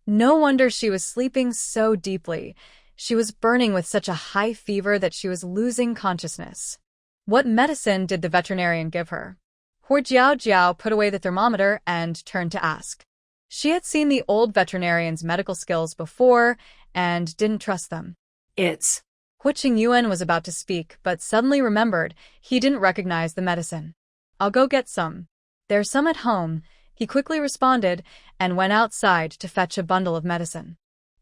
No wonder she was sleeping so deeply. She was burning with such a high fever that she was losing consciousness. What medicine did the veterinarian give her? Huo Jiao put away the thermometer and turned to ask. She had seen the old veterinarian's medical skills before and didn't trust them. It's Hu Qingyuan was about to speak, but suddenly remembered he didn't recognize the medicine. I'll go get some. There's some at home, he quickly responded and went outside to fetch a bundle of medicine.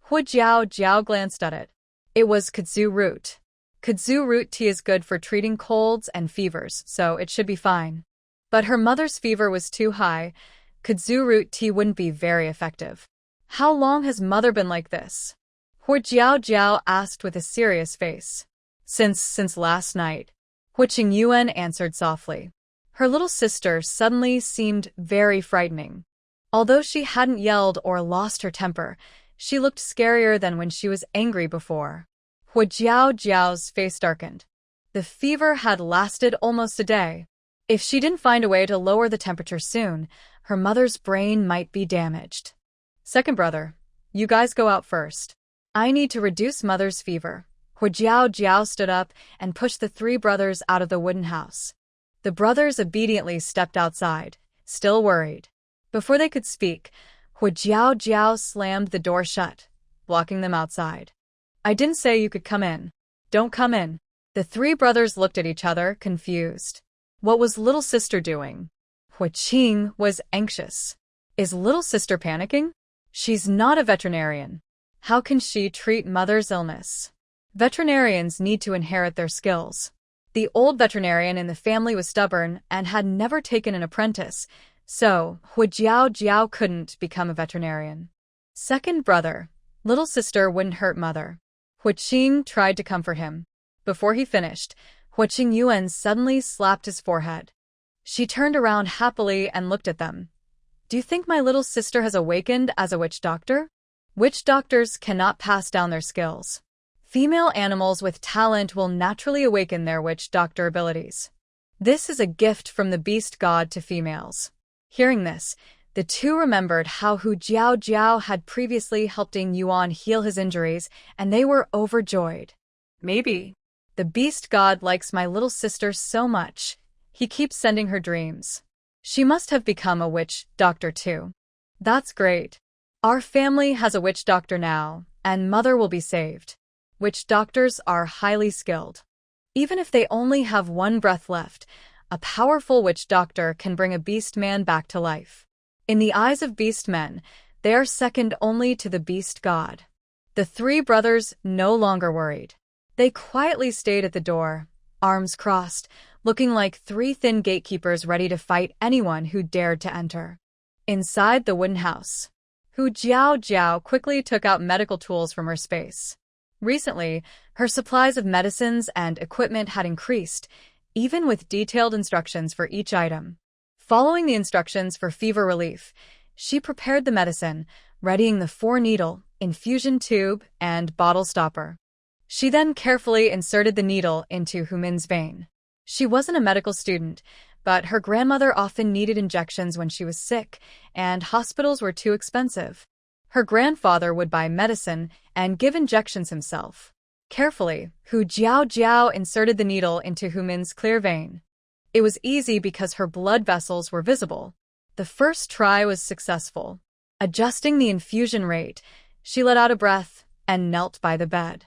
Huo Jiao glanced at it. It was kudzu root. Kudzu root tea is good for treating colds and fevers, so it should be fine. But her mother's fever was too high. Kudzu root tea wouldn't be very effective. How long has mother been like this? Huo Jiao asked with a serious face. Since last night. Hu Qingyuan answered softly. Her little sister suddenly seemed very frightening. Although she hadn't yelled or lost her temper, she looked scarier than when she was angry before. Huo Jiao's face darkened. The fever had lasted almost a day. If she didn't find a way to lower the temperature soon, her mother's brain might be damaged. Second brother, you guys go out first. I need to reduce mother's fever. Huo Jiao stood up and pushed the three brothers out of the wooden house. The brothers obediently stepped outside, still worried. Before they could speak, Huo Jiao slammed the door shut, blocking them outside. I didn't say you could come in. Don't come in. The three brothers looked at each other, confused. What was little sister doing? Huo Qing was anxious. Is little sister panicking? She's not a veterinarian. How can she treat mother's illness? Veterinarians need to inherit their skills. The old veterinarian in the family was stubborn and had never taken an apprentice, so Huo Jiao couldn't become a veterinarian. Second brother, little sister wouldn't hurt mother. Huo Qing tried to comfort him. Before he finished, Huo Qingyuan suddenly slapped his forehead. She turned around happily and looked at them. Do you think my little sister has awakened as a witch doctor? Witch doctors cannot pass down their skills. Female animals with talent will naturally awaken their witch doctor abilities. This is a gift from the beast god to females. Hearing this, the two remembered how Hu Jiao had previously helped Ying Yuan heal his injuries, and they were overjoyed. Maybe. The beast god likes my little sister so much. He keeps sending her dreams. She must have become a witch doctor too. That's great. Our family has a witch doctor now, and mother will be saved. Witch doctors are highly skilled. Even if they only have one breath left, a powerful witch doctor can bring a beast man back to life. In the eyes of beast men, they are second only to the beast god. The three brothers no longer worried. They quietly stayed at the door, arms crossed, looking like three thin gatekeepers ready to fight anyone who dared to enter. Inside the wooden house, Hu Jiao quickly took out medical tools from her space. Recently, her supplies of medicines and equipment had increased, even with detailed instructions for each item. Following the instructions for fever relief, she prepared the medicine, readying the 4-needle, infusion tube, and bottle stopper. She then carefully inserted the needle into Humin's vein. She wasn't a medical student, but her grandmother often needed injections when she was sick, and hospitals were too expensive. Her grandfather would buy medicine and give injections himself. Carefully, Hu Jiao inserted the needle into Humin's clear vein. It was easy because her blood vessels were visible. The first try was successful. Adjusting the infusion rate, she let out a breath and knelt by the bed.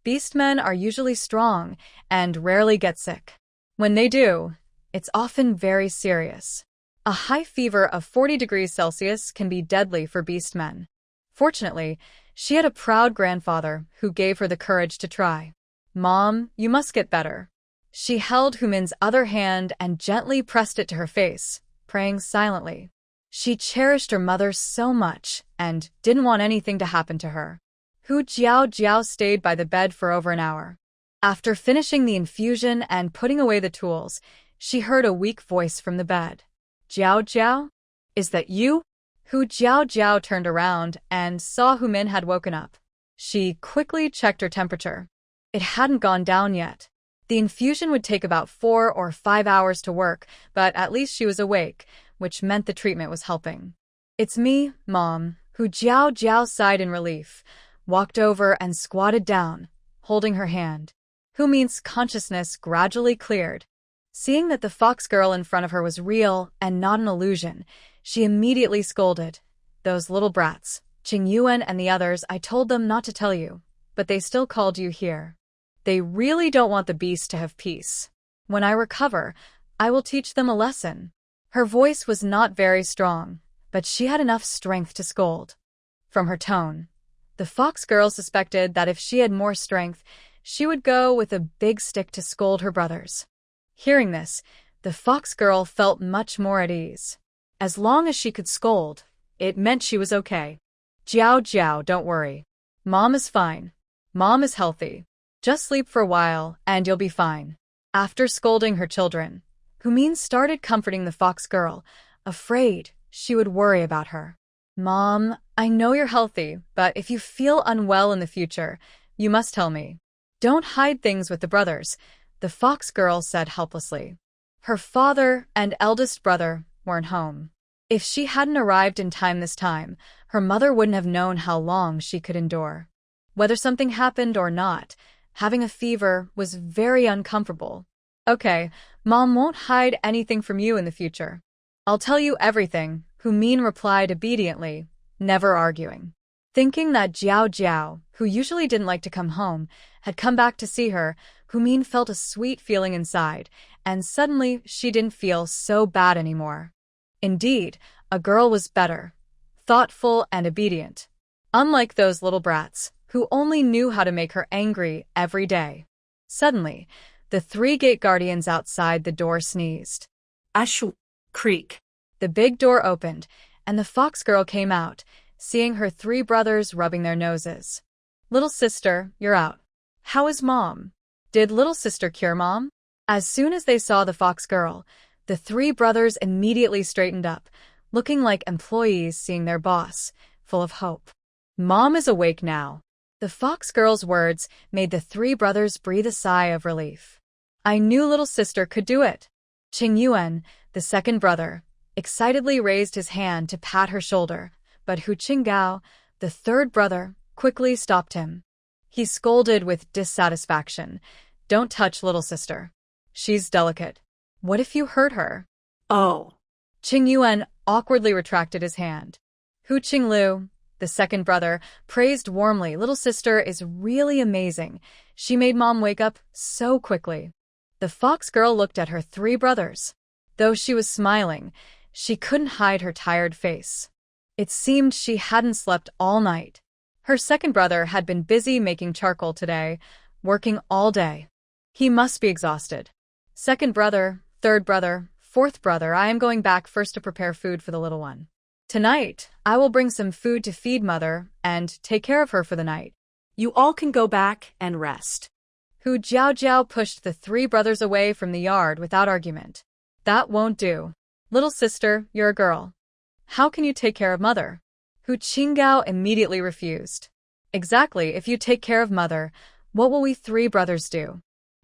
Beastmen are usually strong and rarely get sick. When they do, it's often very serious. A high fever of 40 degrees Celsius can be deadly for beastmen. Fortunately, she had a proud grandfather who gave her the courage to try. Mom, you must get better. She held Humin's other hand and gently pressed it to her face, praying silently. She cherished her mother so much and didn't want anything to happen to her. Hu Jiao stayed by the bed for over an hour. After finishing the infusion and putting away the tools, she heard a weak voice from the bed. Jiao? Is that you? Hu Jiao turned around and saw Humin had woken up. She quickly checked her temperature. It hadn't gone down yet. The infusion would take about 4 or 5 hours to work, but at least she was awake, which meant the treatment was helping. It's me, Mom. Hu Jiao sighed in relief, walked over and squatted down, holding her hand. Hu Min's consciousness gradually cleared. Seeing that the fox girl in front of her was real and not an illusion, she immediately scolded. Those little brats, Qing Yuan and the others, I told them not to tell you, but they still called you here. They really don't want the beast to have peace. When I recover, I will teach them a lesson. Her voice was not very strong, but she had enough strength to scold. From her tone, the fox girl suspected that if she had more strength, she would go with a big stick to scold her brothers. Hearing this, the fox girl felt much more at ease. As long as she could scold, it meant she was okay. Jiao, don't worry. Mom is fine. Mom is healthy. Just sleep for a while, and you'll be fine. After scolding her children, Hu Min started comforting the fox girl, afraid she would worry about her. Mom, I know you're healthy, but if you feel unwell in the future, you must tell me. Don't hide things with the brothers, the fox girl said helplessly. Her father and eldest brother weren't home. If she hadn't arrived in time this time, her mother wouldn't have known how long she could endure. Whether something happened or not, having a fever was very uncomfortable. Okay, Mom won't hide anything from you in the future. I'll tell you everything, Hu Min replied obediently, never arguing. Thinking that Jiao, who usually didn't like to come home, had come back to see her, Hu Min felt a sweet feeling inside, and suddenly she didn't feel so bad anymore. Indeed, a girl was better, thoughtful and obedient, unlike those little brats, who only knew how to make her angry every day. Suddenly, the 3 gate guardians outside the door sneezed. Ashu! Creak! The big door opened, and the fox girl came out, seeing her 3 brothers rubbing their noses. Little sister, you're out. How is Mom? Did little sister cure Mom? As soon as they saw the fox girl, the 3 brothers immediately straightened up, looking like employees seeing their boss, full of hope. Mom is awake now. The fox girl's words made the 3 brothers breathe a sigh of relief. I knew little sister could do it. Qing Yuan, the second brother, excitedly raised his hand to pat her shoulder, but Hu Qinggao, the third brother, quickly stopped him. He scolded with dissatisfaction. Don't touch little sister. She's delicate. What if you hurt her? Oh. Qing Yuan awkwardly retracted his hand. Hu Qinglu, the second brother, praised warmly. Little sister is really amazing. She made Mom wake up so quickly. The fox girl looked at her 3 brothers. Though she was smiling, she couldn't hide her tired face. It seemed she hadn't slept all night. Her second brother had been busy making charcoal today, working all day. He must be exhausted. Second brother, third brother, fourth brother, I am going back first to prepare food for the little one. Tonight, I will bring some food to feed Mother and take care of her for the night. You all can go back and rest. Hu Jiao pushed the 3 brothers away from the yard without argument. That won't do. Little sister, you're a girl. How can you take care of Mother? Hu Qinggao immediately refused. Exactly, if you take care of Mother, what will we 3 brothers do?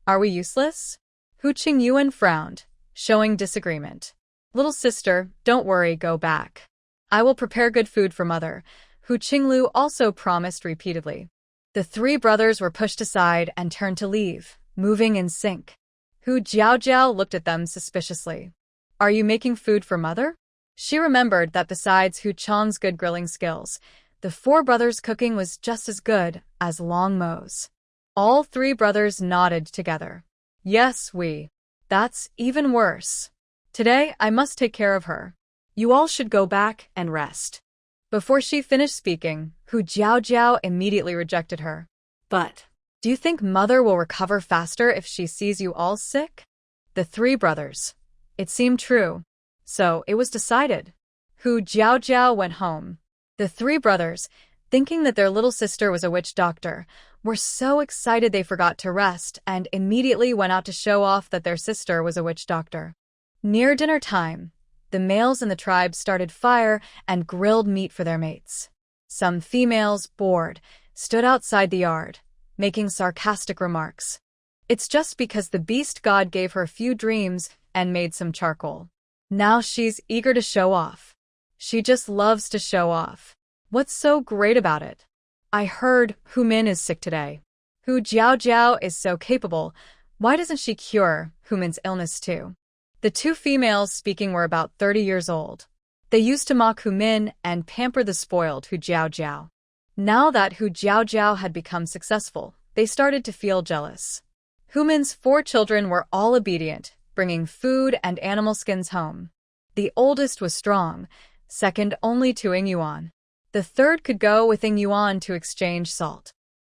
Are we useless? Hu Qingyuan frowned, showing disagreement. Little sister, don't worry, go back. I will prepare good food for Mother, Hu Qinglu also promised repeatedly. The 3 brothers were pushed aside and turned to leave, moving in sync. Hu Jiao looked at them suspiciously. Are you making food for Mother? She remembered that besides Hu Chang's good grilling skills, the 4 brothers' cooking was just as good as Long Mo's. All 3 brothers nodded together. Yes, That's even worse. Today, I must take care of her. You all should go back and rest. Before she finished speaking, Hu Jiao immediately rejected her. But, do you think Mother will recover faster if she sees you all sick? The 3 brothers. It seemed true. So, it was decided. Hu Jiao went home. The 3 brothers, thinking that their little sister was a witch doctor, were so excited they forgot to rest and immediately went out to show off that their sister was a witch doctor. Near dinner time, the males in the tribe started fire and grilled meat for their mates. Some females, bored, stood outside the yard, making sarcastic remarks. It's just because the beast god gave her a few dreams and made some charcoal. Now she's eager to show off. She just loves to show off. What's so great about it? I heard Hu Min is sick today. Hu Jiao is so capable. Why doesn't she cure Hu Min's illness too? The two females speaking were about 30 years old. They used to mock Hu Min and pamper the spoiled Hu Jiao. Now that Hu Jiao had become successful, they started to feel jealous. Hu Min's 4 children were all obedient, bringing food and animal skins home. The oldest was strong, second only to Ying Yuan. The third could go with Ying Yuan to exchange salt.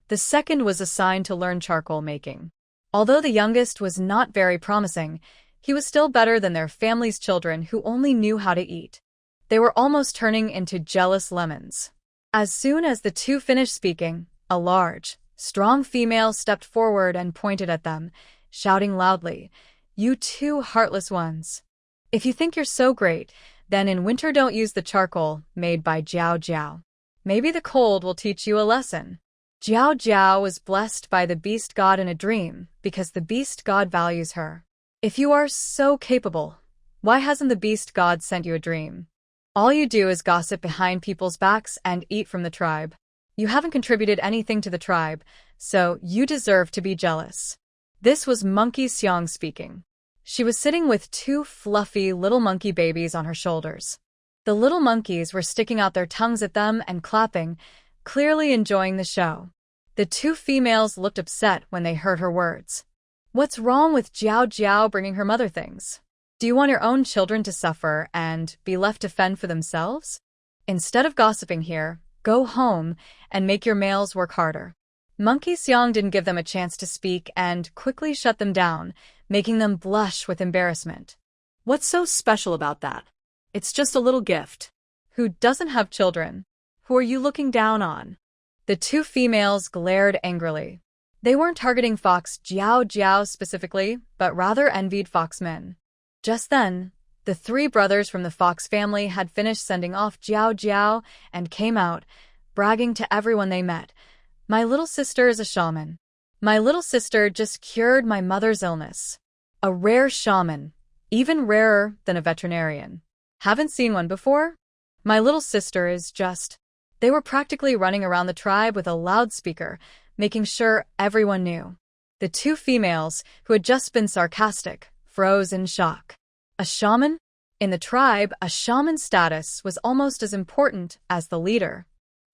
The second was assigned to learn charcoal making. Although the youngest was not very promising, he was still better than their family's children who only knew how to eat. They were almost turning into jealous lemons. As soon as the two finished speaking, a large, strong female stepped forward and pointed at them, shouting loudly, "You two heartless ones. If you think you're so great, then in winter don't use the charcoal made by Jiao. Maybe the cold will teach you a lesson." Jiao was blessed by the beast god in a dream because the beast god values her. If you are so capable, why hasn't the beast god sent you a dream? All you do is gossip behind people's backs and eat from the tribe. You haven't contributed anything to the tribe, so you deserve to be jealous. This was Monkey Xiang speaking. She was sitting with 2 fluffy little monkey babies on her shoulders. The little monkeys were sticking out their tongues at them and clapping, clearly enjoying the show. The 2 females looked upset when they heard her words. What's wrong with Jiao bringing her mother things? Do you want your own children to suffer and be left to fend for themselves? Instead of gossiping here, go home and make your males work harder. Monkey Xiang didn't give them a chance to speak and quickly shut them down, making them blush with embarrassment. What's so special about that? It's just a little gift. Who doesn't have children? Who are you looking down on? The 2 females glared angrily. They weren't targeting Fox Jiao specifically, but rather envied Fox Min. Just then, the 3 brothers from the Fox family had finished sending off Jiao and came out, bragging to everyone they met. My little sister is a shaman. My little sister just cured my mother's illness. A rare shaman, even rarer than a veterinarian. Haven't seen one before? My little sister is just... They were practically running around the tribe with a loudspeaker, making sure everyone knew. The 2 females, who had just been sarcastic, froze in shock. A shaman? In the tribe, a shaman's status was almost as important as the leader.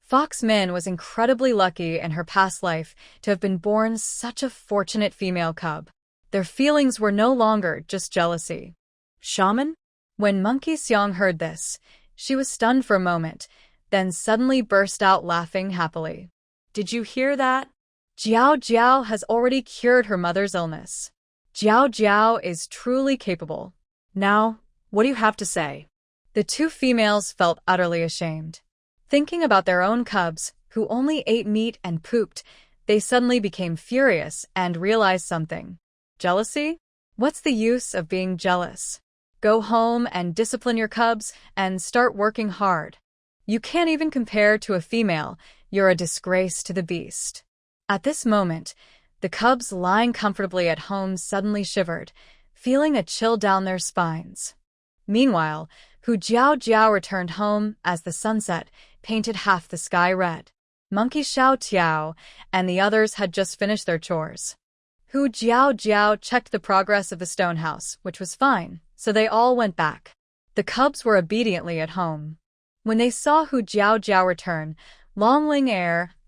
Fox Min was incredibly lucky in her past life to have been born such a fortunate female cub. Their feelings were no longer just jealousy. Shaman? When Monkey Xiang heard this, she was stunned for a moment, then suddenly burst out laughing happily. Did you hear that? Jiao has already cured her mother's illness. Jiao is truly capable. Now, what do you have to say? The 2 females felt utterly ashamed. Thinking about their own cubs, who only ate meat and pooped, they suddenly became furious and realized something. Jealousy? What's the use of being jealous? Go home and discipline your cubs and start working hard. You can't even compare to a female. You're a disgrace to the beast. At this moment, the cubs lying comfortably at home suddenly shivered, feeling a chill down their spines. Meanwhile, Hu Jiao returned home as the sunset painted half the sky red. Monkey Xiao and the others had just finished their chores. Hu Jiao checked the progress of the stone house, which was fine, so they all went back. The cubs were obediently at home. When they saw Hu Jiao return, Long Ling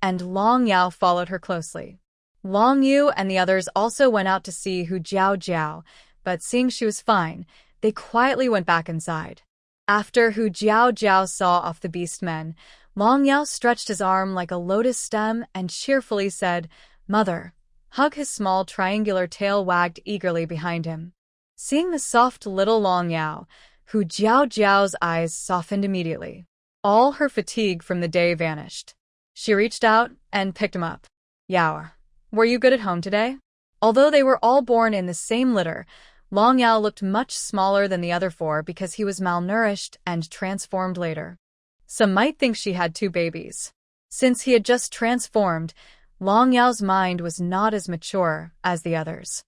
and Long Yao followed her closely. Long Yu and the others also went out to see Hu Jiao, but seeing she was fine, they quietly went back inside. After Hu Jiao saw off the beast men, Long Yao stretched his arm like a lotus stem and cheerfully said, "Mother." His small triangular tail wagged eagerly behind him. Seeing the soft little Long Yao, Hu Jiao's eyes softened immediately. All her fatigue from the day vanished. She reached out and picked him up. "Yao, were you good at home today?" Although they were all born in the same litter, Long Yao looked much smaller than the other 4 because he was malnourished and transformed later. Some might think she had 2 babies. Since he had just transformed, Long Yao's mind was not as mature as the others.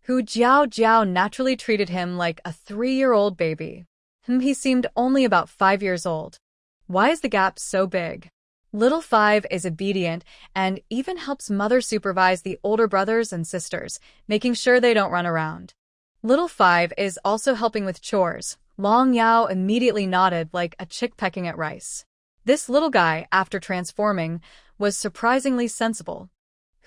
Hu Jiao naturally treated him like a 3-year-old baby. He seemed only about 5 years old. Why is the gap so big? Little Five is obedient and even helps Mother supervise the older brothers and sisters, making sure they don't run around. Little Five is also helping with chores. Long Yao immediately nodded like a chick pecking at rice. This little guy, after transforming, was surprisingly sensible.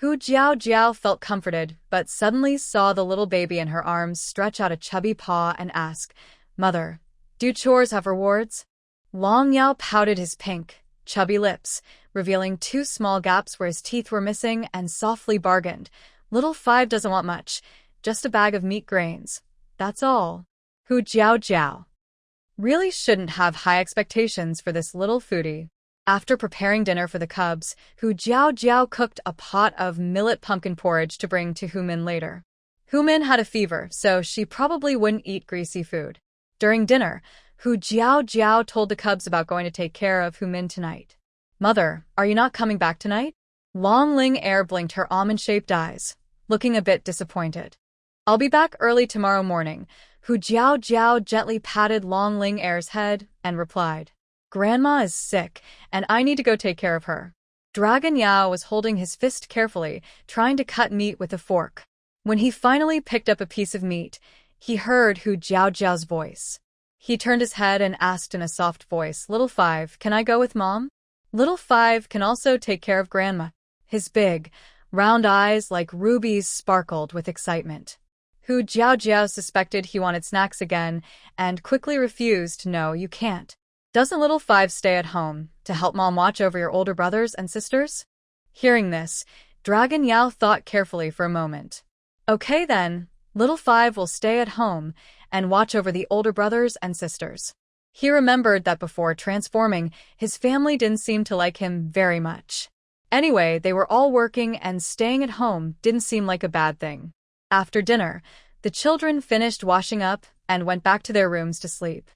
Hu Jiao felt comforted, but suddenly saw the little baby in her arms stretch out a chubby paw and ask, "Mother, do chores have rewards?" Long Yao pouted his pink, chubby lips, revealing 2 small gaps where his teeth were missing, and softly bargained, "Little Five doesn't want much, just a bag of meat grains. That's all." Hu Jiao really shouldn't have high expectations for this little foodie. After preparing dinner for the cubs, Hu Jiao cooked a pot of millet pumpkin porridge to bring to Hu Min later. Hu Min had a fever, so she probably wouldn't eat greasy food. During dinner, Hu Jiao told the cubs about going to take care of Hu Min tonight. "Mother, are you not coming back tonight?" Long Ling Er blinked her almond-shaped eyes, looking a bit disappointed. "I'll be back early tomorrow morning." Hu Jiao gently patted Long Ling Er's head and replied, "Grandma is sick, and I need to go take care of her." Dragon Yao was holding his fist carefully, trying to cut meat with a fork. When he finally picked up a piece of meat, he heard Hu Jiao's voice. He turned his head and asked in a soft voice, "Little Five, can I go with Mom?" Little Five can also take care of Grandma. His big, round eyes like rubies sparkled with excitement. Hu Jiao suspected he wanted snacks again and quickly refused. "No, you can't. Doesn't Little Five stay at home to help Mom watch over your older brothers and sisters?" Hearing this, Dragon Yao thought carefully for a moment. "Okay then, Little Five will stay at home and watch over the older brothers and sisters." He remembered that before transforming, his family didn't seem to like him very much. Anyway, they were all working and staying at home didn't seem like a bad thing. After dinner, the children finished washing up and went back to their rooms to sleep.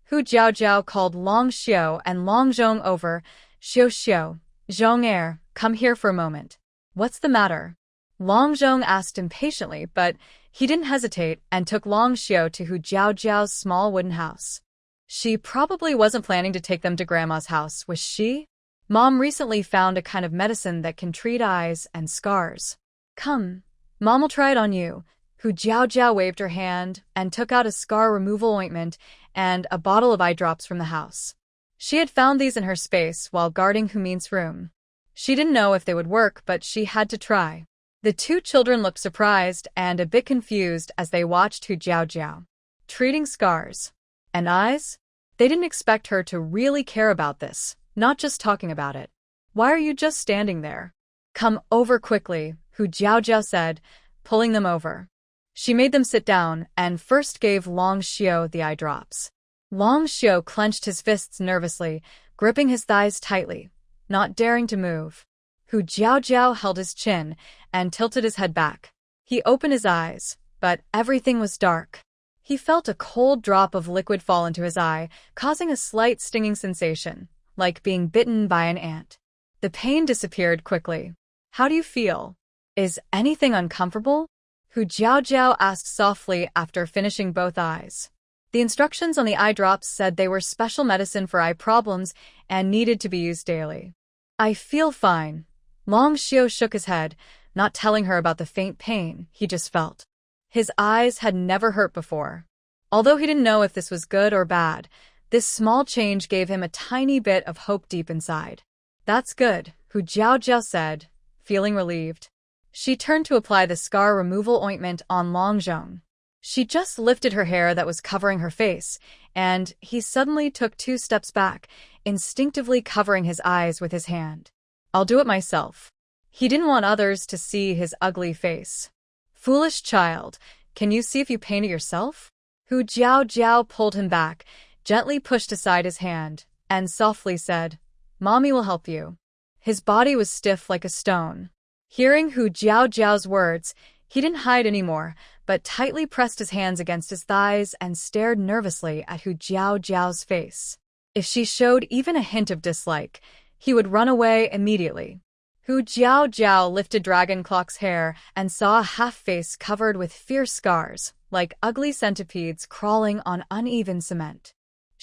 Hu Jiao called Long Xiao and Long Zhong over. Xiao, Zhong Er, come here for a moment." "What's the matter?" Long Zhong asked impatiently, but he didn't hesitate and took Long Xiao to Hu Jiao's small wooden house. She probably wasn't planning to take them to Grandma's house, was she? Mom recently found a kind of medicine that can treat eyes and scars. "Come, Mom will try it on you." Hu Jiao waved her hand and took out a scar removal ointment and a bottle of eye drops from the house. She had found these in her space while guarding Hu Min's room. She didn't know if they would work, but she had to try. The 2 children looked surprised and a bit confused as they watched Hu Jiao. Treating scars and eyes? They didn't expect her to really care about this, not just talking about it. "Why are you just standing there? Come over quickly," Hu Jiao said, pulling them over. She made them sit down and first gave Long Xiao the eye drops. Long Xiao clenched his fists nervously, gripping his thighs tightly, not daring to move. Hu Jiao held his chin and tilted his head back. He opened his eyes, but everything was dark. He felt a cold drop of liquid fall into his eye, causing a slight stinging sensation, like being bitten by an ant. The pain disappeared quickly. "How do you feel? Is anything uncomfortable?" Hu Jiao asked softly after finishing both eyes. The instructions on the eye drops said they were special medicine for eye problems and needed to be used daily. "I feel fine." Long Xiao shook his head, not telling her about the faint pain he just felt. His eyes had never hurt before. Although he didn't know if this was good or bad, this small change gave him a tiny bit of hope deep inside. "That's good," Hu Jiao said, feeling relieved. She turned to apply the scar removal ointment on Long Zhong. She just lifted her hair that was covering her face, and he suddenly took 2 steps back, instinctively covering his eyes with his hand. "I'll do it myself." He didn't want others to see his ugly face. "Foolish child, can you see if you paint it yourself?" Hu Jiao pulled him back, gently pushed aside his hand, and softly said, "Mommy will help you." His body was stiff like a stone. Hearing Hu Jiao's words, he didn't hide anymore, but tightly pressed his hands against his thighs and stared nervously at Hu Jiao's face. If she showed even a hint of dislike, he would run away immediately. Hu Jiao lifted Dragon Clock's hair and saw a half-face covered with fierce scars, like ugly centipedes crawling on uneven cement.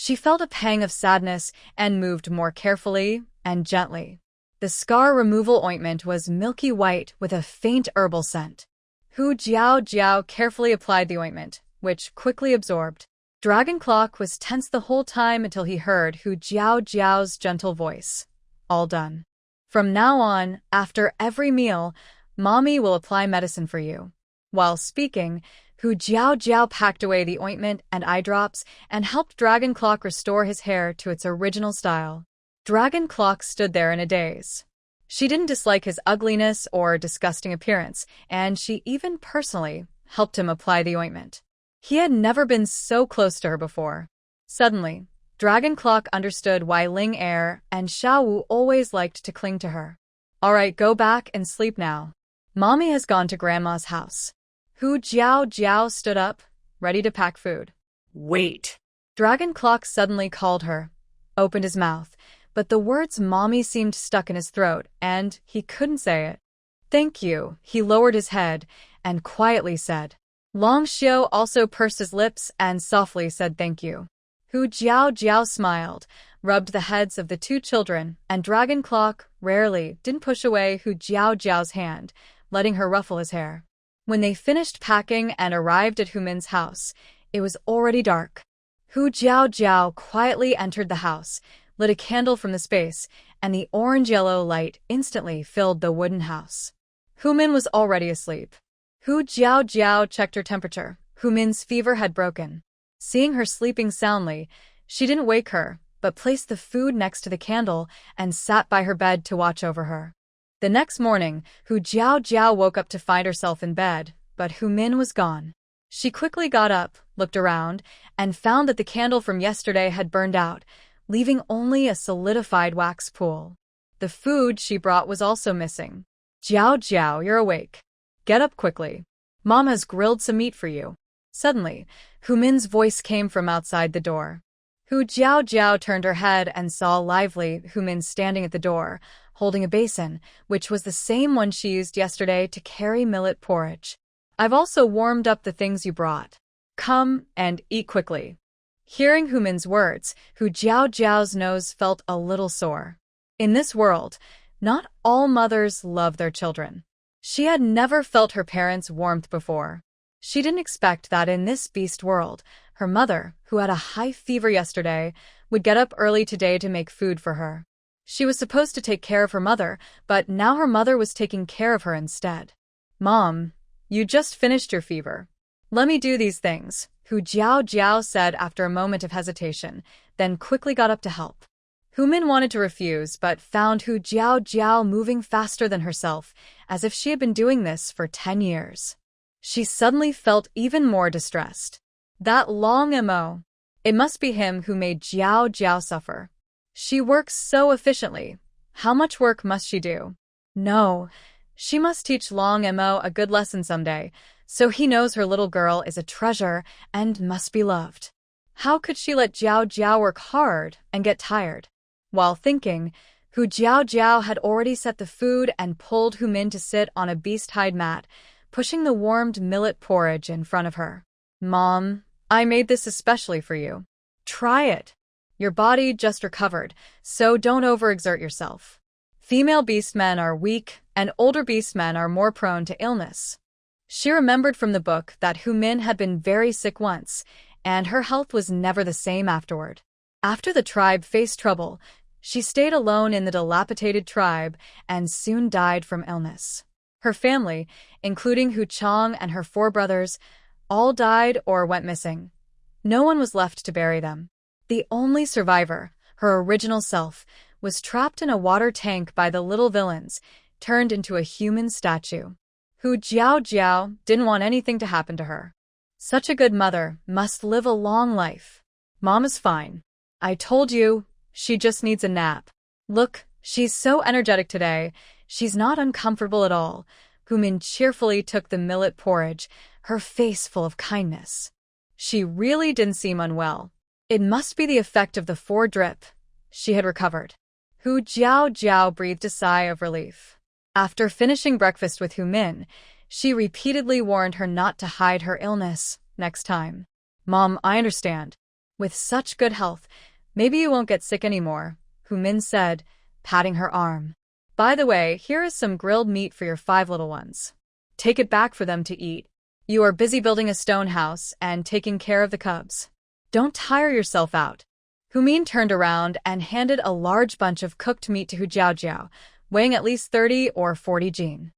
She felt a pang of sadness and moved more carefully and gently. The scar removal ointment was milky white with a faint herbal scent. Hu Jiao carefully applied the ointment, which quickly absorbed. Dragon Clock was tense the whole time until he heard Hu Jiao's gentle voice. All done. From now on, after every meal, Mommy will apply medicine for you. While speaking, Hu Jiao packed away the ointment and eye drops and helped Dragon Clock restore his hair to its original style. Dragon Clock stood there in a daze. She didn't dislike his ugliness or disgusting appearance, and she even personally helped him apply the ointment. He had never been so close to her before. Suddenly, Dragon Clock understood why Ling Er and Xiao Wu always liked to cling to her. All right, go back and sleep now. Mommy has gone to Grandma's house. Hu Jiao stood up, ready to pack food. Wait. Dragon Clock suddenly called her, opened his mouth, but the words Mommy seemed stuck in his throat, and he couldn't say it. Thank you, he lowered his head and quietly said. Long Xiao also pursed his lips and softly said thank you. Hu Jiao smiled, rubbed the heads of the two children, and Dragon Clock rarely didn't push away Hu Jiao's hand, letting her ruffle his hair. When they finished packing and arrived at Hu Min's house, it was already dark. Hu Jiao quietly entered the house, lit a candle from the space, and the orange-yellow light instantly filled the wooden house. Hu Min was already asleep. Hu Jiao checked her temperature. Hu Min's fever had broken. Seeing her sleeping soundly, she didn't wake her, but placed the food next to the candle and sat by her bed to watch over her. The next morning, Hu Jiao woke up to find herself in bed, but Hu Min was gone. She quickly got up, looked around, and found that the candle from yesterday had burned out, leaving only a solidified wax pool. The food she brought was also missing. Jiao, you're awake. Get up quickly. Mom has grilled some meat for you. Suddenly, Hu Min's voice came from outside the door. Hu Jiao turned her head and saw lively Hu Min standing at the door, holding a basin, which was the same one she used yesterday to carry millet porridge. I've also warmed up the things you brought. Come and eat quickly. Hearing Hu Min's words, Hu Jiao's nose felt a little sore. In this world, not all mothers love their children. She had never felt her parents' warmth before. She didn't expect that in this beast world, her mother, who had a high fever yesterday, would get up early today to make food for her. She was supposed to take care of her mother, but now her mother was taking care of her instead. Mom, you just finished your fever. Let me do these things, Hu Jiao said after a moment of hesitation, then quickly got up to help. Hu Min wanted to refuse, but found Hu Jiao moving faster than herself, as if she had been doing this for 10 years. She suddenly felt even more distressed. That long Mo. It must be him who made Jiao suffer. She works so efficiently. How much work must she do? No, she must teach Long Mo a good lesson someday, so he knows her little girl is a treasure and must be loved. How could she let Jiao work hard and get tired? While thinking, Hu Jiao had already set the food and pulled Hu Min to sit on a beast-hide mat, pushing the warmed millet porridge in front of her. Mom, I made this especially for you. Try it. Your body just recovered, so don't overexert yourself. Female beastmen are weak, and older beastmen are more prone to illness. She remembered from the book that Hu Min had been very sick once, and her health was never the same afterward. After the tribe faced trouble, she stayed alone in the dilapidated tribe and soon died from illness. Her family, including Hu Chang and her 4 brothers, all died or went missing. No one was left to bury them. The only survivor, her original self, was trapped in a water tank by the little villains, turned into a human statue. Hu Jiao didn't want anything to happen to her. Such a good mother must live a long life. Mom is fine. I told you, she just needs a nap. Look, she's so energetic today. She's not uncomfortable at all. Hu Min cheerfully took the millet porridge, her face full of kindness. She really didn't seem unwell. It must be the effect of the 4 drip. She had recovered. Hu Jiao breathed a sigh of relief. After finishing breakfast with Hu Min, she repeatedly warned her not to hide her illness next time. Mom, I understand. With such good health, maybe you won't get sick anymore, Hu Min said, patting her arm. By the way, here is some grilled meat for your 5 little ones. Take it back for them to eat. You are busy building a stone house and taking care of the cubs. Don't tire yourself out. Hu Min turned around and handed a large bunch of cooked meat to Hu Jiaojiao, weighing at least 30 or 40 jin.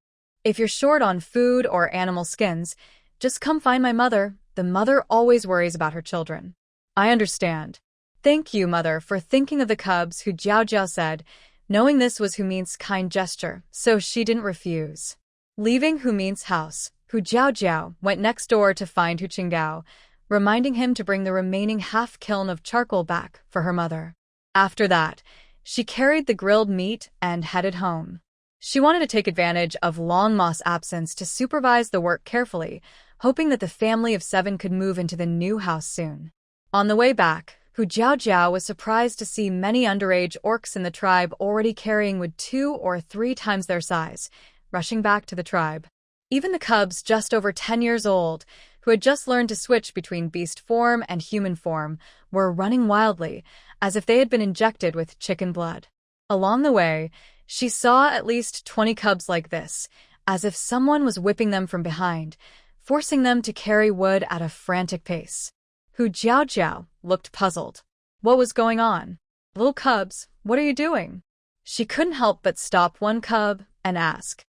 If you're short on food or animal skins, just come find my mother. The mother always worries about her children. I understand. Thank you, mother, for thinking of the cubs, Hu Jiaojiao said, knowing this was Hu Min's kind gesture, so she didn't refuse. Leaving Hu Min's house, Hu Jiaojiao went next door to find Hu Qinggao, reminding him to bring the remaining half-kiln of charcoal back for her mother. After that, she carried the grilled meat and headed home. She wanted to take advantage of Long Ma's absence to supervise the work carefully, hoping that the family of 7 could move into the new house soon. On the way back, Hu Jiaojiao was surprised to see many underage orcs in the tribe already carrying wood 2 or 3 times their size, rushing back to the tribe. Even the cubs just over 10 years old, who had just learned to switch between beast form and human form, were running wildly, as if they had been injected with chicken blood. Along the way, she saw at least 20 cubs like this, as if someone was whipping them from behind, forcing them to carry wood at a frantic pace. Hu Jiaojiao looked puzzled. What was going on? Little cubs, what are you doing? She couldn't help but stop one cub and ask.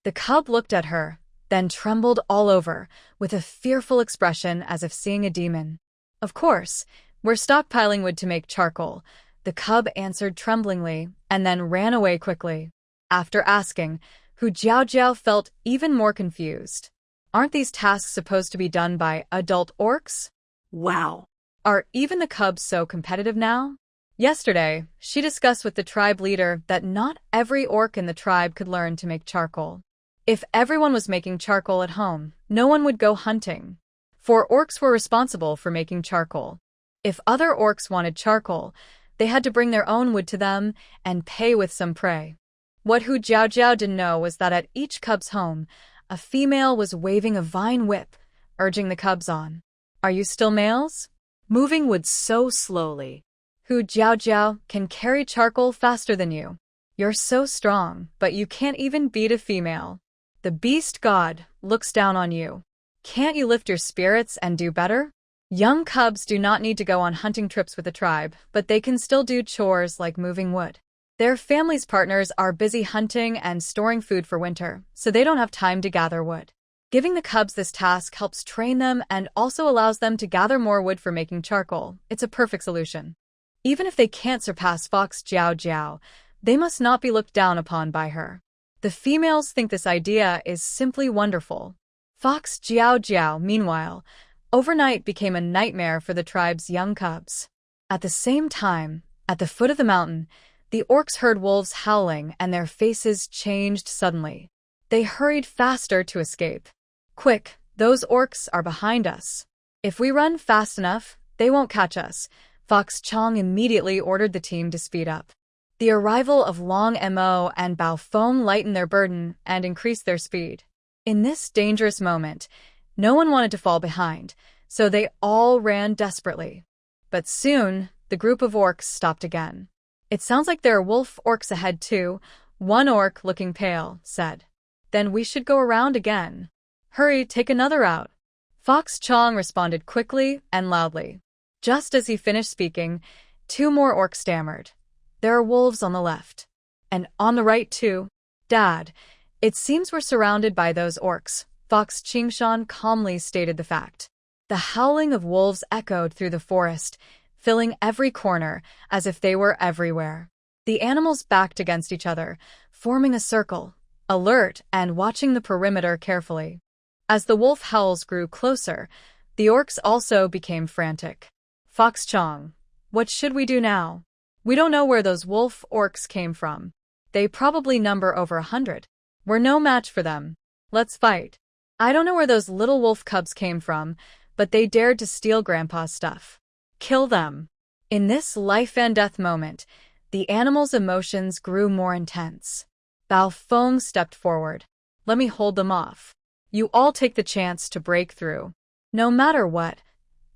The cub looked at her, then trembled all over, with a fearful expression as if seeing a demon. Of course, we're stockpiling wood to make charcoal, the cub answered tremblingly, and then ran away quickly. After asking, Hu Jiaojiao felt even more confused. Aren't these tasks supposed to be done by adult orcs? Wow. Are even the cubs so competitive now? Yesterday, she discussed with the tribe leader that not every orc in the tribe could learn to make charcoal. If everyone was making charcoal at home, no one would go hunting. 4 orcs were responsible for making charcoal. If other orcs wanted charcoal, they had to bring their own wood to them and pay with some prey. What Hu Jiaojiao didn't know was that at each cub's home, a female was waving a vine whip, urging the cubs on. Are you still males? Moving wood so slowly. Hu Jiaojiao can carry charcoal faster than you. You're so strong, but you can't even beat a female. The beast god looks down on you. Can't you lift your spirits and do better? Young cubs do not need to go on hunting trips with the tribe, but they can still do chores like moving wood. Their family's partners are busy hunting and storing food for winter, so they don't have time to gather wood. Giving the cubs this task helps train them and also allows them to gather more wood for making charcoal. It's a perfect solution. Even if they can't surpass Fox Jiaojiao, they must not be looked down upon by her. The females think this idea is simply wonderful. Fox Jiaojiao, meanwhile, overnight became a nightmare for the tribe's young cubs. At the same time, at the foot of the mountain, the orcs heard wolves howling and their faces changed suddenly. They hurried faster to escape. Quick, those orcs are behind us. If we run fast enough, they won't catch us. Fox Chong immediately ordered the team to speed up. The arrival of Long Mo and Bao Feng lightened their burden and increased their speed. In this dangerous moment, no one wanted to fall behind, so they all ran desperately. But soon, the group of orcs stopped again. It sounds like there are wolf orcs ahead too, one orc, looking pale, said. Then we should go around again. Hurry, take another route. Fox Chong responded quickly and loudly. Just as he finished speaking, 2 more orcs stammered. There are wolves on the left. And on the right too. Dad, it seems we're surrounded by those orcs, Fox Qingshan calmly stated the fact. The howling of wolves echoed through the forest, filling every corner as if they were everywhere. The animals backed against each other, forming a circle, alert and watching the perimeter carefully. As the wolf howls grew closer, the orcs also became frantic. Fox Chong, what should we do now? We don't know where those wolf orcs came from. They probably number over 100. We're no match for them. Let's fight. I don't know where those little wolf cubs came from, but they dared to steal Grandpa's stuff. Kill them. In this life and death moment, the animals' emotions grew more intense. Bao Feng stepped forward. Let me hold them off. You all take the chance to break through. No matter what,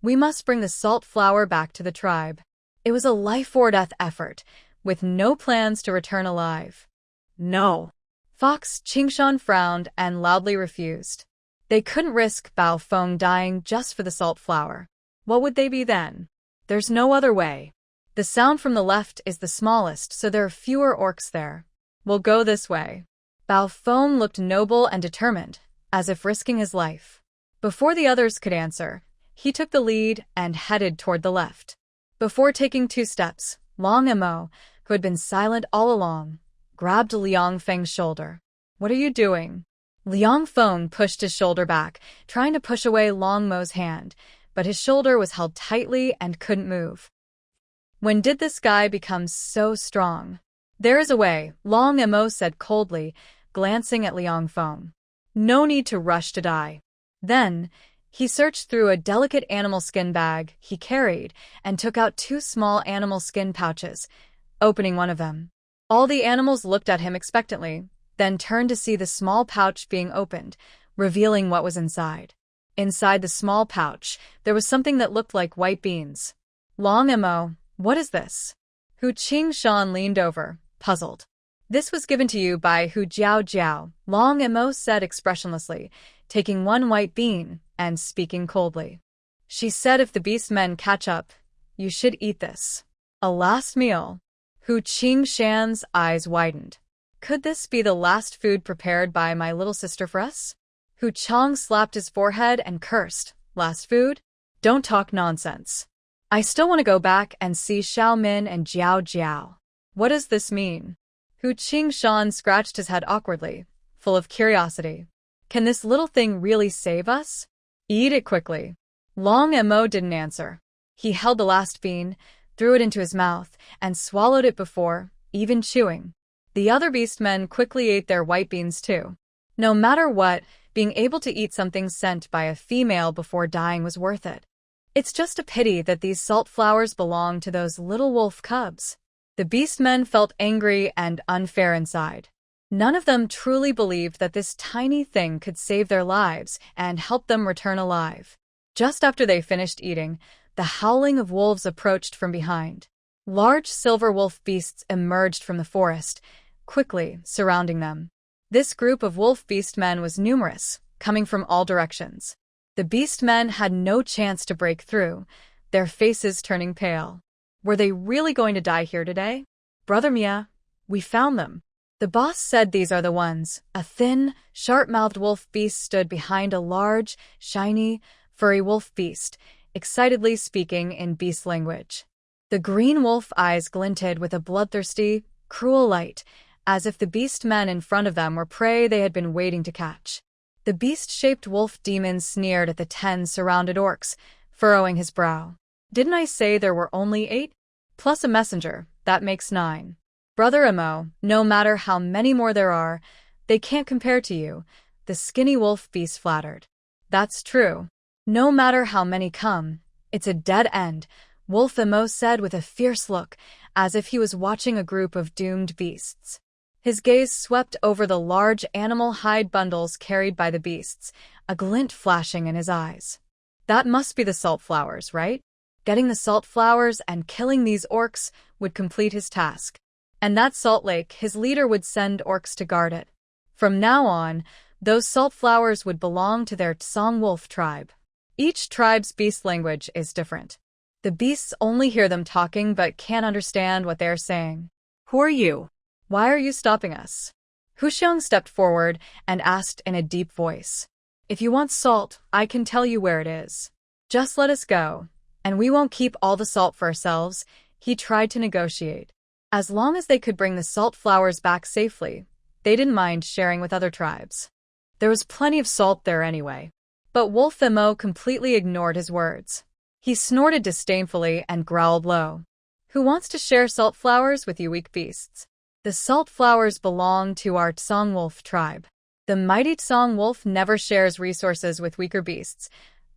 We must bring the salt flower back to the tribe. It was a life-or-death effort, with no plans to return alive. No. Fox Qingshan frowned and loudly refused. They couldn't risk Bao Feng dying just for the salt flower. What would they be then? There's no other way. The sound from the left is the smallest, so there are fewer orcs there. We'll go this way. Bao Feng looked noble and determined, as if risking his life. Before the others could answer, he took the lead and headed toward the left. Before taking 2 steps, Long Mo, who had been silent all along, grabbed Liang Feng's shoulder. What are you doing? Liang Feng pushed his shoulder back, trying to push away Long Mo's hand, but his shoulder was held tightly and couldn't move. When did this guy become so strong? There is a way, Long Mo said coldly, glancing at Liang Feng. No need to rush to die. Then, he searched through a delicate animal skin bag he carried and took out 2 small animal skin pouches, opening one of them. All the animals looked at him expectantly, then turned to see the small pouch being opened, revealing what was inside. Inside the small pouch, there was something that looked like white beans. Long Mo, what is this? Hu Qingshan leaned over, puzzled. This was given to you by Hu Jiao Jiao, Long Mo said expressionlessly, taking 1 white bean and speaking coldly. She said if the beast men catch up, you should eat this. A last meal. Hu Qingshan's eyes widened. Could this be the last food prepared by my little sister for us? Hu Chang slapped his forehead and cursed. Last food? Don't talk nonsense. I still want to go back and see Xiao Min and Jiao Jiao. What does this mean? Hu Qingshan scratched his head awkwardly, full of curiosity. Can this little thing really save us? Eat it quickly. Long Mo didn't answer. He held the last bean, threw it into his mouth, and swallowed it before, even chewing. The other beastmen quickly ate their white beans too. No matter what, being able to eat something sent by a female before dying was worth it. It's just a pity that these salt flowers belong to those little wolf cubs. The beastmen felt angry and unfair inside. None of them truly believed that this tiny thing could save their lives and help them return alive. Just after they finished eating, the howling of wolves approached from behind. Large silver wolf beasts emerged from the forest, quickly surrounding them. This group of wolf beastmen was numerous, coming from all directions. The beastmen had no chance to break through, their faces turning pale. Were they really going to die here today? Brother Mia, we found them. The boss said these are the ones. A thin, sharp-mouthed wolf beast stood behind a large, shiny, furry wolf beast, excitedly speaking in beast language. The green wolf eyes glinted with a bloodthirsty, cruel light, as if the beast men in front of them were prey they had been waiting to catch. The beast-shaped wolf demon sneered at the 10 surrounded orcs, furrowing his brow. Didn't I say there were only 8? Plus a messenger, that makes 9. Brother Mo, no matter how many more there are, they can't compare to you, the skinny wolf beast flattered. That's true. No matter how many come, it's a dead end, Wolf Mo said with a fierce look, as if he was watching a group of doomed beasts. His gaze swept over the large animal hide bundles carried by the beasts, a glint flashing in his eyes. That must be the salt flowers, right? Getting the salt flowers and killing these orcs would complete his task. And that salt lake, his leader would send orcs to guard it. From now on, those salt flowers would belong to their Tsong Wolf tribe. Each tribe's beast language is different. The beasts only hear them talking but can't understand what they're saying. Who are you? Why are you stopping us? Huxiang stepped forward and asked in a deep voice. If you want salt, I can tell you where it is. Just let us go, and we won't keep all the salt for ourselves. He tried to negotiate. As long as they could bring the salt flowers back safely, they didn't mind sharing with other tribes. There was plenty of salt there anyway. But Wolf Mo completely ignored his words. He snorted disdainfully and growled low. Who wants to share salt flowers with you weak beasts? The salt flowers belong to our Tsong Wolf tribe. The mighty Tsong Wolf never shares resources with weaker beasts,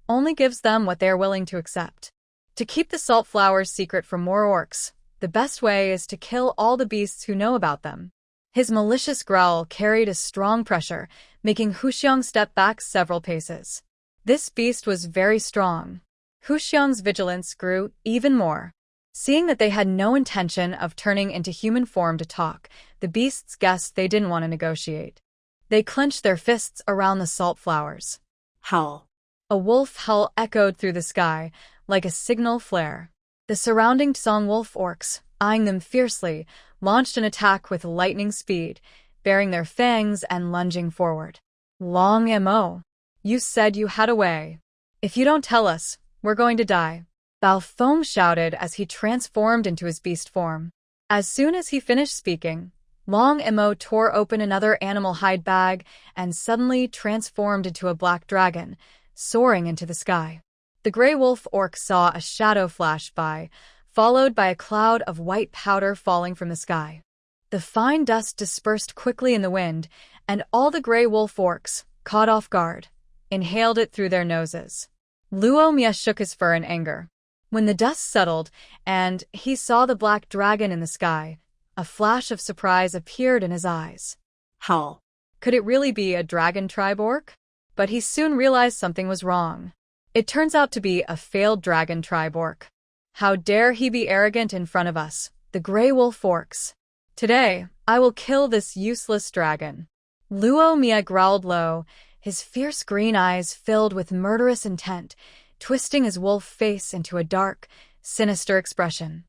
only gives them what they are willing to accept. To keep the salt flowers secret from more orcs, the best way is to kill all the beasts who know about them. His malicious growl carried a strong pressure, making Huxiang step back several paces. This beast was very strong. Hu Xiang's vigilance grew even more. Seeing that they had no intention of turning into human form to talk, the beasts guessed they didn't want to negotiate. They clenched their fists around the salt flowers. Howl. A wolf howl echoed through the sky, like a signal flare. The surrounding Tsong wolf orcs, eyeing them fiercely, launched an attack with lightning speed, baring their fangs and lunging forward. Long Mo, you said you had a way. If you don't tell us, we're going to die. Bao Feng shouted as he transformed into his beast form. As soon as he finished speaking, Long Mo tore open another animal hide bag and suddenly transformed into a black dragon, soaring into the sky. The gray wolf orc saw a shadow flash by, followed by a cloud of white powder falling from the sky. The fine dust dispersed quickly in the wind, and all the gray wolf orcs, caught off guard, inhaled it through their noses. Luo Mia shook his fur in anger. When the dust settled and he saw the black dragon in the sky, a flash of surprise appeared in his eyes. Howl. Could it really be a dragon tribe orc? But he soon realized something was wrong. It turns out to be a failed dragon tribe orc. How dare he be arrogant in front of us, the gray wolf orcs? Today, I will kill this useless dragon. Luo Mia growled low, his fierce green eyes filled with murderous intent, twisting his wolf face into a dark, sinister expression.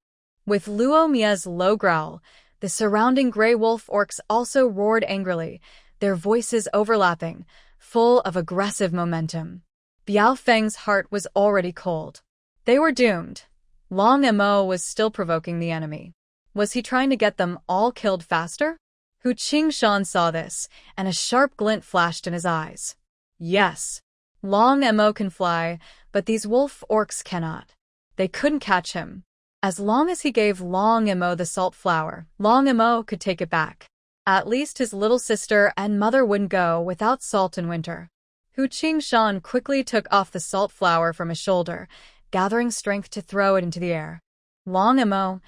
With Luo Mia's low growl, the surrounding gray wolf orcs also roared angrily, their voices overlapping, full of aggressive momentum. Biao Feng's heart was already cold. They were doomed. Long Mo was still provoking the enemy. Was he trying to get them all killed faster? Hu Qingshan saw this, and a sharp glint flashed in his eyes. Yes. Long Mo can fly, but these wolf orcs cannot. They couldn't catch him. As long as he gave Long Mo the salt flower, Long Mo could take it back. At least his little sister and mother wouldn't go without salt in winter. Hu Qingshan quickly took off the salt flower from his shoulder, gathering strength to throw it into the air. Long Mo,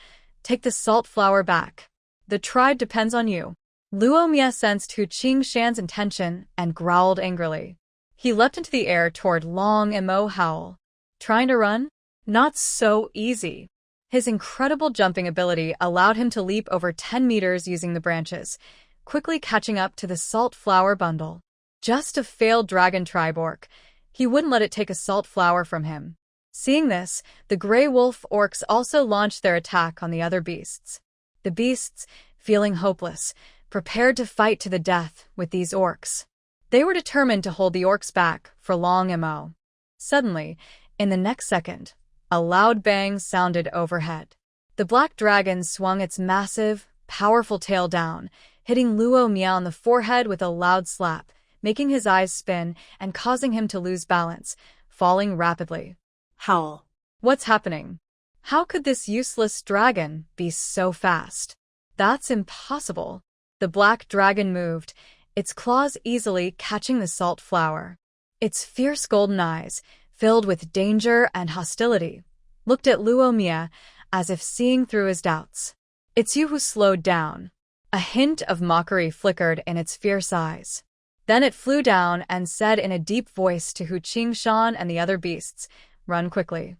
take the salt flower back. The tribe depends on you. Luo Mia sensed Hu Qingshan's intention and growled angrily. He leapt into the air toward Long Mo Howl. Trying to run? Not so easy. His incredible jumping ability allowed him to leap over 10 meters using the branches, quickly catching up to the salt flower bundle. Just a failed dragon tribe orc. He wouldn't let it take a salt flower from him. Seeing this, the gray wolf orcs also launched their attack on the other beasts. The beasts, feeling hopeless, prepared to fight to the death with these orcs. They were determined to hold the orcs back for Long Mo. Suddenly, in the next second, a loud bang sounded overhead. The black dragon swung its massive, powerful tail down, hitting Luo Mia on the forehead with a loud slap, making his eyes spin and causing him to lose balance, falling rapidly. Howl. What's happening? How could this useless dragon be so fast? That's impossible. The black dragon moved, its claws easily catching the salt flower. Its fierce golden eyes, filled with danger and hostility, looked at Luo Mia as if seeing through his doubts. It's you who slowed down. A hint of mockery flickered in its fierce eyes. Then it flew down and said in a deep voice to Hu Qingshan and the other beasts, "Run quickly."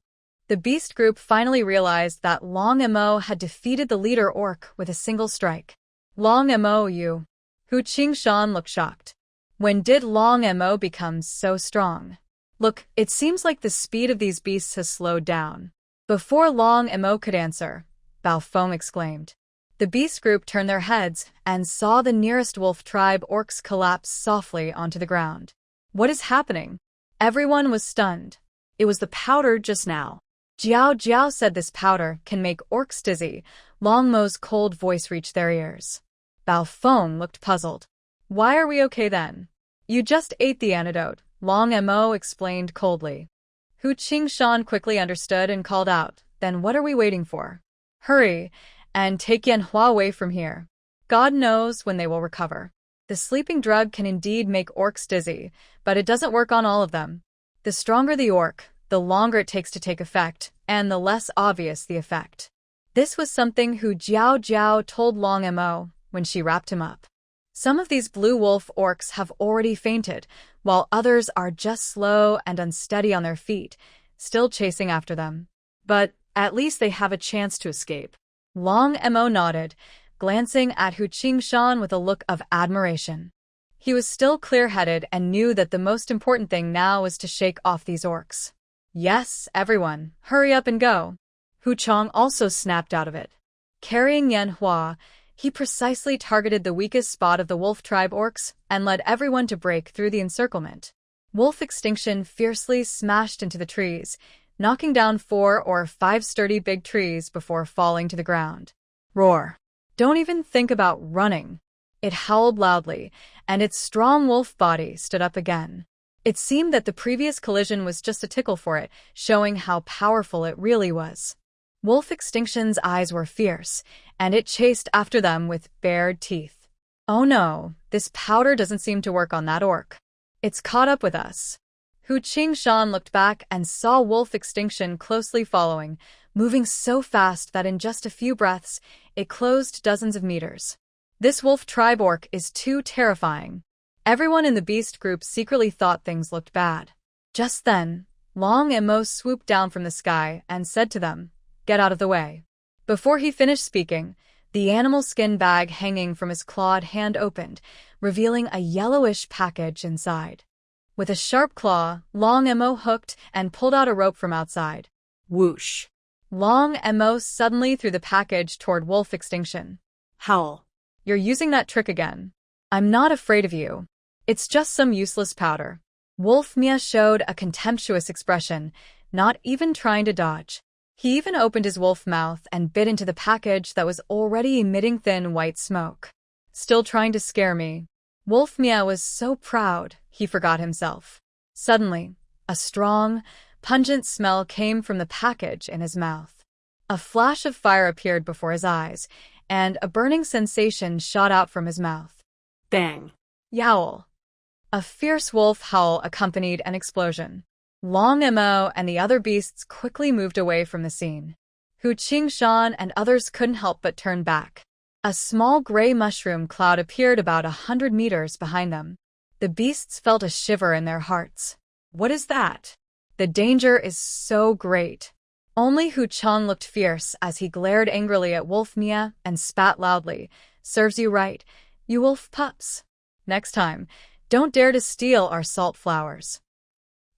The beast group finally realized that Long Mo had defeated the leader orc with a single strike. Long Mo, you. Hu Qingshan looked shocked. When did Long Mo become so strong? Look, it seems like the speed of these beasts has slowed down. Before Long Mo could answer, Bao Feng exclaimed. The beast group turned their heads and saw the nearest wolf tribe orcs collapse softly onto the ground. What is happening? Everyone was stunned. It was the powder just now. Jiao Jiao said this powder can make orcs dizzy. Long Mo's cold voice reached their ears. Bao Feng looked puzzled. Why are we okay then? You just ate the antidote, Long Mo explained coldly. Hu Qingshan quickly understood and called out, then what are we waiting for? Hurry, and take Manhwa away from here. God knows when they will recover. The sleeping drug can indeed make orcs dizzy, but it doesn't work on all of them. The stronger the orc, the longer it takes to take effect, and the less obvious the effect. This was something Hu Jiao Jiao told Long Mo when she wrapped him up. Some of these blue wolf orcs have already fainted, while others are just slow and unsteady on their feet, still chasing after them. But at least they have a chance to escape. Long Mo nodded, glancing at Hu Qingshan with a look of admiration. He was still clear-headed and knew that the most important thing now was to shake off these orcs. Yes, everyone, hurry up and go. Hu Chong also snapped out of it. Carrying Manhwa, he precisely targeted the weakest spot of the wolf tribe orcs and led everyone to break through the encirclement. Wolf Extinction fiercely smashed into the trees, knocking down 4 or 5 sturdy big trees before falling to the ground. Roar! Don't even think about running. It howled loudly, and its strong wolf body stood up again. It seemed that the previous collision was just a tickle for it, showing how powerful it really was. Wolf Extinction's eyes were fierce, and it chased after them with bared teeth. Oh no, this powder doesn't seem to work on that orc. It's caught up with us. Hu Qingshan looked back and saw Wolf Extinction closely following, moving so fast that in just a few breaths, it closed dozens of meters. This wolf tribe orc is too terrifying. Everyone in the beast group secretly thought things looked bad. Just then, Long Mo swooped down from the sky and said to them, "Get out of the way." Before he finished speaking, the animal skin bag hanging from his clawed hand opened, revealing a yellowish package inside. With a sharp claw, Long Mo hooked and pulled out a rope from outside. Whoosh! Long Mo suddenly threw the package toward Wolf Extinction. Howl! You're using that trick again. I'm not afraid of you. It's just some useless powder. Wolf Mia showed a contemptuous expression, not even trying to dodge. He even opened his wolf mouth and bit into the package that was already emitting thin white smoke. Still trying to scare me. Wolf Mia was so proud, he forgot himself. Suddenly, a strong, pungent smell came from the package in his mouth. A flash of fire appeared before his eyes, and a burning sensation shot out from his mouth. Bang! Yowl! A fierce wolf howl accompanied an explosion. Long Mo and the other beasts quickly moved away from the scene. Hu Qingshan and others couldn't help but turn back. A small gray mushroom cloud appeared about 100 meters behind them. The beasts felt a shiver in their hearts. What is that? The danger is so great. Only Hu Chong looked fierce as he glared angrily at Wolf Mia and spat loudly. Serves you right, you wolf pups. Next time, don't dare to steal our salt flowers.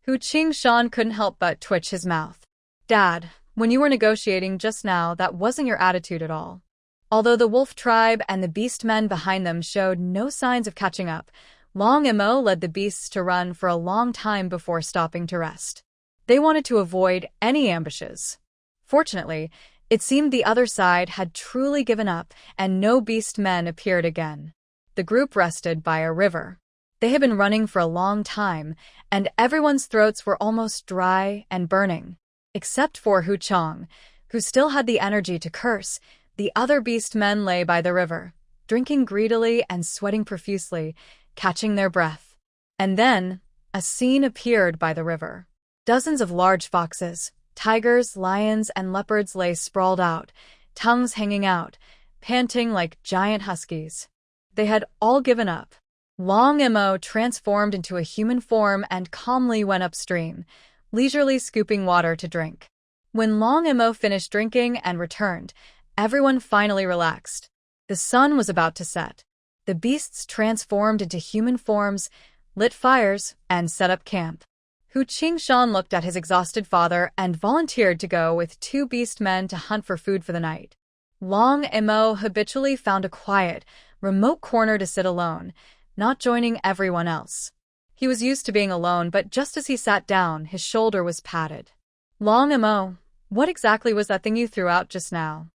Hu Qingshan couldn't help but twitch his mouth. Dad, when you were negotiating just now, that wasn't your attitude at all. Although the wolf tribe and the beast men behind them showed no signs of catching up, Long Mo led the beasts to run for a long time before stopping to rest. They wanted to avoid any ambushes. Fortunately, it seemed the other side had truly given up and no beast men appeared again. The group rested by a river. They had been running for a long time, and everyone's throats were almost dry and burning. Except for Hu Chong, who still had the energy to curse. The other beast men lay by the river, drinking greedily and sweating profusely, catching their breath. And then, a scene appeared by the river. Dozens of large foxes, tigers, lions, and leopards lay sprawled out, tongues hanging out, panting like giant huskies. They had all given up. Long Mo transformed into a human form and calmly went upstream, leisurely scooping water to drink. When Long Mo finished drinking and returned, everyone finally relaxed. The sun was about to set. The beasts transformed into human forms, lit fires, and set up camp. Hu Qingshan looked at his exhausted father and volunteered to go with 2 beast men to hunt for food for the night. Long Mo habitually found a quiet, remote corner to sit alone, not joining everyone else. He was used to being alone, but just as he sat down, his shoulder was patted. Long Mo, what exactly was that thing you threw out just now?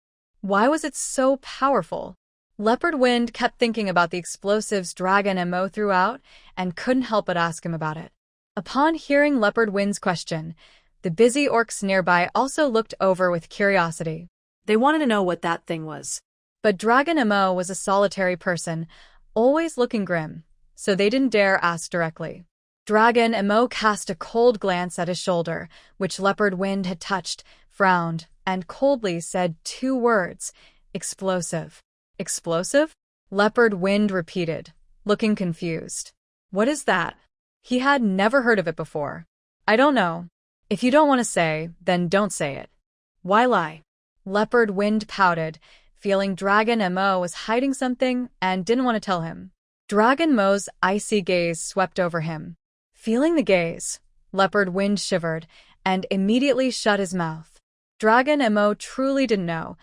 Why was it so powerful? Leopard Wind kept thinking about the explosives Dragon Mo threw out and couldn't help but ask him about it. Upon hearing Leopard Wind's question, the busy orcs nearby also looked over with curiosity. They wanted to know what that thing was. But Dragon Mo was a solitary person, always looking grim, so they didn't dare ask directly. Dragon Mo cast a cold glance at his shoulder, which Leopard Wind had touched, frowned, and coldly said 2 words, explosive. Explosive? Leopard Wind repeated, looking confused. What is that? He had never heard of it before. I don't know. If you don't want to say, then don't say it. Why lie? Leopard Wind pouted, feeling Dragon Mo was hiding something and didn't want to tell him. Dragon Mo's icy gaze swept over him. Feeling the gaze, Leopard Wind shivered and immediately shut his mouth. Dragon Mo truly didn't know.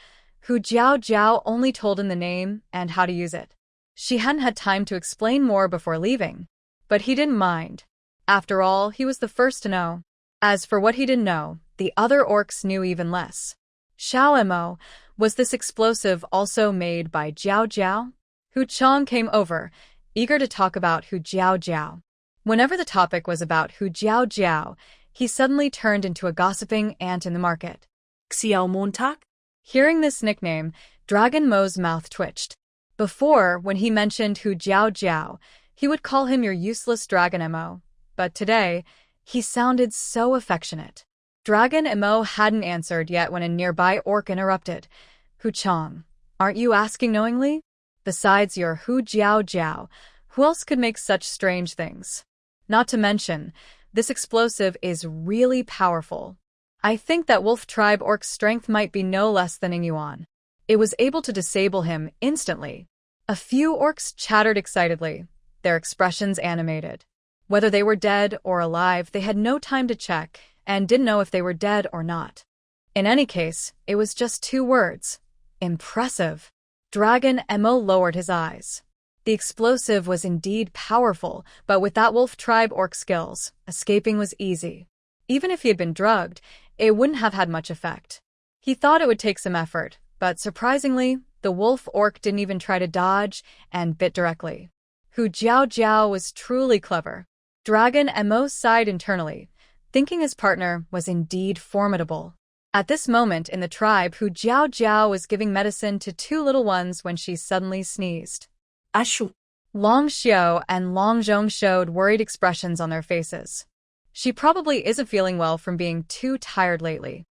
Hu Jiao Jiao only told him the name and how to use it. She hadn't had time to explain more before leaving. But he didn't mind. After all, he was the first to know. As for what he didn't know, the other orcs knew even less. Xiao Mo, was this explosive also made by Jiao Jiao? Hu Chong came over, eager to talk about Hu Jiao Jiao. Whenever the topic was about Hu Jiao Jiao, he suddenly turned into a gossiping ant in the market. Xiao Montauk? Hearing this nickname, Dragon Mo's mouth twitched. Before, when he mentioned Hu Jiao Jiao, he would call him your useless Dragon Mo. But today, he sounded so affectionate. Dragon Mo hadn't answered yet when a nearby orc interrupted. Hu Chong, aren't you asking knowingly? Besides your Hu Jiao Jiao, who else could make such strange things? Not to mention, this explosive is really powerful. I think that Wolf Tribe Orc's strength might be no less than Yuan. It was able to disable him instantly. A few orcs chattered excitedly, their expressions animated. Whether they were dead or alive, they had no time to check and didn't know if they were dead or not. In any case, it was just 2 words. Impressive. Dragon Mo lowered his eyes. The explosive was indeed powerful, but with that Wolf Tribe orc skills, escaping was easy. Even if he had been drugged, it wouldn't have had much effect. He thought it would take some effort, but surprisingly, the wolf orc didn't even try to dodge and bit directly. Hu Jiao Jiao was truly clever. Dragon Mo sighed internally, thinking his partner was indeed formidable. At this moment in the tribe, Hu Jiao Jiao was giving medicine to 2 little ones when she suddenly sneezed. Ashu. Long Xiao and Long Zhong showed worried expressions on their faces. She probably isn't feeling well from being too tired lately.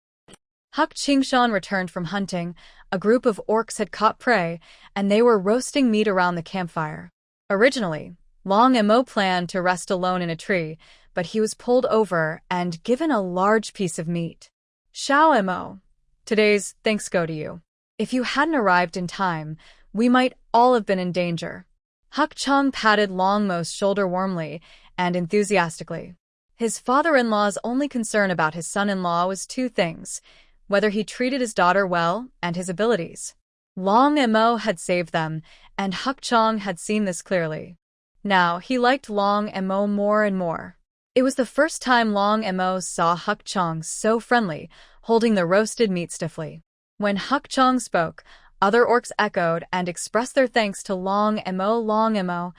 Huck Qingshan returned from hunting. A group of orcs had caught prey, and they were roasting meat around the campfire. Originally, Long Mo planned to rest alone in a tree, but he was pulled over and given a large piece of meat. Xiao Mo, today's thanks go to you. If you hadn't arrived in time, we might all have been in danger. Huck Chong patted Long Mo's shoulder warmly and enthusiastically. His father-in-law's only concern about his son-in-law was 2 things: whether he treated his daughter well and his abilities. Long Mo had saved them, and Huck Chong had seen this clearly. Now, he liked Long Mo more and more. It was the first time Long Mo saw Huck Chong so friendly, holding the roasted meat stiffly. When Huck Chong spoke, other orcs echoed and expressed their thanks to Long Mo. Long Mo,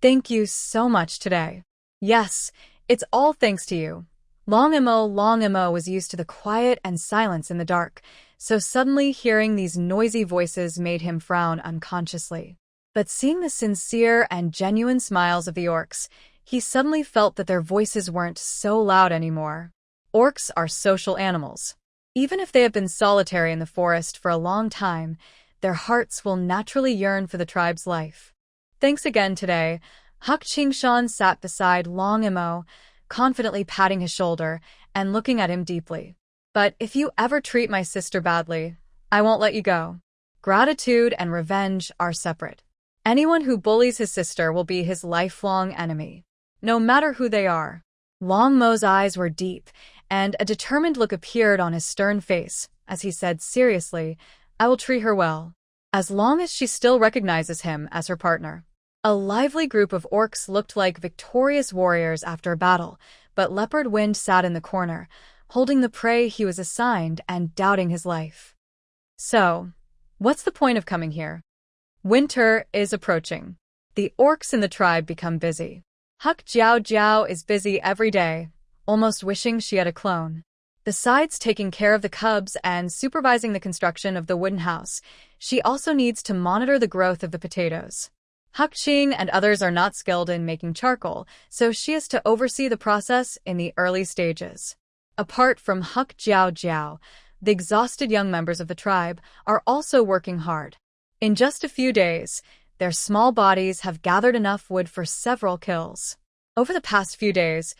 thank you so much today. Yes, it's all thanks to you. Long Mo was used to the quiet and silence in the dark, so suddenly hearing these noisy voices made him frown unconsciously. But seeing the sincere and genuine smiles of the orcs, he suddenly felt that their voices weren't so loud anymore. Orcs are social animals. Even if they have been solitary in the forest for a long time, their hearts will naturally yearn for the tribe's life. Thanks again today. Huck Qingshan sat beside Long Mo, confidently patting his shoulder and looking at him deeply. But if you ever treat my sister badly, I won't let you go. Gratitude and revenge are separate. Anyone who bullies his sister will be his lifelong enemy, no matter who they are. Long Mo's eyes were deep, and a determined look appeared on his stern face as he said seriously, I will treat her well, as long as she still recognizes him as her partner. A lively group of orcs looked like victorious warriors after a battle, but Leopard Wind sat in the corner, holding the prey he was assigned and doubting his life. So, what's the point of coming here? Winter is approaching. The orcs in the tribe become busy. Huck Jiao Jiao is busy every day, almost wishing she had a clone. Besides taking care of the cubs and supervising the construction of the wooden house, she also needs to monitor the growth of the potatoes. Huck Qing and others are not skilled in making charcoal, so she is to oversee the process in the early stages. Apart from Huck Jiao Jiao, the exhausted young members of the tribe are also working hard. In just a few days, their small bodies have gathered enough wood for several kills. Over the past few days,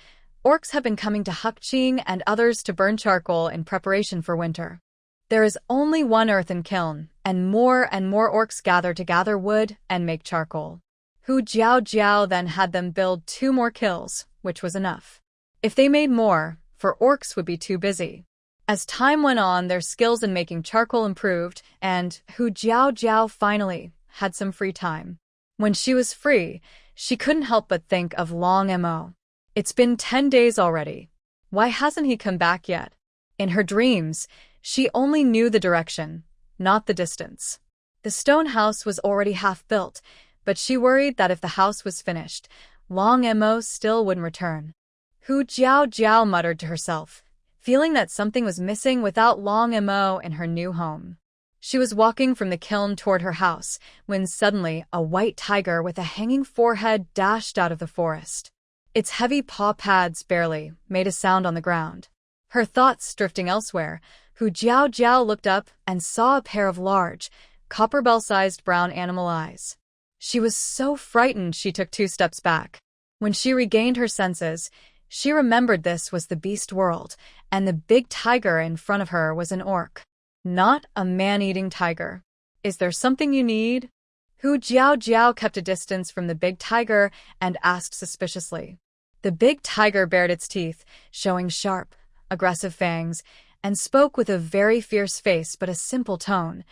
Orcs have been coming to Hukching and others to burn charcoal in preparation for winter. There is only one earthen kiln, and more orcs gather to gather wood and make charcoal. Hu Jiao then had them build 2 more kilns, which was enough. If they made more, for orcs would be too busy. As time went on, their skills in making charcoal improved, and Hu Jiao finally had some free time. When she was free, she couldn't help but think of Long Mo. It's been 10 days already. Why hasn't he come back yet? In her dreams, she only knew the direction, not the distance. The stone house was already half built, but she worried that if the house was finished, Long Mo still wouldn't return. Hu Jiao muttered to herself, feeling that something was missing without Long Mo in her new home. She was walking from the kiln toward her house, when suddenly a white tiger with a hanging forehead dashed out of the forest. Its heavy paw pads barely made a sound on the ground. Her thoughts drifting elsewhere, Hu Jiao looked up and saw a pair of large, copper bell-sized brown animal eyes. She was so frightened she took 2 steps back. When she regained her senses, she remembered this was the beast world, and the big tiger in front of her was an orc. Not a man-eating tiger. Is there something you need? Hu Jiao kept a distance from the big tiger and asked suspiciously. The big tiger bared its teeth, showing sharp, aggressive fangs, and spoke with a very fierce face but a simple tone.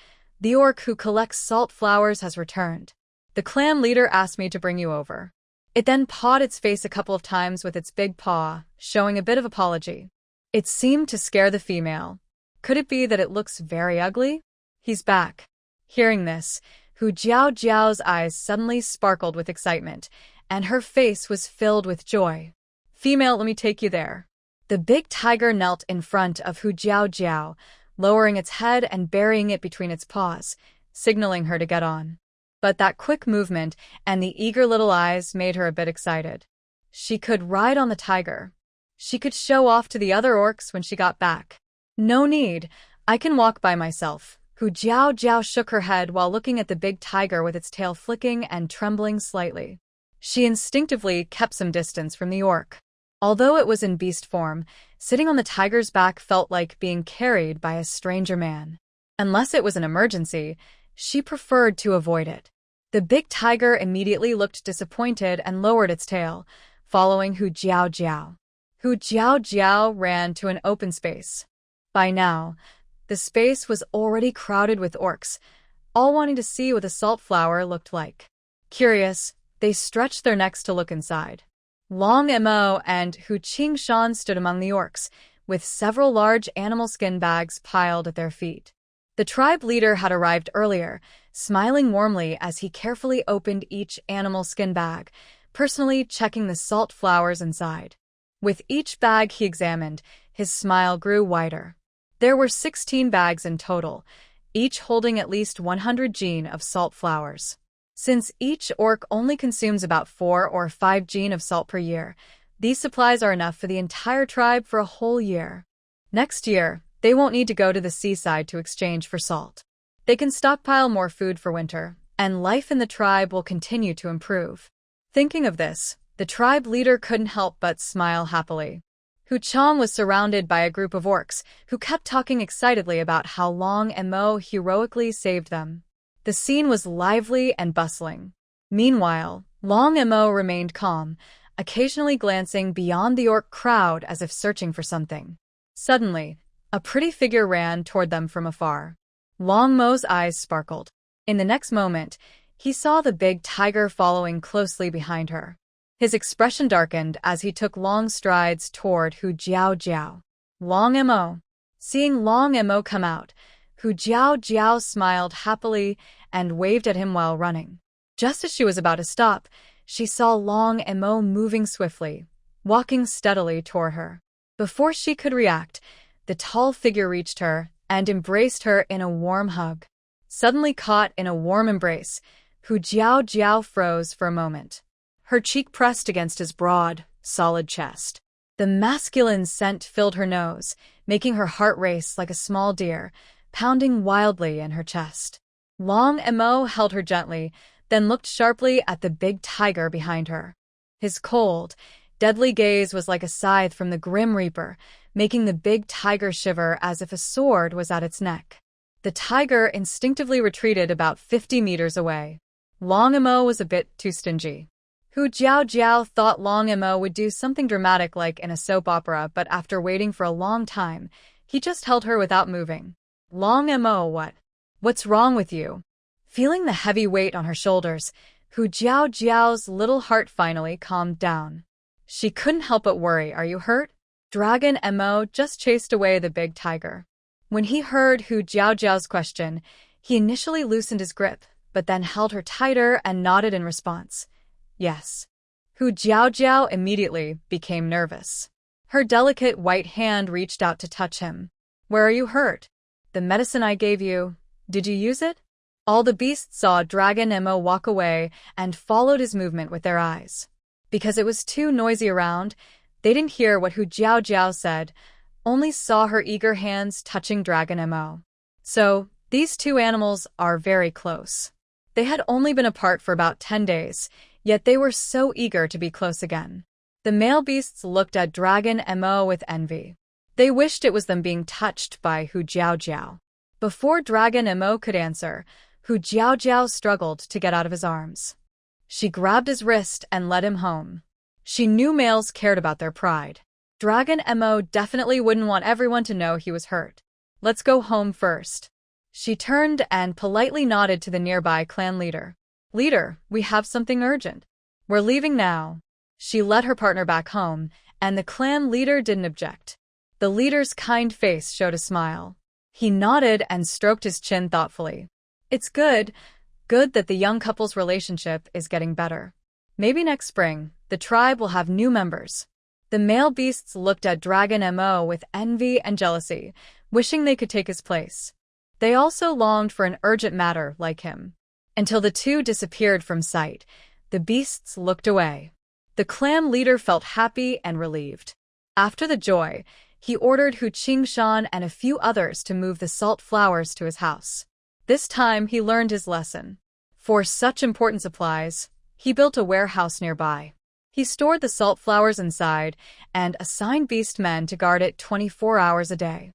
The orc who collects salt flowers has returned. The clan leader asked me to bring you over. It then pawed its face a couple of times with its big paw, showing a bit of apology. It seemed to scare the female. Could it be that it looks very ugly? He's back. Hearing this, Hu Jiao's eyes suddenly sparkled with excitement, and her face was filled with joy. Female, let me take you there. The big tiger knelt in front of Hu Jiao, lowering its head and burying it between its paws, signaling her to get on. But that quick movement and the eager little eyes made her a bit excited. She could ride on the tiger. She could show off to the other orcs when she got back. No need, I can walk by myself. Hu Jiao shook her head while looking at the big tiger with its tail flicking and trembling slightly. She instinctively kept some distance from the orc. Although it was in beast form, sitting on the tiger's back felt like being carried by a stranger man. Unless it was an emergency, she preferred to avoid it. The big tiger immediately looked disappointed and lowered its tail, following Hu Jiao. Hu Jiao ran to an open space. By now, the space was already crowded with orcs, all wanting to see what the salt flower looked like. Curious, they stretched their necks to look inside. Long Mo and Hu Qingshan stood among the orcs, with several large animal skin bags piled at their feet. The tribe leader had arrived earlier, smiling warmly as he carefully opened each animal skin bag, personally checking the salt flowers inside. With each bag he examined, his smile grew wider. There were 16 bags in total, each holding at least 100 jin of salt flowers. Since each orc only consumes about 4 or 5 jin of salt per year, these supplies are enough for the entire tribe for a whole year. Next year, they won't need to go to the seaside to exchange for salt. They can stockpile more food for winter, and life in the tribe will continue to improve. Thinking of this, the tribe leader couldn't help but smile happily. Hu Chong was surrounded by a group of orcs who kept talking excitedly about how Long Mo heroically saved them. The scene was lively and bustling. Meanwhile, Long Mo remained calm, occasionally glancing beyond the orc crowd as if searching for something. Suddenly, a pretty figure ran toward them from afar. Long Mo's eyes sparkled. In the next moment, he saw the big tiger following closely behind her. His expression darkened as he took long strides toward Hu Jiao. Long Mo. Seeing Long Mo come out, Hu Jiao smiled happily and waved at him while running. Just as she was about to stop, she saw Long Mo moving swiftly, walking steadily toward her. Before she could react, the tall figure reached her and embraced her in a warm hug. Suddenly caught in a warm embrace, Hu Jiao froze for a moment. Her cheek pressed against his broad, solid chest. The masculine scent filled her nose, making her heart race like a small deer, pounding wildly in her chest. Long Mo held her gently, then looked sharply at the big tiger behind her. His cold, deadly gaze was like a scythe from the Grim Reaper, making the big tiger shiver as if a sword was at its neck. The tiger instinctively retreated about 50 meters away. Long Emo was a bit too stingy. Hu Jiao thought Long Emo would do something dramatic like in a soap opera, but after waiting for a long time, he just held her without moving. Long Emo, what's wrong with you? Feeling the heavy weight on her shoulders, Hu Jiao's little heart finally calmed down. She couldn't help but worry. Are you hurt? Dragon Emo just chased away the big tiger. When he heard Hu Jiao's question, he initially loosened his grip, but then held her tighter and nodded in response. Yes. Hu Jiao immediately became nervous. Her delicate white hand reached out to touch him. Where are you hurt? The medicine I gave you, did you use it? All the beasts saw Dragon Emo walk away and followed his movement with their eyes. Because it was too noisy around, they didn't hear what Hu Jiao said, only saw her eager hands touching Dragon Emo. So, these two animals are very close. They had only been apart for about 10 days, yet they were so eager to be close again. The male beasts looked at Dragon Emo with envy. They wished it was them being touched by Hu Jiao. Before Dragon Emo could answer, Hu Jiao struggled to get out of his arms. She grabbed his wrist and led him home. She knew males cared about their pride. Dragon Emo definitely wouldn't want everyone to know he was hurt. Let's go home first. She turned and politely nodded to the nearby clan leader. Leader, we have something urgent. We're leaving now. She led her partner back home, and the clan leader didn't object. The leader's kind face showed a smile. He nodded and stroked his chin thoughtfully. It's good that the young couple's relationship is getting better. Maybe next spring, the tribe will have new members. The male beasts looked at Dragon Emo with envy and jealousy, wishing they could take his place. They also longed for an urgent matter like him. Until the two disappeared from sight, the beasts looked away. The clan leader felt happy and relieved. After the joy, he ordered Hu Qingshan and a few others to move the salt flowers to his house. This time he learned his lesson. For such important supplies, he built a warehouse nearby. He stored the salt flowers inside and assigned beast men to guard it 24 hours a day.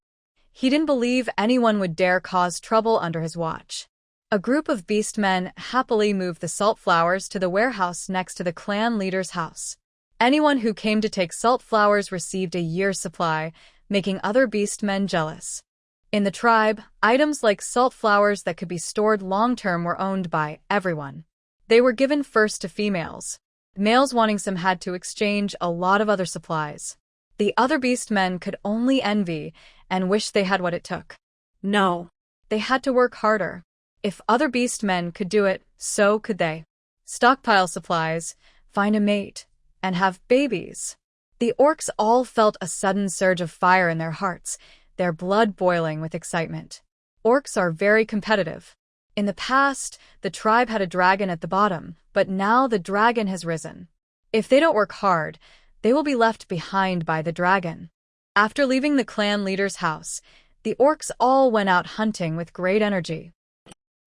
He didn't believe anyone would dare cause trouble under his watch. A group of beast men happily moved the salt flowers to the warehouse next to the clan leader's house. Anyone who came to take salt flowers received a year's supply, making other beast men jealous. In the tribe, items like salt flowers that could be stored long-term were owned by everyone. They were given first to females. Males wanting some had to exchange a lot of other supplies. The other beast men could only envy and wish they had what it took. No, they had to work harder. If other beast men could do it, so could they. Stockpile supplies, find a mate, and have babies. The orcs all felt a sudden surge of fire in their hearts, their blood boiling with excitement. Orcs are very competitive. In the past, the tribe had a dragon at the bottom, but now the dragon has risen. If they don't work hard, they will be left behind by the dragon. After leaving the clan leader's house, the orcs all went out hunting with great energy.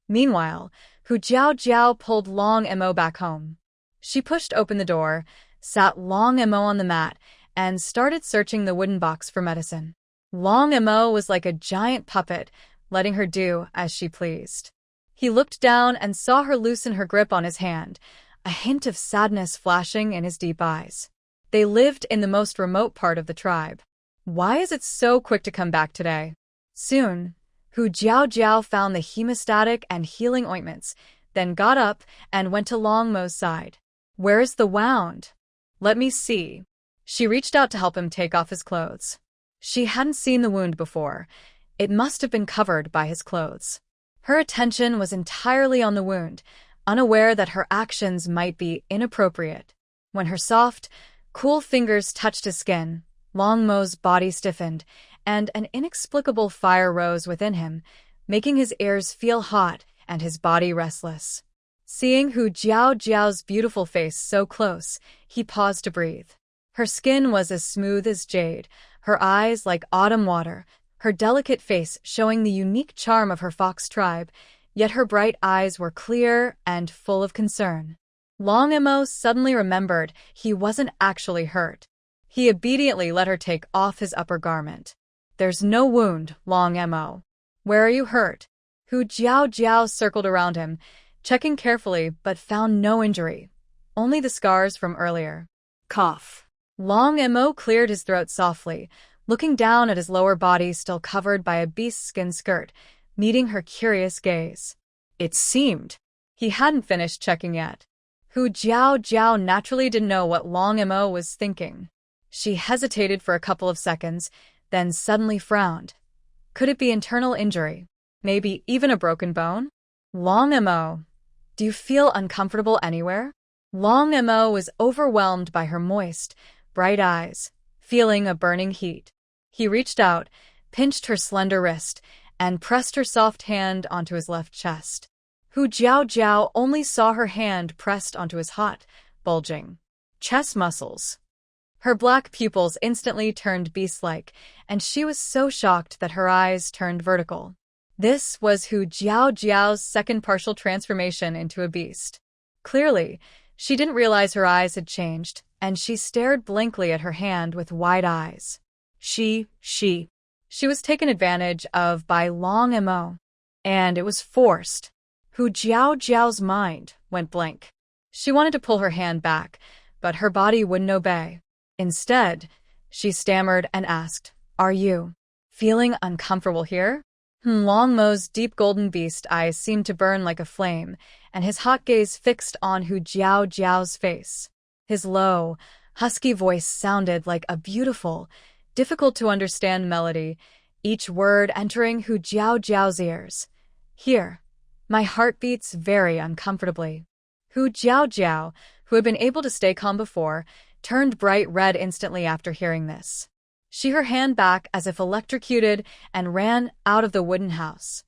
Meanwhile, Hu Jiao pulled Long Emo back home. She pushed open the door, sat Long Emo on the mat, and started searching the wooden box for medicine. Long Emo was like a giant puppet, letting her do as she pleased. He looked down and saw her loosen her grip on his hand, a hint of sadness flashing in his deep eyes. They lived in the most remote part of the tribe. Why is it so quick to come back today? Soon, Hu Jiao found the hemostatic and healing ointments, then got up and went to Long Mo's side. Where is the wound? Let me see. She reached out to help him take off his clothes. She hadn't seen the wound before. It must have been covered by his clothes. Her attention was entirely on the wound, unaware that her actions might be inappropriate. When her soft, cool fingers touched his skin, Long Mo's body stiffened, and an inexplicable fire rose within him, making his ears feel hot and his body restless. Seeing Hu Jiao's beautiful face so close, he paused to breathe. Her skin was as smooth as jade, her eyes like autumn water, her delicate face showing the unique charm of her fox tribe, yet her bright eyes were clear and full of concern. Long Mo suddenly remembered he wasn't actually hurt. He obediently let her take off his upper garment. There's no wound, Long Mo. Where are you hurt? Hu Jiao circled around him, checking carefully but found no injury. Only the scars from earlier. Cough. Long Mo cleared his throat softly, looking down at his lower body still covered by a beast skin skirt, meeting her curious gaze. It seemed he hadn't finished checking yet. Hu Jiao naturally didn't know what Long Mo was thinking. She hesitated for a couple of seconds, then suddenly frowned. Could it be internal injury? Maybe even a broken bone? Long Mo, do you feel uncomfortable anywhere? Long Mo was overwhelmed by her moist, bright eyes, feeling a burning heat. He reached out, pinched her slender wrist, and pressed her soft hand onto his left chest. Hu Jiao only saw her hand pressed onto his hot, bulging chest muscles. Her black pupils instantly turned beast-like, and she was so shocked that her eyes turned vertical. This was Hu Jiao's second partial transformation into a beast. Clearly, she didn't realize her eyes had changed, and she stared blankly at her hand with wide eyes. She was taken advantage of by Long Mo, and it was forced. Hu Jiao's mind went blank. She wanted to pull her hand back, but her body wouldn't obey. Instead, she stammered and asked, "Are you feeling uncomfortable here?" Long Mo's deep golden beast eyes seemed to burn like a flame, and his hot gaze fixed on Hu Jiao's face. His low, husky voice sounded like a beautiful, difficult-to-understand melody, each word entering Hu Jiao's ears. "Here, my heart beats very uncomfortably." Hu Jiao, who had been able to stay calm before, turned bright red instantly after hearing this. She her hand back as if electrocuted and ran out of the wooden house.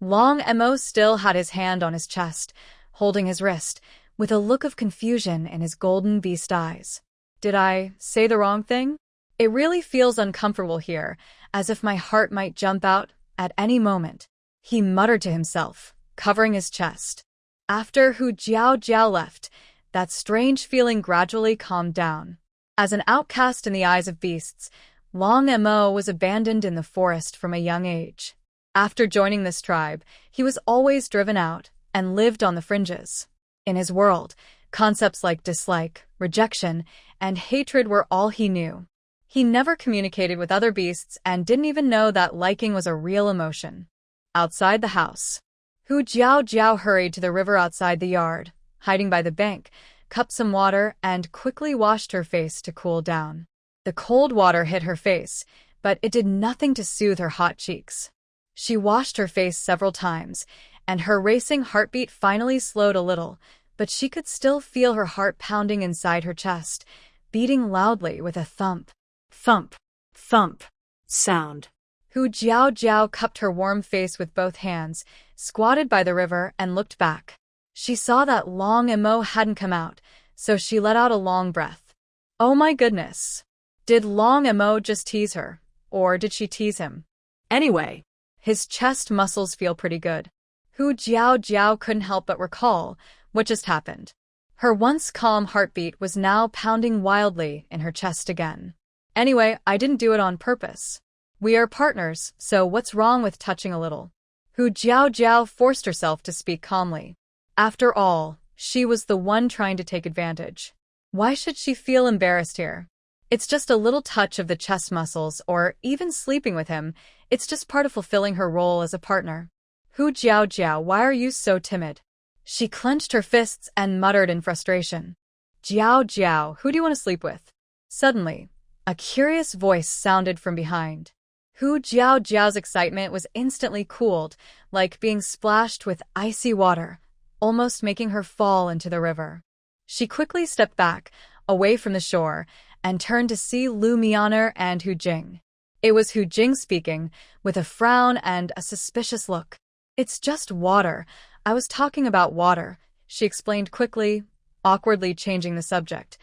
Long Mo still had his hand on his chest, holding his wrist, with a look of confusion in his golden beast eyes. "Did I say the wrong thing? It really feels uncomfortable here, as if my heart might jump out at any moment," he muttered to himself, covering his chest. After Hu Jiao left, that strange feeling gradually calmed down. As an outcast in the eyes of beasts, Long Mo was abandoned in the forest from a young age. After joining this tribe, he was always driven out and lived on the fringes. In his world, concepts like dislike, rejection, and hatred were all he knew. He never communicated with other beasts and didn't even know that liking was a real emotion. Outside the house, Hu Jiao hurried to the river outside the yard, hiding by the bank, cupped some water, and quickly washed her face to cool down. The cold water hit her face, but it did nothing to soothe her hot cheeks. She washed her face several times, and her racing heartbeat finally slowed a little, but she could still feel her heart pounding inside her chest, beating loudly with a thump, thump, thump sound. Hu Jiao cupped her warm face with both hands, squatted by the river, and looked back. She saw that Long Mo hadn't come out, so she let out a long breath. Oh my goodness. Did Long Mo just tease her, or did she tease him? Anyway, his chest muscles feel pretty good. Hu Jiao couldn't help but recall what just happened. Her once calm heartbeat was now pounding wildly in her chest again. Anyway, I didn't do it on purpose. We are partners, so what's wrong with touching a little? Hu Jiao forced herself to speak calmly. After all, she was the one trying to take advantage. Why should she feel embarrassed here? It's just a little touch of the chest muscles, or even sleeping with him. It's just part of fulfilling her role as a partner. Hu Jiao, why are you so timid? She clenched her fists and muttered in frustration. Jiao, who do you want to sleep with? Suddenly, a curious voice sounded from behind. Hu Jiao's excitement was instantly cooled, like being splashed with icy water, almost making her fall into the river. She quickly stepped back, away from the shore, and turned to see Lu Mianer and Hu Jing. It was Hu Jing speaking, with a frown and a suspicious look. It's just water. I was talking about water, she explained quickly, awkwardly changing the subject.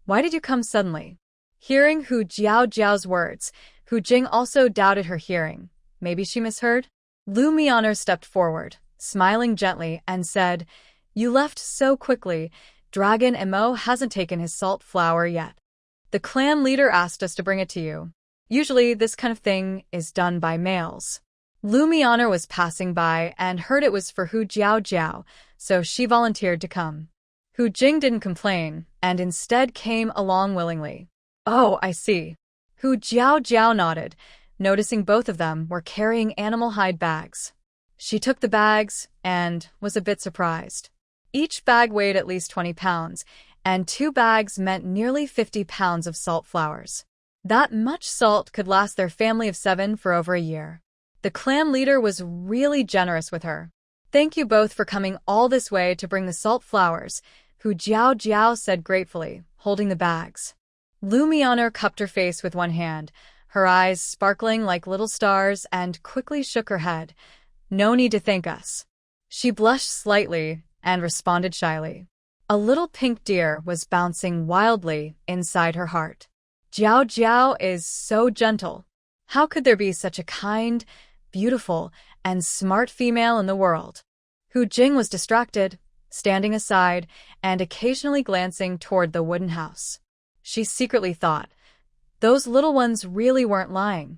Why did you come suddenly? Hearing Hu Jiao's words, Hu Jing also doubted her hearing. Maybe she misheard? Lu Mianer stepped forward, smiling gently, and said, You left so quickly. Dragon Emo hasn't taken his salt flower yet. The clan leader asked us to bring it to you. Usually this kind of thing is done by males. Lumiana was passing by and heard it was for Hu Jiao Jiao, so she volunteered to come. Hu Jing didn't complain, and instead came along willingly. Oh, I see. Hu Jiao Jiao nodded, noticing both of them were carrying animal hide bags. She took the bags and was a bit surprised. Each bag weighed at least 20 pounds, and 2 bags meant nearly 50 pounds of salt flowers. That much salt could last their family of 7 for over a year. The clan leader was really generous with her. Thank you both for coming all this way to bring the salt flowers, Hu Jiao Jiao said gratefully, holding the bags. Lumiana cupped her face with one hand, her eyes sparkling like little stars, and quickly shook her head. No need to thank us. She blushed slightly and responded shyly. A little pink deer was bouncing wildly inside her heart. Jiao Jiao is so gentle. How could there be such a kind, beautiful, and smart female in the world? Hu Jing was distracted, standing aside and occasionally glancing toward the wooden house. She secretly thought, those little ones really weren't lying.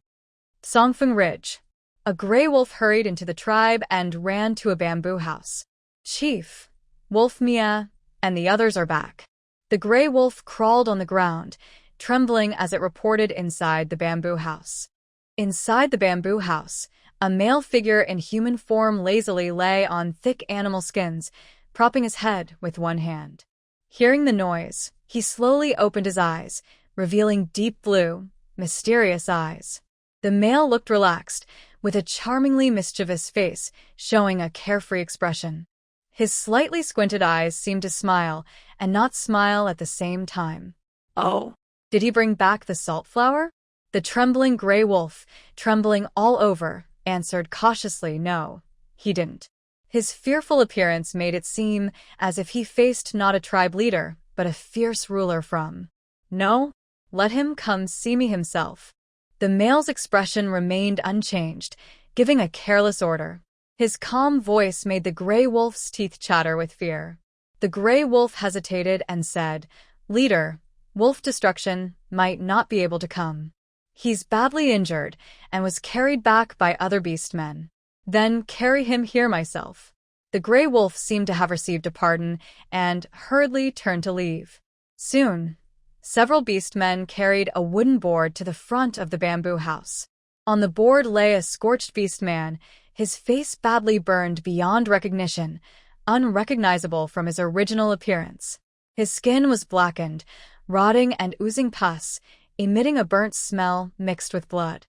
Songfeng Ridge. A gray wolf hurried into the tribe and ran to a bamboo house. Chief, Wolf Mia, and the others are back. The gray wolf crawled on the ground, trembling as it reported inside the bamboo house. Inside the bamboo house, a male figure in human form lazily lay on thick animal skins, propping his head with one hand. Hearing the noise, he slowly opened his eyes, revealing deep blue, mysterious eyes. The male looked relaxed, with a charmingly mischievous face showing a carefree expression. His slightly squinted eyes seemed to smile and not smile at the same time. Oh, did he bring back the salt flower? The trembling gray wolf, trembling all over, answered cautiously no, he didn't. His fearful appearance made it seem as if he faced not a tribe leader, but a fierce ruler from. No, let him come see me himself. The male's expression remained unchanged, giving a careless order. His calm voice made the gray wolf's teeth chatter with fear. The gray wolf hesitated and said, Leader, Wolf Destruction might not be able to come. He's badly injured and was carried back by other beastmen. Then carry him here myself. The gray wolf seemed to have received a pardon and hurriedly turned to leave. Soon, several beastmen carried a wooden board to the front of the bamboo house. On the board lay a scorched beastman, his face badly burned beyond recognition, unrecognizable from his original appearance. His skin was blackened, rotting and oozing pus, emitting a burnt smell mixed with blood.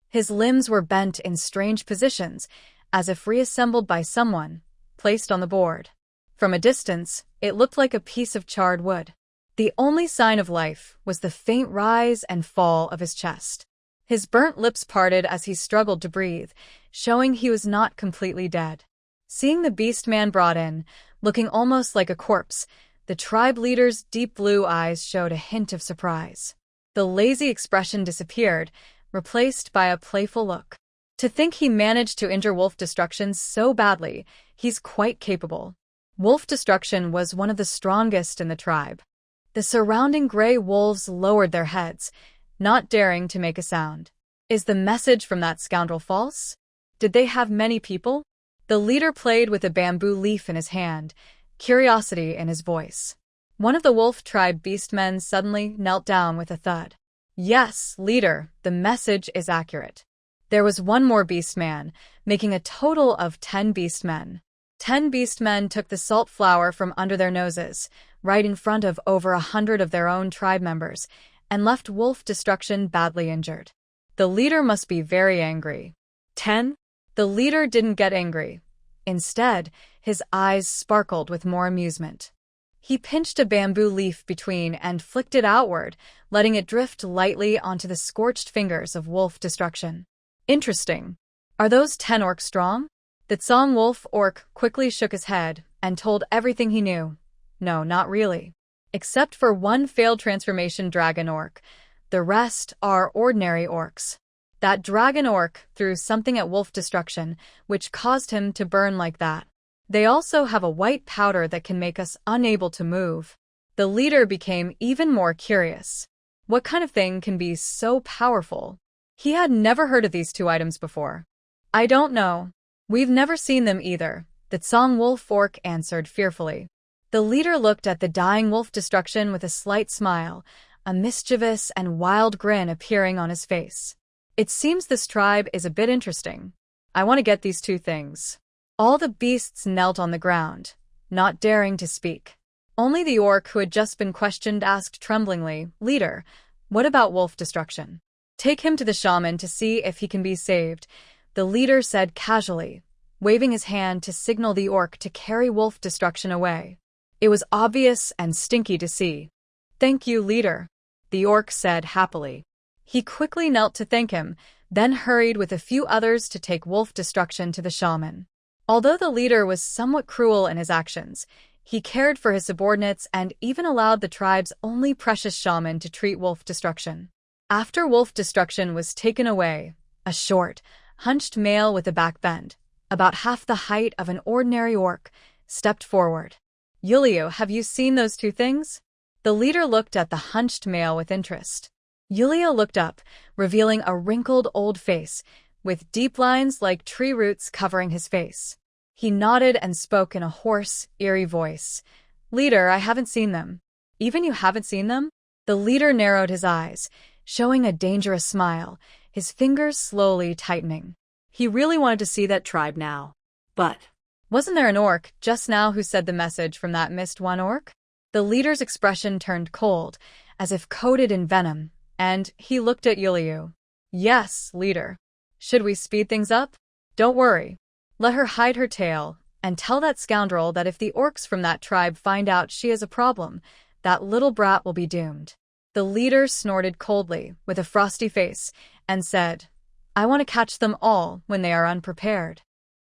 His limbs were bent in strange positions, as if reassembled by someone, placed on the board. From a distance, it looked like a piece of charred wood. The only sign of life was the faint rise and fall of his chest. His burnt lips parted as he struggled to breathe, showing he was not completely dead. Seeing the beast-man brought in, looking almost like a corpse, the tribe leader's deep blue eyes showed a hint of surprise. The lazy expression disappeared, replaced by a playful look. To think he managed to injure Wolf Destruction so badly, he's quite capable. Wolf Destruction was one of the strongest in the tribe. The surrounding gray wolves lowered their heads, not daring to make a sound. Is the message from that scoundrel false? Did they have many people? The leader played with a bamboo leaf in his hand, curiosity in his voice. One of the wolf tribe beastmen suddenly knelt down with a thud. Yes, leader, the message is accurate. There was one more beastman, making a total of 10 beastmen. 10 beastmen took the salt flower from under their noses, right in front of over 100 of their own tribe members, and left Wolf Destruction badly injured. The leader must be very angry. 10? The leader didn't get angry. Instead, his eyes sparkled with more amusement. He pinched a bamboo leaf between and flicked it outward, letting it drift lightly onto the scorched fingers of Wolf Destruction. Interesting. Are those 10 orcs strong? The Tsong Wolf orc quickly shook his head and told everything he knew. No, not really. Except for one failed transformation dragon orc, the rest are ordinary orcs. That dragon orc threw something at Wolf Destruction, which caused him to burn like that. They also have a white powder that can make us unable to move. The leader became even more curious. What kind of thing can be so powerful? He had never heard of these two items before. I don't know. We've never seen them either, the Tsong wolf orc answered fearfully. The leader looked at the dying wolf destruction with a slight smile, a mischievous and wild grin appearing on his face. It seems this tribe is a bit interesting. I want to get these two things. All the beasts knelt on the ground, not daring to speak. Only the orc who had just been questioned asked tremblingly, "Leader, what about wolf destruction?" "Take him to the shaman to see if he can be saved," the leader said casually, waving his hand to signal the orc to carry wolf destruction away. It was obvious and stinky to see. "Thank you, leader," the orc said happily. He quickly knelt to thank him, then hurried with a few others to take wolf destruction to the shaman. Although the leader was somewhat cruel in his actions, he cared for his subordinates and even allowed the tribe's only precious shaman to treat wolf destruction. After wolf destruction was taken away, a short, hunched male with a back bend, about half the height of an ordinary orc, stepped forward. "Yulio, have you seen those two things?" The leader looked at the hunched male with interest. Yulio looked up, revealing a wrinkled old face, with deep lines like tree roots covering his face. He nodded and spoke in a hoarse, eerie voice. "Leader, I haven't seen them." "Even you haven't seen them?" The leader narrowed his eyes, showing a dangerous smile, his fingers slowly tightening. He really wanted to see that tribe now. But wasn't there an orc just now who said the message from that missed one orc? The leader's expression turned cold, as if coated in venom, and he looked at Yuliu. "Yes, leader. Should we speed things up?" "Don't worry. Let her hide her tail, and tell that scoundrel that if the orcs from that tribe find out she is a problem, that little brat will be doomed." The leader snorted coldly, with a frosty face, and said, "I want to catch them all when they are unprepared.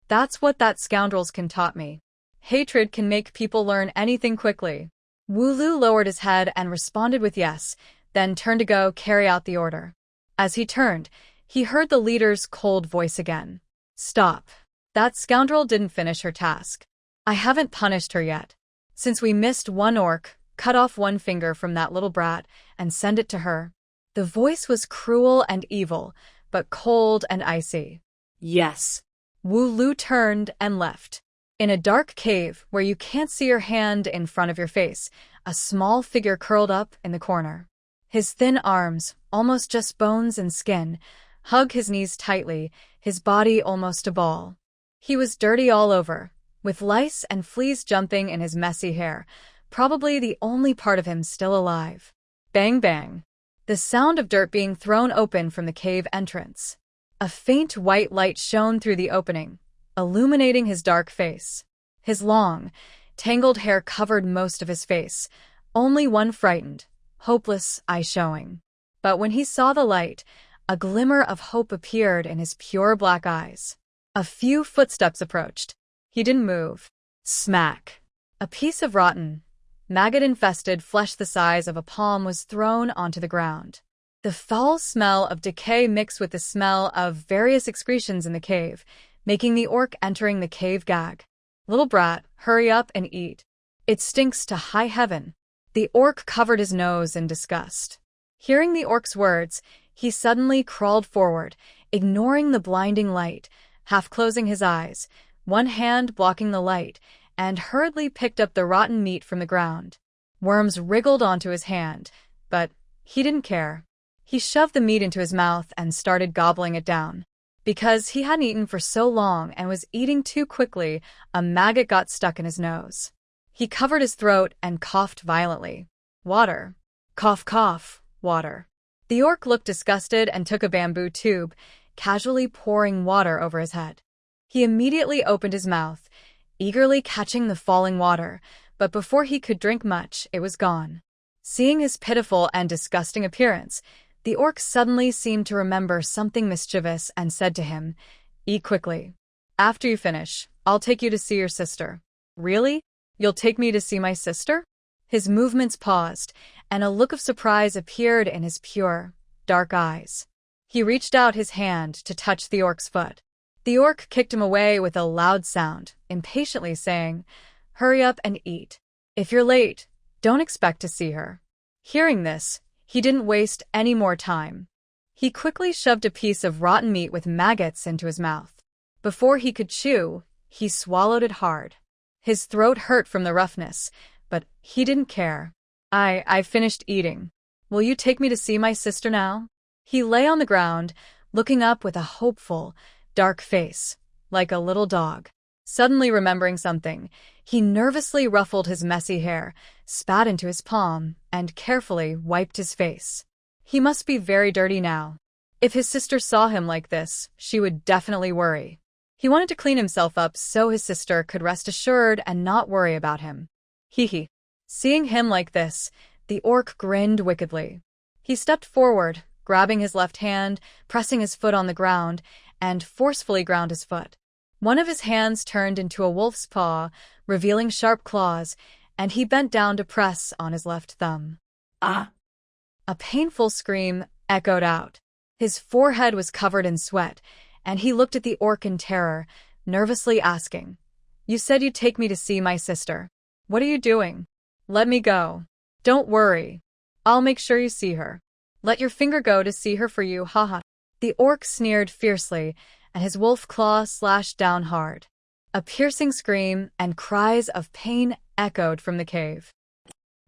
That's what that scoundrel's can taught me. Hatred can make people learn anything quickly." Wu Lu lowered his head and responded with yes, then turned to go carry out the order. As he turned, he heard the leader's cold voice again. "Stop. That scoundrel didn't finish her task. I haven't punished her yet. Since we missed one orc, cut off one finger from that little brat and send it to her." The voice was cruel and evil, but cold and icy. yes. Wu Lu turned and left. In a dark cave where you can't see your hand in front of your face, a small figure curled up in the corner. His thin arms, almost just bones and skin, hug his knees tightly, his body almost a ball. He was dirty all over, with lice and fleas jumping in his messy hair, probably the only part of him still alive. Bang bang. The sound of dirt being thrown open from the cave entrance. A faint white light shone through the opening, illuminating his dark face. His long, tangled hair covered most of his face, only one frightened, hopeless eye showing. But when he saw the light, a glimmer of hope appeared in his pure black eyes. A few footsteps approached. He didn't move. Smack. A piece of rotten, maggot-infested flesh the size of a palm was thrown onto the ground. The foul smell of decay mixed with the smell of various excretions in the cave, making the orc entering the cave gag. "Little brat, hurry up and eat. It stinks to high heaven." The orc covered his nose in disgust. Hearing the orc's words, he suddenly crawled forward, ignoring the blinding light, half closing his eyes, one hand blocking the light, and hurriedly picked up the rotten meat from the ground. Worms wriggled onto his hand, but he didn't care. He shoved the meat into his mouth and started gobbling it down. Because he hadn't eaten for so long and was eating too quickly, a maggot got stuck in his nose. He covered his throat and coughed violently. "Water. Cough, cough, water." The orc looked disgusted and took a bamboo tube, casually pouring water over his head. He immediately opened his mouth, eagerly catching the falling water, but before he could drink much, it was gone. Seeing his pitiful and disgusting appearance, the orc suddenly seemed to remember something mischievous and said to him, "Eat quickly. After you finish, I'll take you to see your sister." "Really? You'll take me to see my sister?" His movements paused, and a look of surprise appeared in his pure, dark eyes. He reached out his hand to touch the orc's foot. The orc kicked him away with a loud sound, impatiently saying, "Hurry up and eat. If you're late, don't expect to see her." Hearing this, he didn't waste any more time. He quickly shoved a piece of rotten meat with maggots into his mouth. Before he could chew, he swallowed it hard. His throat hurt from the roughness, but he didn't care. I've finished eating. Will you take me to see my sister now?" He lay on the ground, looking up with a hopeful, dark face, like a little dog. Suddenly remembering something, he nervously ruffled his messy hair, spat into his palm, and carefully wiped his face. He must be very dirty now. If his sister saw him like this, she would definitely worry. He wanted to clean himself up so his sister could rest assured and not worry about him. Hee. Seeing him like this, the orc grinned wickedly. He stepped forward, grabbing his left hand, pressing his foot on the ground, and forcefully ground his foot. One of his hands turned into a wolf's paw, revealing sharp claws, and he bent down to press on his left thumb. Ah! A painful scream echoed out. His forehead was covered in sweat, and he looked at the orc in terror, nervously asking, "You said you'd take me to see my sister. What are you doing? Let me go." "Don't worry. I'll make sure you see her. Let your finger go to see her for you, haha." The orc sneered fiercely, and his wolf claw slashed down hard. A piercing scream and cries of pain echoed from the cave.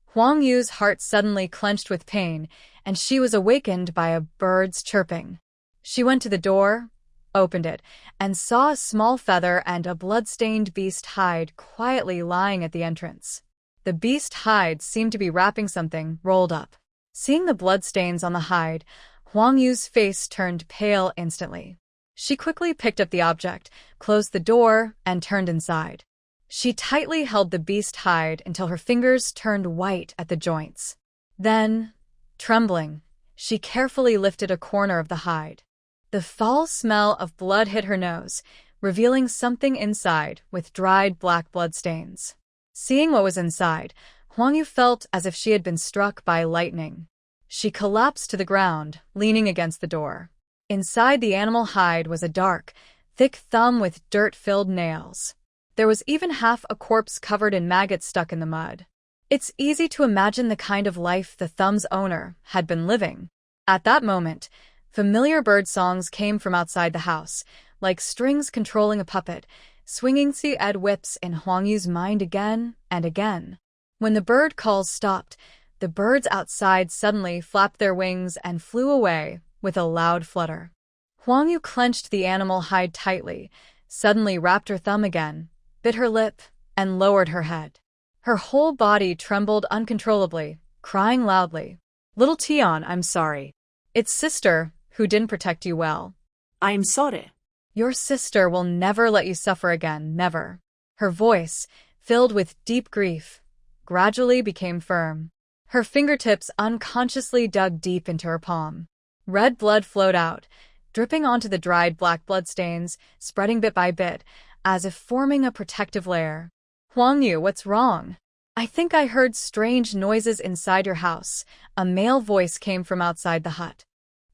Huang Yu's heart suddenly clenched with pain, and she was awakened by a bird's chirping. She went to the door, opened it, and saw a small feather and a blood-stained beast hide quietly lying at the entrance. The beast hide seemed to be wrapping something rolled up. Seeing the bloodstains on the hide, Huang Yu's face turned pale instantly. She quickly picked up the object, closed the door, and turned inside. She tightly held the beast hide until her fingers turned white at the joints. Then, trembling, she carefully lifted a corner of the hide. The foul smell of blood hit her nose, revealing something inside with dried black bloodstains. Seeing what was inside, Huang Yu felt as if she had been struck by lightning. She collapsed to the ground, leaning against the door. Inside the animal hide was a dark, thick thumb with dirt-filled nails. There was even half a corpse covered in maggots stuck in the mud. It's easy to imagine the kind of life the thumb's owner had been living. At that moment, familiar bird songs came from outside the house, like strings controlling a puppet, swinging the whips in Huang Yu's mind again and again. When the bird calls stopped, the birds outside suddenly flapped their wings and flew away with a loud flutter. Huang Yu clenched the animal hide tightly, suddenly wrapped her thumb again, bit her lip, and lowered her head. Her whole body trembled uncontrollably, crying loudly, "Little Tian, I'm sorry. It's sister who didn't protect you well. I'm sorry. Your sister will never let you suffer again, never." Her voice, filled with deep grief, gradually became firm. Her fingertips unconsciously dug deep into her palm. Red blood flowed out, dripping onto the dried black bloodstains, spreading bit by bit, as if forming a protective layer. "Huang Yu, what's wrong?" "I think I heard strange noises inside your house." A male voice came from outside the hut.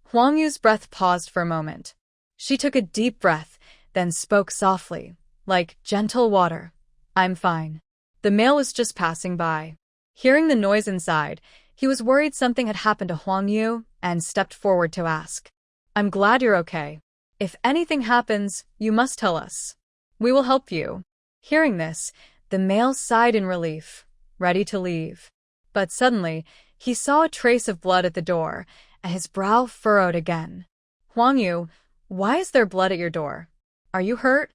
Huang Yu's breath paused for a moment. She took a deep breath, then spoke softly, like gentle water. "I'm fine." The male was just passing by. Hearing the noise inside, he was worried something had happened to Huang Yu and stepped forward to ask, "I'm glad you're okay. If anything happens, you must tell us. We will help you." Hearing this, the male sighed in relief, ready to leave. But suddenly, he saw a trace of blood at the door, and his brow furrowed again. "Huang Yu, why is there blood at your door? Are you hurt?"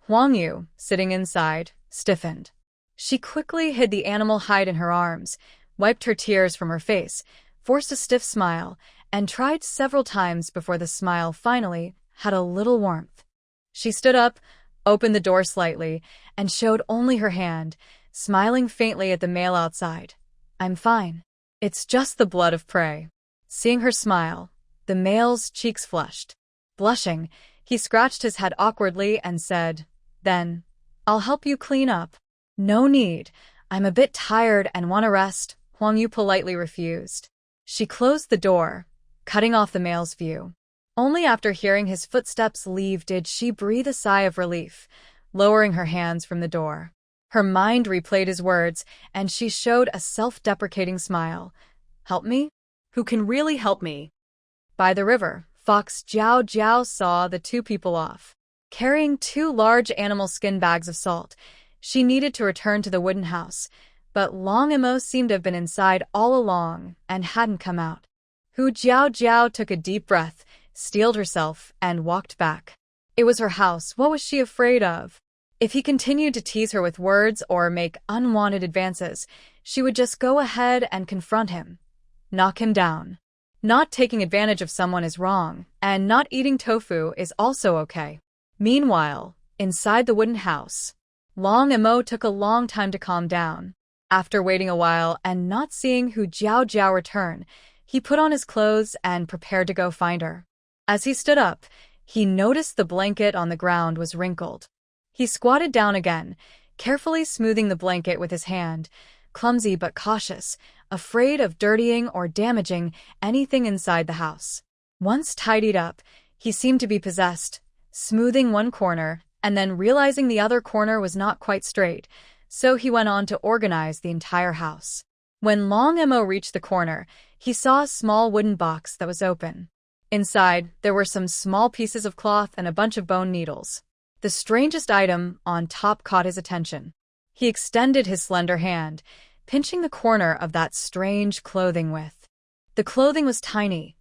Huang Yu, sitting inside, stiffened. She quickly hid the animal hide in her arms, wiped her tears from her face, forced a stiff smile, and tried several times before the smile finally had a little warmth. She stood up, opened the door slightly, and showed only her hand, smiling faintly at the male outside. "I'm fine. It's just the blood of prey." Seeing her smile, the male's cheeks flushed. Blushing, he scratched his head awkwardly and said, "Then, I'll help you clean up." "No need. I'm a bit tired and want to rest," Huang Yu politely refused. She closed the door, cutting off the male's view. Only after hearing his footsteps leave did she breathe a sigh of relief, lowering her hands from the door. Her mind replayed his words, and she showed a self-deprecating smile. Help me? Who can really help me? By the river, Fox Jiao Jiao saw the two people off. Carrying two large animal skin bags of salt, she needed to return to the wooden house, but Long Emo seemed to have been inside all along and hadn't come out. Hu Jiao Jiao took a deep breath, steeled herself, and walked back. It was her house. What was she afraid of? If he continued to tease her with words or make unwanted advances, she would just go ahead and confront him. Knock him down. Not taking advantage of someone is wrong, and not eating tofu is also okay. Meanwhile, inside the wooden house, Long Emo took a long time to calm down. After waiting a while and not seeing Hu Jiao Jiao return, he put on his clothes and prepared to go find her. As he stood up, he noticed the blanket on the ground was wrinkled. He squatted down again, carefully smoothing the blanket with his hand, clumsy but cautious, afraid of dirtying or damaging anything inside the house. Once tidied up, he seemed to be possessed, smoothing one corner and then realizing the other corner was not quite straight, so he went on to organize the entire house. When Long Emo reached the corner, he saw a small wooden box that was open. Inside, there were some small pieces of cloth and a bunch of bone needles. The strangest item on top caught his attention. He extended his slender hand, pinching the corner of that strange clothing with. The clothing was tiny.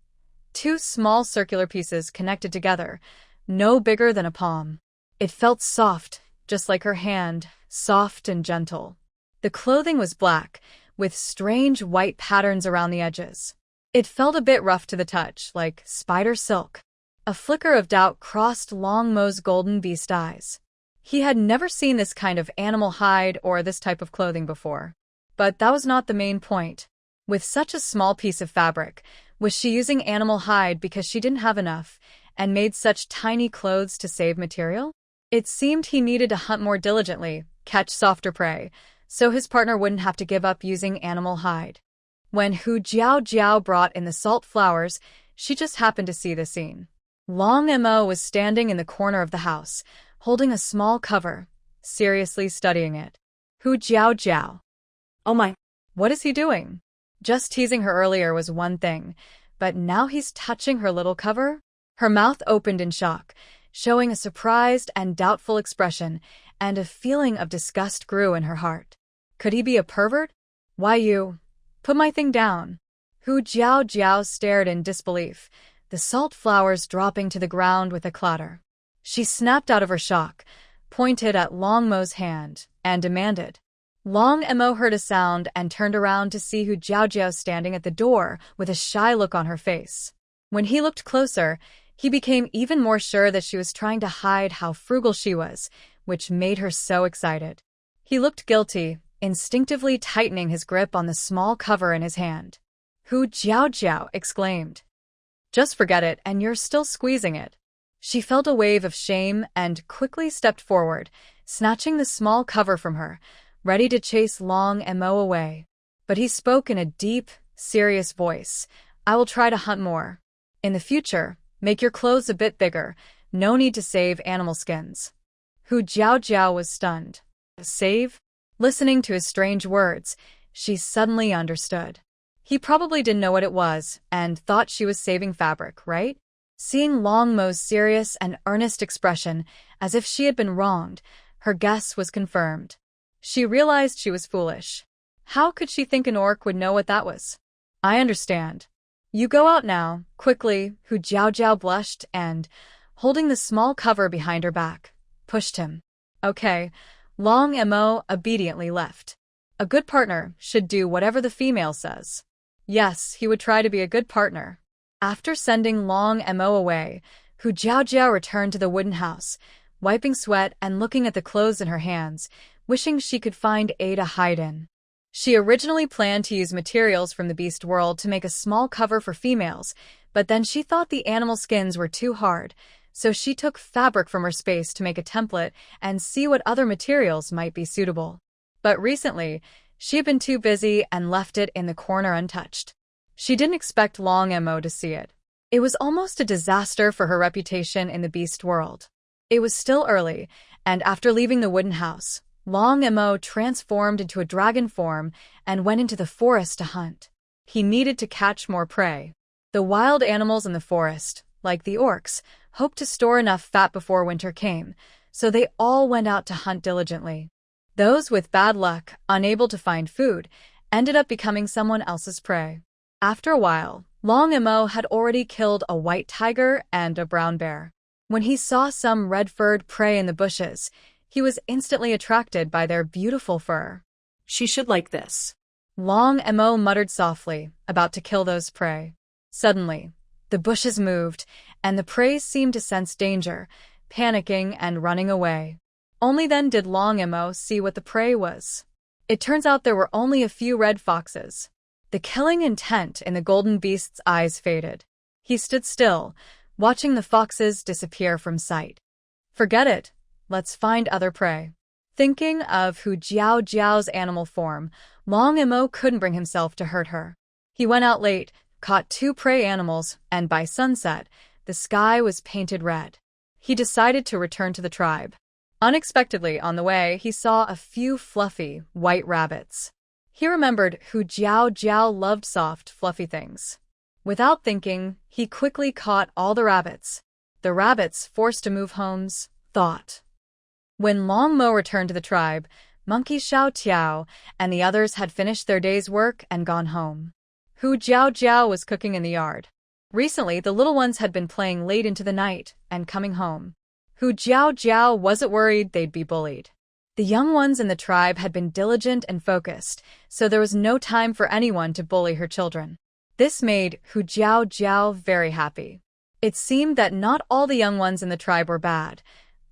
Two small circular pieces connected together, no bigger than a palm. It felt soft, just like her hand, soft and gentle. The clothing was black, with strange white patterns around the edges. It felt a bit rough to the touch, like spider silk. A flicker of doubt crossed Long Mo's golden beast eyes. He had never seen this kind of animal hide or this type of clothing before. But that was not the main point. With such a small piece of fabric, was she using animal hide because she didn't have enough and made such tiny clothes to save material? It seemed he needed to hunt more diligently, catch softer prey, so his partner wouldn't have to give up using animal hide. When Hu Jiao Jiao brought in the salt flowers, she just happened to see the scene. Long Emo was standing in the corner of the house, holding a small cover, seriously studying it. Hu Jiao Jiao. Oh my. What is he doing? Just teasing her earlier was one thing, but now he's touching her little cover? Her mouth opened in shock, showing a surprised and doubtful expression, and a feeling of disgust grew in her heart. Could he be a pervert? Why you? Put my thing down. Hu Jiao Jiao stared in disbelief, the salt flowers dropping to the ground with a clatter. She snapped out of her shock, pointed at Long Mo's hand, and demanded. Long Emo heard a sound and turned around to see Hu Jiao Jiao standing at the door with a shy look on her face. When he looked closer, he became even more sure that she was trying to hide how frugal she was, which made her so excited. He looked guilty, instinctively tightening his grip on the small cover in his hand. Hu Jiao Jiao exclaimed. Just forget it, and you're still squeezing it. She felt a wave of shame and quickly stepped forward, snatching the small cover from her, ready to chase Long Emo away. But he spoke in a deep, serious voice. I will try to hunt more. In the future, make your clothes a bit bigger. No need to save animal skins. Hu Jiao Jiao was stunned. Save? Listening to his strange words, she suddenly understood. He probably didn't know what it was and thought she was saving fabric, right? Seeing Long Mo's serious and earnest expression, as if she had been wronged, her guess was confirmed. She realized she was foolish. How could she think an orc would know what that was? I understand. You go out now, quickly. Hu Jiao Jiao blushed and, holding the small cover behind her back, pushed him. Okay. Long Emo obediently left. A good partner should do whatever the female says. Yes, he would try to be a good partner. After sending Long Emo away, Hu Jiao Jiao returned to the wooden house, wiping sweat and looking at the clothes in her hands, wishing she could find a to hide in. She originally planned to use materials from the beast world to make a small cover for females, but then she thought the animal skins were too hard, so she took fabric from her space to make a template and see what other materials might be suitable. But recently, she had been too busy and left it in the corner untouched. She didn't expect Long Emo to see it. It was almost a disaster for her reputation in the beast world. It was still early, and after leaving the wooden house, Long Mo transformed into a dragon form and went into the forest to hunt. He needed to catch more prey. The wild animals in the forest, like the orcs, hoped to store enough fat before winter came, so they all went out to hunt diligently. Those with bad luck, unable to find food, ended up becoming someone else's prey. After a while, Long Mo had already killed a white tiger and a brown bear. When he saw some red-furred prey in the bushes, he was instantly attracted by their beautiful fur. She should like this. Long Mo muttered softly, about to kill those prey. Suddenly, the bushes moved, and the prey seemed to sense danger, panicking and running away. Only then did Long Mo see what the prey was. It turns out there were only a few red foxes. The killing intent in the golden beast's eyes faded. He stood still, watching the foxes disappear from sight. Forget it. Let's find other prey. Thinking of Hu Jiao Jiao's animal form, Long Mo couldn't bring himself to hurt her. He went out late, caught 2 prey animals, and by sunset, the sky was painted red. He decided to return to the tribe. Unexpectedly, on the way, he saw a few fluffy, white rabbits. He remembered Hu Jiao Jiao loved soft, fluffy things. Without thinking, he quickly caught all the rabbits. The rabbits, forced to move homes, thought. When Long Mo returned to the tribe, Monkey Xiao Tiao and the others had finished their day's work and gone home. Hu Jiao Jiao was cooking in the yard. Recently, the little ones had been playing late into the night and coming home. Hu Jiao Jiao wasn't worried they'd be bullied. The young ones in the tribe had been diligent and focused, so there was no time for anyone to bully her children. This made Hu Jiao Jiao very happy. It seemed that not all the young ones in the tribe were bad.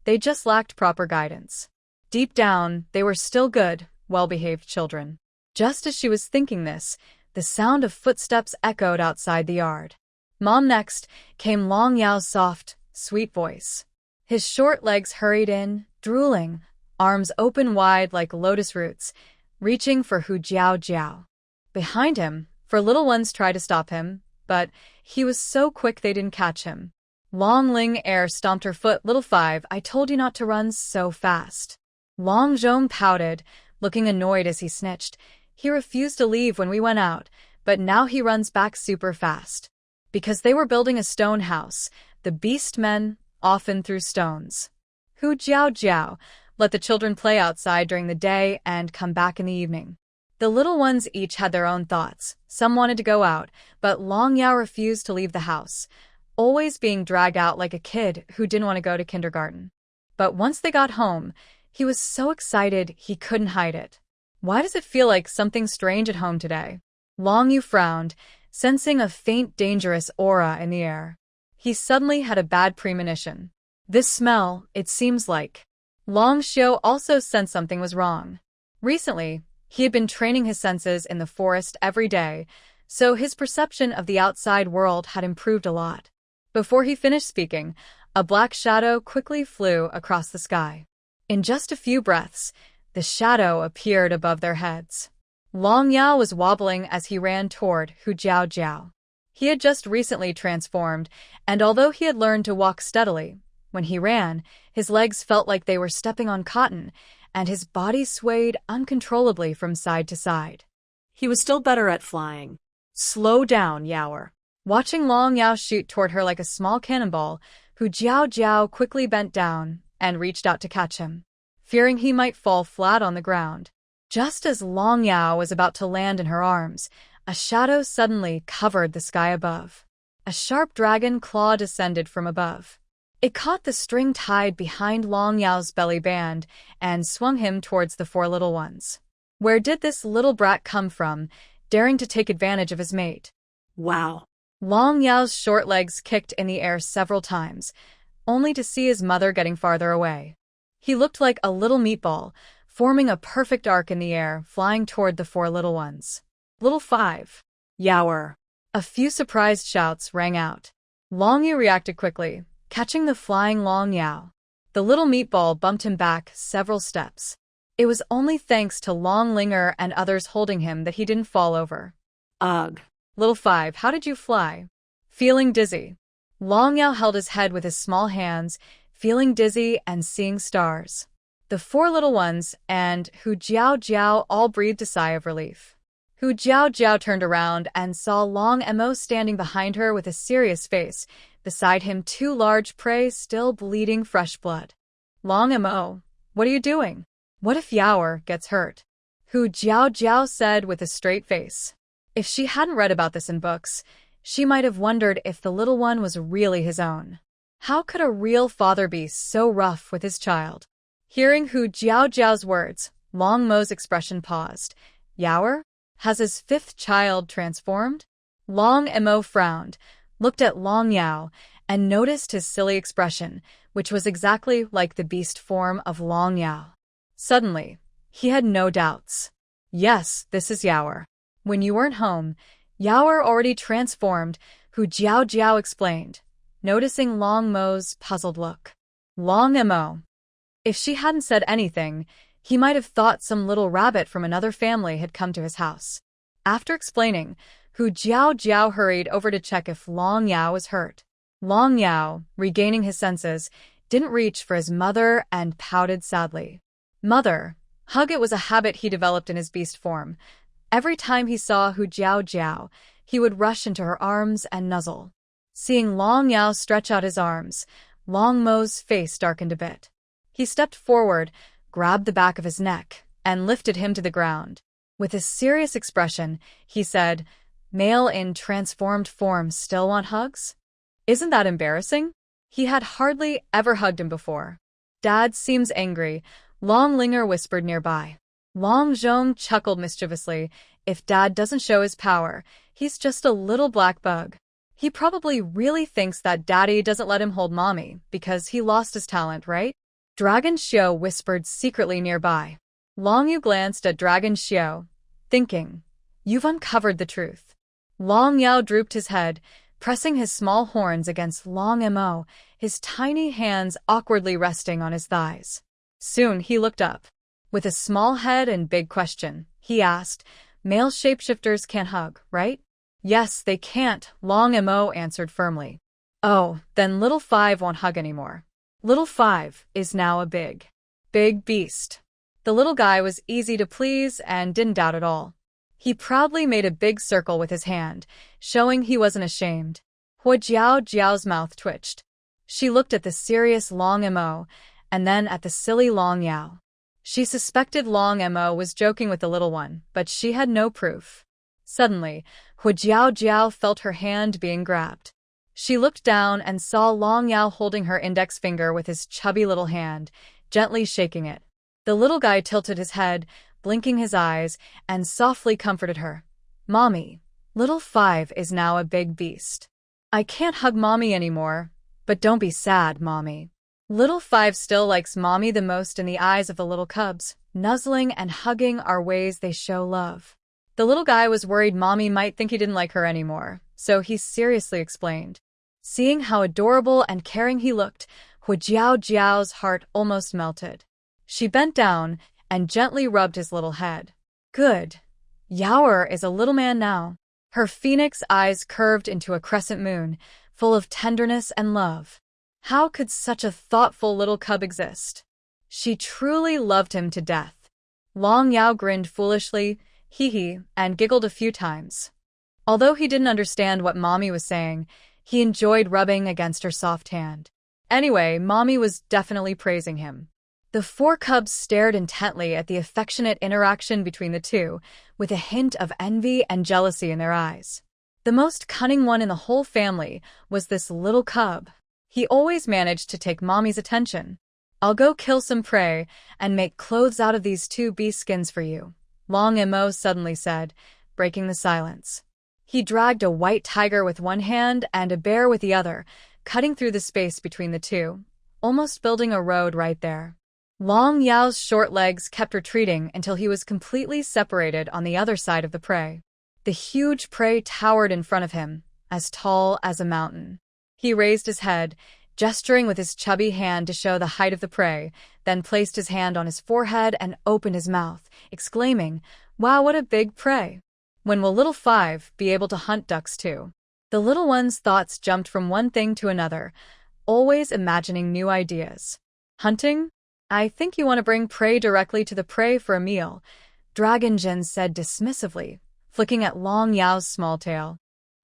They just lacked proper guidance. Deep down, they were still good, well-behaved children. Just as she was thinking this, the sound of footsteps echoed outside the yard. Mom next came Long Yao's soft, sweet voice. His short legs hurried in, drooling, arms open wide like lotus roots, reaching for Hu Jiao Jiao. Behind him, 4 little ones tried to stop him, but he was so quick they didn't catch him. Long Ling Air stomped her foot. Little 5, I told you not to run so fast. Long Zhong pouted, looking annoyed as he snitched. He refused to leave when we went out, but now he runs back super fast. Because they were building a stone house, the beast men often threw stones. Hu Jiao Jiao let the children play outside during the day and come back in the evening. The little ones each had their own thoughts. Some wanted to go out, but Long Yao refused to leave the house, always being dragged out like a kid who didn't want to go to kindergarten. But once they got home, he was so excited he couldn't hide it. Why does it feel like something strange at home today? Long Yu frowned, sensing a faint dangerous aura in the air. He suddenly had a bad premonition. This smell, it seems like. Long Xiu also sensed something was wrong. Recently, he had been training his senses in the forest every day, so his perception of the outside world had improved a lot. Before he finished speaking, a black shadow quickly flew across the sky. In just a few breaths, the shadow appeared above their heads. Long Yao was wobbling as he ran toward Hu Jiao Jiao. He had just recently transformed, and although he had learned to walk steadily, when he ran, his legs felt like they were stepping on cotton, and his body swayed uncontrollably from side to side. He was still better at flying. Slow down, Yaoer. Watching Long Yao shoot toward her like a small cannonball, Hu Jiao Jiao quickly bent down and reached out to catch him, fearing he might fall flat on the ground. Just as Long Yao was about to land in her arms, a shadow suddenly covered the sky above. A sharp dragon claw descended from above. It caught the string tied behind Long Yao's belly band and swung him towards the 4 little ones. Where did this little brat come from, daring to take advantage of his mate? Wow. Long Yao's short legs kicked in the air several times, only to see his mother getting farther away. He looked like a little meatball, forming a perfect arc in the air, flying toward the 4 little ones. Little 5. Yaoer. A few surprised shouts rang out. Long Yu reacted quickly, catching the flying Long Yao. The little meatball bumped him back several steps. It was only thanks to Long Linger and others holding him that he didn't fall over. Ugh. Little 5, how did you fly? Feeling dizzy. Long Yao held his head with his small hands, feeling dizzy and seeing stars. The four little ones and Hu Jiao Jiao all breathed a sigh of relief. Hu Jiao Jiao turned around and saw Long Mo standing behind her with a serious face, beside him two large prey still bleeding fresh blood. Long Mo, what are you doing? What if Yaoer gets hurt? Hu Jiao Jiao said with a straight face. If she hadn't read about this in books, she might have wondered if the little one was really his own. How could a real father be so rough with his child? Hearing Hu Jiao Jiao's words, Long Mo's expression paused. Yaoer? Has his fifth child transformed? Long Mo frowned, looked at Long Yao, and noticed his silly expression, which was exactly like the beast form of Long Yao. Suddenly, he had no doubts. Yes, this is Yaoer. When you weren't home, Yaoer already transformed, Hu Jiao Jiao explained, noticing Long Mo's puzzled look. Long Mo. If she hadn't said anything, he might have thought some little rabbit from another family had come to his house. After explaining, Hu Jiao Jiao hurried over to check if Long Yao was hurt. Long Yao, regaining his senses, didn't reach for his mother and pouted sadly. Mother. Hug it was a habit he developed in his beast form. Every time he saw Hu Jiao Jiao, he would rush into her arms and nuzzle. Seeing Long Yao stretch out his arms, Long Mo's face darkened a bit. He stepped forward, grabbed the back of his neck, and lifted him to the ground. With a serious expression, he said, "Male in transformed form still want hugs? Isn't that embarrassing?" He had hardly ever hugged him before. Dad seems angry, Long Linger whispered nearby. Long Zhong chuckled mischievously. If Dad doesn't show his power, he's just a little black bug. He probably really thinks that Daddy doesn't let him hold Mommy because he lost his talent, right? Dragon Xiao whispered secretly nearby. Long Yu glanced at Dragon Xiao, thinking, "You've uncovered the truth." Long Yao drooped his head, pressing his small horns against Long Mo, his tiny hands awkwardly resting on his thighs. Soon he looked up. With a small head and big question, he asked, "Male shapeshifters can't hug, right?" "Yes, they can't," Long Mo answered firmly. "Oh, then Little Five won't hug anymore. Little Five is now a big beast." The little guy was easy to please and didn't doubt at all. He proudly made a big circle with his hand, showing he wasn't ashamed. Hu Jiao Jiao's mouth twitched. She looked at the serious Long Mo, and then at the silly Long Yao. She suspected Long Mo was joking with the little one, but she had no proof. Suddenly, Hu Jiao Jiao felt her hand being grabbed. She looked down and saw Long Yao holding her index finger with his chubby little hand, gently shaking it. The little guy tilted his head, blinking his eyes, and softly comforted her. "Mommy, Little Five is now a big beast. I can't hug Mommy anymore, but don't be sad, Mommy." Little Five still likes Mommy the most in the eyes of the little cubs. Nuzzling and hugging are ways they show love. The little guy was worried Mommy might think he didn't like her anymore, so he seriously explained. Seeing how adorable and caring he looked, Hu Jiao Jiao's heart almost melted. She bent down and gently rubbed his little head. "Good. Yaoer is a little man now." Her phoenix eyes curved into a crescent moon, full of tenderness and love. How could such a thoughtful little cub exist? She truly loved him to death. Long Yao grinned foolishly, hee, and giggled a few times. Although he didn't understand what Mommy was saying, he enjoyed rubbing against her soft hand. Anyway, Mommy was definitely praising him. The four cubs stared intently at the affectionate interaction between the two, with a hint of envy and jealousy in their eyes. The most cunning one in the whole family was this little cub. He always managed to take Mommy's attention. "I'll go kill some prey and make clothes out of these two beast skins for you," Long Mo suddenly said, breaking the silence. He dragged a white tiger with one hand and a bear with the other, cutting through the space between the two, almost building a road right there. Long Yao's short legs kept retreating until he was completely separated on the other side of the prey. The huge prey towered in front of him, as tall as a mountain. He raised his head, gesturing with his chubby hand to show the height of the prey, then placed his hand on his forehead and opened his mouth, exclaiming, "Wow, what a big prey! When will Little Five be able to hunt ducks too?" The little one's thoughts jumped from one thing to another, always imagining new ideas. Hunting? I think you want to bring prey directly to the prey for a meal, Dragon Jin said dismissively, flicking at Long Yao's small tail.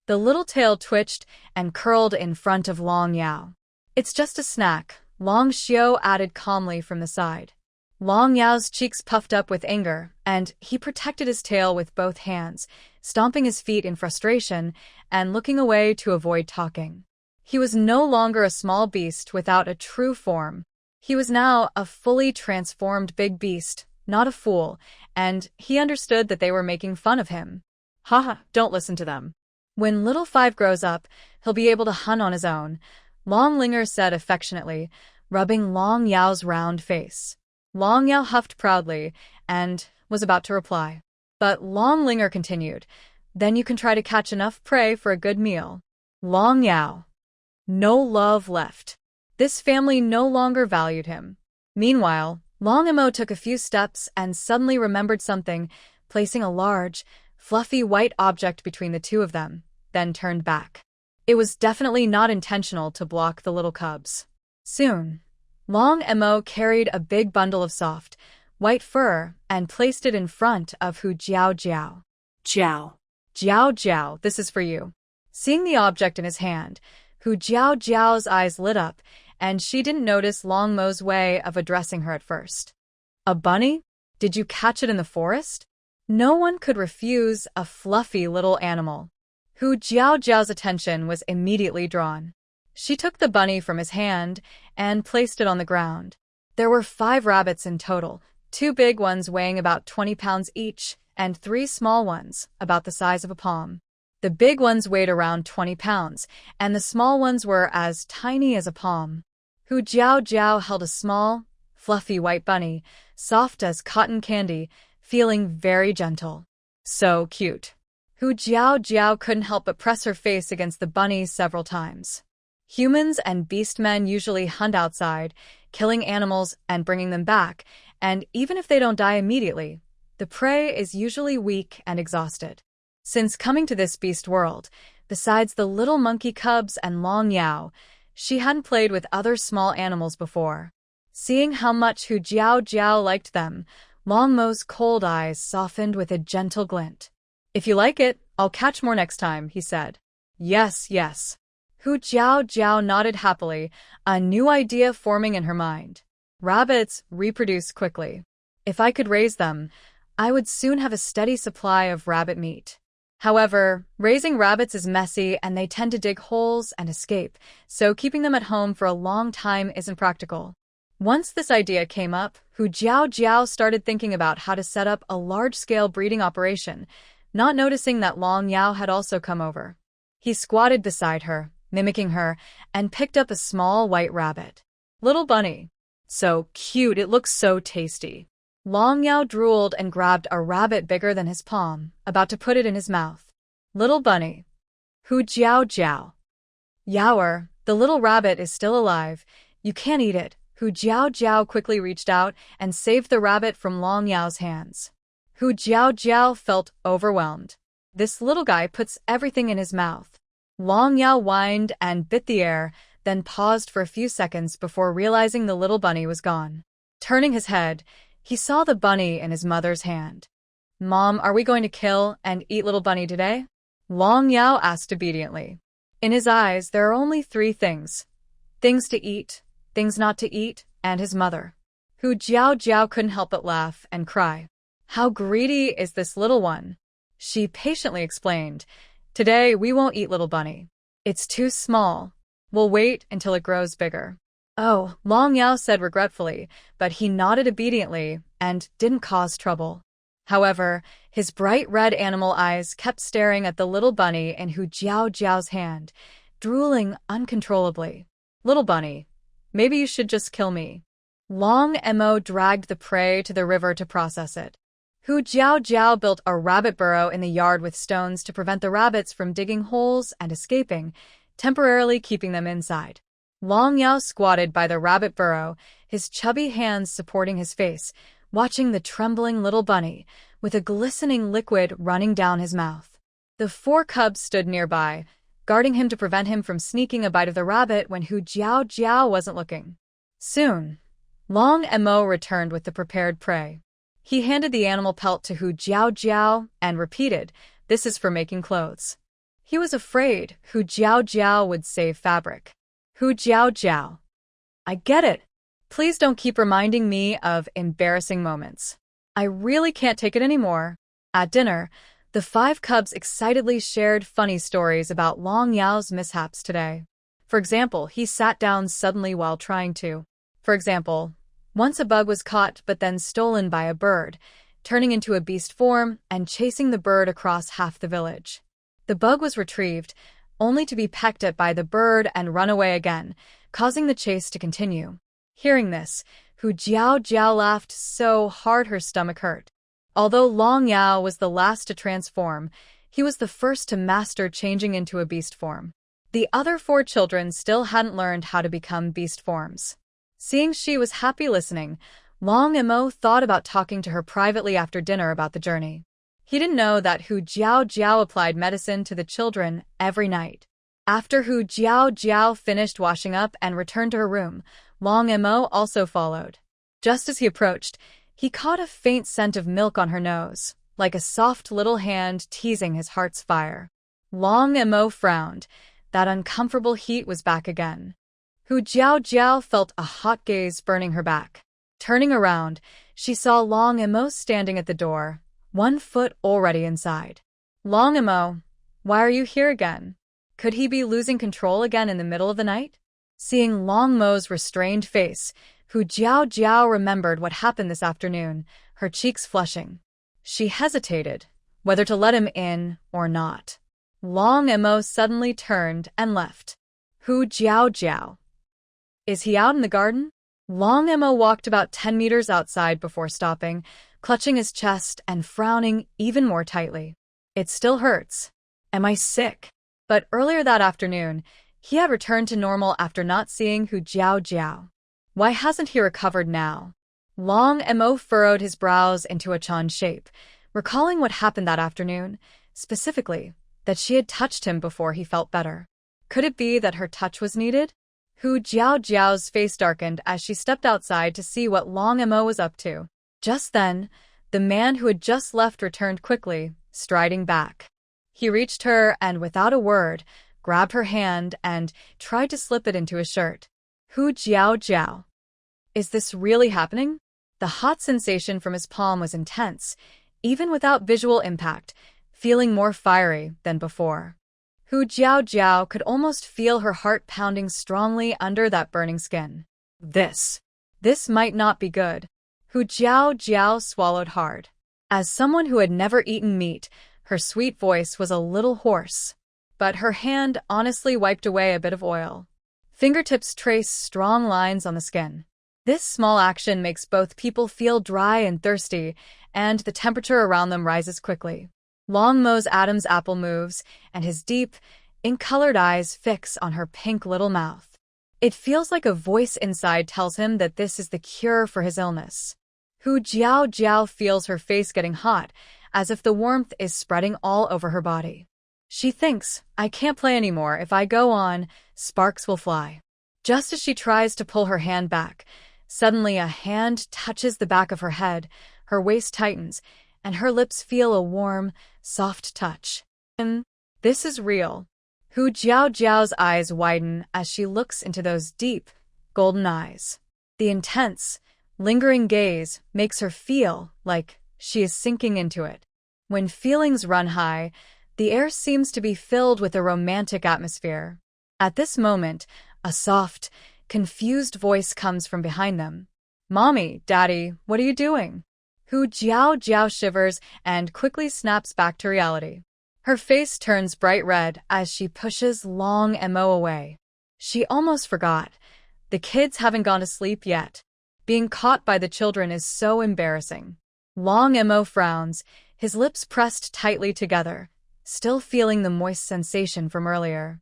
The little tail twitched and curled in front of Long Yao. It's just a snack, Long Xiao added calmly from the side. Long Yao's cheeks puffed up with anger, and he protected his tail with both hands, stomping his feet in frustration and looking away to avoid talking. He was no longer a small beast without a true form. He was now a fully transformed big beast, not a fool, and he understood that they were making fun of him. Haha, don't listen to them. When little Five grows up, he'll be able to hunt on his own, Long Linger said affectionately, rubbing Long Yao's round face. Long Yao huffed proudly and was about to reply. But Long Linger continued, then you can try to catch enough prey for a good meal. Long Yao. No love left. This family no longer valued him. Meanwhile, Long Mo took a few steps and suddenly remembered something, placing a large, fluffy white object between the two of them, then turned back. It was definitely not intentional to block the little cubs. Soon, Long Mo carried a big bundle of soft, white fur and placed it in front of Hu Jiao Jiao. Jiao. Jiao Jiao, this is for you. Seeing the object in his hand, Hu Jiao Jiao's eyes lit up, and she didn't notice Long Mo's way of addressing her at first. A bunny? Did you catch it in the forest? No one could refuse a fluffy little animal. Hu Jiao Jiao's attention was immediately drawn. She took the bunny from his hand and placed it on the ground. There were 5 rabbits in total, 2 big ones weighing about 20 pounds each, and 3 small ones, about the size of a palm. The big ones weighed around 20 pounds, and the small ones were as tiny as a palm. Hu Jiao Jiao held a small, fluffy white bunny, soft as cotton candy, feeling very gentle. So cute. Hu Jiao Jiao couldn't help but press her face against the bunny several times. Humans and beastmen usually hunt outside, killing animals and bringing them back, and even if they don't die immediately, the prey is usually weak and exhausted. Since coming to this beast world, besides the little monkey cubs and Long Yao, she hadn't played with other small animals before. Seeing how much Hu Jiao Jiao liked them, Long Mo's cold eyes softened with a gentle glint. If you like it, I'll catch more next time, he said. Yes, yes. Hu Jiao Jiao nodded happily, a new idea forming in her mind. Rabbits reproduce quickly. If I could raise them, I would soon have a steady supply of rabbit meat. However, raising rabbits is messy and they tend to dig holes and escape, so keeping them at home for a long time isn't practical. Once this idea came up, Hu Jiao Jiao started thinking about how to set up a large-scale breeding operation, not noticing that Long Yao had also come over. He squatted beside her, mimicking her, and picked up a small white rabbit. Little bunny. So cute, it looks so tasty. Long Yao drooled and grabbed a rabbit bigger than his palm, about to put it in his mouth. Little bunny. Hu Jiao Jiao. Yaoer, the little rabbit is still alive. You can't eat it. Hu Jiao Jiao quickly reached out and saved the rabbit from Long Yao's hands. Hu Jiao Jiao felt overwhelmed. This little guy puts everything in his mouth. Long Yao whined and bit the air, then paused for a few seconds before realizing the little bunny was gone. Turning his head, he saw the bunny in his mother's hand. Mom, are we going to kill and eat little bunny today? Long Yao asked obediently. In his eyes, there are only 3 things. Things to eat, things not to eat, and his mother. Hu Jiao Jiao couldn't help but laugh and cry. How greedy is this little one? She patiently explained. Today, we won't eat little bunny. It's too small. We'll wait until it grows bigger. Oh, Long Yao said regretfully, but he nodded obediently and didn't cause trouble. However, his bright red animal eyes kept staring at the little bunny in Hu Jiao Jiao's hand, drooling uncontrollably. Little bunny, maybe you should just kill me. Long Mo dragged the prey to the river to process it. Hu Jiao Jiao built a rabbit burrow in the yard with stones to prevent the rabbits from digging holes and escaping, temporarily keeping them inside. Long Yao squatted by the rabbit burrow, his chubby hands supporting his face, watching the trembling little bunny, with a glistening liquid running down his mouth. The 4 cubs stood nearby, guarding him to prevent him from sneaking a bite of the rabbit when Hu Jiao wasn't looking. Soon, Long Mo returned with the prepared prey. He handed the animal pelt to Hu Jiao and repeated, "This is for making clothes." He was afraid Hu Jiao would save fabric. Hu Jiao. I get it. Please don't keep reminding me of embarrassing moments. I really can't take it anymore. At dinner, the 5 cubs excitedly shared funny stories about Long Yao's mishaps today. For example, he sat down suddenly while trying to. Once a bug was caught but then stolen by a bird, turning into a beast form and chasing the bird across half the village. The bug was retrieved, only to be pecked at by the bird and run away again, causing the chase to continue. Hearing this, Hu Jiao laughed so hard her stomach hurt. Although Long Yao was the last to transform, he was the first to master changing into a beast form. The other 4 children still hadn't learned how to become beast forms. Seeing she was happy listening, Long Mo thought about talking to her privately after dinner about the journey. He didn't know that Hu Jiao applied medicine to the children every night. After Hu Jiao finished washing up and returned to her room, Long Mo also followed. Just as he approached, he caught a faint scent of milk on her nose, like a soft little hand teasing his heart's fire. Long Mo frowned. That uncomfortable heat was back again. Hu Jiao felt a hot gaze burning her back. Turning around, she saw Long Mo standing at the door, 1 foot already inside. Long Mo, why are you here again? Could he be losing control again in the middle of the night? Seeing Long Mo's restrained face, Hu Jiao remembered what happened this afternoon, her cheeks flushing. She hesitated, whether to let him in or not. Long Mo suddenly turned and left. Hu Jiao. Is he out in the garden? Long Mo walked about 10 meters outside before stopping, clutching his chest and frowning even more tightly. It still hurts. Am I sick? But earlier that afternoon, he had returned to normal after not seeing Hu Jiao. Why hasn't he recovered now? Long Mo furrowed his brows into a chan shape, recalling what happened that afternoon, specifically, that she had touched him before he felt better. Could it be that her touch was needed? Hu Jiao's face darkened as she stepped outside to see what Long Mo was up to. Just then, the man who had just left returned quickly, striding back. He reached her and, without a word, grabbed her hand and tried to slip it into his shirt. Hu Jiao. Is this really happening? The hot sensation from his palm was intense, even without visual impact, feeling more fiery than before. Hu Jiao could almost feel her heart pounding strongly under that burning skin. This might not be good. Hu Jiao swallowed hard. As someone who had never eaten meat, her sweet voice was a little hoarse. But her hand honestly wiped away a bit of oil. Fingertips traced strong lines on the skin. This small action makes both people feel dry and thirsty, and the temperature around them rises quickly. Long Mo's Adam's apple moves, and his deep, ink-colored eyes fix on her pink little mouth. It feels like a voice inside tells him that this is the cure for his illness. Hu Jiao feels her face getting hot, as if the warmth is spreading all over her body. She thinks, I can't play anymore. If I go on, sparks will fly. Just as she tries to pull her hand back, suddenly a hand touches the back of her head, her waist tightens, and her lips feel a warm, soft touch. This is real. Hu Jiao's eyes widen as she looks into those deep, golden eyes. The intense, lingering gaze makes her feel like she is sinking into it. When feelings run high, the air seems to be filled with a romantic atmosphere. At this moment, a soft, confused voice comes from behind them. Mommy, Daddy, what are you doing? Hu Jiao shivers and quickly snaps back to reality. Her face turns bright red as she pushes Long Mo away. She almost forgot. The kids haven't gone to sleep yet. Being caught by the children is so embarrassing. Long Mo frowns, his lips pressed tightly together, still feeling the moist sensation from earlier.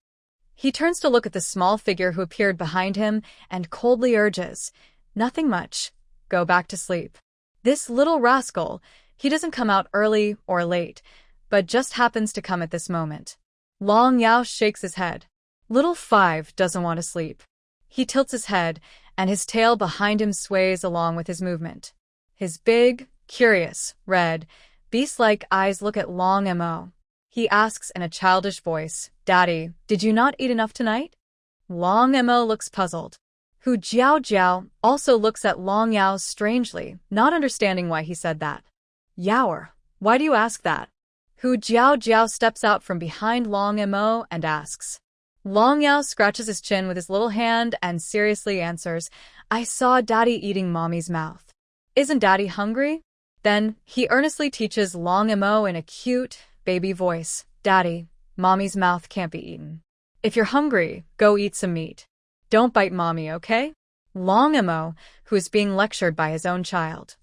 He turns to look at the small figure who appeared behind him and coldly urges, nothing much, go back to sleep. This little rascal, he doesn't come out early or late, but just happens to come at this moment. Long Yao shakes his head. Little Five doesn't want to sleep. He tilts his head, and his tail behind him sways along with his movement. His big, curious, red, beast-like eyes look at Long Mo. He asks in a childish voice, "Daddy, did you not eat enough tonight?" Long Mo looks puzzled. Hu Jiao Jiao also looks at Long Yao strangely, not understanding why he said that. "Yaoer, why do you ask that?" Hu Jiao Jiao steps out from behind Long Mo and asks. Long Yao scratches his chin with his little hand and seriously answers, "I saw Daddy eating Mommy's mouth." "Isn't Daddy hungry?" Then he earnestly teaches Long Mo in a cute, baby voice, "Daddy, Mommy's mouth can't be eaten. If you're hungry, go eat some meat. Don't bite Mommy, okay?" Long Mo, who is being lectured by his own child,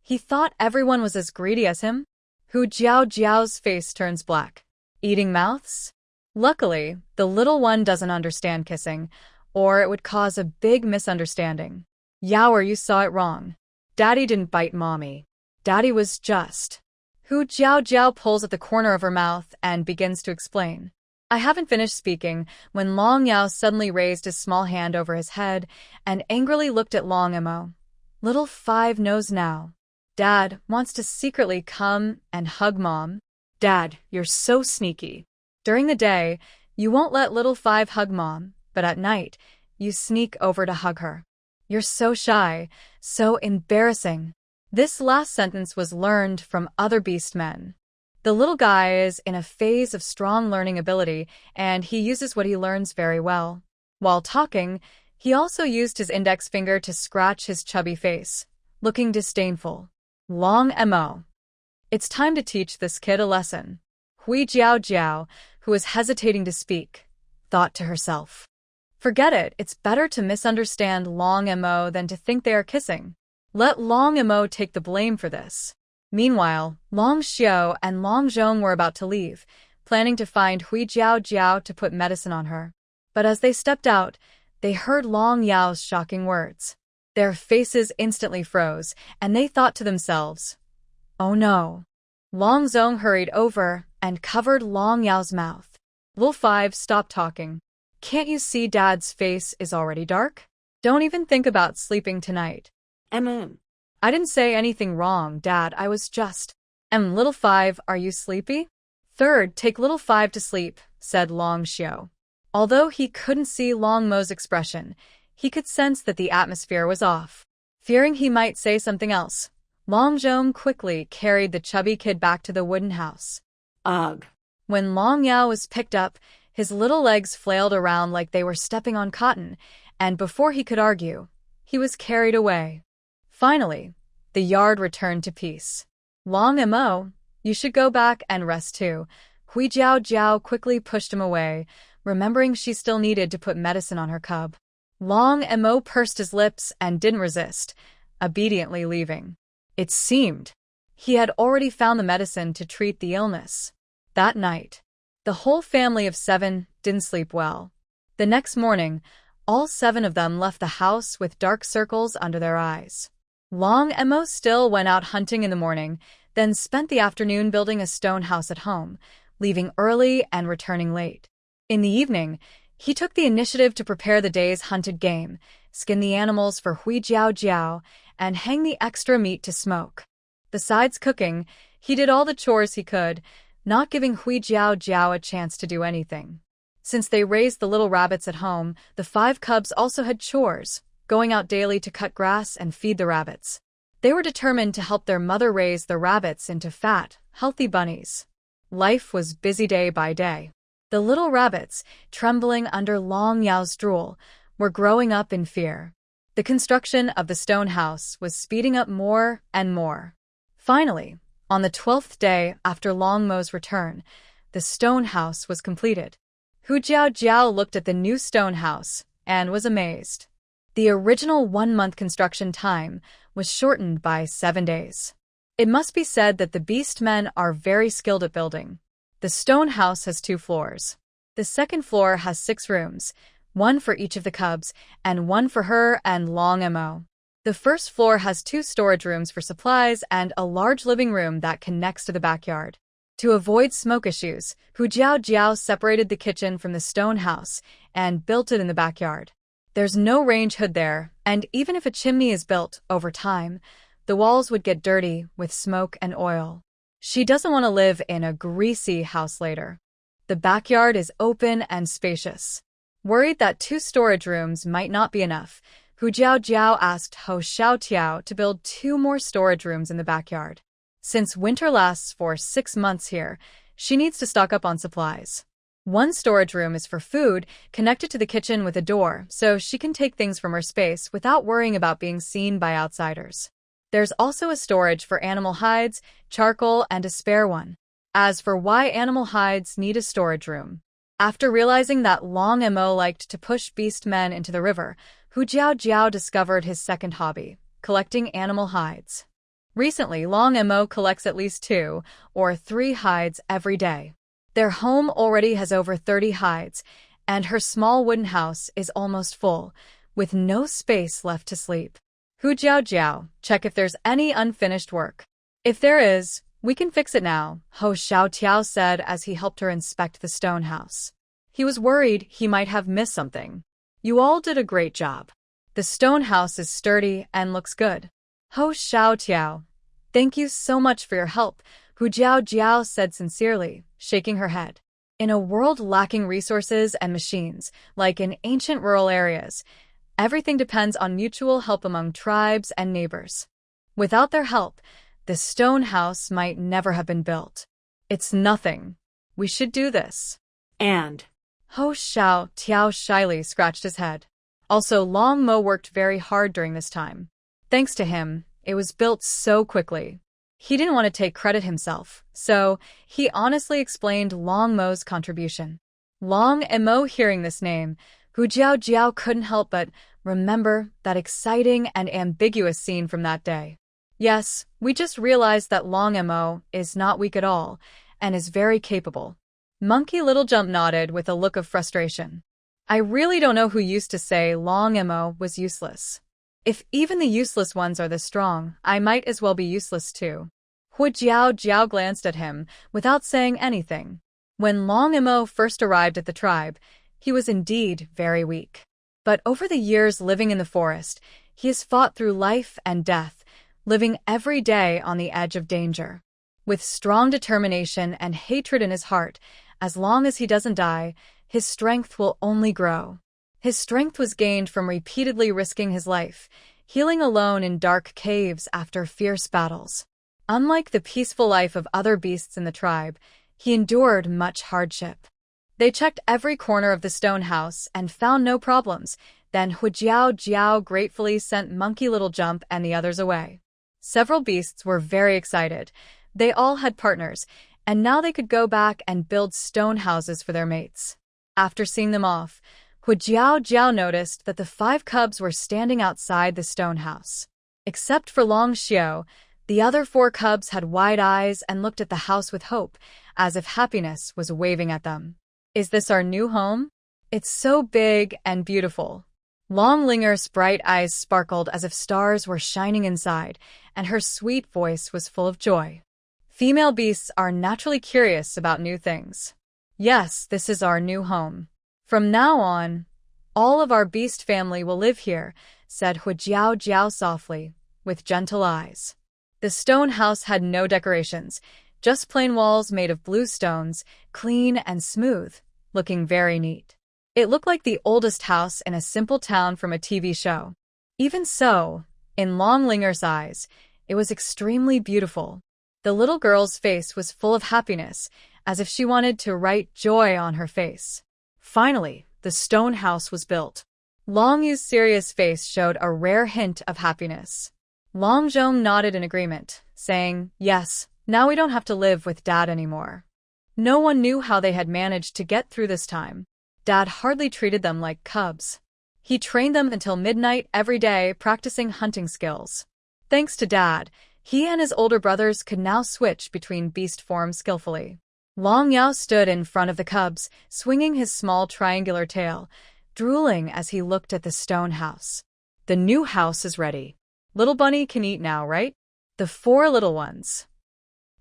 he thought everyone was as greedy as him. Hu Jiao Jiao's face turns black. Eating mouths? Luckily, the little one doesn't understand kissing, or it would cause a big misunderstanding. "Yaoer, you saw it wrong. Daddy didn't bite Mommy. Daddy was just..." Hu Jiao Jiao pulls at the corner of her mouth and begins to explain. I haven't finished speaking when Long Yao suddenly raised his small hand over his head and angrily looked at Long Mo. Little Five knows now. Dad wants to secretly come and hug Mom. Dad, you're so sneaky. During the day, you won't let Little Five hug Mom, but at night, you sneak over to hug her. You're so shy, so embarrassing. This last sentence was learned from other beast men. The little guy is in a phase of strong learning ability, and he uses what he learns very well. While talking, he also used his index finger to scratch his chubby face, looking disdainful. Long Mo. It's time to teach this kid a lesson. Hui Jiao Jiao, who was hesitating to speak, thought to herself. Forget it, it's better to misunderstand Long Mo than to think they are kissing. Let Long Mo take the blame for this. Meanwhile, Long Xiao and Long Zhong were about to leave, planning to find Hui Jiao Jiao to put medicine on her. But as they stepped out, they heard Long Yao's shocking words. Their faces instantly froze, and they thought to themselves, "Oh no." Long Zhong hurried over and covered Long Yao's mouth. Little Five stopped talking. "Can't you see Dad's face is already dark? Don't even think about sleeping tonight." "I didn't say anything wrong, Dad, I was just..." Little Five, are you sleepy?" "Third, take Little Five to sleep," said Long Xiao. Although he couldn't see Long Mo's expression, he could sense that the atmosphere was off. Fearing he might say something else, Long Zhong quickly carried the chubby kid back to the wooden house. Ugh. When Long Yao was picked up, his little legs flailed around like they were stepping on cotton, and before he could argue, he was carried away. Finally, the yard returned to peace. "Long Mo, you should go back and rest too." Hui Jiao Jiao quickly pushed him away, remembering she still needed to put medicine on her cub. Long Mo pursed his lips and didn't resist, obediently leaving. It seemed he had already found the medicine to treat the illness. That night, the whole family of 7 didn't sleep well. The next morning, all 7 of them left the house with dark circles under their eyes. Long Mo still went out hunting in the morning, then spent the afternoon building a stone house at home, leaving early and returning late. In the evening, he took the initiative to prepare the day's hunted game, skin the animals for Hui Jiao Jiao, and hang the extra meat to smoke. Besides cooking, he did all the chores he could, not giving Hui Jiao Jiao a chance to do anything. Since they raised the little rabbits at home, the 5 cubs also had chores, going out daily to cut grass and feed the rabbits. They were determined to help their mother raise the rabbits into fat, healthy bunnies. Life was busy day by day. The little rabbits, trembling under Long Yao's drool, were growing up in fear. The construction of the stone house was speeding up more and more. Finally, on the 12th day after Long Mo's return, the stone house was completed. Hu Jiao Jiao looked at the new stone house and was amazed. The original 1-month construction time was shortened by 7 days. It must be said that the beast men are very skilled at building. The stone house has 2 floors. The second floor has 6 rooms, 1 for each of the cubs, and 1 for her and Long Mo. The first floor has 2 storage rooms for supplies and a large living room that connects to the backyard. To avoid smoke issues, Hu Jiao separated the kitchen from the stone house and built it in the backyard. There's no range hood there, and even if a chimney is built over time, the walls would get dirty with smoke and oil. She doesn't want to live in a greasy house later. The backyard is open and spacious. Worried that 2 storage rooms might not be enough, Hu Jiao asked Ho Xiaotiao to build 2 more storage rooms in the backyard. Since winter lasts for 6 months here, she needs to stock up on supplies. One storage room is for food, connected to the kitchen with a door, so she can take things from her space without worrying about being seen by outsiders. There's also a storage for animal hides, charcoal, and a spare one. As for why animal hides need a storage room, after realizing that Long Mo liked to push beast men into the river, Hu Jiao discovered his second hobby, collecting animal hides. Recently, Long Mo collects at least 2 or 3 hides every day. Their home already has over 30 hides, and her small wooden house is almost full, with no space left to sleep. Hu Jiao, check if there's any unfinished work. If there is, we can fix it now, Ho Xiaotiao said as he helped her inspect the stone house. He was worried he might have missed something. You all did a great job. The stone house is sturdy and looks good. Ho Xiaotiao, thank you so much for your help, Hu Jiao said sincerely, shaking her head. In a world lacking resources and machines, like in ancient rural areas, everything depends on mutual help among tribes and neighbors. Without their help, the stone house might never have been built. It's nothing. We should do this. And Ho Xiaotiao shyly scratched his head. Also, Long Mo worked very hard during this time. Thanks to him, it was built so quickly. He didn't want to take credit himself, so he honestly explained Long Mo's contribution. Long Mo hearing this name, Hu Jiao couldn't help but remember that exciting and ambiguous scene from that day. Yes, we just realized that Long Mo is not weak at all, and is very capable. Monkey Little Jump nodded with a look of frustration. I really don't know who used to say Long Mo was useless. If even the useless ones are this strong, I might as well be useless too. Hu Jiao glanced at him without saying anything. When Long Mo first arrived at the tribe, he was indeed very weak. But over the years living in the forest, he has fought through life and death, living every day on the edge of danger. With strong determination and hatred in his heart, as long as he doesn't die, his strength will only grow. His strength was gained from repeatedly risking his life, healing alone in dark caves after fierce battles. Unlike the peaceful life of other beasts in the tribe, he endured much hardship. They checked every corner of the stone house and found no problems. Then Hu Jiao gratefully sent Monkey Little Jump and the others away. Several beasts were very excited. They all had partners, and now they could go back and build stone houses for their mates. After seeing them off, Hu Jiao noticed that the 5 cubs were standing outside the stone house. Except for Long Xiao, the other 4 cubs had wide eyes and looked at the house with hope, as if happiness was waving at them. Is this our new home? It's so big and beautiful. Long Linger's bright eyes sparkled as if stars were shining inside, and her sweet voice was full of joy. Female beasts are naturally curious about new things. Yes, this is our new home. From now on, all of our beast family will live here, said Hu Jiao softly, with gentle eyes. The stone house had no decorations, just plain walls made of blue stones, clean and smooth, looking very neat. It looked like the oldest house in a simple town from a TV show. Even so, in Long Linger's eyes, it was extremely beautiful. The little girl's face was full of happiness, as if she wanted to write joy on her face. Finally, the stone house was built. Long Yu's serious face showed a rare hint of happiness. Long Zhong nodded in agreement, saying, yes, now we don't have to live with Dad anymore. No one knew how they had managed to get through this time. Dad hardly treated them like cubs. He trained them until midnight every day, practicing hunting skills. Thanks to Dad, he and his older brothers could now switch between beast forms skillfully. Long Yao stood in front of the cubs, swinging his small triangular tail, drooling as he looked at the stone house. The new house is ready. Little Bunny can eat now, right? The 4 little ones.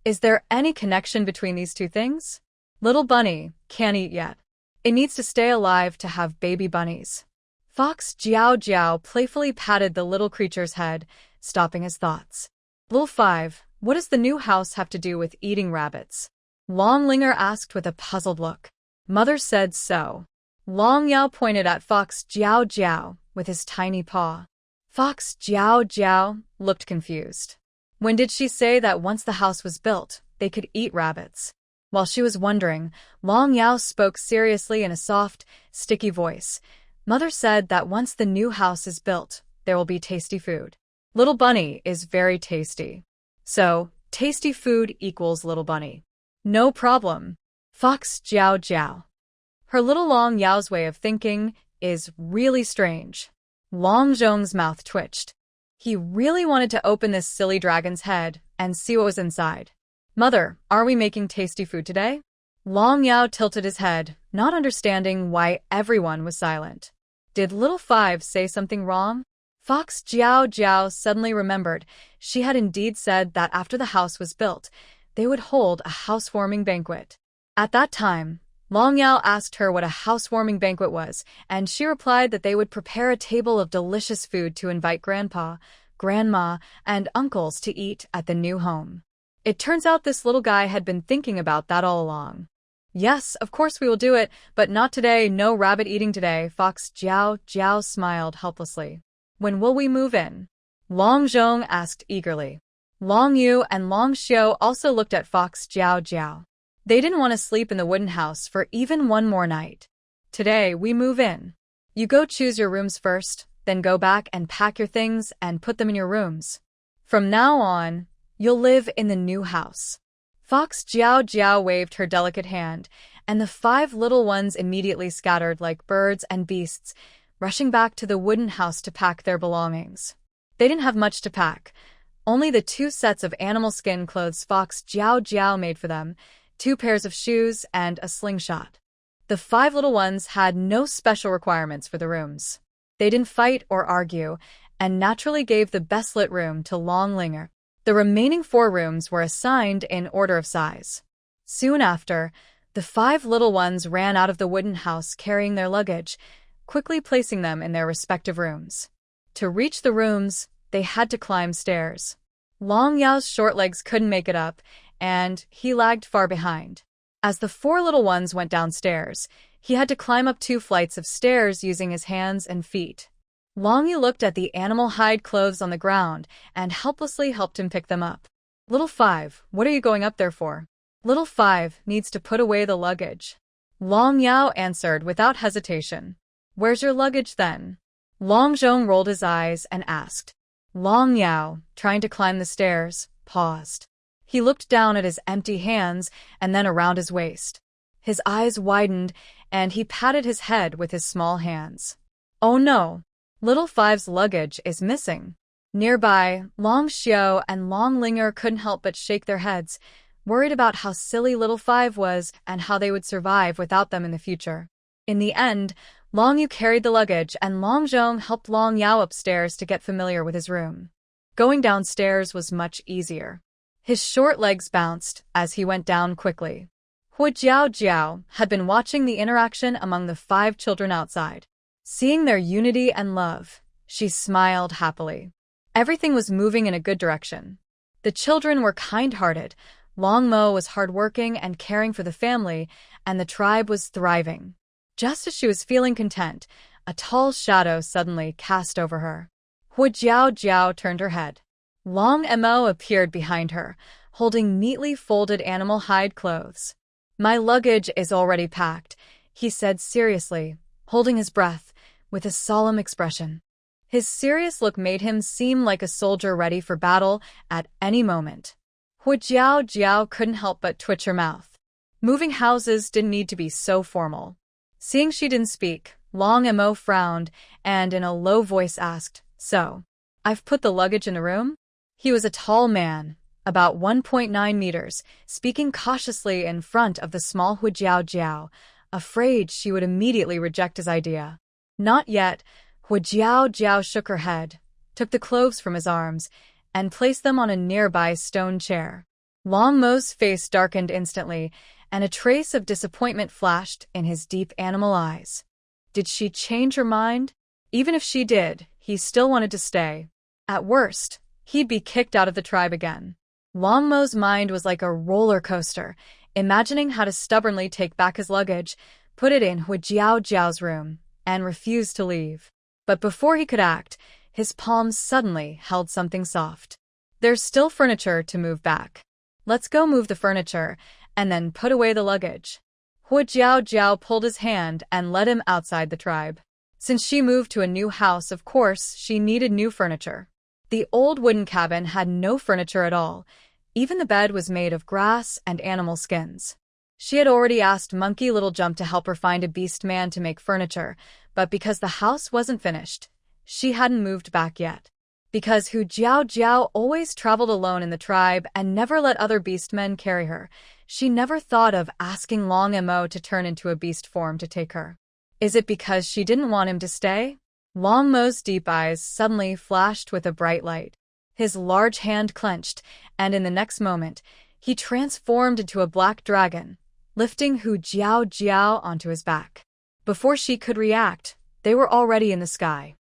Is there any connection between these two things? Little bunny can't eat yet. It needs to stay alive to have baby bunnies. Fox Jiao Jiao playfully patted the little creature's head, stopping his thoughts. Little 5, what does the new house have to do with eating rabbits? Long Linger asked with a puzzled look. Mother said so. Long Yao pointed at Fox Jiao Jiao with his tiny paw. Fox Jiao Jiao looked confused. When did she say that once the house was built, they could eat rabbits? While she was wondering, Long Yao spoke seriously in a soft, sticky voice. Mother said that once the new house is built, there will be tasty food. Little bunny is very tasty. So, tasty food equals little bunny. No problem. Fox Jiao Jiao. Her little Long Yao's way of thinking is really strange. Long Zhong's mouth twitched. He really wanted to open this silly dragon's head and see what was inside. Mother, are we making tasty food today? Long Yao tilted his head, not understanding why everyone was silent. Did little 5 say something wrong? Fox Jiao Jiao suddenly remembered she had indeed said that after the house was built, they would hold a housewarming banquet. At that time, Long Yao asked her what a housewarming banquet was, and she replied that they would prepare a table of delicious food to invite Grandpa, Grandma, and uncles to eat at the new home. It turns out this little guy had been thinking about that all along. Yes, of course we will do it, but not today, no rabbit eating today, Fox Jiao Jiao smiled helplessly. When will we move in? Long Zhong asked eagerly. Long Yu and Long Xiu also looked at Fox Jiao Jiao. They didn't want to sleep in the wooden house for even one more night. Today, we move in. You go choose your rooms first, then go back and pack your things and put them in your rooms. From now on, you'll live in the new house. Fox Jiao Jiao waved her delicate hand, and the 5 little ones immediately scattered like birds and beasts, rushing back to the wooden house to pack their belongings. They didn't have much to pack, only the 2 sets of animal skin clothes Fox Jiao Jiao made for them, 2 pairs of shoes, and a slingshot. The 5 little ones had no special requirements for the rooms. They didn't fight or argue, and naturally gave the best-lit room to Long Linger. The remaining 4 rooms were assigned in order of size. Soon after, the 5 little ones ran out of the wooden house carrying their luggage, quickly placing them in their respective rooms. To reach the rooms, they had to climb stairs. Long Yao's short legs couldn't make it up, and he lagged far behind. As the 4 little ones went downstairs, he had to climb up 2 flights of stairs using his hands and feet. Long Yu looked at the animal hide clothes on the ground and helplessly helped him pick them up. Little 5, what are you going up there for? Little 5 needs to put away the luggage. Long Yao answered without hesitation. Where's your luggage then? Long Zhong rolled his eyes and asked. Long Yao, trying to climb the stairs, paused. He looked down at his empty hands and then around his waist. His eyes widened, and he patted his head with his small hands. Oh no! Little 5's luggage is missing. Nearby, Long Xiu and Long Linger couldn't help but shake their heads, worried about how silly little 5 was and how they would survive without them in the future. In the end, Long Yu carried the luggage and Long Zhong helped Long Yao upstairs to get familiar with his room. Going downstairs was much easier. His short legs bounced as he went down quickly. Hu Jiao Jiao had been watching the interaction among the 5 children outside. Seeing their unity and love, she smiled happily. Everything was moving in a good direction. The children were kind-hearted, Long Mo was hardworking and caring for the family, and the tribe was thriving. Just as she was feeling content, a tall shadow suddenly cast over her. Hu Jiao Jiao turned her head. Long Mo appeared behind her, holding neatly folded animal hide clothes. My luggage is already packed, he said seriously, holding his breath, with a solemn expression. His serious look made him seem like a soldier ready for battle at any moment. Hu Jiao Jiao couldn't help but twitch her mouth. Moving houses didn't need to be so formal. Seeing she didn't speak, Long Mo frowned and in a low voice asked, So, I've put the luggage in the room? He was a tall man, about 1.9 meters, speaking cautiously in front of the small Hu Jiao Jiao, afraid she would immediately reject his idea. Not yet. Hu Jiao Jiao shook her head, took the clothes from his arms, and placed them on a nearby stone chair. Long Mo's face darkened instantly, and a trace of disappointment flashed in his deep animal eyes. Did she change her mind? Even if she did, he still wanted to stay. At worst, he'd be kicked out of the tribe again. Long Mo's mind was like a roller coaster, imagining how to stubbornly take back his luggage, put it in Hu Jiao's room, and refuse to leave. But before he could act, his palms suddenly held something soft. There's still furniture to move back. Let's go move the furniture, and then put away the luggage. Hu Jiao pulled his hand and led him outside the tribe. Since she moved to a new house, of course, she needed new furniture. The old wooden cabin had no furniture at all. Even the bed was made of grass and animal skins. She had already asked Monkey Little Jump to help her find a beast man to make furniture, but because the house wasn't finished, she hadn't moved back yet. Because Hu Jiao always traveled alone in the tribe and never let other beast men carry her, she never thought of asking Long Mo to turn into a beast form to take her. Is it because she didn't want him to stay? Long Mo's deep eyes suddenly flashed with a bright light. His large hand clenched, and in the next moment, he transformed into a black dragon, lifting Hu Jiao onto his back. Before she could react, they were already in the sky.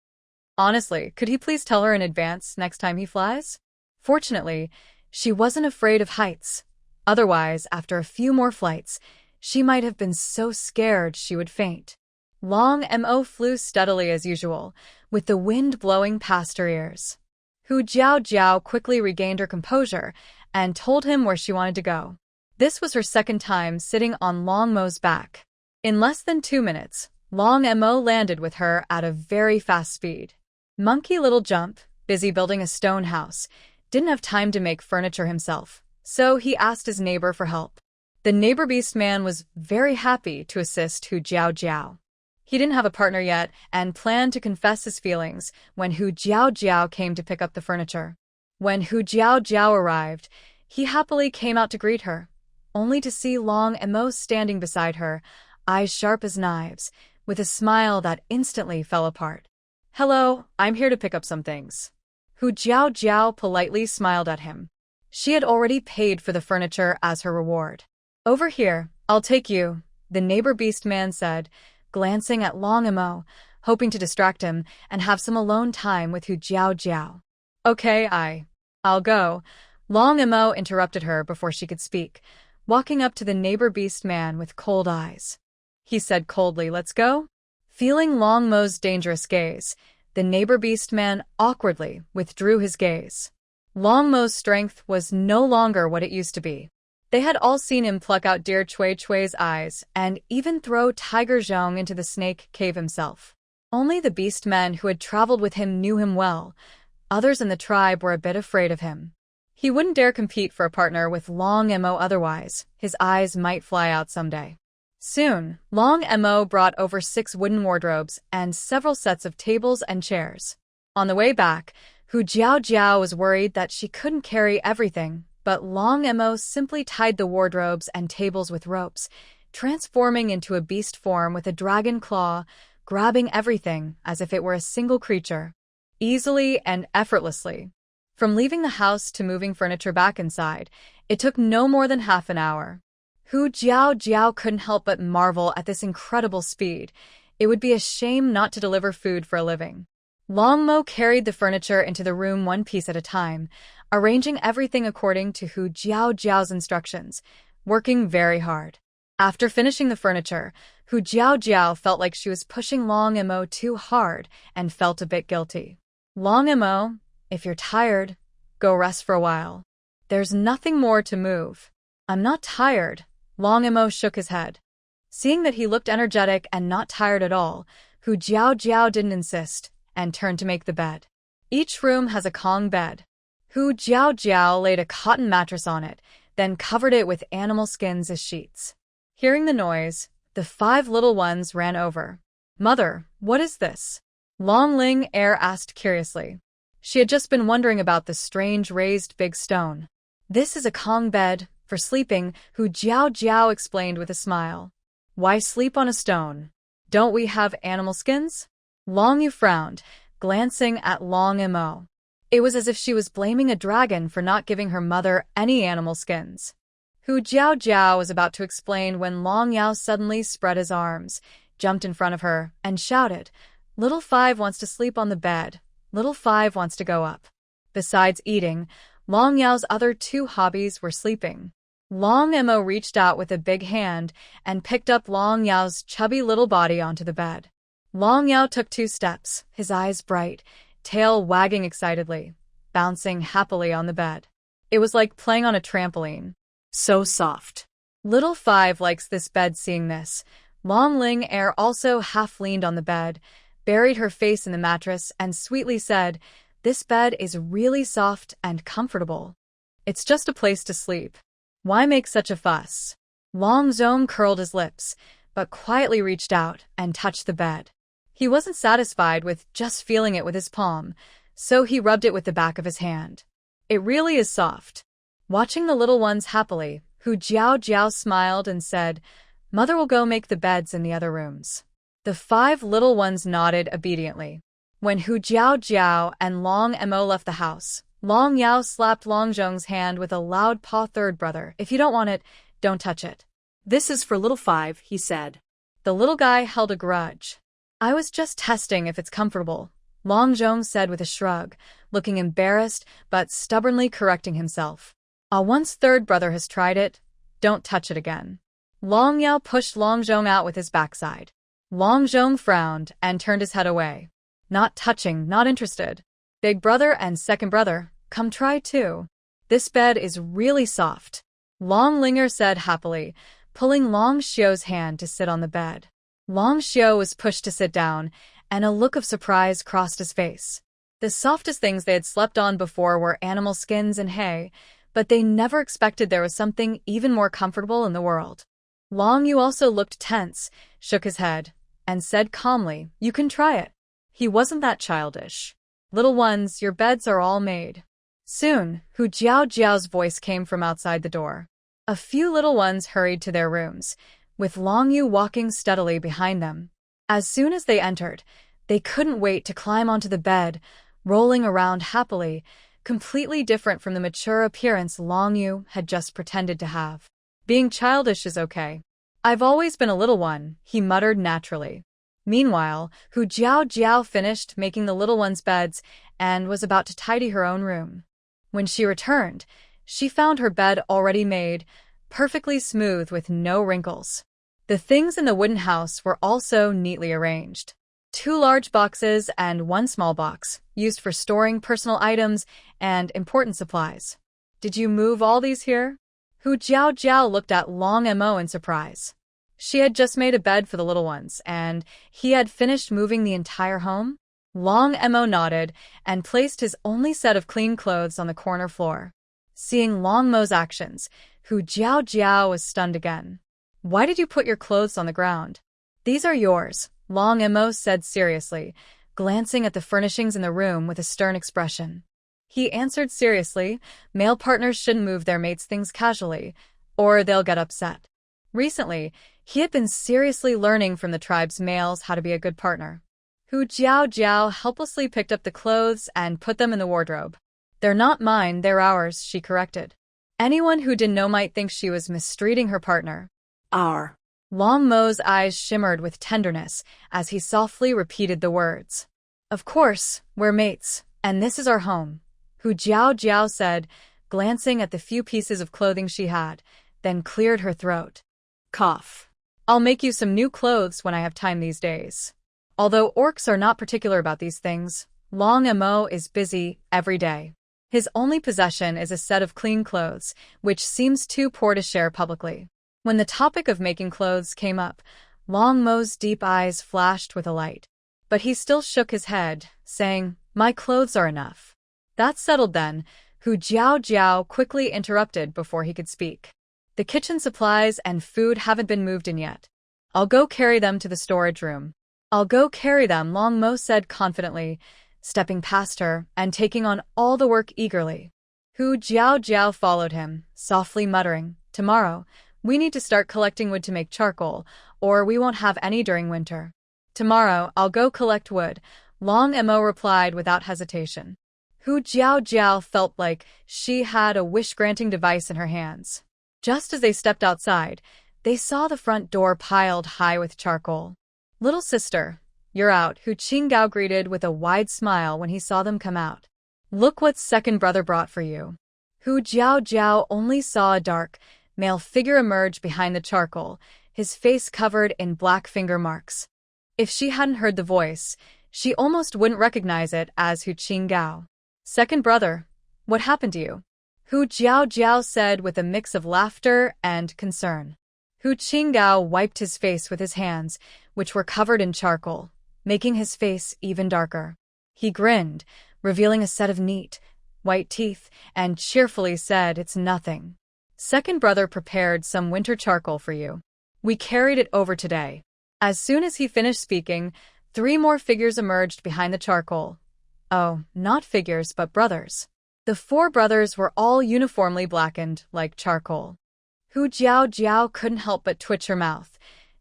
Honestly, could he please tell her in advance next time he flies? Fortunately, she wasn't afraid of heights. Otherwise, after a few more flights, she might have been so scared she would faint. Long Mo flew steadily as usual, with the wind blowing past her ears. Hu Jiao quickly regained her composure and told him where she wanted to go. This was her second time sitting on Long Mo's back. In less than 2 minutes, Long Mo landed with her at a very fast speed. Monkey Little Jump, busy building a stone house, didn't have time to make furniture himself, so he asked his neighbor for help. The neighbor beast man was very happy to assist Hu Jiao. He didn't have a partner yet and planned to confess his feelings when Hu Jiao came to pick up the furniture. When Hu Jiao arrived, he happily came out to greet her, only to see Long Mo standing beside her, eyes sharp as knives, with a smile that instantly fell apart. "Hello, I'm here to pick up some things." Hu Jiao politely smiled at him. She had already paid for the furniture as her reward. "Over here, I'll take you," the neighbor beast man said, glancing at Long Mo, hoping to distract him and have some alone time with Hu Jiao. "Okay, I'll go." Long Mo interrupted her before she could speak, walking up to the neighbor beast man with cold eyes. He said coldly, "Let's go?" Feeling Long Mo's dangerous gaze, the neighbor beast man awkwardly withdrew his gaze. Long Mo's strength was no longer what it used to be. They had all seen him pluck out Deer Chui's eyes and even throw Tiger Zhong into the snake cave himself. Only the beast men who had traveled with him knew him well. Others in the tribe were a bit afraid of him. He wouldn't dare compete for a partner with Long Mo, otherwise his eyes might fly out someday. Soon, Long Mo brought over 6 wooden wardrobes and several sets of tables and chairs. On the way back, Hu Jiao was worried that she couldn't carry everything, but Long Mo simply tied the wardrobes and tables with ropes, transforming into a beast form with a dragon claw, grabbing everything as if it were a single creature, easily and effortlessly. From leaving the house to moving furniture back inside, it took no more than half an hour. Hu Jiao couldn't help but marvel at this incredible speed. It would be a shame not to deliver food for a living. Long Mo carried the furniture into the room one piece at a time, arranging everything according to Hu Jiao's instructions, working very hard. After finishing the furniture, Hu Jiao felt like she was pushing Long Mo too hard and felt a bit guilty. "Long Mo, if you're tired, go rest for a while. There's nothing more to move." "I'm not tired." Long Mo shook his head. Seeing that he looked energetic and not tired at all, Hu Jiao didn't insist and turned to make the bed. Each room has a Kong bed. Hu Jiao laid a cotton mattress on it, then covered it with animal skins as sheets. Hearing the noise, the 5 little ones ran over. "Mother, what is this?" Long Ling asked curiously. She had just been wondering about the strange raised big stone. "This is a Kong bed, for sleeping," Hu Jiao explained with a smile. "Why sleep on a stone? Don't we have animal skins?" Long Yu frowned, glancing at Long Mo. It was as if she was blaming a dragon for not giving her mother any animal skins. Hu Jiao was about to explain when Long Yao suddenly spread his arms, jumped in front of her, and shouted, "Little Five wants to sleep on the bed. Little Five wants to go up." Besides eating, Long Yao's other two hobbies were sleeping. Long Mo reached out with a big hand and picked up Long Yao's chubby little body onto the bed. Long Yao took 2 steps, his eyes bright, tail wagging excitedly, bouncing happily on the bed. It was like playing on a trampoline. So soft. Little Five likes this bed. Seeing this, Long Ling Er also half leaned on the bed, buried her face in the mattress, and sweetly said, "This bed is really soft and comfortable. It's just a place to sleep. Why make such a fuss?" Long Zhong curled his lips, but quietly reached out and touched the bed. He wasn't satisfied with just feeling it with his palm, so he rubbed it with the back of his hand. It really is soft. Watching the little ones happily, Hu Jiao smiled and said, "Mother will go make the beds in the other rooms." The 5 little ones nodded obediently. When Hu Jiao and Long Mo left the house, Long Yao slapped Long Zhong's hand with a loud paw. "Third brother, if you don't want it, don't touch it." "This is for little Five," he said. The little guy held a grudge. "I was just testing if it's comfortable," Long Zhong said with a shrug, looking embarrassed but stubbornly correcting himself. Once third brother has tried it, don't touch it again." Long Yao pushed Long Zhong out with his backside. Long Zhong frowned and turned his head away. "Not touching, not interested. Big brother and second brother, come try too. This bed is really soft," Long Linger said happily, pulling Long Xiu's hand to sit on the bed. Long Xiu was pushed to sit down, and a look of surprise crossed his face. The softest things they had slept on before were animal skins and hay, but they never expected there was something even more comfortable in the world. Long Yu also looked tense, shook his head, and said calmly, "You can try it." He wasn't that childish. "Little ones, your beds are all made." Soon, Hu Jiao's voice came from outside the door. A few little ones hurried to their rooms, with Long Yu walking steadily behind them. As soon as they entered, they couldn't wait to climb onto the bed, rolling around happily, completely different from the mature appearance Long Yu had just pretended to have. "Being childish is okay. I've always been a little one," he muttered naturally. Meanwhile, Hu Jiao finished making the little ones' beds and was about to tidy her own room. When she returned, she found her bed already made, perfectly smooth with no wrinkles. The things in the wooden house were also neatly arranged. 2 large boxes and 1 small box, used for storing personal items and important supplies. "Did you move all these here?" Hu Jiao looked at Long Mo in surprise. She had just made a bed for the little ones, and he had finished moving the entire home? Long Mo nodded and placed his only set of clean clothes on the corner floor. Seeing Long Mo's actions, Hu Jiao was stunned again. "Why did you put your clothes on the ground?" "These are yours," Long Mo said seriously, glancing at the furnishings in the room with a stern expression. He answered seriously, "Male partners shouldn't move their mates' things casually, or they'll get upset." Recently, he had been seriously learning from the tribe's males how to be a good partner. Hu Jiao helplessly picked up the clothes and put them in the wardrobe. "They're not mine, they're ours," she corrected. Anyone who didn't know might think she was mistreating her partner. "Our." Long Mo's eyes shimmered with tenderness as he softly repeated the words. "Of course, we're mates, and this is our home," Hu Jiao said, glancing at the few pieces of clothing she had, then cleared her throat. Cough. "I'll make you some new clothes when I have time these days." Although orcs are not particular about these things, Long Mo is busy every day. His only possession is a set of clean clothes, which seems too poor to share publicly. When the topic of making clothes came up, Long Mo's deep eyes flashed with a light. But he still shook his head, saying, "My clothes are enough." That settled then, Hu Jiao quickly interrupted before he could speak. "The kitchen supplies and food haven't been moved in yet. I'll go carry them to the storage room." "I'll go carry them," Long Mo said confidently, stepping past her and taking on all the work eagerly. Hu Jiao followed him, softly muttering, "Tomorrow, we need to start collecting wood to make charcoal, or we won't have any during winter." "Tomorrow, I'll go collect wood," Long Mo replied without hesitation. Hu Jiao felt like she had a wish-granting device in her hands. Just as they stepped outside, they saw the front door piled high with charcoal. "Little sister, you're out," Hu Qinggao greeted with a wide smile when he saw them come out. "Look what second brother brought for you." Hu Jiao only saw a dark, male figure emerge behind the charcoal, his face covered in black finger marks. If she hadn't heard the voice, she almost wouldn't recognize it as Hu Qinggao. "Second brother, what happened to you?" Hu Jiao said with a mix of laughter and concern. Hu Qinggao wiped his face with his hands, which were covered in charcoal, making his face even darker. He grinned, revealing a set of neat, white teeth, and cheerfully said, "It's nothing. Second brother prepared some winter charcoal for you. We carried it over today." As soon as he finished speaking, 3 more figures emerged behind the charcoal. Oh, not figures, but brothers. The 4 brothers were all uniformly blackened, like charcoal. Hu Jiao couldn't help but twitch her mouth.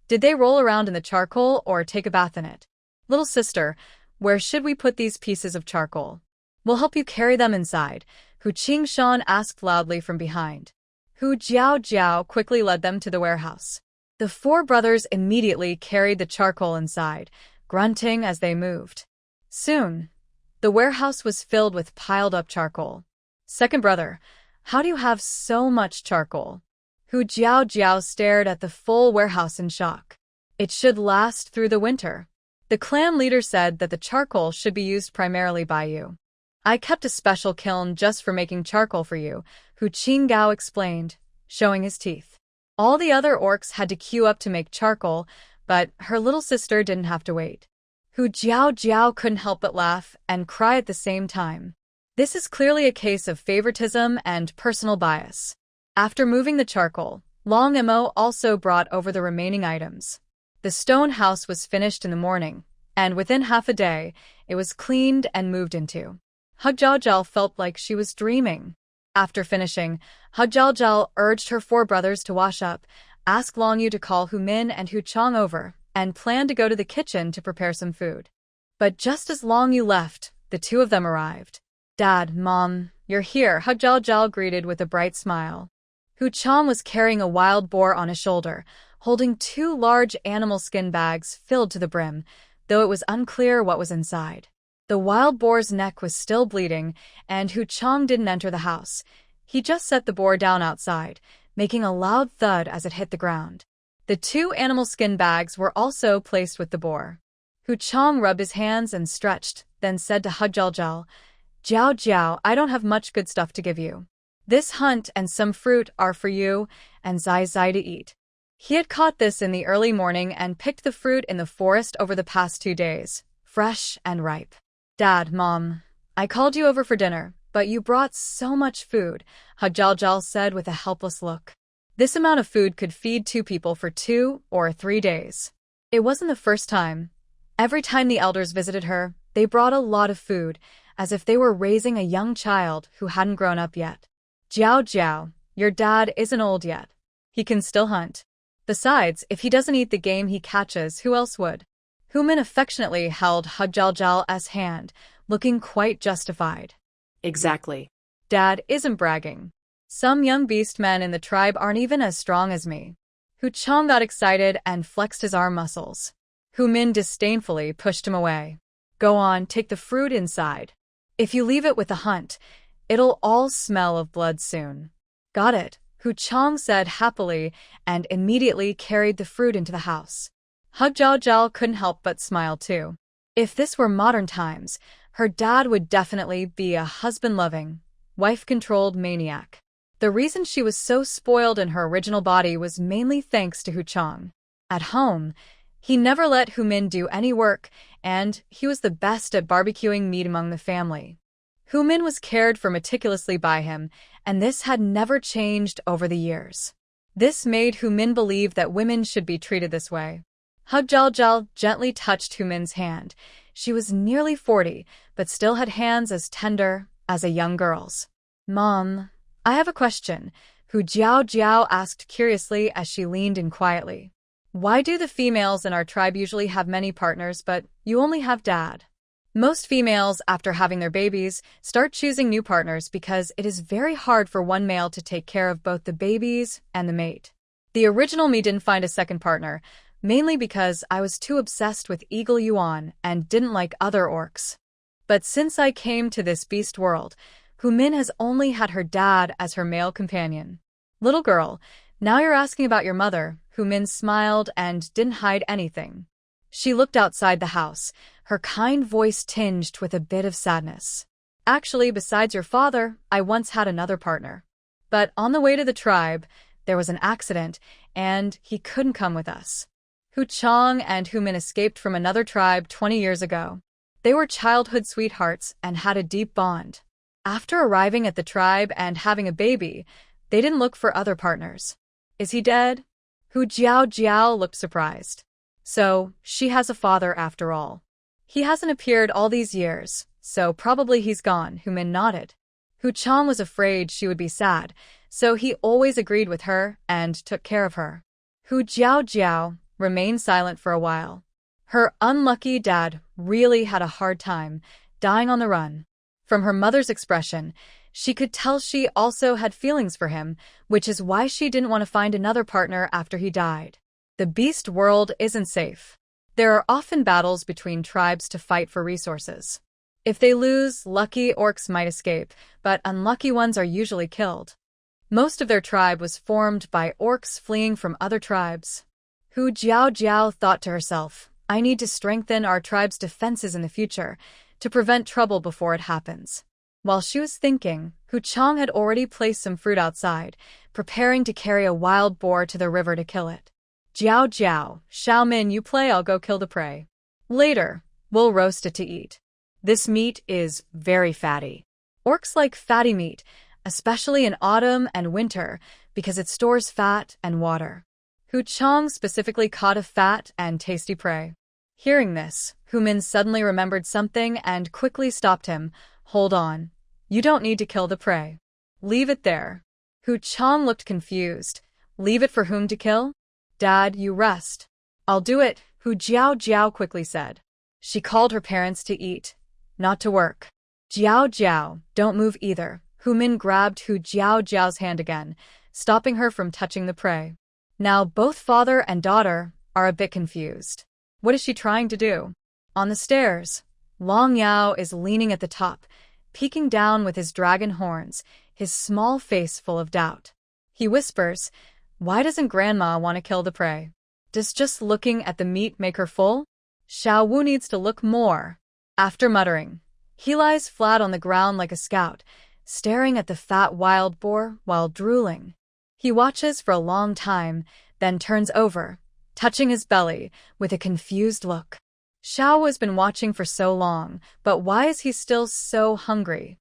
Did they roll around in the charcoal or take a bath in it? "Little sister, where should we put these pieces of charcoal?" "We'll help you carry them inside," Hu Qingshan asked loudly from behind. Hu Jiao quickly led them to the warehouse. The 4 brothers immediately carried the charcoal inside, grunting as they moved. Soon, the warehouse was filled with piled-up charcoal. "Second brother, how do you have so much charcoal?" Hu Jiao stared at the full warehouse in shock. "It should last through the winter. The clan leader said that the charcoal should be used primarily by you. I kept a special kiln just for making charcoal for you," Hu Qinggao explained, showing his teeth. All the other orcs had to queue up to make charcoal, but her little sister didn't have to wait. Hu Jiao couldn't help but laugh and cry at the same time. This is clearly a case of favoritism and personal bias. After moving the charcoal, Long Mo also brought over the remaining items. The stone house was finished in the morning, and within half a day, it was cleaned and moved into. Hu Jiao felt like she was dreaming. After finishing, Hu Jiao urged her 4 brothers to wash up, ask Long Yu to call Hu Min and Hu Chong over, and plan to go to the kitchen to prepare some food. But just as Long Yu left, the 2 of them arrived. "Dad, Mom, you're here," Hu Jiao greeted with a bright smile. Hu Chong was carrying a wild boar on his shoulder, holding 2 large animal skin bags filled to the brim, though it was unclear what was inside. The wild boar's neck was still bleeding, and Hu Chong didn't enter the house. He just set the boar down outside, making a loud thud as it hit the ground. The 2 animal skin bags were also placed with the boar. Hu Chong rubbed his hands and stretched, then said to Hu Jiao, "I don't have much good stuff to give you. This hunt and some fruit are for you and Zai to eat." He had caught this in the early morning and picked the fruit in the forest over the past 2 days, fresh and ripe. "Dad, Mom, I called you over for dinner, but you brought so much food," Hu Jiao said with a helpless look. This amount of food could feed 2 people for 2 or 3 days. It wasn't the first time. Every time the elders visited her, they brought a lot of food, as if they were raising a young child who hadn't grown up yet. Jiao, your dad isn't old yet. He can still hunt. Besides, if he doesn't eat the game he catches, who else would?" Hu Min affectionately held Hu Jiao's hand, looking quite justified. "Exactly. Dad isn't bragging. Some young beast men in the tribe aren't even as strong as me." Hu Chong got excited and flexed his arm muscles. Hu Min disdainfully pushed him away. "Go on, take the fruit inside. If you leave it with the hunt, it'll all smell of blood soon." "Got it," Hu Chong said happily and immediately carried the fruit into the house. Hu Jiao couldn't help but smile too. If this were modern times, her dad would definitely be a husband-loving, wife-controlled maniac. The reason she was so spoiled in her original body was mainly thanks to Hu Chong. At home, he never let Hu Min do any work, and he was the best at barbecuing meat among the family. Hu Min was cared for meticulously by him, and this had never changed over the years. This made Hu Min believe that women should be treated this way. Hu Jiao gently touched Hu Min's hand. She was nearly 40, but still had hands as tender as a young girl's. "Mom, I have a question," Hu Jiao asked curiously as she leaned in quietly. "Why do the females in our tribe usually have many partners, but you only have Dad?" Most females, after having their babies, start choosing new partners because it is very hard for one male to take care of both the babies and the mate. The original me didn't find a second partner, mainly because I was too obsessed with Eagle Yuan and didn't like other orcs. But since I came to this beast world, Humin has only had her dad as her male companion. Little girl, now you're asking about your mother. Humin smiled and didn't hide anything. She looked outside the house, her kind voice tinged with a bit of sadness. Actually, besides your father, I once had another partner. But on the way to the tribe, there was an accident, and he couldn't come with us. Hu Chang and Humin escaped from another tribe 20 years ago. They were childhood sweethearts and had a deep bond. After arriving at the tribe and having a baby, they didn't look for other partners. Is he dead? Hu Jiao looked surprised. So, she has a father after all. He hasn't appeared all these years, so probably he's gone, Humin nodded. Hu Chang was afraid she would be sad, so he always agreed with her and took care of her. Hu Jiao remained silent for a while. Her unlucky dad really had a hard time, dying on the run. From her mother's expression, she could tell she also had feelings for him, which is why she didn't want to find another partner after he died. The beast world isn't safe. There are often battles between tribes to fight for resources. If they lose, lucky orcs might escape, but unlucky ones are usually killed. Most of their tribe was formed by orcs fleeing from other tribes. Hu Jiao thought to herself, I need to strengthen our tribe's defenses in the future to prevent trouble before it happens. While she was thinking, Hu Chang had already placed some fruit outside, preparing to carry a wild boar to the river to kill it. Xiao Min, you play, I'll go kill the prey. Later, we'll roast it to eat. This meat is very fatty. Orcs like fatty meat, especially in autumn and winter, because it stores fat and water. Hu Chang specifically caught a fat and tasty prey. Hearing this, Humin suddenly remembered something and quickly stopped him. Hold on. You don't need to kill the prey. Leave it there. Hu Chang looked confused. Leave it for whom to kill? Dad, you rest. I'll do it, Hu Jiao quickly said. She called her parents to eat, not to work. Jiao, don't move either. Humin grabbed Hu Jiao's hand again, stopping her from touching the prey. Now both father and daughter are a bit confused. What is she trying to do? On the stairs, Long Yao is leaning at the top, peeking down with his dragon horns, his small face full of doubt. He whispers, why doesn't Grandma want to kill the prey? Does just looking at the meat make her full? Xiao Wu needs to look more. After muttering, he lies flat on the ground like a scout, staring at the fat wild boar while drooling. He watches for a long time, then turns over, touching his belly with a confused look. Xiao has been watching for so long, but why is he still so hungry?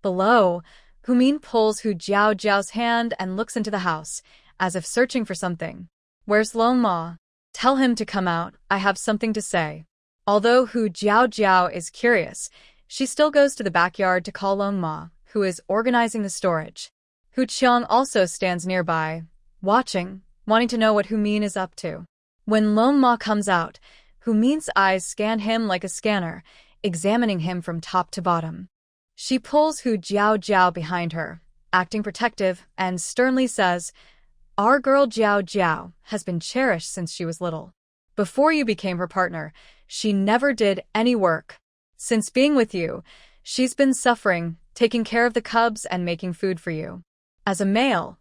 Below, Humin pulls Hu Jiao's hand and looks into the house, as if searching for something. Where's Long Ma? Tell him to come out, I have something to say. Although Hu Jiao is curious, she still goes to the backyard to call Long Ma, who is organizing the storage. Hu Qiang also stands nearby, watching, wanting to know what Humin is up to. When Long Ma comes out, Humin's eyes scan him like a scanner, examining him from top to bottom. She pulls Hu Jiao behind her, acting protective, and sternly says, our girl Jiao has been cherished since she was little. Before you became her partner, she never did any work. Since being with you, she's been suffering, taking care of the cubs and making food for you. As a male,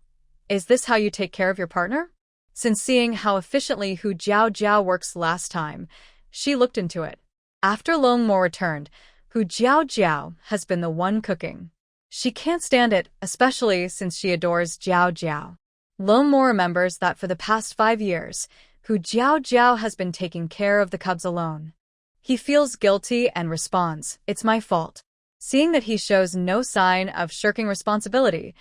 is this how you take care of your partner? Since seeing how efficiently Hu Jiao works last time, she looked into it. After Long Mo returned, Hu Jiao has been the one cooking. She can't stand it, especially since she adores Jiao. Long Mo remembers that for the past 5 years, Hu Jiao has been taking care of the cubs alone. He feels guilty and responds, it's my fault. Seeing that he shows no sign of shirking responsibility,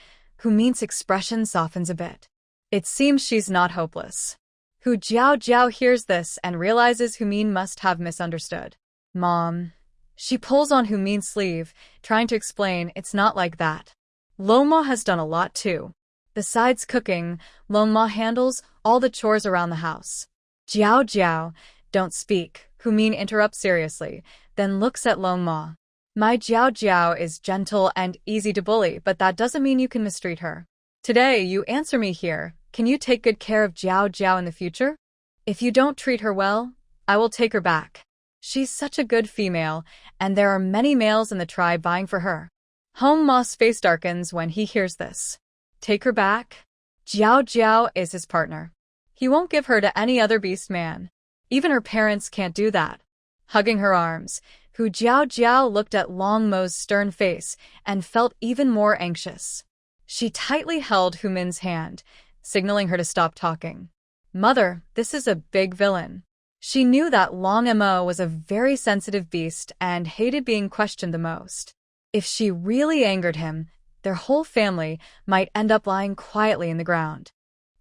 Humin's expression softens a bit. It seems she's not hopeless. Hu Jiao hears this and realizes Humin must have misunderstood. Mom. She pulls on Humin's sleeve, trying to explain it's not like that. Long Ma has done a lot too. Besides cooking, Long Ma handles all the chores around the house. Jiao, don't speak, Hu Min interrupts seriously, then looks at Long Ma. My Jiao Jiao is gentle and easy to bully, but that doesn't mean you can mistreat her. Today, you answer me here. Can you take good care of Jiao Jiao in the future? If you don't treat her well, I will take her back. She's such a good female, and there are many males in the tribe vying for her. Hong Ma's face darkens when he hears this. Take her back? Jiao Jiao is his partner. He won't give her to any other beast man. Even her parents can't do that. Hugging her arms, Hu Jiao Jiao looked at Long Mo's stern face and felt even more anxious. She tightly held Hu Min's hand, signaling her to stop talking. Mother, this is a big villain. She knew that Long Mo was a very sensitive beast and hated being questioned the most. If she really angered him, their whole family might end up lying quietly in the ground.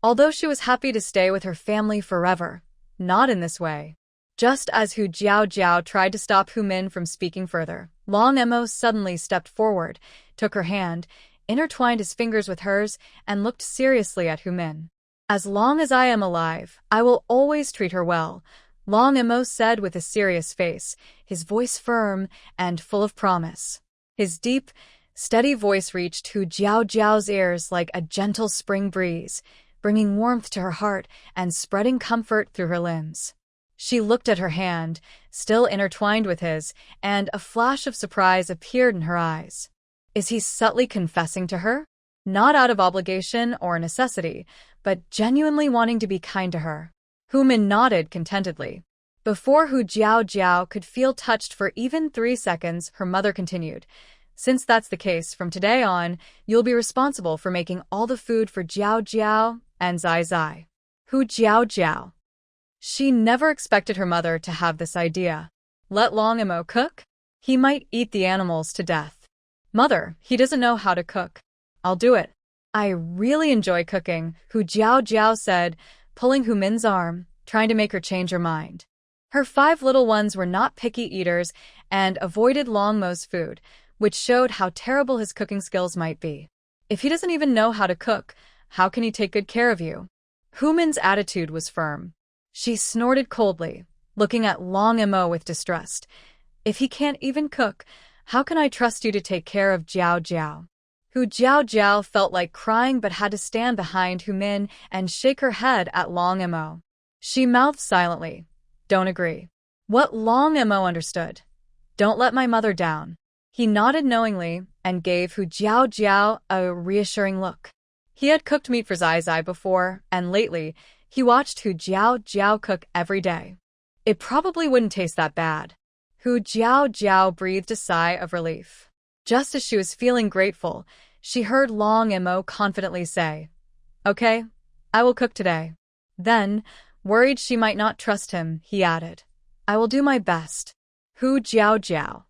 Although she was happy to stay with her family forever, not in this way. Just as Hu Jiao Jiao tried to stop Hu Min from speaking further, Long Mo suddenly stepped forward, took her hand, intertwined his fingers with hers, and looked seriously at Hu Min. As long as I am alive, I will always treat her well, Long Mo said with a serious face, his voice firm and full of promise. His deep, steady voice reached Hu Jiao Jiao's ears like a gentle spring breeze, bringing warmth to her heart and spreading comfort through her limbs. She looked at her hand, still intertwined with his, and a flash of surprise appeared in her eyes. Is he subtly confessing to her? Not out of obligation or necessity, but genuinely wanting to be kind to her. Hu Min nodded contentedly. Before Hu Jiao Jiao could feel touched for even 3 seconds, her mother continued. Since that's the case, from today on, you'll be responsible for making all the food for Jiao Jiao and Zai Zai. Hu Jiao Jiao. She never expected her mother to have this idea. Let Long Mo cook? He might eat the animals to death. Mother, he doesn't know how to cook. I'll do it. I really enjoy cooking, Hu Jiao Jiao said, pulling Hu Min's arm, trying to make her change her mind. Her 5 little ones were not picky eaters and avoided Long Mo's food, which showed how terrible his cooking skills might be. If he doesn't even know how to cook, how can he take good care of you? Hu Min's attitude was firm. She snorted coldly, looking at Long Mo with distrust. If he can't even cook, how can I trust you to take care of Jiao Jiao? Hu Jiao Jiao felt like crying but had to stand behind Hu Min and shake her head at Long Mo. She mouthed silently. Don't agree. What Long Mo understood. Don't let my mother down. He nodded knowingly and gave Hu Jiao Jiao a reassuring look. He had cooked meat for Zai Zai before, and lately, he watched Hu Jiao Jiao cook every day. It probably wouldn't taste that bad. Hu Jiao Jiao breathed a sigh of relief. Just as she was feeling grateful, she heard Long Mo confidently say, Okay, I will cook today. Then, worried she might not trust him, he added, I will do my best. Hu Jiao Jiao.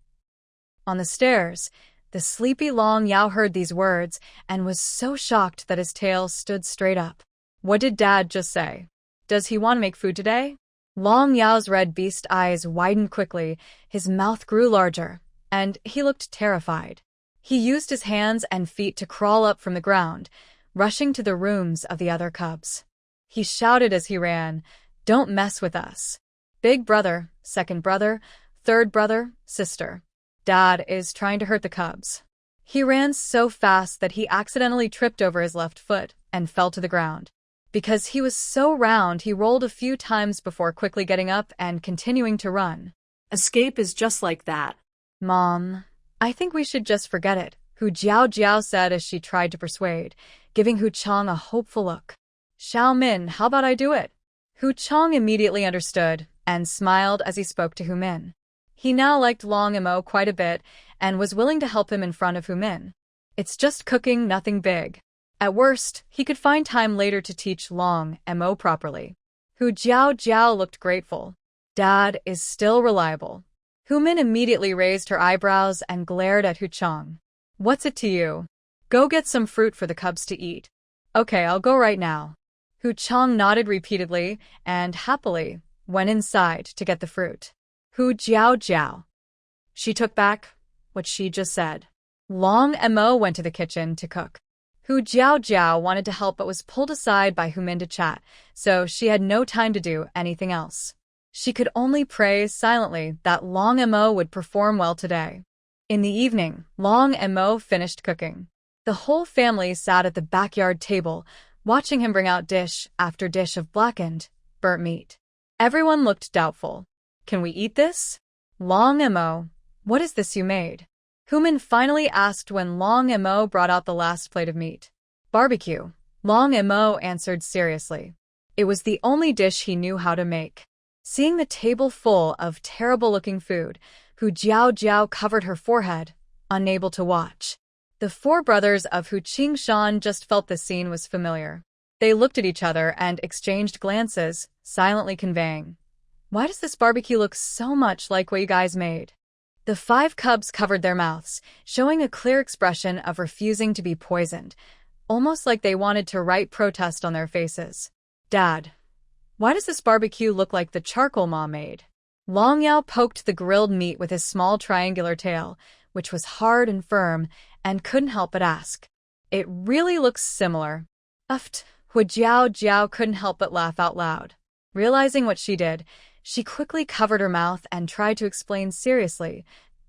On the stairs, the sleepy Long Yao heard these words and was so shocked that his tail stood straight up. What did Dad just say? Does he want to make food today? Long Yao's red beast eyes widened quickly, his mouth grew larger, and he looked terrified. He used his hands and feet to crawl up from the ground, rushing to the rooms of the other cubs. He shouted as he ran, Don't mess with us. Big brother, second brother, third brother, sister. Dad is trying to hurt the cubs. He ran so fast that he accidentally tripped over his left foot and fell to the ground. Because he was so round, he rolled a few times before quickly getting up and continuing to run. Escape is just like that. Mom, I think we should just forget it, Hu Jiao Jiao said as she tried to persuade, giving Hu Chang a hopeful look. Xiao Min, how about I do it? Hu Chang immediately understood and smiled as he spoke to Hu Min. He now liked Long Mo quite a bit and was willing to help him in front of Hu Min. It's just cooking, nothing big. At worst, he could find time later to teach Long Mo properly. Hu Jiao Jiao looked grateful. Dad is still reliable. Hu Min immediately raised her eyebrows and glared at Hu Chang. What's it to you? Go get some fruit for the cubs to eat. Okay, I'll go right now. Hu Chang nodded repeatedly and happily went inside to get the fruit. Hu Jiao Jiao. She took back what she just said. Long Mo went to the kitchen to cook. Hu Jiao Jiao wanted to help but was pulled aside by Hu Min to chat, so she had no time to do anything else. She could only pray silently that Long Mo would perform well today. In the evening, Long Mo finished cooking. The whole family sat at the backyard table, watching him bring out dish after dish of blackened, burnt meat. Everyone looked doubtful. Can we eat this? Long Mo, what is this you made? Human finally asked when Long Mo brought out the last plate of meat. Barbecue, Long Mo answered seriously. It was the only dish he knew how to make. Seeing the table full of terrible-looking food, Hu Jiao covered her forehead, unable to watch. The four brothers of Hu Qingshan just felt the scene was familiar. They looked at each other and exchanged glances, silently conveying, "Why does this barbecue look so much like what you guys made?" The five cubs covered their mouths, showing a clear expression of refusing to be poisoned, almost like they wanted to write protest on their faces. "Dad, why does this barbecue look like the charcoal Ma made?" Long Yao poked the grilled meat with his small triangular tail, which was hard and firm, and couldn't help but ask. "It really looks similar." Uffed, Hu Jiao couldn't help but laugh out loud. Realizing what she did, she quickly covered her mouth and tried to explain seriously.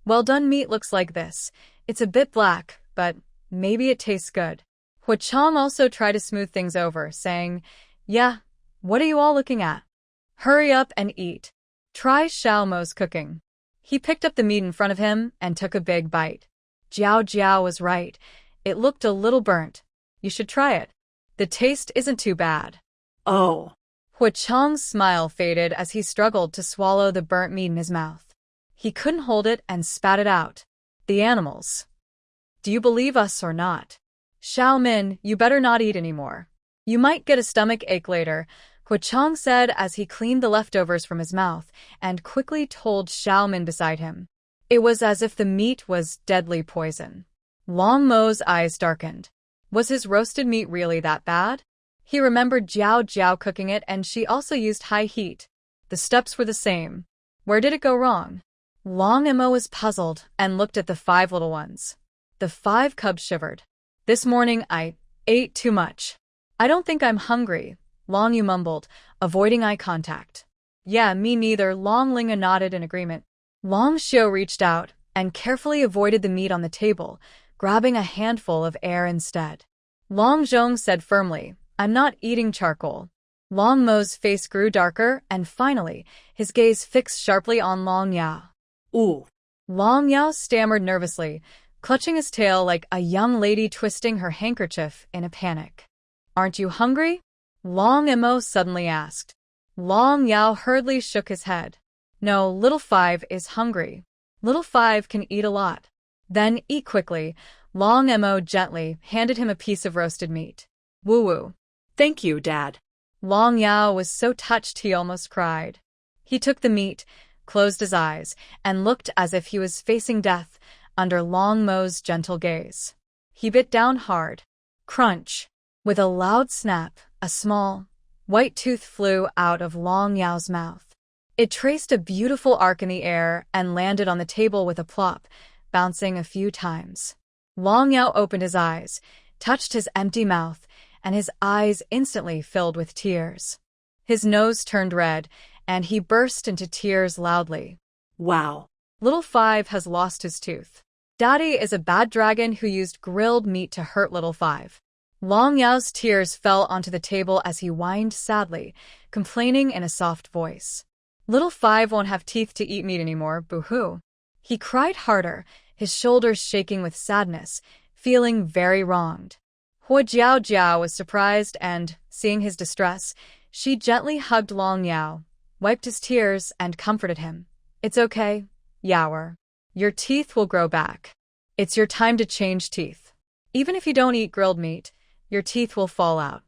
"Well-done meat looks like this. It's a bit black, but maybe it tastes good." Hu Chang also tried to smooth things over, saying, "Yeah, what are you all looking at? Hurry up and eat. Try Xiao Mo's cooking." He picked up the meat in front of him and took a big bite. Jiao was right. It looked a little burnt. "You should try it. The taste isn't too bad." Oh. Hu Chang's smile faded as he struggled to swallow the burnt meat in his mouth. He couldn't hold it and spat it out. "The animals. Do you believe us or not? Xiao Min, you better not eat anymore. You might get a stomach ache later," Hu Chang said as he cleaned the leftovers from his mouth and quickly told Xiao Min beside him. It was as if the meat was deadly poison. Long Mo's eyes darkened. Was his roasted meat really that bad? He remembered Jiao cooking it, and she also used high heat. The steps were the same. Where did it go wrong? Long Mo was puzzled and looked at the five little ones. The five cubs shivered. "This morning I ate too much. I don't think I'm hungry," Long Yu mumbled, avoiding eye contact. "Yeah, me neither," Long Linga nodded in agreement. Long Xiu reached out and carefully avoided the meat on the table, grabbing a handful of air instead. Long Zhong said firmly, "I'm not eating charcoal." Long Mo's face grew darker, and finally, his gaze fixed sharply on Long Yao. Ooh. Long Yao stammered nervously, clutching his tail like a young lady twisting her handkerchief in a panic. "Aren't you hungry?" Long Mo suddenly asked. Long Yao hurriedly shook his head. "No, little five is hungry. Little five can eat a lot." "Then eat quickly." Long Mo gently handed him a piece of roasted meat. "Woo-woo." "Thank you, Dad." Long Yao was so touched he almost cried. He took the meat, closed his eyes, and looked as if he was facing death under Long Mo's gentle gaze. He bit down hard. Crunch. With a loud snap, a small, white tooth flew out of Long Yao's mouth. It traced a beautiful arc in the air and landed on the table with a plop, bouncing a few times. Long Yao opened his eyes, touched his empty mouth, and his eyes instantly filled with tears. His nose turned red, and he burst into tears loudly. Wow. Little Five has lost his tooth. Daddy is a bad dragon who used grilled meat to hurt Little Five. Long Yao's tears fell onto the table as he whined sadly, complaining in a soft voice. Little Five won't have teeth to eat meat anymore, boo-hoo. He cried harder, his shoulders shaking with sadness, feeling very wronged. Hu Jiao was surprised and, seeing his distress, she gently hugged Long Yao, wiped his tears, and comforted him. "It's okay, Yaoer. Your teeth will grow back. It's your time to change teeth. Even if you don't eat grilled meat, your teeth will fall out."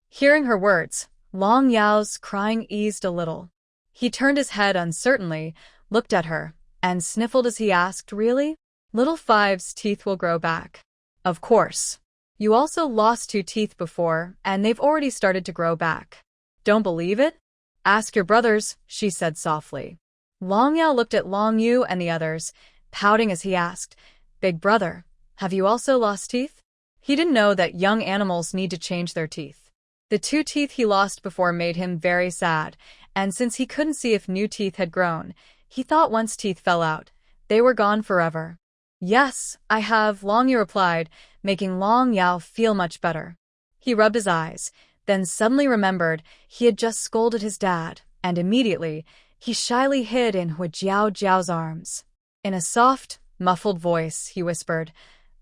Hearing her words, Long Yao's crying eased a little. He turned his head uncertainly, looked at her, and sniffled as he asked, "Really? Little Five's teeth will grow back?" "Of course. You also lost 2 teeth before, and they've already started to grow back. Don't believe it? Ask your brothers," she said softly. Long Yao looked at Long Yu and the others, pouting as he asked, "Big brother, have you also lost teeth?" He didn't know that young animals need to change their teeth. The 2 teeth he lost before made him very sad, and since he couldn't see if new teeth had grown, he thought once teeth fell out, they were gone forever. Yes, I have, Long Yu replied, making Long Yao feel much better. He rubbed his eyes, then suddenly remembered he had just scolded his dad, and immediately, he shyly hid in Huijiao Jiao's arms. In a soft, muffled voice, he whispered,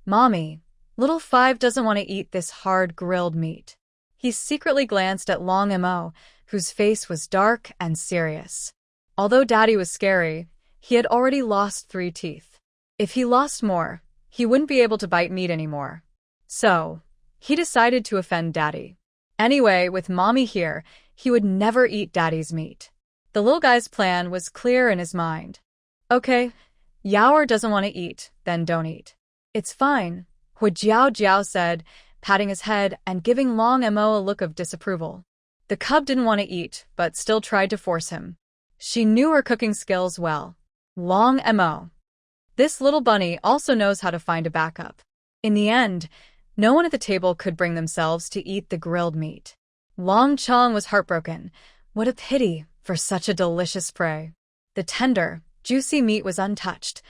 "Mommy, little Five doesn't want to eat this hard grilled meat." He secretly glanced at Long Mo, whose face was dark and serious. Although Daddy was scary, he had already lost 3 teeth. If he lost more, he wouldn't be able to bite meat anymore. So, he decided to offend Daddy. Anyway, with Mommy here, he would never eat Daddy's meat. The little guy's plan was clear in his mind. Okay, Yaoer doesn't want to eat, then don't eat. It's fine, Huijiao Jiao said, patting his head and giving Long Mo a look of disapproval. The cub didn't want to eat, but still tried to force him. She knew her cooking skills well. Long Mo. This little bunny also knows how to find a backup. In the end, no one at the table could bring themselves to eat the grilled meat. Long Chong was heartbroken. What a pity for such a delicious prey. The tender, juicy meat was untouched.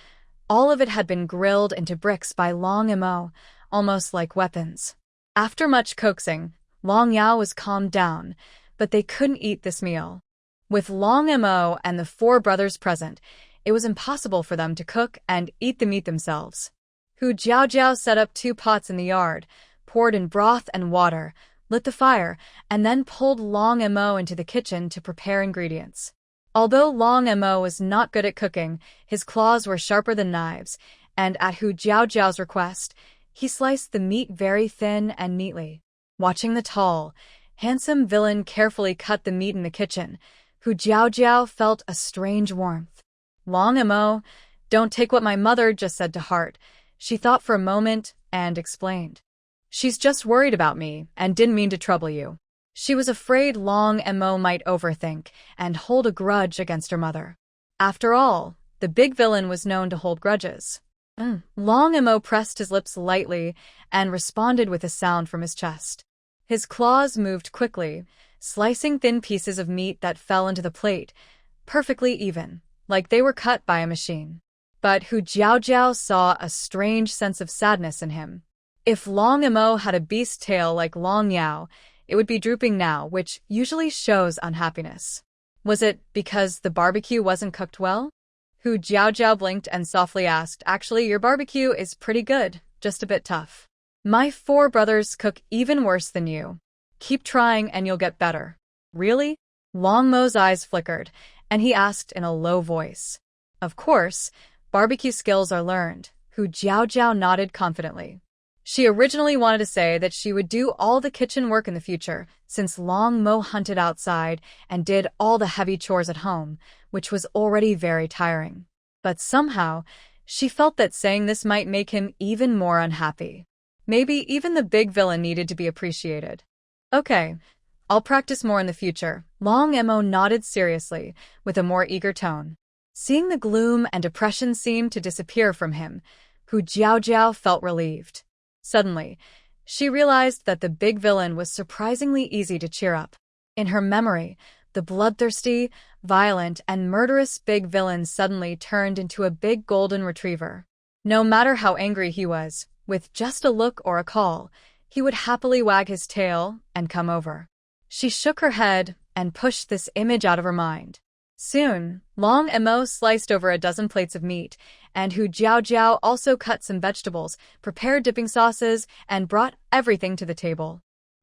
All of it had been grilled into bricks by Long Mo, almost like weapons. After much coaxing, Long Yao was calmed down, but they couldn't eat this meal. With Long Mo and the 4 brothers present, it was impossible for them to cook and eat the meat themselves. Huijiao Jiao set up 2 pots in the yard, poured in broth and water, lit the fire, and then pulled Long Mo into the kitchen to prepare ingredients. Although Long Mo was not good at cooking, his claws were sharper than knives, and at Huijiao Jiao's request, he sliced the meat very thin and neatly. Watching the tall, handsome villain carefully cut the meat in the kitchen, Huijiao Jiao felt a strange warmth. Long Mo, don't take what my mother just said to heart. She thought for a moment and explained. She's just worried about me and didn't mean to trouble you. She was afraid Long Mo might overthink and hold a grudge against her mother. After all, the big villain was known to hold grudges. Long Mo pressed his lips lightly and responded with a sound from his chest. His claws moved quickly, slicing thin pieces of meat that fell into the plate, perfectly even, like they were cut by a machine. But Huijiao Jiao saw a strange sense of sadness in him. If Long Mo had a beast tail like Long Yao, it would be drooping now, which usually shows unhappiness. Was it because the barbecue wasn't cooked well? Huijiao Jiao blinked and softly asked, "Actually, your barbecue is pretty good, just a bit tough. My 4 brothers cook even worse than you. Keep trying and you'll get better." Really? Long Mo's eyes flickered, and he asked in a low voice. Of course, barbecue skills are learned. Huijiao Jiao nodded confidently. She originally wanted to say that she would do all the kitchen work in the future, since Long Mo hunted outside and did all the heavy chores at home, which was already very tiring. But somehow, she felt that saying this might make him even more unhappy. Maybe even the big villain needed to be appreciated. Okay, I'll practice more in the future. Long Mo nodded seriously, with a more eager tone. Seeing the gloom and depression seem to disappear from him, Huijiao Jiao felt relieved. Suddenly, she realized that the big villain was surprisingly easy to cheer up. In her memory, the bloodthirsty, violent, and murderous big villain suddenly turned into a big golden retriever. No matter how angry he was, with just a look or a call, he would happily wag his tail and come over. She shook her head and pushed this image out of her mind. Soon, Long Mo sliced over a dozen plates of meat, and Huijiao Jiao also cut some vegetables, prepared dipping sauces, and brought everything to the table.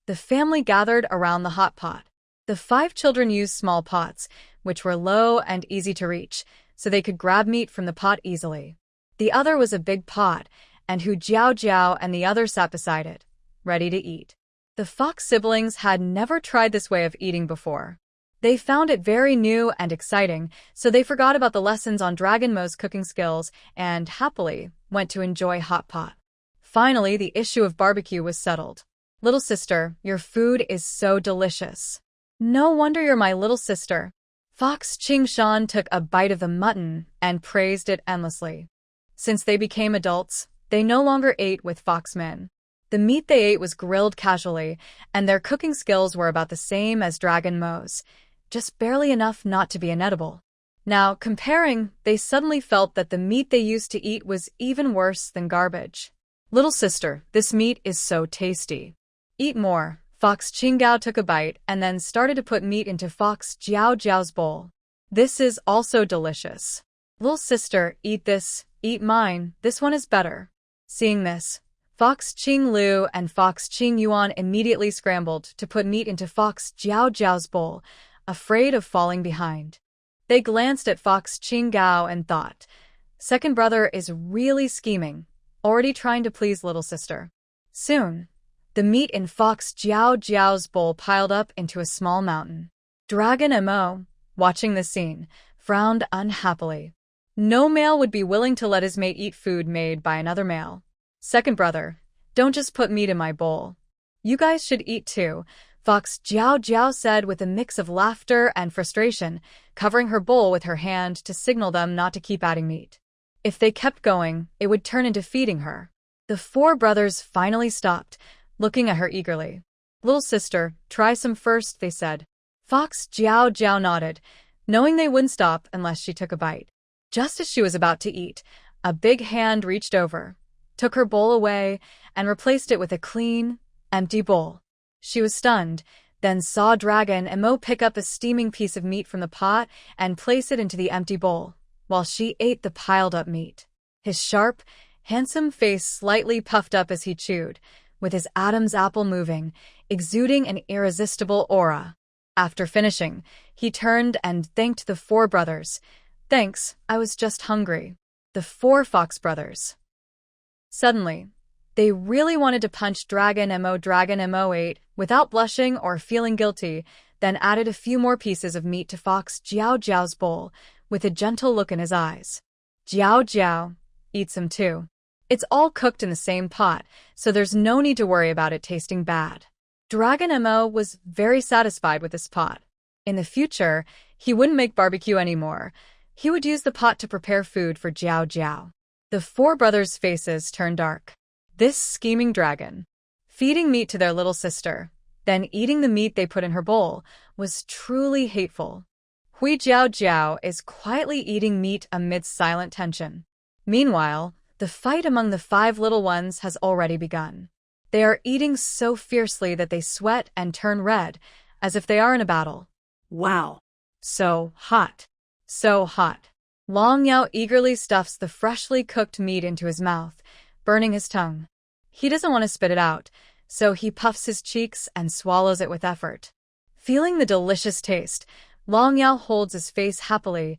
The family gathered around the hot pot. The 5 children used small pots, which were low and easy to reach, so they could grab meat from the pot easily. The other was a big pot, and Huijiao Jiao and the others sat beside it, ready to eat. The fox siblings had never tried this way of eating before. They found it very new and exciting, so they forgot about the lessons on Dragon Mo's cooking skills and, happily, went to enjoy hot pot. Finally, the issue of barbecue was settled. "Little sister, your food is so delicious. No wonder you're my little sister." Fox Qingshan took a bite of the mutton and praised it endlessly. Since they became adults, they no longer ate with foxmen. The meat they ate was grilled casually, and their cooking skills were about the same as Dragon Mo's. just barely enough not to be inedible. Now, comparing, they suddenly felt that the meat they used to eat was even worse than garbage. Little sister, this meat is so tasty. Eat more. Fox Qinggao took a bite and then started to put meat into Fox Jiao Jiao's bowl. This is also delicious. Little sister, eat this, eat mine, this one is better. Seeing this, Fox Qing Lu and Fox Qing Yuan immediately scrambled to put meat into Fox Jiao Jiao's bowl, afraid of falling behind. They glanced at Fox Qinggao and thought, second brother is really scheming, already trying to please little sister. Soon, the meat in Fox Jiao Jiao's bowl piled up into a small mountain. Dragon Mo, watching the scene, frowned unhappily. No male would be willing to let his mate eat food made by another male. Second brother, don't just put meat in my bowl. You guys should eat too, Fox Jiao Jiao said with a mix of laughter and frustration, covering her bowl with her hand to signal them not to keep adding meat. If they kept going, it would turn into feeding her. The four brothers finally stopped, looking at her eagerly. Little sister, try some first, they said. Fox Jiao Jiao nodded, knowing they wouldn't stop unless she took a bite. Just as she was about to eat, a big hand reached over, took her bowl away, and replaced it with a clean, empty bowl. She was stunned, then saw Dragon Mo pick up a steaming piece of meat from the pot and place it into the empty bowl, while she ate the piled-up meat. His sharp, handsome face slightly puffed up as he chewed, with his Adam's apple moving, exuding an irresistible aura. After finishing, he turned and thanked the four brothers. Thanks, I was just hungry. The four Fox brothers. Suddenly, they really wanted to punch Dragon Mo. Dragon Mo ate, without blushing or feeling guilty, then added a few more pieces of meat to Fox Jiao Jiao's bowl, with a gentle look in his eyes. Jiao Jiao, eat some too. It's all cooked in the same pot, so there's no need to worry about it tasting bad. Dragon Mo was very satisfied with this pot. In the future, he wouldn't make barbecue anymore. He would use the pot to prepare food for Jiao Jiao. The four brothers' faces turned dark. This scheming dragon, feeding meat to their little sister, then eating the meat they put in her bowl, was truly hateful. Hui Jiao Jiao is quietly eating meat amidst silent tension. Meanwhile, the fight among the five little ones has already begun. They are eating so fiercely that they sweat and turn red, as if they are in a battle. Wow. So hot. So hot. Long Yao eagerly stuffs the freshly cooked meat into his mouth, burning his tongue. He doesn't want to spit it out, so he puffs his cheeks and swallows it with effort. Feeling the delicious taste, Long Yao holds his face happily,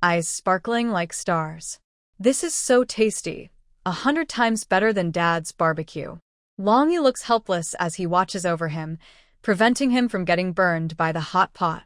eyes sparkling like stars. This is so tasty, 100 times better than Dad's barbecue. Long Yao looks helpless as he watches over him, preventing him from getting burned by the hot pot.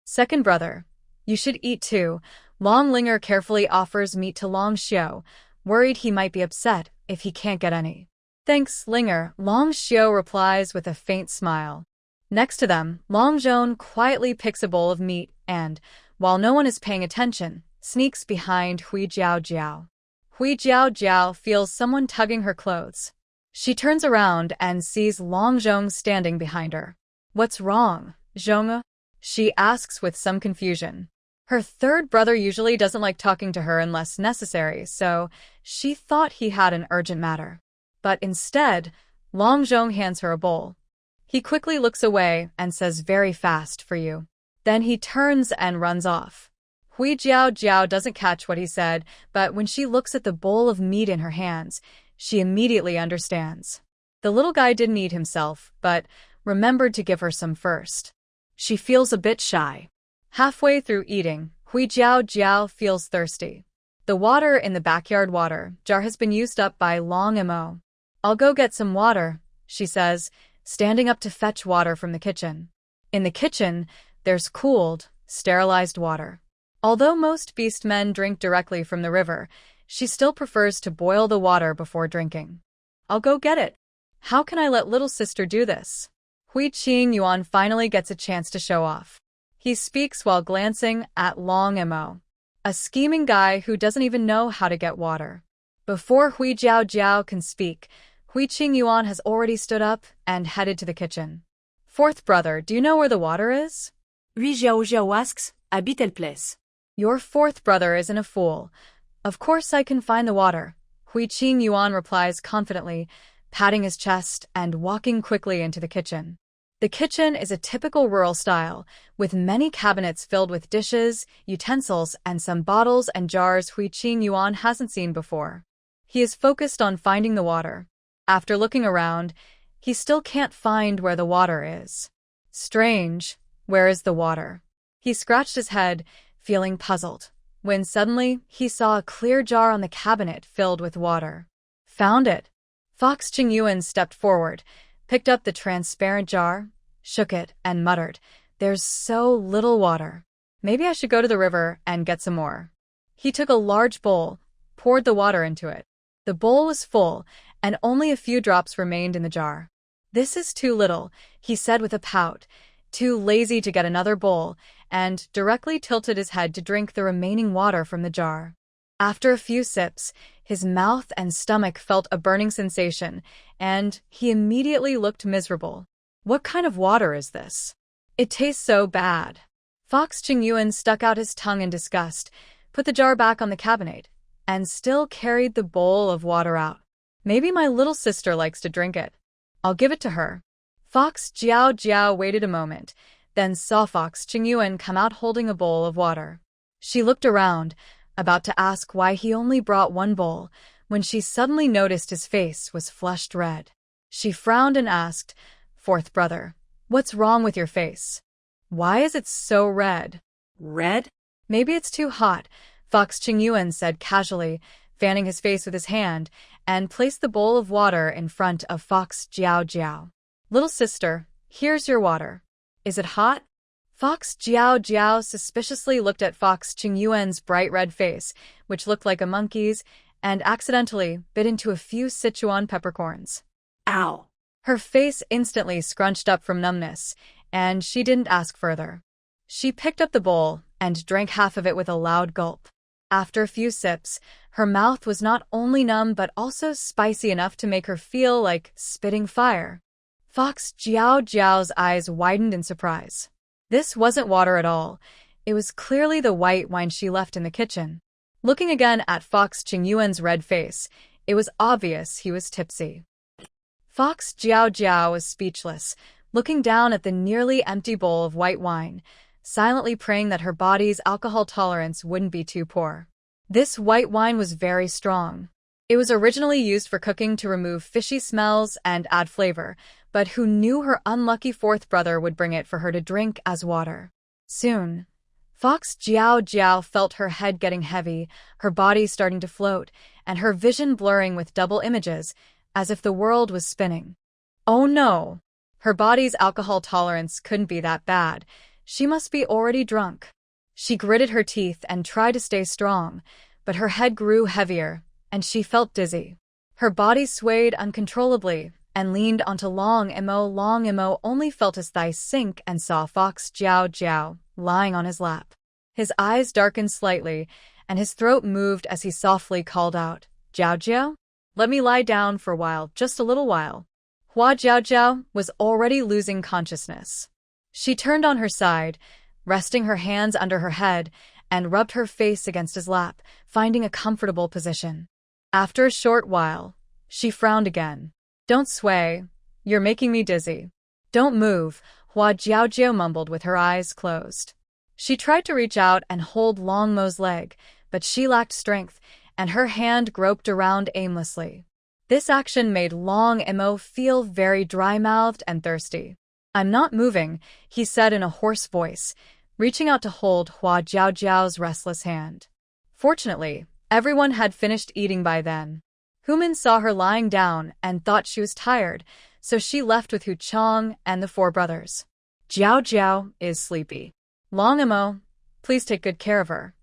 Second brother, you should eat too. Long Linger carefully offers meat to Long Xiao, worried he might be upset if he can't get any. Thanks, Linger, Long Xiao replies with a faint smile. Next to them, Long Zhong quietly picks a bowl of meat and, while no one is paying attention, sneaks behind Hui Jiao Jiao. Hui Jiao Jiao feels someone tugging her clothes. She turns around and sees Long Zhong standing behind her. What's wrong, Zhong? She asks with some confusion. Her third brother usually doesn't like talking to her unless necessary, so she thought he had an urgent matter. But instead, Long Zhong hands her a bowl. He quickly looks away and says very fast for you. Then he turns and runs off. Hui Jiao Jiao doesn't catch what he said, but when she looks at the bowl of meat in her hands, she immediately understands. The little guy didn't eat himself, but remembered to give her some first. She feels a bit shy. Halfway through eating, Hui Jiao Jiao feels thirsty. The water in the backyard water jar has been used up by Long Mo. I'll go get some water, she says, standing up to fetch water from the kitchen. In the kitchen, there's cooled, sterilized water. Although most beast men drink directly from the river, she still prefers to boil the water before drinking. I'll go get it. How can I let little sister do this? Hui Qing Yuan finally gets a chance to show off. He speaks while glancing at Long Mo, a scheming guy who doesn't even know how to get water. Before Hui Jiao Jiao can speak, Hui Qing Yuan has already stood up and headed to the kitchen. Fourth brother, do you know where the water is? Lui Jiao Jiao asks, habite elle place. Your fourth brother isn't a fool. Of course I can find the water, Hui Qing Yuan replies confidently, patting his chest and walking quickly into the kitchen. The kitchen is a typical rural style, with many cabinets filled with dishes, utensils, and some bottles and jars Hui Qing Yuan hasn't seen before. He is focused on finding the water. After looking around, he still can't find where the water is. Strange, where is the water? He scratched his head, feeling puzzled, when suddenly he saw a clear jar on the cabinet filled with water. Found it! Fox Qingyuan stepped forward, picked up the transparent jar, shook it, and muttered, "There's so little water. Maybe I should go to the river and get some more." He took a large bowl, poured the water into it. The bowl was full, and only a few drops remained in the jar. "This is too little," he said with a pout, too lazy to get another bowl, and directly tilted his head to drink the remaining water from the jar. After a few sips, his mouth and stomach felt a burning sensation, and he immediately looked miserable. What kind of water is this? It tastes so bad. Fox Qingyuan stuck out his tongue in disgust, put the jar back on the cabinet, and still carried the bowl of water out. "Maybe my little sister likes to drink it. I'll give it to her." Fox Jiao Jiao waited a moment, then saw Fox Qingyuan come out holding a bowl of water. She looked around, about to ask why he only brought one bowl, when she suddenly noticed his face was flushed red. She frowned and asked, "Fourth brother, what's wrong with your face? Why is it so red?" Red? "Maybe it's too hot," Fox Qingyuan said casually, fanning his face with his hand, and placed the bowl of water in front of Fox Jiao Jiao. "Little sister, here's your water. Is it hot?" Fox Jiao Jiao suspiciously looked at Fox Qingyuan's bright red face, which looked like a monkey's, and accidentally bit into a few Sichuan peppercorns. Ow! Her face instantly scrunched up from numbness, and she didn't ask further. She picked up the bowl and drank half of it with a loud gulp. After a few sips, her mouth was not only numb but also spicy enough to make her feel like spitting fire. Fox Jiao Jiao's eyes widened in surprise. This wasn't water at all. It was clearly the white wine she left in the kitchen. Looking again at Fox Qingyuan's red face, it was obvious he was tipsy. Fox Jiao Jiao was speechless, looking down at the nearly empty bowl of white wine, silently praying that her body's alcohol tolerance wouldn't be too poor. This white wine was very strong. It was originally used for cooking to remove fishy smells and add flavor, but who knew her unlucky fourth brother would bring it for her to drink as water? Soon, Fox Jiao Jiao felt her head getting heavy, her body starting to float, and her vision blurring with double images, as if the world was spinning. Oh no! Her body's alcohol tolerance couldn't be that bad. She must be already drunk. She gritted her teeth and tried to stay strong, but her head grew heavier, and she felt dizzy. Her body swayed uncontrollably and leaned onto Long Imo. Long Imo only felt his thighs sink and saw Fox Jiao Jiao lying on his lap. His eyes darkened slightly, and his throat moved as he softly called out, "Jiao Jiao? Let me lie down for a while, just a little while." Hua Jiao Jiao was already losing consciousness. She turned on her side, resting her hands under her head, and rubbed her face against his lap, finding a comfortable position. After a short while, she frowned again. "Don't sway. You're making me dizzy." "Don't move," Hua Jiaojiao mumbled with her eyes closed. She tried to reach out and hold Long Mo's leg, but she lacked strength, and her hand groped around aimlessly. This action made Long Mo feel very dry-mouthed and thirsty. "I'm not moving," he said in a hoarse voice, reaching out to hold Hua Jiaojiao's restless hand. Fortunately, everyone had finished eating by then. Human saw her lying down and thought she was tired, so she left with Hu Chong and the four brothers. "Jiao Jiao is sleepy. Long Mo, please take good care of her.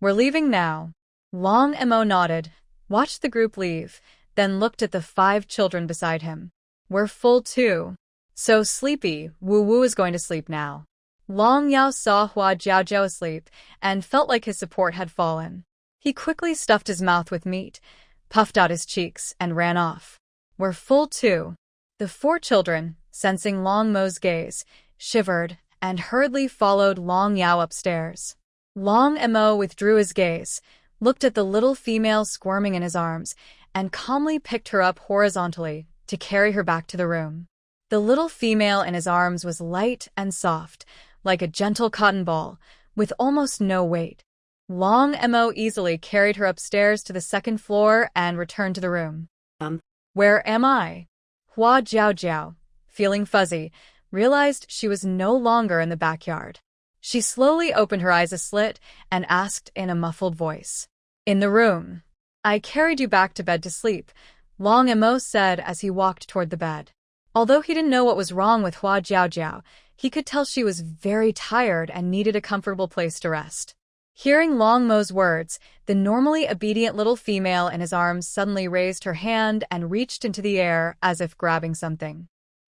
We're leaving now." Long Mo nodded, watched the group leave, then looked at the 5 children beside him. "We're full too. So sleepy, Wu Wu is going to sleep now." Long Yao saw Hua Jiaojiao asleep and felt like his support had fallen. He quickly stuffed his mouth with meat, puffed out his cheeks, and ran off. "We're full too." The 4 children, sensing Long Mo's gaze, shivered and hurriedly followed Long Yao upstairs. Long Mo withdrew his gaze, looked at the little female squirming in his arms, and calmly picked her up horizontally to carry her back to the room. The little female in his arms was light and soft, like a gentle cotton ball, with almost no weight. Long Mo easily carried her upstairs to the second floor and returned to the room. Where am I? Hua Jiao, feeling fuzzy, realized she was no longer in the backyard. She slowly opened her eyes a slit and asked in a muffled voice. In the room. I carried you back to bed to sleep, Long Mo said as he walked toward the bed. Although he didn't know what was wrong with Hua Jiao, he could tell she was very tired and needed a comfortable place to rest. Hearing Long Mo's words, the normally obedient little female in his arms suddenly raised her hand and reached into the air as if grabbing something.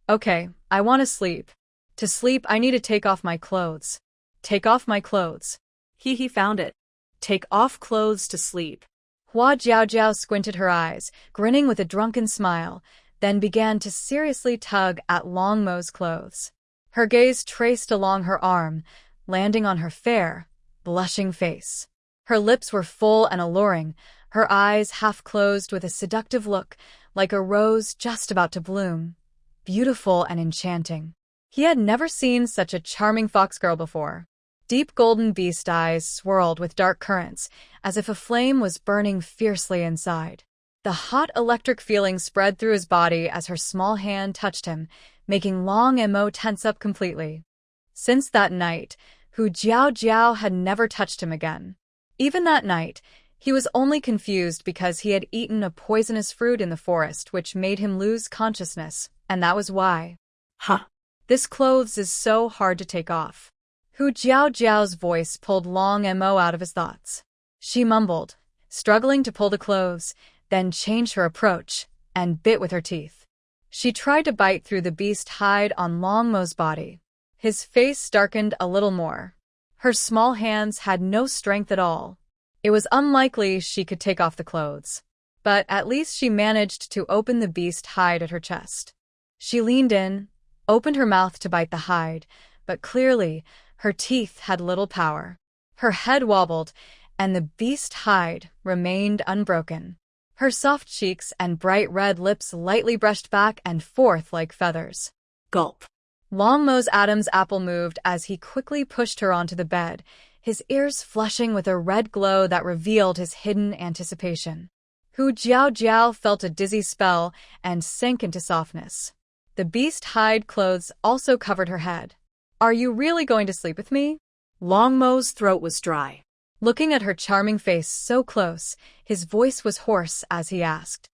Okay, I want to sleep. To sleep, I need to take off my clothes. Take off my clothes. He found it. Take off clothes to sleep. Hua Jiao squinted her eyes, grinning with a drunken smile, then began to seriously tug at Long Mo's clothes. Her gaze traced along her arm, landing on her fair, blushing face. Her lips were full and alluring, her eyes half closed with a seductive look, like a rose just about to bloom. Beautiful and enchanting. He had never seen such a charming foxgirl before. Deep golden beast eyes swirled with dark currents, as if a flame was burning fiercely inside. The hot electric feeling spread through his body as her small hand touched him, making Long Mo tense up completely. Since that night, Hu Jiao had never touched him again. Even that night, he was only confused because he had eaten a poisonous fruit in the forest which made him lose consciousness, and that was why. This clothes is so hard to take off. Hu Jiao's voice pulled Long Mo out of his thoughts. She mumbled, struggling to pull the clothes, then changed her approach, and bit with her teeth. She tried to bite through the beast hide on Long Mo's body. His face darkened a little more. Her small hands had no strength at all. It was unlikely she could take off the clothes. But at least she managed to open the beast hide at her chest. She leaned in, opened her mouth to bite the hide, but clearly, her teeth had little power. Her head wobbled, and the beast hide remained unbroken. Her soft cheeks and bright red lips lightly brushed back and forth like feathers. Gulp. Long Mo's Adam's apple moved as he quickly pushed her onto the bed, his ears flushing with a red glow that revealed his hidden anticipation. Hu Jiao felt a dizzy spell and sank into softness. The beast hide clothes also covered her head. Are you really going to sleep with me? Long Mo's throat was dry. Looking at her charming face so close, his voice was hoarse as he asked.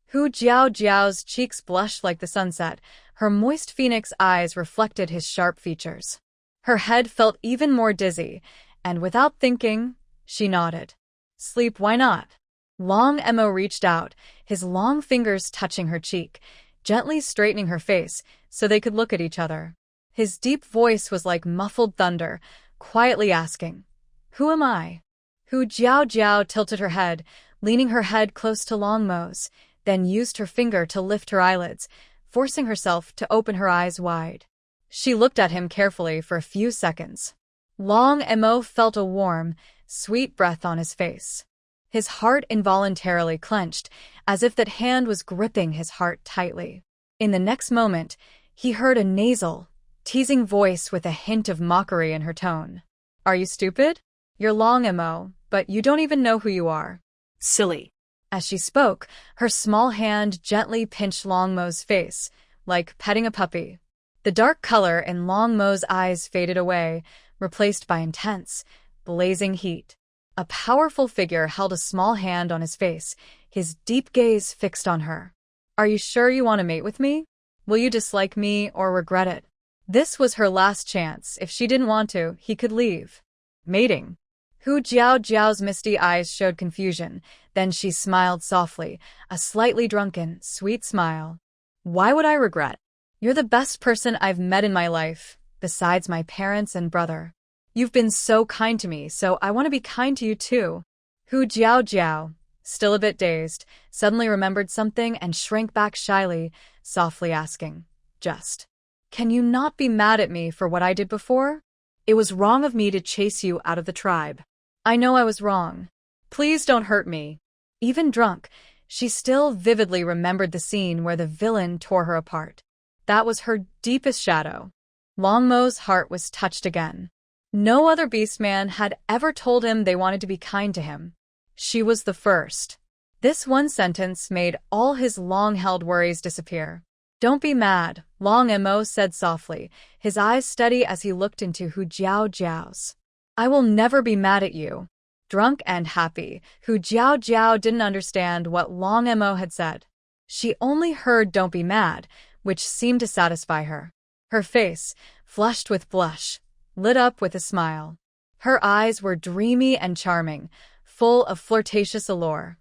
Hu Jiao's cheeks blushed like the sunset, her moist phoenix eyes reflected his sharp features. Her head felt even more dizzy, and without thinking, she nodded. Sleep, why not? Long Mo reached out, his long fingers touching her cheek, gently straightening her face so they could look at each other. His deep voice was like muffled thunder, quietly asking, Who am I? Hu Jiao tilted her head, leaning her head close to Long Mo's, then used her finger to lift her eyelids, forcing herself to open her eyes wide. She looked at him carefully for a few seconds. Long Mo felt a warm, sweet breath on his face. His heart involuntarily clenched, as if that hand was gripping his heart tightly. In the next moment, he heard a nasal, teasing voice with a hint of mockery in her tone. Are you stupid? You're Long Mo, but you don't even know who you are. Silly. As she spoke, her small hand gently pinched Long Mo's face, like petting a puppy. The dark color in Long Mo's eyes faded away, replaced by intense, blazing heat. A powerful figure held a small hand on his face, his deep gaze fixed on her. Are you sure you want to mate with me? Will you dislike me or regret it? This was her last chance. If she didn't want to, he could leave. Mating. Hu Jiao's misty eyes showed confusion, then she smiled softly, a slightly drunken, sweet smile. Why would I regret? You're the best person I've met in my life, besides my parents and brother. You've been so kind to me, so I want to be kind to you too. Hu Jiao, still a bit dazed, suddenly remembered something and shrank back shyly, softly asking, Just Can you not be mad at me for what I did before? It was wrong of me to chase you out of the tribe. I know I was wrong. Please don't hurt me. Even drunk, she still vividly remembered the scene where the villain tore her apart. That was her deepest shadow. Longmo's heart was touched again. No other beastman had ever told him they wanted to be kind to him. She was the first. This one sentence made all his long-held worries disappear. Don't be mad, Long Mo said softly, his eyes steady as he looked into Hu Jiao's. I will never be mad at you. Drunk and happy, Hu Jiao didn't understand what Long Mo had said. She only heard don't be mad, which seemed to satisfy her. Her face, flushed with blush, lit up with a smile. Her eyes were dreamy and charming, full of flirtatious allure.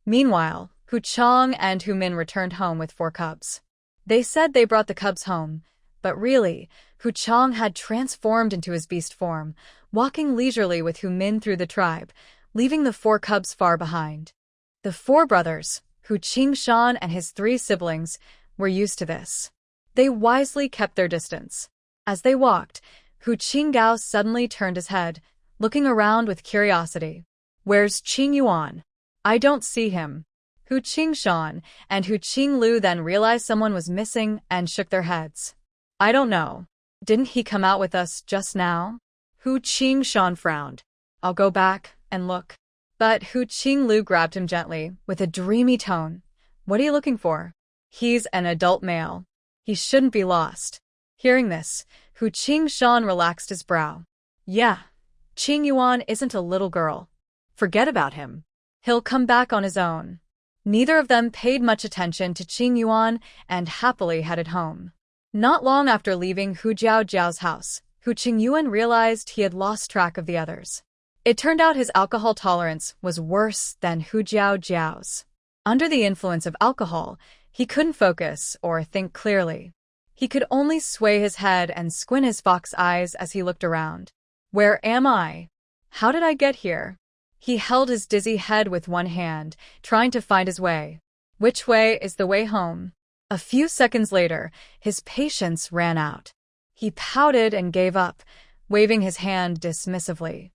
Meanwhile, Hu Chang and Hu Min returned home with 4 cubs. They said they brought the cubs home, but really, Hu Chang had transformed into his beast form, walking leisurely with Hu Min through the tribe, leaving the 4 cubs far behind. The 4 brothers, Hu Qingshan and his 3 siblings, were used to this. They wisely kept their distance. As they walked, Hu Qinggao suddenly turned his head, looking around with curiosity. Where's Qing Yuan? I don't see him. Hu Qingshan and Hu Qinglu then realized someone was missing and shook their heads. I don't know. Didn't he come out with us just now? Hu Qingshan frowned. I'll go back and look. But Hu Qinglu grabbed him gently, with a dreamy tone. What are you looking for? He's an adult male. He shouldn't be lost. Hearing this, Hu Qingshan relaxed his brow. Yeah, Qing Yuan isn't a little girl. Forget about him. He'll come back on his own. Neither of them paid much attention to Qing Yuan and happily headed home. Not long after leaving Hu Jiao's house, Hu Qingyuan realized he had lost track of the others. It turned out his alcohol tolerance was worse than Hu Jiao's. Under the influence of alcohol, he couldn't focus or think clearly. He could only sway his head and squint his fox eyes as he looked around. Where am I? How did I get here? He held his dizzy head with one hand, trying to find his way. Which way is the way home? A few seconds later, his patience ran out. He pouted and gave up, waving his hand dismissively.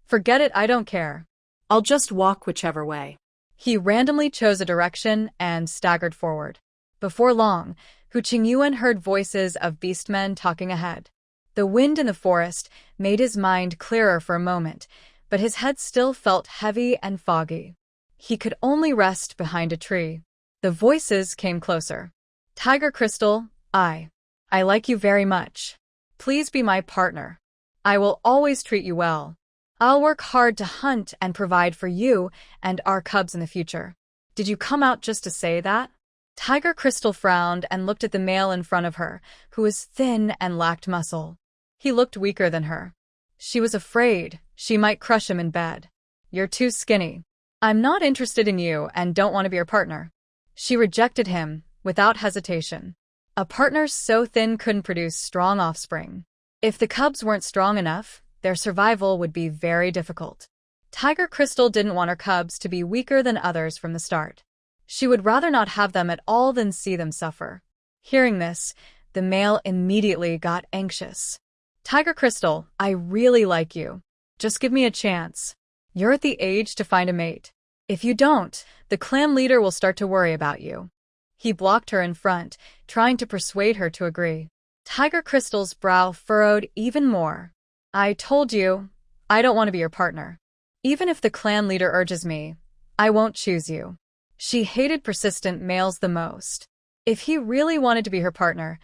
Forget it, I don't care. I'll just walk whichever way. He randomly chose a direction and staggered forward. Before long, Hu Qingyuan heard voices of beastmen talking ahead. The wind in the forest made his mind clearer for a moment, but his head still felt heavy and foggy. He could only rest behind a tree. The voices came closer. Tiger Crystal, I like you very much. Please be my partner. I will always treat you well. I'll work hard to hunt and provide for you and our cubs in the future. Did you come out just to say that? Tiger Crystal frowned and looked at the male in front of her, who was thin and lacked muscle. He looked weaker than her. She was afraid she might crush him in bed. You're too skinny. I'm not interested in you and don't want to be your partner. She rejected him without hesitation. A partner so thin couldn't produce strong offspring. If the cubs weren't strong enough, their survival would be very difficult. Tiger Crystal didn't want her cubs to be weaker than others from the start. She would rather not have them at all than see them suffer. Hearing this, the male immediately got anxious. Tiger Crystal, I really like you. Just give me a chance. You're at the age to find a mate. If you don't, the clan leader will start to worry about you. He blocked her in front, trying to persuade her to agree. Tiger Crystal's brow furrowed even more. I told you, I don't want to be your partner. Even if the clan leader urges me, I won't choose you. She hated persistent males the most. If he really wanted to be her partner,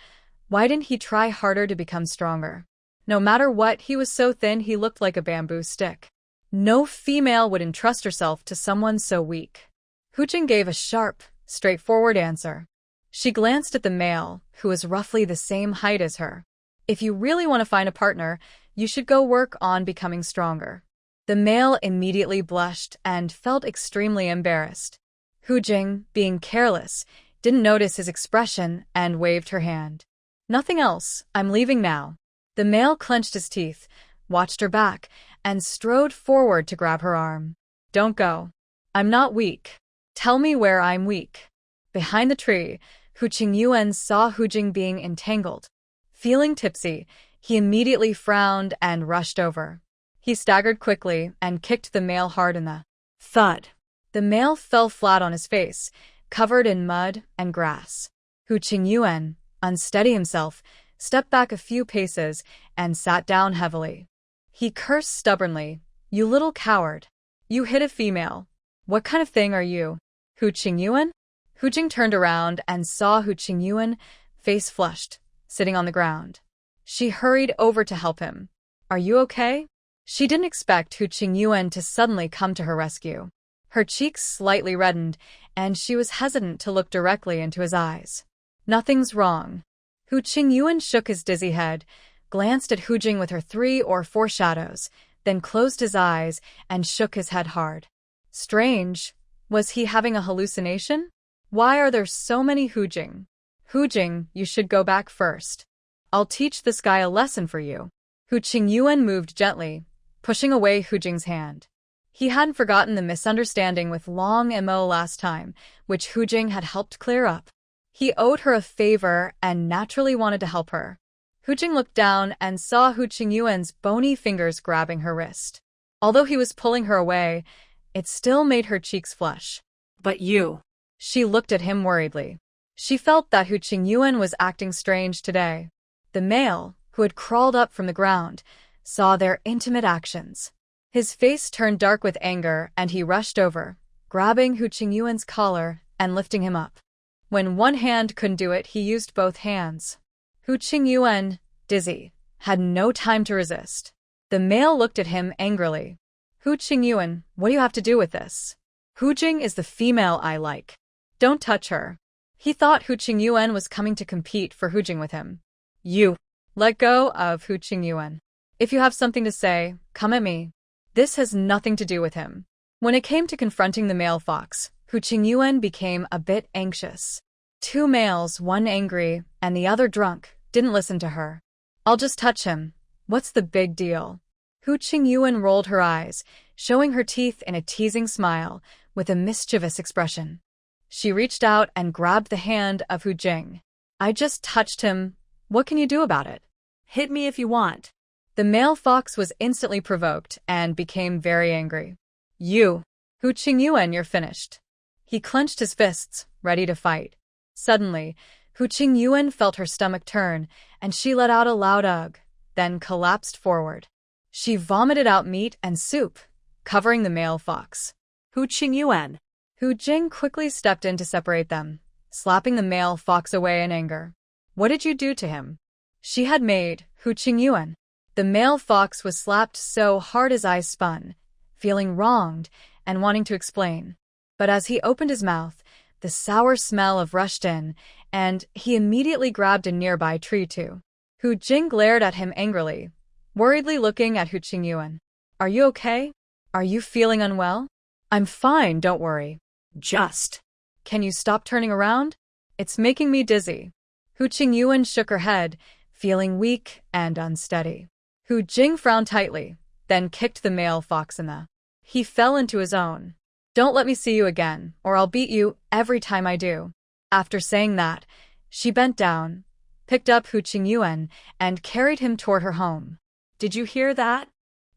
why didn't he try harder to become stronger? No matter what, he was so thin he looked like a bamboo stick. No female would entrust herself to someone so weak. Hu Jing gave a sharp, straightforward answer. She glanced at the male, who was roughly the same height as her. If you really want to find a partner, you should go work on becoming stronger. The male immediately blushed and felt extremely embarrassed. Hu Jing, being careless, didn't notice his expression and waved her hand. Nothing else, I'm leaving now. The male clenched his teeth, watched her back, and strode forward to grab her arm. Don't go. I'm not weak. Tell me where I'm weak. Behind the tree, Hu Qingyuan saw Hu Jing being entangled. Feeling tipsy, he immediately frowned and rushed over. He staggered quickly and kicked the male hard in the thud. The male fell flat on his face, covered in mud and grass. Hu Qingyuan, unsteady himself, stepped back a few paces and sat down heavily. He cursed stubbornly, "You little coward. You hit a female. What kind of thing are you?" Hu Qingyuan? Hu Jing turned around and saw Hu Qingyuan, face flushed, sitting on the ground. She hurried over to help him. "Are you okay?" She didn't expect Hu Qingyuan to suddenly come to her rescue. Her cheeks slightly reddened, and she was hesitant to look directly into his eyes. "Nothing's wrong." Hu Qingyuan shook his dizzy head, glanced at Hu Jing with her 3 or 4 shadows, then closed his eyes and shook his head hard. Strange. Was he having a hallucination? Why are there so many Hu Jing? Hu Jing, you should go back first. I'll teach this guy a lesson for you. Hu Qingyuan moved gently, pushing away Hu Jing's hand. He hadn't forgotten the misunderstanding with Long Mo last time, which Hu Jing had helped clear up. He owed her a favor and naturally wanted to help her. Hu Jing looked down and saw Hu Qingyuan's bony fingers grabbing her wrist. Although he was pulling her away, it still made her cheeks flush. "But you." She looked at him worriedly. She felt that Hu Qingyuan was acting strange today. The male, who had crawled up from the ground, saw their intimate actions. His face turned dark with anger and he rushed over, grabbing Hu Qingyuan's collar and lifting him up. When one hand couldn't do it, he used both hands. Hu Qingyuan, dizzy, had no time to resist. The male looked at him angrily. "Hu Qingyuan, what do you have to do with this? Hu Jing is the female I like. Don't touch her." He thought Hu Qingyuan was coming to compete for Hu Jing with him. "You." Let go of Hu Qingyuan. "If you have something to say, come at me." This has nothing to do with him. When it came to confronting the male fox, Hu Qingyuan became a bit anxious. 2 males, one angry and the other drunk, didn't listen to her. "I'll just touch him. What's the big deal?" Hu Qingyuan rolled her eyes, showing her teeth in a teasing smile, with a mischievous expression. She reached out and grabbed the hand of Hu Jing. "I just touched him. What can you do about it?" "Hit me if you want." The male fox was instantly provoked and became very angry. "You, Hu Qingyuan, you're finished." He clenched his fists, ready to fight. Suddenly, Hu Qingyuan felt her stomach turn, and she let out a loud ugh, then collapsed forward. She vomited out meat and soup, covering the male fox. "Hu Qingyuan." Hu Jing quickly stepped in to separate them, slapping the male fox away in anger. "What did you do to him?" She had made Hu Qingyuan. The male fox was slapped so hard his eyes spun, feeling wronged and wanting to explain. But as he opened his mouth, the sour smell rushed in, and he immediately grabbed a nearby tree too. Hu Jing glared at him angrily, worriedly looking at Hu Qingyuan. "Are you okay? Are you feeling unwell?" "I'm fine, don't worry." "Just." "Can you stop turning around? It's making me dizzy." Hu Qingyuan shook her head, feeling weak and unsteady. Hu Jing frowned tightly, then kicked the male fox in the. He fell into his own. "Don't let me see you again, or I'll beat you every time I do." After saying that, she bent down, picked up Hu Qingyuan, and carried him toward her home. "Did you hear that?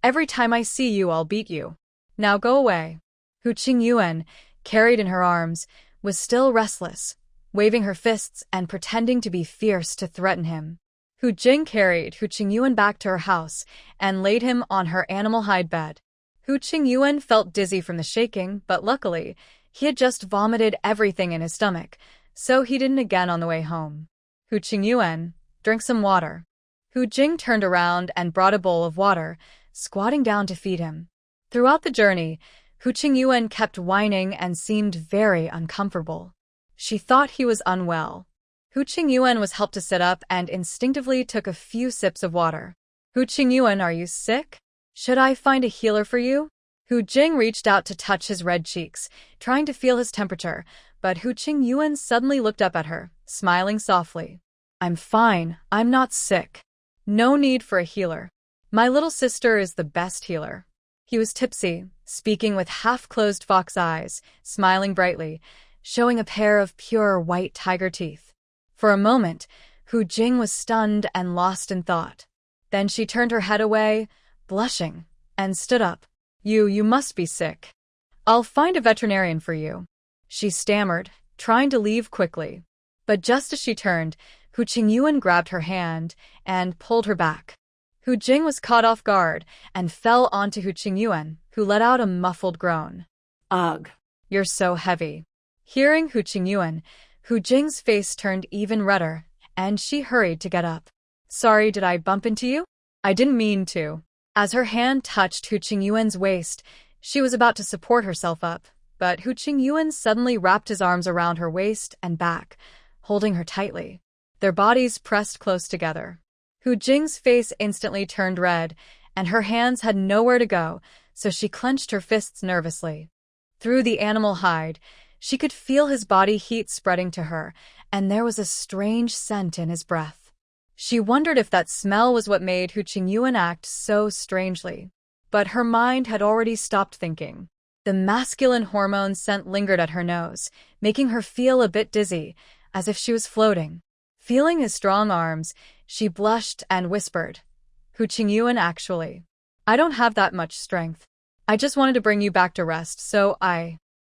Every time I see you, I'll beat you. Now go away." Hu Qingyuan, carried in her arms, was still restless, waving her fists and pretending to be fierce to threaten him. Hu Jing carried Hu Qingyuan back to her house and laid him on her animal hide bed. Hu Qingyuan felt dizzy from the shaking, but luckily, he had just vomited everything in his stomach, so he didn't again on the way home. "Hu Qingyuan, drink some water." Hu Jing turned around and brought a bowl of water, squatting down to feed him. Throughout the journey, Hu Qingyuan kept whining and seemed very uncomfortable. She thought he was unwell. Hu Qingyuan was helped to sit up and instinctively took a few sips of water. "Hu Qingyuan, are you sick? Should I find a healer for you?" Hu Jing reached out to touch his red cheeks, trying to feel his temperature, but Hu Qingyuan suddenly looked up at her, smiling softly. "I'm fine, I'm not sick. No need for a healer. My little sister is the best healer." He was tipsy, speaking with half-closed fox eyes, smiling brightly, showing a pair of pure white tiger teeth. For a moment, Hu Jing was stunned and lost in thought. Then she turned her head away, blushing, and stood up. You must be sick. I'll find a veterinarian for you. She stammered, trying to leave quickly. But just as she turned, Hu Qingyuan grabbed her hand and pulled her back. Hu Jing was caught off guard and fell onto Hu Qingyuan, who let out a muffled groan. Ugh. You're so heavy. Hearing Hu Qingyuan, Hu Jing's face turned even redder, and she hurried to get up. Sorry, did I bump into you? I didn't mean to. As her hand touched Hu Qingyuan's waist, she was about to support herself up, but Hu Qingyuan suddenly wrapped his arms around her waist and back, holding her tightly. Their bodies pressed close together. Hu Jing's face instantly turned red, and her hands had nowhere to go, so she clenched her fists nervously. Through the animal hide, she could feel his body heat spreading to her, and there was a strange scent in his breath. She wondered if that smell was what made Hu Qingyuan act so strangely. But her mind had already stopped thinking. The masculine hormone scent lingered at her nose, making her feel a bit dizzy, as if she was floating. Feeling his strong arms, she blushed and whispered, Hu Qingyuan, actually, I don't have that much strength. I just wanted to bring you back to rest, so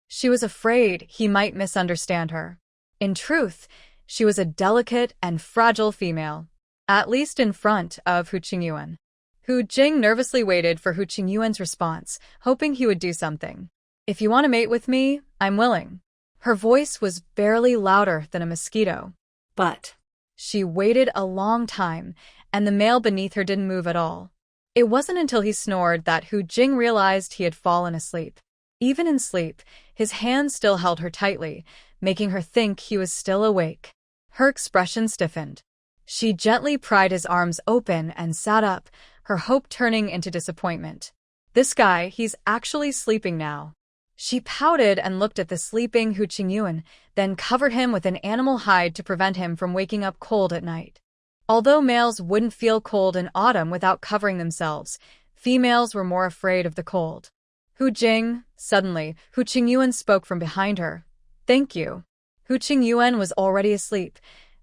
She was afraid he might misunderstand her. In truth, she was a delicate and fragile female, at least in front of Hu Qingyuan. Hu Jing nervously waited for Hu Qingyuan's response, hoping he would do something. If you want to mate with me, I'm willing. Her voice was barely louder than a mosquito. But she waited a long time, and the male beneath her didn't move at all. It wasn't until he snored that Hu Jing realized he had fallen asleep. Even in sleep, his hands still held her tightly, making her think he was still awake. Her expression stiffened. She gently pried his arms open and sat up, her hope turning into disappointment. This guy, he's actually sleeping now. She pouted and looked at the sleeping Hu Qingyuan, then covered him with an animal hide to prevent him from waking up cold at night. Although males wouldn't feel cold in autumn without covering themselves, females were more afraid of the cold. Hu Jing, suddenly, Hu Qingyuan spoke from behind her. Thank you. Hu Qingyuan was already asleep,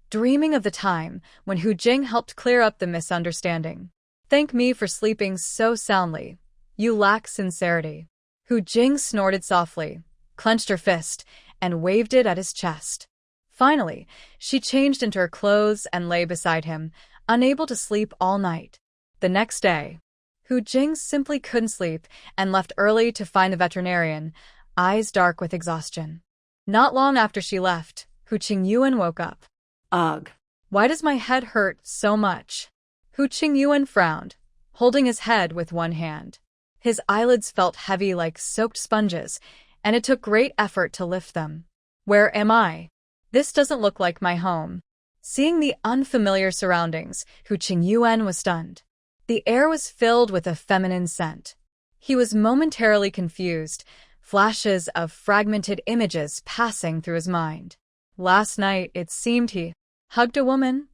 dreaming of the time when Hu Jing helped clear up the misunderstanding. Thank me for sleeping so soundly. You lack sincerity. Hu Jing snorted softly, clenched her fist, and waved it at his chest. Finally, she changed into her clothes and lay beside him, unable to sleep all night. The next day, Hu Jing simply couldn't sleep and left early to find the veterinarian, eyes dark with exhaustion. Not long after she left, Hu Qingyuan woke up. Ugh. Why does my head hurt so much? Hu Qingyuan frowned, holding his head with one hand. His eyelids felt heavy like soaked sponges, and it took great effort to lift them. Where am I? This doesn't look like my home. Seeing the unfamiliar surroundings, Hu Qingyuan was stunned. The air was filled with a feminine scent. He was momentarily confused, flashes of fragmented images passing through his mind. Last night, it seemed he hugged a woman.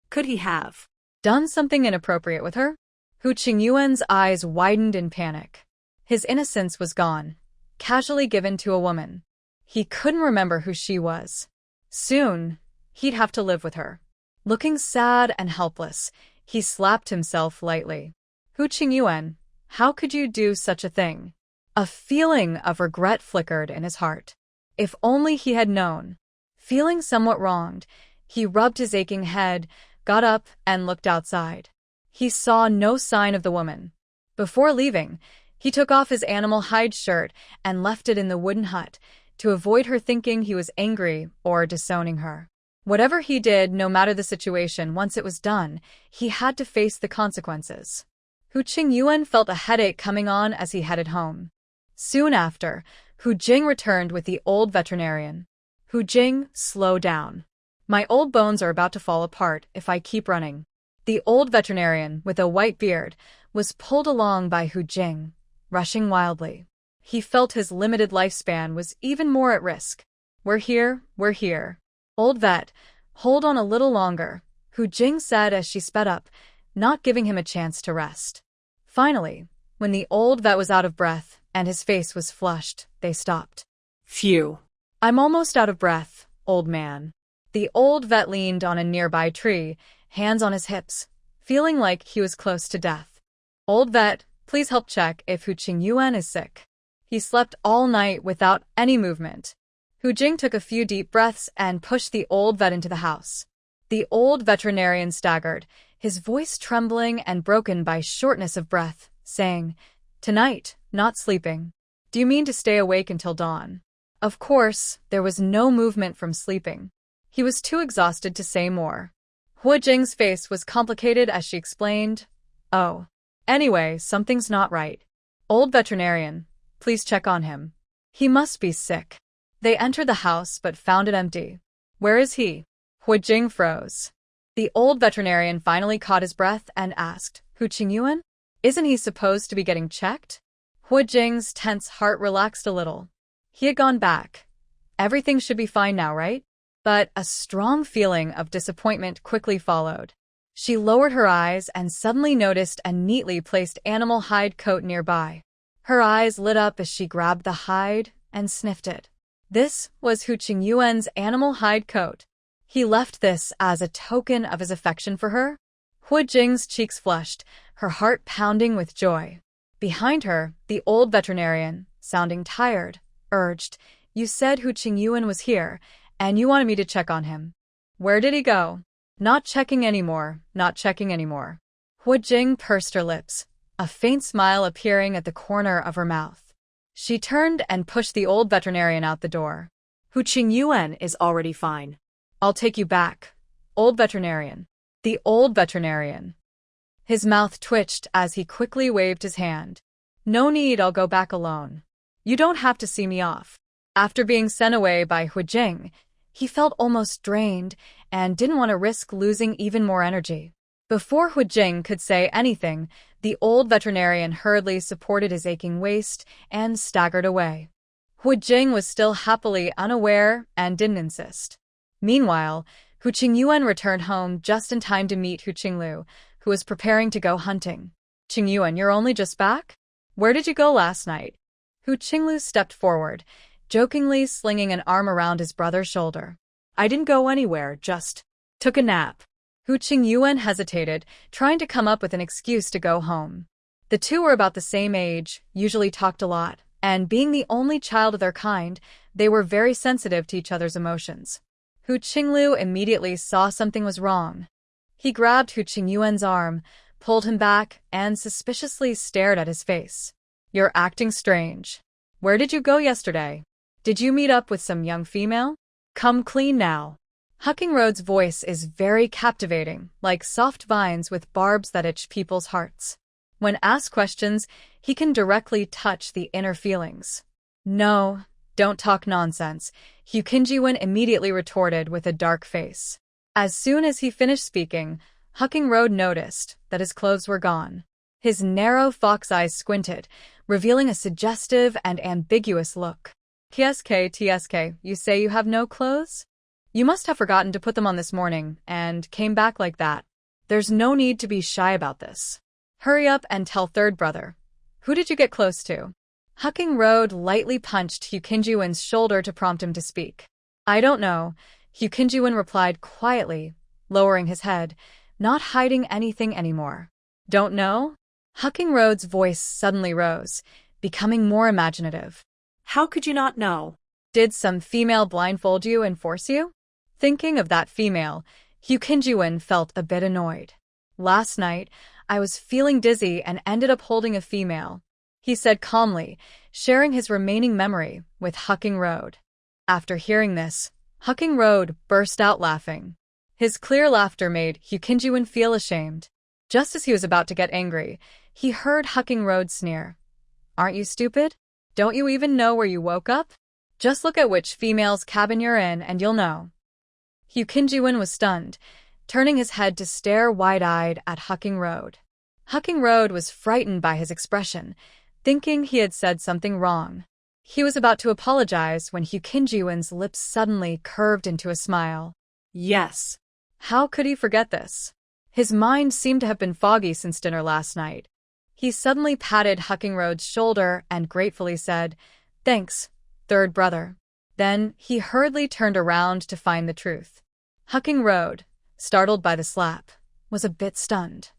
Could he have done something inappropriate with her? Hu Qingyuan's eyes widened in panic. His innocence was gone, casually given to a woman. He couldn't remember who she was. Soon, he'd have to live with her. Looking sad and helpless, he slapped himself lightly. Hu Qingyuan, how could you do such a thing? A feeling of regret flickered in his heart. If only he had known. Feeling somewhat wronged, he rubbed his aching head, got up, and looked outside. He saw no sign of the woman. Before leaving, he took off his animal hide shirt and left it in the wooden hut, to avoid her thinking he was angry or disowning her. Whatever he did, no matter the situation, once it was done, he had to face the consequences. Hu Qingyuan felt a headache coming on as he headed home. Soon after, Hu Jing returned with the old veterinarian. Hu Jing, slow down. My old bones are about to fall apart if I keep running. The old veterinarian, with a white beard, was pulled along by Hu Jing, rushing wildly. He felt his limited lifespan was even more at risk. We're here. Old vet, hold on a little longer, Hu Jing said as she sped up, not giving him a chance to rest. Finally, when the old vet was out of breath and his face was flushed, they stopped. Phew. I'm almost out of breath, old man. The old vet leaned on a nearby tree, hands on his hips, feeling like he was close to death. Old vet, please help check if Hu Qingyuan is sick. He slept all night without any movement. Hu Jing took a few deep breaths and pushed the old vet into the house. The old veterinarian staggered, his voice trembling and broken by shortness of breath, saying, "Tonight, not sleeping. Do you mean to stay awake until dawn?" Of course, there was no movement from sleeping. He was too exhausted to say more. Hu Jing's face was complicated as she explained, "Oh. Anyway, something's not right. Old veterinarian, please check on him. He must be sick." They entered the house but found it empty. "Where is he?" Hu Jing froze. The old veterinarian finally caught his breath and asked, "Hu Qingyuan? Isn't he supposed to be getting checked?" Hu Jing's tense heart relaxed a little. He had gone back. Everything should be fine now, right? But a strong feeling of disappointment quickly followed. She lowered her eyes and suddenly noticed a neatly placed animal hide coat nearby. Her eyes lit up as she grabbed the hide and sniffed it. This was Hu Qingyuan's animal hide coat. He left this as a token of his affection for her. Hu Jing's cheeks flushed, her heart pounding with joy. Behind her, the old veterinarian, sounding tired, urged, "You said Hu Qingyuan was here, and you wanted me to check on him. Where did he go?" "Not checking anymore, not checking anymore." Hu Jing pursed her lips, a faint smile appearing at the corner of her mouth. She turned and pushed the old veterinarian out the door. Hu Qingyuan is already fine. "I'll take you back, old veterinarian." The old veterinarian. His mouth twitched as he quickly waved his hand. "No need, I'll go back alone. You don't have to see me off." After being sent away by Hu Jing, he felt almost drained and didn't want to risk losing even more energy. Before Hu Jing could say anything, the old veterinarian hurriedly supported his aching waist and staggered away. Hu Jing was still happily unaware and didn't insist. Meanwhile, Hu Qingyuan returned home just in time to meet Hu Qinglu, who was preparing to go hunting. "Qingyuan, you're only just back? Where did you go last night?" Hu Qinglu stepped forward, jokingly slinging an arm around his brother's shoulder. "I didn't go anywhere, just took a nap." Hu Qingyuan hesitated, trying to come up with an excuse to go home. The two were about the same age, usually talked a lot, and being the only child of their kind, they were very sensitive to each other's emotions. Hu Qinglu immediately saw something was wrong. He grabbed Hu Qingyuan's arm, pulled him back, and suspiciously stared at his face. "You're acting strange. Where did you go yesterday? Did you meet up with some young female? Come clean now." Hucking Road's voice is very captivating, like soft vines with barbs that itch people's hearts. When asked questions, he can directly touch the inner feelings. "No, don't talk nonsense," Hu Qingyuan immediately retorted with a dark face. As soon as he finished speaking, Hucking Road noticed that his clothes were gone. His narrow fox eyes squinted, revealing a suggestive and ambiguous look. TSK, you say you have no clothes? You must have forgotten to put them on this morning and came back like that. There's no need to be shy about this. Hurry up and tell third brother. Who did you get close to?" Hucking Road lightly punched Hu Qingyuan's shoulder to prompt him to speak. "I don't know," Hu Qingyuan replied quietly, lowering his head, not hiding anything anymore. "Don't know?" Hucking Road's voice suddenly rose, becoming more imaginative. "How could you not know?" "Did some female blindfold you and force you?" Thinking of that female, Hu Qingyuan felt a bit annoyed. "Last night, I was feeling dizzy and ended up holding a female," he said calmly, sharing his remaining memory with Hucking Road. After hearing this, Hucking Road burst out laughing. His clear laughter made Hu Qingyuan feel ashamed. Just as he was about to get angry, he heard Hucking Road sneer. "Aren't you stupid? Don't you even know where you woke up? Just look at which female's cabin you're in and you'll know." Hu Qingyuan was stunned, turning his head to stare wide-eyed at Hucking Road. Hucking Road was frightened by his expression, thinking he had said something wrong. He was about to apologize when Hu Qingyuan's lips suddenly curved into a smile. "Yes." How could he forget this? His mind seemed to have been foggy since dinner last night. He suddenly patted Hucking Road's shoulder and gratefully said, "Thanks, third brother." Then he hurriedly turned around to find the truth. Hucking Road, startled by the slap, was a bit stunned.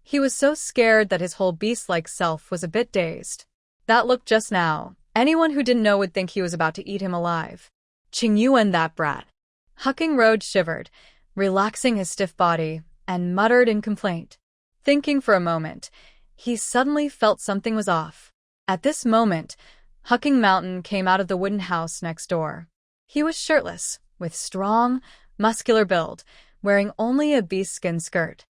He was so scared that his whole beast-like self was a bit dazed. That look just now, anyone who didn't know would think he was about to eat him alive. Qingyuan, that brat. Hucking Road shivered, relaxing his stiff body, and muttered in complaint. Thinking for a moment, he suddenly felt something was off. At this moment, Hucking Mountain came out of the wooden house next door. He was shirtless, with strong, muscular build, wearing only a beast-skin skirt.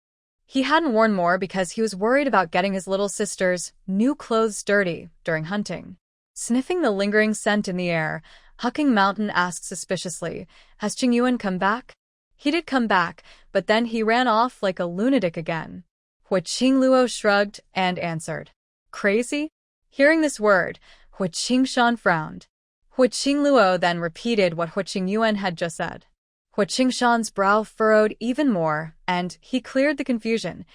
He hadn't worn more because he was worried about getting his little sister's new clothes dirty during hunting. Sniffing the lingering scent in the air, Hucking Mountain asked suspiciously, "Has Qingyuan come back?" He did come back, but then he ran off like a lunatic again. Hua Qingluo shrugged and answered, "Crazy?" Hearing this word, Hua Qingshan frowned. Hua Qingluo then repeated what Hua Qingyuan had just said. Hua Qingshan's brow furrowed even more, and he cleared the confusion.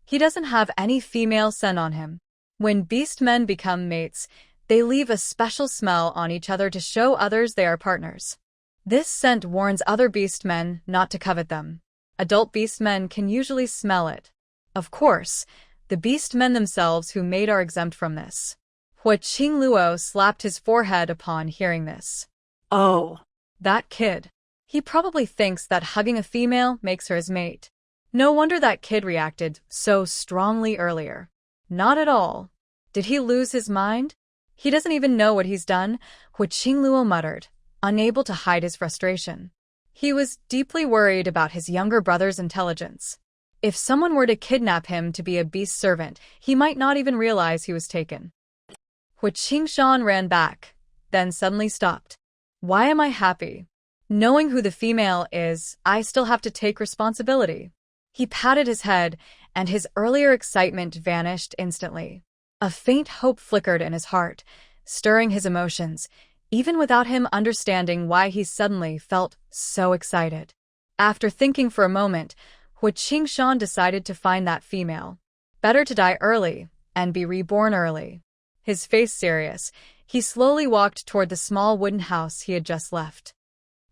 He doesn't have any female scent on him. When beast men become mates, they leave a special smell on each other to show others they are partners. This scent warns other beast men not to covet them. Adult beast men can usually smell it. Of course, the beast men themselves who mate are exempt from this. Hua Qingluo slapped his forehead upon hearing this. Oh, that kid. He probably thinks that hugging a female makes her his mate. No wonder that kid reacted so strongly earlier. Not at all. Did he lose his mind? He doesn't even know what he's done, Hua Qingluo muttered, unable to hide his frustration. He was deeply worried about his younger brother's intelligence. If someone were to kidnap him to be a beast servant, he might not even realize he was taken. Hua Qingshan ran back, then suddenly stopped. Why am I happy? Knowing who the female is, I still have to take responsibility. He patted his head, and his earlier excitement vanished instantly. A faint hope flickered in his heart, stirring his emotions, even without him understanding why he suddenly felt so excited. After thinking for a moment, Hua Qingshan decided to find that female. Better to die early and be reborn early. His face serious, he slowly walked toward the small wooden house he had just left.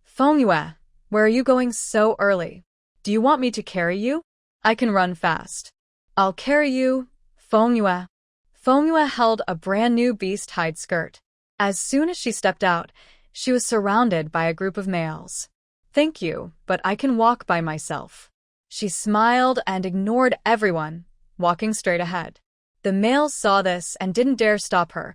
Fengyue, where are you going so early? Do you want me to carry you? I can run fast. I'll carry you, Fengyue. Fengyue held a brand new beast hide skirt. As soon as she stepped out, she was surrounded by a group of males. Thank you, but I can walk by myself. She smiled and ignored everyone, walking straight ahead. The males saw this and didn't dare stop her,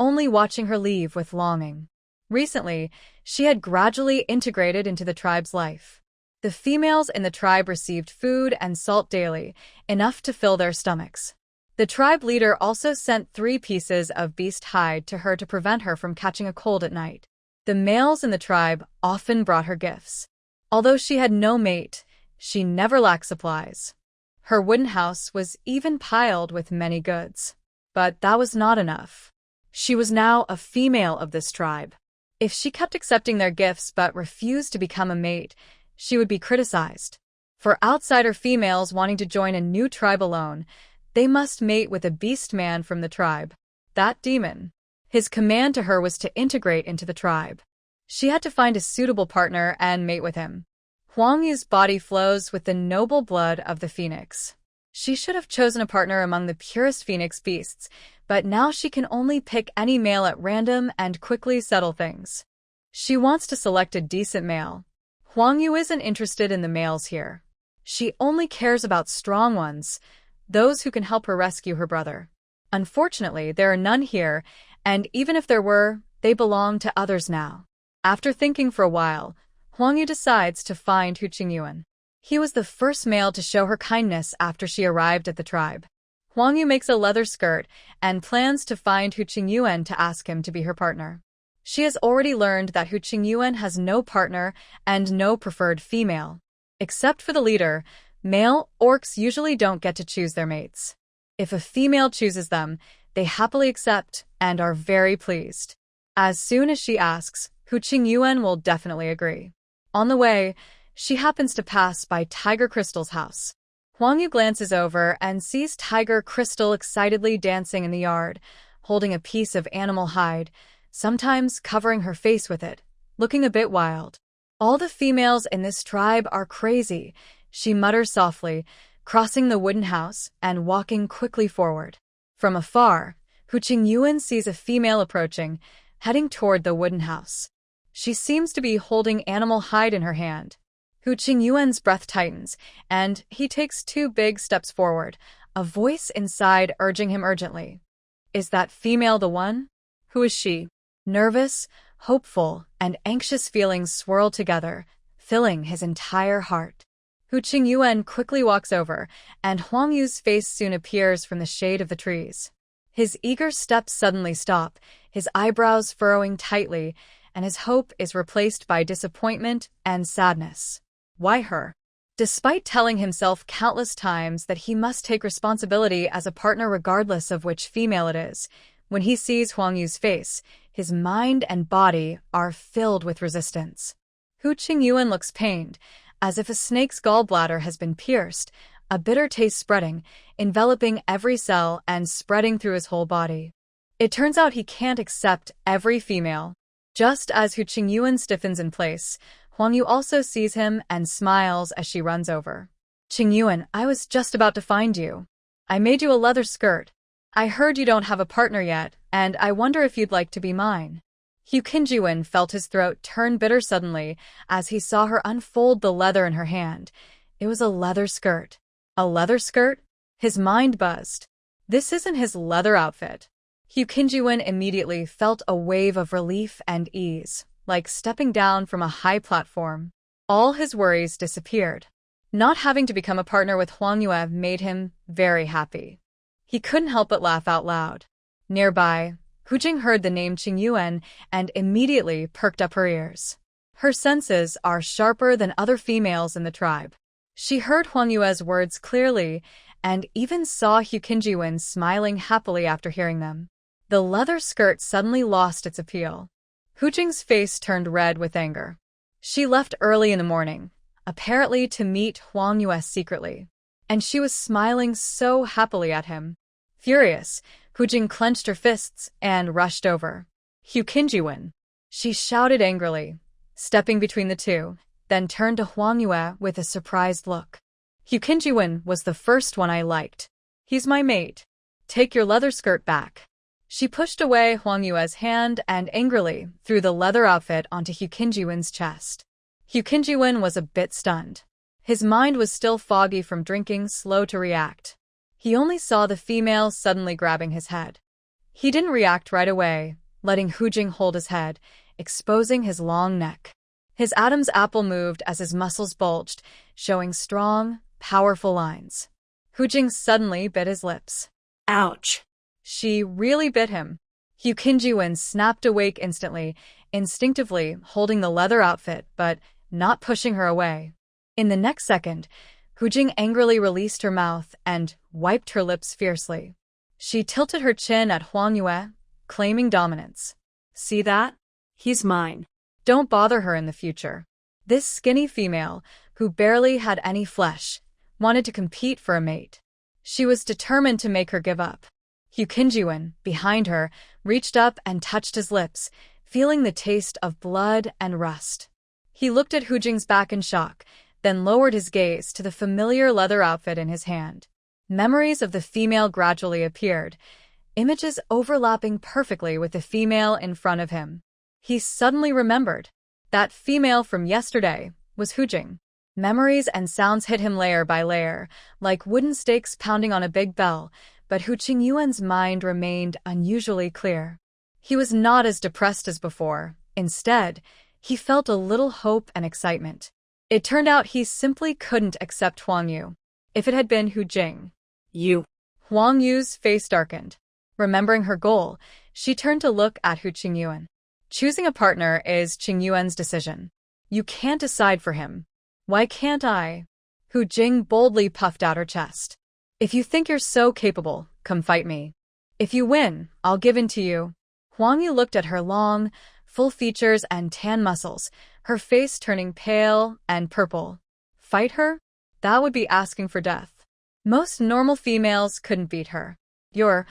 only watching her leave with longing. Recently, she had gradually integrated into the tribe's life. The females in the tribe received food and salt daily, enough to fill their stomachs. The tribe leader also sent 3 pieces of beast hide to her to prevent her from catching a cold at night. The males in the tribe often brought her gifts. Although she had no mate, she never lacked supplies. Her wooden house was even piled with many goods. But that was not enough. She was now a female of this tribe. If she kept accepting their gifts but refused to become a mate, she would be criticized. For outsider females wanting to join a new tribe alone, they must mate with a beast man from the tribe. That demon. His command to her was to integrate into the tribe. She had to find a suitable partner and mate with him. Huang Yu's body flows with the noble blood of the phoenix. She should have chosen a partner among the purest phoenix beasts, but now she can only pick any male at random and quickly settle things. She wants to select a decent male. Huang Yu isn't interested in the males here. She only cares about strong ones, those who can help her rescue her brother. Unfortunately, there are none here, and even if there were, they belong to others now. After thinking for a while, Huang Yu decides to find Hu Qingyuan. He was the first male to show her kindness after she arrived at the tribe. Huang Yu makes a leather skirt and plans to find Hu Qingyuan to ask him to be her partner. She has already learned that Hu Qingyuan has no partner and no preferred female. Except for the leader, male orcs usually don't get to choose their mates. If a female chooses them, they happily accept and are very pleased. As soon as she asks, Hu Qingyuan will definitely agree. On the way, she happens to pass by Tiger Crystal's house. Huang Yu glances over and sees Tiger Crystal excitedly dancing in the yard, holding a piece of animal hide, sometimes covering her face with it, looking a bit wild. All the females in this tribe are crazy, she mutters softly, crossing the wooden house and walking quickly forward. From afar, Hu Qingyuan sees a female approaching, heading toward the wooden house. She seems to be holding animal hide in her hand. Hu Qingyuan's breath tightens, and he takes 2 big steps forward, a voice inside urging him urgently. Is that female the one? Who is she? Nervous, hopeful, and anxious feelings swirl together, filling his entire heart. Hu Qingyuan quickly walks over, and Huang Yu's face soon appears from the shade of the trees. His eager steps suddenly stop, his eyebrows furrowing tightly, and his hope is replaced by disappointment and sadness. Why her? Despite telling himself countless times that he must take responsibility as a partner regardless of which female it is, when he sees Huang Yu's face, his mind and body are filled with resistance. Hu Qingyuan looks pained, as if a snake's gallbladder has been pierced, a bitter taste spreading, enveloping every cell and spreading through his whole body. It turns out he can't accept every female. Just as Hu Qingyuan stiffens in place, Huang Yu also sees him and smiles as she runs over. Qingyuan, I was just about to find you. I made you a leather skirt. I heard you don't have a partner yet, and I wonder if you'd like to be mine. Hu Qingyuan felt his throat turn bitter suddenly as he saw her unfold the leather in her hand. It was a leather skirt. A leather skirt? His mind buzzed. This isn't his leather outfit. Hu Qingyuan immediately felt a wave of relief and ease, like stepping down from a high platform. All his worries disappeared. Not having to become a partner with Huang Yue made him very happy. He couldn't help but laugh out loud. Nearby, Hu Jing heard the name Qingyuan and immediately perked up her ears. Her senses are sharper than other females in the tribe. She heard Huang Yue's words clearly and even saw Hu Qingyuan smiling happily after hearing them. The leather skirt suddenly lost its appeal. Hu Jing's face turned red with anger. She left early in the morning, apparently to meet Huang Yue secretly, and she was smiling so happily at him. Furious, Hu Jing clenched her fists and rushed over. Hu Qingyuan, she shouted angrily, stepping between the two, then turned to Huang Yue with a surprised look. Hu Qingyuan was the first one I liked. He's my mate. Take your leather skirt back. She pushed away Huang Yue's hand and angrily threw the leather outfit onto Hu Qingyuan's chest. Hu Qingyuan was a bit stunned. His mind was still foggy from drinking, slow to react. He only saw the female suddenly grabbing his head. He didn't react right away, letting Hu Jing hold his head, exposing his long neck. His Adam's apple moved as his muscles bulged, showing strong, powerful lines. Hu Jing suddenly bit his lips. Ouch! She really bit him. Hu Qingyuan snapped awake instantly, instinctively holding the leather outfit but not pushing her away. In the next second, Hu Jing angrily released her mouth and wiped her lips fiercely. She tilted her chin at Huang Yue, claiming dominance. See that? He's mine. Don't bother her in the future. This skinny female, who barely had any flesh, wanted to compete for a mate. She was determined to make her give up. Hu Qingyuan, behind her, reached up and touched his lips, feeling the taste of blood and rust. He looked at Hu Jing's back in shock, then lowered his gaze to the familiar leather outfit in his hand. Memories of the female gradually appeared, images overlapping perfectly with the female in front of him. He suddenly remembered. That female from yesterday was Hu Jing. Memories and sounds hit him layer by layer, like wooden stakes pounding on a big bell, but Hu Qingyuan's mind remained unusually clear. He was not as depressed as before. Instead, he felt a little hope and excitement. It turned out he simply couldn't accept Huang Yu. If it had been Hu Jing. Huang Yu's face darkened. Remembering her goal, she turned to look at Hu Qingyuan. Choosing a partner is Qingyuan's decision. You can't decide for him. Why can't I? Hu Jing boldly puffed out her chest. If you think you're so capable, come fight me. If you win, I'll give in to you. Huang Yu looked at her long, full features and tan muscles, her face turning pale and purple. Fight her? That would be asking for death. Most normal females couldn't beat her. You're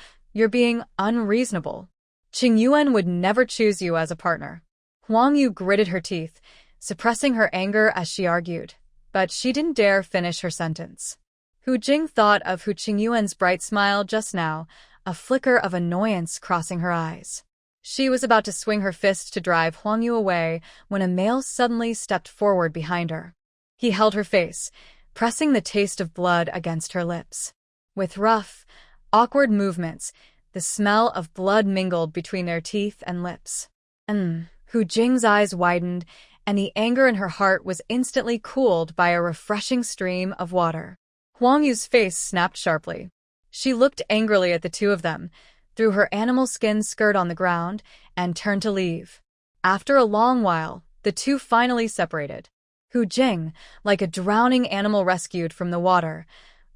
being unreasonable. Qingyuan would never choose you as a partner. Huang Yu gritted her teeth, suppressing her anger as she argued. But she didn't dare finish her sentence. Hu Jing thought of Hu Qingyuan's bright smile just now, a flicker of annoyance crossing her eyes. She was about to swing her fist to drive Huang Yu away when a male suddenly stepped forward behind her. He held her face, pressing the taste of blood against her lips. With rough, awkward movements, the smell of blood mingled between their teeth and lips. Hu Jing's eyes widened, and the anger in her heart was instantly cooled by a refreshing stream of water. Huang Yu's face snapped sharply. She looked angrily at the two of them, threw her animal skin skirt on the ground, and turned to leave. After a long while, the two finally separated. Hu Jing, like a drowning animal rescued from the water,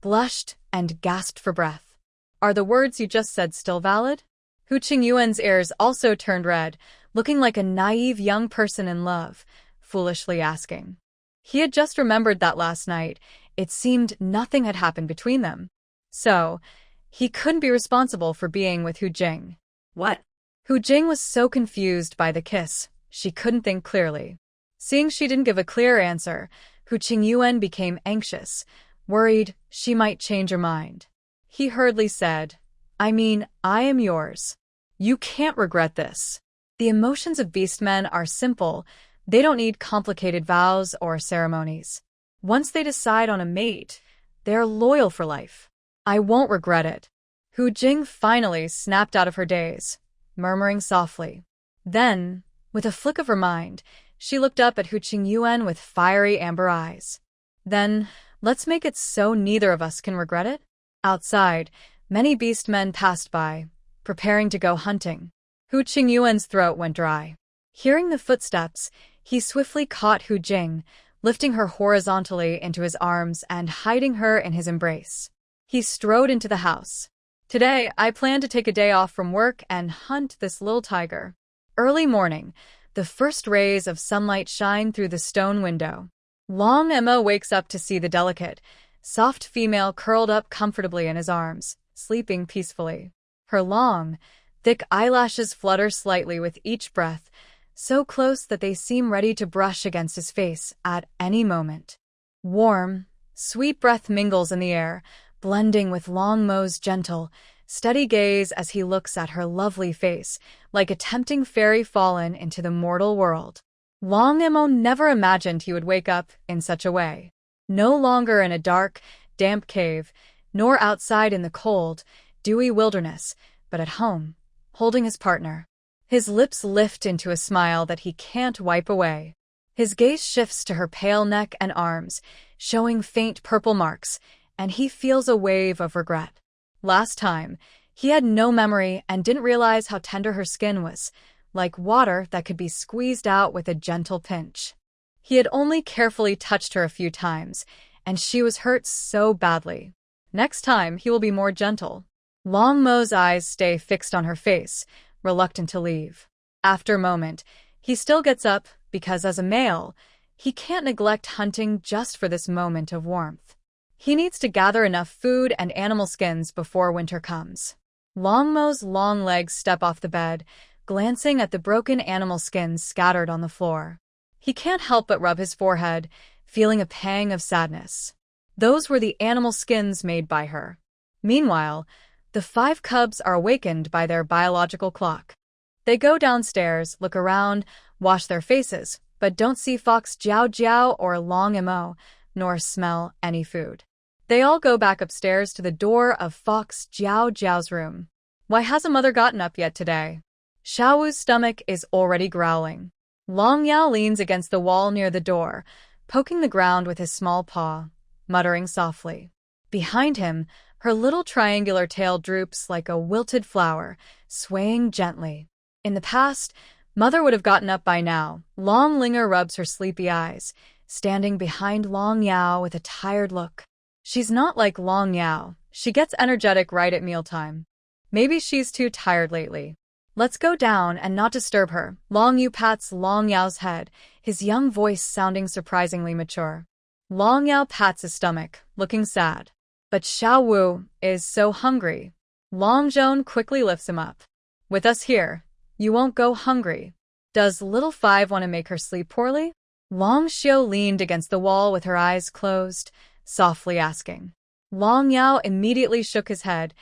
blushed and gasped for breath. Are the words you just said still valid? Hu Qingyuan's ears also turned red, looking like a naive young person in love, foolishly asking. He had just remembered that last night, it seemed nothing had happened between them. So, he couldn't be responsible for being with Hu Jing. What? Hu Jing was so confused by the kiss, she couldn't think clearly. Seeing she didn't give a clear answer, Hu Qingyuan became anxious, worried she might change her mind. He hurriedly said, I am yours. You can't regret this. The emotions of beastmen are simple, they don't need complicated vows or ceremonies. Once they decide on a mate, they're loyal for life. I won't regret it. Hu Jing finally snapped out of her daze, murmuring softly. Then, with a flick of her mind, she looked up at Hu Qingyuan with fiery amber eyes. Then, let's make it so neither of us can regret it? Outside, many beastmen passed by, preparing to go hunting. Hu Qingyuan's throat went dry. Hearing the footsteps, he swiftly caught Hu Jing, lifting her horizontally into his arms and hiding her in his embrace. He strode into the house. Today, I plan to take a day off from work and hunt this little tiger. Early morning, the first rays of sunlight shine through the stone window. Long Emma wakes up to see the delicate, soft female curled up comfortably in his arms, sleeping peacefully. Her long, thick eyelashes flutter slightly with each breath, so close that they seem ready to brush against his face at any moment. Warm, sweet breath mingles in the air, blending with Long Mo's gentle, steady gaze as he looks at her lovely face, like a tempting fairy fallen into the mortal world. Long Mo never imagined he would wake up in such a way. No longer in a dark, damp cave, nor outside in the cold, dewy wilderness, but at home, holding his partner. His lips lift into a smile that he can't wipe away. His gaze shifts to her pale neck and arms, showing faint purple marks, and he feels a wave of regret. Last time, he had no memory and didn't realize how tender her skin was, like water that could be squeezed out with a gentle pinch. He had only carefully touched her a few times, and she was hurt so badly. Next time, he will be more gentle. Long Mo's eyes stay fixed on her face, reluctant to leave. After a moment, he still gets up because as a male, he can't neglect hunting just for this moment of warmth. He needs to gather enough food and animal skins before winter comes. Long Mo's long legs step off the bed, glancing at the broken animal skins scattered on the floor. He can't help but rub his forehead, feeling a pang of sadness. Those were the animal skins made by her. Meanwhile, the 5 cubs are awakened by their biological clock. They go downstairs, look around, wash their faces, but don't see Fox Jiao Jiao or Long Mo, nor smell any food. They all go back upstairs to the door of Fox Jiao Jiao's room. Why hasn't Mother gotten up yet today? Xiaowu's stomach is already growling. Long Yao leans against the wall near the door, poking the ground with his small paw, muttering softly. Behind him, her little triangular tail droops like a wilted flower, swaying gently. In the past, Mother would have gotten up by now. Long Linger rubs her sleepy eyes, standing behind Long Yao with a tired look. She's not like Long Yao. She gets energetic right at mealtime. Maybe she's too tired lately. Let's go down and not disturb her. Long Yu pats Long Yao's head, his young voice sounding surprisingly mature. Long Yao pats his stomach, looking sad. But Xiao Wu is so hungry. Long Zhong quickly lifts him up. With us here, you won't go hungry. Does little Five want to make her sleep poorly? Long Xiu leaned against the wall with her eyes closed, softly asking. Long Yao immediately shook his head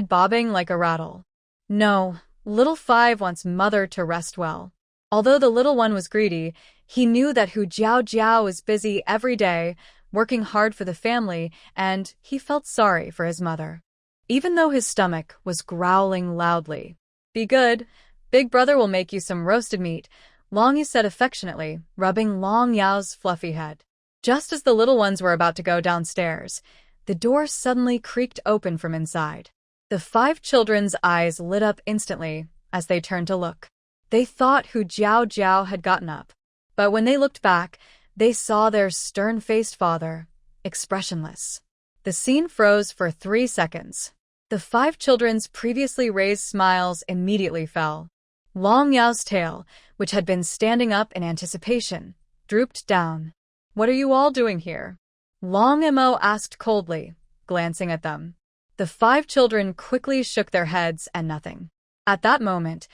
bobbing like a rattle. No, little five wants mother to rest well. Although the little one was greedy, he knew that Hu Jiao was busy every day, working hard for the family, and he felt sorry for his mother. Even though his stomach was growling loudly. Be good. Big brother will make you some roasted meat, Long Yu said affectionately, rubbing Long Yao's fluffy head. Just as the little ones were about to go downstairs, the door suddenly creaked open from inside. The five children's eyes lit up instantly as they turned to look. They thought Hu Jiao had gotten up. But when they looked back, they saw their stern-faced father, expressionless. The scene froze for 3 seconds. The five children's previously raised smiles immediately fell. Long Yao's tail, which had been standing up in anticipation, drooped down. What are you all doing here? Long Mo asked coldly, glancing at them. The five children quickly shook their heads and nothing. At that moment,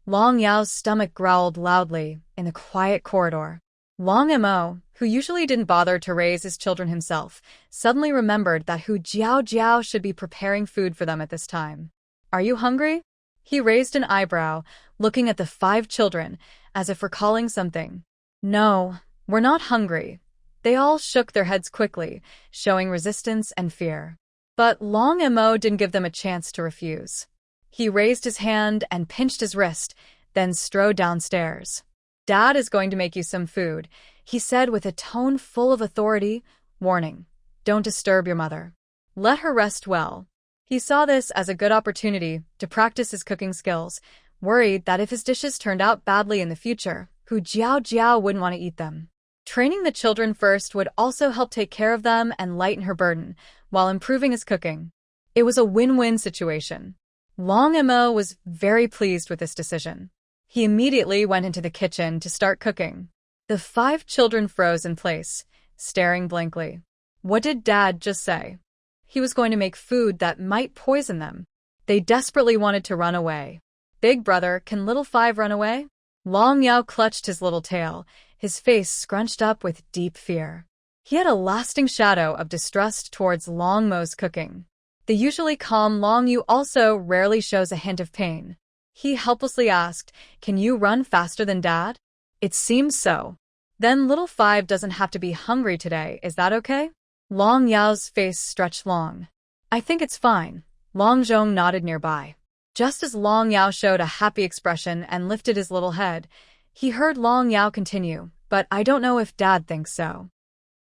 Long Yao's stomach growled loudly in the quiet corridor. Long Mo, who usually didn't bother to raise his children himself, suddenly remembered that Hu Jiao should be preparing food for them at this time. Are you hungry? He raised an eyebrow, looking at the five children, as if recalling something. No, we're not hungry. They all shook their heads quickly, showing resistance and fear. But Long Mo didn't give them a chance to refuse. He raised his hand and pinched his wrist, then strode downstairs. Dad is going to make you some food, he said with a tone full of authority, warning, don't disturb your mother. Let her rest well. He saw this as a good opportunity to practice his cooking skills, worried that if his dishes turned out badly in the future, Hu Jiao wouldn't want to eat them. Training the children first would also help take care of them and lighten her burden, while improving his cooking. It was a win-win situation. Long Mo was very pleased with this decision. He immediately went into the kitchen to start cooking. The five children froze in place, staring blankly. What did Dad just say? He was going to make food that might poison them. They desperately wanted to run away. Big brother, can little five run away? Long Yao clutched his little tail, his face scrunched up with deep fear. He had a lasting shadow of distrust towards Long Mo's cooking. The usually calm Long Yu also rarely shows a hint of pain. He helplessly asked, can you run faster than Dad? It seems so. Then little five doesn't have to be hungry today, is that okay? Long Yao's face stretched long. I think it's fine. Long Zhong nodded nearby. Just as Long Yao showed a happy expression and lifted his little head, he heard Long Yao continue, but I don't know if Dad thinks so.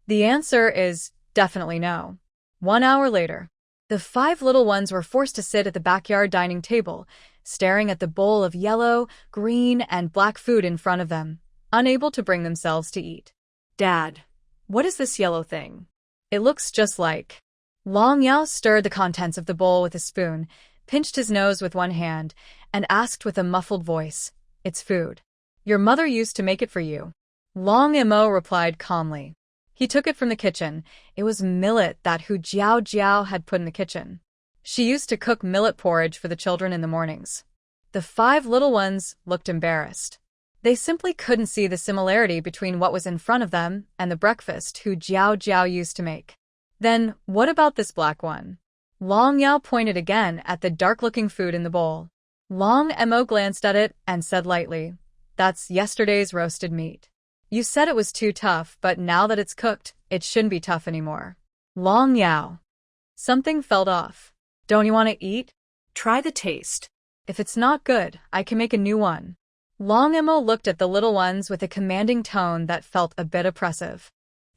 The answer is definitely no. 1 hour later, the five little ones were forced to sit at the backyard dining table, staring at the bowl of yellow, green, and black food in front of them, unable to bring themselves to eat. Dad, what is this yellow thing? It looks just like... Long Yao stirred the contents of the bowl with a spoon, pinched his nose with one hand, and asked with a muffled voice, it's food. Your mother used to make it for you. Long Mo replied calmly. He took it from the kitchen. It was millet that Hu Jiao had put in the kitchen. She used to cook millet porridge for the children in the mornings. The five little ones looked embarrassed. They simply couldn't see the similarity between what was in front of them and the breakfast Hu Jiao used to make. Then, what about this black one? Long Yao pointed again at the dark-looking food in the bowl. Long Mo glanced at it and said lightly, that's yesterday's roasted meat. You said it was too tough, but now that it's cooked, it shouldn't be tough anymore. Long Yao. Something felt off. Don't you want to eat? Try the taste. If it's not good, I can make a new one. Long Mo looked at the little ones with a commanding tone that felt a bit oppressive.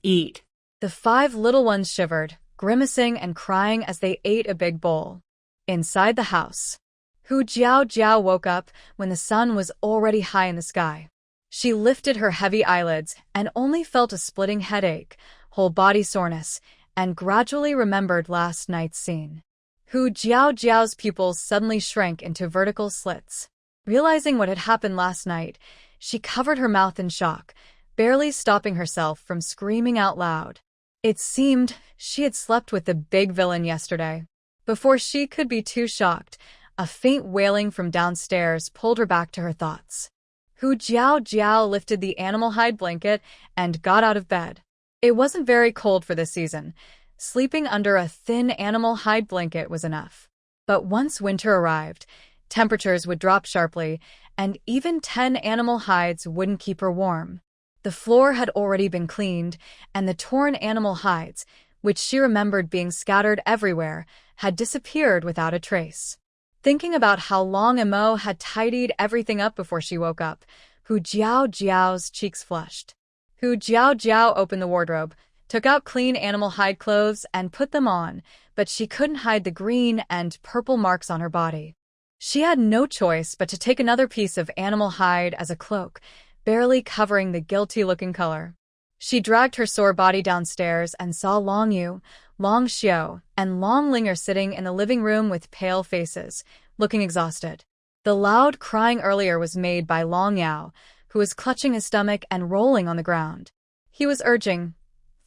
Eat. The five little ones shivered, grimacing and crying as they ate a big bowl. Inside the house, Hu Jiao woke up when the sun was already high in the sky. She lifted her heavy eyelids and only felt a splitting headache, whole body soreness, and gradually remembered last night's scene. Hu Jiao's pupils suddenly shrank into vertical slits. Realizing what had happened last night, she covered her mouth in shock, barely stopping herself from screaming out loud. It seemed she had slept with the big villain yesterday. Before she could be too shocked, a faint wailing from downstairs pulled her back to her thoughts. Hu Jiao lifted the animal hide blanket and got out of bed. It wasn't very cold for this season. Sleeping under a thin animal hide blanket was enough. But once winter arrived, temperatures would drop sharply, and even 10 animal hides wouldn't keep her warm. The floor had already been cleaned, and the torn animal hides, which she remembered being scattered everywhere, had disappeared without a trace. Thinking about how Long Emo had tidied everything up before she woke up, Hu Jiao's cheeks flushed. Hu Jiao opened the wardrobe, took out clean animal hide clothes, and put them on, but she couldn't hide the green and purple marks on her body. She had no choice but to take another piece of animal hide as a cloak, barely covering the guilty-looking color. She dragged her sore body downstairs and saw Long Yu, Long Xiao, and Long Linger sitting in the living room with pale faces, looking exhausted. The loud crying earlier was made by Long Yao, who was clutching his stomach and rolling on the ground. He was urging,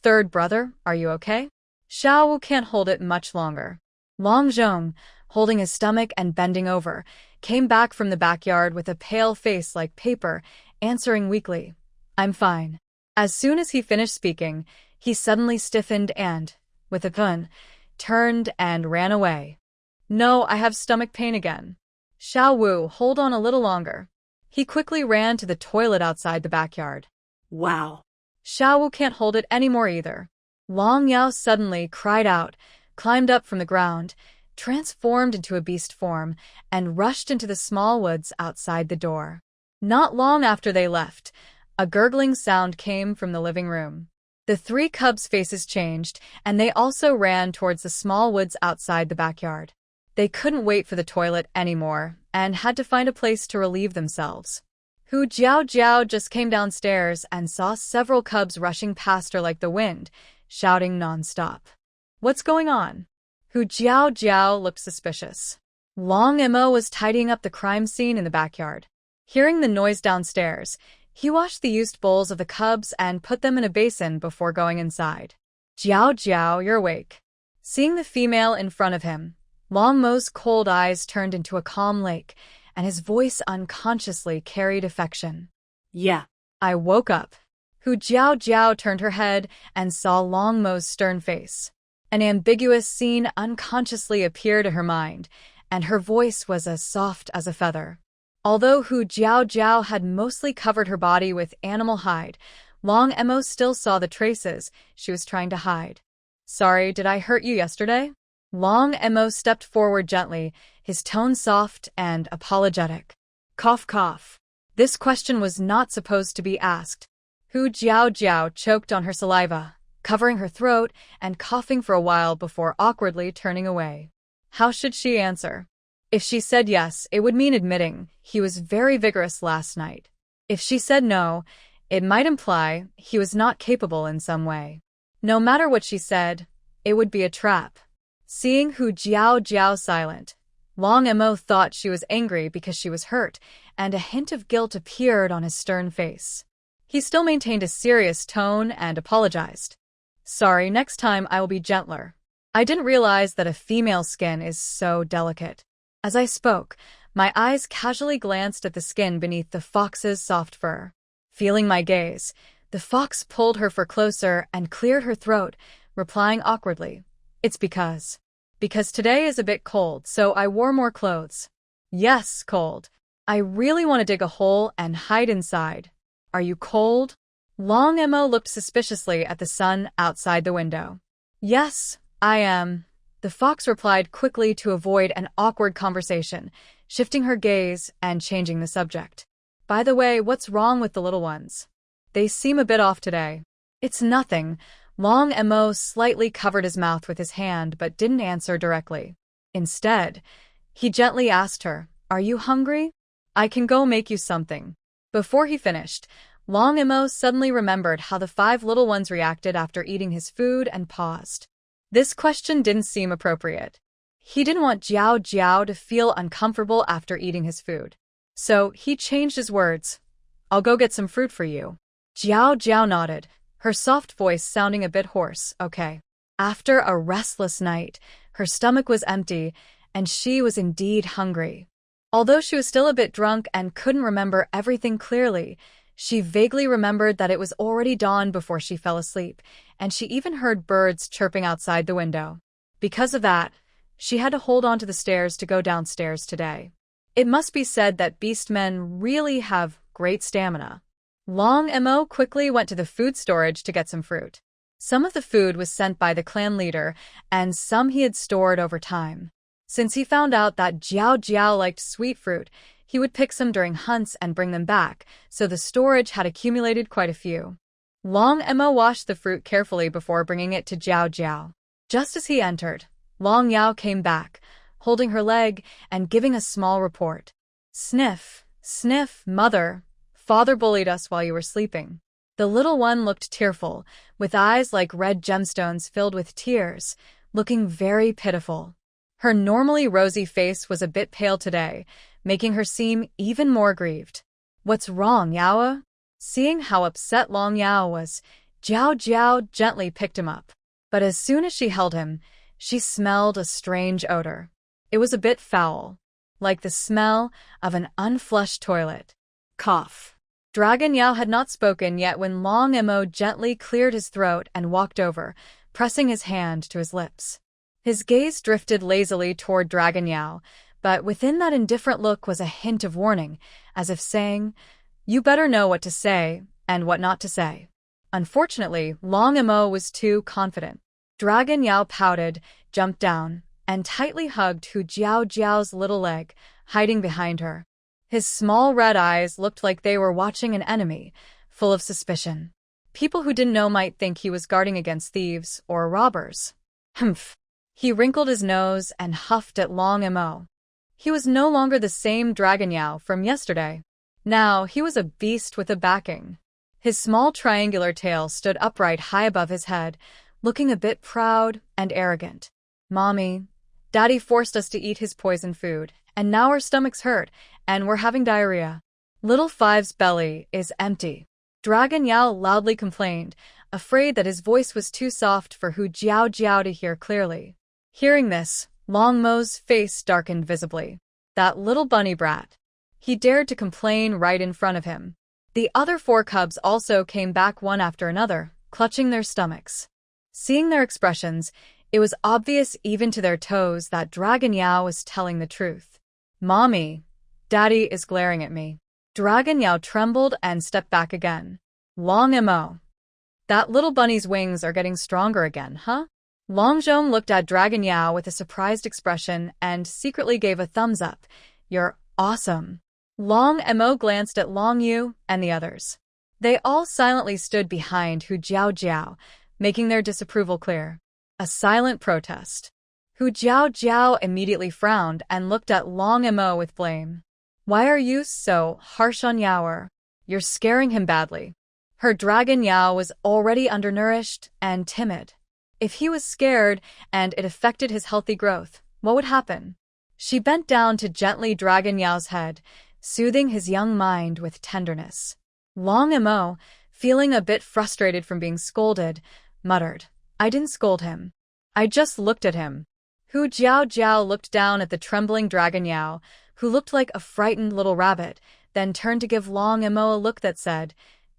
"Third brother, are you okay? Xiao Wu can't hold it much longer." Long Zhong, holding his stomach and bending over, came back from the backyard with a pale face like paper, answering weakly, "I'm fine." As soon as he finished speaking, he suddenly stiffened and, with a gun, turned and ran away. "No, I have stomach pain again." Xiao Wu, hold on a little longer. He quickly ran to the toilet outside the backyard. Wow. Xiao Wu can't hold it anymore either. Long Yao suddenly cried out, climbed up from the ground, transformed into a beast form, and rushed into the small woods outside the door. Not long after they left, a gurgling sound came from the living room. The three cubs' faces changed, and they also ran towards the small woods outside the backyard. They couldn't wait for the toilet anymore, and had to find a place to relieve themselves. Hu Jiao just came downstairs and saw several cubs rushing past her like the wind, shouting nonstop. "What's going on?" Hu Jiao looked suspicious. Long Emo was tidying up the crime scene in the backyard. Hearing the noise downstairs, he washed the used bowls of the cubs and put them in a basin before going inside. "Jiao, you're awake." Seeing the female in front of him, Long Mo's cold eyes turned into a calm lake, and his voice unconsciously carried affection. "Yeah." "I woke up." Hu Jiao turned her head and saw Long Mo's stern face. An ambiguous scene unconsciously appeared to her mind, and her voice was as soft as a feather. Although Hu Jiao had mostly covered her body with animal hide, Long Emo still saw the traces she was trying to hide. "Sorry, did I hurt you yesterday?" Long Emo stepped forward gently, his tone soft and apologetic. Cough, cough. This question was not supposed to be asked. Hu Jiao choked on her saliva, covering her throat and coughing for a while before awkwardly turning away. How should she answer? If she said yes, it would mean admitting he was very vigorous last night. If she said no, it might imply he was not capable in some way. No matter what she said, it would be a trap. Seeing Hu Jiao silent, Long Emo thought she was angry because she was hurt, and a hint of guilt appeared on his stern face. He still maintained a serious tone and apologized. "Sorry, next time I will be gentler. I didn't realize that a female's skin is so delicate." As I spoke, my eyes casually glanced at the skin beneath the fox's soft fur. Feeling my gaze, the fox pulled her fur closer and cleared her throat, replying awkwardly, "It's because today is a bit cold, so I wore more clothes." "Yes, cold. I really want to dig a hole and hide inside. Are you cold?" Long Emo looked suspiciously at the sun outside the window. "Yes, I am." The fox replied quickly to avoid an awkward conversation, shifting her gaze and changing the subject. "By the way, what's wrong with the little ones? They seem a bit off today." "It's nothing." Long Emo slightly covered his mouth with his hand but didn't answer directly. Instead, he gently asked her, "Are you hungry? I can go make you something." Before he finished, Long Emo suddenly remembered how the 5 little ones reacted after eating his food and paused. This question didn't seem appropriate. He didn't want Jiao to feel uncomfortable after eating his food. So he changed his words. "I'll go get some fruit for you." Jiao nodded, her soft voice sounding a bit hoarse. "Okay." After a restless night, her stomach was empty, and she was indeed hungry. Although she was still a bit drunk and couldn't remember everything clearly, she vaguely remembered that it was already dawn before she fell asleep, and she even heard birds chirping outside the window. Because of that, she had to hold on to the stairs to go downstairs today. It must be said that beastmen really have great stamina. Long Mo quickly went to the food storage to get some fruit. Some of the food was sent by the clan leader, and some he had stored over time. Since he found out that Jiao Jiao liked sweet fruit, he would pick some during hunts and bring them back, so the storage had accumulated quite a few. Long Mo washed the fruit carefully before bringing it to Jiao Jiao. Just as he entered, Long Yao came back, holding her leg and giving a small report. Sniff, sniff, mother. Father bullied us while you were sleeping. The little one looked tearful, with eyes like red gemstones filled with tears, looking very pitiful. Her normally rosy face was a bit pale today, making her seem even more grieved. What's wrong, Yao? Seeing how upset Long Yao was, Jiao Jiao gently picked him up. But as soon as she held him, she smelled a strange odor. It was a bit foul, like the smell of an unflushed toilet. Cough. Dragon Yao had not spoken yet when Long Mo gently cleared his throat and walked over, pressing his hand to his lips. His gaze drifted lazily toward Dragon Yao, but within that indifferent look was a hint of warning, as if saying, "You better know what to say and what not to say." Unfortunately, Long Mo was too confident. Dragon Yao pouted, jumped down, and tightly hugged Hu Jiao Jiao's little leg, hiding behind her. His small red eyes looked like they were watching an enemy, full of suspicion. People who didn't know might think he was guarding against thieves or robbers. Humph. He wrinkled his nose and huffed at Long Mo. He was no longer the same Dragon Yao from yesterday. Now he was a beast with a backing. His small triangular tail stood upright high above his head, looking a bit proud and arrogant. Mommy, Daddy forced us to eat his poison food, and now our stomachs hurt, and we're having diarrhea. Little Five's belly is empty. Dragon Yao loudly complained, afraid that his voice was too soft for Hu Jiao Jiao to hear clearly. Hearing this, Long Mo's face darkened visibly. That little bunny brat. He dared to complain right in front of him. The other 4 cubs also came back one after another, clutching their stomachs. Seeing their expressions, it was obvious even to their toes that Dragon Yao was telling the truth. Mommy, Daddy is glaring at me. Dragon Yao trembled and stepped back again. Long Mo. That little bunny's wings are getting stronger again, huh? Long Zhong looked at Dragon Yao with a surprised expression and secretly gave a thumbs up. You're awesome. Long Mo glanced at Long Yu and the others. They all silently stood behind Hu Jiao Jiao, making their disapproval clear. A silent protest. Hu Jiao Jiao immediately frowned and looked at Long Mo with blame. Why are you so harsh on Yao? You're scaring him badly. Her Dragon Yao was already undernourished and timid. If he was scared and it affected his healthy growth, what would happen? She bent down to gently Dragon Yao's head, soothing his young mind with tenderness. Long Mo, feeling a bit frustrated from being scolded, muttered, I didn't scold him. I just looked at him. Hu Jiao Jiao looked down at the trembling Dragon Yao, who looked like a frightened little rabbit, then turned to give Long Mo a look that said,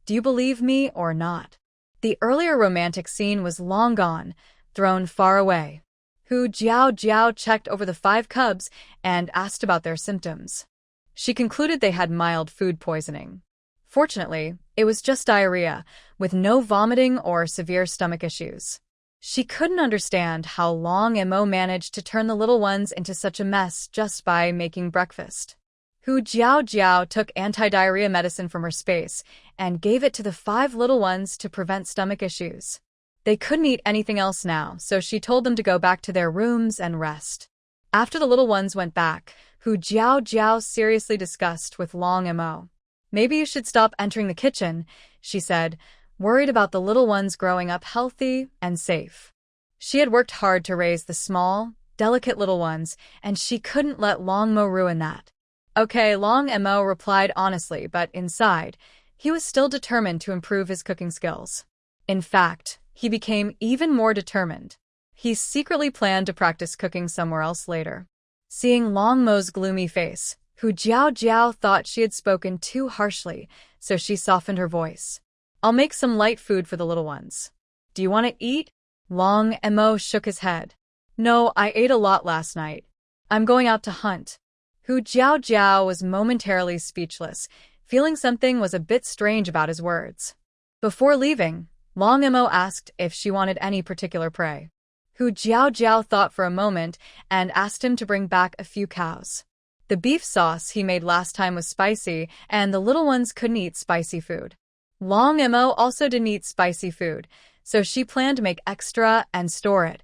Do you believe me or not? The earlier romantic scene was long gone, thrown far away. Hu Jiao Jiao checked over the 5 cubs and asked about their symptoms. She concluded they had mild food poisoning. Fortunately, it was just diarrhea, with no vomiting or severe stomach issues. She couldn't understand how Long Mo managed to turn the little ones into such a mess just by making breakfast. Hu Jiao Jiao took anti-diarrhea medicine from her space and gave it to the 5 little ones to prevent stomach issues. They couldn't eat anything else now, so she told them to go back to their rooms and rest. After the little ones went back, Hu Jiao Jiao seriously discussed with Long Mo. Maybe you should stop entering the kitchen, she said, worried about the little ones growing up healthy and safe. She had worked hard to raise the small, delicate little ones, and she couldn't let Long Mo ruin that. Okay, Long Mo replied honestly, but inside, he was still determined to improve his cooking skills. In fact, he became even more determined. He secretly planned to practice cooking somewhere else later. Seeing Long Mo's gloomy face, Hu Jiao thought she had spoken too harshly, so she softened her voice. I'll make some light food for the little ones. Do you want to eat? Long Mo shook his head. No, I ate a lot last night. I'm going out to hunt. Hu Jiao was momentarily speechless, feeling something was a bit strange about his words. Before leaving, Long Mo asked if she wanted any particular prey. Hu Jiao thought for a moment and asked him to bring back a few cows. The beef sauce he made last time was spicy, and the little ones couldn't eat spicy food. Long Mo also didn't eat spicy food, so she planned to make extra and store it,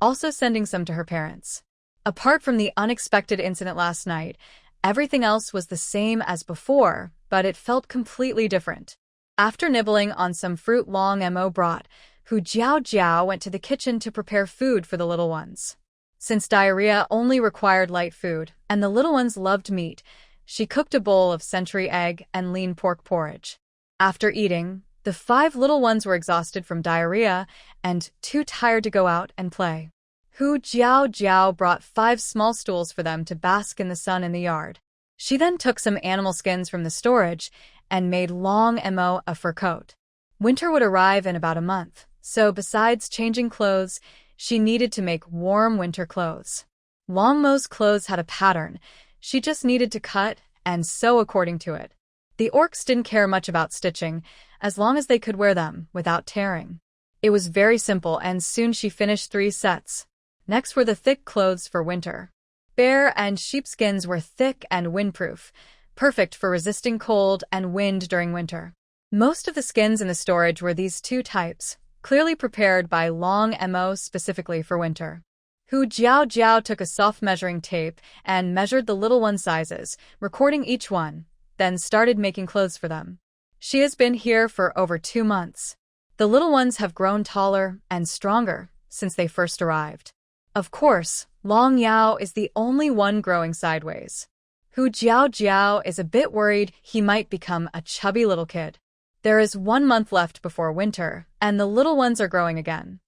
also sending some to her parents. Apart from the unexpected incident last night, everything else was the same as before, but it felt completely different. After nibbling on some fruit Long Mo brought, Hu Jiao went to the kitchen to prepare food for the little ones. Since diarrhea only required light food, and the little ones loved meat, she cooked a bowl of century egg and lean pork porridge. After eating, the 5 little ones were exhausted from diarrhea and too tired to go out and play. Hu Jiao brought 5 small stools for them to bask in the sun in the yard. She then took some animal skins from the storage and made Long Mo a fur coat. Winter would arrive in about a month, so besides changing clothes, she needed to make warm winter clothes. Long Mo's clothes had a pattern. She just needed to cut and sew according to it. The orcs didn't care much about stitching, as long as they could wear them without tearing. It was very simple, and soon she finished 3 sets. Next were the thick clothes for winter. Bear and sheepskins were thick and windproof, perfect for resisting cold and wind during winter. Most of the skins in the storage were these 2 types, clearly prepared by Long Mo specifically for winter. Hu Jiao took a soft measuring tape and measured the little one sizes, recording each one, then started making clothes for them. She has been here for over 2 months. The little ones have grown taller and stronger since they first arrived. Of course, Long Yao is the only one growing sideways. Hu Jiao is a bit worried he might become a chubby little kid. There is 1 month left before winter, and the little ones are growing again.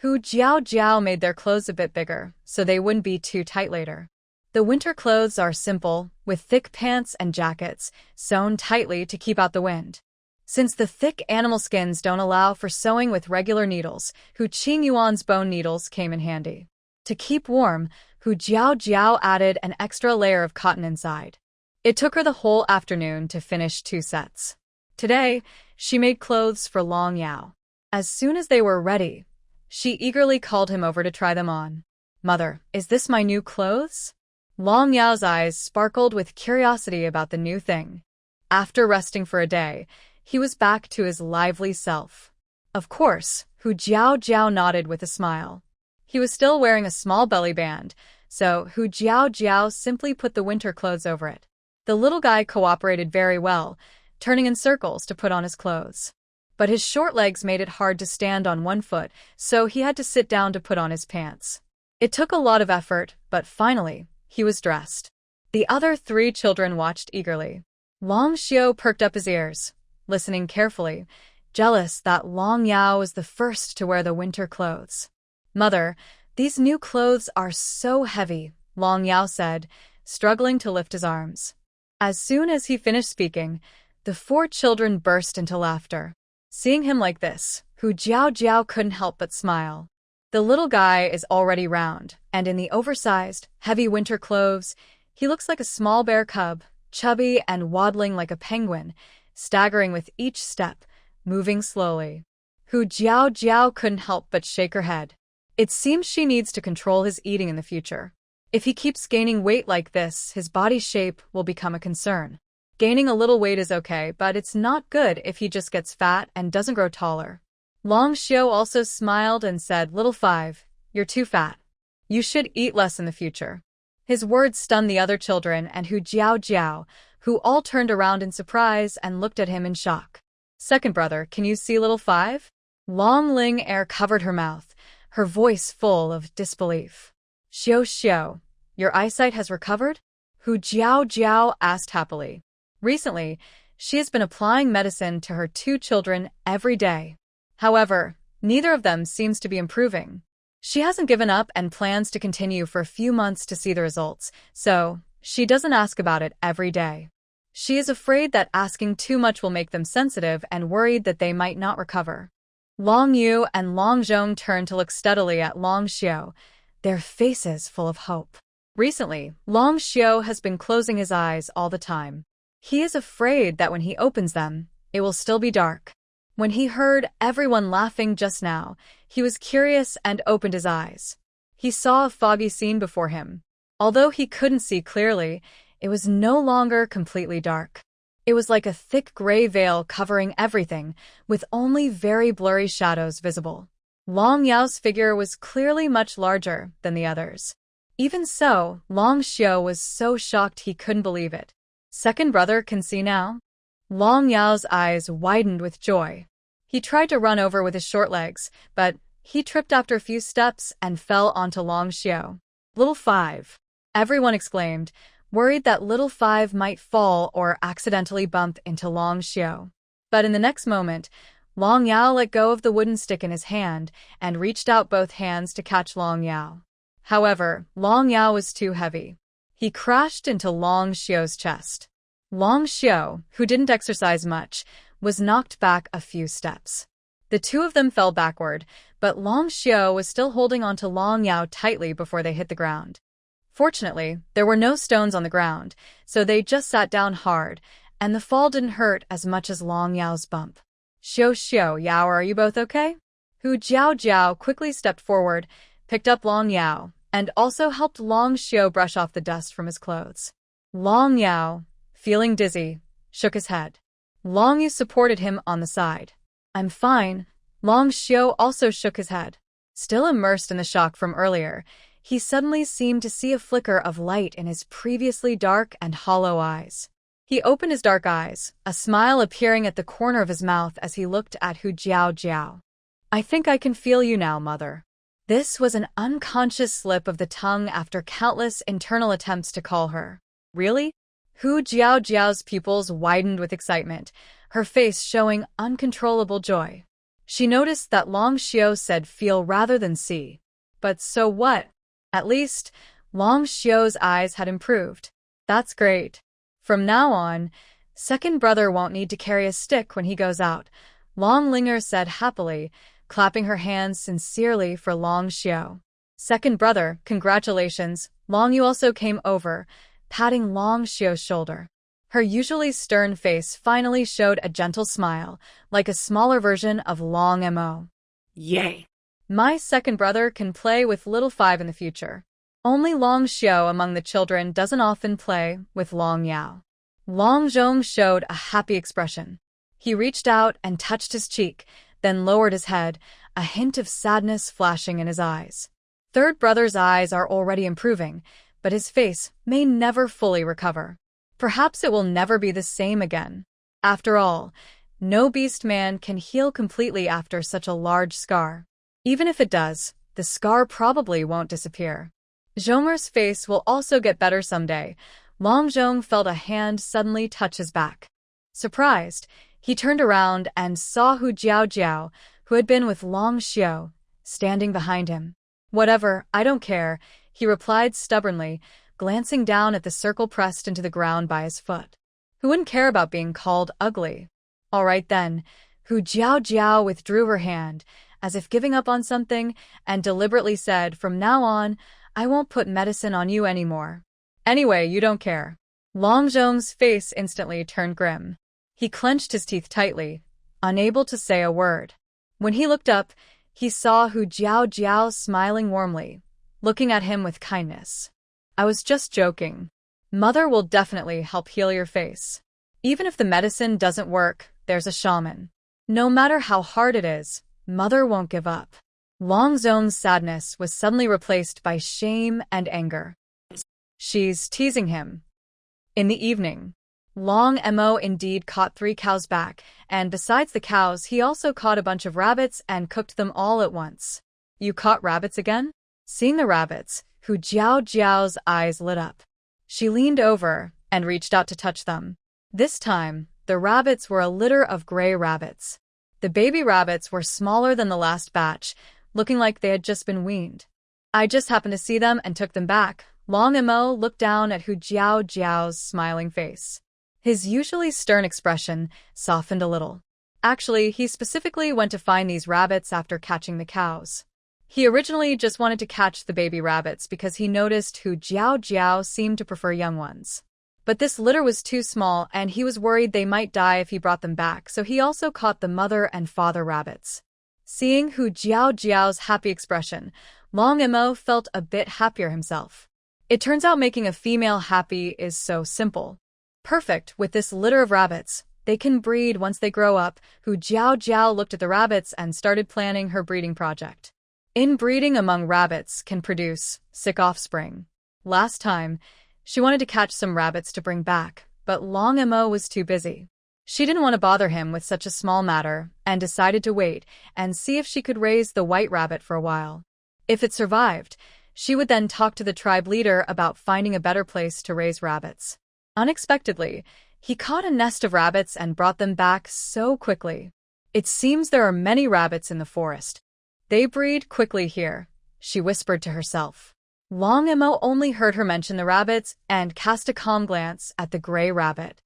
Hu Jiao made their clothes a bit bigger, so they wouldn't be too tight later. The winter clothes are simple, with thick pants and jackets, sewn tightly to keep out the wind. Since the thick animal skins don't allow for sewing with regular needles, Hu Qingyuan's bone needles came in handy. To keep warm, Hu Jiao added an extra layer of cotton inside. It took her the whole afternoon to finish 2 sets. Today, she made clothes for Long Yao. As soon as they were ready, she eagerly called him over to try them on. Mother, is this my new clothes? Long Yao's eyes sparkled with curiosity about the new thing. After resting for a day, he was back to his lively self. Of course, Hu Jiao nodded with a smile. He was still wearing a small belly band, so Hu Jiao simply put the winter clothes over it. The little guy cooperated very well, turning in circles to put on his clothes. But his short legs made it hard to stand on 1 foot, so he had to sit down to put on his pants. It took a lot of effort, but finally, he was dressed. The other 3 children watched eagerly. Long Xiao perked up his ears, listening carefully, jealous that Long Yao was the first to wear the winter clothes. Mother, these new clothes are so heavy, Long Yao said, struggling to lift his arms. As soon as he finished speaking, the 4 children burst into laughter. Seeing him like this, Hu Jiao couldn't help but smile. The little guy is already round, and in the oversized, heavy winter clothes, he looks like a small bear cub, chubby and waddling like a penguin, staggering with each step, moving slowly. Hu Jiao couldn't help but shake her head. It seems she needs to control his eating in the future. If he keeps gaining weight like this, his body shape will become a concern. Gaining a little weight is okay, but it's not good if he just gets fat and doesn't grow taller. Long Xiao also smiled and said, Little 5, you're too fat. You should eat less in the future. His words stunned the other children and Hu Jiao, who all turned around in surprise and looked at him in shock. Second brother, can you see Little 5? Long Ling air covered her mouth, her voice full of disbelief. Xiao, your eyesight has recovered? Hu Jiao asked happily. Recently, she has been applying medicine to her 2 children every day. However, neither of them seems to be improving. She hasn't given up and plans to continue for a few months to see the results, so She doesn't ask about it every day. She is afraid that asking too much will make them sensitive and worried that they might not recover. Long Yu and Long Zhong turned to look steadily at Long Xiao, their faces full of hope. Recently, Long Xiao has been closing his eyes all the time. He is afraid that when he opens them, it will still be dark. When he heard everyone laughing just now, he was curious and opened his eyes. He saw a foggy scene before him. Although he couldn't see clearly, it was no longer completely dark. It was like a thick gray veil covering everything, with only very blurry shadows visible. Long Yao's figure was clearly much larger than the others. Even so, Long Xiao was so shocked he couldn't believe it. Second brother can see now? Long Yao's eyes widened with joy. He tried to run over with his short legs, but he tripped after a few steps and fell onto Long Xiao. Little Five. Everyone exclaimed, worried that Little Five might fall or accidentally bump into Long Xiao. But in the next moment, Long Yao let go of the wooden stick in his hand and reached out both hands to catch Long Yao. However, Long Yao was too heavy. He crashed into Long Xiao's chest. Long Xiao, who didn't exercise much, was knocked back a few steps. The two of them fell backward, but Long Xiao was still holding onto Long Yao tightly before they hit the ground. Fortunately, there were no stones on the ground, so they just sat down hard, and the fall didn't hurt as much as Long Yao's bump. Xiao Yao, are you both okay? Hu Jiao quickly stepped forward, picked up Long Yao, and also helped Long Xiao brush off the dust from his clothes. Long Yao, feeling dizzy, shook his head. Long Yu supported him on the side. I'm fine. Long Xiao also shook his head. Still immersed in the shock from earlier, he suddenly seemed to see a flicker of light in his previously dark and hollow eyes. He opened his dark eyes, a smile appearing at the corner of his mouth as he looked at Hu Jiao. I think I can feel you now, mother. This was an unconscious slip of the tongue after countless internal attempts to call her. Really? Hu Jiao's pupils widened with excitement, her face showing uncontrollable joy. She noticed that Long Xiao said feel rather than see. But so what? At least, Long Xiao's eyes had improved. That's great. From now on, second brother won't need to carry a stick when he goes out, Long Linger said happily, clapping her hands sincerely for Long Xiao. Second brother, congratulations. Long Yu also came over, patting Long Xiao's shoulder. Her usually stern face finally showed a gentle smile, like a smaller version of Long Mo. Yay! My second brother can play with Little Five in the future. Only Long Xiao among the children doesn't often play with Long Yao. Long Zhong showed a happy expression. He reached out and touched his cheek, then lowered his head, a hint of sadness flashing in his eyes. Third brother's eyes are already improving, but his face may never fully recover. Perhaps it will never be the same again. After all, no beast man can heal completely after such a large scar. Even if it does, the scar probably won't disappear. Zhong'er's face will also get better someday. Long Zhong felt a hand suddenly touch his back. Surprised, he turned around and saw Hu Jiao, who had been with Long Xiao, standing behind him. Whatever, I don't care, he replied stubbornly, glancing down at the circle pressed into the ground by his foot. Who wouldn't care about being called ugly? All right then. Hu Jiao withdrew her hand, as if giving up on something, and deliberately said, from now on, I won't put medicine on you anymore. Anyway, you don't care. Long Zhong's face instantly turned grim. He clenched his teeth tightly, unable to say a word. When he looked up, he saw Hu Jiao smiling warmly, looking at him with kindness. I was just joking. Mother will definitely help heal your face. Even if the medicine doesn't work, there's a shaman. No matter how hard it is, Mother won't give up. Long Zhong's sadness was suddenly replaced by shame and anger. She's teasing him. In the evening, Long Mo indeed caught 3 cows back, and besides the cows he also caught a bunch of rabbits and cooked them all at once. You caught rabbits again? Seeing the rabbits, Hu Jiao's eyes lit up. She leaned over and reached out to touch them. This time, the rabbits were a litter of gray rabbits. The baby rabbits were smaller than the last batch, looking like they had just been weaned. I just happened to see them and took them back, Long Emo looked down at Hu Jiao's smiling face. His usually stern expression softened a little. Actually, he specifically went to find these rabbits after catching the cows. He originally just wanted to catch the baby rabbits because he noticed Hu Jiao seemed to prefer young ones. But this litter was too small and he was worried they might die if he brought them back, so he also caught the mother and father rabbits. Seeing Hu Jiao's happy expression, Long Emo felt a bit happier himself. It turns out making a female happy is so simple. Perfect, with this litter of rabbits. They can breed once they grow up. Hu Jiao looked at the rabbits and started planning her breeding project. Inbreeding among rabbits can produce sick offspring. Last time, she wanted to catch some rabbits to bring back, but Long Emo was too busy. She didn't want to bother him with such a small matter and decided to wait and see if she could raise the white rabbit for a while. If it survived, she would then talk to the tribe leader about finding a better place to raise rabbits. Unexpectedly, he caught a nest of rabbits and brought them back so quickly. It seems there are many rabbits in the forest. They breed quickly here, she whispered to herself. Long Emo only heard her mention the rabbits and cast a calm glance at the gray rabbit.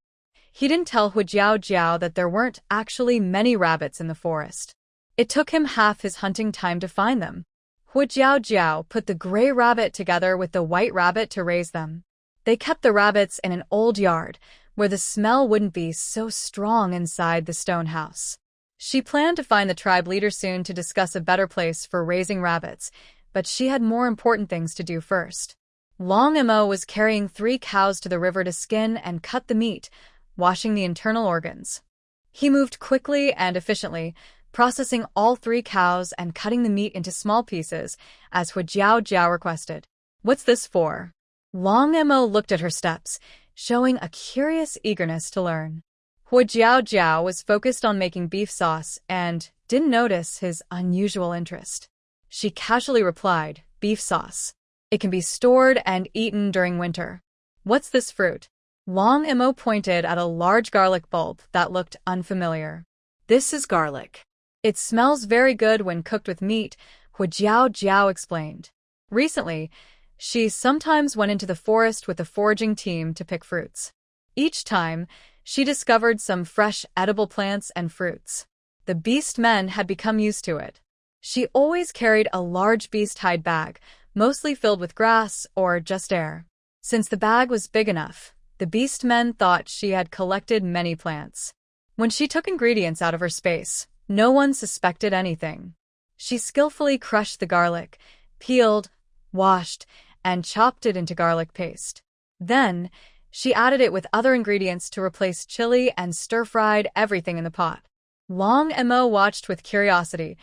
He didn't tell Hu Jiao that there weren't actually many rabbits in the forest. It took him half his hunting time to find them. Hu Jiao put the gray rabbit together with the white rabbit to raise them. They kept the rabbits in an old yard, where the smell wouldn't be so strong inside the stone house. She planned to find the tribe leader soon to discuss a better place for raising rabbits, but she had more important things to do first. Long Emo was carrying 3 cows to the river to skin and cut the meat, washing the internal organs. He moved quickly and efficiently, processing all 3 cows and cutting the meat into small pieces, as Hu Jiao requested. "What's this for?" Long Emo looked at her steps, showing a curious eagerness to learn. Hu Jiao was focused on making beef sauce and didn't notice his unusual interest. She casually replied, "Beef sauce. It can be stored and eaten during winter." "What's this fruit?" Long Emo pointed at a large garlic bulb that looked unfamiliar. This is garlic. "It smells very good when cooked with meat," Hu Jiao explained. Recently, she sometimes went into the forest with a foraging team to pick fruits. Each time, she discovered some fresh edible plants and fruits. The beast men had become used to it. She always carried a large beast hide bag, mostly filled with grass or just air. Since the bag was big enough, the beast men thought she had collected many plants. When she took ingredients out of her space, no one suspected anything. She skillfully crushed the garlic, peeled, washed, and chopped it into garlic paste. Then, she added it with other ingredients to replace chili and stir-fried everything in the pot. Long Emo watched with curiosity,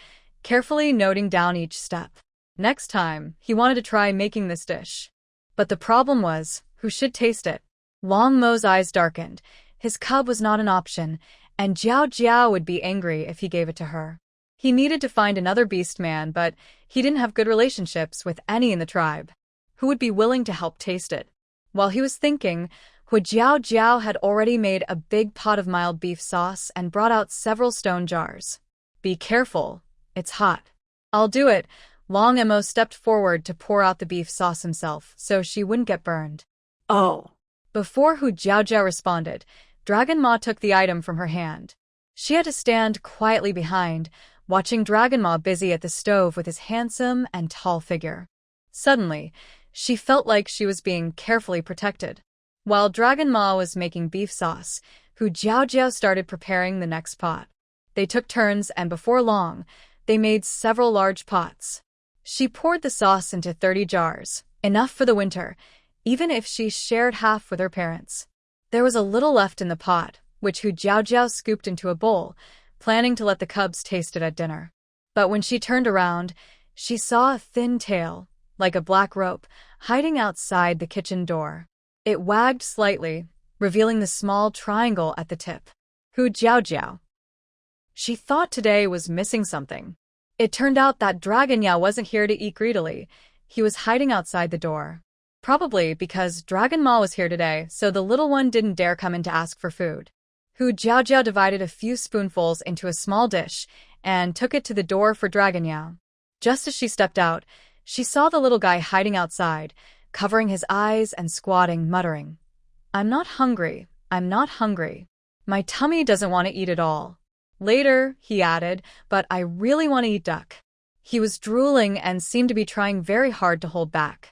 carefully noting down each step. Next time, he wanted to try making this dish. But the problem was, who should taste it? Long Mo's eyes darkened. His cub was not an option, and Jiao would be angry if he gave it to her. He needed to find another beast man, but he didn't have good relationships with any in the tribe who would be willing to help taste it. While he was thinking, Hu Jiao had already made a big pot of mild beef sauce and brought out several stone jars. "Be careful, it's hot." "I'll do it." Long Emo stepped forward to pour out the beef sauce himself so she wouldn't get burned. "Oh." Before Hu Jiao responded, Dragon Ma took the item from her hand. She had to stand quietly behind, watching Dragon Ma busy at the stove with his handsome and tall figure. Suddenly, she felt like she was being carefully protected. While Dragon Ma was making beef sauce, Hu Jiao started preparing the next pot. They took turns and before long, they made several large pots. She poured the sauce into 30 jars, enough for the winter, even if she shared half with her parents. There was a little left in the pot, which Hu Jiao scooped into a bowl, planning to let the cubs taste it at dinner. But when she turned around, she saw a thin tail, like a black rope, hiding outside the kitchen door. It wagged slightly, revealing the small triangle at the tip. Hu Jiao. She thought today was missing something. It turned out that Dragon Ya wasn't here to eat greedily. He was hiding outside the door. Probably because Dragon Ma was here today, so the little one didn't dare come in to ask for food. Hu Jiao divided a few spoonfuls into a small dish and took it to the door for Dragon Ya. Just as she stepped out, she saw the little guy hiding outside, covering his eyes and squatting, muttering, "I'm not hungry. I'm not hungry. My tummy doesn't want to eat at all." Later, he added, "But I really want to eat duck." He was drooling and seemed to be trying very hard to hold back.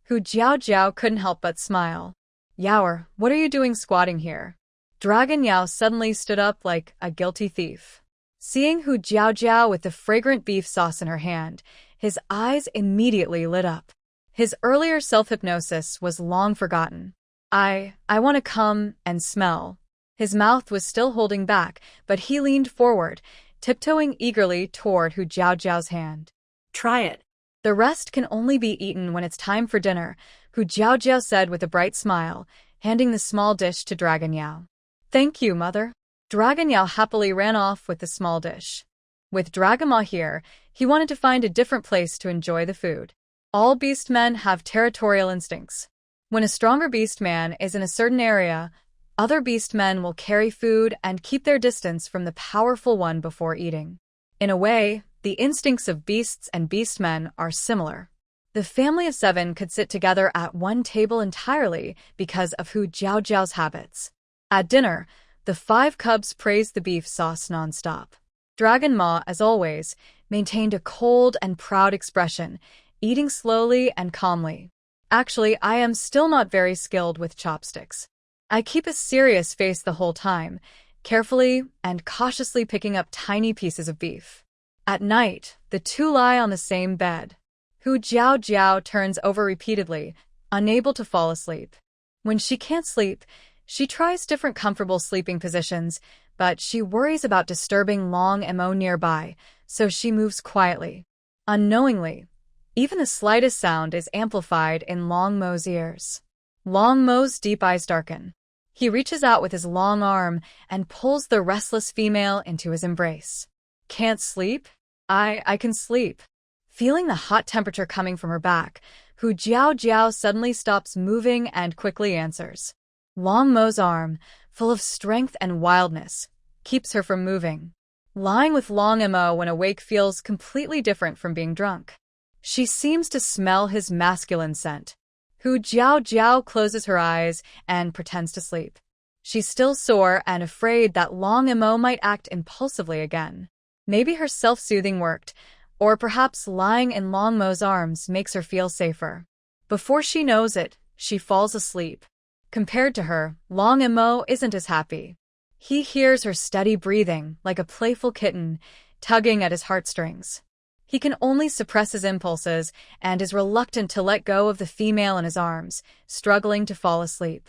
Hu Jiao couldn't help but smile. "Yaoer, what are you doing squatting here?" Dragon Yao suddenly stood up like a guilty thief. Seeing Hu Jiao with the fragrant beef sauce in her hand, his eyes immediately lit up. His earlier self-hypnosis was long forgotten. I want to come and smell." His mouth was still holding back, but he leaned forward, tiptoeing eagerly toward Hu Jiao's hand. Try it. "The rest can only be eaten when it's time for dinner," Hu Jiao said with a bright smile, handing the small dish to Dragon Yao. "Thank you, mother." Dragon Yao happily ran off with the small dish. With Dragon Ma here, he wanted to find a different place to enjoy the food. All beastmen have territorial instincts. When a stronger beastman is in a certain area, other beastmen will carry food and keep their distance from the powerful one before eating. In a way, the instincts of beasts and beastmen are similar. The family of 7 could sit together at one table entirely because of Hu Jiao's habits. At dinner, the 5 cubs praised the beef sauce nonstop. Dragon Ma, as always, maintained a cold and proud expression, eating slowly and calmly. "Actually, I am still not very skilled with chopsticks. I keep a serious face the whole time, carefully and cautiously picking up tiny pieces of beef." At night, the two lie on the same bed. Hu Jiao turns over repeatedly, unable to fall asleep. When she can't sleep, she tries different comfortable sleeping positions, but she worries about disturbing Long Mo nearby, so she moves quietly. Unknowingly, even the slightest sound is amplified in Long Mo's ears. Long Mo's deep eyes darken. He reaches out with his long arm and pulls the restless female into his embrace. "Can't sleep? I can sleep." Feeling the hot temperature coming from her back, Hu Jiao suddenly stops moving and quickly answers. Long Mo's arm, full of strength and wildness, keeps her from moving. Lying with Long Mo when awake feels completely different from being drunk. She seems to smell his masculine scent. Hu Jiao closes her eyes and pretends to sleep. She's still sore and afraid that Long Mo might act impulsively again. Maybe her self-soothing worked, or perhaps lying in Long Mo's arms makes her feel safer. Before she knows it, she falls asleep. Compared to her, Long Mo isn't as happy. He hears her steady breathing like a playful kitten, tugging at his heartstrings. He can only suppress his impulses and is reluctant to let go of the female in his arms, struggling to fall asleep.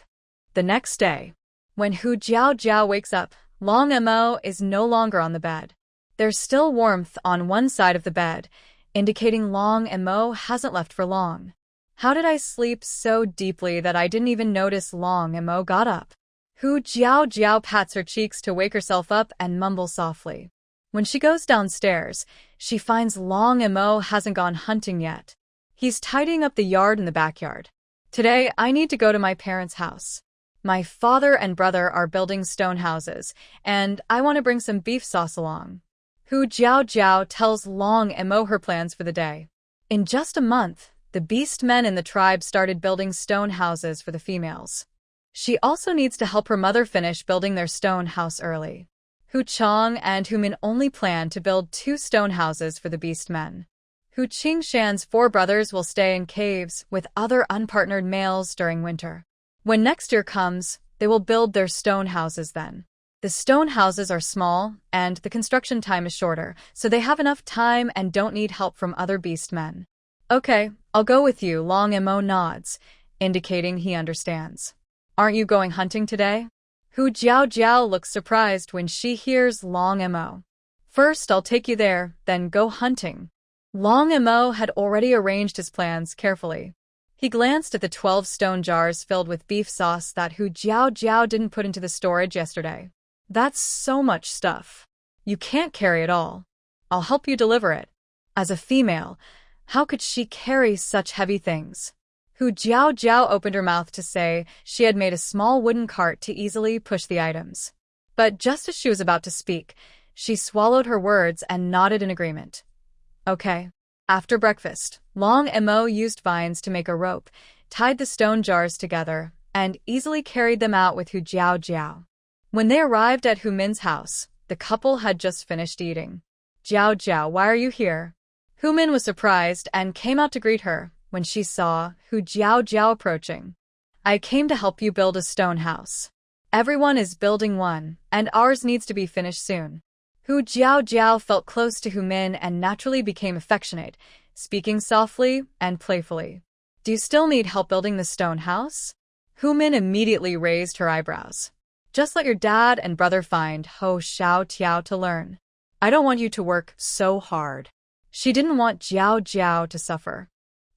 The next day, when Hu Jiao wakes up, Long Mo is no longer on the bed. There's still warmth on one side of the bed, indicating Long Mo hasn't left for long. How did I sleep so deeply that I didn't even notice Long Mo got up? Hu Jiao pats her cheeks to wake herself up and mumbles softly. When she goes downstairs, she finds Long Mo hasn't gone hunting yet. He's tidying up the yard in the backyard. "Today, I need to go to my parents' house. My father and brother are building stone houses, and I want to bring some beef sauce along." Hu Jiao tells Long Mo her plans for the day. In just a month, the beast men in the tribe started building stone houses for the females. She also needs to help her mother finish building their stone house early. Hu Chong and Hu Min only plan to build 2 stone houses for the beast men. Hu Qingshan's 4 brothers will stay in caves with other unpartnered males during winter. When next year comes, they will build their stone houses then. The stone houses are small, and the construction time is shorter, so they have enough time and don't need help from other beast men. "Okay, I'll go with you," Long Mo nods, indicating he understands. "Aren't you going hunting today?" Hu Jiao looks surprised when she hears Long Mo. "First, I'll take you there, then go hunting." Long Mo had already arranged his plans carefully. He glanced at the 12 stone jars filled with beef sauce that Hu Jiao didn't put into the storage yesterday. "That's so much stuff. You can't carry it all. I'll help you deliver it." As a female, how could she carry such heavy things? Hu Jiao opened her mouth to say she had made a small wooden cart to easily push the items. But just as she was about to speak, she swallowed her words and nodded in agreement. "Okay." After breakfast, Long Mo used vines to make a rope, tied the stone jars together, and easily carried them out with Hu Jiao Jiao. When they arrived at Hu Min's house, the couple had just finished eating. "Jiao Jiao, why are you here?" Hu Min was surprised and came out to greet her when she saw Hu Jiao Jiao approaching. "I came to help you build a stone house. Everyone is building one, and ours needs to be finished soon." Hu Jiao Jiao felt close to Hu Min and naturally became affectionate, speaking softly and playfully. "Do you still need help building the stone house?" Hu Min immediately raised her eyebrows. "Just let your dad and brother find Ho Xiao Tiao to learn. I don't want you to work so hard." She didn't want Jiao Jiao to suffer.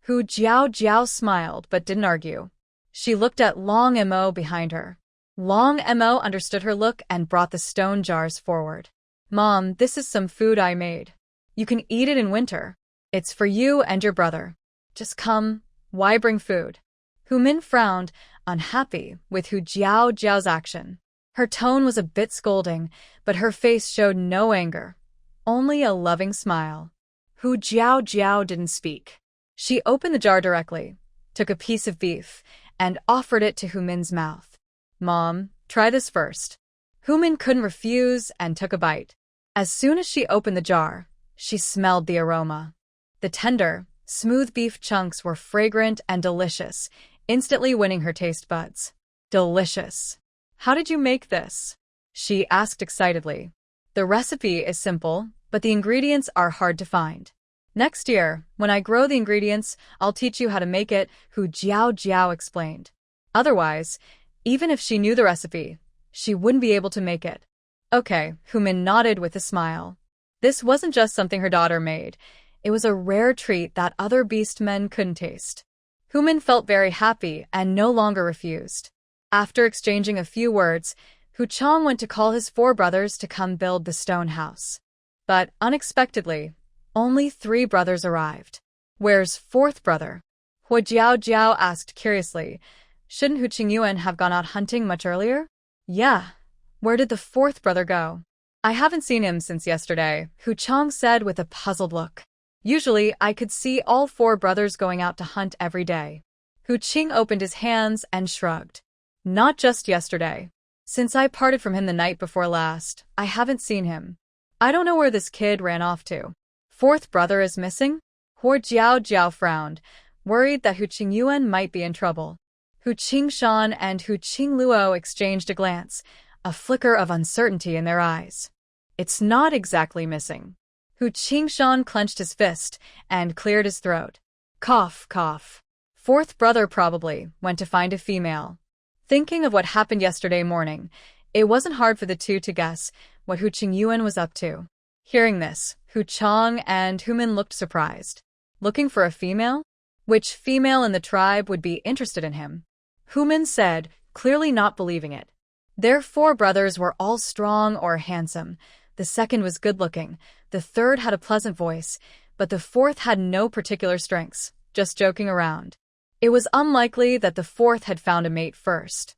Hu Jiao Jiao smiled but didn't argue. She looked at Long Mo behind her. Long Mo understood her look and brought the stone jars forward. "Mom, this is some food I made. You can eat it in winter. It's for you and your brother. Just come. Why bring food?" Hu Min frowned, unhappy with Hu Jiao Jiao's action. Her tone was a bit scolding, but her face showed no anger, only a loving smile. Hu Jiao Jiao didn't speak. She opened the jar directly, took a piece of beef, and offered it to Hu Min's mouth. "Mom, try this first." Hu Min couldn't refuse and took a bite. As soon as she opened the jar, she smelled the aroma. The tender, smooth beef chunks were fragrant and delicious, instantly winning her taste buds. "Delicious. How did you make this?" she asked excitedly. "The recipe is simple, but the ingredients are hard to find. Next year, when I grow the ingredients, I'll teach you how to make it," Hu Jiao Jiao explained. Otherwise, even if she knew the recipe, she wouldn't be able to make it. "Okay," Hu Min nodded with a smile. This wasn't just something her daughter made. It was a rare treat that other beast men couldn't taste. Hu Min felt very happy and no longer refused. After exchanging a few words, Hu Chang went to call his 4 brothers to come build the stone house. But unexpectedly, only 3 brothers arrived. "Where's 4th brother?" Hu Jiao Jiao asked curiously. Shouldn't Hu Qingyuan have gone out hunting much earlier? "Yeah. Where did the 4th brother go?" "I haven't seen him since yesterday," Hu Chang said with a puzzled look. "Usually, I could see all 4 brothers going out to hunt every day." Hu Qing opened his hands and shrugged. "Not just yesterday. Since I parted from him the night before last, I haven't seen him. I don't know where this kid ran off to." "4th brother is missing?" Hu Jiao Jiao frowned, worried that Hu Qingyuan might be in trouble. Hu Qingshan and Hu Qingluo exchanged a glance, a flicker of uncertainty in their eyes. "It's not exactly missing." Hu Qingshan clenched his fist and cleared his throat. Cough, cough. "4th brother probably went to find a female." Thinking of what happened yesterday morning, it wasn't hard for the two to guess what Hu Qingyuan was up to. Hearing this, Hu Chang and Hu Min looked surprised. Looking for a female? Which female in the tribe would be interested in him? Hu Min said, clearly not believing it. Their 4 brothers were all strong or handsome. The second was good-looking, the third had a pleasant voice, but the 4th had no particular strengths, just joking around. It was unlikely that the 4th had found a mate first.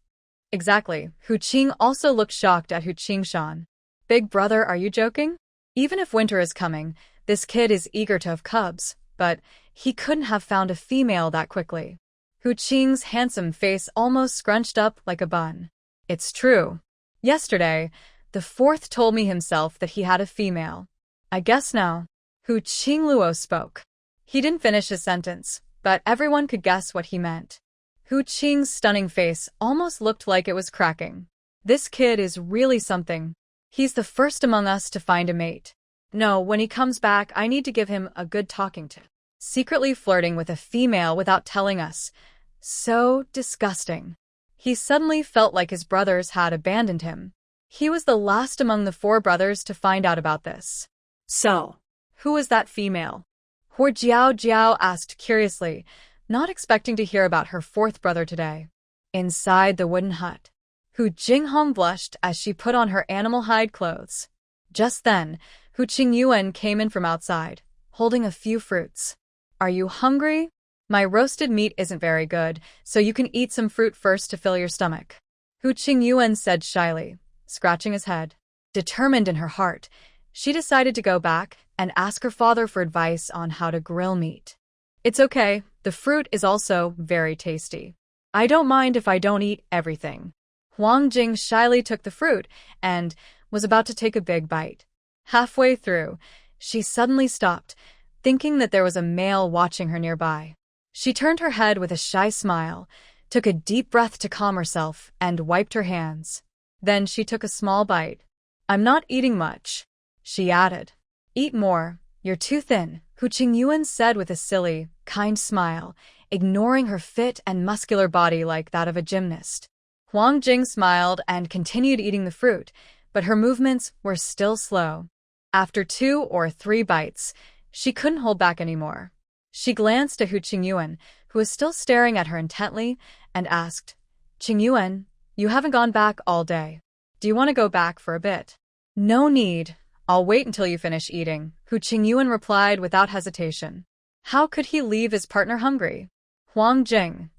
Exactly. Hu Qing also looked shocked at Hu Qingshan. "Big brother, are you joking? Even if winter is coming, this kid is eager to have cubs, but he couldn't have found a female that quickly." Hu Qing's handsome face almost scrunched up like a bun. "It's true. Yesterday, the 4th told me himself that he had a female. I guess now." Hu Qingluo spoke. He didn't finish his sentence, but everyone could guess what he meant. Hu Qing's stunning face almost looked like it was cracking. "This kid is really something. He's the first among us to find a mate. No, when he comes back, I need to give him a good talking to. Secretly flirting with a female without telling us. So disgusting." He suddenly felt like his brothers had abandoned him. He was the last among the 4 brothers to find out about this. "So, who was that female?" Hu Jiao Jiao asked curiously, not expecting to hear about her 4th brother today. Inside the wooden hut, Hu Jinghong blushed as she put on her animal hide clothes. Just then, Hu Qingyuan came in from outside, holding a few fruits. "Are you hungry? My roasted meat isn't very good, so you can eat some fruit first to fill your stomach," Hu Qingyuan said shyly, scratching his head. Determined in her heart, she decided to go back and ask her father for advice on how to grill meat. "It's okay, The fruit is also very tasty. I don't mind if I don't eat everything. Huang Jing shyly took the fruit and was about to take a big bite. Halfway through, she suddenly stopped, thinking that there was a male watching her nearby. She turned her head with a shy smile, took a deep breath to calm herself, and wiped her hands. Then she took a small bite. "I'm not eating much," she added. "Eat more, you're too thin," Hu Qingyuan said with a silly, kind smile, ignoring her fit and muscular body like that of a gymnast. Huang Jing smiled and continued eating the fruit, but her movements were still slow. After 2 or 3 bites, she couldn't hold back anymore. She glanced at Hu Qingyuan, who was still staring at her intently, and asked, "Qingyuan, you haven't gone back all day. Do you want to go back for a bit?" "No need. I'll wait until you finish eating," Hu Qingyuan replied without hesitation. How could he leave his partner hungry? "Huang Jing,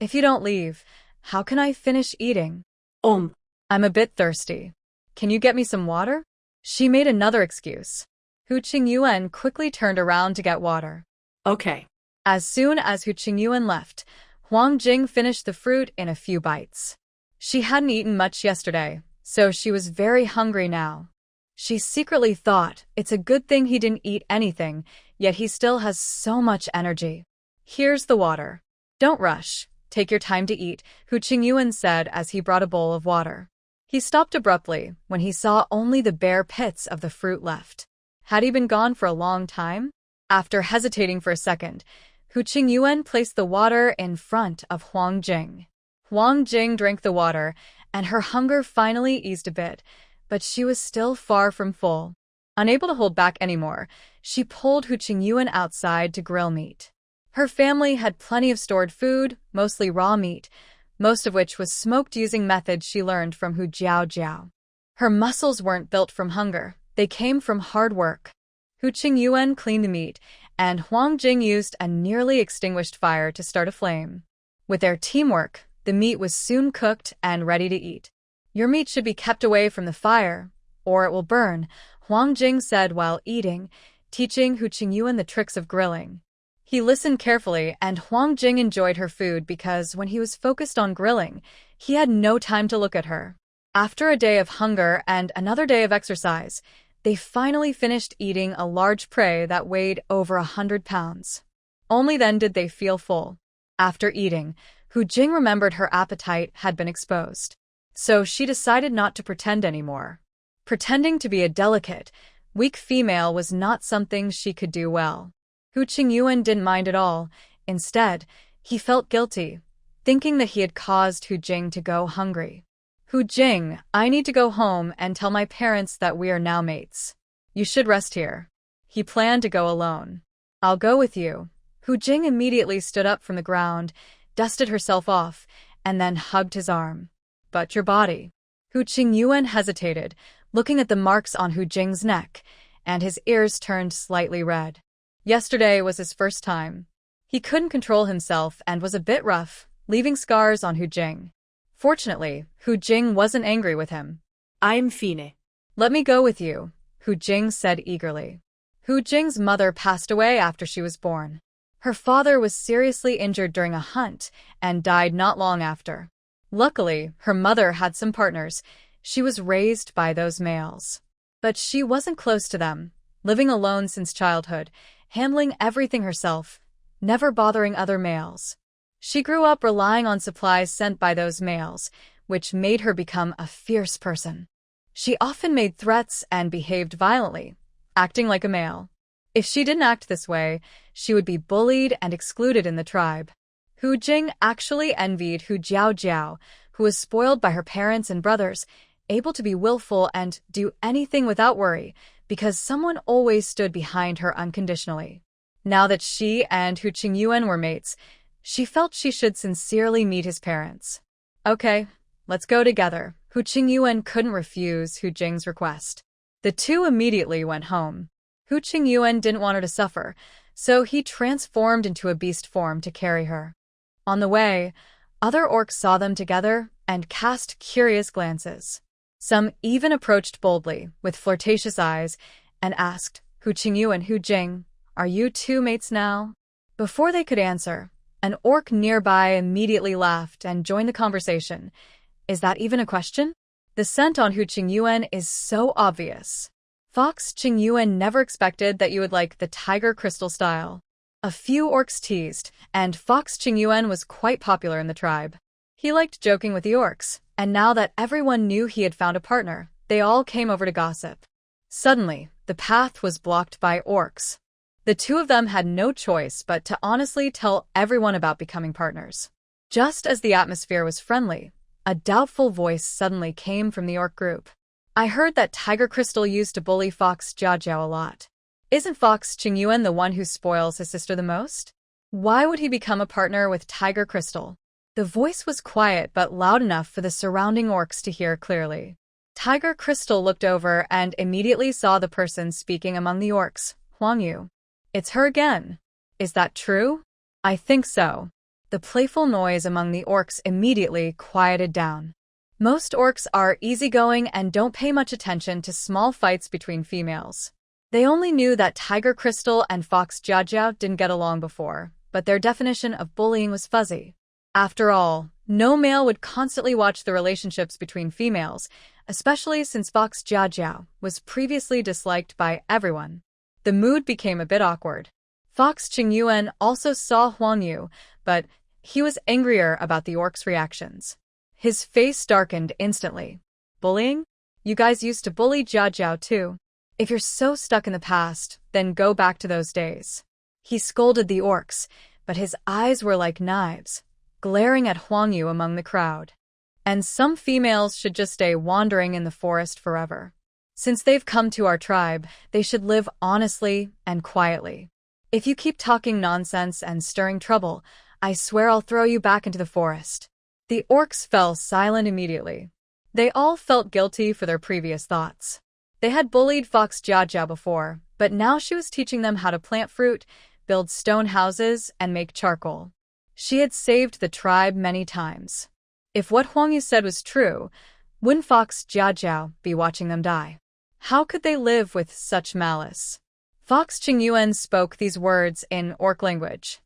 if you don't leave, how can I finish eating?" "I'm a bit thirsty. Can you get me some water?" She made another excuse. Hu Qingyuan quickly turned around to get water. Okay. As soon as Hu Qingyuan left, Huang Jing finished the fruit in a few bites. She hadn't eaten much yesterday, so she was very hungry now. She secretly thought it's a good thing he didn't eat anything, yet he still has so much energy. "Here's the water. Don't rush. Take your time to eat," Hu Qingyuan said as he brought a bowl of water. He stopped abruptly when he saw only the bare pits of the fruit left. Had he been gone for a long time? After hesitating for a second, Hu Qingyuan placed the water in front of Huang Jing. Huang Jing drank the water, and her hunger finally eased a bit, but she was still far from full. Unable to hold back anymore, she pulled Hu Qingyuan outside to grill meat. Her family had plenty of stored food, mostly raw meat, most of which was smoked using methods she learned from Hu Jiao. Her muscles weren't built from hunger, they came from hard work. Hu Qingyuan cleaned the meat, and Huang Jing used a nearly extinguished fire to start a flame. With their teamwork, the meat was soon cooked and ready to eat. "Your meat should be kept away from the fire, or it will burn," Huang Jing said while eating, teaching Hu Qingyuan the tricks of grilling. He listened carefully, and Huang Jing enjoyed her food because when he was focused on grilling, he had no time to look at her. After a day of hunger and another day of exercise, they finally finished eating a large prey that weighed over 100 pounds. Only then did they feel full. After eating, Hu Jing remembered her appetite had been exposed. So she decided not to pretend anymore. Pretending to be a delicate, weak female was not something she could do well. Hu Qingyuan didn't mind at all. Instead, he felt guilty, thinking that he had caused Hu Jing to go hungry. "Hu Jing, I need to go home and tell my parents that we are now mates. You should rest here." He planned to go alone. "I'll go with you." Hu Jing immediately stood up from the ground, dusted herself off, and then hugged his arm. "But your body." Hu Qingyuan hesitated, looking at the marks on Hu Jing's neck, and his ears turned slightly red. Yesterday was his first time. He couldn't control himself and was a bit rough, leaving scars on Hu Jing. Fortunately, Hu Jing wasn't angry with him. I'm fine. "Let me go with you," Hu Jing said eagerly. Hu Jing's mother passed away after she was born. Her father was seriously injured during a hunt and died not long after. Luckily, her mother had some partners. She was raised by those males. But she wasn't close to them, living alone since childhood, handling everything herself, never bothering other males. She grew up relying on supplies sent by those males, which made her become a fierce person. She often made threats and behaved violently, acting like a male. If she didn't act this way, she would be bullied and excluded in the tribe. Hu Jing actually envied Hu Jiao, who was spoiled by her parents and brothers, able to be willful and do anything without worry, because someone always stood behind her unconditionally. Now that she and Hu Qingyuan were mates, she felt she should sincerely meet his parents. "Okay, let's go together." Hu Qingyuan couldn't refuse Hu Jing's request. The two immediately went home. Hu Qingyuan didn't want her to suffer, so he transformed into a beast form to carry her. On the way, other orcs saw them together and cast curious glances. Some even approached boldly, with flirtatious eyes, and asked, "Hu Qingyuan and Hu Jing, are you two mates now?" Before they could answer, an orc nearby immediately laughed and joined the conversation. Is that even a question? The scent on Hu Qingyuan is so obvious. Fox Qingyuan never expected that you would like the tiger crystal style. A few orcs teased, and Fox Qingyuan was quite popular in the tribe. He liked joking with the orcs, and now that everyone knew he had found a partner, they all came over to gossip. Suddenly, the path was blocked by orcs. The two of them had no choice but to honestly tell everyone about becoming partners. Just as the atmosphere was friendly, a doubtful voice suddenly came from the orc group. I heard that Tiger Crystal used to bully Fox Jiajiao a lot. Isn't Fox Qingyuan the one who spoils his sister the most? Why would he become a partner with Tiger Crystal? The voice was quiet but loud enough for the surrounding orcs to hear clearly. Tiger Crystal looked over and immediately saw the person speaking among the orcs, Huang Yu. It's her again. Is that true? I think so. The playful noise among the orcs immediately quieted down. Most orcs are easygoing and don't pay much attention to small fights between females. They only knew that Tiger Crystal and Fox Jiajiao didn't get along before, but their definition of bullying was fuzzy. After all, no male would constantly watch the relationships between females, especially since Fox Jiajiao was previously disliked by everyone. The mood became a bit awkward. Fox Qingyuan also saw Huang Yu, but he was angrier about the orcs' reactions. His face darkened instantly. Bullying? You guys used to bully Jiajiao too. If you're so stuck in the past, then go back to those days. He scolded the orcs, but his eyes were like knives, glaring at Huang Yu among the crowd. And some females should just stay wandering in the forest forever. Since they've come to our tribe, they should live honestly and quietly. If you keep talking nonsense and stirring trouble, I swear I'll throw you back into the forest. The orcs fell silent immediately. They all felt guilty for their previous thoughts. They had bullied Fox Jiajiao before, but now she was teaching them how to plant fruit, build stone houses, and make charcoal. She had saved the tribe many times. If what Huang Yu said was true, wouldn't Fox Jiajiao be watching them die? How could they live with such malice? Fox Qingyuan spoke these words in orc language.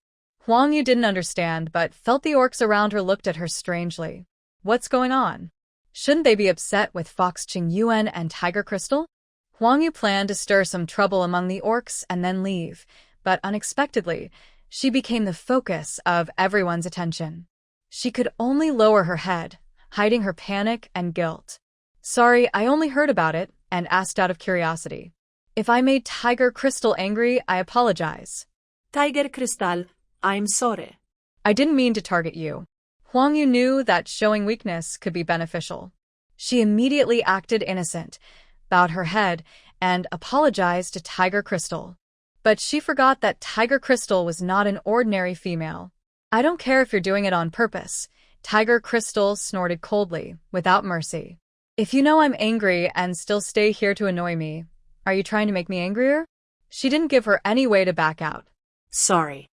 Huang Yu didn't understand, but felt the orcs around her looked at her strangely. What's going on? Shouldn't they be upset with Fox Qingyuan and Tiger Crystal? Huang Yu planned to stir some trouble among the orcs and then leave, but unexpectedly, she became the focus of everyone's attention. She could only lower her head, hiding her panic and guilt. Sorry, I only heard about it and asked out of curiosity. If I made Tiger Crystal angry, I apologize. Tiger Crystal, I'm sorry. I didn't mean to target you. Huang Yu knew that showing weakness could be beneficial. She immediately acted innocent, bowed her head, and apologized to Tiger Crystal. But she forgot that Tiger Crystal was not an ordinary female. I don't care if you're doing it on purpose, Tiger Crystal snorted coldly, without mercy. If you know I'm angry and still stay here to annoy me, are you trying to make me angrier? She didn't give her any way to back out. Sorry.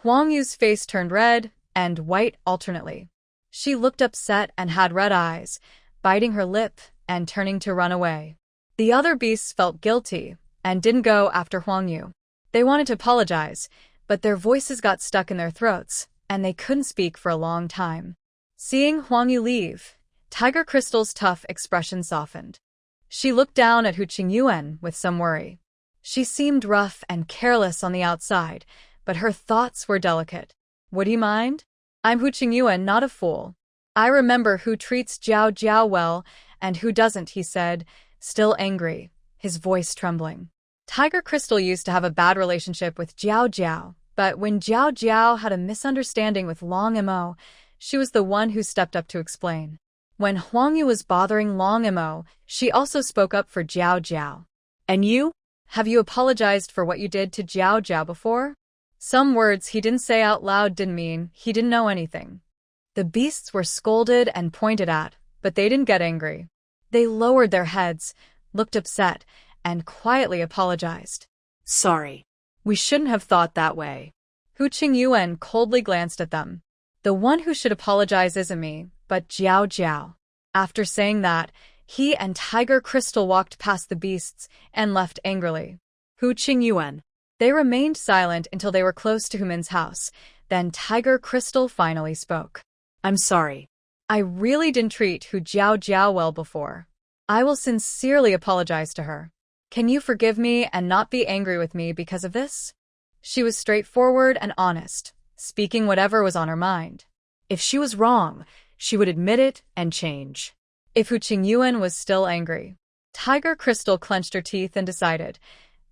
Huang Yu's face turned red and white alternately. She looked upset and had red eyes, biting her lip and turning to run away. The other beasts felt guilty and didn't go after Huang Yu. They wanted to apologize, but their voices got stuck in their throats, and they couldn't speak for a long time. Seeing Huang Yu leave, Tiger Crystal's tough expression softened. She looked down at Hu Qingyuan with some worry. She seemed rough and careless on the outside, but her thoughts were delicate. Would he mind? I'm Hu Qingyuan, not a fool. I remember who treats Jiao Jiao well and who doesn't, he said, still angry, his voice trembling. Tiger Crystal used to have a bad relationship with Jiao Jiao, but when Jiao Jiao had a misunderstanding with Long Mo, she was the one who stepped up to explain. When Huang Yu was bothering Long Mo, she also spoke up for Jiao Jiao. And you? Have you apologized for what you did to Jiao Jiao before? Some words he didn't say out loud didn't mean he didn't know anything. The beasts were scolded and pointed at, but they didn't get angry. They lowered their heads, looked upset, and quietly apologized. Sorry. We shouldn't have thought that way. Hu Qingyuan coldly glanced at them. The one who should apologize isn't me, but Jiao Jiao. After saying that, he and Tiger Crystal walked past the beasts and left angrily. Hu Qingyuan. They remained silent until they were close to Humin's house. Then Tiger Crystal finally spoke. I'm sorry. I really didn't treat Hu Jiao well before. I will sincerely apologize to her. Can you forgive me and not be angry with me because of this? She was straightforward and honest, speaking whatever was on her mind. If she was wrong, she would admit it and change. If Hu Qingyuan was still angry, Tiger Crystal clenched her teeth and decided,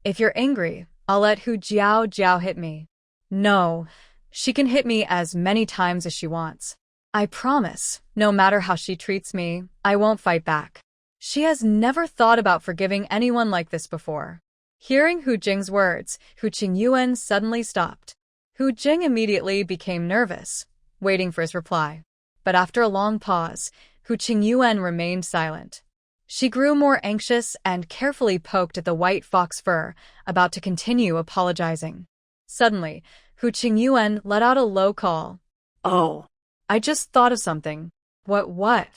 if you're angry, I'll let Hu Jiao hit me. No, she can hit me as many times as she wants. I promise, no matter how she treats me, I won't fight back. She has never thought about forgiving anyone like this before. Hearing Hu Jing's words, Hu Qingyuan suddenly stopped. Hu Jing immediately became nervous, waiting for his reply. But after a long pause, Hu Qingyuan remained silent. She grew more anxious and carefully poked at the white fox fur, about to continue apologizing. Suddenly, Hu Qingyuan let out a low call. Oh, I just thought of something. What?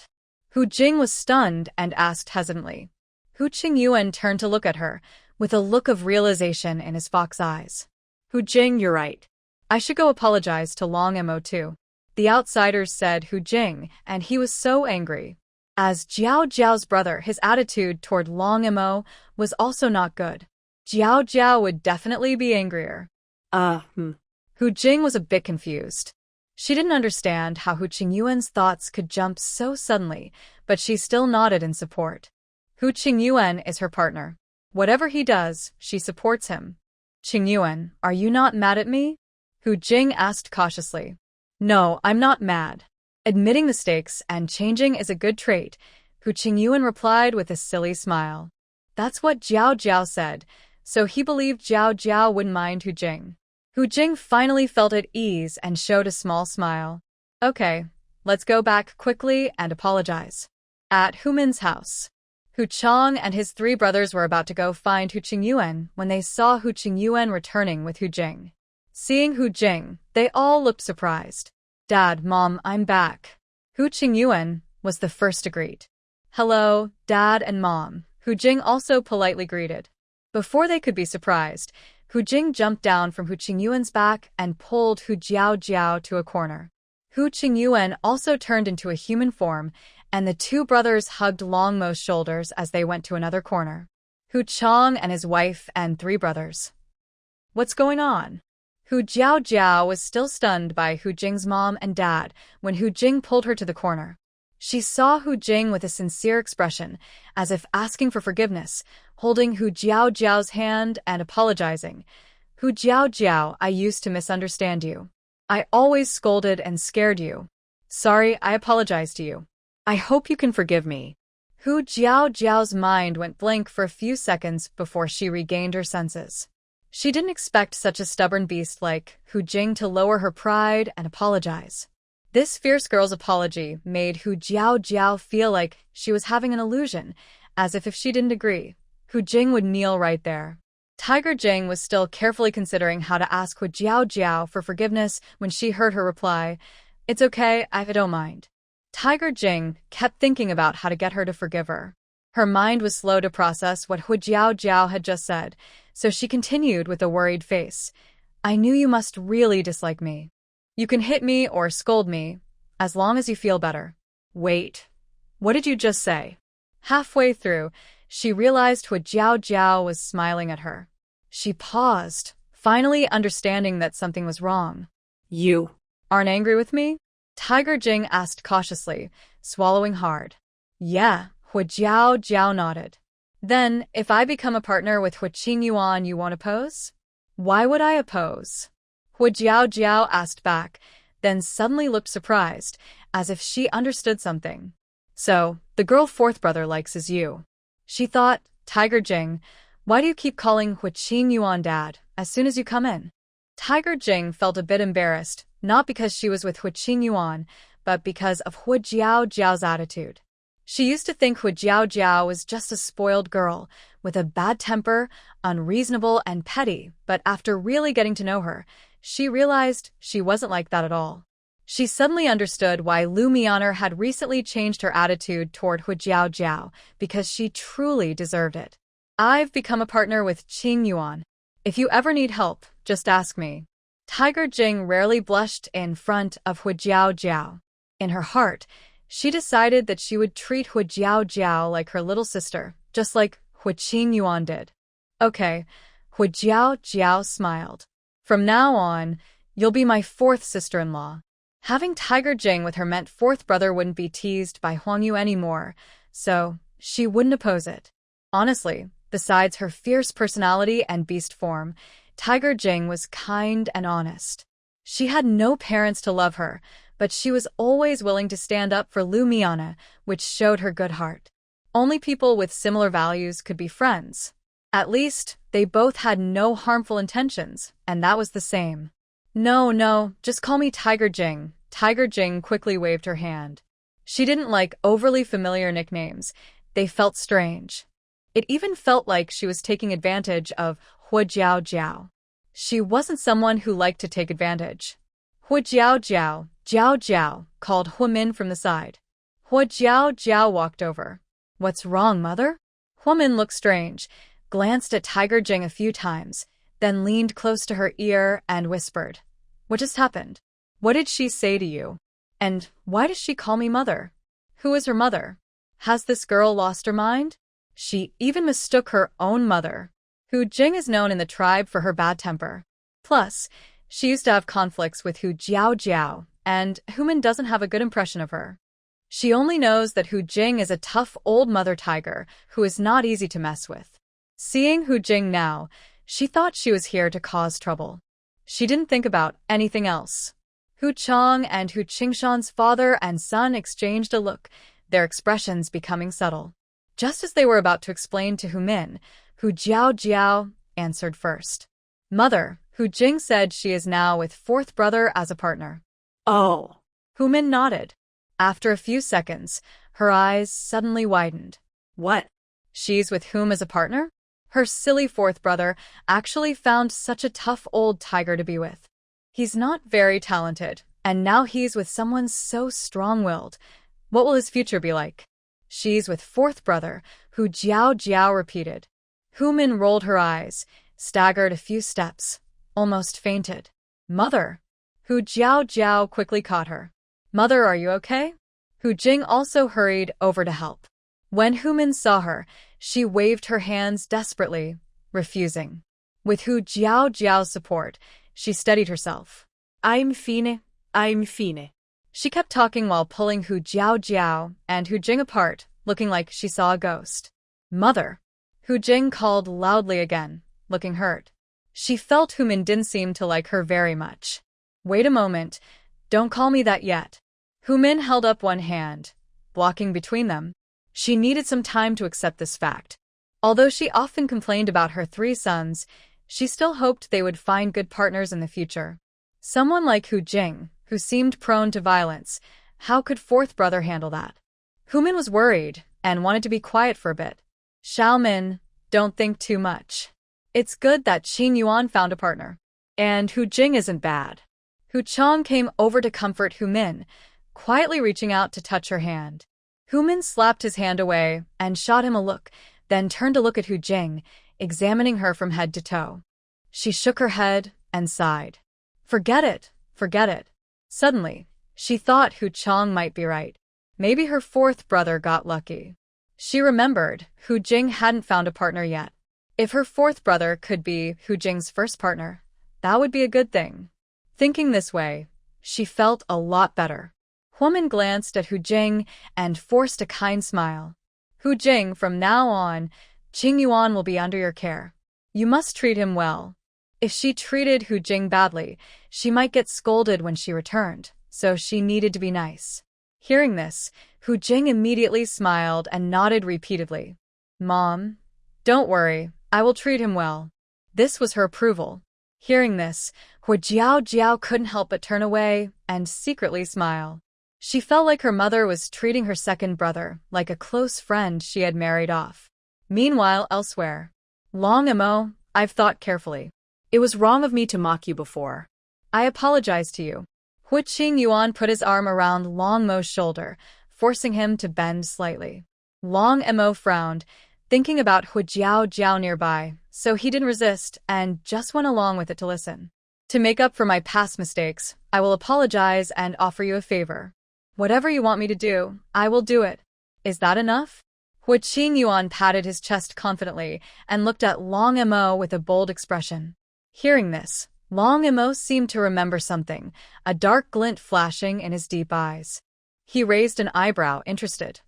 Hu Jing was stunned and asked hesitantly. Hu Qingyuan turned to look at her, with a look of realization in his fox eyes. Hu Jing, you're right. I should go apologize to Long Mo too. The outsiders said Hu Jing, and he was so angry. As Jiao's brother, his attitude toward Long Mo was also not good. Jiao would definitely be angrier. Hu Jing was a bit confused. She didn't understand how Hu Qingyuan's thoughts could jump so suddenly, but she still nodded in support. Hu Qingyuan is her partner. Whatever he does, she supports him. Qingyuan, are you not mad at me? Hu Jing asked cautiously. No, I'm not mad. Admitting mistakes and changing is a good trait, Hu Qingyuan replied with a silly smile. That's what Jiao said, so he believed Jiao wouldn't mind Hu Jing. Hu Jing finally felt at ease and showed a small smile. Okay, let's go back quickly and apologize. At Hu Min's house, Hu Chang and his 3 brothers were about to go find Hu Qingyuan when they saw Hu Qingyuan returning with Hu Jing. Seeing Hu Jing, they all looked surprised. Dad, Mom, I'm back. Hu Qingyuan was the first to greet. Hello, Dad and Mom, Hu Jing also politely greeted. Before they could be surprised, Hu Jing jumped down from Hu Qingyuan's back and pulled Hu Jiao to a corner. Hu Qingyuan also turned into a human form, and the 2 brothers hugged Long Mo's shoulders as they went to another corner. Hu Chang and his wife and 3 brothers. What's going on? Hu Jiao was still stunned by Hu Jing's mom and dad when Hu Jing pulled her to the corner. She saw Hu Jing with a sincere expression, as if asking for forgiveness, holding Hu Jiao's hand and apologizing. Hu Jiao, I used to misunderstand you. I always scolded and scared you. Sorry, I apologize to you. I hope you can forgive me. Hu Jiao's mind went blank for a few seconds before she regained her senses. She didn't expect such a stubborn beast like Hu Jing to lower her pride and apologize. This fierce girl's apology made Hu Jiao feel like she was having an illusion, as if she didn't agree, Hu Jing would kneel right there. Tiger Jing was still carefully considering how to ask Hu Jiao for forgiveness when she heard her reply, "It's okay, I don't mind." Tiger Jing kept thinking about how to get her to forgive her. Her mind was slow to process what Hu Jiao had just said, so she continued with a worried face. I knew you must really dislike me. You can hit me or scold me, as long as you feel better. Wait, what did you just say? Halfway through, she realized Hu Jiao was smiling at her. She paused, finally understanding that something was wrong. You aren't angry with me? Tiger Jing asked cautiously, swallowing hard. Yeah, Hu Jiao nodded. Then, if I become a partner with Hu Qingyuan, you won't oppose? Why would I oppose? Hu Jiao asked back, then suddenly looked surprised, as if she understood something. So, the girl 4th brother likes is you. She thought, Tiger Jing, why do you keep calling Hu Qingyuan dad as soon as you come in? Tiger Jing felt a bit embarrassed, not because she was with Hu Qingyuan, but because of Hu Jiao's attitude. She used to think Hu Jiao was just a spoiled girl, with a bad temper, unreasonable and petty, but after really getting to know her, she realized she wasn't like that at all. She suddenly understood why Lu Mianer had recently changed her attitude toward Hu Jiao, because she truly deserved it. I've become a partner with Qingyuan. If you ever need help, just ask me. Tiger Jing rarely blushed in front of Hu Jiao. In her heart, she decided that she would treat Hu Jiao like her little sister, just like Hu Qingyuan did. Okay, Hu Jiao smiled. From now on, you'll be my fourth sister-in-law. Having Tiger Jing with her meant fourth brother wouldn't be teased by Huang Yu anymore, so she wouldn't oppose it. Honestly, besides her fierce personality and beast form, Tiger Jing was kind and honest. She had no parents to love her, but she was always willing to stand up for Lu Miana, which showed her good heart. Only people with similar values could be friends. At least, they both had no harmful intentions, and that was the same. No, just call me Tiger Jing. Tiger Jing quickly waved her hand. She didn't like overly familiar nicknames. They felt strange. It even felt like she was taking advantage of Hu Jiao. She wasn't someone who liked to take advantage. Hu Jiao, called Hu Min from the side. Hu Jiao walked over. What's wrong, mother? Hu Min looked strange, glanced at Tiger Jing a few times, then leaned close to her ear and whispered, "What just happened? What did she say to you? And why does she call me mother? Who is her mother? Has this girl lost her mind? She even mistook her own mother." Hu Jing is known in the tribe for her bad temper. Plus, she used to have conflicts with Hu Jiao, and Hu Min doesn't have a good impression of her. She only knows that Hu Jing is a tough old mother tiger who is not easy to mess with. Seeing Hu Jing now, she thought she was here to cause trouble. She didn't think about anything else. Hu Chang and Hu Qingshan's father and son exchanged a look, their expressions becoming subtle. Just as they were about to explain to Hu Min, Hu Jiao answered first. "Mother, Hu Jing said she is now with fourth brother as a partner." Oh. Hu Min nodded. After a few seconds, her eyes suddenly widened. What? She's with whom as a partner? Her silly fourth brother actually found such a tough old tiger to be with. He's not very talented, and now he's with someone so strong-willed. What will his future be like? She's with fourth brother, Hu Jiao repeated. Hu Min rolled her eyes, staggered a few steps, almost fainted. "Mother!" Hu Jiao quickly caught her. "Mother, are you okay?" Hu Jing also hurried over to help. When Hu Min saw her, she waved her hands desperately, refusing. With Hu Jiao's support, she steadied herself. I'm fine. She kept talking while pulling Hu Jiao and Hu Jing apart, looking like she saw a ghost. "Mother!" Hu Jing called loudly again, looking hurt. She felt Hu Min didn't seem to like her very much. "Wait a moment. Don't call me that yet." Hu Min held up one hand, blocking between them. She needed some time to accept this fact. Although she often complained about her three sons, she still hoped they would find good partners in the future. Someone like Hu Jing, who seemed prone to violence, how could fourth brother handle that? Hu Min was worried and wanted to be quiet for a bit. "Xiaomin, don't think too much. It's good that Qin Yuan found a partner. And Hu Jing isn't bad." Hu Chang came over to comfort Hu Min, quietly reaching out to touch her hand. Hu Min slapped his hand away and shot him a look, then turned to look at Hu Jing, examining her from head to toe. She shook her head and sighed. Forget it. Suddenly, she thought Hu Chang might be right. Maybe her fourth brother got lucky. She remembered Hu Jing hadn't found a partner yet. If her fourth brother could be Hu Jing's first partner, that would be a good thing. Thinking this way, she felt a lot better. Hu Min glanced at Hu Jing and forced a kind smile. "Hu Jing, from now on, Qing Yuan will be under your care. You must treat him well." If she treated Hu Jing badly, she might get scolded when she returned, so she needed to be nice. Hearing this, Hu Jing immediately smiled and nodded repeatedly. "Mom, don't worry, I will treat him well." This was her approval. Hearing this, Hu Jiao couldn't help but turn away and secretly smile. She felt like her mother was treating her second brother like a close friend she had married off. Meanwhile, elsewhere. "Long Mo, I've thought carefully. It was wrong of me to mock you before. I apologize to you." Hu Qingyuan put his arm around Long Mo's shoulder, forcing him to bend slightly. Long Mo frowned, thinking about Hujiao Jiao nearby, so he didn't resist and just went along with it to listen. To make up for my past mistakes, I will apologize and offer you a favor. Whatever you want me to do, I will do it. Is that enough? Hu Qingyuan patted his chest confidently and looked at Long Mo with a bold expression. Hearing this, Long Mo seemed to remember something, a dark glint flashing in his deep eyes. He raised an eyebrow, interested.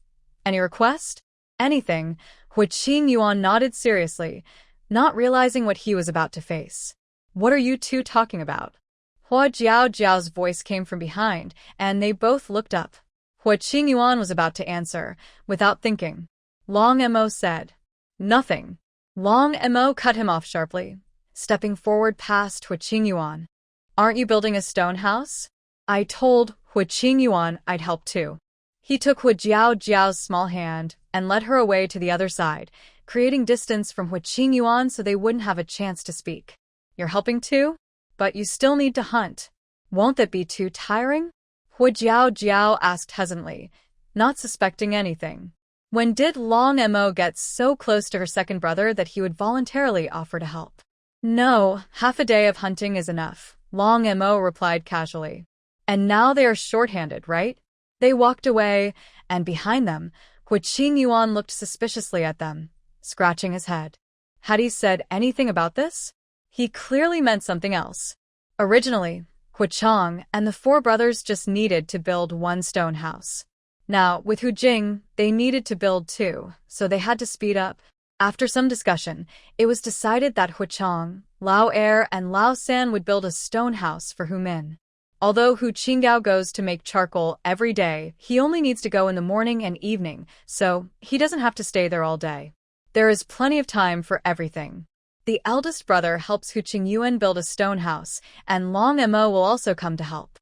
Any request? Anything. Hu Qingyuan nodded seriously, not realizing what he was about to face. What are you two talking about? Hua Jiao's voice came from behind, and they both looked up. Hua Qingyuan was about to answer, without thinking. Long Mo said, "Nothing." Long Mo cut him off sharply, stepping forward past Hua Qingyuan. "Aren't you building a stone house?" I told Hua Qingyuan I'd help too. He took Hua Jiao's small hand and led her away to the other side, creating distance from Hua Qingyuan so they wouldn't have a chance to speak. "You're helping too? But you still need to hunt. Won't that be too tiring?" Hua Jiao asked hesitantly, not suspecting anything. When did Long Mo get so close to her second brother that he would voluntarily offer to help? "No, half a day of hunting is enough," Long Mo replied casually. "And now they are short-handed, right?" They walked away, and behind them, Hua Qingyuan looked suspiciously at them, scratching his head. Had he said anything about this? He clearly meant something else. Originally, Hua Chang and the four brothers just needed to build one stone house. Now, with Hu Jing, they needed to build two, so they had to speed up. After some discussion, it was decided that Hua Chang, Lao Er, and Lao San would build a stone house for Hu Min. Although Hu Qinggao goes to make charcoal every day, he only needs to go in the morning and evening, so he doesn't have to stay there all day. There is plenty of time for everything. The eldest brother helps Hu Qingyuan build a stone house, and Long Mo will also come to help.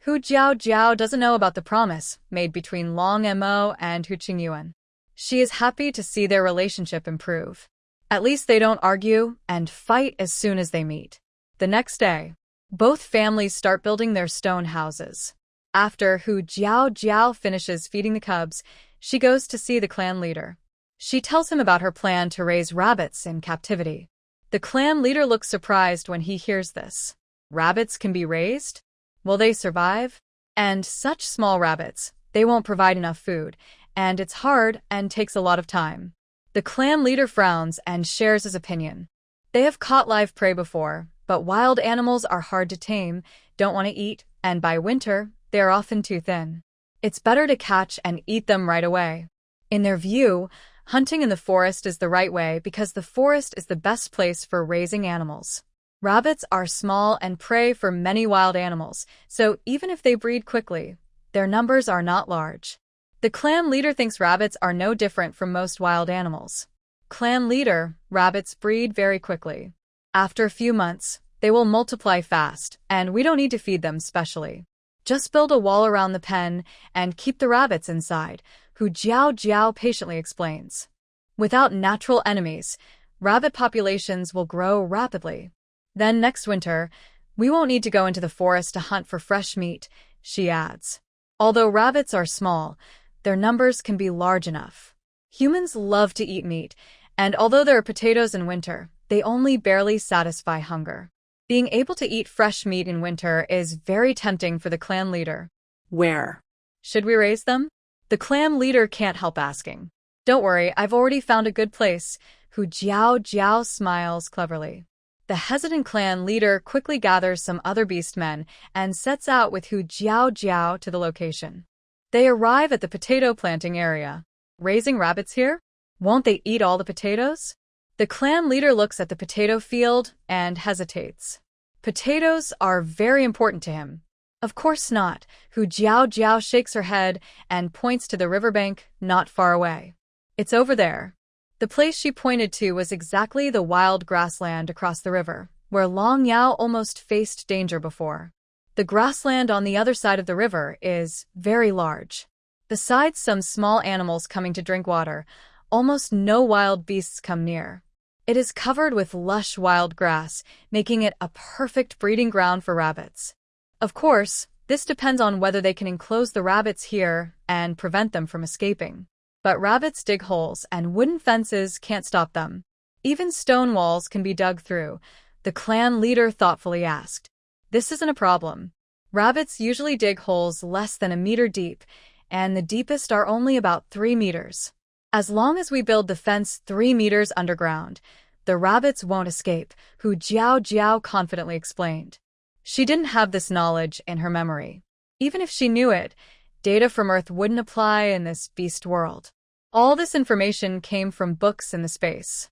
Hu Jiao doesn't know about the promise made between Long Mo and Hu Qingyuan. She is happy to see their relationship improve. At least they don't argue and fight as soon as they meet. The next day, both families start building their stone houses. After Hu Jiao finishes feeding the cubs, she goes to see the clan leader. She tells him about her plan to raise rabbits in captivity. The clan leader looks surprised when he hears this. Rabbits can be raised? Will they survive? And such small rabbits, they won't provide enough food, and it's hard and takes a lot of time. The clan leader frowns and shares his opinion. They have caught live prey before, but wild animals are hard to tame, don't want to eat, and by winter, they are often too thin. It's better to catch and eat them right away. In their view, hunting in the forest is the right way because the forest is the best place for raising animals. Rabbits are small and prey for many wild animals, so even if they breed quickly, their numbers are not large. The clan leader thinks rabbits are no different from most wild animals. Clan leader, rabbits breed very quickly. After a few months, they will multiply fast, and we don't need to feed them specially. Just build a wall around the pen and keep the rabbits inside, Hu Jiao patiently explains. Without natural enemies, rabbit populations will grow rapidly. Then next winter, we won't need to go into the forest to hunt for fresh meat, she adds. Although rabbits are small, their numbers can be large enough. Humans love to eat meat, and although there are potatoes in winter, they only barely satisfy hunger. Being able to eat fresh meat in winter is very tempting for the clan leader. Where? Should we raise them? The clan leader can't help asking. Don't worry, I've already found a good place. Hu Jiao smiles cleverly. The hesitant clan leader quickly gathers some other beastmen and sets out with Hu Jiao to the location. They arrive at the potato planting area. Raising rabbits here? Won't they eat all the potatoes? The clan leader looks at the potato field and hesitates. Potatoes are very important to him. Of course not. Hu Jiao shakes her head and points to the riverbank not far away. It's over there. The place she pointed to was exactly the wild grassland across the river, where Long Yao almost faced danger before. The grassland on the other side of the river is very large. Besides some small animals coming to drink water, almost no wild beasts come near. It is covered with lush wild grass, making it a perfect breeding ground for rabbits. Of course, this depends on whether they can enclose the rabbits here and prevent them from escaping. But rabbits dig holes, and wooden fences can't stop them. Even stone walls can be dug through, the clan leader thoughtfully asked. This isn't a problem. Rabbits usually dig holes less than a meter deep, and the deepest are only about 3 meters. As long as we build the fence 3 meters underground, the rabbits won't escape, Hu Jiao confidently explained. She didn't have this knowledge in her memory. Even if she knew it, data from Earth wouldn't apply in this beast world. All this information came from books in the space.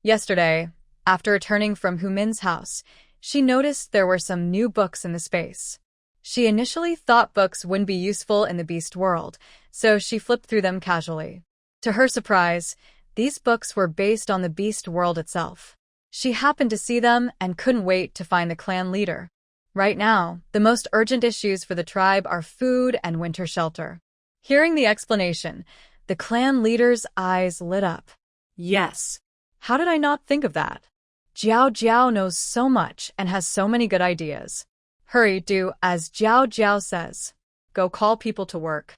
Yesterday, after returning from Hu Min's house, she noticed there were some new books in the space. She initially thought books wouldn't be useful in the beast world, so she flipped through them casually. To her surprise, these books were based on the beast world itself. She happened to see them and couldn't wait to find the clan leader. Right now, the most urgent issues for the tribe are food and winter shelter. Hearing the explanation, the clan leader's eyes lit up. Yes. How did I not think of that? Jiao knows so much and has so many good ideas. Hurry, do as Jiao says. Go call people to work.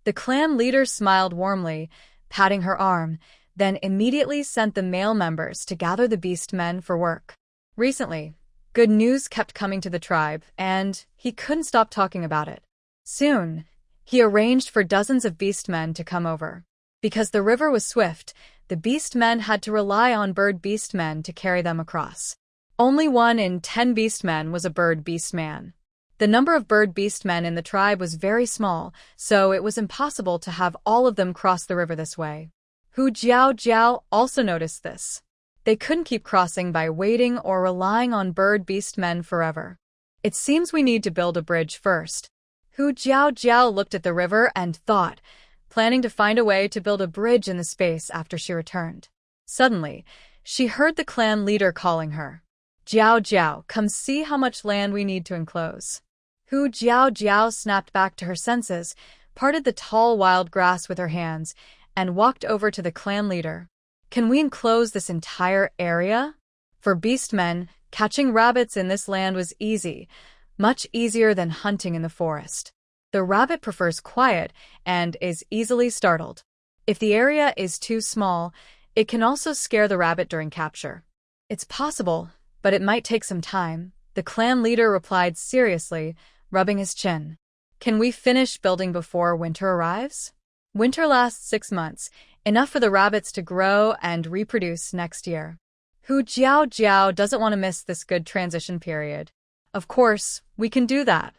The clan leader smiled warmly, patting her arm, then immediately sent the male members to gather the beast men for work. Recently, good news kept coming to the tribe, and he couldn't stop talking about it. Soon, he arranged for dozens of beast men to come over. Because the river was swift, the beast men had to rely on bird beast men to carry them across. Only 1 in 10 beast men was a bird beast man. The number of bird beast men in the tribe was very small, so it was impossible to have all of them cross the river this way. Hu Jiao also noticed this. They couldn't keep crossing by waiting or relying on bird beast men forever. It seems we need to build a bridge first. Hu Jiao looked at the river and thought, planning to find a way to build a bridge in the space after she returned. Suddenly, she heard the clan leader calling her. Jiao, come see how much land we need to enclose. Hu Jiao snapped back to her senses, parted the tall wild grass with her hands, and walked over to the clan leader. Can we enclose this entire area? For beastmen, catching rabbits in this land was easy, much easier than hunting in the forest. The rabbit prefers quiet and is easily startled. If the area is too small, it can also scare the rabbit during capture. It's possible, but it might take some time, the clan leader replied seriously, rubbing his chin. Can we finish building before winter arrives? Winter lasts 6 months, enough for the rabbits to grow and reproduce next year. Hu Jiao doesn't want to miss this good transition period. Of course, we can do that.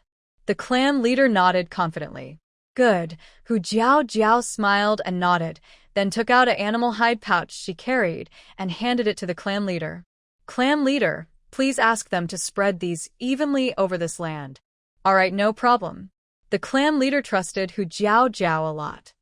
The clan leader nodded confidently. Good. Hu Jiao smiled and nodded, then took out an animal hide pouch she carried and handed it to the clan leader. Clan leader, please ask them to spread these evenly over this land. All right, no problem. The clan leader trusted Hu Jiao a lot.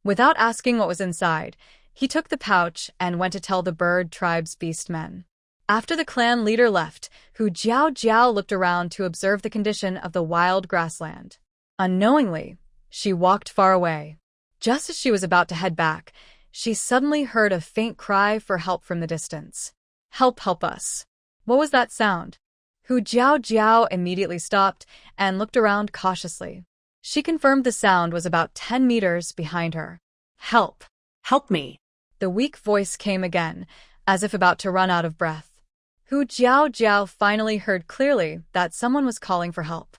Without asking what was inside, he took the pouch and went to tell the bird tribe's beastmen. After the clan leader left, Hu Jiao looked around to observe the condition of the wild grassland. Unknowingly, she walked far away. Just as she was about to head back, she suddenly heard a faint cry for help from the distance. Help us. What was that sound? Hu Jiao immediately stopped and looked around cautiously. She confirmed the sound was about 10 meters behind her. Help. Help me. The weak voice came again, as if about to run out of breath. Hu Jiao finally heard clearly that someone was calling for help.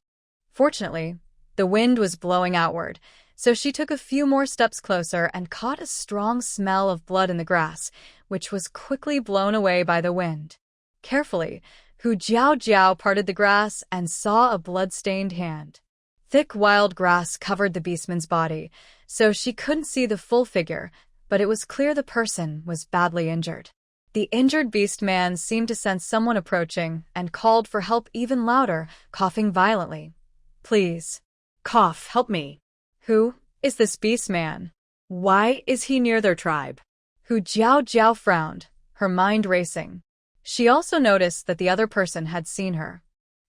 Fortunately, the wind was blowing outward, so she took a few more steps closer and caught a strong smell of blood in the grass, which was quickly blown away by the wind. Carefully, Hu Jiao parted the grass and saw a blood-stained hand. Thick wild grass covered the beastman's body, so she couldn't see the full figure, but it was clear the person was badly injured. The injured beastman seemed to sense someone approaching and called for help even louder, coughing violently. Please. Cough, help me. Who is this beastman? Why is he near their tribe? Hu Jiao frowned, her mind racing. She also noticed that the other person had seen her.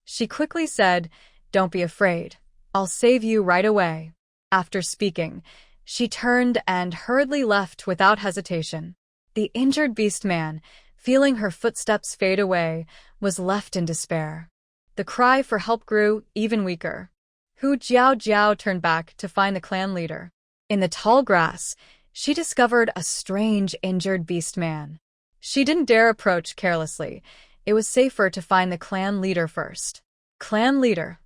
She quickly said, Don't be afraid. I'll save you right away. After speaking, she turned and hurriedly left without hesitation. The injured beastman, feeling her footsteps fade away, was left in despair. The cry for help grew even weaker. Hu Jiao turned back to find the clan leader. In the tall grass, she discovered a strange, injured beast man. She didn't dare approach carelessly. It was safer to find the clan leader first. Clan leader.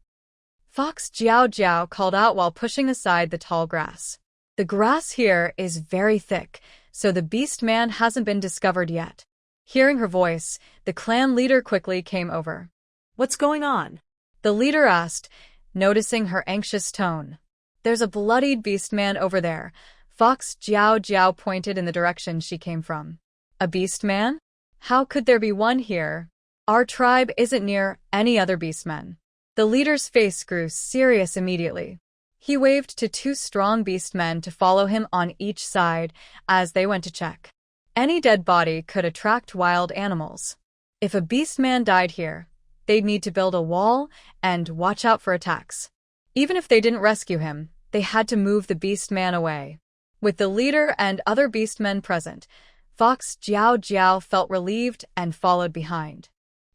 Fox Jiao Jiao called out while pushing aside the tall grass. The grass here is very thick, so the beast man hasn't been discovered yet. Hearing her voice, the clan leader quickly came over. What's going on? The leader asked, noticing her anxious tone. There's a bloodied beast man over there. Fox Jiao Jiao pointed in the direction she came from. A beast man? How could there be one here? Our tribe isn't near any other beastmen. The leader's face grew serious immediately. He waved to two strong beastmen to follow him on each side as they went to check. Any dead body could attract wild animals. If a beastman died here, they'd need to build a wall and watch out for attacks. Even if they didn't rescue him, they had to move the beastman away. With the leader and other beastmen present, Fox Jiao Jiao felt relieved and followed behind.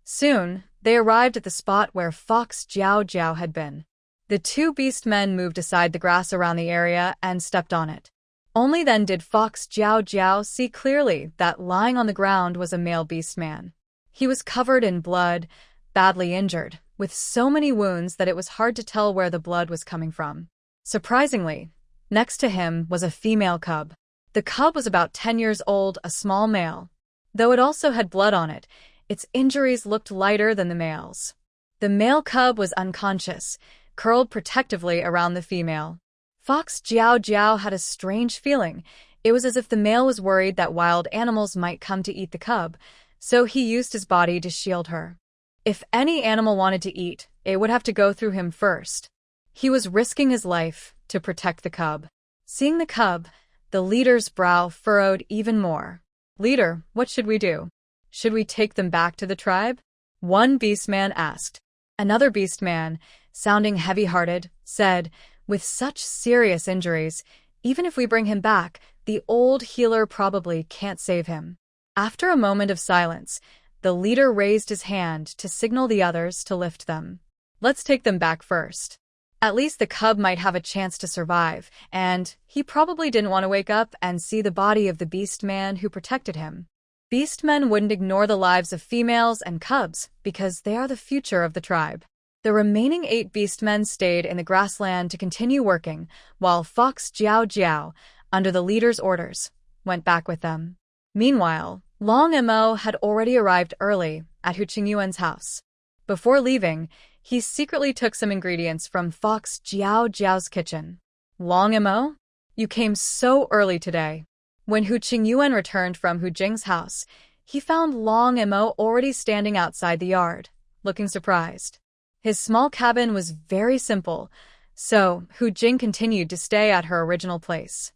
Soon, they arrived at the spot where Fox Jiao Jiao had been. The two beastmen moved aside the grass around the area and stepped on it. Only then did Fox Jiao Jiao see clearly that lying on the ground was a male beastman. He was covered in blood, badly injured, with so many wounds that it was hard to tell where the blood was coming from. Surprisingly, next to him was a female cub. The cub was about 10 years old, a small male. Though it also had blood on it, its injuries looked lighter than the male's. The male cub was unconscious, curled protectively around the female. Fox Jiao Jiao had a strange feeling. It was as if the male was worried that wild animals might come to eat the cub, so he used his body to shield her. If any animal wanted to eat, it would have to go through him first. He was risking his life to protect the cub. Seeing the cub, the leader's brow furrowed even more. Leader, what should we do? Should we take them back to the tribe? One beastman asked. Another beastman, sounding heavy-hearted, said, with such serious injuries, even if we bring him back, the old healer probably can't save him. After a moment of silence, the leader raised his hand to signal the others to lift them. Let's take them back first. At least the cub might have a chance to survive, and he probably didn't want to wake up and see the body of the beastman who protected him. Beastmen wouldn't ignore the lives of females and cubs because they are the future of the tribe. The remaining 8 beastmen stayed in the grassland to continue working, while Fox Jiao Jiao, under the leader's orders, went back with them. Meanwhile, Long Mo had already arrived early at Hu Qingyuan's house. Before leaving, he secretly took some ingredients from Fox Jiao Jiao's kitchen. Long Mo, you came so early today. When Hu Qingyuan returned from Hu Jing's house, he found Long Mo already standing outside the yard, looking surprised. His small cabin was very simple, so Hu Jing continued to stay at her original place.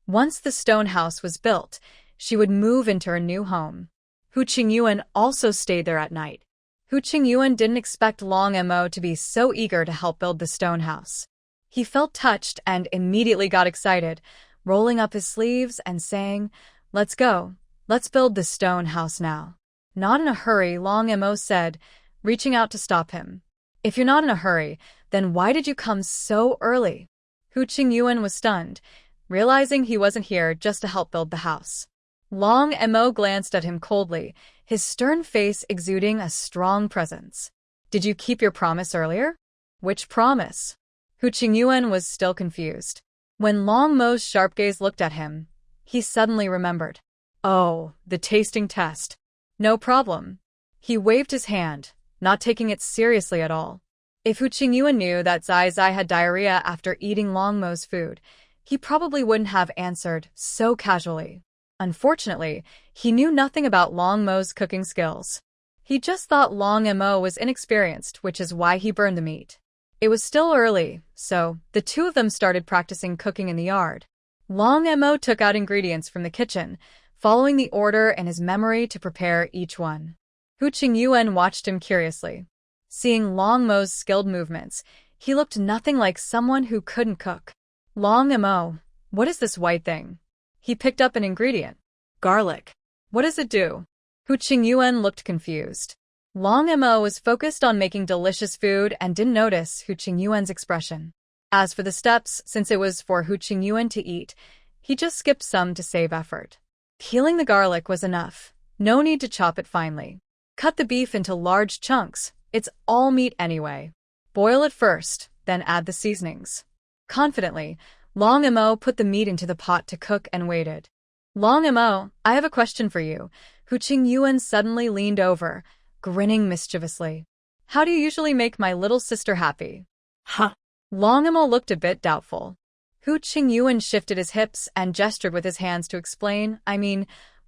Once the stone house was built, she would move into her new home. Hu Qingyuan also stayed there at night. Hu Qingyuan didn't expect Long Mo to be so eager to help build the stone house. He felt touched and immediately got excited, rolling up his sleeves and saying, "Let's go. Let's build the stone house now." Not in a hurry, Long Mo said, reaching out to stop him. If you're not in a hurry, then why did you come so early? Hu Qingyuan was stunned, realizing he wasn't here just to help build the house. Long Mo glanced at him coldly, his stern face exuding a strong presence. Did you keep your promise earlier? Which promise? Hu Qingyuan was still confused. When Long Mo's sharp gaze looked at him, he suddenly remembered. Oh, the tasting test. No problem. He waved his hand, not taking it seriously at all. If Hu Qingyuan knew that Zai Zai had diarrhea after eating Long Mo's food, he probably wouldn't have answered so casually. Unfortunately, he knew nothing about Long Mo's cooking skills. He just thought Long Mo was inexperienced, which is why he burned the meat. It was still early, so the two of them started practicing cooking in the yard. Long Mo took out ingredients from the kitchen, following the order in his memory to prepare each one. Hu Qingyuan watched him curiously. Seeing Long Mo's skilled movements, he looked nothing like someone who couldn't cook. Long Mo, what is this white thing? He picked up an ingredient. Garlic. What does it do? Hu Qingyuan looked confused. Long Mo was focused on making delicious food and didn't notice Hu Qingyuan's expression. As for the steps, since it was for Hu Qingyuan to eat, He just skipped some to save effort. Peeling the garlic was enough. No need to chop it finely. Cut the beef into large chunks. It's all meat anyway. Boil it first, then add the seasonings. Confidently, Long Mo put the meat into the pot to cook and waited. Long Mo, I have a question for you. Hu Qingyuan suddenly leaned over, grinning mischievously. How do you usually make my little sister happy? Huh. Long Mo looked a bit doubtful. Hu Qingyuan shifted his hips and gestured with his hands to explain,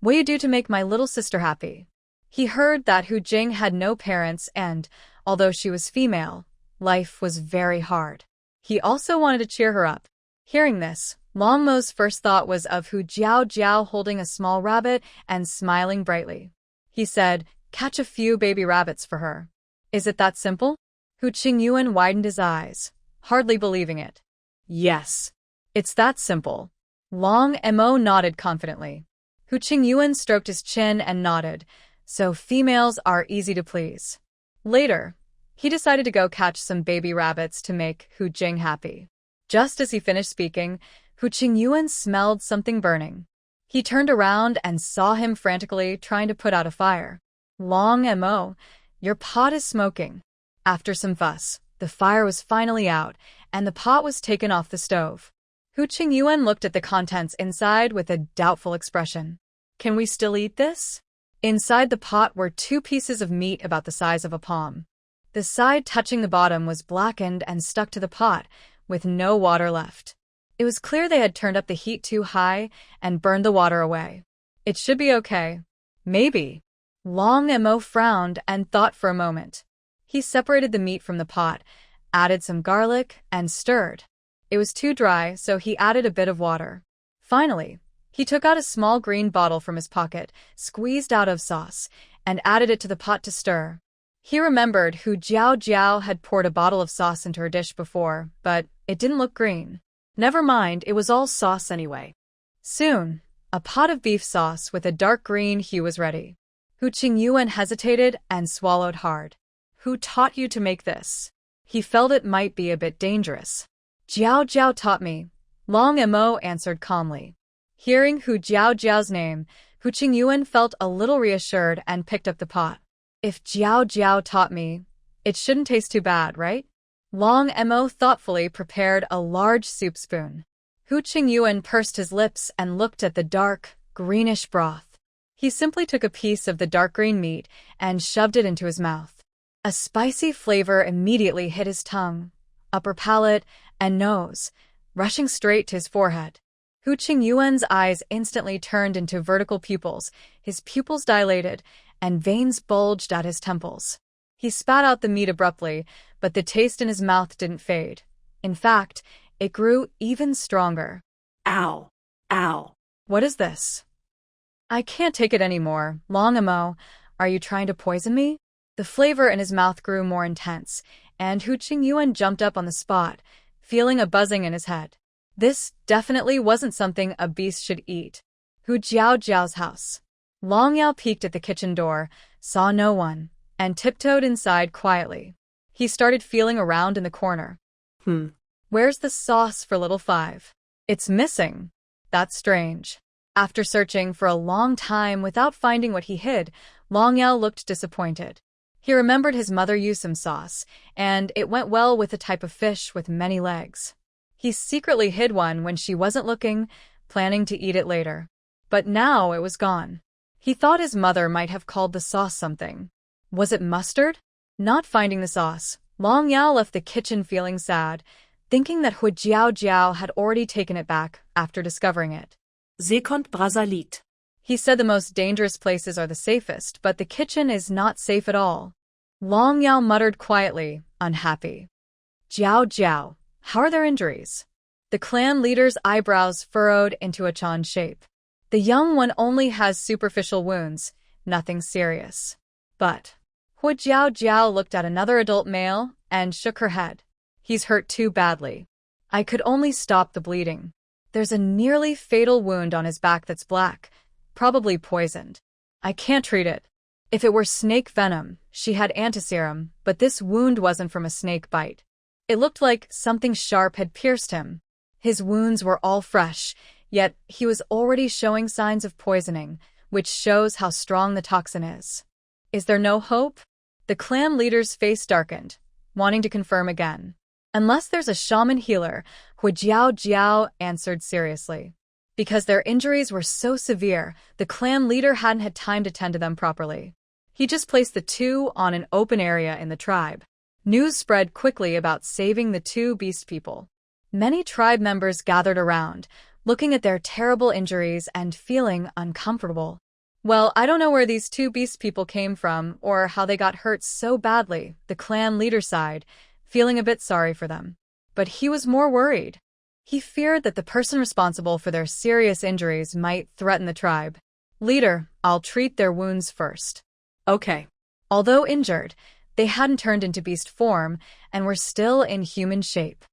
what do you do to make my little sister happy? He heard that Hu Jing had no parents and, although she was female, life was very hard. He also wanted to cheer her up. Hearing this, Long Mo's first thought was of Hu Jiao holding a small rabbit and smiling brightly. He said, catch a few baby rabbits for her. Is it that simple? Hu Qingyuan widened his eyes, hardly believing it. Yes. It's that simple. Long Mo nodded confidently. Hu Qingyuan stroked his chin and nodded. So females are easy to please. Later, he decided to go catch some baby rabbits to make Hu Jing happy. Just as he finished speaking, Hu Qingyuan smelled something burning. He turned around and saw him frantically trying to put out a fire. Long Mo, your pot is smoking. After some fuss, the fire was finally out, and the pot was taken off the stove. Hu Qingyuan looked at the contents inside with a doubtful expression. Can we still eat this? Inside the pot were 2 pieces of meat about the size of a palm. The side touching the bottom was blackened and stuck to the pot, with no water left. It was clear they had turned up the heat too high and burned the water away. It should be okay. Maybe. Long Mo frowned and thought for a moment. He separated the meat from the pot, added some garlic, and stirred. It was too dry, so he added a bit of water. Finally, he took out a small green bottle from his pocket, squeezed out of sauce, and added it to the pot to stir. He remembered Hu Jiao had poured a bottle of sauce into her dish before, but it didn't look green. Never mind, it was all sauce anyway. Soon, a pot of beef sauce with a dark green hue was ready. Hu Qingyuan hesitated and swallowed hard. Who taught you to make this? He felt it might be a bit dangerous. Jiao taught me. Long Mo answered calmly. Hearing Hu Jiao's name, Hu Qingyuan felt a little reassured and picked up the pot. If Jiao taught me, it shouldn't taste too bad, right? Long Mo thoughtfully prepared a large soup spoon. Hu Qingyuan pursed his lips and looked at the dark, greenish broth. He simply took a piece of the dark green meat and shoved it into his mouth. A spicy flavor immediately hit his tongue, upper palate, and nose, rushing straight to his forehead. Hu Qingyuan's eyes instantly turned into vertical pupils, his pupils dilated, and veins bulged at his temples. He spat out the meat abruptly, but the taste in his mouth didn't fade. In fact, it grew even stronger. Ow. Ow. What is this? I can't take it anymore. Long Mo, are you trying to poison me? The flavor in his mouth grew more intense, and Hu Qingyuan jumped up on the spot, feeling a buzzing in his head. This definitely wasn't something a beast should eat. Hu Jiao's house. Long Yao peeked at the kitchen door, saw no one, and tiptoed inside quietly. He started feeling around in the corner. Where's the sauce for little five? It's missing. That's strange. After searching for a long time without finding what he hid, Long Yao looked disappointed. He remembered his mother used some sauce, and it went well with a type of fish with many legs. He secretly hid one when she wasn't looking, planning to eat it later. But now it was gone. He thought his mother might have called the sauce something. Was it mustard? Not finding the sauce, Long Yao left the kitchen feeling sad, thinking that Hu Jiao had already taken it back after discovering it. Sekund Brasalit. He said the most dangerous places are the safest, but the kitchen is not safe at all. Long Yao muttered quietly, unhappy. Jiao, how are their injuries? The clan leader's eyebrows furrowed into a chan shape. The young one only has superficial wounds, nothing serious. But Hu Jiao looked at another adult male and shook her head. He's hurt too badly. I could only stop the bleeding. There's a nearly fatal wound on his back that's black, probably poisoned. I can't treat it. If it were snake venom, she had antiserum, but this wound wasn't from a snake bite. It looked like something sharp had pierced him. His wounds were all fresh, Yet he was already showing signs of poisoning, which shows how strong the toxin is. Is there no hope? The clan leader's face darkened, wanting to confirm again. Unless there's a shaman healer, Huijiao Jiao answered seriously. Because their injuries were so severe, the clan leader hadn't had time to tend to them properly. He just placed the two on an open area in the tribe. News spread quickly about saving the two beast people. Many tribe members gathered around, looking at their terrible injuries and feeling uncomfortable. Well, I don't know where these two beast people came from or how they got hurt so badly, the clan leader sighed, feeling a bit sorry for them. But he was more worried. He feared that the person responsible for their serious injuries might threaten the tribe. Leader, I'll treat their wounds first. Okay. Although injured, they hadn't turned into beast form and were still in human shape.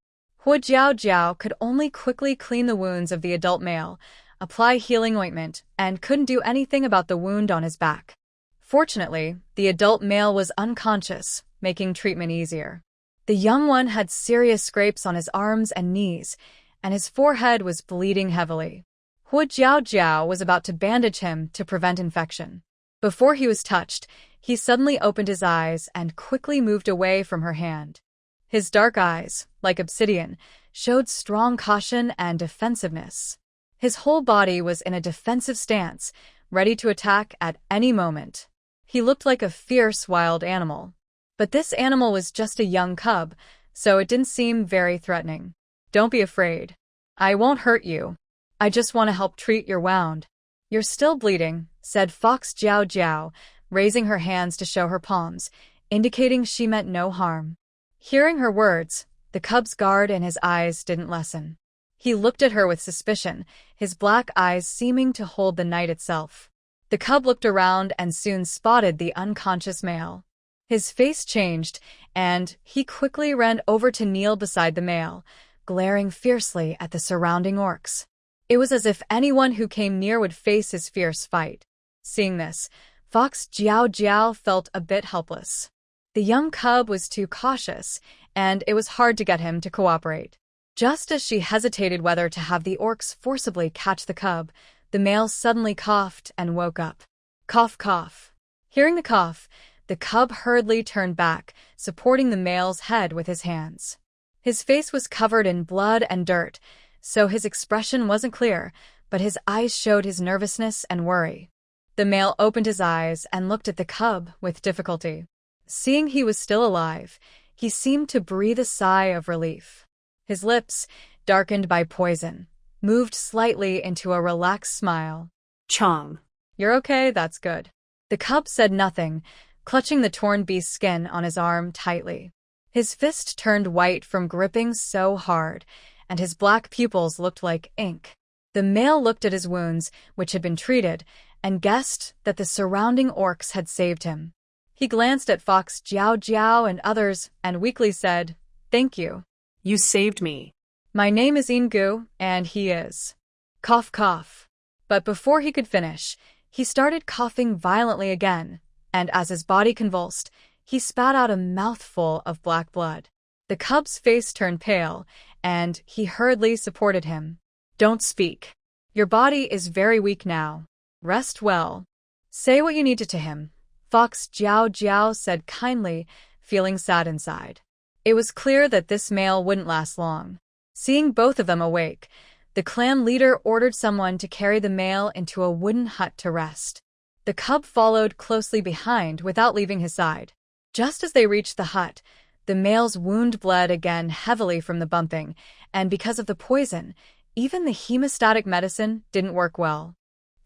Huijiao Jiao could only quickly clean the wounds of the adult male, apply healing ointment, and couldn't do anything about the wound on his back. Fortunately, the adult male was unconscious, making treatment easier. The young one had serious scrapes on his arms and knees, and his forehead was bleeding heavily. Huijiao Jiao was about to bandage him to prevent infection. Before he was touched, he suddenly opened his eyes and quickly moved away from her hand. His dark eyes, like obsidian, showed strong caution and defensiveness. His whole body was in a defensive stance, ready to attack at any moment. He looked like a fierce wild animal. But this animal was just a young cub, so it didn't seem very threatening. Don't be afraid. I won't hurt you. I just want to help treat your wound. You're still bleeding, said Fox Jiao Jiao, raising her hands to show her palms, indicating she meant no harm. Hearing her words, the cub's guard in his eyes didn't lessen. He looked at her with suspicion, his black eyes seeming to hold the night itself. The cub looked around and soon spotted the unconscious male. His face changed, and he quickly ran over to kneel beside the male, glaring fiercely at the surrounding orcs. It was as if anyone who came near would face his fierce fight. Seeing this, Fox Jiao Jiao felt a bit helpless. The young cub was too cautious, and it was hard to get him to cooperate. Just as she hesitated whether to have the orcs forcibly catch the cub, the male suddenly coughed and woke up. Cough, cough. Hearing the cough, the cub hurriedly turned back, supporting the male's head with his hands. His face was covered in blood and dirt, so his expression wasn't clear, but his eyes showed his nervousness and worry. The male opened his eyes and looked at the cub with difficulty. Seeing he was still alive, he seemed to breathe a sigh of relief. His lips, darkened by poison, moved slightly into a relaxed smile. Chong. You're okay, that's good. The cub said nothing, clutching the torn beast's skin on his arm tightly. His fist turned white from gripping so hard, and his black pupils looked like ink. The male looked at his wounds, which had been treated, and guessed that the surrounding orcs had saved him. He glanced at Fox Jiao Jiao and others and weakly said, "Thank you. You saved me." My name is Ingu, and he is. Cough, cough. But before he could finish, he started coughing violently again, and as his body convulsed, he spat out a mouthful of black blood. The cub's face turned pale, and he hurriedly supported him. Don't speak. Your body is very weak now. Rest well. Say what you need to him, Fox Jiao Jiao said kindly, feeling sad inside. It was clear that this male wouldn't last long. Seeing both of them awake, the clan leader ordered someone to carry the male into a wooden hut to rest. The cub followed closely behind without leaving his side. Just as they reached the hut, the male's wound bled again heavily from the bumping, and because of the poison, even the hemostatic medicine didn't work well.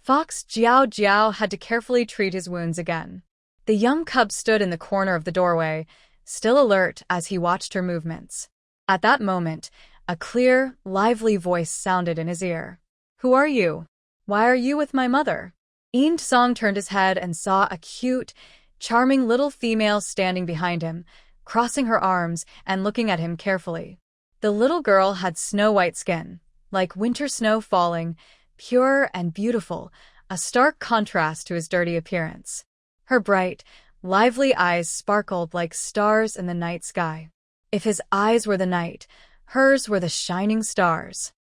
Fox Jiao Jiao had to carefully treat his wounds again. The young cub stood in the corner of the doorway, still alert as he watched her movements. At that moment, a clear, lively voice sounded in his ear. Who are you? Why are you with my mother? Ean Song turned his head and saw a cute, charming little female standing behind him, crossing her arms and looking at him carefully. The little girl had snow-white skin, like winter snow falling, pure and beautiful, a stark contrast to his dirty appearance. Her bright, lively eyes sparkled like stars in the night sky. If his eyes were the night, hers were the shining stars.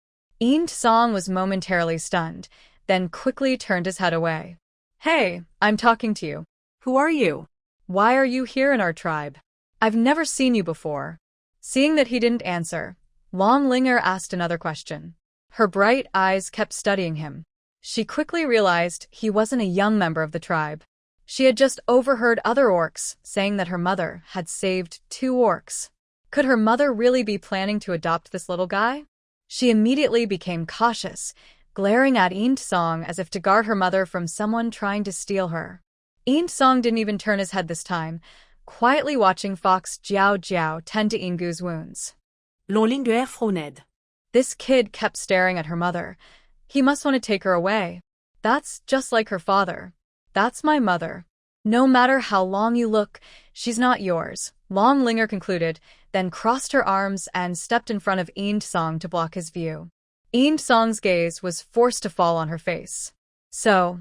Eun Song was momentarily stunned, then quickly turned his head away. Hey, I'm talking to you. Who are you? Why are you here in our tribe? I've never seen you before. Seeing that he didn't answer, Long Linger asked another question. Her bright eyes kept studying him. She quickly realized he wasn't a young member of the tribe. She had just overheard other orcs saying that her mother had saved 2 orcs. Could her mother really be planning to adopt this little guy? She immediately became cautious, glaring at Eun Song as if to guard her mother from someone trying to steal her. Eun Song didn't even turn his head this time, quietly watching Fox Jiao Jiao tend to Ingu's wounds. L'enlingueur Froned. This kid kept staring at her mother. He must want to take her away. That's just like her father. That's my mother. No matter how long you look, she's not yours, Long Linger concluded, then crossed her arms and stepped in front of Eun Song to block his view. Eun Song's gaze was forced to fall on her face. So,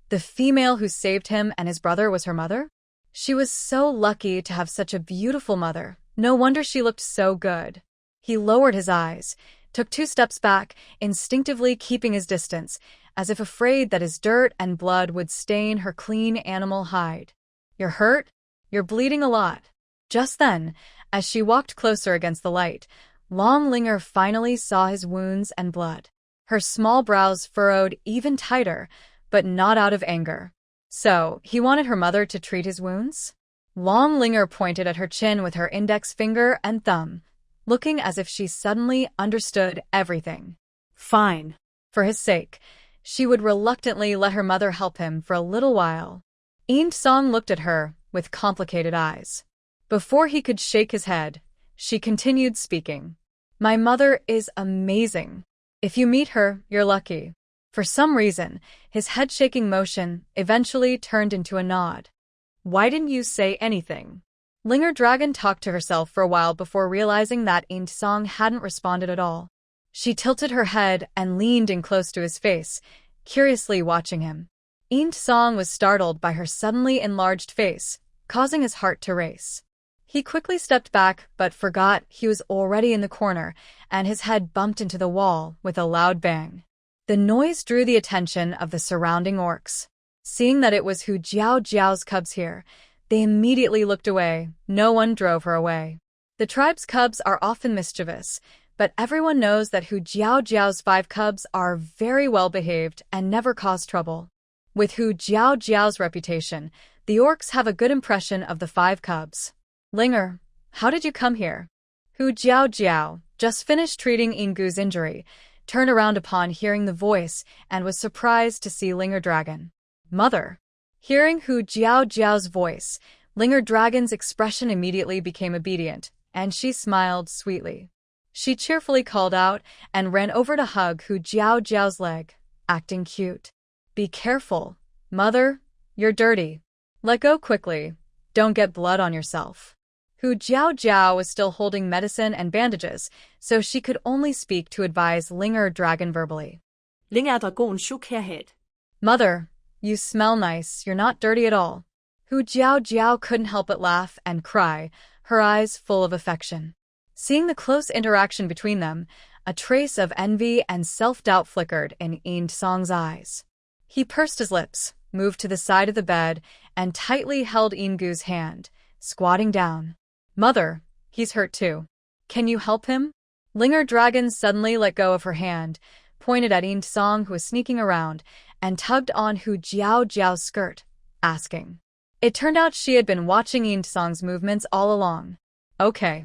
the female who saved him and his brother was her mother? She was so lucky to have such a beautiful mother. No wonder she looked so good. He lowered his eyes, took 2 steps back, instinctively keeping his distance, as if afraid that his dirt and blood would stain her clean animal hide. You're hurt? You're bleeding a lot. Just then, as she walked closer against the light, Long Linger finally saw his wounds and blood. Her small brows furrowed even tighter, but not out of anger. So, he wanted her mother to treat his wounds? Long Linger pointed at her chin with her index finger and thumb, looking as if she suddenly understood everything. Fine. For his sake, she would reluctantly let her mother help him for a little while. Eun Song looked at her with complicated eyes. Before he could shake his head, she continued speaking. My mother is amazing. If you meet her, you're lucky. For some reason, his head-shaking motion eventually turned into a nod. Why didn't you say anything? Linger Dragon talked to herself for a while before realizing that Eun Song hadn't responded at all. She tilted her head and leaned in close to his face, curiously watching him. Eun Song was startled by her suddenly enlarged face, causing his heart to race. He quickly stepped back but forgot he was already in the corner, and his head bumped into the wall with a loud bang. The noise drew the attention of the surrounding orcs. Seeing that it was Hu Jiao Jiao's cubs here, they immediately looked away. No one drove her away. The tribe's cubs are often mischievous, but everyone knows that Hu Jiao Jiao's 5 cubs are very well behaved and never cause trouble. With Hu Jiao Jiao's reputation, the orcs have a good impression of the 5 cubs. Linger, how did you come here? Hu Jiao Jiao, just finished treating Ingu's injury, turned around upon hearing the voice and was surprised to see Linger Dragon. Mother. Hearing Hu Jiao Jiao's voice, Linger Dragon's expression immediately became obedient, and she smiled sweetly. She cheerfully called out and ran over to hug Hu Jiao Jiao's leg, acting cute. Be careful, Mother, you're dirty. Let go quickly, don't get blood on yourself. Hu Jiao Jiao was still holding medicine and bandages, so she could only speak to advise Linger Dragon verbally. Linger Dragon shook her head. Mother, you smell nice, you're not dirty at all. Hu Jiao Jiao couldn't help but laugh and cry, her eyes full of affection. Seeing the close interaction between them, a trace of envy and self-doubt flickered in Eun Song's eyes. He pursed his lips, moved to the side of the bed, and tightly held Ingu's hand, squatting down. Mother, he's hurt too. Can you help him? Linger Dragon suddenly let go of her hand, pointed at Eun Song who was sneaking around, and tugged on Hu Jiao Jiao's skirt, asking. It turned out she had been watching Eun Song's movements all along. Okay.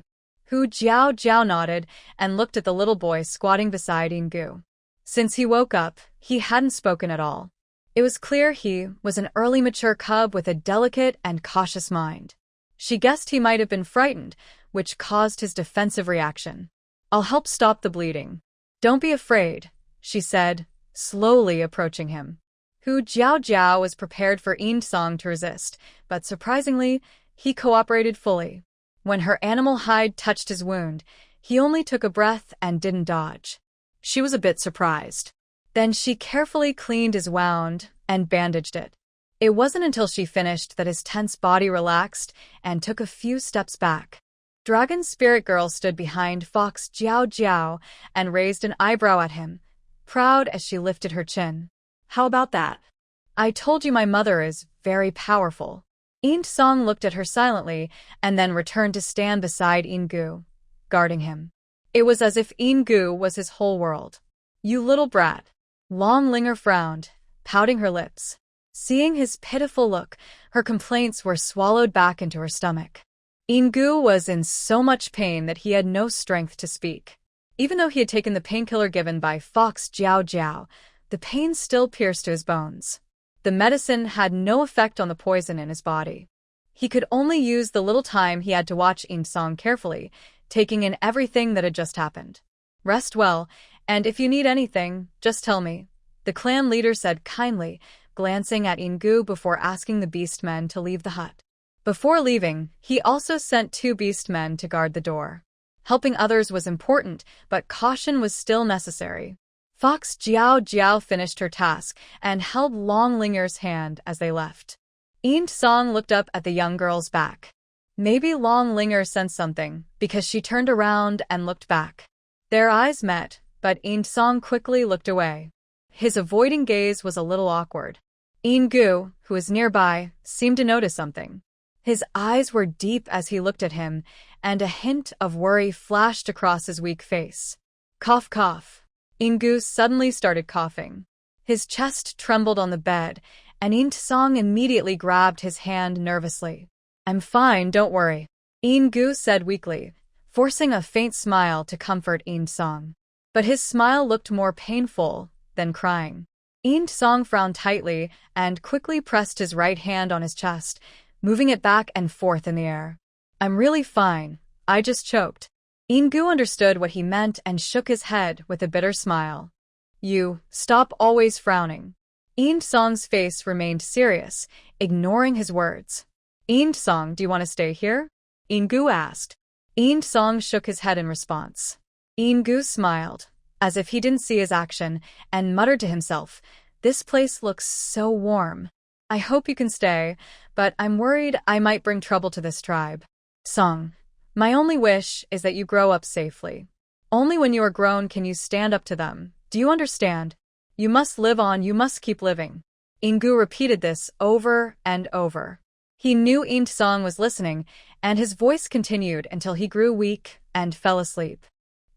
Hu Jiao Jiao nodded and looked at the little boy squatting beside Ingu. Since he woke up, he hadn't spoken at all. It was clear he was an early mature cub with a delicate and cautious mind. She guessed he might have been frightened, which caused his defensive reaction. I'll help stop the bleeding. Don't be afraid, she said, slowly approaching him. Hu Jiao Jiao was prepared for Eun Song to resist, but surprisingly, he cooperated fully. When her animal hide touched his wound, he only took a breath and didn't dodge. She was a bit surprised. Then she carefully cleaned his wound and bandaged it. It wasn't until she finished that his tense body relaxed and took a few steps back. Dragon Spirit Girl stood behind Fox Jiao Jiao and raised an eyebrow at him, proud as she lifted her chin. How about that? I told you my mother is very powerful. Eun Song looked at her silently and then returned to stand beside Gu, guarding him. It was as if Gu was his whole world. You little brat. Long Linger frowned, pouting her lips. Seeing his pitiful look, her complaints were swallowed back into her stomach. Gu was in so much pain that he had no strength to speak. Even though he had taken the painkiller given by Fox Jiao Jiao, the pain still pierced to his bones. The medicine had no effect on the poison in his body. He could only use the little time he had to watch Eun Song carefully, taking in everything that had just happened. Rest well, and if you need anything, just tell me, the clan leader said kindly, glancing at Gu before asking the beastmen to leave the hut. Before leaving, he also sent 2 beastmen to guard the door. Helping others was important, but caution was still necessary. Fox Jiao Jiao finished her task and held Long Linger's hand as they left. Eun Song looked up at the young girl's back. Maybe Long Linger sensed something, because she turned around and looked back. Their eyes met, but Eun Song quickly looked away. His avoiding gaze was a little awkward. Gu, who was nearby, seemed to notice something. His eyes were deep as he looked at him, and a hint of worry flashed across his weak face. Cough, cough. Gu suddenly started coughing. His chest trembled on the bed, and Eun Song immediately grabbed his hand nervously. I'm fine, don't worry. Gu said weakly, forcing a faint smile to comfort Eun Song. But his smile looked more painful than crying. Eun Song frowned tightly and quickly pressed his right hand on his chest, moving it back and forth in the air. I'm really fine, I just choked. Gu understood what he meant and shook his head with a bitter smile. You, stop always frowning. Eun Song's face remained serious, ignoring his words. Eun Song, do you want to stay here? Gu asked. Eun Song shook his head in response. Gu smiled, as if he didn't see his action, and muttered to himself, this place looks so warm. I hope you can stay, but I'm worried I might bring trouble to this tribe. Song, my only wish is that you grow up safely. Only when you are grown can you stand up to them. Do you understand? You must live on, you must keep living. Gu repeated this over and over. He knew Eun Song was listening, and his voice continued until he grew weak and fell asleep.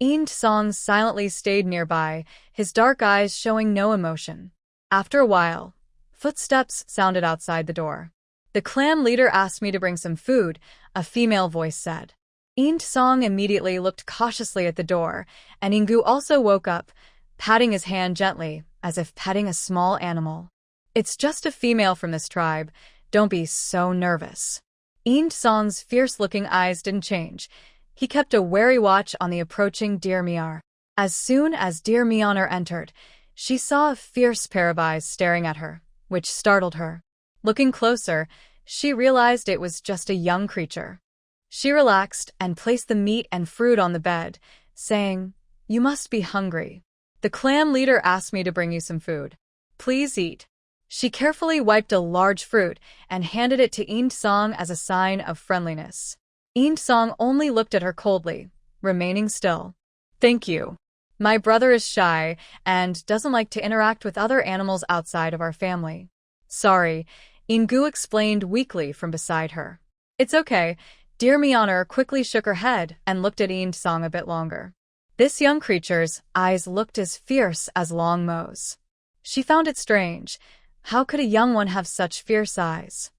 Eun Song silently stayed nearby, his dark eyes showing no emotion. After a while, footsteps sounded outside the door. The clan leader asked me to bring some food, a female voice said. Eun Song immediately looked cautiously at the door, and Gu also woke up, patting his hand gently, as if petting a small animal. It's just a female from this tribe, don't be so nervous. Eun Song's fierce-looking eyes didn't change. He kept a wary watch on the approaching Dear Miar. As soon as Dear Mionner entered, she saw a fierce pair of eyes staring at her, which startled her. Looking closer, she realized it was just a young creature. She relaxed and placed the meat and fruit on the bed, saying, You must be hungry. The clan leader asked me to bring you some food. Please eat. She carefully wiped a large fruit and handed it to Eun Song as a sign of friendliness. Eun Song only looked at her coldly, remaining still. Thank you. My brother is shy and doesn't like to interact with other animals outside of our family. Sorry, Gu explained weakly from beside her. It's okay. Dear Mionner quickly shook her head and looked at Eun Song a bit longer. This young creature's eyes looked as fierce as Long Mo's. She found it strange. How could a young one have such fierce eyes?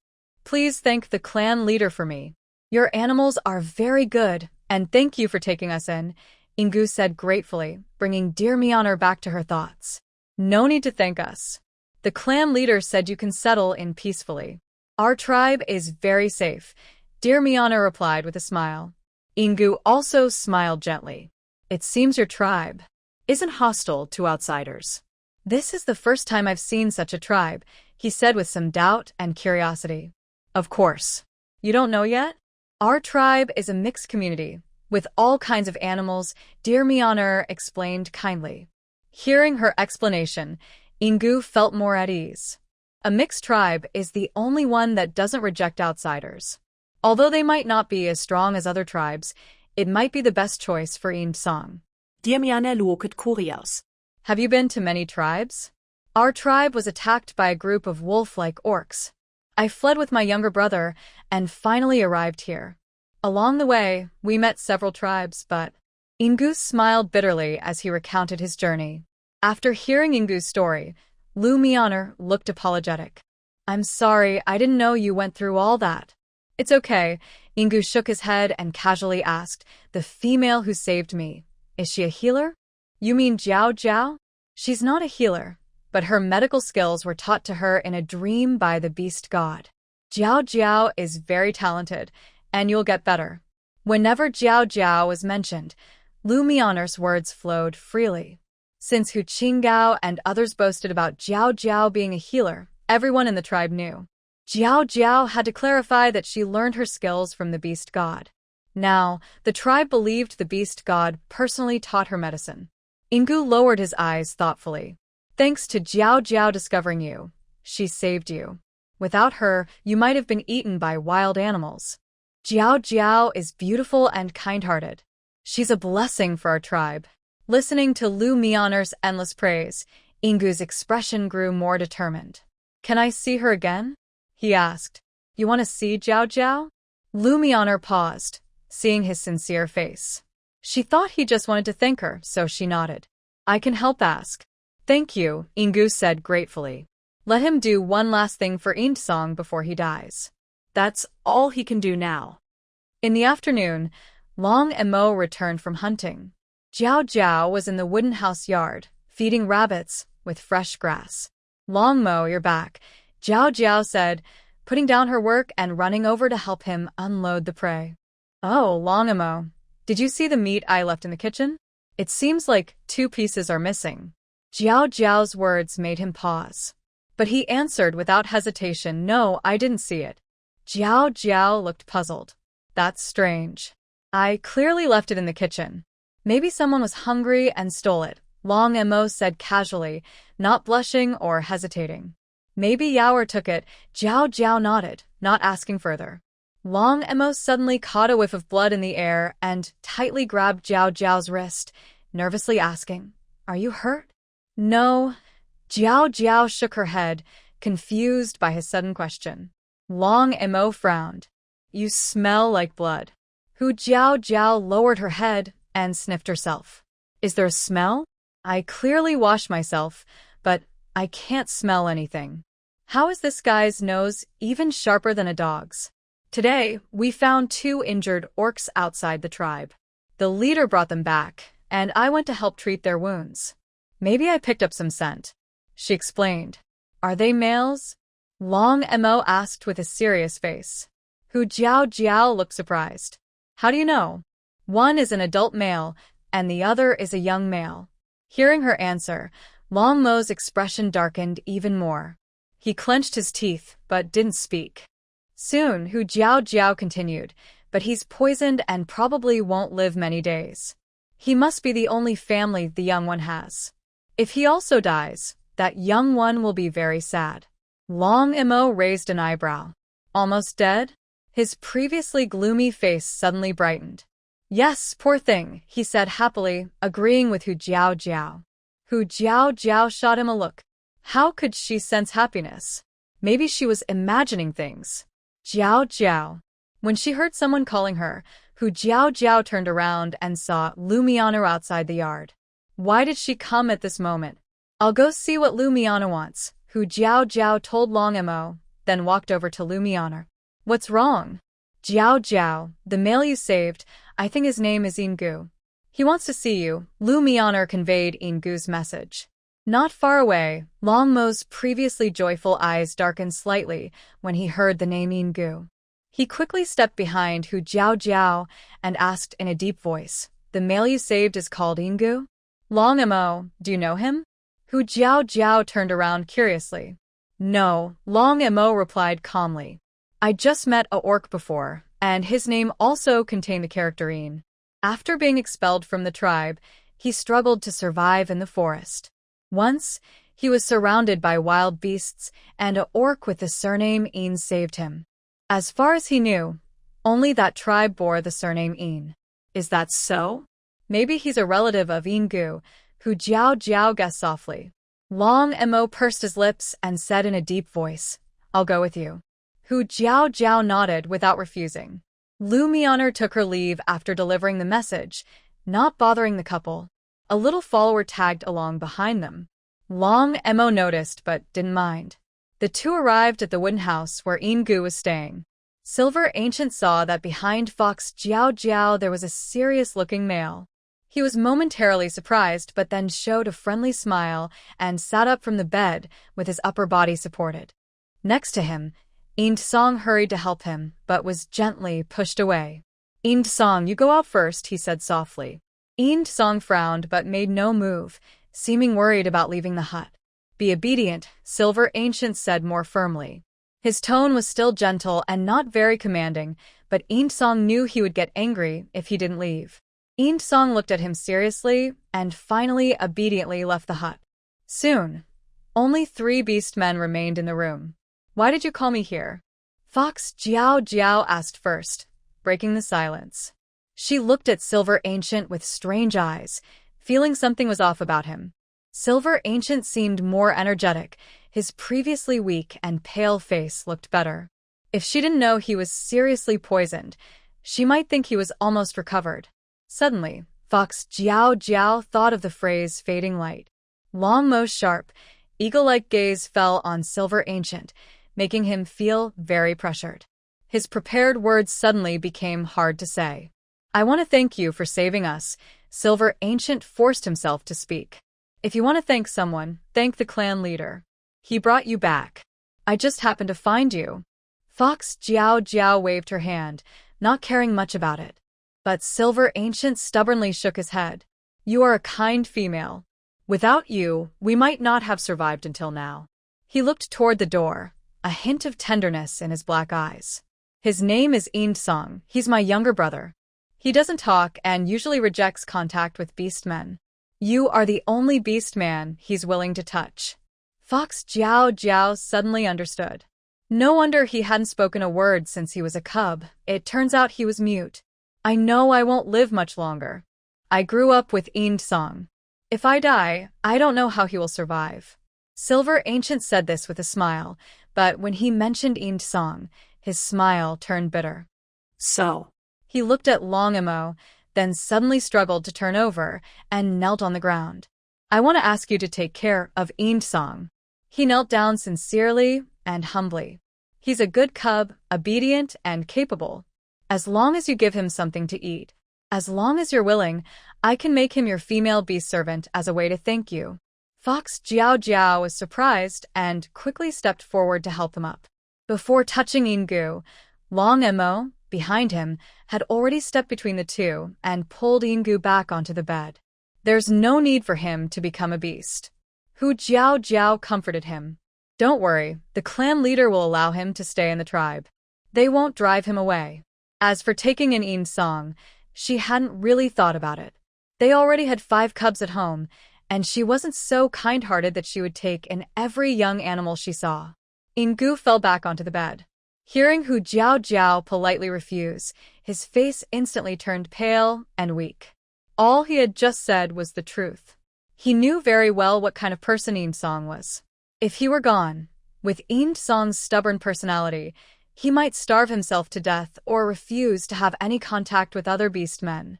Please thank the clan leader for me. Your animals are very good, and thank you for taking us in, Gu said gratefully, bringing Dear Mionner back to her thoughts. No need to thank us. The clan leader said you can settle in peacefully. Our tribe is very safe, Dear Mionner replied with a smile. Gu also smiled gently. It seems your tribe isn't hostile to outsiders. This is the first time I've seen such a tribe, he said with some doubt and curiosity. Of course. You don't know yet? Our tribe is a mixed community, with all kinds of animals, Dear Mionner explained kindly. Hearing her explanation, Gu felt more at ease. A mixed tribe is the only one that doesn't reject outsiders. Although they might not be as strong as other tribes, it might be the best choice for Song. Diemiane luoket kuriaus. Have you been to many tribes? Our tribe was attacked by a group of wolf-like orcs. I fled with my younger brother and finally arrived here. Along the way, we met several tribes, but Ingu smiled bitterly as he recounted his journey. After hearing Ingu's story, Lu Mianer looked apologetic. I'm sorry, I didn't know you went through all that. It's okay, Ingu shook his head and casually asked, the female who saved me, is she a healer? You mean Jiao Jiao? She's not a healer, but her medical skills were taught to her in a dream by the beast god. Jiao Jiao is very talented, and you'll get better. Whenever Jiao Jiao was mentioned, Lu Mianer's words flowed freely. Since Hu Qinggao and others boasted about Jiao Jiao being a healer, everyone in the tribe knew. Jiao Jiao had to clarify that she learned her skills from the beast god. Now, the tribe believed the beast god personally taught her medicine. Ingu lowered his eyes thoughtfully. Thanks to Jiao Jiao discovering you, she saved you. Without her, you might have been eaten by wild animals. Jiao Jiao is beautiful and kind-hearted. She's a blessing for our tribe. Listening to Lu Mianer's endless praise, Ingu's expression grew more determined. Can I see her again? He asked. You want to see Jiao Jiao? Lu Mianer paused, seeing his sincere face. She thought he just wanted to thank her, so she nodded. I can help ask. Thank you, Ingu said gratefully. Let him do one last thing for Song before he dies. That's all he can do now. In the afternoon, Long and Mo returned from hunting. Jiao Jiao was in the wooden house yard, feeding rabbits with fresh grass. Long Mo, you're back, Jiao Jiao said, putting down her work and running over to help him unload the prey. Oh, Long and Mo, did you see the meat I left in the kitchen? It seems like 2 pieces are missing. Jiao Jiao's words made him pause. But he answered without hesitation, no, I didn't see it. Jiao Jiao looked puzzled. That's strange. I clearly left it in the kitchen. Maybe someone was hungry and stole it, Long and Mo said casually, not blushing or hesitating. Maybe Yaoer took it, Jiao Jiao nodded, not asking further. Long and Mo suddenly caught a whiff of blood in the air and tightly grabbed Jiao Jiao's wrist, nervously asking, Are you hurt? No. Jiao Jiao shook her head, confused by his sudden question. Long and Mo frowned. You smell like blood. Hu Jiao Jiao lowered her head and sniffed herself. Is there a smell? I clearly washed myself, but I can't smell anything. How is this guy's nose even sharper than a dog's? Today, we found 2 injured orcs outside the tribe. The leader brought them back, and I went to help treat their wounds. Maybe I picked up some scent, she explained. Are they males? Long Mo asked with a serious face. Hu Jiao Jiao looked surprised. How do you know? One is an adult male, and the other is a young male. Hearing her answer, Long Mo's expression darkened even more. He clenched his teeth, but didn't speak. Soon, Hu Jiao Jiao continued, but he's poisoned and probably won't live many days. He must be the only family the young one has. If he also dies, that young one will be very sad. Long Mo raised an eyebrow. Almost dead? His previously gloomy face suddenly brightened. Yes, poor thing, he said happily, agreeing with Hu Jiao Jiao. Hu Jiao Jiao shot him a look. How could she sense happiness? Maybe she was imagining things. Jiao Jiao. When she heard someone calling her, Hu Jiao Jiao turned around and saw Lu Mianer outside the yard. Why did she come at this moment? I'll go see what Lu Mianer wants, Hu Jiao Jiao told Long Mo, then walked over to Lu Mianer. What's wrong? Jiao Jiao, the male you saved, I think his name is Ingu. He wants to see you, Lu Mianer conveyed Ingu's message. Not far away, Long Mo's previously joyful eyes darkened slightly when he heard the name Ingu. He quickly stepped behind Hu Jiao Jiao and asked in a deep voice, The male you saved is called Ingu? Long Mo, do you know him? Hu Jiao Jiao turned around curiously. No, Long Mo replied calmly. I just met a orc before, and his name also contained the character In. After being expelled from the tribe, he struggled to survive in the forest. Once, he was surrounded by wild beasts, and an orc with the surname In saved him. As far as he knew, Only that tribe bore the surname In. Is that so? Maybe he's a relative of Ingu, who Jiao Jiao guessed softly. Long Mo pursed his lips and said in a deep voice, "I'll go with you." Hu Jiao Jiao nodded without refusing. Lu Mianer took her leave after delivering the message, not bothering the couple. A little follower tagged along behind them. Long Mo noticed but didn't mind. The two arrived at the wooden house where Ingu was staying. Silver Ancient saw that behind Fox Jiao Jiao there was a serious-looking male. He was momentarily surprised but then showed a friendly smile and sat up from the bed with his upper body supported. Next to him, Ind Song hurried to help him, but was gently pushed away. "Ind Song, you go out first," he said softly. Ind Song frowned but made no move, seeming worried about leaving the hut. "Be obedient," Silver Ancient said more firmly. His tone was still gentle and not very commanding, but Ind Song knew he would get angry if he didn't leave. Ind Song looked at him seriously and finally obediently left the hut. Soon, only 3 beast men remained in the room. "Why did you call me here?" Fox Jiao Jiao asked first, breaking the silence. She looked at Silver Ancient with strange eyes, feeling something was off about him. Silver Ancient seemed more energetic. His previously weak and pale face looked better. If she didn't know he was seriously poisoned, she might think he was almost recovered. Suddenly, Fox Jiao Jiao thought of the phrase fading light. Long Mo's sharp, eagle-like gaze fell on Silver Ancient, making him feel very pressured. His prepared words suddenly became hard to say. "I want to thank you for saving us." Silver Ancient forced himself to speak. "If you want to thank someone, thank the clan leader. He brought you back. I just happened to find you." Fox Jiao Jiao waved her hand, not caring much about it. But Silver Ancient stubbornly shook his head. "You are a kind female. Without you, we might not have survived until now." He looked toward the door, a hint of tenderness in his black eyes. "His name is Ind Song. He's my younger brother. He doesn't talk and usually rejects contact with beast men. You are the only beast man he's willing to touch." Fox Jiao Jiao suddenly understood. No wonder he hadn't spoken a word since he was a cub. It turns out he was mute. "I know I won't live much longer. I grew up with Ind Song. If I die, I don't know how he will survive." Silver Ancient said this with a smile, but when he mentioned Ind Song, his smile turned bitter. "So?" He looked at Long Mo, then suddenly struggled to turn over and knelt on the ground. "I want to ask you to take care of Ind Song." He knelt down sincerely and humbly. "He's a good cub, obedient and capable. As long as you give him something to eat, as long as you're willing, I can make him your female beast servant as a way to thank you." Fox Jiao Jiao was surprised and quickly stepped forward to help him up. Before touching Ingu, Long Mo, behind him, had already stepped between the two and pulled Ingu back onto the bed. "There's no need for him to become a beast." Hu Jiao Jiao comforted him. "Don't worry, the clan leader will allow him to stay in the tribe. They won't drive him away." As for taking in Ind Song, she hadn't really thought about it. They already had 5 cubs at home, and she wasn't so kind-hearted that she would take in every young animal she saw. Ingu fell back onto the bed. Hearing Hu Jiao Jiao politely refuse, his face instantly turned pale and weak. All he had just said was the truth. He knew very well what kind of person Ind Song was. If he were gone, with Ind Song's stubborn personality, he might starve himself to death or refuse to have any contact with other beast men.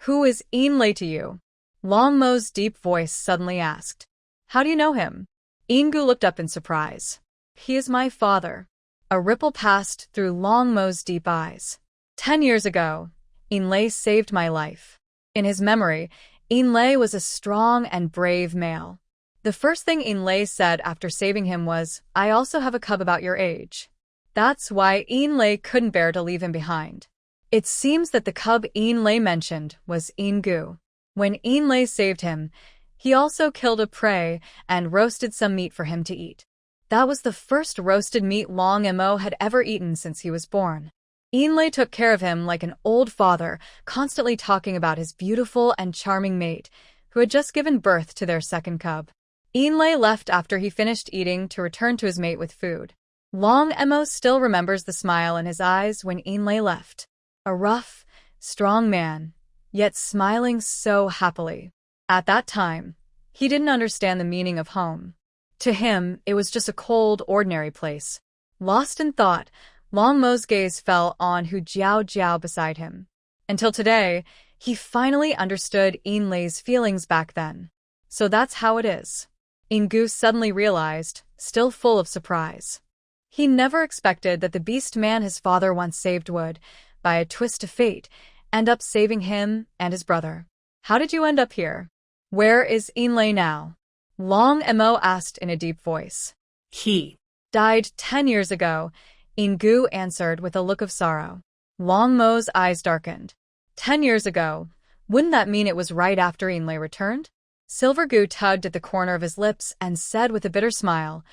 "Who is Inlay to you?" Long Mo's deep voice suddenly asked. "How do you know him?" Ingu looked up in surprise. "He is my father." A ripple passed through Long Mo's deep eyes. 10 years ago, Inlay saved my life. In his memory, Inlay was a strong and brave male. The first thing Inlay said after saving him was, "I also have a cub about your age." That's why Inlay couldn't bear to leave him behind. It seems that the cub Inlay mentioned was Ingu. When Inlay saved him, he also killed a prey and roasted some meat for him to eat. That was the first roasted meat Long Mo had ever eaten since he was born. Inlay took care of him like an old father, constantly talking about his beautiful and charming mate, who had just given birth to their second cub. Inlay left after he finished eating to return to his mate with food. Long Emo still remembers the smile in his eyes when Inlay left. A rough, strong man, yet smiling so happily. At that time, he didn't understand the meaning of home. To him, it was just a cold, ordinary place. Lost in thought, Long Mo's gaze fell on Hu Jiao Jiao beside him. Until today, he finally understood Inlay's feelings back then. So that's how it is. Ingu suddenly realized, still full of surprise. He never expected that the beast man his father once saved would, by a twist of fate, end up saving him and his brother. How did you end up here? Where is Inlay now? Long Emo asked in a deep voice. He Died 10 years ago, Ingu answered with a look of sorrow. Long Mo's eyes darkened. 10 years ago? Wouldn't that mean it was right after Inlay returned? Silver Gu tugged at the corner of his lips and said with a bitter smile,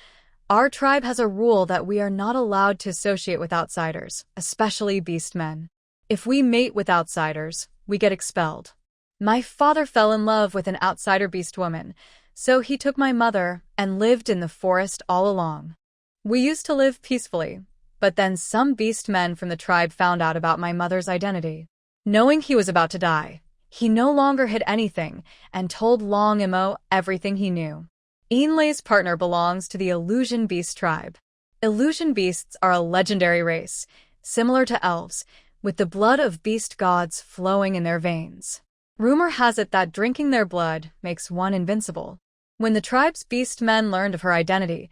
Our tribe has a rule that we are not allowed to associate with outsiders, especially beast men. If we mate with outsiders, we get expelled. My father fell in love with an outsider beast woman, so he took my mother and lived in the forest all along. We used to live peacefully, but then some beast men from the tribe found out about my mother's identity. Knowing he was about to die, he no longer hid anything and told Long Emo everything he knew. Inlay's partner belongs to the Illusion Beast tribe. Illusion beasts are a legendary race, similar to elves, with the blood of beast gods flowing in their veins. Rumor has it that drinking their blood makes one invincible. When the tribe's beast men learned of her identity,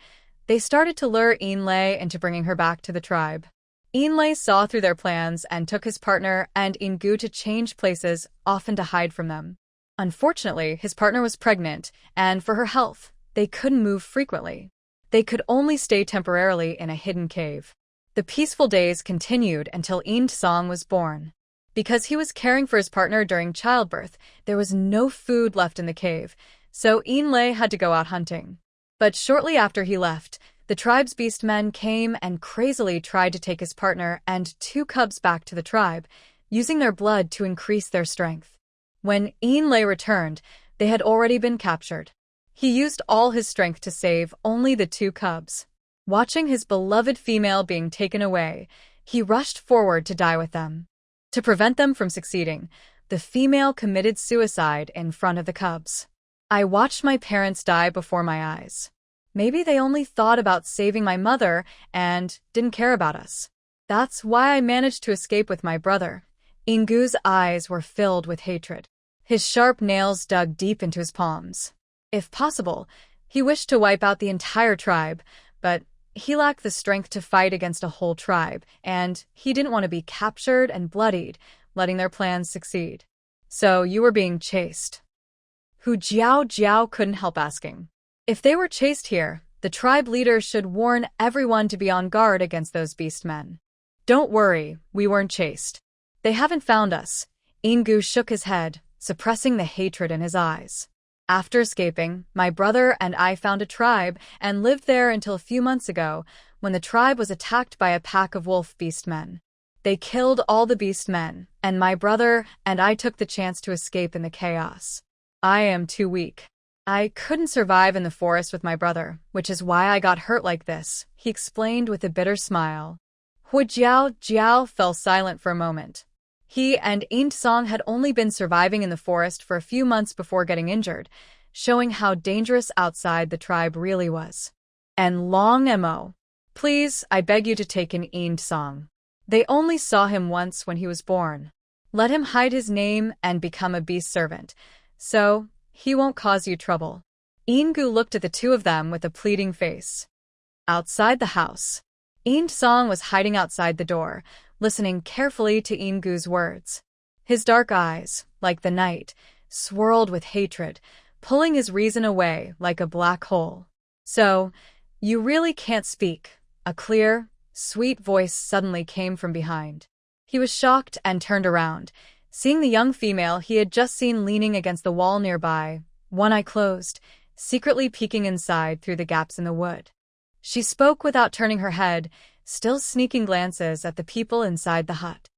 they started to lure Inlay into bringing her back to the tribe. Inlay saw through their plans and took his partner and Ingu to change places, often to hide from them. Unfortunately, his partner was pregnant, and for her health, they couldn't move frequently. They could only stay temporarily in a hidden cave. The peaceful days continued until Song was born. Because he was caring for his partner during childbirth, there was no food left in the cave, so Inlay had to go out hunting. But shortly after he left, the tribe's beast men came and crazily tried to take his partner and 2 cubs back to the tribe, using their blood to increase their strength. When Inlay returned, they had already been captured. He used all his strength to save only the 2 cubs. Watching his beloved female being taken away, he rushed forward to die with them. To prevent them from succeeding, the female committed suicide in front of the cubs. I watched my parents die before my eyes. Maybe they only thought about saving my mother and didn't care about us. That's why I managed to escape with my brother. Ingu's eyes were filled with hatred. His sharp nails dug deep into his palms. If possible, he wished to wipe out the entire tribe, but he lacked the strength to fight against a whole tribe, and he didn't want to be captured and bloodied, letting their plans succeed. So you were being chased. Hu Jiao Jiao couldn't help asking. If they were chased here, the tribe leader should warn everyone to be on guard against those beast men. Don't worry, we weren't chased. They haven't found us. Ingu shook his head, suppressing the hatred in his eyes. After escaping, my brother and I found a tribe and lived there until a few months ago, when the tribe was attacked by a pack of wolf beast men. They killed all the beast men, and my brother and I took the chance to escape in the chaos. I am too weak. I couldn't survive in the forest with my brother, which is why I got hurt like this, he explained with a bitter smile. Hu Jiao Jiao fell silent for a moment. He and Song had only been surviving in the forest for a few months before getting injured, showing how dangerous outside the tribe really was. And Long Emo. Please, I beg you to take in Song. They only saw him once when he was born. Let him hide his name and become a beast servant, so he won't cause you trouble. Ingu looked at the 2 of them with a pleading face. Outside the house, Song was hiding outside the door, listening carefully to Ingu's words. His dark eyes, like the night, swirled with hatred, pulling his reason away like a black hole. So, you really can't speak, a clear, sweet voice suddenly came from behind. He was shocked and turned around, seeing the young female he had just seen leaning against the wall nearby, one eye closed, secretly peeking inside through the gaps in the wood. She spoke without turning her head, still sneaking glances at the people inside the hut.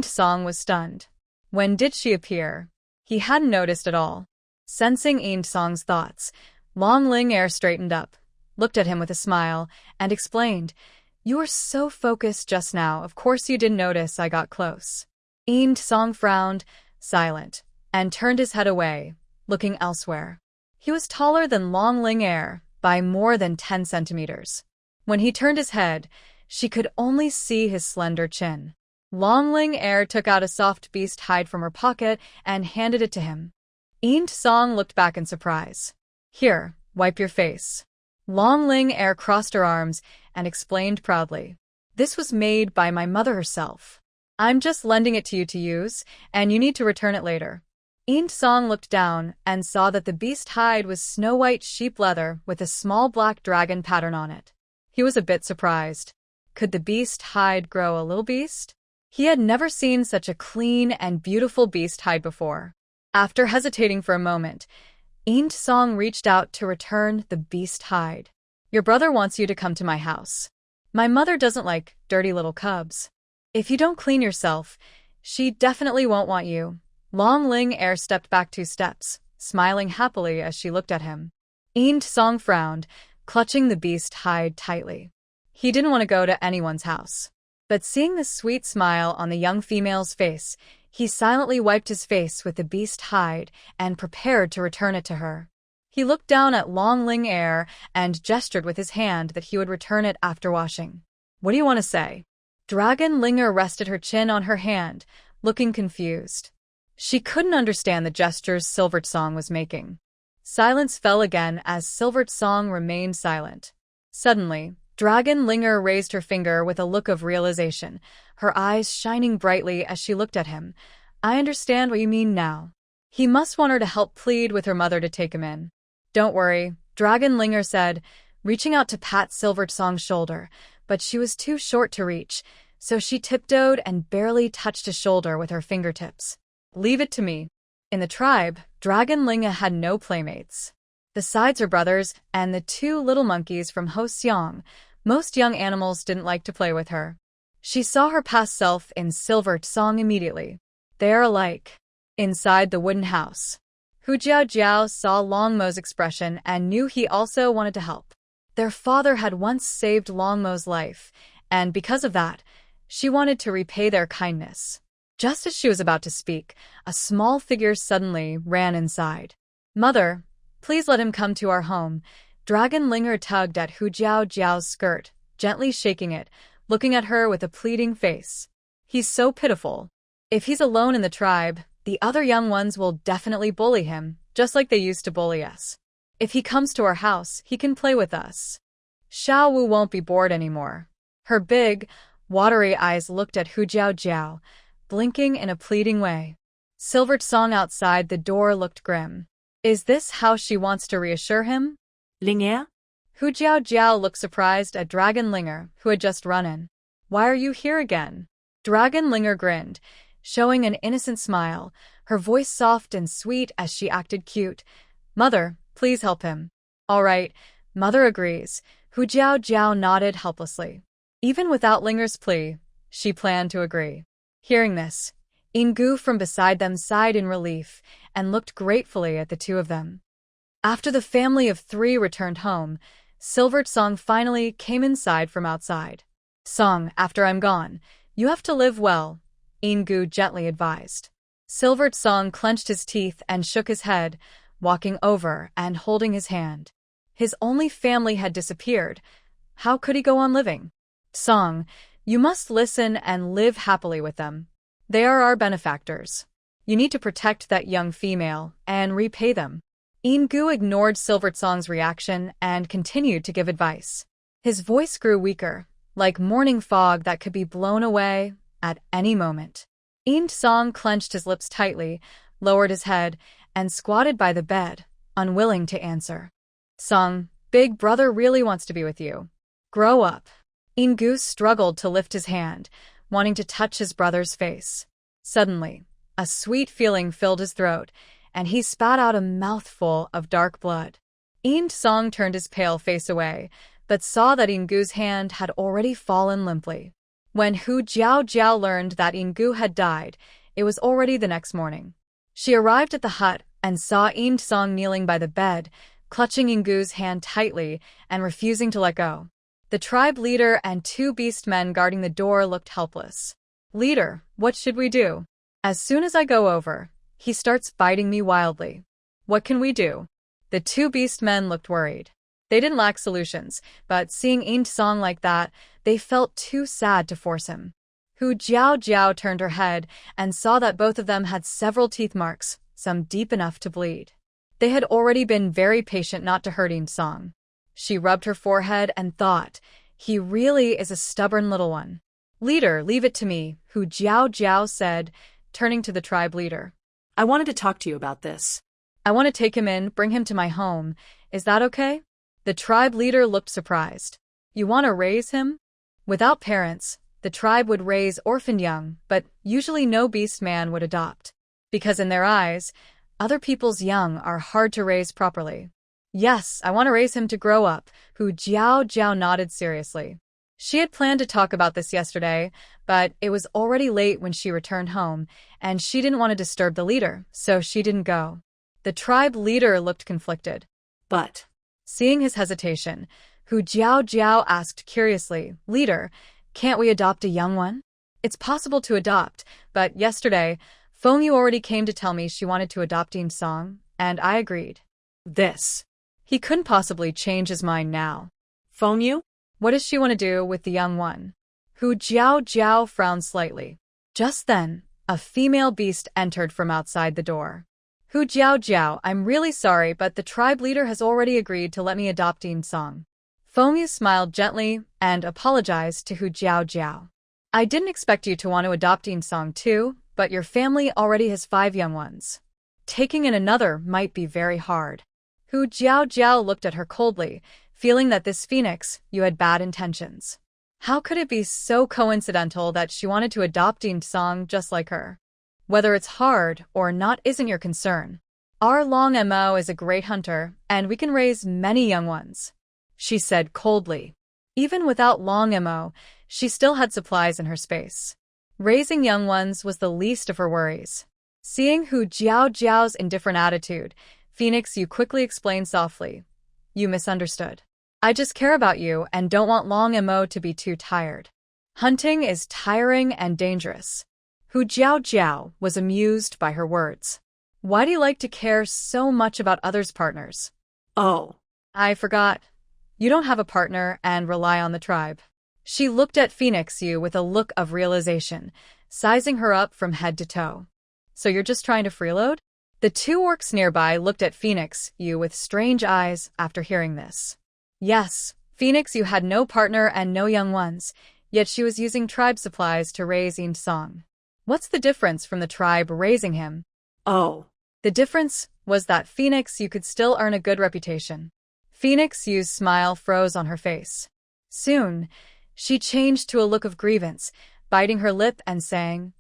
Song was stunned. When did she appear? He hadn't noticed at all. Sensing Song's thoughts, Long Ling Er straightened up, looked at him with a smile, and explained, You were so focused just now, of course you didn't notice I got close. In Song frowned, silent, and turned his head away, looking elsewhere. He was taller than Long Ling Er by more than 10 centimeters. When he turned his head, she could only see his slender chin. Long Ling Er took out a soft beast hide from her pocket and handed it to him. In Song looked back in surprise. Here, wipe your face. Long Ling Er crossed her arms and explained proudly. This was made by my mother herself. I'm just lending it to you to use, and you need to return it later. In Song looked down and saw that the beast hide was snow-white sheep leather with a small black dragon pattern on it. He was a bit surprised. Could the beast hide grow a little beast? He had never seen such a clean and beautiful beast hide before. After hesitating for a moment, In Song reached out to return the beast hide. Your brother wants you to come to my house. My mother doesn't like dirty little cubs. If you don't clean yourself, she definitely won't want you. Long Ling Er stepped back 2 steps, smiling happily as she looked at him. In Song frowned, clutching the beast hide tightly. He didn't want to go to anyone's house. But seeing the sweet smile on the young female's face, he silently wiped his face with the beast hide and prepared to return it to her. He looked down at Long Ling Er and gestured with his hand that he would return it after washing. What do you want to say? Dragon Linger rested her chin on her hand, looking confused. She couldn't understand the gestures Silvert Song was making. Silence fell again as Silvert Song remained silent. Suddenly, Dragon Linger raised her finger with a look of realization, her eyes shining brightly as she looked at him. I understand what you mean now. He must want her to help plead with her mother to take him in. Don't worry, Dragon Linger said, reaching out to pat Silvert Song's shoulder, but she was too short to reach, so she tiptoed and barely touched his shoulder with her fingertips. Leave it to me. In the tribe, Dragon Linga had no playmates. Besides her brothers and the 2 little monkeys from Ho Xiong, most young animals didn't like to play with her. She saw her past self in Silvert Song immediately. They are alike. Inside the wooden house, Hu Jiao Jiao saw Long Mo's expression and knew he also wanted to help. Their father had once saved Long Mo's life, and because of that, she wanted to repay their kindness. Just as she was about to speak, a small figure suddenly ran inside. Mother, please let him come to our home. Dragon Linger tugged at Hu Jiao Jiao's skirt, gently shaking it, looking at her with a pleading face. He's so pitiful. If he's alone in the tribe, the other young ones will definitely bully him, just like they used to bully us. If he comes to our house, he can play with us. Xiao Wu won't be bored anymore. Her big, watery eyes looked at Hu Jiao Jiao, blinking in a pleading way. Silvert Song outside the door looked grim. Is this how she wants to reassure him? Linger? Hu Jiao Jiao looked surprised at Dragon Linger, who had just run in. Why are you here again? Dragon Linger grinned, showing an innocent smile, her voice soft and sweet as she acted cute. Mother, please help him. All right, Mother agrees. Hu Jiao Jiao nodded helplessly. Even without Linger's plea, she planned to agree. Hearing this, Ingu from beside them sighed in relief and looked gratefully at the 2 of them. After the family of 3 returned home, Silvert Song finally came inside from outside. Song, after I'm gone, you have to live well, Ingu gently advised. Silvert Song clenched his teeth and shook his head, walking over and holding his hand. His only family had disappeared. How could he go on living? Song, you must listen and live happily with them. They are our benefactors. You need to protect that young female and repay them. Ingu ignored Silvert Song's reaction and continued to give advice. His voice grew weaker, like morning fog that could be blown away at any moment. In Song clenched his lips tightly, lowered his head, and squatted by the bed, unwilling to answer. Song, Big Brother really wants to be with you. Grow up. Ingu struggled to lift his hand, wanting to touch his brother's face. Suddenly, a sweet feeling filled his throat, and he spat out a mouthful of dark blood. In Song turned his pale face away, but saw that Ingu's hand had already fallen limply. When Hu Jiao Jiao learned that Ingu had died, it was already the next morning. She arrived at the hut and saw In Song kneeling by the bed, clutching Ingu's hand tightly and refusing to let go. The tribe leader and two beast men guarding the door looked helpless. Leader, what should we do? As soon as I go over, he starts biting me wildly. What can we do? The two beast men looked worried. They didn't lack solutions, but seeing In Song like that, they felt too sad to force him. Hu Jiao Jiao turned her head and saw that both of them had several teeth marks, some deep enough to bleed. They had already been very patient not to hurt In Song. She rubbed her forehead and thought, he really is a stubborn little one. Leader, leave it to me, Hu Jiao Jiao said, turning to the tribe leader. I wanted to talk to you about this. I want to take him in, bring him to my home. Is that okay? The tribe leader looked surprised. You want to raise him? Without parents, the tribe would raise orphaned young, but usually no beast man would adopt. Because in their eyes, other people's young are hard to raise properly. Yes, I want to raise him to grow up, Hu Jiao Jiao nodded seriously. She had planned to talk about this yesterday, but it was already late when she returned home, and she didn't want to disturb the leader, so she didn't go. The tribe leader looked conflicted. But, seeing his hesitation, Hu Jiao Jiao asked curiously, Leader, can't we adopt a young one? It's possible to adopt, but yesterday, Feng Yu already came to tell me she wanted to adopt In Song, and I agreed. He couldn't possibly change his mind now. Feng Yu? What does she want to do with the young one? Hu Jiao Jiao frowned slightly. Just then, a female beast entered from outside the door. Hu Jiao Jiao, I'm really sorry, but the tribe leader has already agreed to let me adopt In Song. Feng Yu smiled gently and apologized to Hu Jiao Jiao. I didn't expect you to want to adopt In Song too, but your family already has 5 young ones. Taking in another might be very hard. Hu Jiao Jiao looked at her coldly, feeling that this phoenix, you had bad intentions. How could it be so coincidental that she wanted to adopt In Song just like her? Whether it's hard or not isn't your concern. Our Long Mo is a great hunter, and we can raise many young ones, she said coldly. Even without Long Mo, she still had supplies in her space. Raising young ones was the least of her worries. Seeing Hu Jiao Jiao's indifferent attitude, Phoenix Yu quickly explained softly. You misunderstood. I just care about you and don't want Long Mo to be too tired. Hunting is tiring and dangerous. Hu Jiao Jiao was amused by her words. Why do you like to care so much about others' partners? Oh. I forgot. You don't have a partner and rely on the tribe. She looked at Phoenix Yu with a look of realization, sizing her up from head to toe. So you're just trying to freeload? The 2 orcs nearby looked at Phoenix Yu with strange eyes after hearing this. Yes, Phoenix Yu had no partner and no young ones, yet she was using tribe supplies to raise In Song. What's the difference from the tribe raising him? Oh. The difference was that Phoenix Yu could still earn a good reputation. Phoenix Yu's smile froze on her face. Soon, she changed to a look of grievance, biting her lip and saying,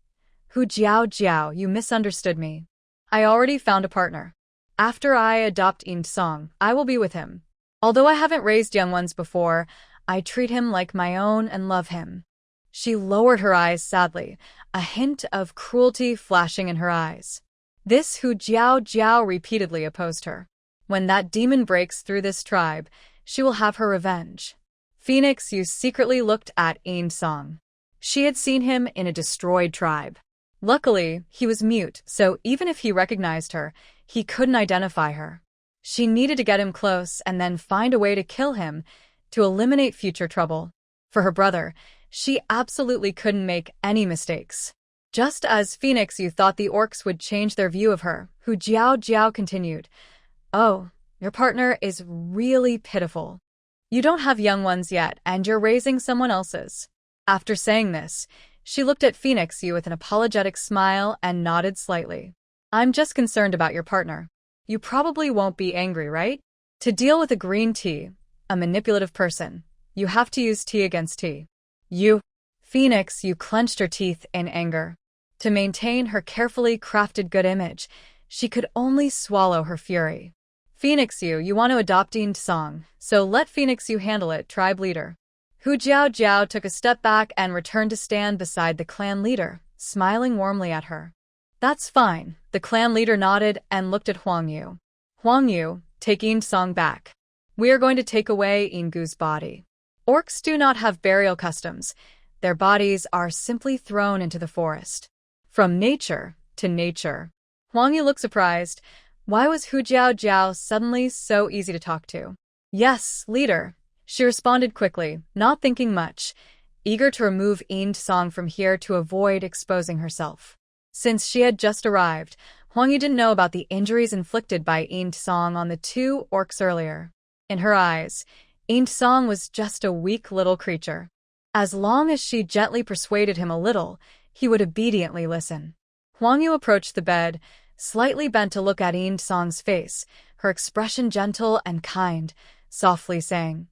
Hu Jiao Jiao, you misunderstood me. I already found a partner. After I adopt In Song, I will be with him. Although I haven't raised young ones before, I treat him like my own and love him. She lowered her eyes sadly, a hint of cruelty flashing in her eyes. This Hu Jiao Jiao repeatedly opposed her. When that demon breaks through this tribe, she will have her revenge. Phoenix Yu secretly looked at In Song. She had seen him in a destroyed tribe. Luckily, he was mute, so even if he recognized her, he couldn't identify her. She needed to get him close and then find a way to kill him to eliminate future trouble. For her brother, she absolutely couldn't make any mistakes. Just as Phoenix Yu thought the orcs would change their view of her, Hu Jiao Jiao continued, Oh, your partner is really pitiful. You don't have young ones yet, and you're raising someone else's. After saying this, she looked at Phoenix Yu with an apologetic smile and nodded slightly. I'm just concerned about your partner. You probably won't be angry, right? To deal with a green tea, a manipulative person, you have to use tea against tea. Phoenix Yu clenched her teeth in anger. To maintain her carefully crafted good image, she could only swallow her fury. Phoenix Yu, you want to adopt In Song, so let Phoenix Yu handle it, tribe leader. Hu Jiao Jiao took a step back and returned to stand beside the clan leader, smiling warmly at her. That's fine, the clan leader nodded and looked at Huang Yu. Huang Yu, take In Song back. We are going to take away In Gu's body. Orcs do not have burial customs. Their bodies are simply thrown into the forest. From nature to nature. Huang Yu looked surprised. Why was Hu Jiao Jiao suddenly so easy to talk to? Yes, leader. She responded quickly, not thinking much, eager to remove Yin Song from here to avoid exposing herself. Since she had just arrived, Huang Yu didn't know about the injuries inflicted by Yin Song on the two orcs earlier. In her eyes, Yin Song was just a weak little creature. As long as she gently persuaded him a little, he would obediently listen. Huang Yu approached the bed, slightly bent to look at Yin Song's face, her expression gentle and kind, softly saying,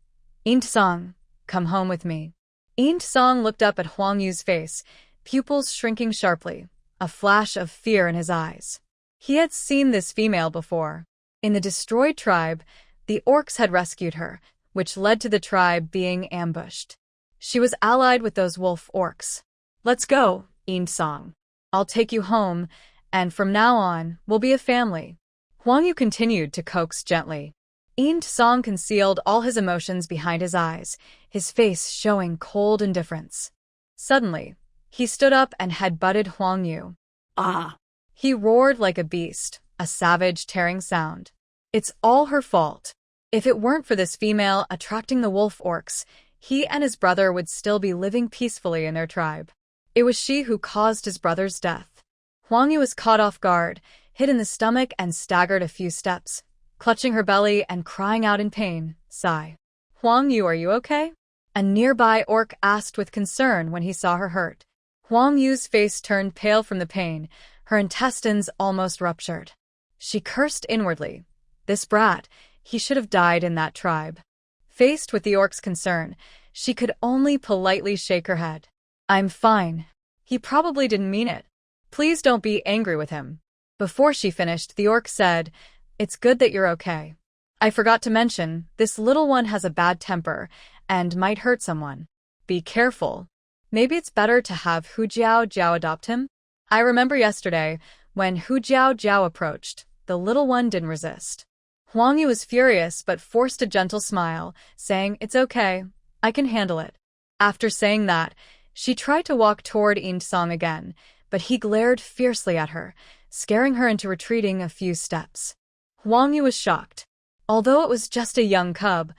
"Yin Song, come home with me." Yin Song looked up at Huang Yu's face, pupils shrinking sharply, a flash of fear in his eyes. He had seen this female before. In the destroyed tribe, the orcs had rescued her, which led to the tribe being ambushed. She was allied with those wolf orcs. "Let's go, Yin Song. I'll take you home, and from now on, we'll be a family." Huang Yu continued to coax gently. Yin Song concealed all his emotions behind his eyes, his face showing cold indifference. Suddenly, he stood up and head-butted Huang Yu. "Ah!" He roared like a beast, a savage, tearing sound. "It's all her fault. If it weren't for this female attracting the wolf orcs, he and his brother would still be living peacefully in their tribe. It was she who caused his brother's death." Huang Yu was caught off guard, hit in the stomach and staggered a few steps, clutching her belly and crying out in pain. Sigh. "Huang Yu, are you okay?" A nearby orc asked with concern when he saw her hurt. Huang Yu's face turned pale from the pain, her intestines almost ruptured. She cursed inwardly. This brat, he should have died in that tribe. Faced with the orc's concern, she could only politely shake her head. "I'm fine. He probably didn't mean it. Please don't be angry with him." Before she finished, the orc said, "It's good that you're okay. I forgot to mention, this little one has a bad temper and might hurt someone. Be careful. Maybe it's better to have Hu Jiao Jiao adopt him." I remember yesterday, when Hu Jiao Jiao approached, the little one didn't resist. Huang Yu was furious but forced a gentle smile, saying, "It's okay, I can handle it." After saying that, she tried to walk toward Yin Song again, but he glared fiercely at her, scaring her into retreating a few steps. Huang Yu was shocked. Although it was just a young cub,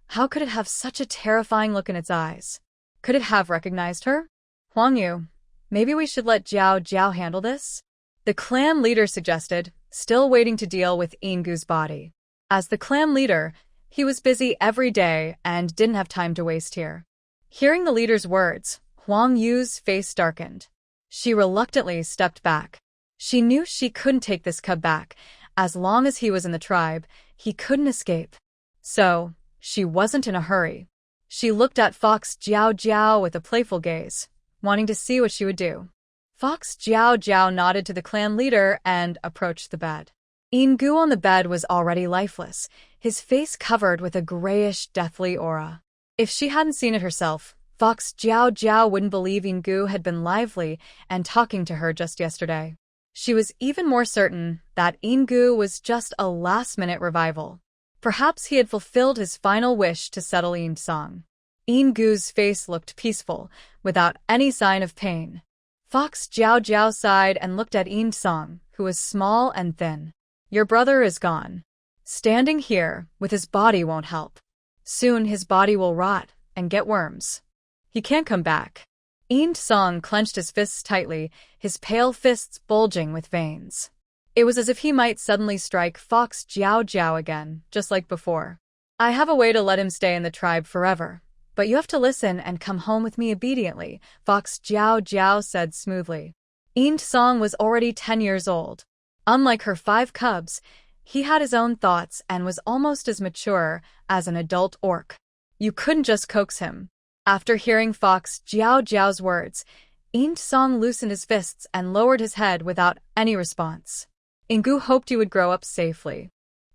how could it have such a terrifying look in its eyes? Could it have recognized her? "Huang Yu, maybe we should let Jiao Jiao handle this?" The clan leader suggested, still waiting to deal with Ingu's body. As the clan leader, he was busy every day and didn't have time to waste here. Hearing the leader's words, Huang Yu's face darkened. She reluctantly stepped back. She knew she couldn't take this cub back. As long as he was in the tribe, he couldn't escape. So, she wasn't in a hurry. She looked at Fox Jiao Jiao with a playful gaze, wanting to see what she would do. Fox Jiao Jiao nodded to the clan leader and approached the bed. Ingu on the bed was already lifeless, his face covered with a grayish, deathly aura. If she hadn't seen it herself, Fox Jiao Jiao wouldn't believe Ingu had been lively and talking to her just yesterday. She was even more certain that Ingu was just a last-minute revival. Perhaps he had fulfilled his final wish to settle Yin Song. Ingu's face looked peaceful, without any sign of pain. Fox Jiao Jiao sighed and looked at Yin Song, who was small and thin. "Your brother is gone. Standing here with his body won't help. Soon his body will rot and get worms. He can't come back." Yin Song clenched his fists tightly, his pale fists bulging with veins. It was as if he might suddenly strike Fox Jiao Jiao again, just like before. "I have a way to let him stay in the tribe forever, but you have to listen and come home with me obediently," Fox Jiao Jiao said smoothly. Yin Song was already 10 years old. Unlike her 5 cubs, he had his own thoughts and was almost as mature as an adult orc. You couldn't just coax him. After hearing Fox Jiao Jiao's words, Yin Song loosened his fists and lowered his head without any response. "Ingu hoped you would grow up safely.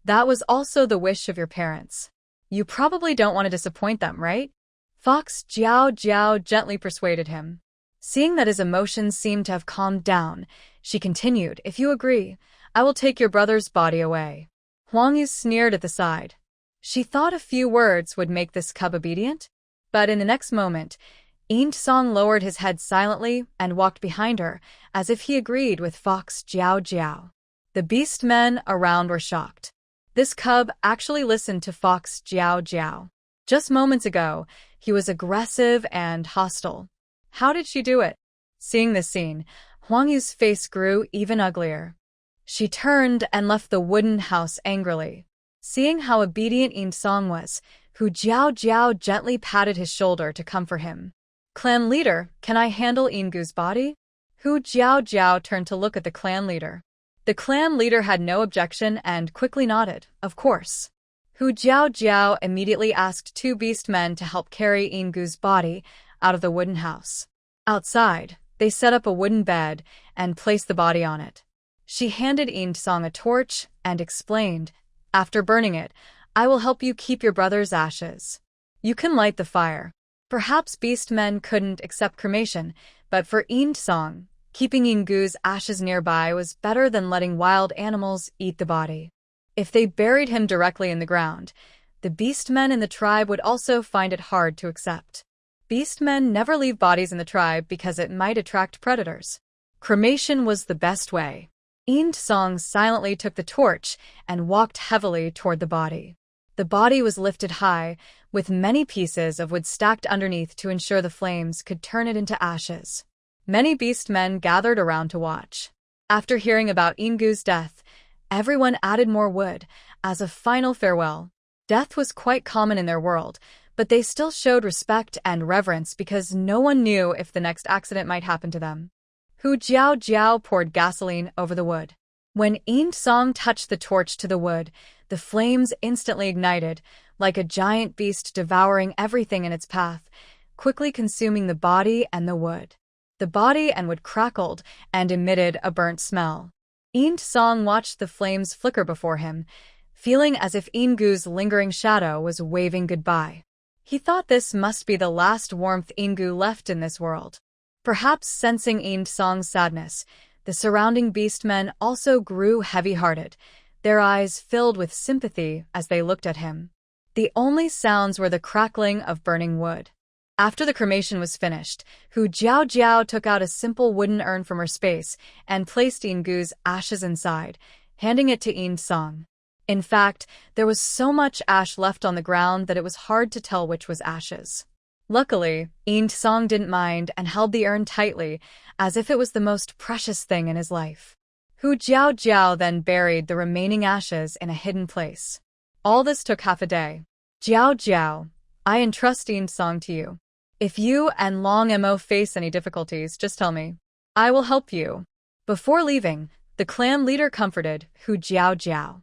That was also the wish of your parents. You probably don't want to disappoint them, right?" Fox Jiao Jiao gently persuaded him. Seeing that his emotions seemed to have calmed down, she continued, "If you agree, I will take your brother's body away." Huang Yu sneered at the side. She thought a few words would make this cub obedient? But in the next moment, Eend Song lowered his head silently and walked behind her, as if he agreed with Fox Jiao Jiao. The beast men around were shocked. This cub actually listened to Fox Jiao Jiao. Just moments ago, he was aggressive and hostile. How did she do it? Seeing this scene, Huang Yu's face grew even uglier. She turned and left the wooden house angrily. Seeing how obedient Eend Song was, Hu Jiao Jiao gently patted his shoulder to comfort him. Clan leader, can I handle Ingu's body? Hu Jiao Jiao turned to look at the clan leader. The clan leader had no objection and quickly nodded, of course. Hu Jiao Jiao immediately asked two beast men to help carry Ingu's body out of the wooden house. Outside, they set up a wooden bed and placed the body on it. She handed Eend Song a torch and explained, after burning it, I will help you keep your brother's ashes. You can light the fire. Perhaps beast men couldn't accept cremation, but for Eend Song, keeping Ingu's ashes nearby was better than letting wild animals eat the body. If they buried him directly in the ground, the beast men in the tribe would also find it hard to accept. Beast men never leave bodies in the tribe because it might attract predators. Cremation was the best way. Eend Song silently took the torch and walked heavily toward the body. The body was lifted high, with many pieces of wood stacked underneath to ensure the flames could turn it into ashes. Many beast men gathered around to watch. After hearing about Ingu's death, everyone added more wood as a final farewell. Death was quite common in their world, but they still showed respect and reverence because no one knew if the next accident might happen to them. Hu Jiao Jiao poured gasoline over the wood. When Eend Song touched the torch to the wood, the flames instantly ignited, like a giant beast devouring everything in its path, quickly consuming the body and the wood. The body and wood crackled and emitted a burnt smell. Eend Song watched the flames flicker before him, feeling as if Ingu's lingering shadow was waving goodbye. He thought this must be the last warmth Ingu left in this world. Perhaps sensing Eend Song's sadness, the surrounding beastmen also grew heavy-hearted, their eyes filled with sympathy as they looked at him. The only sounds were the crackling of burning wood. After the cremation was finished, Hu Jiao Jiao took out a simple wooden urn from her space and placed Ingu's ashes inside, handing it to Eend Song. In fact, there was so much ash left on the ground that it was hard to tell which was ashes. Luckily, Eend Song didn't mind and held the urn tightly, as if it was the most precious thing in his life. Hu Jiao Jiao then buried the remaining ashes in a hidden place. All this took half a day. Jiao Jiao, I entrust Eend Song to you. If you and Long Mo face any difficulties, just tell me. I will help you. Before leaving, the clan leader comforted Hu Jiao Jiao.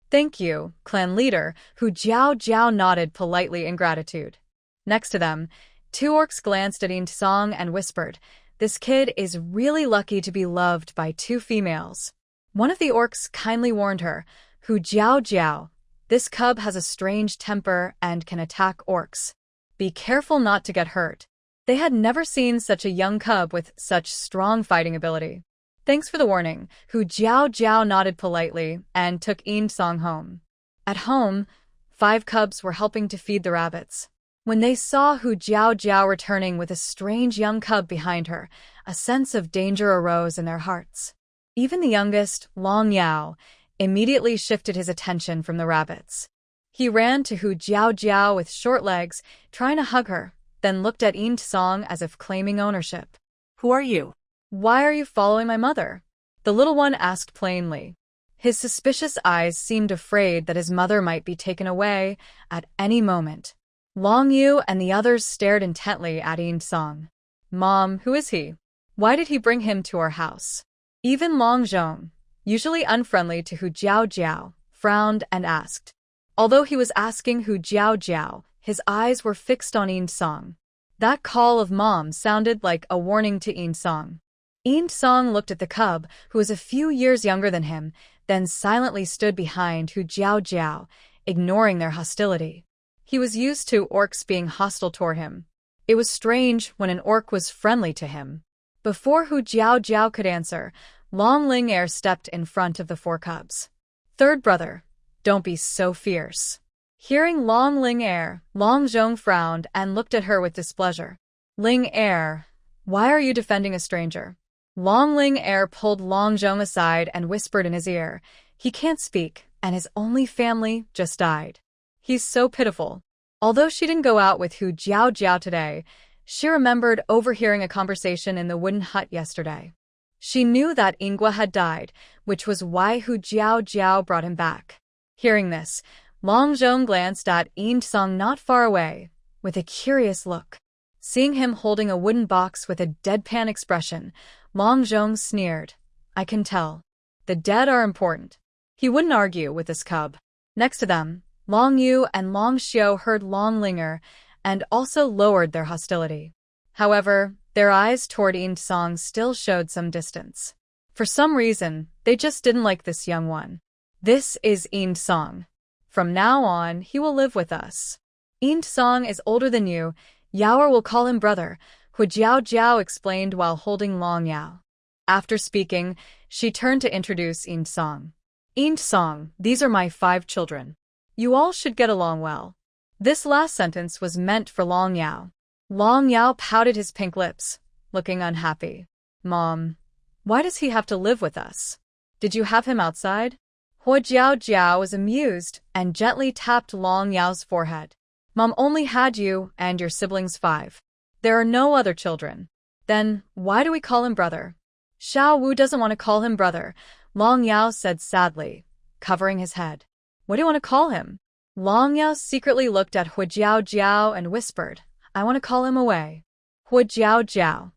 Thank you, clan leader. Hu Jiao Jiao nodded politely in gratitude. Next to them, two orcs glanced at Eend Song and whispered, this kid is really lucky to be loved by two females. One of the orcs kindly warned her, Hu Jiao Jiao, this cub has a strange temper and can attack orcs. Be careful not to get hurt. They had never seen such a young cub with such strong fighting ability. Thanks for the warning. Hu Jiao Jiao nodded politely and took Eend Song home. At home, 5 cubs were helping to feed the rabbits. When they saw Hu Jiao Jiao returning with a strange young cub behind her, a sense of danger arose in their hearts. Even the youngest, Long Yao, immediately shifted his attention from the rabbits. He ran to Hu Jiao Jiao with short legs, trying to hug her, then looked at Eend Song as if claiming ownership. Who are you? Why are you following my mother? The little one asked plainly. His suspicious eyes seemed afraid that his mother might be taken away at any moment. Long Yu and the others stared intently at Eend Song. Mom, who is he? Why did he bring him to our house? Even Long Zhong, usually unfriendly to Hu Jiao Jiao, frowned and asked. Although he was asking Hu Jiao Jiao, his eyes were fixed on Eend Song. That call of mom sounded like a warning to Eend Song. Eend Song looked at the cub, who was a few years younger than him, then silently stood behind Hu Jiao Jiao, ignoring their hostility. He was used to orcs being hostile toward him. It was strange when an orc was friendly to him. Before Hu Jiao Jiao could answer, Long Ling Er stepped in front of the 4 cubs. Third brother, don't be so fierce. Hearing Long Ling Er, Long Zhong frowned and looked at her with displeasure. Ling Er, why are you defending a stranger? Long Ling Er pulled Long Zhong aside and whispered in his ear. He can't speak, and his only family just died. He's so pitiful. Although she didn't go out with Hu Jiao Jiao today, she remembered overhearing a conversation in the wooden hut yesterday. She knew that Ingwa had died, which was why Hu Jiao Jiao brought him back. Hearing this, Long Zhong glanced at Yin Song not far away, with a curious look. Seeing him holding a wooden box with a deadpan expression, Long Zhong sneered. I can tell. The dead are important. He wouldn't argue with this cub. Next to them, Long Yu and Long Xiu heard Long Linger and also lowered their hostility. However, their eyes toward Yin Song still showed some distance. For some reason, they just didn't like this young one. This is Yin Song. From now on, he will live with us. Yin Song is older than you. Yaoer will call him brother, Hu Jiao Jiao explained while holding Long Yao. After speaking, she turned to introduce Yin Song. Yin Song, these are my 5 children. You all should get along well. This last sentence was meant for Long Yao. Long Yao pouted his pink lips, looking unhappy. Mom, why does he have to live with us? Did you have him outside? Hu Jiao Jiao was amused and gently tapped Long Yao's forehead. Mom only had you and your siblings 5. There are no other children. Then, why do we call him brother? Xiao Wu doesn't want to call him brother, Long Yao said sadly, covering his head. What do you want to call him? Long Yao secretly looked at Hu Jiao Jiao and whispered, I want to call him away. Hu Jiao Jiao.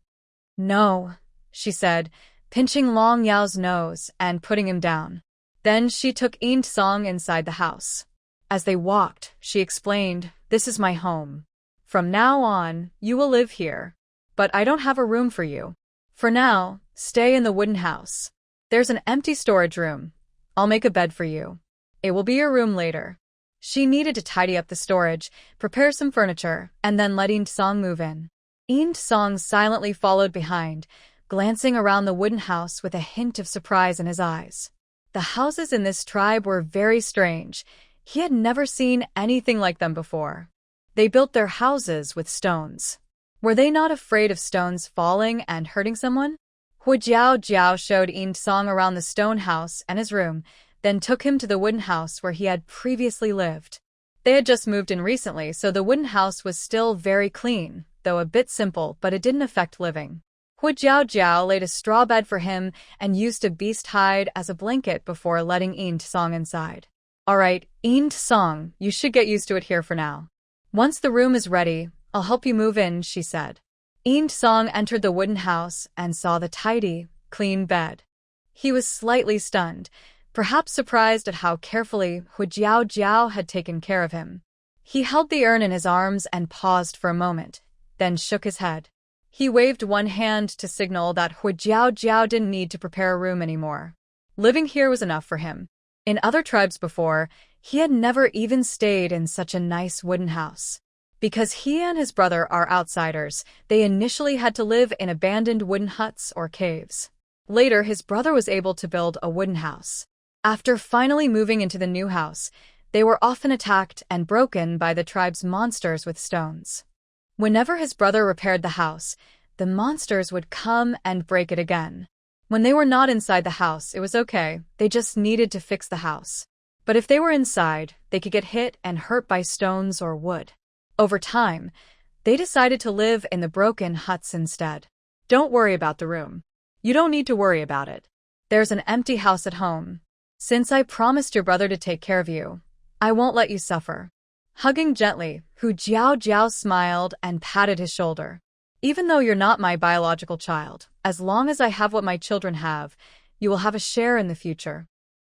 No, she said, pinching Long Yao's nose and putting him down. Then she took Yin Song inside the house. As they walked, she explained, this is my home. From now on, you will live here. But I don't have a room for you. For now, stay in the wooden house. There's an empty storage room. I'll make a bed for you. It will be your room later. She needed to tidy up the storage, prepare some furniture, and then let Yin Song move in. Yin Song silently followed behind, glancing around the wooden house with a hint of surprise in his eyes. The houses in this tribe were very strange. He had never seen anything like them before. They built their houses with stones. Were they not afraid of stones falling and hurting someone? Hu Jiao Jiao showed Yin Song around the stone house and his room, then took him to the wooden house where he had previously lived. They had just moved in recently, so the wooden house was still very clean, though a bit simple, but it didn't affect living. Hu Jiao Jiao laid a straw bed for him and used a beast hide as a blanket before letting Yin Song inside. Alright, Yin Song, you should get used to it here for now. Once the room is ready, I'll help you move in, she said. Yin Song entered the wooden house and saw the tidy, clean bed. He was slightly stunned, perhaps surprised at how carefully Hu Jiao Jiao had taken care of him. He held the urn in his arms and paused for a moment, then shook his head. He waved one hand to signal that Hu Jiao Jiao didn't need to prepare a room anymore. Living here was enough for him. In other tribes before, he had never even stayed in such a nice wooden house. Because he and his brother are outsiders, they initially had to live in abandoned wooden huts or caves. Later, his brother was able to build a wooden house. After finally moving into the new house, they were often attacked and broken by the tribe's monsters with stones. Whenever his brother repaired the house, the monsters would come and break it again. When they were not inside the house, it was okay, they just needed to fix the house. But if they were inside, they could get hit and hurt by stones or wood. Over time, they decided to live in the broken huts instead. Don't worry about the room. You don't need to worry about it. There's an empty house at home. Since I promised your brother to take care of you, I won't let you suffer. Hugging gently, Hu Jiao Jiao smiled and patted his shoulder. Even though you're not my biological child, as long as I have what my children have, you will have a share in the future.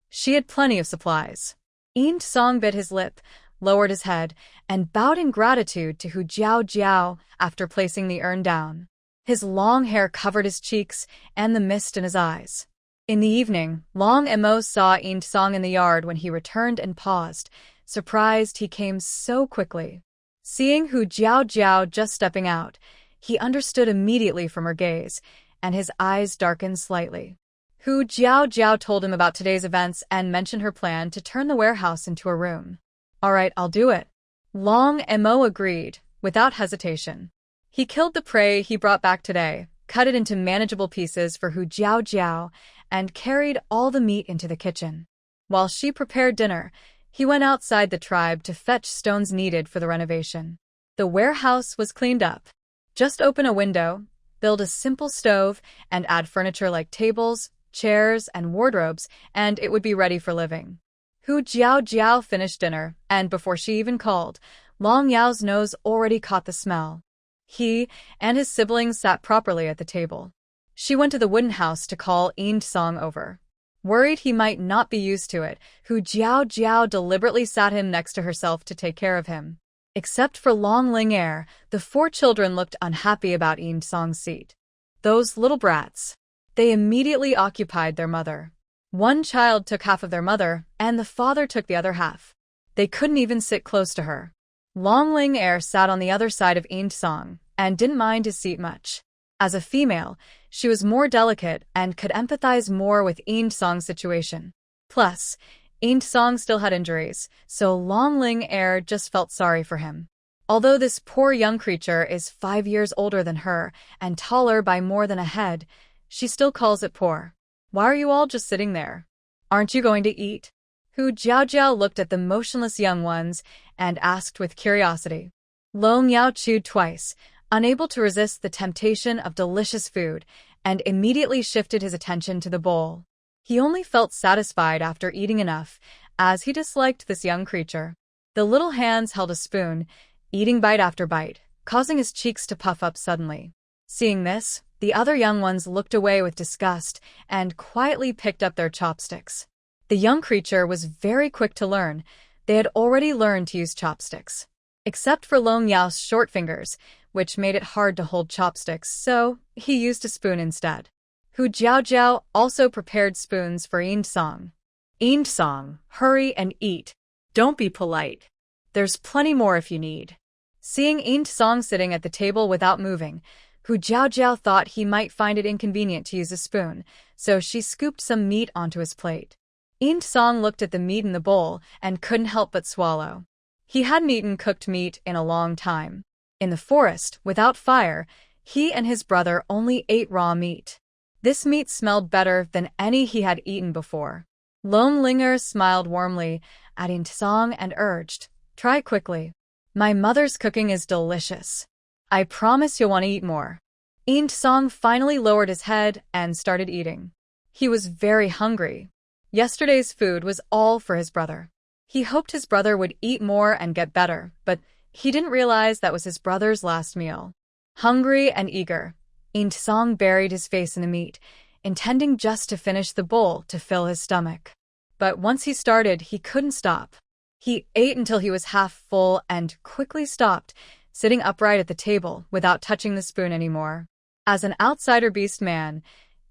She had plenty of supplies. Yin Song bit his lip, lowered his head, and bowed in gratitude to Hu Jiao Jiao after placing the urn down. His long hair covered his cheeks and the mist in his eyes. In the evening, Long Mo saw Yin Song in the yard when he returned and paused, surprised he came so quickly. Seeing Hu Jiao Jiao just stepping out, he understood immediately from her gaze, and his eyes darkened slightly. Hu Jiao Jiao told him about today's events and mentioned her plan to turn the warehouse into a room. All right, I'll do it. Long Mo agreed, without hesitation. He killed the prey he brought back today, cut it into manageable pieces for Hu Jiao Jiao, and carried all the meat into the kitchen. While she prepared dinner, he went outside the tribe to fetch stones needed for the renovation. The warehouse was cleaned up. Just open a window, build a simple stove, and add furniture like tables, chairs, and wardrobes, and it would be ready for living. Hu Jiao Jiao finished dinner, and before she even called, Long Yao's nose already caught the smell. He and his siblings sat properly at the table. She went to the wooden house to call Eend Song over. Worried he might not be used to it, Hu Jiao Jiao deliberately sat him next to herself to take care of him. Except for Long Ling Er, the 4 children looked unhappy about Eend Song's seat. Those little brats. They immediately occupied their mother. One child took half of their mother, and the father took the other half. They couldn't even sit close to her. Long Ling Er sat on the other side of Eend Song, and didn't mind his seat much. As a female, she was more delicate and could empathize more with Eend Song's situation. Plus, Eend Song still had injuries, so Long Ling Er just felt sorry for him. Although this poor young creature is 5 years older than her and taller by more than a head, she still calls it poor. Why are you all just sitting there? Aren't you going to eat? Hu Jiao Jiao looked at the motionless young ones and asked with curiosity. Long Yao chewed twice, unable to resist the temptation of delicious food, and immediately shifted his attention to the bowl. He only felt satisfied after eating enough, as he disliked this young creature. The little hands held a spoon, eating bite after bite, causing his cheeks to puff up suddenly. Seeing this, the other young ones looked away with disgust and quietly picked up their chopsticks. The young creature was very quick to learn. They had already learned to use chopsticks. Except for Long Yao's short fingers, which made it hard to hold chopsticks, so he used a spoon instead. Hu Jiao Jiao also prepared spoons for Eend Song. Eend Song, hurry and eat. Don't be polite. There's plenty more if you need. Seeing Eend Song sitting at the table without moving, Hu Jiao Jiao thought he might find it inconvenient to use a spoon, so she scooped some meat onto his plate. Eend Song looked at the meat in the bowl and couldn't help but swallow. He hadn't eaten cooked meat in a long time. In the forest, without fire, he and his brother only ate raw meat. This meat smelled better than any he had eaten before. Long Linger smiled warmly at Eend Song and urged, "Try quickly. My mother's cooking is delicious. I promise you'll want to eat more." Eend Song finally lowered his head and started eating. He was very hungry. Yesterday's food was all for his brother. He hoped his brother would eat more and get better, but he didn't realize that was his brother's last meal. Hungry and eager, Eend Song buried his face in the meat, intending just to finish the bowl to fill his stomach. But once he started, he couldn't stop. He ate until he was half full and quickly stopped, sitting upright at the table without touching the spoon anymore. As an outsider beast man,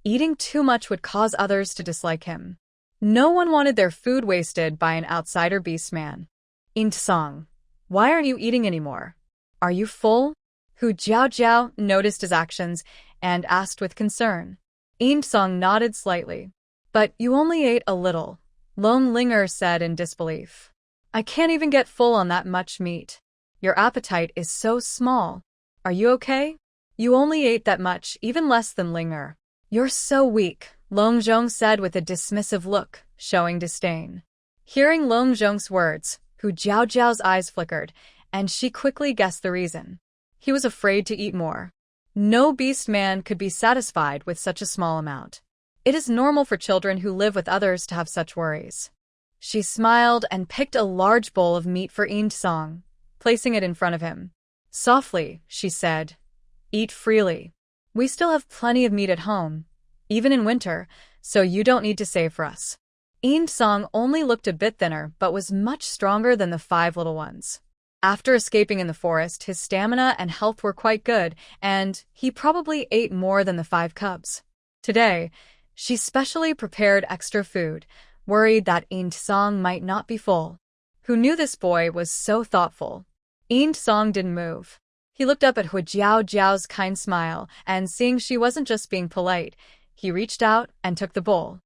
eating too much would cause others to dislike him. No one wanted their food wasted by an outsider beast man. Eend Song, why aren't you eating anymore? Are you full? Hu Jiao Jiao noticed his actions and asked with concern. Eend Song nodded slightly. But you only ate a little, Long Linger said in disbelief. I can't even get full on that much meat. Your appetite is so small. Are you okay? You only ate that much, even less than Linger. You're so weak, Long Zhong said with a dismissive look, showing disdain. Hearing Long Zhong's words, Hu Jiao Jiao's eyes flickered, and she quickly guessed the reason. He was afraid to eat more. No beast man could be satisfied with such a small amount. It is normal for children who live with others to have such worries. She smiled and picked a large bowl of meat for Eend Song, placing it in front of him. Softly, she said, "Eat freely. We still have plenty of meat at home, even in winter, so you don't need to save for us." Eend Song only looked a bit thinner but was much stronger than the 5 little ones. After escaping in the forest, his stamina and health were quite good, and he probably ate more than the 5 cubs. Today, she specially prepared extra food, worried that Eend Song might not be full. Who knew this boy was so thoughtful? Eend Song didn't move. He looked up at Hu Jiao Jiao's kind smile, and seeing she wasn't just being polite, he reached out and took the bowl.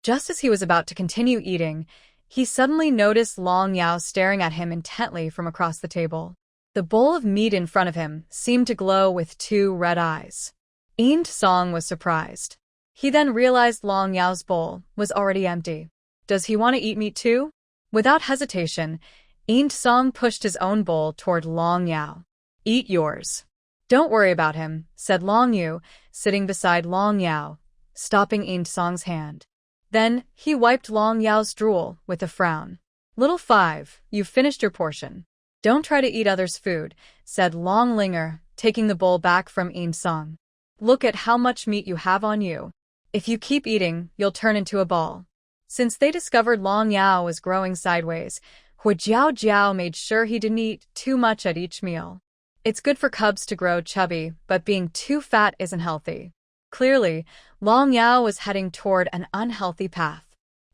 Just as he was about to continue eating, He suddenly noticed Long Yao staring at him intently from across the table. The bowl of meat in front of him seemed to glow with two red eyes. Eun Song was surprised. He then realized Long Yao's bowl was already empty. Does he want to eat meat too? Without hesitation, Eun Song pushed his own bowl toward Long Yao. Eat yours. Don't worry about him, said Long Yu, sitting beside Long Yao, stopping Eun Song's hand. Then, he wiped Long Yao's drool with a frown. Little five, you've finished your portion. Don't try to eat others' food, said Long Linger, taking the bowl back from Eun Song. Look at how much meat you have on you. If you keep eating, you'll turn into a ball. Since they discovered Long Yao was growing sideways, Huijiao Jiao made sure he didn't eat too much at each meal. It's good for cubs to grow chubby, but being too fat isn't healthy. Clearly, Long Yao was heading toward an unhealthy path.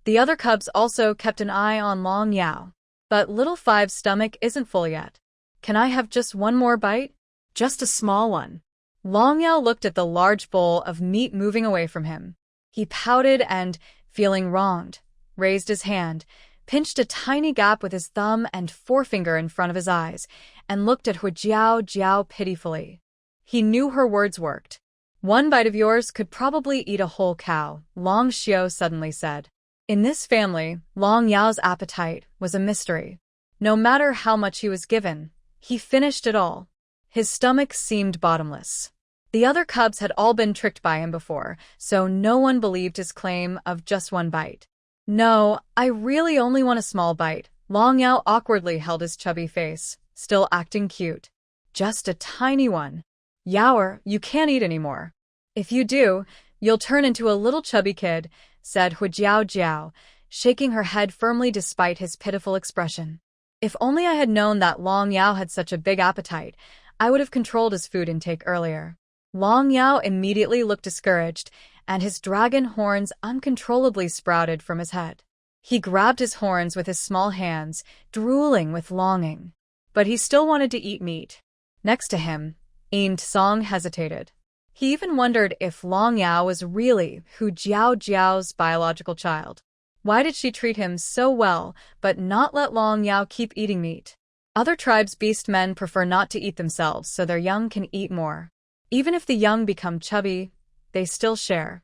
The other cubs also kept an eye on Long Yao. But Little Five's stomach isn't full yet. Can I have just one more bite? Just a small one. Long Yao looked at the large bowl of meat moving away from him. He pouted and, feeling wronged, raised his hand, pinched a tiny gap with his thumb and forefinger in front of his eyes, and looked at Huijiao Jiao pitifully. He knew her words worked. One bite of yours could probably eat a whole cow, Long Xiao suddenly said. In this family, Long Yao's appetite was a mystery. No matter how much he was given, he finished it all. His stomach seemed bottomless. The other cubs had all been tricked by him before, so no one believed his claim of just one bite. No, I really only want a small bite. Long Yao awkwardly held his chubby face, still acting cute. Just a tiny one. Yaoer, you can't eat anymore. If you do, you'll turn into a little chubby kid, said Huijiao Jiao, shaking her head firmly despite his pitiful expression. If only I had known that Long Yao had such a big appetite, I would have controlled his food intake earlier. Long Yao immediately looked discouraged, and his dragon horns uncontrollably sprouted from his head. He grabbed his horns with his small hands, drooling with longing. But he still wanted to eat meat. Next to him, Eun Song hesitated. He even wondered if Long Yao was really Huijiao Jiao's biological child. Why did she treat him so well, but not let Long Yao keep eating meat? Other tribes' beast men prefer not to eat themselves so their young can eat more. Even if the young become chubby, they still share.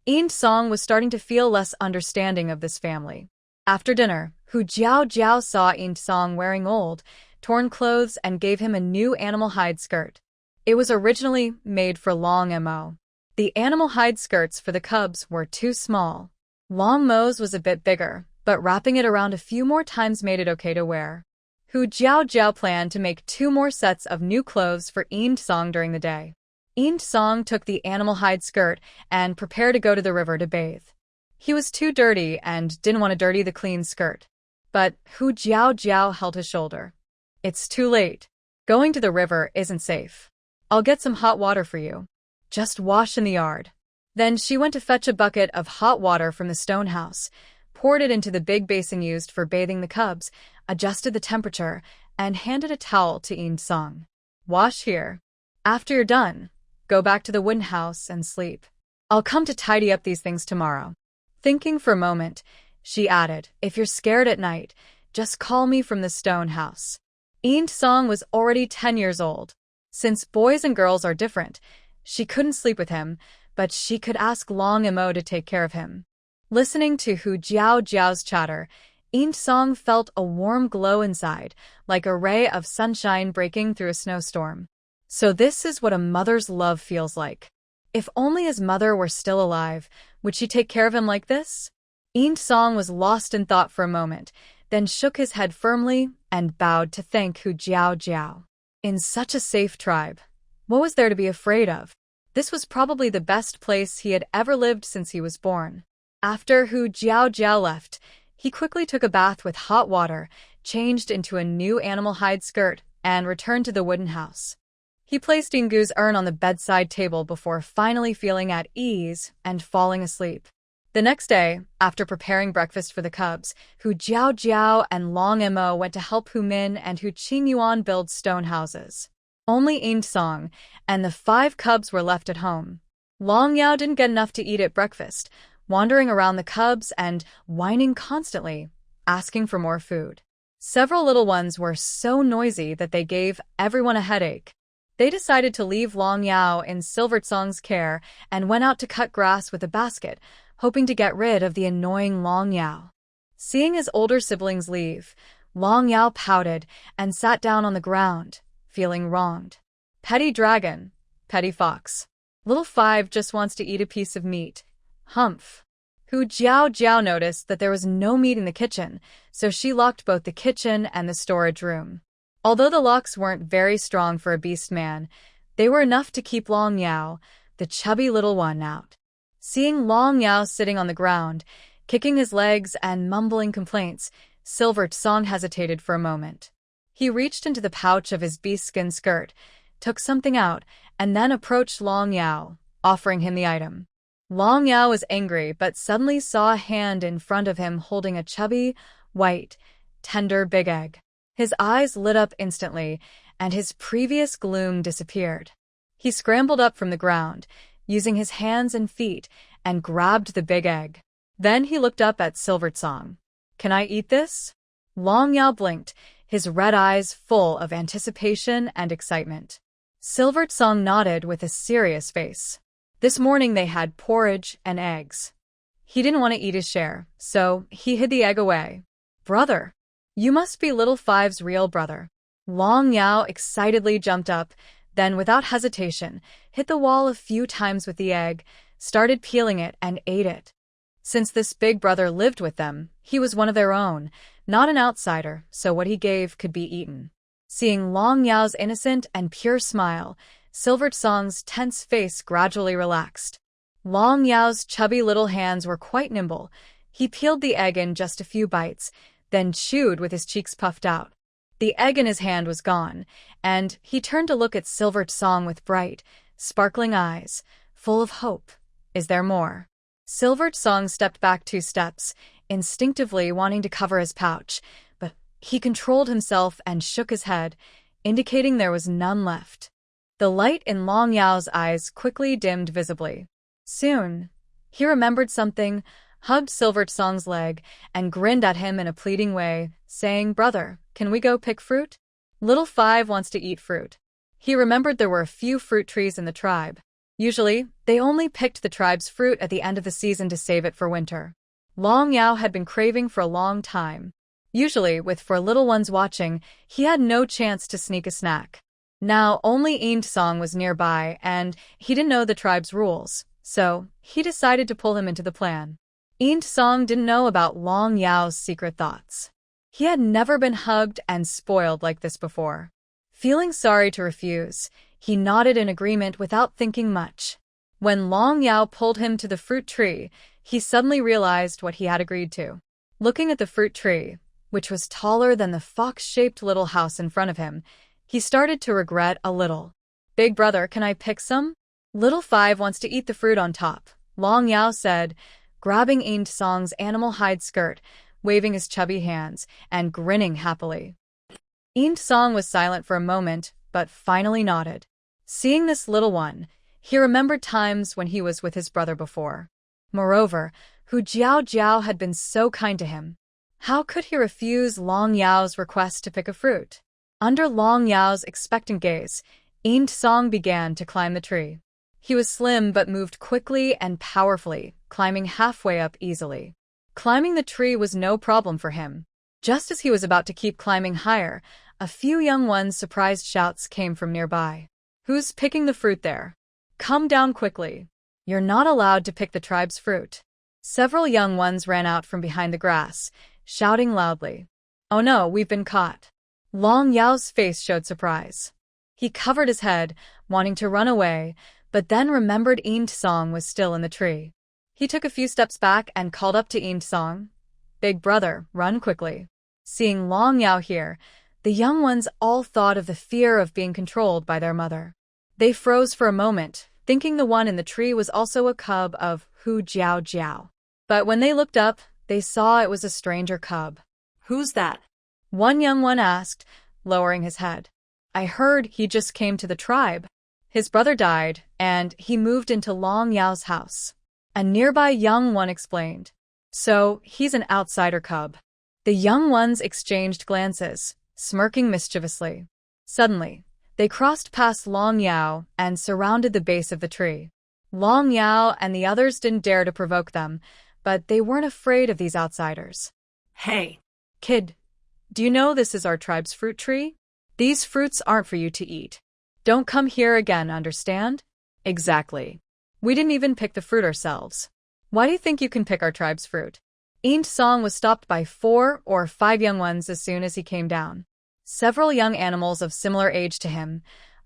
Eun Song was starting to feel less understanding of this family. After dinner, Huijiao Jiao saw Eun Song wearing old, torn clothes and gave him a new animal hide skirt. It was originally made for Long Mo. The animal hide skirts for the cubs were too small. Long Mo's was a bit bigger, but wrapping it around a few more times made it okay to wear. Huijiao Jiao planned to make 2 more sets of new clothes for Eun Song during the day. Eun Song took the animal hide skirt and prepared to go to the river to bathe. He was too dirty and didn't want to dirty the clean skirt. But Huijiao Jiao held his shoulder. It's too late. Going to the river isn't safe. I'll get some hot water for you. Just wash in the yard. Then she went to fetch a bucket of hot water from the stone house, poured it into the big basin used for bathing the cubs, adjusted the temperature, and handed a towel to Eun Song. Wash here. After you're done, go back to the wooden house and sleep. I'll come to tidy up these things tomorrow. Thinking for a moment, she added, if you're scared at night, just call me from the stone house. Eun Song was already 10 years old. Since boys and girls are different, she couldn't sleep with him, but she could ask Long Mo to take care of him. Listening to Huijiao Jiao's chatter, Eun Song felt a warm glow inside, like a ray of sunshine breaking through a snowstorm. So this is what a mother's love feels like. If only his mother were still alive, would she take care of him like this? Eun Song was lost in thought for a moment, then shook his head firmly and bowed to thank Huijiao Jiao. In such a safe tribe, what was there to be afraid of? This was probably the best place he had ever lived since he was born. After Huijiao Jiao left, he quickly took a bath with hot water, changed into a new animal hide skirt, and returned to the wooden house. He placed Ingu's urn on the bedside table before finally feeling at ease and falling asleep. The next day, after preparing breakfast for the cubs, Huijiao Jiao and Long Mo went to help Hu Min and Hu Qingyuan build stone houses. Only Eun Song and the 5 cubs were left at home. Long Yao didn't get enough to eat at breakfast, wandering around the cubs and whining constantly. asking for more food. Several little ones were so noisy that they gave everyone a headache. They decided to leave Long Yao in Silversong's care and went out to cut grass with a basket, hoping to get rid of the annoying Long Yao. Seeing his older siblings leave, Long Yao pouted and sat down on the ground, feeling wronged. Petty dragon, petty fox. Little Five just wants to eat a piece of meat. Humph. Hu Jiao Jiao noticed that there was no meat in the kitchen, so she locked both the kitchen and the storage room. Although the locks weren't very strong for a beast man, they were enough to keep Long Yao, the chubby little one, out. Seeing Long Yao sitting on the ground, kicking his legs and mumbling complaints, Silversong hesitated for a moment. He reached into the pouch of his beastskin skirt, took something out, and then approached Long Yao, offering him the item. Long Yao was angry but suddenly saw a hand in front of him holding a chubby, white, tender big egg. His eyes lit up instantly, and his previous gloom disappeared. He scrambled up from the ground, using his hands and feet, and grabbed the big egg. Then he looked up at Silversong. "Can I eat this?" Long Yao blinked, his red eyes full of anticipation and excitement. Silversong nodded with a serious face. This morning they had porridge and eggs. He didn't want to eat his share, so he hid the egg away. "Brother, you must be Little Five's real brother." Long Yao excitedly jumped up, then without hesitation, hit the wall a few times with the egg, started peeling it and ate it. Since this big brother lived with them, he was one of their own, not an outsider, so what he gave could be eaten. Seeing Long Yao's innocent and pure smile, Silversong's tense face gradually relaxed. Long Yao's chubby little hands were quite nimble. He peeled the egg in just a few bites, then chewed with his cheeks puffed out. The egg in his hand was gone, and he turned to look at Silversong with bright, sparkling eyes, full of hope. "Is there more?" Silversong stepped back 2 steps, instinctively wanting to cover his pouch, but he controlled himself and shook his head, indicating there was none left. The light in Long Yao's eyes quickly dimmed visibly. Soon, he remembered something, hugged Silversong's leg, and grinned at him in a pleading way, saying, "Brother, can we go pick fruit? Little Five wants to eat fruit." He remembered there were a few fruit trees in the tribe. Usually, they only picked the tribe's fruit at the end of the season to save it for winter. Long Yao had been craving for a long time. Usually, with 4 little ones watching, he had no chance to sneak a snack. Now only Eend-song was nearby, and he didn't know the tribe's rules, so he decided to pull him into the plan. Eend-song didn't know about Long Yao's secret thoughts. He had never been hugged and spoiled like this before. Feeling sorry to refuse, he nodded in agreement without thinking much. When Long Yao pulled him to the fruit tree, he suddenly realized what he had agreed to. Looking at the fruit tree, which was taller than the fox-shaped little house in front of him, he started to regret a little. "Big brother, can I pick some?" "Little Five wants to eat the fruit on top," Long Yao said, grabbing Eend-song's animal hide skirt, waving his chubby hands, and grinning happily. Eend-song was silent for a moment, but finally nodded. Seeing this little one, he remembered times when he was with his brother before. Moreover, Hu Jiao Jiao had been so kind to him. How could he refuse Long Yao's request to pick a fruit? Under Long Yao's expectant gaze, Eend-song began to climb the tree. He was slim but moved quickly and powerfully, climbing halfway up easily. Climbing the tree was no problem for him. Just as he was about to keep climbing higher, a few young ones' surprised shouts came from nearby. "Who's picking the fruit there? Come down quickly. You're not allowed to pick the tribe's fruit." Several young ones ran out from behind the grass, shouting loudly. "Oh no, we've been caught." Long Yao's face showed surprise. He covered his head, wanting to run away, but then remembered Eend-song was still in the tree. He took a few steps back and called up to Eend-song. "Big brother, run quickly." Seeing Long Yao here, the young ones all thought of the fear of being controlled by their mother. They froze for a moment, thinking the one in the tree was also a cub of Hu Jiao Jiao. But when they looked up, they saw it was a stranger cub. "Who's that?" One young one asked, lowering his head. "I heard he just came to the tribe. His brother died, and he moved into Long Yao's house." A nearby young one explained. "So, he's an outsider cub." The young ones exchanged glances, smirking mischievously. Suddenly, they crossed past Long Yao and surrounded the base of the tree. Long Yao and the others didn't dare to provoke them, but they weren't afraid of these outsiders. Hey, Kid, do you know this is our tribe's fruit tree? These fruits aren't for you to eat. Don't come here again, understand? Exactly. We didn't even pick the fruit ourselves. Why do you think you can pick our tribe's fruit? Eend Song was stopped by 4 or 5 young ones as soon as he came down. Several young animals of similar age to him,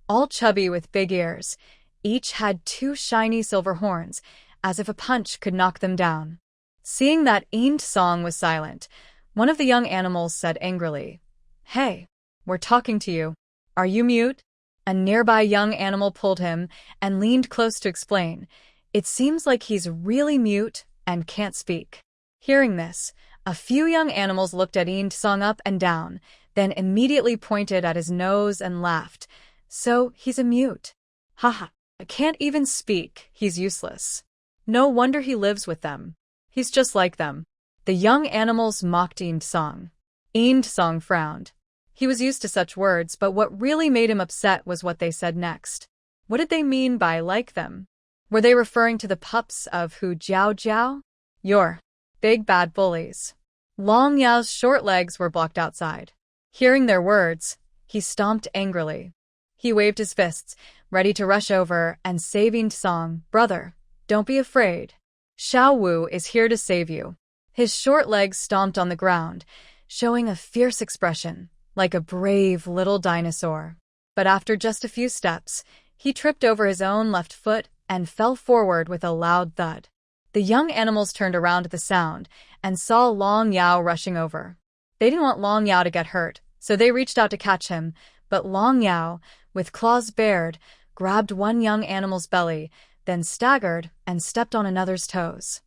all chubby with big ears, each had 2 shiny silver horns, as if a punch could knock them down. Seeing that Eend Song was silent, one of the young animals said angrily, "Hey, we're talking to you. Are you mute?" A nearby young animal pulled him and leaned close to explain, "It seems like he's really mute and can't speak." Hearing this, a few young animals looked at Eend Song up and down, then immediately pointed at his nose and laughed. "So he's a mute. Haha, can't even speak, he's useless. No wonder he lives with them. He's just like them." The young animals mocked Eend Song. Eend Song frowned. He was used to such words, but what really made him upset was what they said next. What did they mean by like them? Were they referring to the pups of Hu Jiao Jiao? You're big bad bullies. Long Yao's short legs were blocked outside. Hearing their words, he stomped angrily. He waved his fists, ready to rush over and save Eend Song. "Brother, don't be afraid. Xiao Wu is here to save you." His short legs stomped on the ground, showing a fierce expression, like a brave little dinosaur. But after just a few steps, he tripped over his own left foot and fell forward with a loud thud. The young animals turned around at the sound and saw Long Yao rushing over. They didn't want Long Yao to get hurt, so they reached out to catch him, but Long Yao, with claws bared, grabbed one young animal's belly, then staggered and stepped on another's toes.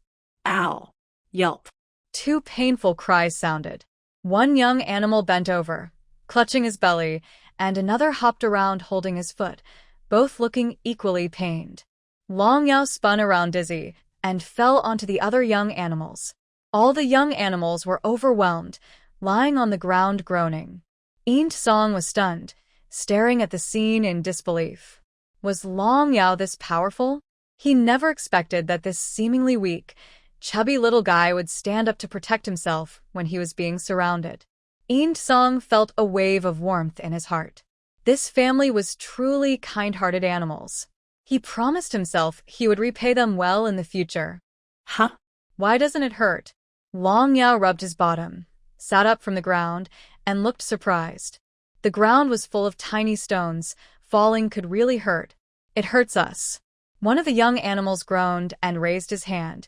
Ow! Yelp. 2 painful cries sounded. One young animal bent over, clutching his belly, and another hopped around holding his foot, both looking equally pained. Long Yao spun around dizzy and fell onto the other young animals. All the young animals were overwhelmed, lying on the ground groaning. Eend Song was stunned, staring at the scene in disbelief. Was Long Yao this powerful? He never expected that this seemingly weak, chubby little guy would stand up to protect himself when he was being surrounded. Eend Song felt a wave of warmth in his heart. This family was truly kind-hearted animals. He promised himself he would repay them well in the future. Huh? Why doesn't it hurt? Long Yao rubbed his bottom, sat up from the ground, and looked surprised. The ground was full of tiny stones. Falling could really hurt. "It hurts us." One of the young animals groaned and raised his hand.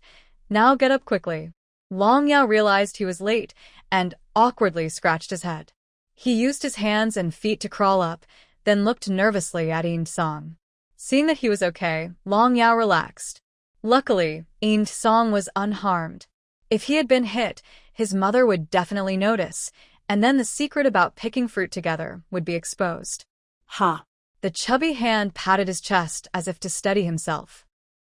"Now get up quickly." Long Yao realized he was late and awkwardly scratched his head. He used his hands and feet to crawl up, then looked nervously at Eend Song. Seeing that he was okay, Long Yao relaxed. Luckily, Eend Song was unharmed. If he had been hit, his mother would definitely notice, and then the secret about picking fruit together would be exposed. Ha! The chubby hand patted his chest as if to steady himself.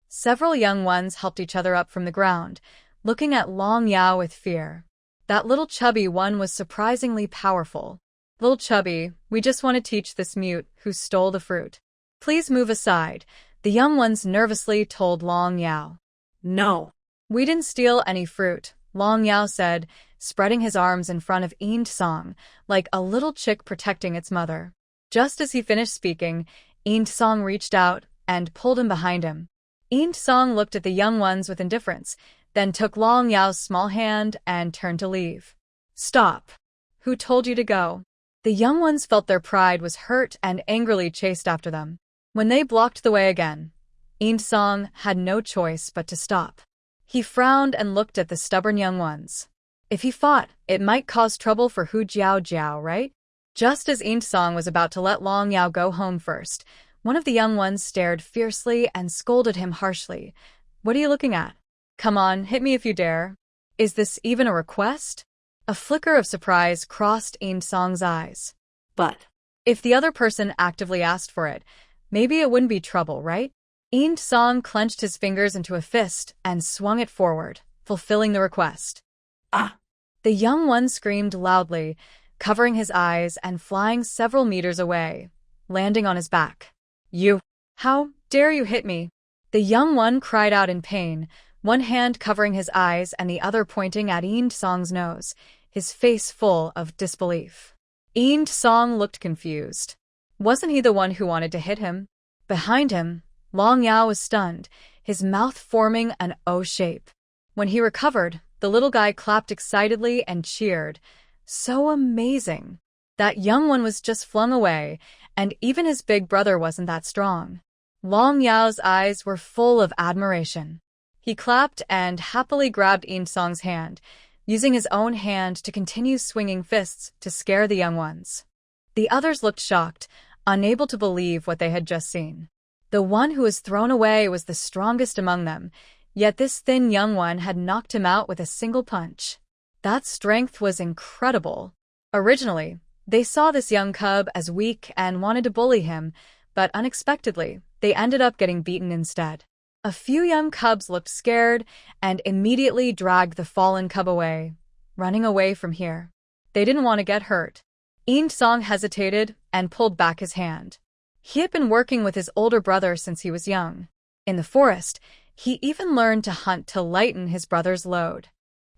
Several young ones helped each other up from the ground, looking at Long Yao with fear. That little chubby one was surprisingly powerful. "Little chubby, we just want to teach this mute who stole the fruit. Please move aside," the young ones nervously told Long Yao. No. "We didn't steal any fruit," Long Yao said, spreading his arms in front of Eend Song, like a little chick protecting its mother. Just as he finished speaking, Eend Song reached out and pulled him behind him. Eend Song looked at the young ones with indifference, then took Long Yao's small hand and turned to leave. "Stop. Who told you to go?" The young ones felt their pride was hurt and angrily chased after them. When they blocked the way again, Eend Song had no choice but to stop. He frowned and looked at the stubborn young ones. If he fought, it might cause trouble for Hu Jiao Jiao, right? Just as Eend Song was about to let Long Yao go home first, one of the young ones stared fiercely and scolded him harshly. "What are you looking at? Come on, hit me if you dare. Is this even a request?" A flicker of surprise crossed Eend Song's eyes. But if the other person actively asked for it, maybe it wouldn't be trouble, right? Eend Song clenched his fingers into a fist and swung it forward, fulfilling the request. Ah! The young one screamed loudly, covering his eyes and flying several meters away, landing on his back. You! How dare you hit me? The young one cried out in pain, one hand covering his eyes and the other pointing at Eun-song's nose, his face full of disbelief. Eun-song looked confused. Wasn't he the one who wanted to hit him? Behind him, Long Yao was stunned, his mouth forming an O shape. When he recovered, the little guy clapped excitedly and cheered. So amazing! That young one was just flung away, and even his big brother wasn't that strong. Long Yao's eyes were full of admiration. He clapped and happily grabbed Eun-song's hand, using his own hand to continue swinging fists to scare the young ones. The others looked shocked, unable to believe what they had just seen. The one who was thrown away was the strongest among them, yet this thin young one had knocked him out with a single punch. That strength was incredible. Originally, they saw this young cub as weak and wanted to bully him, but unexpectedly, they ended up getting beaten instead. A few young cubs looked scared and immediately dragged the fallen cub away, running away from here. They didn't want to get hurt. Eun-song hesitated and pulled back his hand. He had been working with his older brother since he was young. In the forest, he even learned to hunt to lighten his brother's load.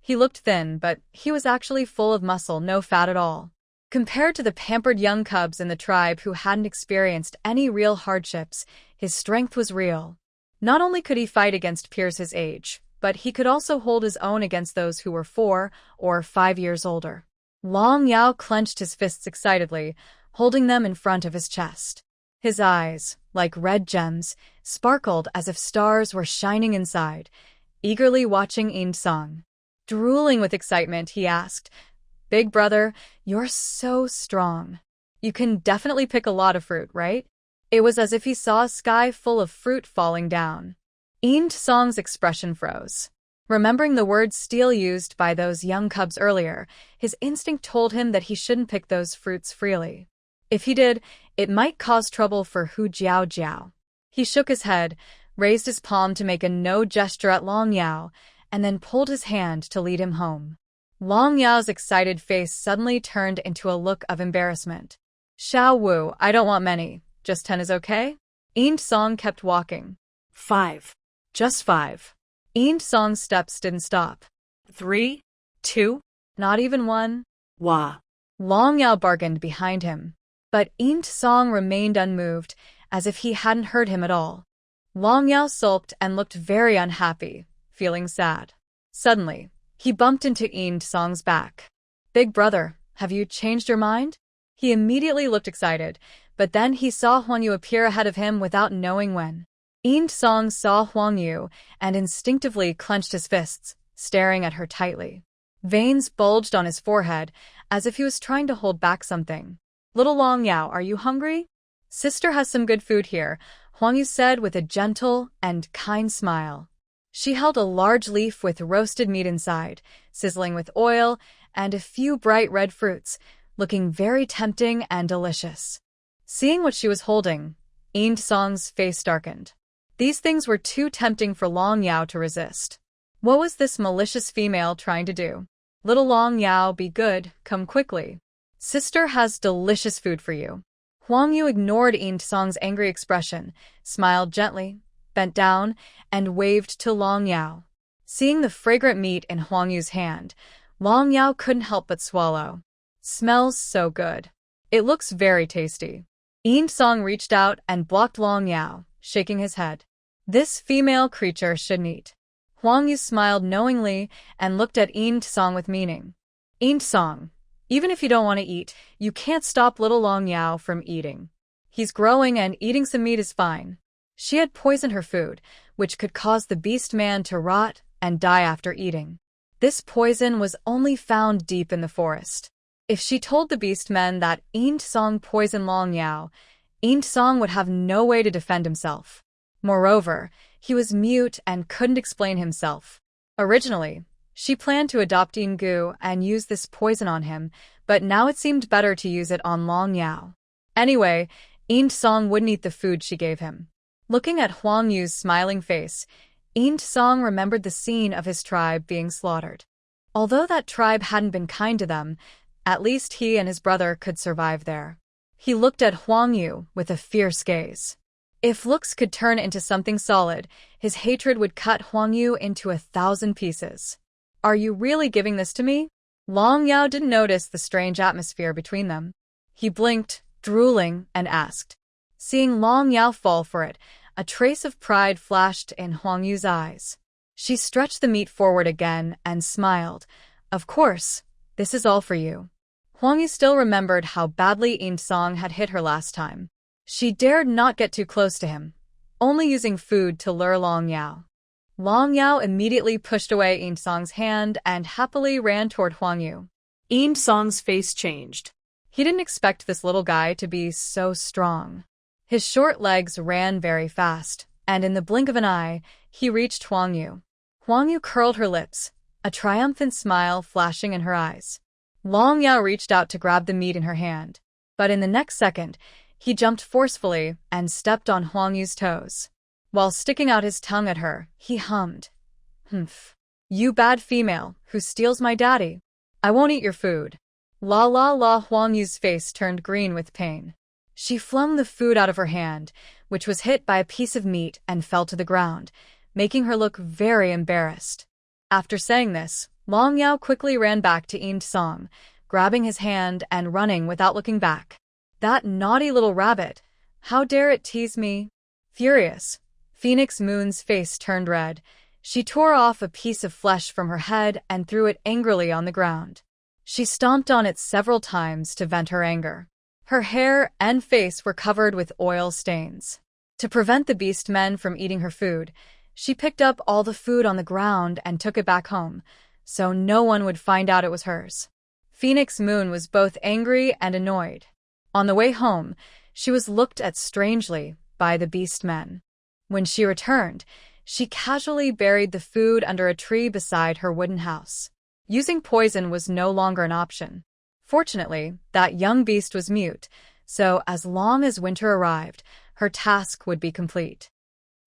He looked thin, but he was actually full of muscle, no fat at all. Compared to the pampered young cubs in the tribe who hadn't experienced any real hardships, his strength was real. Not only could he fight against peers his age, but he could also hold his own against those who were 4 or 5 years older. Long Yao clenched his fists excitedly, holding them in front of his chest. His eyes, like red gems, sparkled as if stars were shining inside, eagerly watching Eun-song. Drooling with excitement, he asked, "Big brother, you're so strong. You can definitely pick a lot of fruit, right?" It was as if he saw a sky full of fruit falling down. Eun-song's expression froze. Remembering the word steal used by those young cubs earlier, his instinct told him that he shouldn't pick those fruits freely. If he did, it might cause trouble for Hu Jiao Jiao. He shook his head, raised his palm to make a no gesture at Long Yao, and then pulled his hand to lead him home. Long Yao's excited face suddenly turned into a look of embarrassment. "Xiao Wu, I don't want many. Just 10 is okay?" Eun-song kept walking. 5. Just 5. Eun-song's steps didn't stop. 3, 2, Not even 1. Wah. Long Yao bargained behind him. But Eun-song remained unmoved, as if he hadn't heard him at all. Long Yao sulked and looked very unhappy, feeling sad. Suddenly, he bumped into Eun-song's back. "Big brother, have you changed your mind?" He immediately looked excited, but then he saw Huang Yu appear ahead of him without knowing when. Eun-song saw Huang Yu and instinctively clenched his fists, staring at her tightly. Veins bulged on his forehead, as if he was trying to hold back something. "Little Long Yao, are you hungry?" "Sister has some good food here," Huang Yu said with a gentle and kind smile. She held a large leaf with roasted meat inside, sizzling with oil, and a few bright red fruits, looking very tempting and delicious. Seeing what she was holding, Eun-song's face darkened. These things were too tempting for Long Yao to resist. What was this malicious female trying to do? "Little Long Yao, be good, come quickly. Sister has delicious food for you." Huang Yu ignored Eun-song's angry expression, smiled gently, bent down, and waved to Long Yao. Seeing the fragrant meat in Huang Yu's hand, Long Yao couldn't help but swallow. "Smells so good. It looks very tasty." Eun-song reached out and blocked Long Yao, shaking his head. "This female creature shouldn't eat." Huang Yu smiled knowingly and looked at Eun-song with meaning. "Eun-song, even if you don't want to eat, you can't stop little Long Yao from eating. He's growing and eating some meat is fine." She had poisoned her food, which could cause the beast man to rot and die after eating. This poison was only found deep in the forest. If she told the beast men that Eun-song poisoned Long Yao, Eun-song would have no way to defend himself. Moreover, he was mute and couldn't explain himself. Originally, she planned to adopt Eun-gu and use this poison on him, but now it seemed better to use it on Long Yao. Anyway, Eun-song wouldn't eat the food she gave him. Looking at Huang Yu's smiling face, Eun-song remembered the scene of his tribe being slaughtered. Although that tribe hadn't been kind to them, at least he and his brother could survive there. He looked at Huang Yu with a fierce gaze. If looks could turn into something solid, his hatred would cut Huang Yu into 1,000 pieces. Are you really giving this to me? Long Yao didn't notice the strange atmosphere between them. He blinked, drooling, and asked. Seeing Long Yao fall for it, a trace of pride flashed in Huang Yu's eyes. She stretched the meat forward again and smiled. Of course, this is all for you. Huang Yu still remembered how badly Yin Song had hit her last time. She dared not get too close to him, only using food to lure Long Yao. Long Yao immediately pushed away Yin Song's hand and happily ran toward Huang Yu. Yin Song's face changed. He didn't expect this little guy to be so strong. His short legs ran very fast, and in the blink of an eye, he reached Huang Yu. Huang Yu curled her lips, a triumphant smile flashing in her eyes. Long Yao reached out to grab the meat in her hand, but in the next second, he jumped forcefully and stepped on Huang Yu's toes. While sticking out his tongue at her, he hummed. Humph. You bad female, who steals my daddy. I won't eat your food. La la la. Huang Yu's face turned green with pain. She flung the food out of her hand, which was hit by a piece of meat and fell to the ground, making her look very embarrassed. After saying this, Long Yao quickly ran back to Yin Song, grabbing his hand and running without looking back. That naughty little rabbit! How dare it tease me? Furious, Phoenix Moon's face turned red. She tore off a piece of flesh from her head and threw it angrily on the ground. She stomped on it several times to vent her anger. Her hair and face were covered with oil stains. To prevent the beast men from eating her food, she picked up all the food on the ground and took it back home, so no one would find out it was hers. Phoenix Moon was both angry and annoyed. On the way home, she was looked at strangely by the beast men. When she returned, she casually buried the food under a tree beside her wooden house. Using poison was no longer an option. Fortunately, that young beast was mute, so as long as winter arrived, her task would be complete.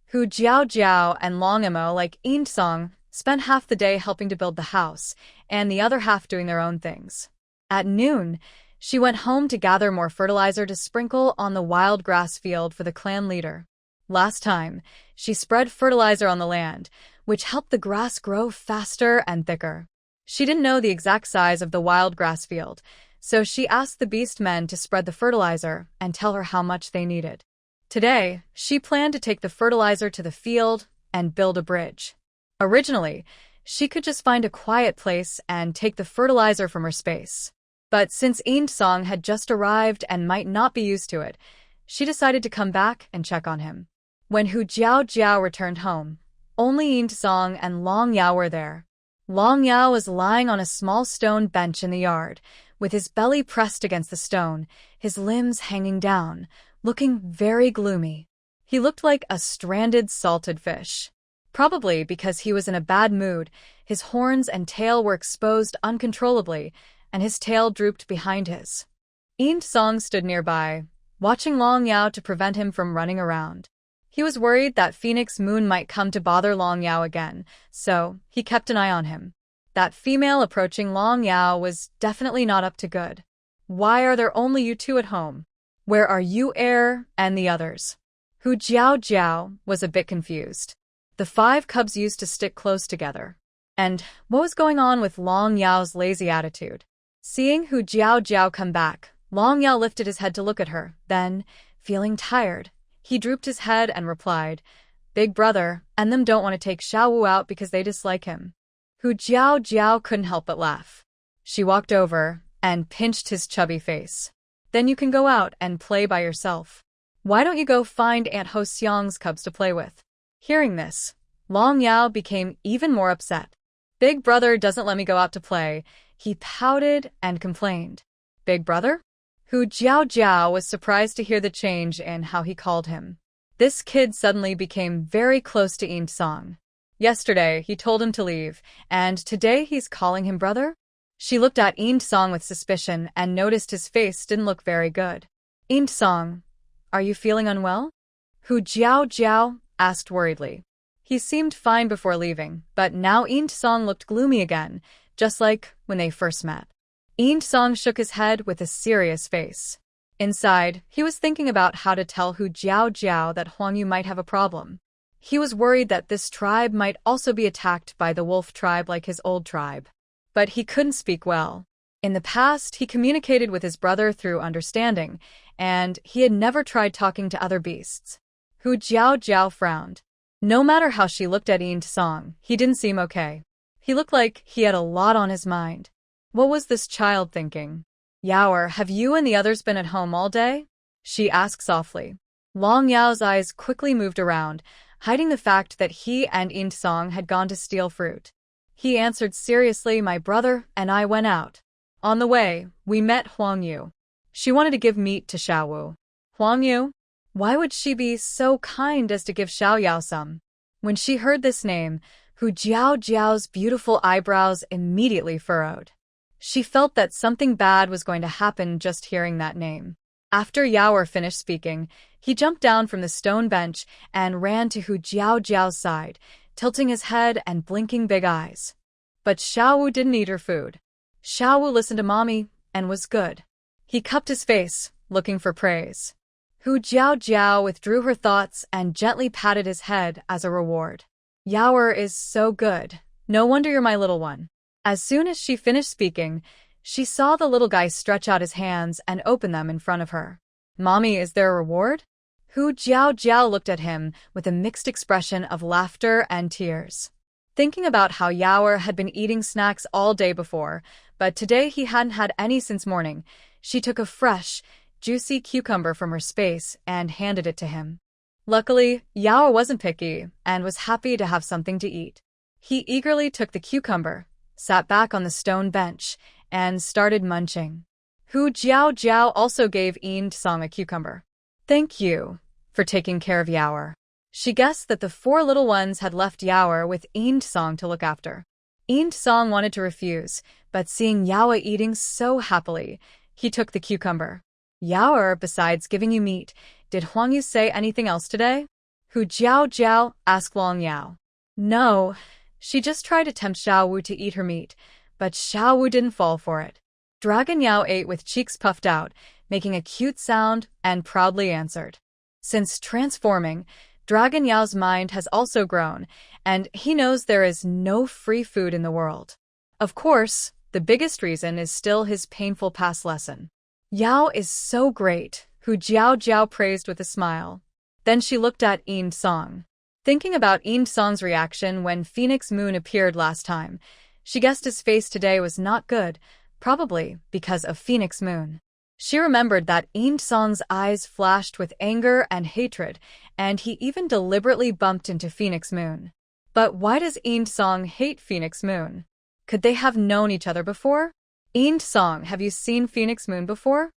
Hu Jiao Jiao and Long Emo, like Yin Song, spent half the day helping to build the house, and the other half doing their own things. At noon, she went home to gather more fertilizer to sprinkle on the wild grass field for the clan leader. Last time, she spread fertilizer on the land, which helped the grass grow faster and thicker. She didn't know the exact size of the wild grass field, so she asked the beast men to spread the fertilizer and tell her how much they needed. Today, she planned to take the fertilizer to the field and build a bridge. Originally, she could just find a quiet place and take the fertilizer from her space. But since Yin Song had just arrived and might not be used to it, she decided to come back and check on him. When Hu Jiao Jiao returned home, only Yin Song and Long Yao were there. Long Yao was lying on a small stone bench in the yard, with his belly pressed against the stone, his limbs hanging down, looking very gloomy. He looked like a stranded salted fish. Probably because he was in a bad mood, his horns and tail were exposed uncontrollably, and his tail drooped behind his. Yin Song stood nearby, watching Long Yao to prevent him from running around. He was worried that Phoenix Moon might come to bother Long Yao again, so he kept an eye on him. That female approaching Long Yao was definitely not up to good. Why are there only you two at home? Where are you, heir, and the others? Hu Jiao Jiao was a bit confused. The 5 cubs used to stick close together. And what was going on with Long Yao's lazy attitude? Seeing Hu Jiao Jiao come back, Long Yao lifted his head to look at her. Then, feeling tired, he drooped his head and replied, Big brother, and them don't want to take Xiao Wu out because they dislike him. Hu Jiao Jiao couldn't help but laugh. She walked over and pinched his chubby face. Then you can go out and play by yourself. Why don't you go find Aunt Ho Xiang's cubs to play with? Hearing this, Long Yao became even more upset. Big brother doesn't let me go out to play. He pouted and complained. Big brother? Hu Jiao Jiao was surprised to hear the change in how he called him. This kid suddenly became very close to Yin Song. Yesterday, he told him to leave, and today he's calling him brother? She looked at Yin Song with suspicion and noticed his face didn't look very good. Yin Song, are you feeling unwell? Hu Jiao Jiao asked worriedly. He seemed fine before leaving, but now Yin Song looked gloomy again, just like when they first met. Song shook his head with a serious face. Inside, he was thinking about how to tell Hu Jiao that Huang Yu might have a problem. He was worried that this tribe might also be attacked by the wolf tribe like his old tribe. But he couldn't speak well. In the past, he communicated with his brother through understanding, and he had never tried talking to other beasts. Hu Jiao frowned. No matter how she looked at Song, he didn't seem okay. He looked like he had a lot on his mind. What was this child thinking? Yaoer, have you and the others been at home all day? She asked softly. Long Yao's eyes quickly moved around, hiding the fact that he and Song had gone to steal fruit. He answered seriously, my brother and I went out. On the way, we met Huang Yu. She wanted to give meat to Xiaowu. Huang Yu? Why would she be so kind as to give Xiao Yao some? When she heard this name, Hu Jiao's beautiful eyebrows immediately furrowed. She felt that something bad was going to happen just hearing that name. After Yaoer finished speaking, he jumped down from the stone bench and ran to Hu Jiao's side, tilting his head and blinking big eyes. But Xiaowu didn't eat her food. Xiaowu listened to mommy and was good. He cupped his face, looking for praise. Hu Jiao withdrew her thoughts and gently patted his head as a reward. Yaoer is so good. No wonder you're my little one. As soon as she finished speaking, she saw the little guy stretch out his hands and open them in front of her. Mommy, is there a reward? Hu Jiao looked at him with a mixed expression of laughter and tears. Thinking about how Yaoer had been eating snacks all day before, but today he hadn't had any since morning, she took a fresh, juicy cucumber from her space and handed it to him. Luckily, Yaoer wasn't picky and was happy to have something to eat. He eagerly took the cucumber, sat back on the stone bench, and started munching. Hu Jiao also gave Song a cucumber. Thank you for taking care of Yaoer. She guessed that the 4 little ones had left Yaoer with Song to look after. Song wanted to refuse, but seeing Yaoer eating so happily, he took the cucumber. Yaoer, besides giving you meat, did Huang Yu say anything else today? Hu Jiao asked Long Yao. No, she just tried to tempt Xiaowu to eat her meat, but Xiaowu didn't fall for it. Dragon Yao ate with cheeks puffed out, making a cute sound, and proudly answered. Since transforming, Dragon Yao's mind has also grown, and he knows there is no free food in the world. Of course, the biggest reason is still his painful past lesson. Yao is so great, Hu Jiao praised with a smile. Then she looked at Song. Thinking about Song's reaction when Phoenix Moon appeared last time, she guessed his face today was not good, probably because of Phoenix Moon. She remembered that Song's eyes flashed with anger and hatred, and he even deliberately bumped into Phoenix Moon. But why does Song hate Phoenix Moon? Could they have known each other before? Song, have you seen Phoenix Moon before?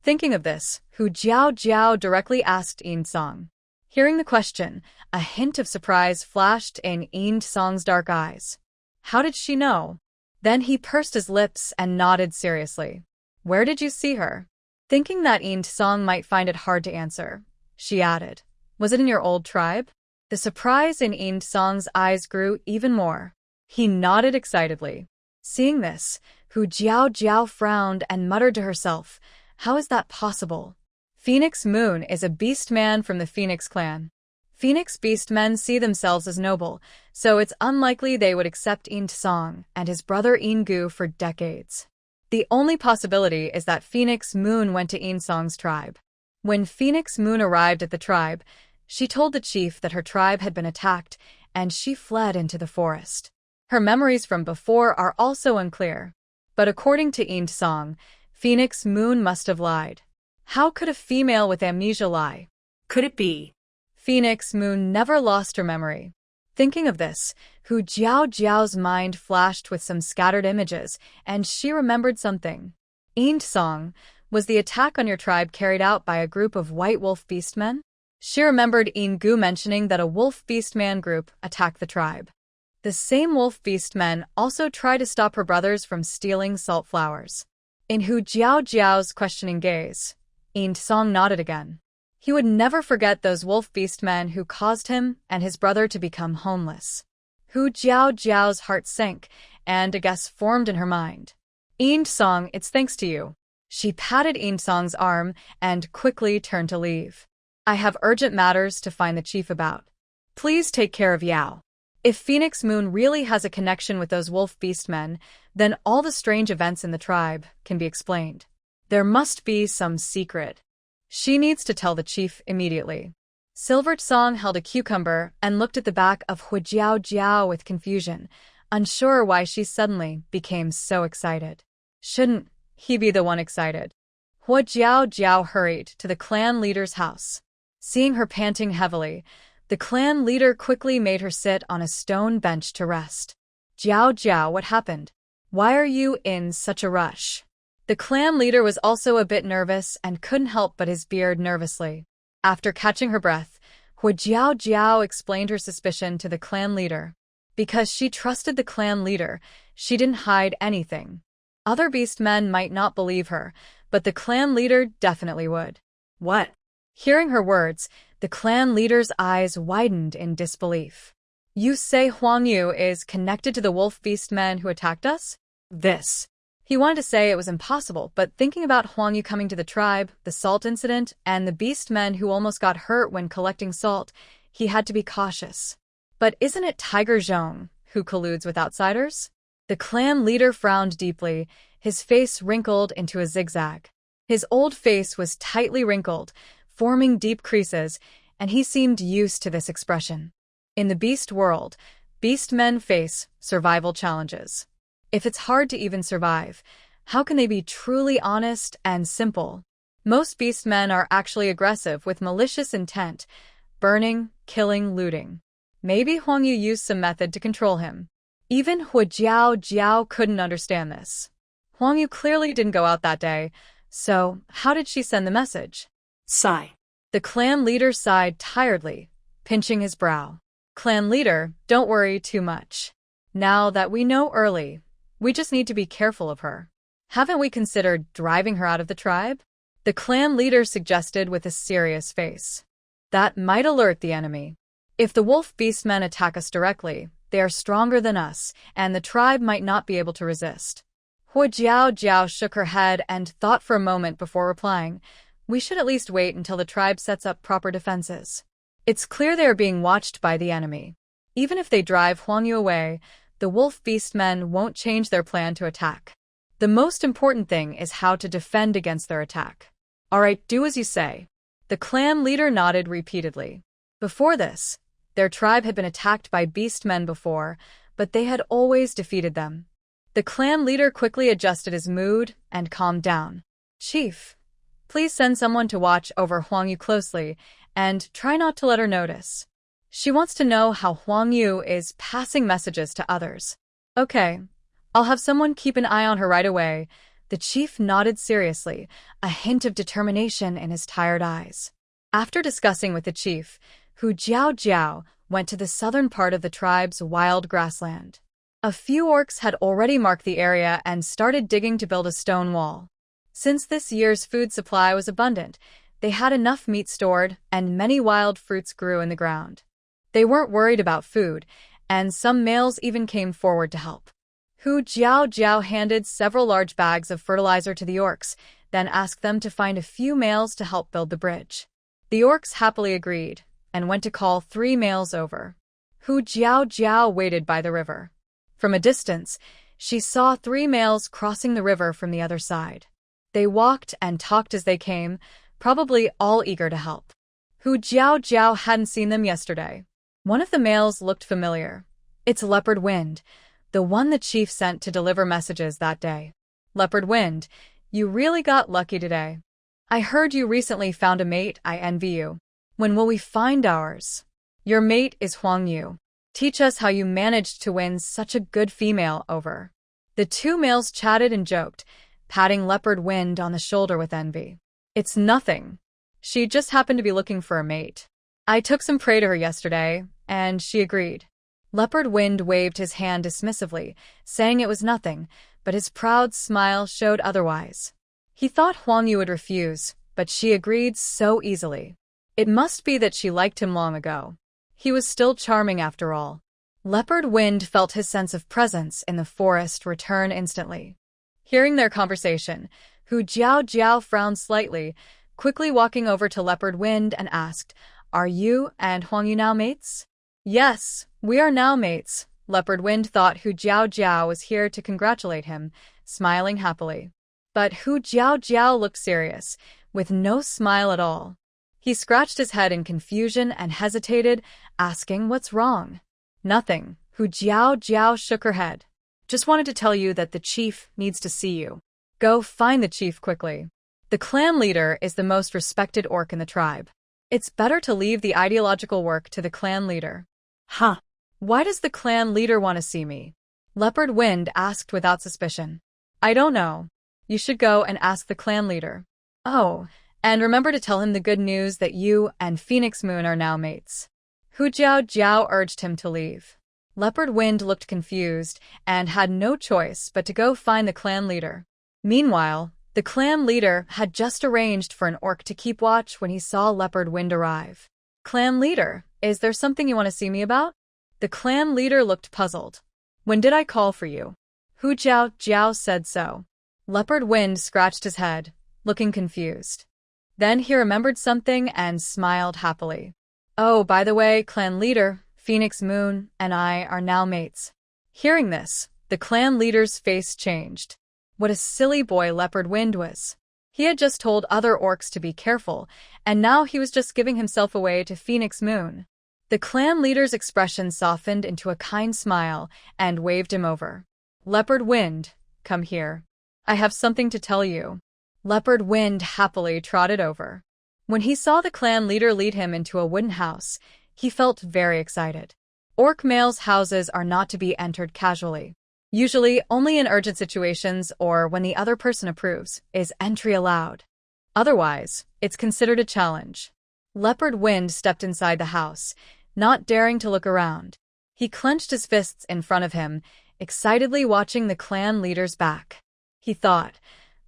Thinking of this, Hu Jiao directly asked Song. Hearing the question, a hint of surprise flashed in Song's dark eyes. How did she know? Then he pursed his lips and nodded seriously. Where did you see her? Thinking that Song might find it hard to answer, she added. Was it in your old tribe? The surprise in Song's eyes grew even more. He nodded excitedly. Seeing this, Hu Jiao frowned and muttered to herself, how is that possible? Phoenix Moon is a beast man from the Phoenix clan. Phoenix beast men see themselves as noble, so it's unlikely they would accept Song and his brother Gu for decades. The only possibility is that Phoenix Moon went to Song's tribe. When Phoenix Moon arrived at the tribe, she told the chief that her tribe had been attacked, and she fled into the forest. Her memories from before are also unclear. But according to Song, Phoenix Moon must have lied. How could a female with amnesia lie? Could it be? Phoenix Moon never lost her memory. Thinking of this, Hu Jiao's mind flashed with some scattered images, and she remembered something. Song, was the attack on your tribe carried out by a group of white wolf beastmen? She remembered Gu mentioning that a wolf beastman group attacked the tribe. The same wolf beastmen also tried to stop her brothers from stealing salt flowers. In Hu Jiao's questioning gaze, Song nodded again. He would never forget those wolf beastmen who caused him and his brother to become homeless. Hu Jiao's heart sank, and a guess formed in her mind. Song, it's thanks to you. She patted Song's arm and quickly turned to leave. I have urgent matters to find the chief about. Please take care of Yao. If Phoenix Moon really has a connection with those wolf beast men, then all the strange events in the tribe can be explained. There must be some secret. She needs to tell the chief immediately. Silver Song held a cucumber and looked at the back of Huijiao Jiao with confusion, unsure why she suddenly became so excited. Shouldn't he be the one excited? Huijiao Jiao hurried to the clan leader's house. Seeing her panting heavily, the clan leader quickly made her sit on a stone bench to rest. Jiao Jiao, what happened? Why are you in such a rush? The clan leader was also a bit nervous and couldn't help but his beard nervously. After catching her breath, Huijiao Jiao explained her suspicion to the clan leader. Because she trusted the clan leader, she didn't hide anything. Other beastmen might not believe her, but the clan leader definitely would. What? Hearing her words, the clan leader's eyes widened in disbelief. You say Huang Yu is connected to the wolf beastmen who attacked us? This. He wanted to say it was impossible, but thinking about Huang Yu coming to the tribe, the salt incident, and the beastmen who almost got hurt when collecting salt, he had to be cautious. But isn't it Tiger Zhong who colludes with outsiders? The clan leader frowned deeply, his face wrinkled into a zigzag. His old face was tightly wrinkled, forming deep creases, and he seemed used to this expression. In the beast world, beastmen face survival challenges. If it's hard to even survive, how can they be truly honest and simple? Most beastmen are actually aggressive with malicious intent, burning, killing, looting. Maybe Huang Yu used some method to control him. Even Huijiao Jiao couldn't understand this. Huang Yu clearly didn't go out that day, so how did she send the message? Sigh. The clan leader sighed tiredly, pinching his brow. Clan leader, don't worry too much. Now that we know early, we just need to be careful of her. Haven't we considered driving her out of the tribe? The clan leader suggested with a serious face. That might alert the enemy. If the wolf beastmen attack us directly, they are stronger than us, and the tribe might not be able to resist. Huijiao Jiao shook her head and thought for a moment before replying. We should at least wait until the tribe sets up proper defenses. It's clear they are being watched by the enemy. Even if they drive Huang Yu away, the wolf beastmen won't change their plan to attack. The most important thing is how to defend against their attack. All right, do as you say. The clan leader nodded repeatedly. Before this, their tribe had been attacked by beastmen before, but they had always defeated them. The clan leader quickly adjusted his mood and calmed down. Chief, please send someone to watch over Huang Yu closely and try not to let her notice. She wants to know how Huang Yu is passing messages to others. Okay, I'll have someone keep an eye on her right away. The chief nodded seriously, a hint of determination in his tired eyes. After discussing with the chief, Huijiao Jiao went to the southern part of the tribe's wild grassland. A few orcs had already marked the area and started digging to build a stone wall. Since this year's food supply was abundant, they had enough meat stored and many wild fruits grew in the ground. They weren't worried about food, and some males even came forward to help. Huijiao Jiao handed several large bags of fertilizer to the orcs, then asked them to find a few males to help build the bridge. The orcs happily agreed, and went to call 3 males over. Huijiao Jiao waited by the river. From a distance, she saw 3 males crossing the river from the other side. They walked and talked as they came, probably all eager to help. Huijiao Jiao hadn't seen them yesterday. One of the males looked familiar. It's Leopard Wind, the one the chief sent to deliver messages that day. Leopard Wind, you really got lucky today. I heard you recently found a mate. I envy you. When will we find ours? Your mate is Huang Yu. Teach us how you managed to win such a good female over. The 2 males chatted and joked, patting Leopard Wind on the shoulder with envy. It's nothing. She just happened to be looking for a mate. I took some prey to her yesterday, and she agreed. Leopard Wind waved his hand dismissively, saying it was nothing, but his proud smile showed otherwise. He thought Huang Yu would refuse, but she agreed so easily. It must be that she liked him long ago. He was still charming after all. Leopard Wind felt his sense of presence in the forest return instantly. Hearing their conversation, Hu Jiao frowned slightly, quickly walking over to Leopard Wind and asked, "Are you and Huang Yu now mates?" "Yes, we are now mates." Leopard Wind thought Hu Jiao was here to congratulate him, smiling happily. But Hu Jiao looked serious, with no smile at all. He scratched his head in confusion and hesitated, asking what's wrong. "Nothing." Hu Jiao shook her head. "Just wanted to tell you that the chief needs to see you." "Go find the chief quickly. The clan leader is the most respected orc in the tribe. It's better to leave the ideological work to the clan leader." Huh. "Why does the clan leader want to see me?" Leopard Wind asked without suspicion. "I don't know. You should go and ask the clan leader. Oh, and remember to tell him the good news that you and Phoenix Moon are now mates." Hu Jiao urged him to leave. Leopard Wind looked confused and had no choice but to go find the clan leader. Meanwhile, the clan leader had just arranged for an orc to keep watch when he saw Leopard Wind arrive. "Clan leader, is there something you want to see me about?" The clan leader looked puzzled. "When did I call for you?" Hu Jiao said so. Leopard Wind scratched his head, looking confused. Then he remembered something and smiled happily. "Oh, by the way, clan leader, Phoenix Moon and I are now mates." Hearing this, the clan leader's face changed. What a silly boy Leopard Wind was. He had just told other orcs to be careful, and now he was just giving himself away to Phoenix Moon. The clan leader's expression softened into a kind smile and waved him over. "Leopard Wind, come here. I have something to tell you." Leopard Wind happily trotted over. When he saw the clan leader lead him into a wooden house, he felt very excited. Orc males' houses are not to be entered casually. Usually, only in urgent situations or when the other person approves is entry allowed. Otherwise, it's considered a challenge. Leopard Wind stepped inside the house, not daring to look around. He clenched his fists in front of him, excitedly watching the clan leader's back. He thought,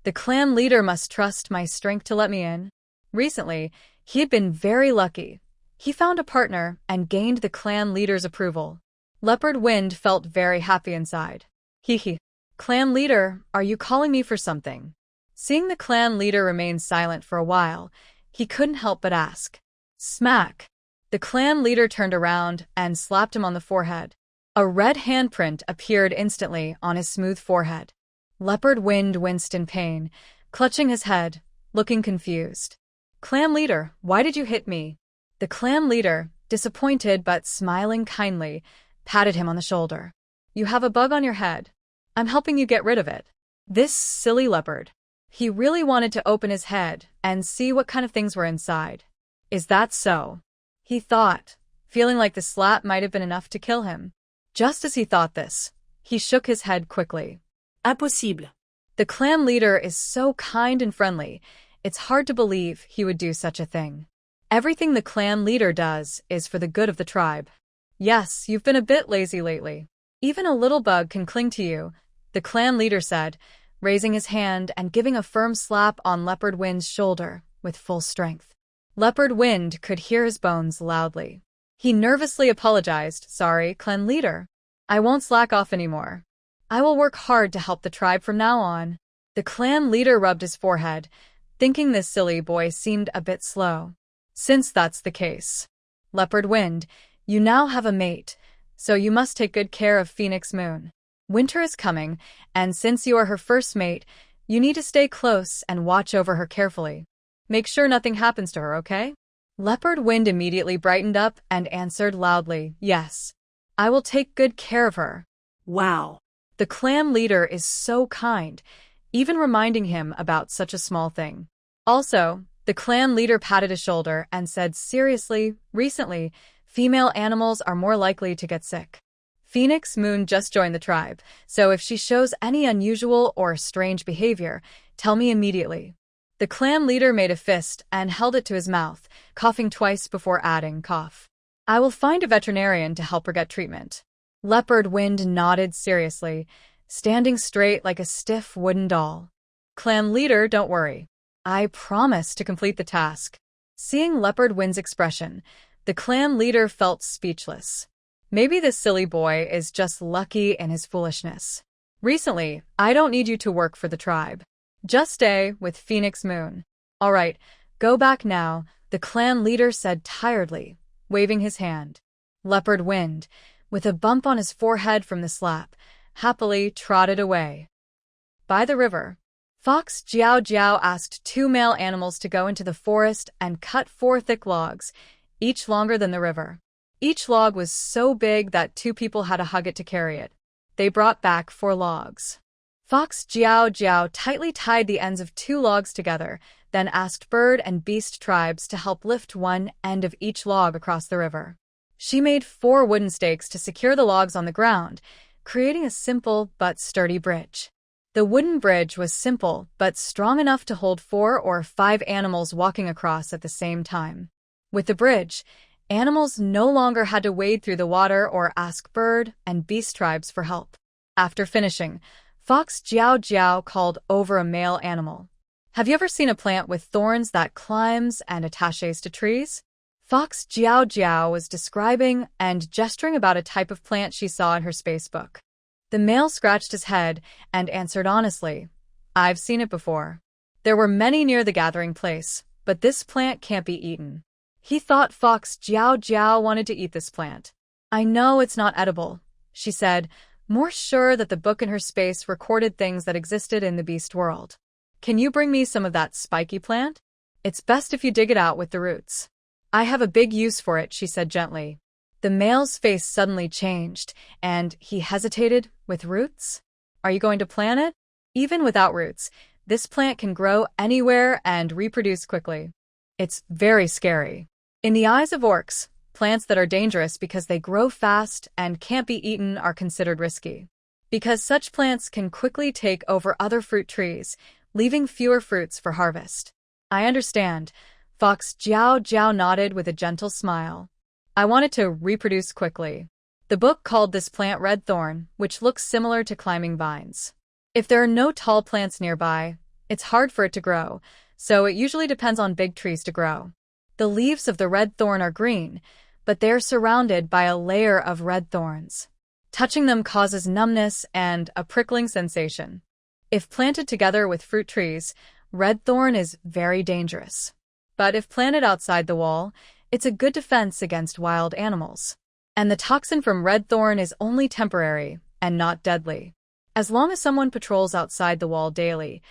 "The clan leader must trust my strength to let me in." Recently, he had been very lucky. He found a partner and gained the clan leader's approval. Leopard Wind felt very happy inside. Hee. "Clan leader, are you calling me for something?" Seeing the clan leader remain silent for a while, he couldn't help but ask. Smack! The clan leader turned around and slapped him on the forehead. A red handprint appeared instantly on his smooth forehead. Leopard Wind winced in pain, clutching his head, looking confused. "Clan leader, why did you hit me?" The clan leader, disappointed but smiling kindly, patted him on the shoulder. "You have a bug on your head. I'm helping you get rid of it." This silly leopard. He really wanted to open his head and see what kind of things were inside. "Is that so?" he thought, feeling like the slap might have been enough to kill him. Just as he thought this, he shook his head quickly. Impossible. The clan leader is so kind and friendly, it's hard to believe he would do such a thing. Everything the clan leader does is for the good of the tribe. "Yes, you've been a bit lazy lately. Even a little bug can cling to you," the clan leader said, raising his hand and giving a firm slap on Leopard Wind's shoulder with full strength. Leopard Wind could hear his bones loudly. He nervously apologized. "Sorry, clan leader. I won't slack off anymore. I will work hard to help the tribe from now on." The clan leader rubbed his forehead, thinking this silly boy seemed a bit slow. "Since that's the case, Leopard Wind, you now have a mate, so you must take good care of Phoenix Moon. Winter is coming, and since you are her first mate, you need to stay close and watch over her carefully. Make sure nothing happens to her, okay?" Leopard Wind immediately brightened up and answered loudly, "Yes. I will take good care of her." Wow. The clan leader is so kind, even reminding him about such a small thing. Also, the clan leader patted his shoulder and said seriously, "Recently, female animals are more likely to get sick. Phoenix Moon just joined the tribe, so if she shows any unusual or strange behavior, tell me immediately." The clan leader made a fist and held it to his mouth, coughing twice before adding, "Cough. I will find a veterinarian to help her get treatment." Leopard Wind nodded seriously, standing straight like a stiff wooden doll. "Clan leader, don't worry. I promise to complete the task." Seeing Leopard Wind's expression, the clan leader felt speechless. Maybe this silly boy is just lucky in his foolishness. Recently, I don't need you to work for the tribe. Just stay with Phoenix Moon. All right, go back now, the clan leader said tiredly, waving his hand. Leopard Wind, with a bump on his forehead from the slap, happily trotted away. By the river, Fox Jiao Jiao asked two male animals to go into the forest and cut 4 thick logs, each longer than the river. Each log was so big that 2 people had to hug it to carry it. They brought back 4 logs. Fox Jiao Jiao tightly tied the ends of 2 logs together, then asked bird and beast tribes to help lift one end of each log across the river. She made 4 wooden stakes to secure the logs on the ground, creating a simple but sturdy bridge. The wooden bridge was simple but strong enough to hold 4 or 5 animals walking across at the same time. With the bridge, animals no longer had to wade through the water or ask bird and beast tribes for help. After finishing, Fox Jiao Jiao called over a male animal. Have you ever seen a plant with thorns that climbs and attaches to trees? Fox Jiao Jiao was describing and gesturing about a type of plant she saw in her space book. The male scratched his head and answered honestly, I've seen it before. There were many near the gathering place, but this plant can't be eaten. He thought Fox Jiao Jiao wanted to eat this plant. I know it's not edible, she said, more sure that the book in her space recorded things that existed in the beast world. Can you bring me some of that spiky plant? It's best if you dig it out with the roots. I have a big use for it, she said gently. The male's face suddenly changed, and he hesitated. With roots? Are you going to plant it? Even without roots, this plant can grow anywhere and reproduce quickly. It's very scary. In the eyes of orcs, plants that are dangerous because they grow fast and can't be eaten are considered risky. Because such plants can quickly take over other fruit trees, leaving fewer fruits for harvest. I understand. Fox Jiao Jiao nodded with a gentle smile. I want it to reproduce quickly. The book called this plant red thorn, which looks similar to climbing vines. If there are no tall plants nearby, it's hard for it to grow, so it usually depends on big trees to grow. The leaves of the red thorn are green, but they're surrounded by a layer of red thorns. Touching them causes numbness and a prickling sensation. If planted together with fruit trees, red thorn is very dangerous. But if planted outside the wall, it's a good defense against wild animals. And the toxin from red thorn is only temporary and not deadly. As long as someone patrols outside the wall daily,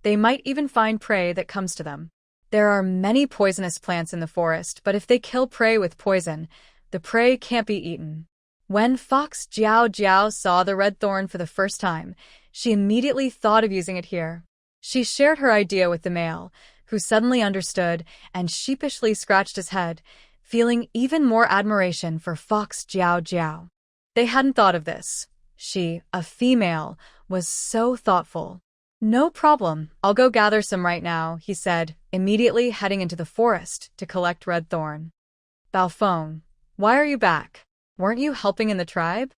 they might even find prey that comes to them. There are many poisonous plants in the forest, but if they kill prey with poison, the prey can't be eaten. When Fox Jiao Jiao saw the red thorn for the first time, she immediately thought of using it here. She shared her idea with the male, who suddenly understood and sheepishly scratched his head, feeling even more admiration for Fox Jiao Jiao. They hadn't thought of this. She, a female, was so thoughtful. No problem, I'll go gather some right now, he said, immediately heading into the forest to collect red thorn. Baofeng, why are you back? Weren't you helping in the tribe?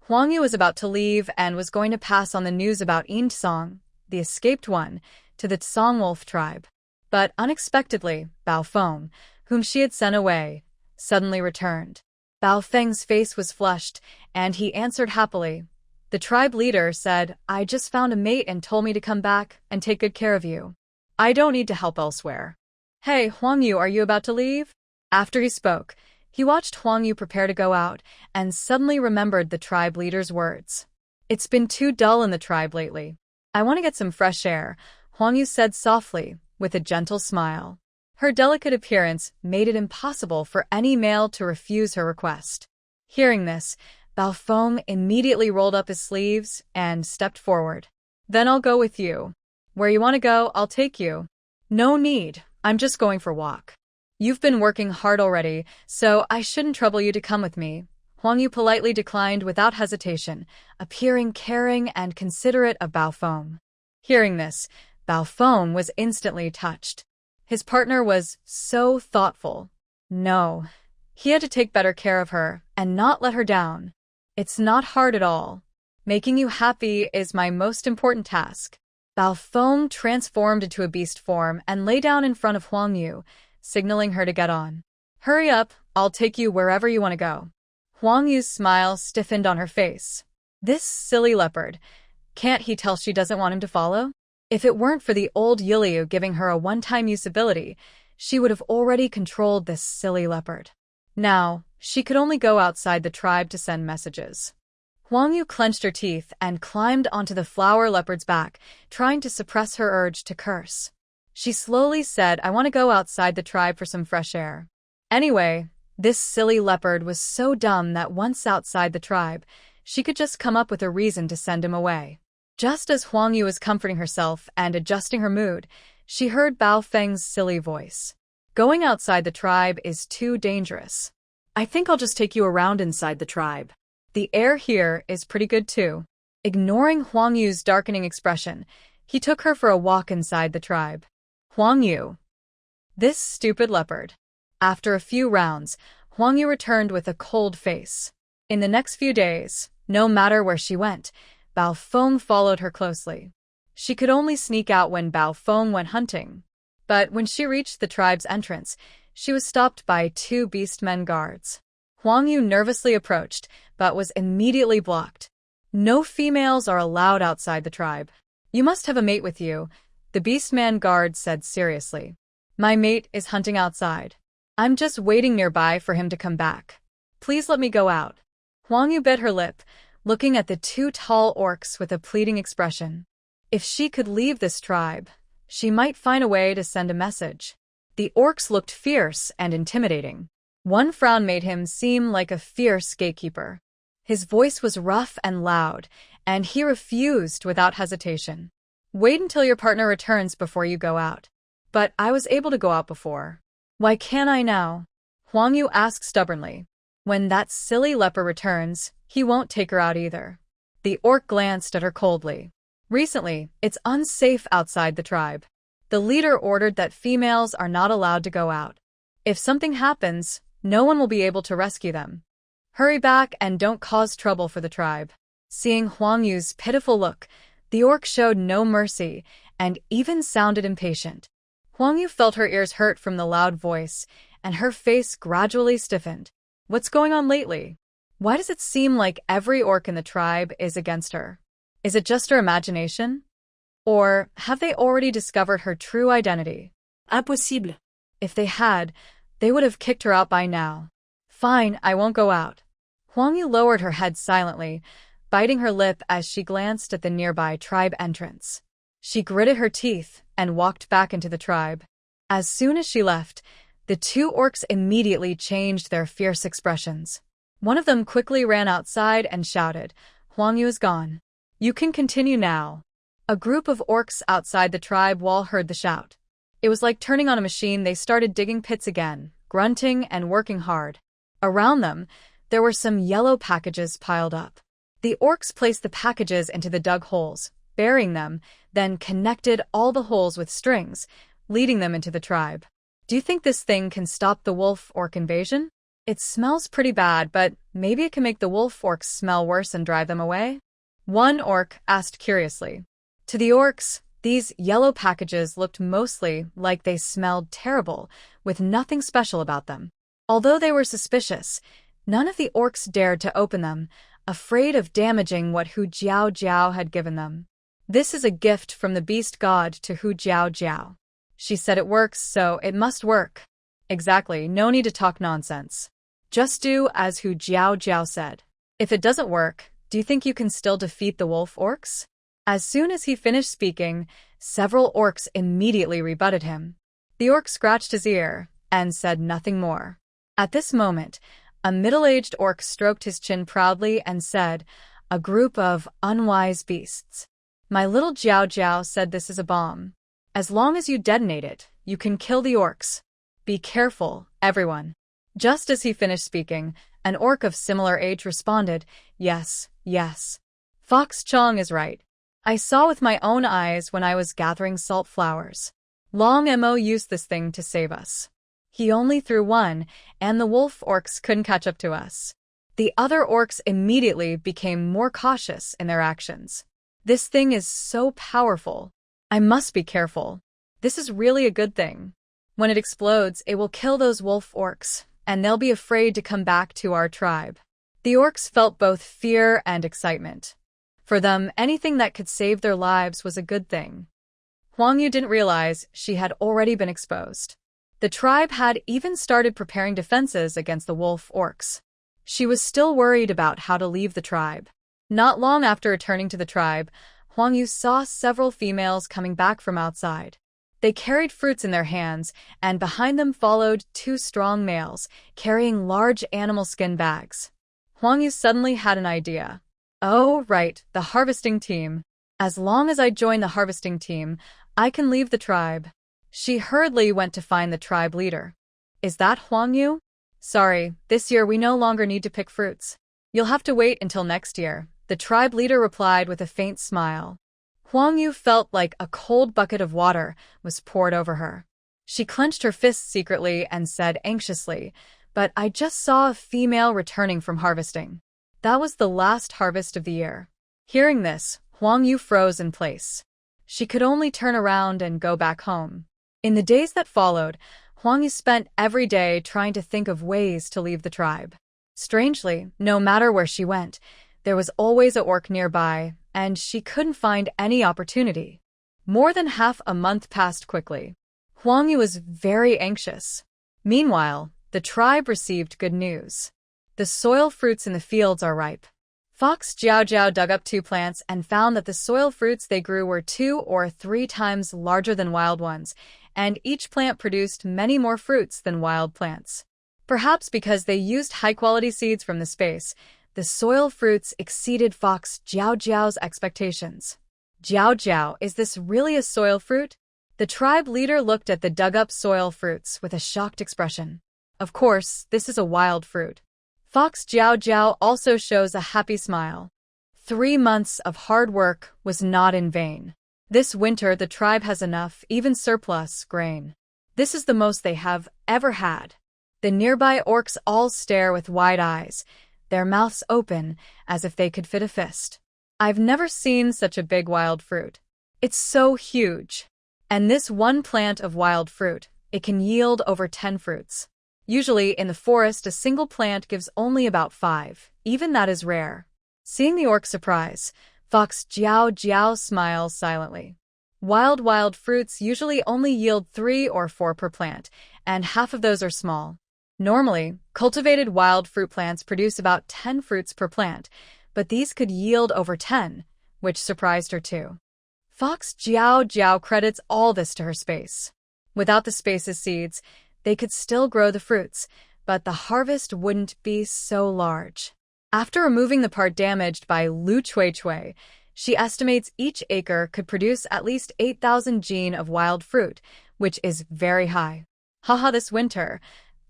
Huang Yu was about to leave and was going to pass on the news about Yin Tsong, the escaped one, to the Tsong Wolf tribe. But unexpectedly, Baofeng, whom she had sent away, suddenly returned. Baofeng's face was flushed, and he answered happily. The tribe leader said, I just found a mate and told me to come back and take good care of you. I don't need to help elsewhere. Hey, Huang Yu, are you about to leave? After he spoke, he watched Huang Yu prepare to go out and suddenly remembered the tribe leader's words. It's been too dull in the tribe lately. I want to get some fresh air, Huang Yu said softly, with a gentle smile. Her delicate appearance made it impossible for any male to refuse her request. Hearing this, Baofeng immediately rolled up his sleeves and stepped forward. Then I'll go with you. Where you want to go, I'll take you. No need, I'm just going for a walk. You've been working hard already, so I shouldn't trouble you to come with me. Huang Yu politely declined without hesitation, appearing caring and considerate of Baofeng. Hearing this, Baofeng was instantly touched. His partner was so thoughtful. No, he had to take better care of her and not let her down. It's not hard at all. Making you happy is my most important task. Baofeng transformed into a beast form and lay down in front of Huang Yu, signaling her to get on. Hurry up, I'll take you wherever you want to go. Huang Yu's smile stiffened on her face. This silly leopard. Can't he tell she doesn't want him to follow? If it weren't for the old Yiliu giving her a one-time use ability, she would have already controlled this silly leopard. Now, she could only go outside the tribe to send messages. Huang Yu clenched her teeth and climbed onto the flower leopard's back, trying to suppress her urge to curse. She slowly said, I want to go outside the tribe for some fresh air. Anyway, this silly leopard was so dumb that once outside the tribe, she could just come up with a reason to send him away. Just as Huang Yu was comforting herself and adjusting her mood, she heard Bao Feng's silly voice. Going outside the tribe is too dangerous. I think I'll just take you around inside the tribe. The air here is pretty good too. Ignoring Huang Yu's darkening expression, he took her for a walk inside the tribe. Huang Yu. This stupid leopard. After a few rounds, Huang Yu returned with a cold face. In the next few days, no matter where she went, Bao Feng followed her closely. She could only sneak out when Bao Feng went hunting. But when she reached the tribe's entrance, she was stopped by 2 beastmen guards. Huang Yu nervously approached, but was immediately blocked. No females are allowed outside the tribe. You must have a mate with you, the beastman guard said seriously. My mate is hunting outside. I'm just waiting nearby for him to come back. Please let me go out. Huang Yu bit her lip, looking at the 2 tall orcs with a pleading expression. If she could leave this tribe, she might find a way to send a message. The orcs looked fierce and intimidating. One frown made him seem like a fierce gatekeeper. His voice was rough and loud, and he refused without hesitation. Wait until your partner returns before you go out. But I was able to go out before. Why can't I now? Huang Yu asked stubbornly. When that silly leper returns, he won't take her out either. The orc glanced at her coldly. Recently, it's unsafe outside the tribe. The leader ordered that females are not allowed to go out. If something happens, no one will be able to rescue them. Hurry back and don't cause trouble for the tribe. Seeing Huang Yu's pitiful look, the orc showed no mercy and even sounded impatient. Huang Yu felt her ears hurt from the loud voice, and her face gradually stiffened. What's going on lately? Why does it seem like every orc in the tribe is against her? Is it just her imagination? Or have they already discovered her true identity? Impossible. If they had, they would have kicked her out by now. Fine, I won't go out. Huang Yu lowered her head silently, biting her lip as she glanced at the nearby tribe entrance. She gritted her teeth and walked back into the tribe. As soon as she left, the 2 orcs immediately changed their fierce expressions. One of them quickly ran outside and shouted, Huang Yu is gone. You can continue now. A group of orcs outside the tribe wall heard the shout. It was like turning on a machine. They started digging pits again, grunting and working hard. Around them, there were some yellow packages piled up. The orcs placed the packages into the dug holes, burying them, then connected all the holes with strings, leading them into the tribe. Do you think this thing can stop the wolf orc invasion? It smells pretty bad, but maybe it can make the wolf orcs smell worse and drive them away? One orc asked curiously. To the orcs, these yellow packages looked mostly like they smelled terrible, with nothing special about them. Although they were suspicious, none of the orcs dared to open them, afraid of damaging what Hu Jiao Jiao had given them. This is a gift from the beast god to Hu Jiao Jiao. She said it works, so it must work. Exactly, no need to talk nonsense. Just do as Hu Jiao Jiao said. If it doesn't work, do you think you can still defeat the wolf orcs? As soon as he finished speaking, several orcs immediately rebutted him. The orc scratched his ear and said nothing more. At this moment, a middle-aged orc stroked his chin proudly and said, a group of unwise beasts. My little Jiao Jiao said this is a bomb. As long as you detonate it, you can kill the orcs. Be careful, everyone. Just as he finished speaking, an orc of similar age responded, yes, yes. Fox Chong is right. I saw with my own eyes when I was gathering salt flowers. Long Mo used this thing to save us. He only threw one, and the wolf orcs couldn't catch up to us. The other orcs immediately became more cautious in their actions. This thing is so powerful. I must be careful. This is really a good thing. When it explodes, it will kill those wolf orcs, and they'll be afraid to come back to our tribe. The orcs felt both fear and excitement. For them, anything that could save their lives was a good thing. Huang Yu didn't realize she had already been exposed. The tribe had even started preparing defenses against the wolf orcs. She was still worried about how to leave the tribe. Not long after returning to the tribe, Huang Yu saw several females coming back from outside. They carried fruits in their hands, and behind them followed two strong males, carrying large animal skin bags. Huang Yu suddenly had an idea. Oh, right, the harvesting team. As long as I join the harvesting team, I can leave the tribe. She hurriedly went to find the tribe leader. Is that Huang Yu? Sorry, this year we no longer need to pick fruits. You'll have to wait until next year, the tribe leader replied with a faint smile. Huang Yu felt like a cold bucket of water was poured over her. She clenched her fists secretly and said anxiously, "But I just saw a female returning from harvesting. That was the last harvest of the year." Hearing this, Huang Yu froze in place. She could only turn around and go back home. In the days that followed, Huang Yu spent every day trying to think of ways to leave the tribe. Strangely, no matter where she went, there was always an orc nearby, and she couldn't find any opportunity. More than half a month passed quickly. Huang Yu was very anxious. Meanwhile, the tribe received good news. The soil fruits in the fields are ripe. Fox Jiao Jiao dug up 2 plants and found that the soil fruits they grew were 2 or 3 times larger than wild ones, and each plant produced many more fruits than wild plants. Perhaps because they used high-quality seeds from the space, the soil fruits exceeded Fox Jiao Jiao's expectations. Jiao Jiao, is this really a soil fruit? The tribe leader looked at the dug-up soil fruits with a shocked expression. Of course, this is a wild fruit. Fox Jiao Jiao also shows a happy smile. 3 months of hard work was not in vain. This winter the tribe has enough, even surplus, grain. This is the most they have ever had. The nearby orcs all stare with wide eyes, their mouths open as if they could fit a fist. I've never seen such a big wild fruit. It's so huge. And this one plant of wild fruit, it can yield over 10 fruits. Usually, in the forest, a single plant gives only about 5. Even that is rare. Seeing the orc's surprise, Fox Jiao Jiao smiles silently. Wild fruits usually only yield 3 or 4 per plant, and half of those are small. Normally, cultivated wild fruit plants produce about 10 fruits per plant, but these could yield over 10, which surprised her too. Fox Jiao Jiao credits all this to her space. Without the space's seeds, they could still grow the fruits, but the harvest wouldn't be so large. After removing the part damaged by Lu Cui, she estimates each acre could produce at least 8,000 jin of wild fruit, which is very high. Haha, this winter,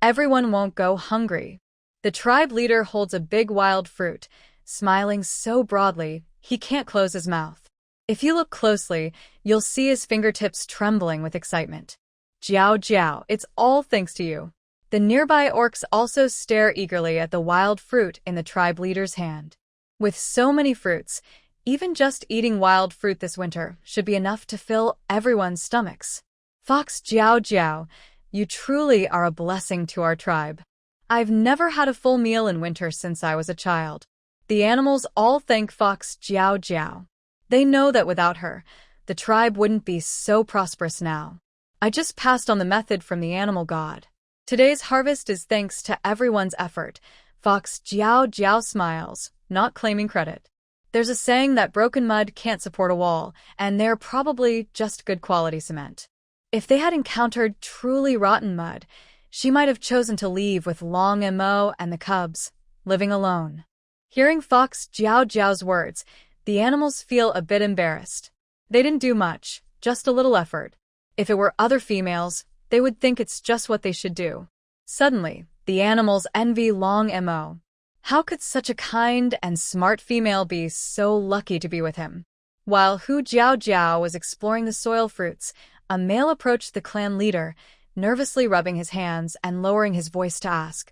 everyone won't go hungry. The tribe leader holds a big wild fruit, smiling so broadly, he can't close his mouth. If you look closely, you'll see his fingertips trembling with excitement. Jiao Jiao, it's all thanks to you. The nearby orcs also stare eagerly at the wild fruit in the tribe leader's hand. With so many fruits, even just eating wild fruit this winter should be enough to fill everyone's stomachs. Fox Jiao Jiao, you truly are a blessing to our tribe. I've never had a full meal in winter since I was a child. The animals all thank Fox Jiao Jiao. They know that without her, the tribe wouldn't be so prosperous now. I just passed on the method from the animal god. Today's harvest is thanks to everyone's effort. Fox Jiao Jiao smiles, not claiming credit. There's a saying that broken mud can't support a wall, and they're probably just good quality cement. If they had encountered truly rotten mud, she might have chosen to leave with Long Mo and the cubs, living alone. Hearing Fox Jiao Jiao's words, the animals feel a bit embarrassed. They didn't do much, just a little effort. If it were other females, they would think it's just what they should do. Suddenly, the animals envy Long Mo. How could such a kind and smart female be so lucky to be with him? While Hu Jiao Jiao was exploring the soil fruits, a male approached the clan leader, nervously rubbing his hands and lowering his voice to ask,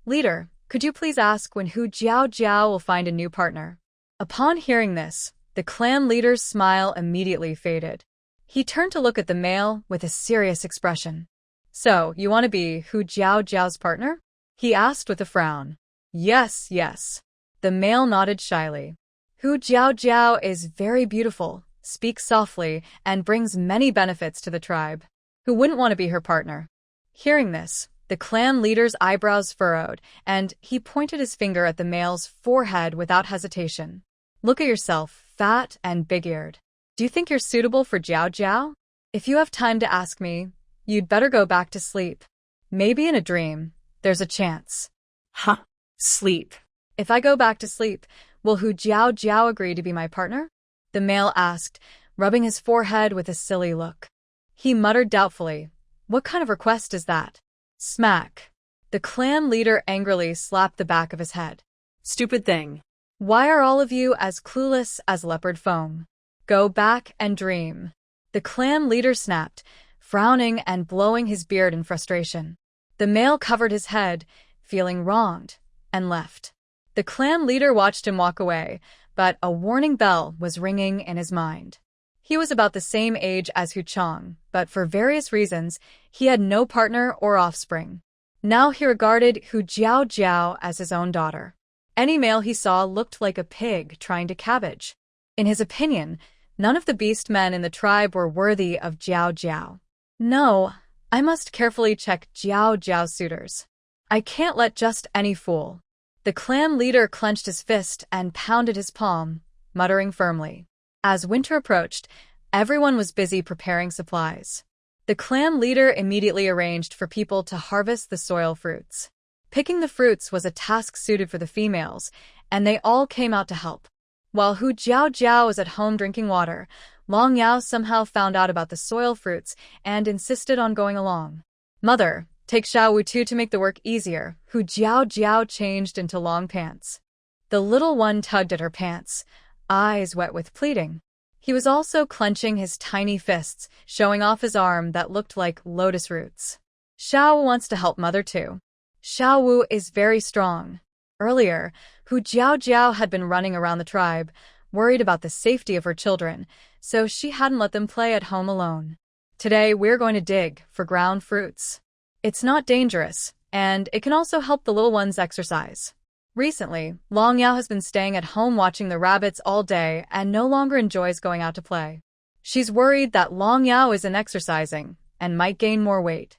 "Leader, could you please ask when Hu Jiao Jiao will find a new partner?" Upon hearing this, the clan leader's smile immediately faded. He turned to look at the male with a serious expression. "So, you want to be Hu Jiao Jiao's partner?" he asked with a frown. Yes, yes. The male nodded shyly. Hu Jiao Jiao is very beautiful, speaks softly, and brings many benefits to the tribe. Who wouldn't want to be her partner? Hearing this, the clan leader's eyebrows furrowed, and he pointed his finger at the male's forehead without hesitation. Look at yourself, fat and big-eared. Do you think you're suitable for Jiao Jiao? If you have time to ask me, you'd better go back to sleep. Maybe in a dream, there's a chance. Huh. Sleep. If I go back to sleep, will Hu Jiao Jiao agree to be my partner? The male asked, rubbing his forehead with a silly look. He muttered doubtfully, what kind of request is that? Smack. The clan leader angrily slapped the back of his head. Stupid thing. Why are all of you as clueless as leopard foam? Go back and dream. The clan leader snapped, frowning and blowing his beard in frustration. The male covered his head, feeling wronged, and left. The clan leader watched him walk away, but a warning bell was ringing in his mind. He was about the same age as Hu Chong, but for various reasons, he had no partner or offspring. Now he regarded Hu Jiao Jiao as his own daughter. Any male he saw looked like a pig trying to cabbage. In his opinion, none of the beast men in the tribe were worthy of Jiao Jiao. No, I must carefully check Jiao Jiao's suitors. I can't let just any fool. The clan leader clenched his fist and pounded his palm, muttering firmly. As winter approached, everyone was busy preparing supplies. The clan leader immediately arranged for people to harvest the soil fruits. Picking the fruits was a task suited for the females, and they all came out to help. While Hu Jiao Jiao was at home drinking water, Long Yao somehow found out about the soil fruits and insisted on going along. Mother, take Xiao Wu too to make the work easier. Hu Jiao Jiao changed into long pants. The little one tugged at her pants, eyes wet with pleading. He was also clenching his tiny fists, showing off his arm that looked like lotus roots. Xiao wants to help mother too. Xiao Wu is very strong. Earlier, Hu Jiao Jiao had been running around the tribe, worried about the safety of her children, so she hadn't let them play at home alone. Today, we're going to dig for ground fruits. It's not dangerous, and it can also help the little ones exercise. Recently, Long Yao has been staying at home watching the rabbits all day and no longer enjoys going out to play. She's worried that Long Yao isn't exercising and might gain more weight.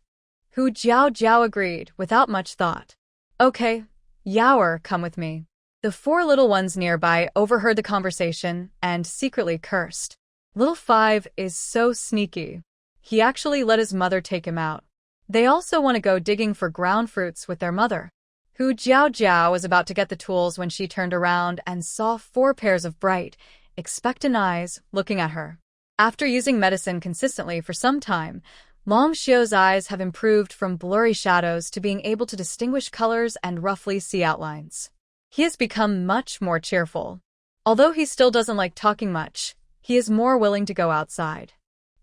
Hu Jiao Jiao agreed without much thought. Okay, Yaoer, come with me. The four little ones nearby overheard the conversation and secretly cursed. Little Five is so sneaky. He actually let his mother take him out. They also want to go digging for ground fruits with their mother. Hu Jiao Jiao was about to get the tools when she turned around and saw 4 pairs of bright, expectant eyes looking at her. After using medicine consistently for some time, Long Xiu's eyes have improved from blurry shadows to being able to distinguish colors and roughly see outlines. He has become much more cheerful. Although he still doesn't like talking much, he is more willing to go outside.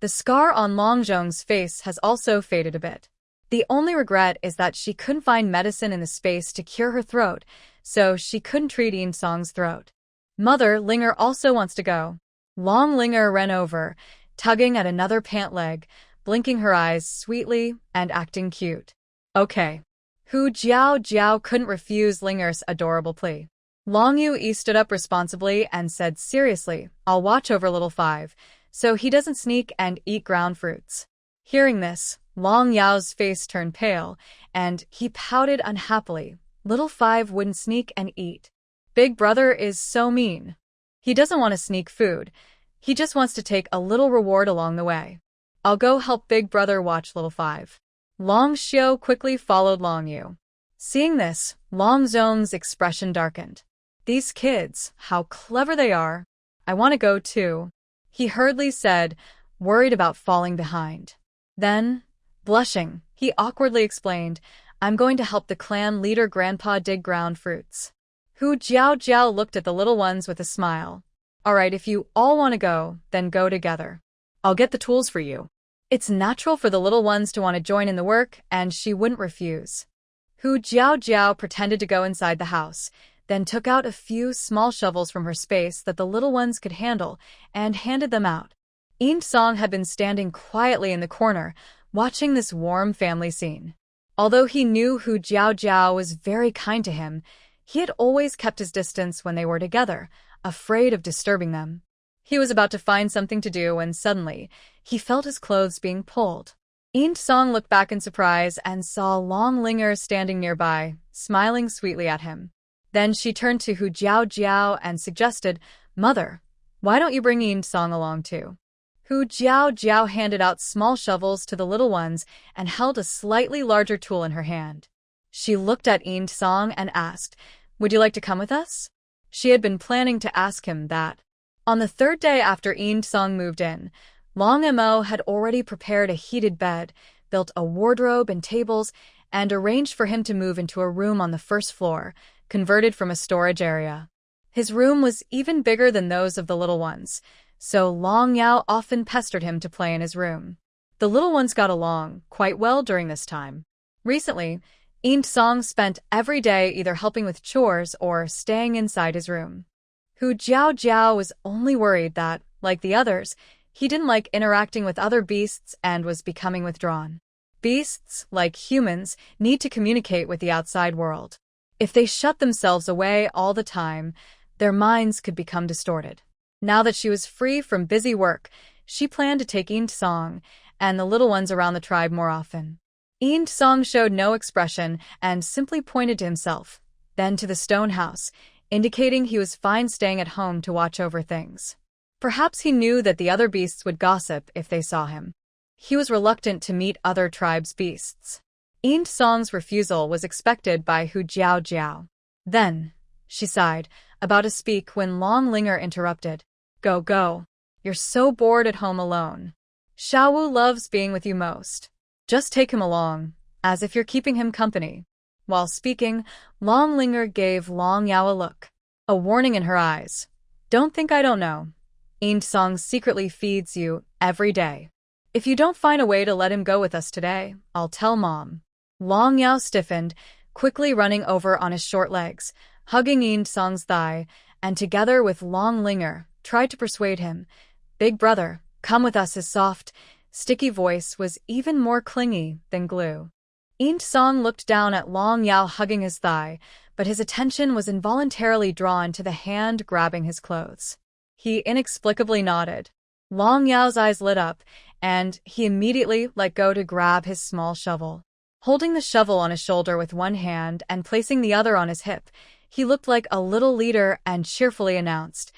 The scar on Long Zhong's face has also faded a bit. The only regret is that she couldn't find medicine in the space to cure her throat, so she couldn't treat Yin Song's throat. Mother, Linger also wants to go. Long Linger ran over, tugging at another pant leg, blinking her eyes sweetly and acting cute. Okay. Hu Jiao Jiao couldn't refuse Linger's adorable plea. Long Yue stood up responsibly and said seriously, I'll watch over little Five, so he doesn't sneak and eat ground fruits. Hearing this, Long Yao's face turned pale, and he pouted unhappily. Little Five wouldn't sneak and eat. Big brother is so mean. He doesn't want to sneak food. He just wants to take a little reward along the way. I'll go help Big brother watch little Five. Long Xiu quickly followed Long Yu. Seeing this, Long Zhong's expression darkened. These kids, how clever they are. I want to go too. He hurriedly said, worried about falling behind. Then, blushing, he awkwardly explained, I'm going to help the clan leader grandpa dig ground fruits. Hu Jiao Jiao looked at the little ones with a smile. All right, if you all want to go, then go together. I'll get the tools for you. It's natural for the little ones to want to join in the work, and she wouldn't refuse. Hu Jiao Jiao pretended to go inside the house, then took out a few small shovels from her space that the little ones could handle and handed them out. Yin Song had been standing quietly in the corner, watching this warm family scene. Although he knew Hu Jiao Jiao was very kind to him, He had always kept his distance when they were together, afraid of disturbing them. He was about to find something to do when suddenly, he felt his clothes being pulled. Eun Song looked back in surprise and saw Long Linger standing nearby, smiling sweetly at him. Then she turned to Hu Jiao and suggested, "Mother, why don't you bring Eun Song along too?" Hu Jiao handed out small shovels to the little ones and held a slightly larger tool in her hand. She looked at Eun Song and asked, "Would you like to come with us?" She had been planning to ask him that. On the third day after Eun Song moved in, Long Mo had already prepared a heated bed, built a wardrobe and tables, and arranged for him to move into a room on the first floor, converted from a storage area. His room was even bigger than those of the little ones, so Long Yao often pestered him to play in his room. The little ones got along quite well during this time. Recently, Eun Song spent every day either helping with chores or staying inside his room. Hu Jiao was only worried that, like the others, he didn't like interacting with other beasts and was becoming withdrawn. Beasts, like humans, need to communicate with the outside world. If they shut themselves away all the time, their minds could become distorted. Now that she was free from busy work, she planned to take Eun Song and the little ones around the tribe more often. Eun Song showed no expression and simply pointed to himself, then to the stone house, indicating he was fine staying at home to watch over things. Perhaps he knew that the other beasts would gossip if they saw him. He was reluctant to meet other tribes' beasts. Eun Song's refusal was expected by Hu Jiao. Then, she sighed, about to speak when Long Linger interrupted. Go. You're so bored at home alone. Xiaowu loves being with you most. Just take him along, as if you're keeping him company. While speaking, Long Linger gave Long Yao a look, a warning in her eyes. Don't think I don't know. Eun Song secretly feeds you every day. If you don't find a way to let him go with us today, I'll tell Mom. Long Yao stiffened, quickly running over on his short legs, hugging Eun Song's thigh, and together with Long Linger, tried to persuade him. Big brother, come with us. His soft, sticky voice was even more clingy than glue. Eun Song looked down at Long Yao hugging his thigh, but his attention was involuntarily drawn to the hand grabbing his clothes. He inexplicably nodded. Long Yao's eyes lit up, and he immediately let go to grab his small shovel. Holding the shovel on his shoulder with one hand and placing the other on his hip, he looked like a little leader and cheerfully announced,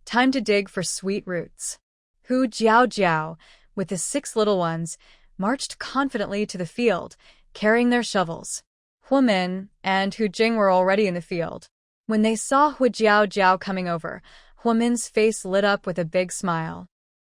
"Time to dig for sweet roots." Hu Jiao, with the 6 little ones, marched confidently to the field, carrying their shovels. Hu Min and Hu Jing were already in the field. When they saw Hu Jiao coming over, Hu Min's face lit up with a big smile.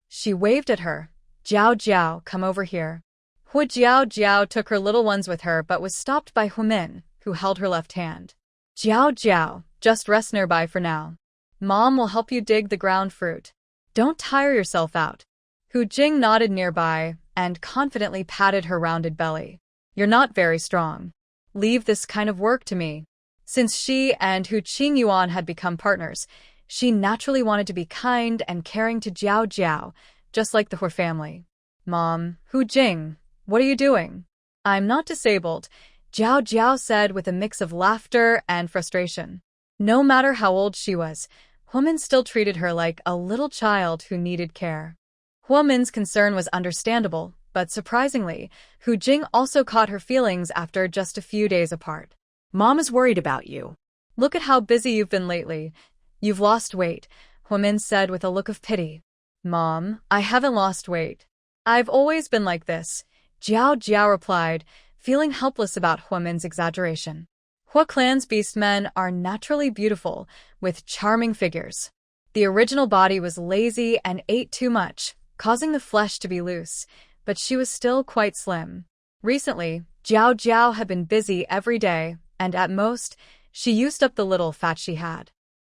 She waved at her. Jiao, come over here. Hu Jiao took her little ones with her but was stopped by Hu Min, who held her left hand. Jiao, just rest nearby for now. Mom will help you dig the ground fruit. Don't tire yourself out. Hu Jing nodded nearby and confidently patted her rounded belly. You're not very strong. Leave this kind of work to me. Since she and Hu Qingyuan had become partners, she naturally wanted to be kind and caring to Jiao, just like the Hu family. Mom, Hu Jing, what are you doing? I'm not disabled, Jiao said with a mix of laughter and frustration. No matter how old she was, Hu Min still treated her like a little child who needed care. Hu Min's concern was understandable, but surprisingly, Hu Jing also caught her feelings after just a few days apart. Mom is worried about you. Look at how busy you've been lately. You've lost weight, Hu Min said with a look of pity. Mom, I haven't lost weight. I've always been like this, Jiao replied, feeling helpless about Hu Min's exaggeration. Hu clan's beastmen are naturally beautiful, with charming figures. The original body was lazy and ate too much, causing the flesh to be loose, but she was still quite slim. Recently, Jiao had been busy every day, and at most, she used up the little fat she had.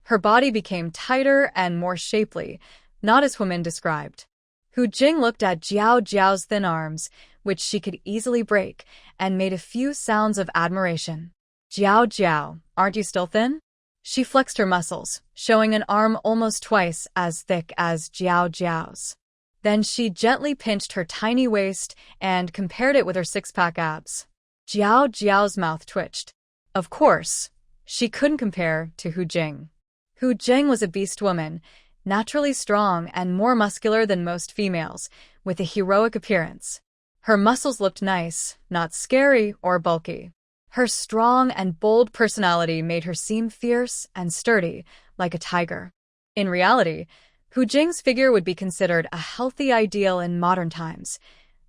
Her body became tighter and more shapely, not as Hu Min described. Hu Jing looked at Jiao's thin arms, which she could easily break, and made a few sounds of admiration. Jiao, aren't you still thin? She flexed her muscles, showing an arm almost twice as thick as Jiao's. Then she gently pinched her tiny waist and compared it with her 6-pack abs. Jiao's mouth twitched. Of course, She couldn't compare to Hu Jing. Hu Jing was a beast woman, naturally strong and more muscular than most females, with a heroic appearance. Her muscles looked nice, not scary or bulky. Her strong and bold personality made her seem fierce and sturdy, like a tiger. In reality, Hu Jing's figure would be considered a healthy ideal in modern times.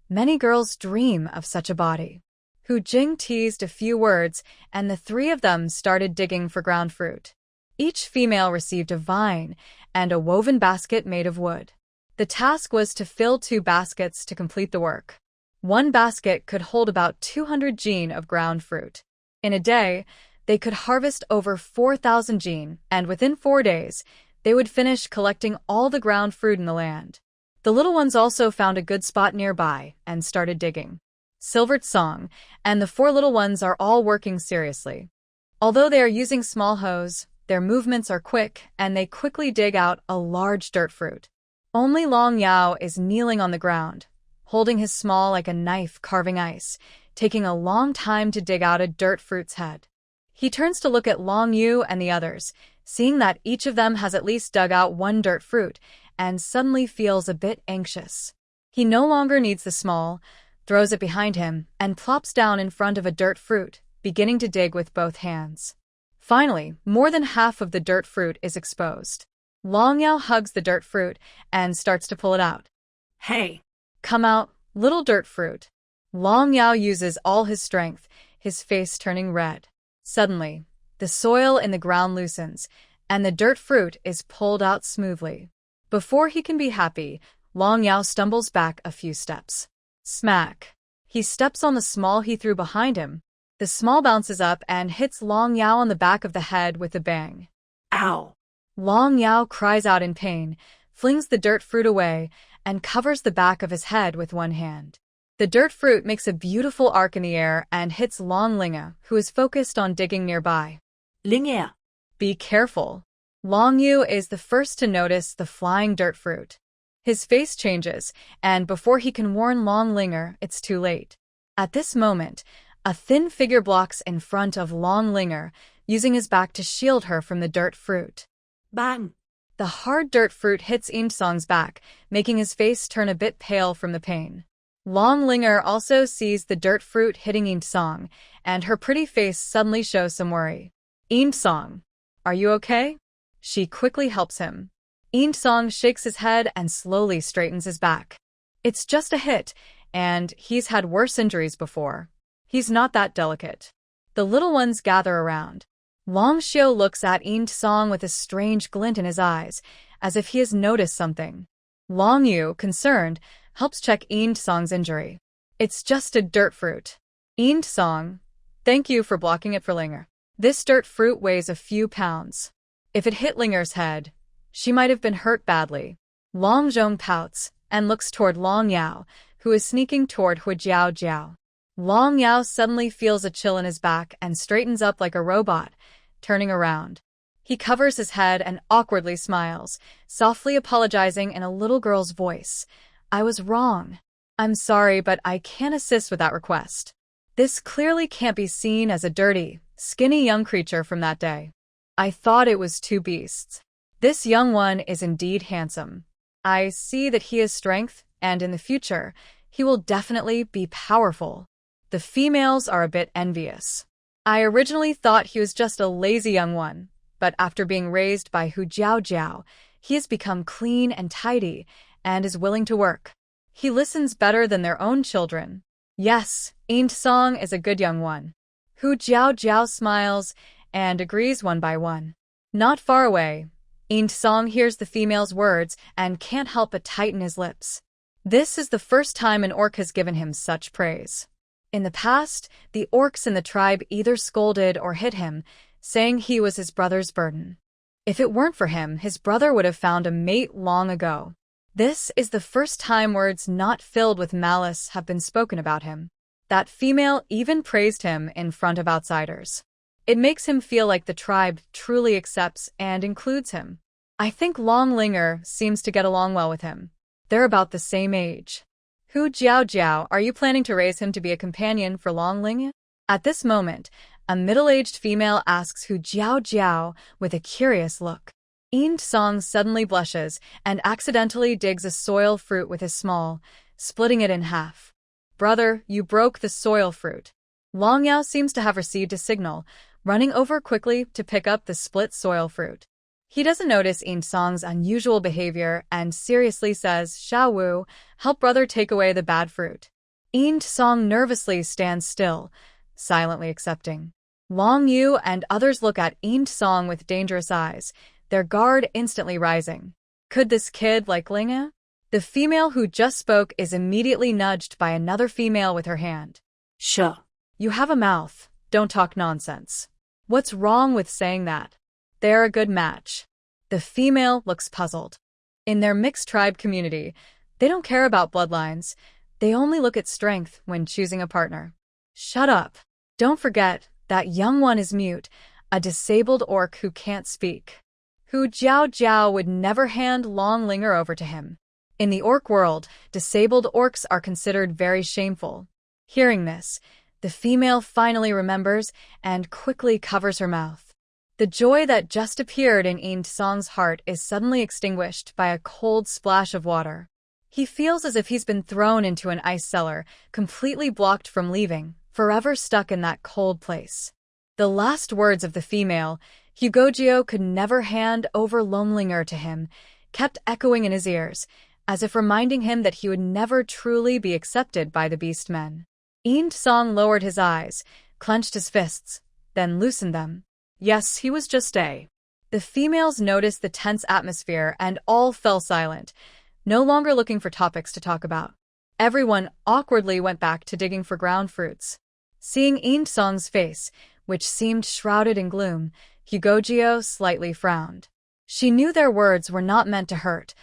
Many girls dream of such a body. Hu Jing teased a few words, and the three of them started digging for ground fruit. Each female received a vine and a woven basket made of wood. The task was to fill 2 baskets to complete the work. One basket could hold about 200 jin of ground fruit. In a day, they could harvest over 4,000 jin, and within 4 days, they would finish collecting all the ground fruit in the land. The little ones also found a good spot nearby and started digging. Silvered Song and the 4 little ones are all working seriously. Although they are using small hoes, their movements are quick and they quickly dig out a large dirt fruit. Only Long Yao is kneeling on the ground, holding his small like a knife carving ice, taking a long time to dig out a dirt fruit's head. He turns to look at Long Yu and the others, seeing that each of them has at least dug out 1 dirt fruit, and suddenly feels a bit anxious. He no longer needs the small, throws it behind him, and plops down in front of a dirt fruit, beginning to dig with both hands. Finally, more than half of the dirt fruit is exposed. Long Yao hugs the dirt fruit and starts to pull it out. Hey! Come out, little dirt fruit. Long Yao uses all his strength, his face turning red. Suddenly, the soil in the ground loosens, and the dirt fruit is pulled out smoothly. Before he can be happy, Long Yao stumbles back a few steps. Smack! He steps on the small he threw behind him. The small bounces up and hits Long Yao on the back of the head with a bang. Ow! Long Yao cries out in pain, flings the dirt fruit away, and covers the back of his head with one hand. The dirt fruit makes a beautiful arc in the air and hits Long Linga, who is focused on digging nearby. Linga! Be careful. Long Yu is the first to notice the flying dirt fruit. His face changes, and before he can warn Long Linger, it's too late. At this moment, a thin figure blocks in front of Long Linger, using his back to shield her from the dirt fruit. Bang! The hard dirt fruit hits Im Song's back, making his face turn a bit pale from the pain. Long Linger also sees the dirt fruit hitting Im Song, and her pretty face suddenly shows some worry. Im Song, are you okay? She quickly helps him. Im Song shakes his head and slowly straightens his back. It's just a hit, and he's had worse injuries before. He's not that delicate. The little ones gather around. Long Xiu looks at Im Song with a strange glint in his eyes, as if he has noticed something. Long Yu, concerned, helps check Im Song's injury. It's just a dirt fruit. Im Song, thank you for blocking it for Linger. This dirt fruit weighs a few pounds. If it hit Linger's head, she might have been hurt badly. Long Zhong pouts and looks toward Long Yao, who is sneaking toward Hu Jiao Jiao. Long Yao suddenly feels a chill in his back and straightens up like a robot, turning around. He covers his head and awkwardly smiles, softly apologizing in a little girl's voice. I was wrong. I'm sorry, but I can't assist with that request. This clearly can't be seen as a dirty, skinny young creature from that day. I thought it was 2 beasts. This young one is indeed handsome. I see that he has strength, and in the future, he will definitely be powerful. The females are a bit envious. I originally thought he was just a lazy young one, but after being raised by Hu Jiao Jiao, he has become clean and tidy, and is willing to work. He listens better than their own children. Yes, Im Song is a good young one. Hu Jiao Jiao smiles and agrees one by one. Not far away, Im Song hears the female's words and can't help but tighten his lips. This is the first time an orc has given him such praise. In the past, the orcs in the tribe either scolded or hit him, saying he was his brother's burden. If it weren't for him, his brother would have found a mate long ago. This is the first time words not filled with malice have been spoken about him. That female even praised him in front of outsiders. It makes him feel like the tribe truly accepts and includes him. I think Long Linger seems to get along well with him. They're about the same age. Hu Jiao Jiao, are you planning to raise him to be a companion for Long Ling? At this moment, A middle-aged female asks Hu Jiao Jiao with a curious look. Eun Song suddenly blushes and accidentally digs a soil fruit with his small, splitting it in half. Brother, you broke the soil fruit. Long Yao seems to have received a signal, running over quickly to pick up the split soil fruit. He doesn't notice Eun Song's unusual behavior and seriously says, Xiao Wu, help brother take away the bad fruit. Eun Song nervously stands still, silently accepting. Long Yu and others look at Eun Song with dangerous eyes, their guard instantly rising. Could this kid like Linga? The female who just spoke is immediately nudged by another female with her hand. Sure. You have a mouth, don't talk nonsense. What's wrong with saying that? They're a good match. The female looks puzzled. In their mixed tribe community, they don't care about bloodlines. They only look at strength when choosing a partner. Shut up. Don't forget, that young one is mute, a disabled orc who can't speak. Hu Jiao Jiao would never hand Long Linger over to him. In the orc world, disabled orcs are considered very shameful. Hearing this, the female finally remembers and quickly covers her mouth. The joy that just appeared in Eun Song's heart is suddenly extinguished by a cold splash of water. He feels as if he's been thrown into an ice cellar, completely blocked from leaving, forever stuck in that cold place. The last words of the female, Hugojio could never hand over Longlinger to him, kept echoing in his ears, as if reminding him that he would never truly be accepted by the beast men. Eun Song lowered his eyes, clenched his fists, then loosened them. Yes, he was just a. The females noticed the tense atmosphere and all fell silent, no longer looking for topics to talk about. Everyone awkwardly went back to digging for ground fruits. Seeing Eun Song's face, which seemed shrouded in gloom, Hugojio slightly frowned. She knew their words were not meant to hurt.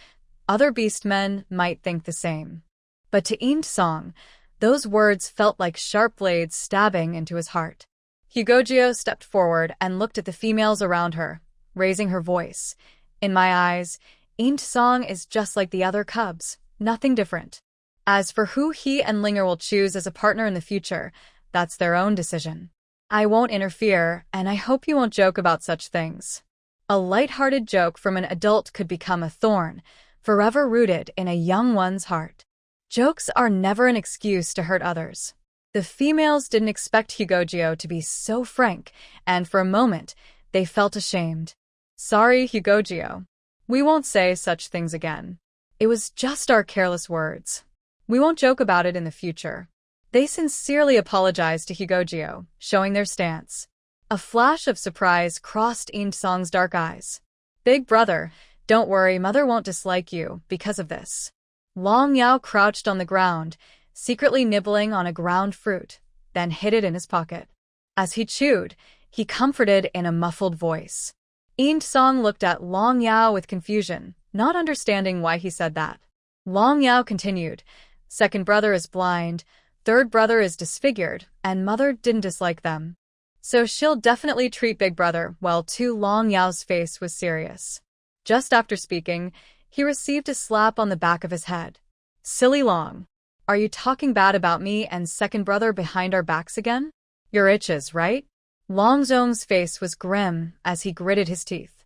Other beast men might think the same. But to Eun Song, those words felt like sharp blades stabbing into his heart. Hugojio stepped forward and looked at the females around her, raising her voice. In my eyes, Eun Song is just like the other cubs, nothing different. As for who he and Linger will choose as a partner in the future, that's their own decision. I won't interfere, and I hope you won't joke about such things. A light-hearted joke from an adult could become a thorn, forever rooted in a young one's heart. Jokes are never an excuse to hurt others. The females didn't expect Hugojio to be so frank, and for a moment, they felt ashamed. Sorry, Hugojio. We won't say such things again. It was just our careless words. We won't joke about it in the future. They sincerely apologized to Hugojio, showing their stance. A flash of surprise crossed Eun Song's dark eyes. Big brother, don't worry, mother won't dislike you because of this. Long Yao crouched on the ground, secretly nibbling on a ground fruit, then hid it in his pocket. As he chewed, he comforted in a muffled voice. Eun Song looked at Long Yao with confusion, not understanding why he said that. Long Yao continued, second brother is blind, third brother is disfigured, and mother didn't dislike them. So she'll definitely treat big brother well too. Long Yao's face was serious. Just after speaking, he received a slap on the back of his head. Silly Long. Are you talking bad about me and second brother behind our backs again? Your itches, right? Long Zhong's face was grim as he gritted his teeth.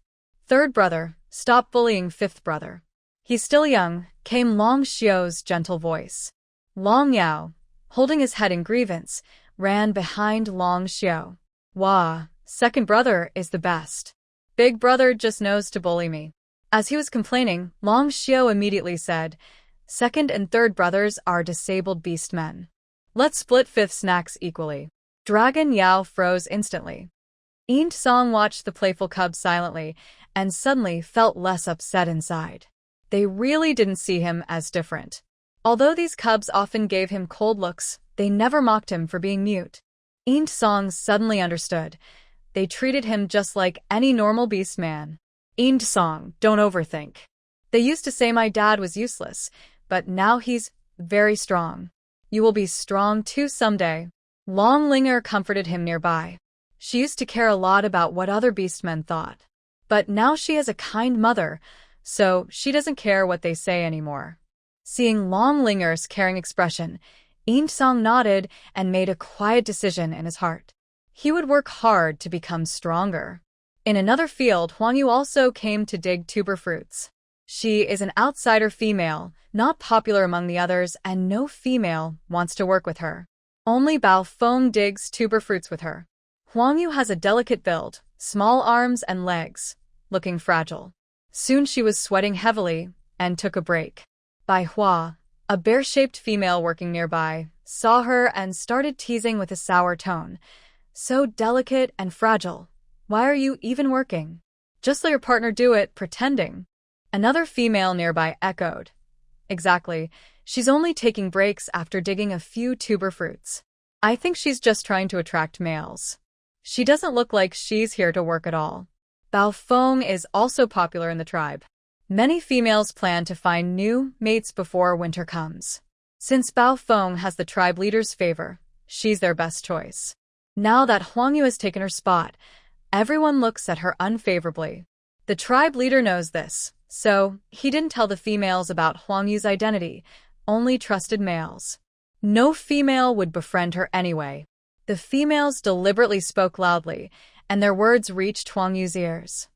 Third brother, stop bullying fifth brother. He's still young, came Long Xiu's gentle voice. Long Yao, holding his head in grievance, ran behind Long Xiu. Wah, second brother is the best. Big brother just knows to bully me. As he was complaining, Long Xiu immediately said, second and third brothers are disabled beast men. Let's split fifth snacks equally. Dragon Yao froze instantly. Eun Song watched the playful cubs silently and suddenly felt less upset inside. They really didn't see him as different. Although these cubs often gave him cold looks, they never mocked him for being mute. Eun Song suddenly understood. They treated him just like any normal beast man. Eun Song, don't overthink. They used to say my dad was useless, but now he's very strong. You will be strong too someday. Long Linger comforted him nearby. She used to care a lot about what other beastmen thought. But now she has a kind mother, so she doesn't care what they say anymore. Seeing Long Linger's caring expression, Eun Song nodded and made a quiet decision in his heart. He would work hard to become stronger. In another field, Huang Yu also came to dig tuber fruits. She is an outsider female, not popular among the others, and no female wants to work with her. Only Bao Feng digs tuber fruits with her. Huang Yu has a delicate build, small arms and legs, looking fragile. Soon she was sweating heavily and took a break. Bai Hua, a bear-shaped female working nearby, saw her and started teasing with a sour tone. So delicate and fragile. Why are you even working? Just let your partner do it, pretending. Another female nearby echoed. Exactly. She's only taking breaks after digging a few tuber fruits. I think she's just trying to attract males. She doesn't look like she's here to work at all. Bao Feng is also popular in the tribe. Many females plan to find new mates before winter comes. Since Bao Feng has the tribe leader's favor, she's their best choice. Now that Huang Yu has taken her spot, everyone looks at her unfavorably. The tribe leader knows this, so he didn't tell the females about Huang Yu's identity, only trusted males. No female would befriend her anyway. The females deliberately spoke loudly, and their words reached Huang Yu's ears.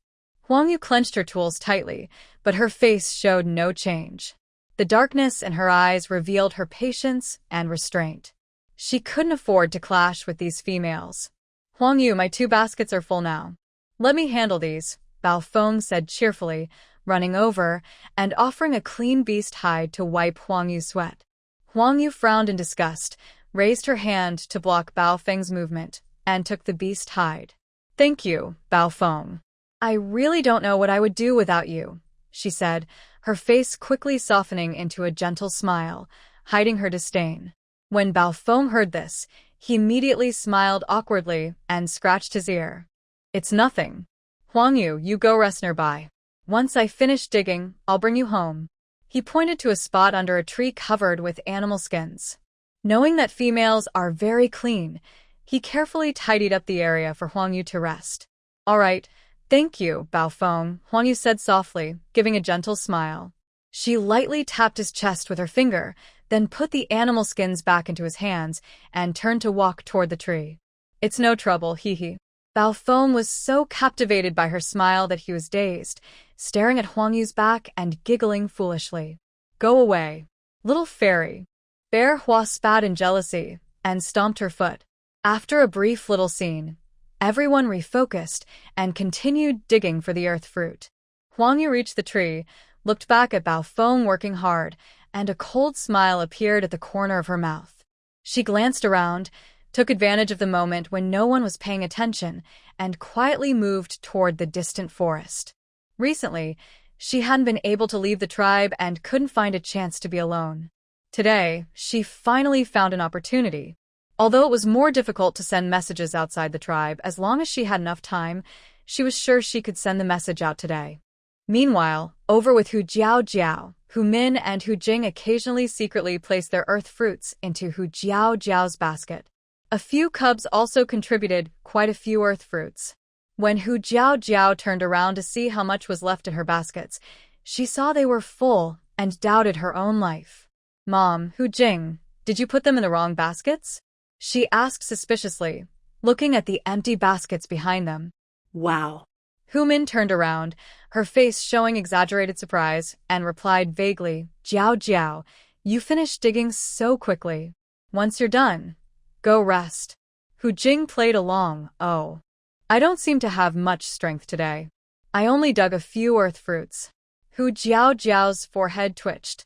Huang Yu clenched her tools tightly, but her face showed no change. The darkness in her eyes revealed her patience and restraint. She couldn't afford to clash with these females. Huang Yu, my 2 baskets are full now. Let me handle these, Bao Feng said cheerfully, running over and offering a clean beast hide to wipe Huang Yu's sweat. Huang Yu frowned in disgust, raised her hand to block Bao Feng's movement, and took the beast hide. Thank you, Bao Feng. I really don't know what I would do without you, she said, her face quickly softening into a gentle smile, hiding her disdain. When Bao Feng heard this, he immediately smiled awkwardly and scratched his ear. It's nothing. Huang Yu, you go rest nearby. Once I finish digging, I'll bring you home. He pointed to a spot under a tree covered with animal skins. Knowing that females are very clean, he carefully tidied up the area for Huang Yu to rest. All right, thank you, Bao Feng, Huang Yu said softly, giving a gentle smile. She lightly tapped his chest with her finger, then put the animal skins back into his hands and turned to walk toward the tree. It's no trouble, hee. Bao Feng was so captivated by her smile that he was dazed, staring at Huang Yu's back and giggling foolishly. Go away, little fairy. Bear Hua spat in jealousy and stomped her foot. After a brief little scene, everyone refocused and continued digging for the earth fruit. Huang Yu reached the tree, looked back at Bao Feng working hard, and a cold smile appeared at the corner of her mouth. She glanced around, took advantage of the moment when no one was paying attention, and quietly moved toward the distant forest. Recently, she hadn't been able to leave the tribe and couldn't find a chance to be alone. Today, she finally found an opportunity. Although it was more difficult to send messages outside the tribe, as long as she had enough time, she was sure she could send the message out today. Meanwhile, over with Hu Jiao, Hu Min and Hu Jing occasionally secretly placed their earth fruits into Hu Jiao's basket. A few cubs also contributed quite a few earth fruits. When Hu Jiao turned around to see how much was left in her baskets, she saw they were full and doubted her own life. Mom, Hu Jing, did you put them in the wrong baskets? She asked suspiciously, looking at the empty baskets behind them. Wow. Hu Min turned around, her face showing exaggerated surprise, and replied vaguely, Jiao, you finished digging so quickly. Once you're done, go rest. Hu Jing played along. Oh, I don't seem to have much strength today. I only dug a few earth fruits. Hu Jiao's forehead twitched.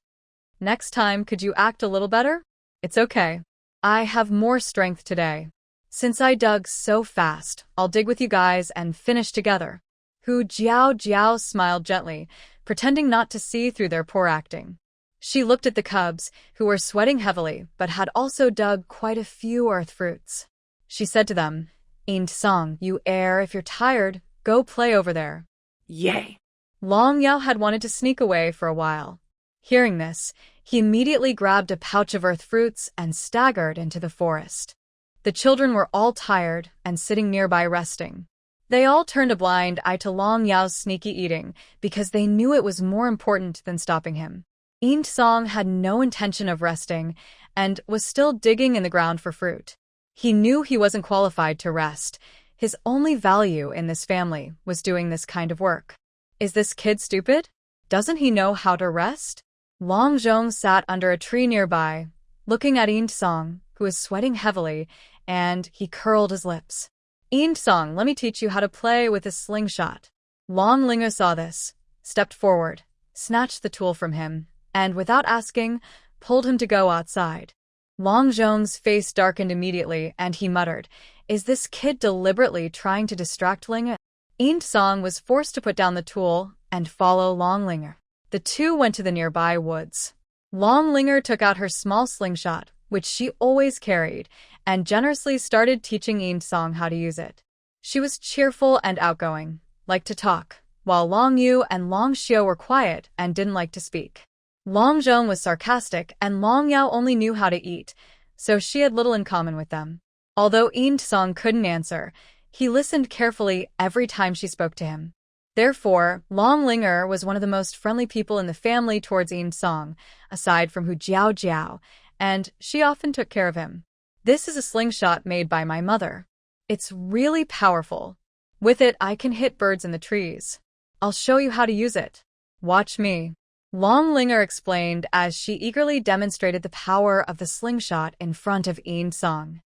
Next time, could you act a little better? It's okay. I have more strength today. Since I dug so fast, I'll dig with you guys and finish together. Hu Jiao smiled gently, pretending not to see through their poor acting. She looked at the cubs, who were sweating heavily but had also dug quite a few earth fruits. She said to them, "Ain't song, you if you're tired, go play over there." Yay. Long Yao had wanted to sneak away for a while. Hearing this, he immediately grabbed a pouch of earth fruits and staggered into the forest. The children were all tired and sitting nearby resting. They all turned a blind eye to Long Yao's sneaky eating because they knew it was more important than stopping him. Eint Song had no intention of resting and was still digging in the ground for fruit. He knew he wasn't qualified to rest. His only value in this family was doing this kind of work. Is this kid stupid? Doesn't he know how to rest? Long Zhong sat under a tree nearby, looking at Song, who was sweating heavily, and he curled his lips. Song, let me teach you how to play with a slingshot. Long Linger saw this, stepped forward, snatched the tool from him, and without asking, pulled him to go outside. Long Zhong's face darkened immediately, and he muttered, "Is this kid deliberately trying to distract Linger?" Song was forced to put down the tool and follow Long Linger. The two went to the nearby woods. Long Linger took out her small slingshot, which she always carried, and generously started teaching Song how to use it. She was cheerful and outgoing, liked to talk, while Long Yu and Long Xiu were quiet and didn't like to speak. Long Zhong was sarcastic, and Long Yao only knew how to eat, so she had little in common with them. Although Song couldn't answer, he listened carefully every time she spoke to him. Therefore, Long Linger was one of the most friendly people in the family towards Song, aside from Hu Jiao Jiao, and she often took care of him. "This is a slingshot made by my mother. It's really powerful. With it, I can hit birds in the trees. I'll show you how to use it. Watch me." Long Linger explained as she eagerly demonstrated the power of the slingshot in front of Song.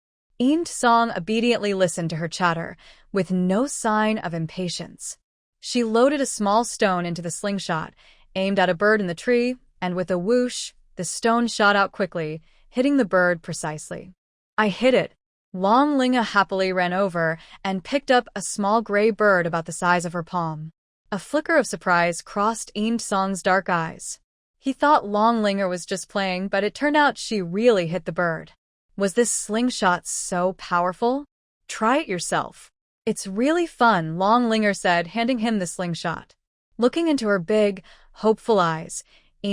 Song obediently listened to her chatter, with no sign of impatience. She loaded a small stone into the slingshot, aimed at a bird in the tree, and with a whoosh, the stone shot out quickly, hitting the bird precisely. "I hit it." Long Linger happily ran over and picked up a small gray bird about the size of her palm. A flicker of surprise crossed Song's dark eyes. He thought Long Linger was just playing, but it turned out she really hit the bird. Was this slingshot so powerful? Try it yourself. It's really fun, Long Linger said, handing him the slingshot. Looking into her big, hopeful eyes,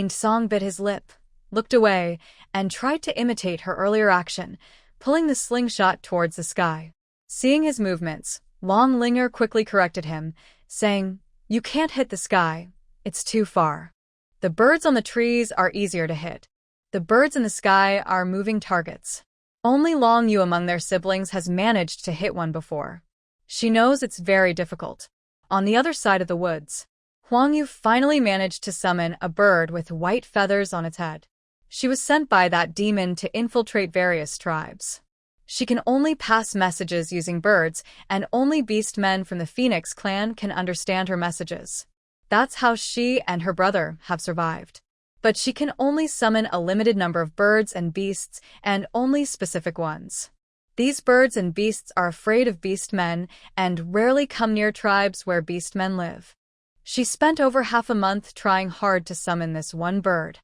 Song bit his lip, looked away, and tried to imitate her earlier action, pulling the slingshot towards the sky. Seeing his movements, Long Linger quickly corrected him, saying, "You can't hit the sky. It's too far. The birds on the trees are easier to hit. The birds in the sky are moving targets. Only Long Yu among their siblings has managed to hit one before. She knows it's very difficult." On the other side of the woods, Huang Yu finally managed to summon a bird with white feathers on its head. She was sent by that demon to infiltrate various tribes. She can only pass messages using birds, and only beastmen from the Phoenix clan can understand her messages. That's how she and her brother have survived. But she can only summon a limited number of birds and beasts, and only specific ones. These birds and beasts are afraid of beastmen and rarely come near tribes where beastmen live. She spent over half a month trying hard to summon this one bird.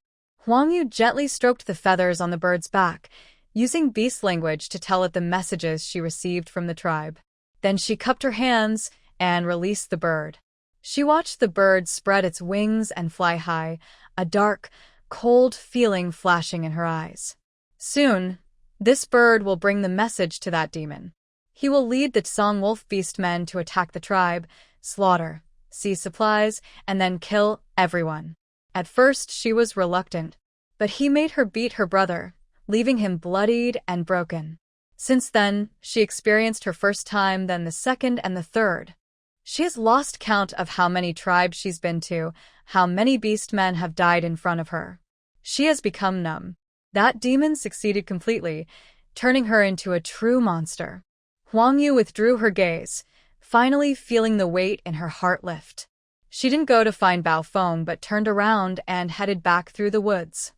Huang Yu gently stroked the feathers on the bird's back, using beast language to tell it the messages she received from the tribe. Then she cupped her hands and released the bird. She watched the bird spread its wings and fly high, a dark, cold feeling flashing in her eyes. Soon, this bird will bring the message to that demon. He will lead the Tsong Wolf beastmen to attack the tribe, slaughter, seize supplies, and then kill everyone. At first, she was reluctant, but he made her beat her brother, leaving him bloodied and broken. Since then, she experienced her first time, then the second and the third. She has lost count of how many tribes she's been to, how many beastmen have died in front of her. She has become numb. That demon succeeded completely, turning her into a true monster. Huang Yu withdrew her gaze, finally feeling the weight in her heart lift. She didn't go to find Bao Feng but turned around and headed back through the woods.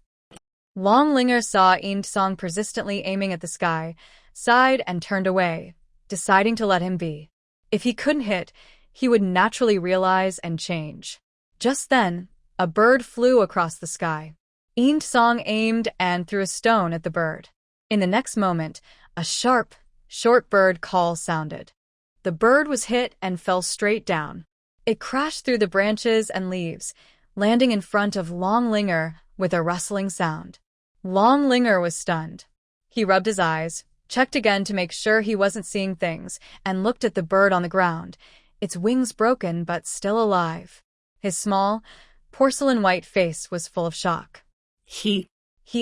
Long Linger saw Song persistently aiming at the sky, sighed and turned away, deciding to let him be. If he couldn't hit, he would naturally realize and change. Just then, a bird flew across the sky. Song aimed and threw a stone at the bird. In the next moment, a sharp, short bird call sounded. The bird was hit and fell straight down. It crashed through the branches and leaves, landing in front of Long Linger with a rustling sound. Long Linger was stunned. He rubbed his eyes, checked again to make sure he wasn't seeing things, and looked at the bird on the ground, its wings broken but still alive. His small, porcelain-white face was full of shock. He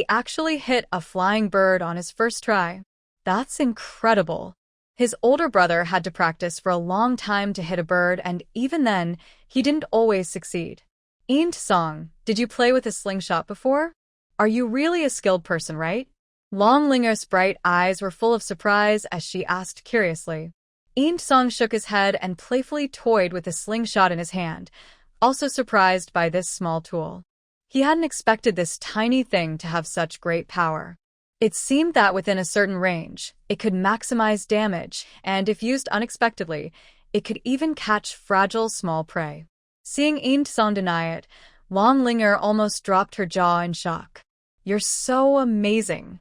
actually hit a flying bird on his first try. That's incredible. His older brother had to practice for a long time to hit a bird, and even then, he didn't always succeed. Song, did you play with a slingshot before? Are you really a skilled person, right? Longlinger's bright eyes were full of surprise as she asked curiously. Song shook his head and playfully toyed with the slingshot in his hand, also surprised by this small tool. He hadn't expected this tiny thing to have such great power. It seemed that within a certain range, it could maximize damage, and if used unexpectedly, it could even catch fragile small prey. Seeing Song deny it, Longlinger almost dropped her jaw in shock. You're so amazing.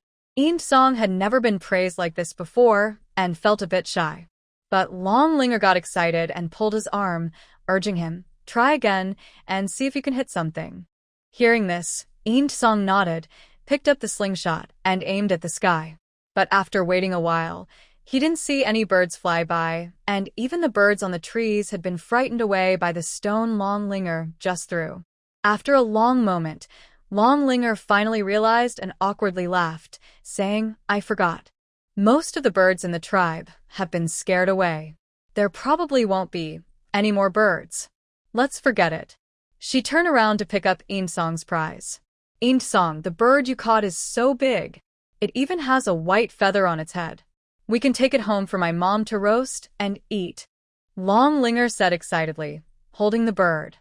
Song had never been praised like this before and felt a bit shy. But Longlinger got excited and pulled his arm, urging him, try again and see if you can hit something. Hearing this, Song nodded, picked up the slingshot, and aimed at the sky. But after waiting a while, he didn't see any birds fly by, and even the birds on the trees had been frightened away by the stone Longlinger just threw. After a long moment, Longlinger finally realized and awkwardly laughed, saying, I forgot. Most of the birds in the tribe have been scared away. There probably won't be any more birds. Let's forget it. She turned around to pick up Song's prize. Song, the bird you caught is so big. It even has a white feather on its head. We can take it home for my mom to roast and eat. Longlinger said excitedly, holding the bird.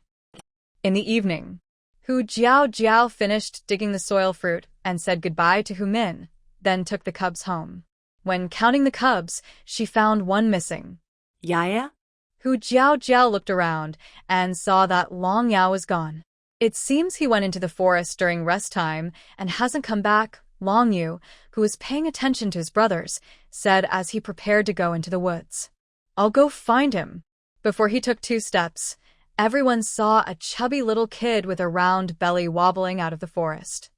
In the evening, Hu Jiao finished digging the soil fruit and said goodbye to Hu Min, then took the cubs home. When counting the cubs, she found one missing. Yaya? Hu Jiao looked around and saw that Long Yao was gone. It seems he went into the forest during rest time and hasn't come back, Long Yu, who was paying attention to his brothers, said as he prepared to go into the woods. I'll go find him. Before he took 2 steps, everyone saw a chubby little kid with a round belly wobbling out of the forest.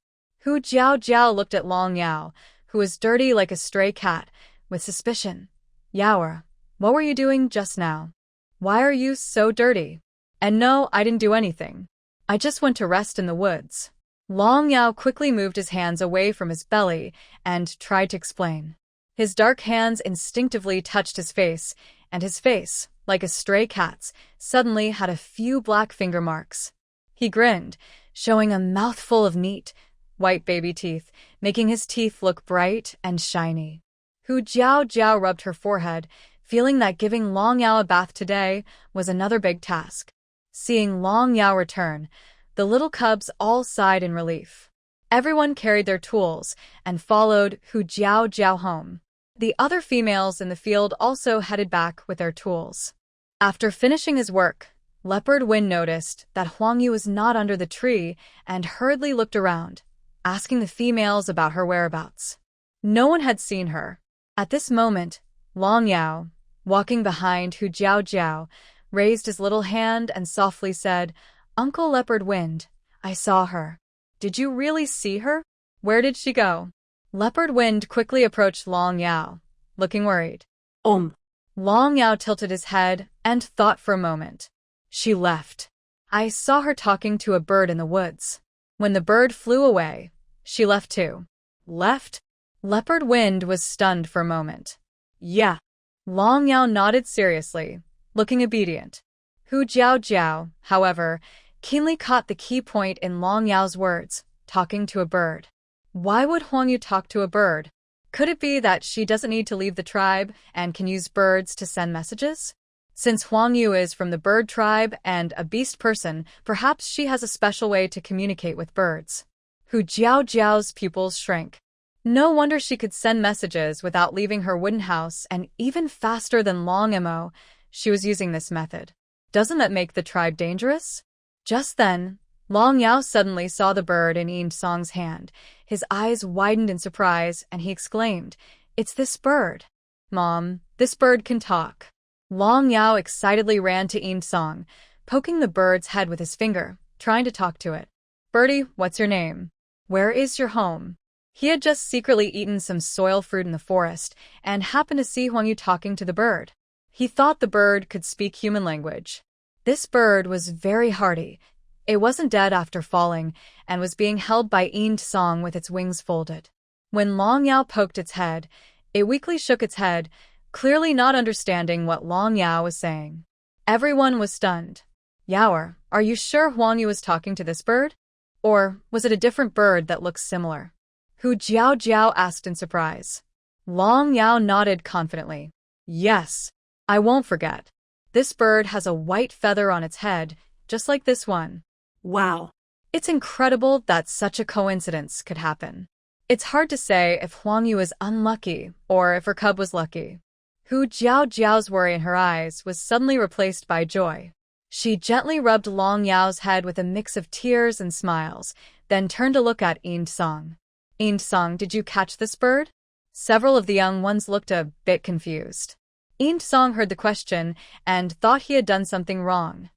Hu Jiao looked at Long Yao, who was dirty like a stray cat, with suspicion. Yaoer, what were you doing just now? Why are you so dirty? And no, I didn't do anything. I just went to rest in the woods. Long Yao quickly moved his hands away from his belly and tried to explain. His dark hands instinctively touched his face, and his face, like a stray cat's, suddenly had a few black finger marks. He grinned, showing a mouthful of neat, white baby teeth, making his teeth look bright and shiny. Hu Jiao rubbed her forehead, feeling that giving Long Yao a bath today was another big task. Seeing Long Yao return, the little cubs all sighed in relief. Everyone carried their tools and followed Hu Jiao home. The other females in the field also headed back with their tools. After finishing his work, Leopard Wind noticed that Huang Yu was not under the tree and hurriedly looked around, asking the females about her whereabouts. No one had seen her. At this moment, Long Yao, walking behind Hu Jiao, raised his little hand and softly said, Uncle Leopard Wind, I saw her. Did you really see her? Where did she go? Leopard Wind quickly approached Long Yao, looking worried. Long Yao tilted his head and thought for a moment. She left. I saw her talking to a bird in the woods. When the bird flew away, she left too. Left? Leopard Wind was stunned for a moment. Yeah. Long Yao nodded seriously, looking obedient. Hu Jiao, however, keenly caught the key point in Long Yao's words, talking to a bird. Why would Huang Yu talk to a bird? Could it be that she doesn't need to leave the tribe and can use birds to send messages? Since Huang Yu is from the bird tribe and a beast person, perhaps she has a special way to communicate with birds. Hu Jiao's pupils shrank. No wonder she could send messages without leaving her wooden house, and even faster than Long Mo, she was using this method. Doesn't that make the tribe dangerous? Just then, Long Yao suddenly saw the bird in Song's hand. His eyes widened in surprise, and he exclaimed, It's this bird. Mom, this bird can talk. Long Yao excitedly ran to Song, poking the bird's head with his finger, trying to talk to it. Birdie, what's your name? Where is your home? He had just secretly eaten some soil fruit in the forest and happened to see Huang Yu talking to the bird. He thought the bird could speak human language. This bird was very hardy. It wasn't dead after falling and was being held by Song with its wings folded. When Long Yao poked its head, It weakly shook its head, clearly not understanding what Long Yao was saying. Everyone was stunned. Yaoer, are you sure Huang Yu was talking to this bird? Or was it a different bird that looks similar? Hu Jiao asked in surprise. Long Yao nodded confidently. Yes, I won't forget. This bird has a white feather on its head, just like this one. Wow. It's incredible that such a coincidence could happen. It's hard to say if Huang Yu is unlucky or if her cub was lucky. Hu Jiao's worry in her eyes was suddenly replaced by joy. She gently rubbed Long Yao's head with a mix of tears and smiles, then turned to look at Yin Song. Yin Song, did you catch this bird? Several of the young ones looked a bit confused. Yin Song heard the question and thought he had done something wrong.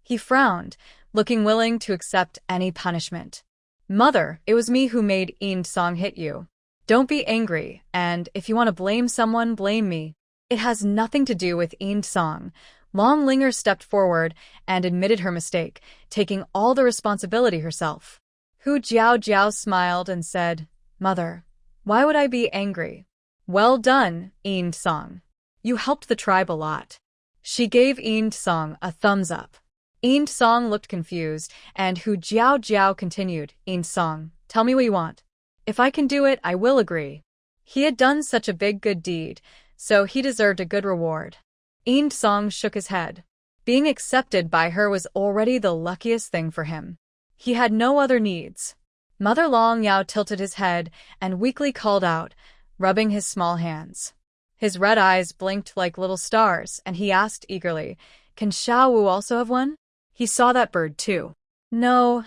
He frowned, looking willing to accept any punishment. Mother, it was me who made Yin Song hit you. Don't be angry, and if you want to blame someone, blame me. It has nothing to do with Yin Song. Long Linger stepped forward and admitted her mistake, taking all the responsibility herself. Hu Jiao smiled and said, Mother, why would I be angry? Well done, Yin Song. You helped the tribe a lot. She gave Yin Song a thumbs up. Yin Song looked confused, and Hu Jiao continued, Yin Song, tell me what you want. If I can do it, I will agree. He had done such a big good deed, so he deserved a good reward. Yin Song shook his head. Being accepted by her was already the luckiest thing for him. He had no other needs. Mother Long Yao tilted his head and weakly called out, rubbing his small hands. His red eyes blinked like little stars, and he asked eagerly, Can Xiao Wu also have one? He saw that bird too. No.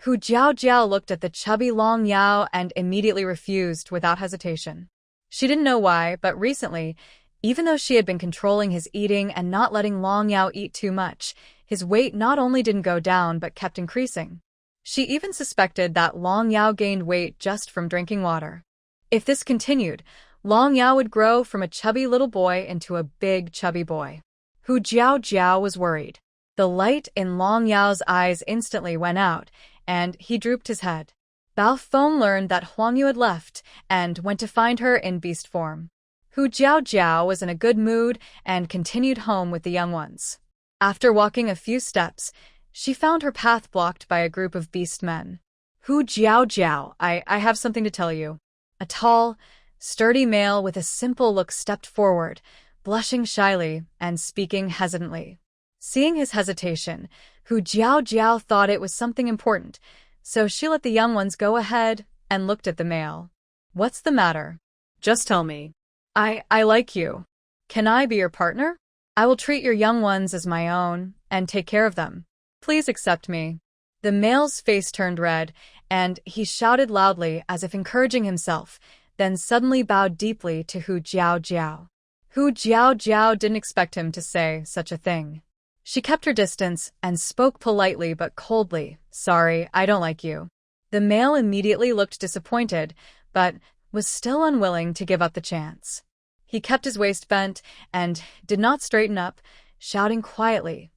Hu Jiao looked at the chubby Long Yao and immediately refused without hesitation. She didn't know why, but recently, even though she had been controlling his eating and not letting Long Yao eat too much, his weight not only didn't go down but kept increasing. She even suspected that Long Yao gained weight just from drinking water. If this continued, Long Yao would grow from a chubby little boy into a big chubby boy. Hu Jiao was worried. The light in Long Yao's eyes instantly went out, and he drooped his head. Bao Feng learned that Huang Yu had left and went to find her in beast form. Hu Jiao was in a good mood and continued home with the young ones. After walking a few steps, she found her path blocked by a group of beast men. Hu Jiao, I have something to tell you. A tall, sturdy male with a simple look stepped forward, blushing shyly and speaking hesitantly. Seeing his hesitation, Hu Jiao thought it was something important, so she let the young ones go ahead and looked at the male. What's the matter? Just tell me. I like you. Can I be your partner? I will treat your young ones as my own and take care of them. Please accept me. The male's face turned red, and he shouted loudly as if encouraging himself, then suddenly bowed deeply to Hu Jiao. Hu Jiao didn't expect him to say such a thing. She kept her distance and spoke politely but coldly, Sorry, I don't like you. The male immediately looked disappointed, but was still unwilling to give up the chance. He kept his waist bent and did not straighten up, shouting quietly,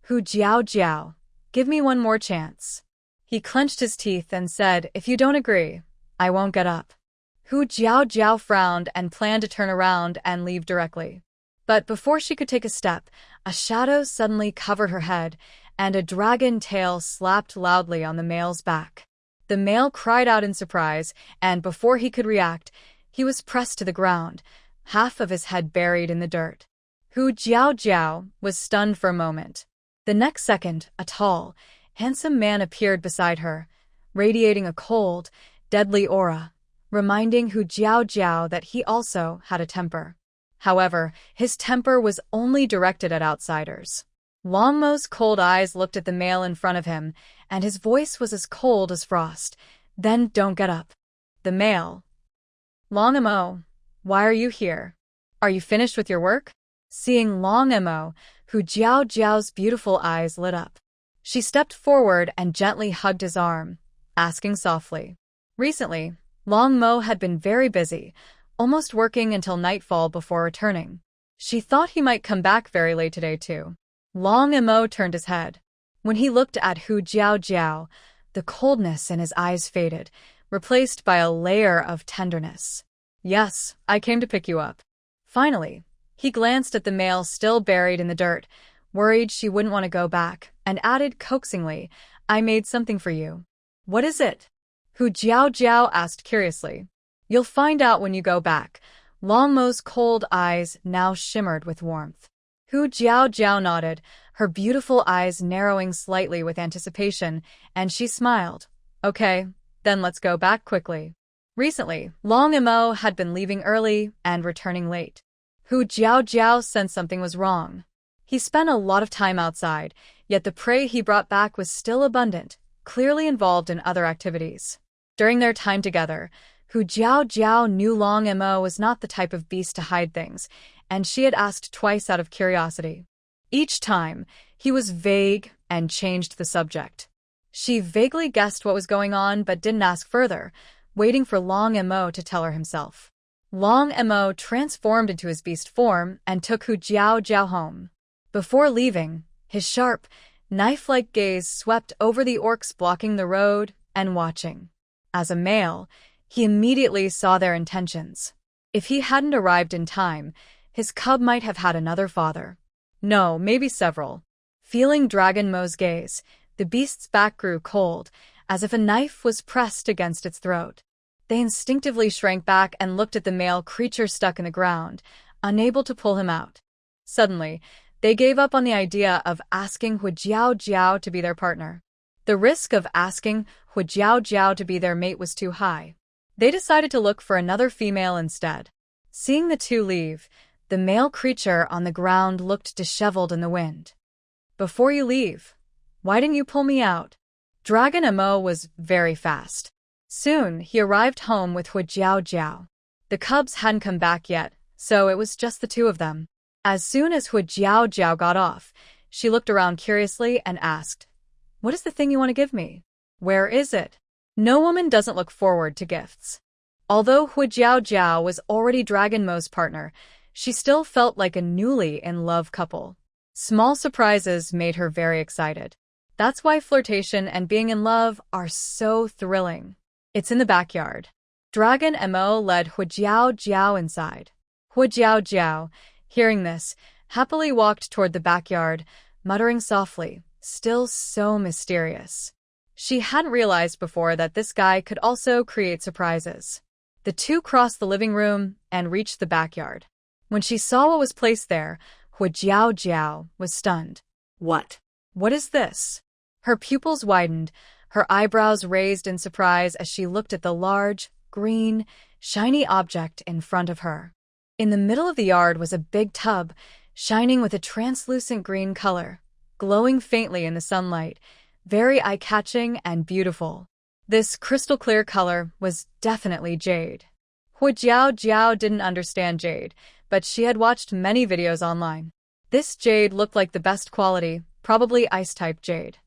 Hu Jiao, give me one more chance. He clenched his teeth and said, If you don't agree, I won't get up. Hu Jiao frowned and planned to turn around and leave directly. But before she could take a step, a shadow suddenly covered her head, and a dragon tail slapped loudly on the male's back. The male cried out in surprise, and before he could react, he was pressed to the ground, half of his head buried in the dirt. Hu Jiao was stunned for a moment. The next second, a tall, handsome man appeared beside her, radiating a cold, deadly aura, reminding Hu Jiao that he also had a temper. However, his temper was only directed at outsiders. Long Mo's cold eyes looked at the male in front of him, and his voice was as cold as frost. Then don't get up. The male. Long Mo, why are you here? Are you finished with your work? Seeing Long Mo, Hu Jiao's beautiful eyes lit up. She stepped forward and gently hugged his arm, asking softly. Recently, Long Mo had been very busy, almost working until nightfall before returning. She thought he might come back very late today too. Long Mo turned his head. When he looked at Hu Jiao, the coldness in his eyes faded, replaced by a layer of tenderness. Yes, I came to pick you up. Finally, he glanced at the mail still buried in the dirt, worried she wouldn't want to go back, and added coaxingly, I made something for you. What is it? Hu Jiao asked curiously. You'll find out when you go back. Longmo's cold eyes now shimmered with warmth. Hu Jiao nodded, her beautiful eyes narrowing slightly with anticipation, and she smiled. Okay, then let's go back quickly. Recently, Long Mo had been leaving early and returning late. Hu Jiao sensed something was wrong. He spent a lot of time outside, yet the prey he brought back was still abundant, clearly involved in other activities. During their time together, Hu Jiao knew Long Mo was not the type of beast to hide things, and she had asked twice out of curiosity. Each time, he was vague and changed the subject. She vaguely guessed what was going on but didn't ask further, waiting for Long Mo to tell her himself. Long Mo transformed into his beast form and took Hu Jiao home. Before leaving, his sharp, knife-like gaze swept over the orcs blocking the road and watching. As a male, he immediately saw their intentions. If he hadn't arrived in time, his cub might have had another father. No, maybe several. Feeling Dragon Mo's gaze, the beast's back grew cold, as if a knife was pressed against its throat. They instinctively shrank back and looked at the male creature stuck in the ground, unable to pull him out. Suddenly, they gave up on the idea of asking Hu Jiao to be their partner. The risk of asking Hu Jiao to be their mate was too high. They decided to look for another female instead. Seeing the two leave, the male creature on the ground looked disheveled in the wind. Before you leave, why didn't you pull me out? Dragon Mo was very fast. Soon, he arrived home with Hu Jiao. The cubs hadn't come back yet, so it was just the two of them. As soon as Hu Jiao got off, she looked around curiously and asked, What is the thing you want to give me? Where is it? No woman doesn't look forward to gifts. Although Hu Jiao was already Dragon Mo's partner, she still felt like a newly in love couple. Small surprises made her very excited. That's why flirtation and being in love are so thrilling. It's in the backyard. Dragon Mo led Hu Jiao inside. Hu Jiao, hearing this, happily walked toward the backyard, muttering softly, still so mysterious. She hadn't realized before that this guy could also create surprises. The two crossed the living room and reached the backyard. When she saw what was placed there, Hu Jiao was stunned. What? What is this? Her pupils widened, her eyebrows raised in surprise as she looked at the large, green, shiny object in front of her. In the middle of the yard was a big tub, shining with a translucent green color, glowing faintly in the sunlight, very eye-catching and beautiful. This crystal-clear color was definitely jade. Hu Jiao didn't understand jade, but she had watched many videos online. This jade looked like the best quality, probably ice-type jade.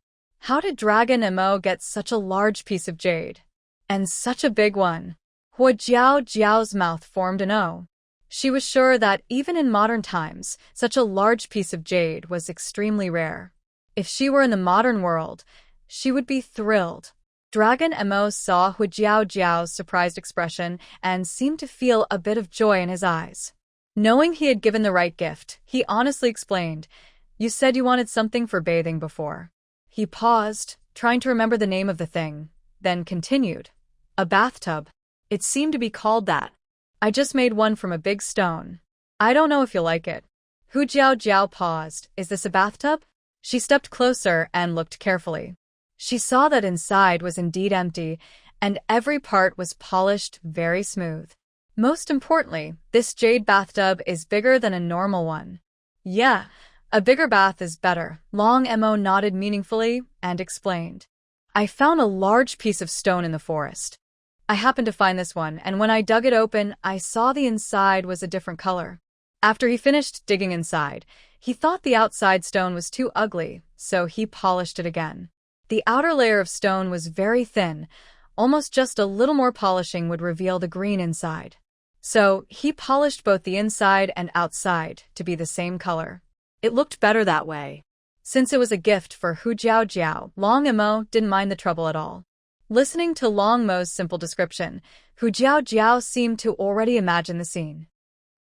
How did Dragon Mo get such a large piece of jade? And such a big one? Hu Jiao's mouth formed an O. She was sure that even in modern times, such a large piece of jade was extremely rare. If she were in the modern world, she would be thrilled. Dragon Mo saw Hu Jiao's surprised expression and seemed to feel a bit of joy in his eyes. Knowing he had given the right gift, he honestly explained, You said you wanted something for bathing before. He paused, trying to remember the name of the thing, then continued. A bathtub. It seemed to be called that. I just made one from a big stone. I don't know if you'll like it. Hu Jiao paused. Is this a bathtub? She stepped closer and looked carefully. She saw that inside was indeed empty, and every part was polished very smooth. Most importantly, this jade bathtub is bigger than a normal one. Yeah, a bigger bath is better. Long Mo nodded meaningfully and explained. I found a large piece of stone in the forest. I happened to find this one, and when I dug it open, I saw the inside was a different color. After he finished digging inside, he thought the outside stone was too ugly, so he polished it again. The outer layer of stone was very thin, almost just a little more polishing would reveal the green inside. So, he polished both the inside and outside to be the same color. It looked better that way. Since it was a gift for Hu Jiao, Long Mo didn't mind the trouble at all. Listening to Long Mo's simple description, Hu Jiao seemed to already imagine the scene.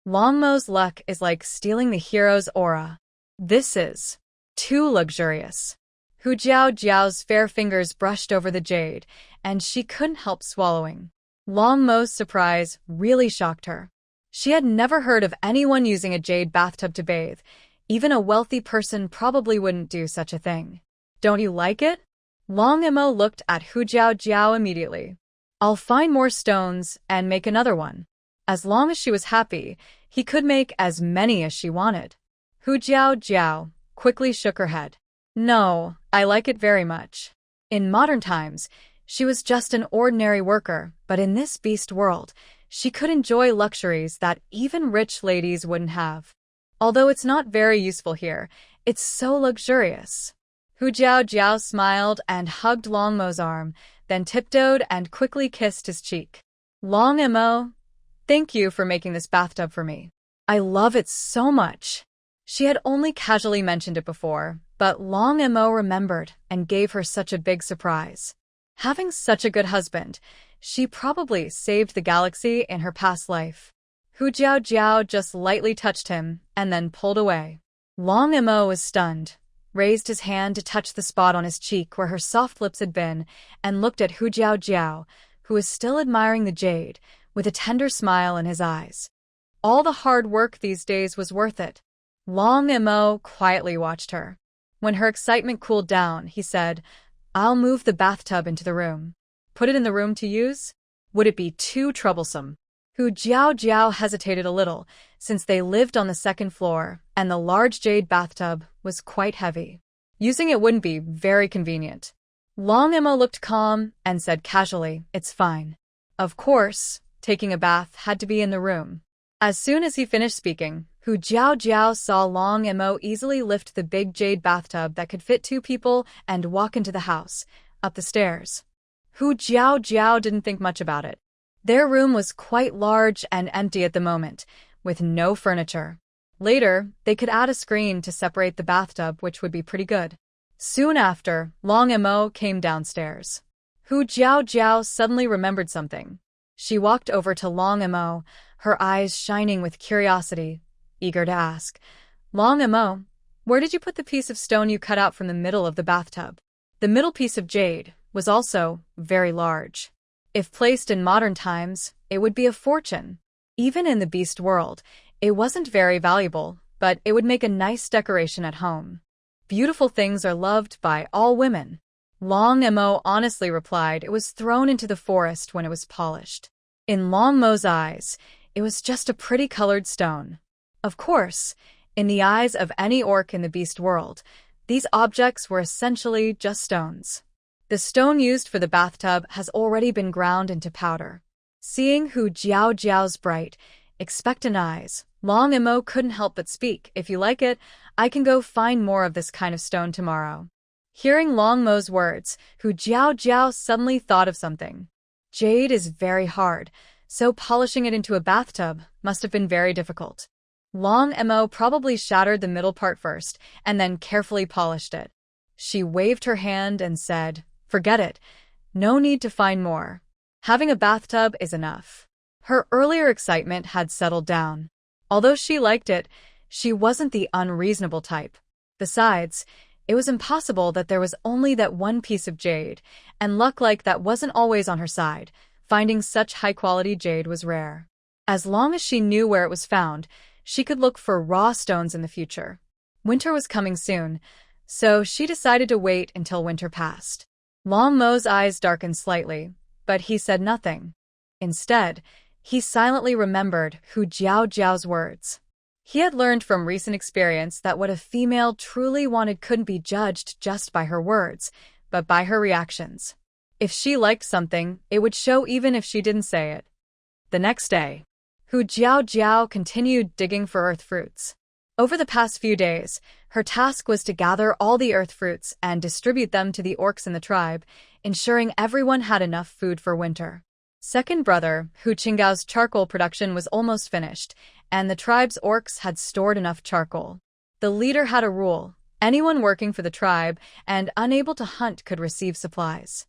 Long Mo's luck is like stealing the hero's aura. This is too luxurious. Hu Jiao's fair fingers brushed over the jade, and she couldn't help swallowing. Long Mo's surprise really shocked her. She had never heard of anyone using a jade bathtub to bathe. Even a wealthy person probably wouldn't do such a thing. Don't you like it? Long Mo looked at Hu Jiao immediately. I'll find more stones and make another one. As long as she was happy, he could make as many as she wanted. Hu Jiao quickly shook her head. No, I like it very much. In modern times, she was just an ordinary worker, but in this beast world, she could enjoy luxuries that even rich ladies wouldn't have. Although it's not very useful here, it's so luxurious. Hu Jiao smiled and hugged Long Mo's arm, then tiptoed and quickly kissed his cheek. Long Mo, thank you for making this bathtub for me. I love it so much. She had only casually mentioned it before, but Long Mo remembered and gave her such a big surprise. Having such a good husband, she probably saved the galaxy in her past life. Hu Jiao just lightly touched him and then pulled away. Long Mo was stunned, raised his hand to touch the spot on his cheek where her soft lips had been, and looked at Hu Jiao, who was still admiring the jade, with a tender smile in his eyes. All the hard work these days was worth it. Long Mo quietly watched her. When her excitement cooled down, he said, I'll move the bathtub into the room. Put it in the room to use? Would it be too troublesome? Hu Jiao hesitated a little, since they lived on the second floor, and the large jade bathtub was quite heavy. Using it wouldn't be very convenient. Long Mo looked calm and said casually, it's fine. Of course, taking a bath had to be in the room. As soon as he finished speaking, Hu Jiao saw Long Mo easily lift the big jade bathtub that could fit 2 people and walk into the house, up the stairs. Hu Jiao didn't think much about it. Their room was quite large and empty at the moment, with no furniture. Later, they could add a screen to separate the bathtub, which would be pretty good. Soon after, Long Mo came downstairs. Hu Jiao suddenly remembered something. She walked over to Long Mo, her eyes shining with curiosity, eager to ask, Long Mo, where did you put the piece of stone you cut out from the middle of the bathtub? The middle piece of jade was also very large. If placed in modern times, it would be a fortune. Even in the beast world, it wasn't very valuable, but it would make a nice decoration at home. Beautiful things are loved by all women. Long Mo honestly replied it was thrown into the forest when it was polished. In Long Mo's eyes, it was just a pretty colored stone. Of course, in the eyes of any orc in the beast world, these objects were essentially just stones. The stone used for the bathtub has already been ground into powder. Seeing Hu Jiao's bright, expectant eyes, Long Mo couldn't help but speak, if you like it, I can go find more of this kind of stone tomorrow. Hearing Long Mo's words, Hu Jiao suddenly thought of something. Jade is very hard, so polishing it into a bathtub must have been very difficult. Long Mo probably shattered the middle part first, and then carefully polished it. She waved her hand and said, forget it. No need to find more. Having a bathtub is enough. Her earlier excitement had settled down. Although she liked it, she wasn't the unreasonable type. Besides, it was impossible that there was only that one piece of jade, and luck like that wasn't always on her side. Finding such high-quality jade was rare. As long as she knew where it was found, she could look for raw stones in the future. Winter was coming soon, so she decided to wait until winter passed. Long Mo's eyes darkened slightly, but he said nothing. Instead, he silently remembered Hu Jiao's words. He had learned from recent experience that what a female truly wanted couldn't be judged just by her words, but by her reactions. If she liked something, it would show even if she didn't say it. The next day, Hu Jiao continued digging for earth fruits. Over the past few days, her task was to gather all the earth fruits and distribute them to the orcs in the tribe, ensuring everyone had enough food for winter. Second brother, Hu Qinggao's charcoal production was almost finished, and the tribe's orcs had stored enough charcoal. The leader had a rule: anyone working for the tribe and unable to hunt could receive supplies.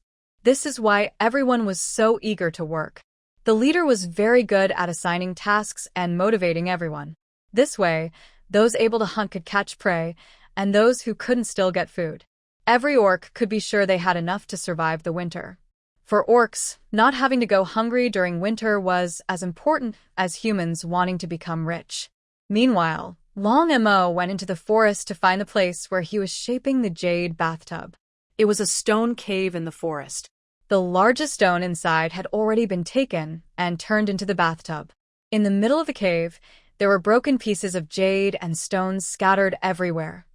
This is why everyone was so eager to work. The leader was very good at assigning tasks and motivating everyone. This way, those able to hunt could catch prey, and those who couldn't still get food. Every orc could be sure they had enough to survive the winter. For orcs, not having to go hungry during winter was as important as humans wanting to become rich. Meanwhile, Long Mo went into the forest to find the place where he was shaping the jade bathtub. It was a stone cave in the forest. The largest stone inside had already been taken and turned into the bathtub. In the middle of the cave, there were broken pieces of jade and stones scattered everywhere.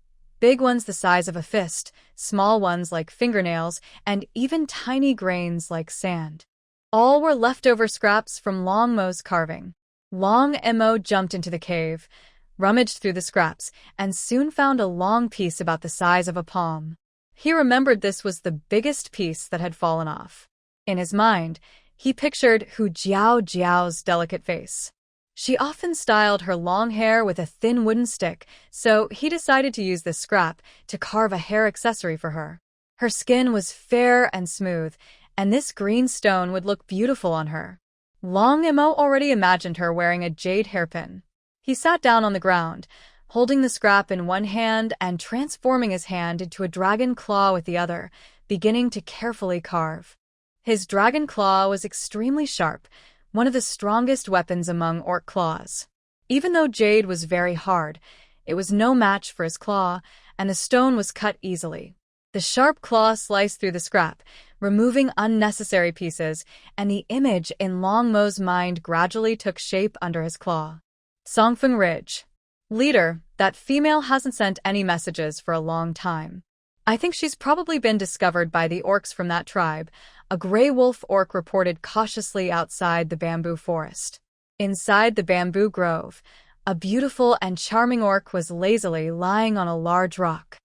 Big ones the size of a fist, small ones like fingernails, and even tiny grains like sand. All were leftover scraps from Long Mo's carving. Long Mo jumped into the cave, rummaged through the scraps, and soon found a long piece about the size of a palm. He remembered this was the biggest piece that had fallen off. In his mind, he pictured Hu Jiao Jiao's delicate face. She often styled her long hair with a thin wooden stick, so he decided to use this scrap to carve a hair accessory for her. Her skin was fair and smooth, and this green stone would look beautiful on her. Long Mo already imagined her wearing a jade hairpin. He sat down on the ground, holding the scrap in one hand and transforming his hand into a dragon claw with the other, beginning to carefully carve. His dragon claw was extremely sharp, one of the strongest weapons among orc claws. Even though jade was very hard, it was no match for his claw, and the stone was cut easily. The sharp claw sliced through the scrap, removing unnecessary pieces, and the image in Long Mo's mind gradually took shape under his claw. Songfeng Ridge. Leader, that female hasn't sent any messages for a long time. I think she's probably been discovered by the orcs from that tribe, a gray wolf orc reported cautiously outside the bamboo forest. Inside the bamboo grove, a beautiful and charming orc was lazily lying on a large rock.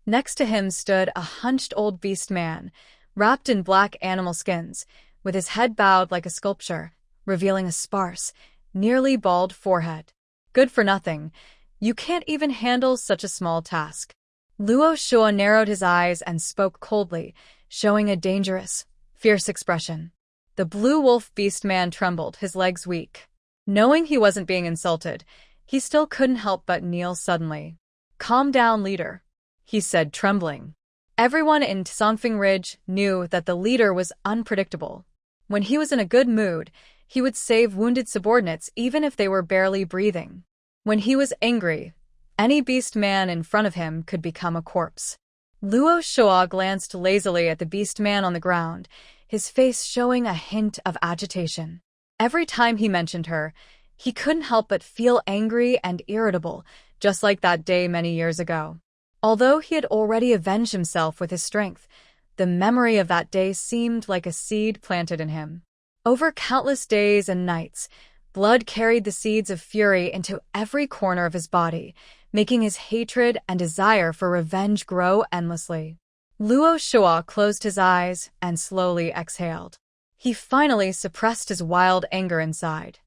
Next to him stood a hunched old beast man, wrapped in black animal skins, with his head bowed like a sculpture, revealing a sparse, nearly bald forehead. Good for nothing. You can't even handle such a small task. Luo Shua narrowed his eyes and spoke coldly, showing a dangerous, fierce expression. The blue wolf beast man trembled, his legs weak. Knowing he wasn't being insulted, he still couldn't help but kneel suddenly. Calm down, leader, he said, trembling. Everyone in Songfeng Ridge knew that the leader was unpredictable. When he was in a good mood, he would save wounded subordinates even if they were barely breathing. When he was angry, any beast man in front of him could become a corpse. Luo Shua glanced lazily at the beast man on the ground, his face showing a hint of agitation. Every time he mentioned her, he couldn't help but feel angry and irritable, just like that day many years ago. Although he had already avenged himself with his strength, the memory of that day seemed like a seed planted in him. Over countless days and nights, blood carried the seeds of fury into every corner of his body, making his hatred and desire for revenge grow endlessly. Luo Shua closed his eyes and slowly exhaled. He finally suppressed his wild anger inside.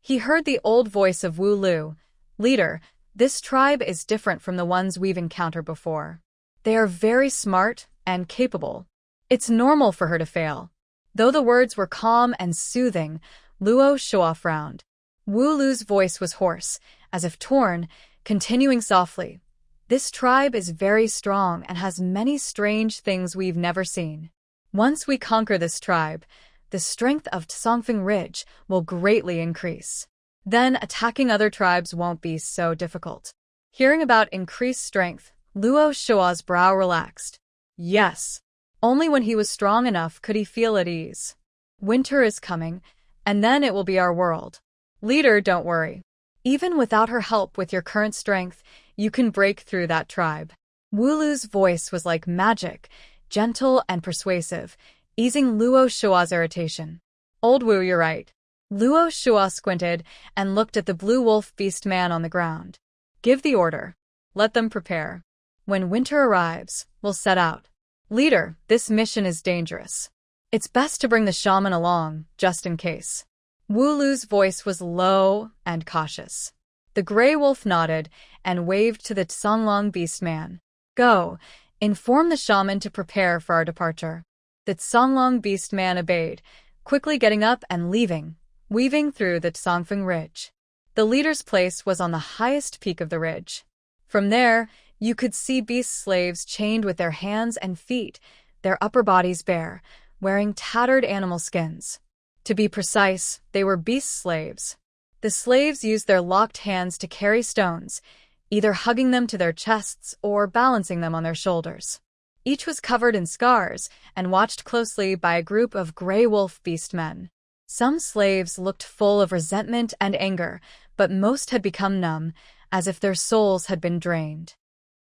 He heard the old voice of Wu Lu. Leader, this tribe is different from the ones we've encountered before. They are very smart and capable. It's normal for her to fail. Though the words were calm and soothing, Luo Shua frowned. Wu Lu's voice was hoarse, as if torn, continuing softly. This tribe is very strong and has many strange things we've never seen. Once we conquer this tribe, the strength of Songfeng Ridge will greatly increase. Then attacking other tribes won't be so difficult. Hearing about increased strength, Luo Shua's brow relaxed. Yes. Only when he was strong enough could he feel at ease. Winter is coming, and then it will be our world. Leader, don't worry. Even without her help with your current strength, you can break through that tribe. Wu Lu's voice was like magic, gentle and persuasive, easing Luo Shua's irritation. Old Wu, you're right. Luo Shua squinted and looked at the blue wolf beast man on the ground. Give the order. Let them prepare. When winter arrives, we'll set out. Leader, this mission is dangerous. It's best to bring the shaman along, just in case. Wu Lu's voice was low and cautious. The gray wolf nodded and waved to the Songlong beast man. Go, inform the shaman to prepare for our departure. The Songlong beast man obeyed, quickly getting up and leaving, weaving through the Tsongfeng Ridge. The leader's place was on the highest peak of the ridge. From there, you could see beast slaves chained with their hands and feet, their upper bodies bare, wearing tattered animal skins. To be precise, they were beast slaves. The slaves used their locked hands to carry stones, either hugging them to their chests or balancing them on their shoulders. Each was covered in scars and watched closely by a group of gray wolf beast men. Some slaves looked full of resentment and anger, but most had become numb, as if their souls had been drained.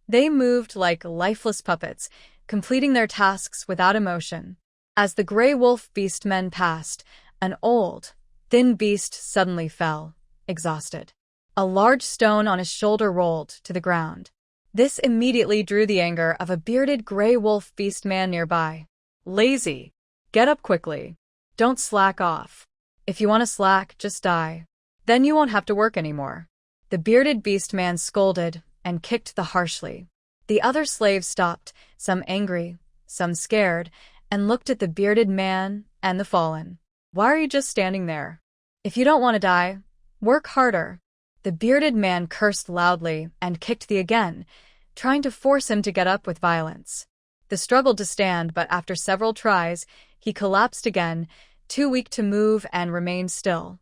They moved like lifeless puppets, completing their tasks without emotion. As the gray wolf beast men passed, an old, thin beast suddenly fell, exhausted. A large stone on his shoulder rolled to the ground. This immediately drew the anger of a bearded gray wolf beast man nearby. "Lazy! Get up quickly. Don't slack off. If you want to slack, just die. Then you won't have to work anymore." The bearded beast man scolded and kicked harshly. The other slaves stopped, some angry, some scared, and looked at the bearded man and the fallen. "Why are you just standing there? If you don't want to die, work harder." The bearded man cursed loudly and kicked the again, trying to force him to get up with violence. The struggled to stand, but after several tries, he collapsed again, too weak to move and remained still.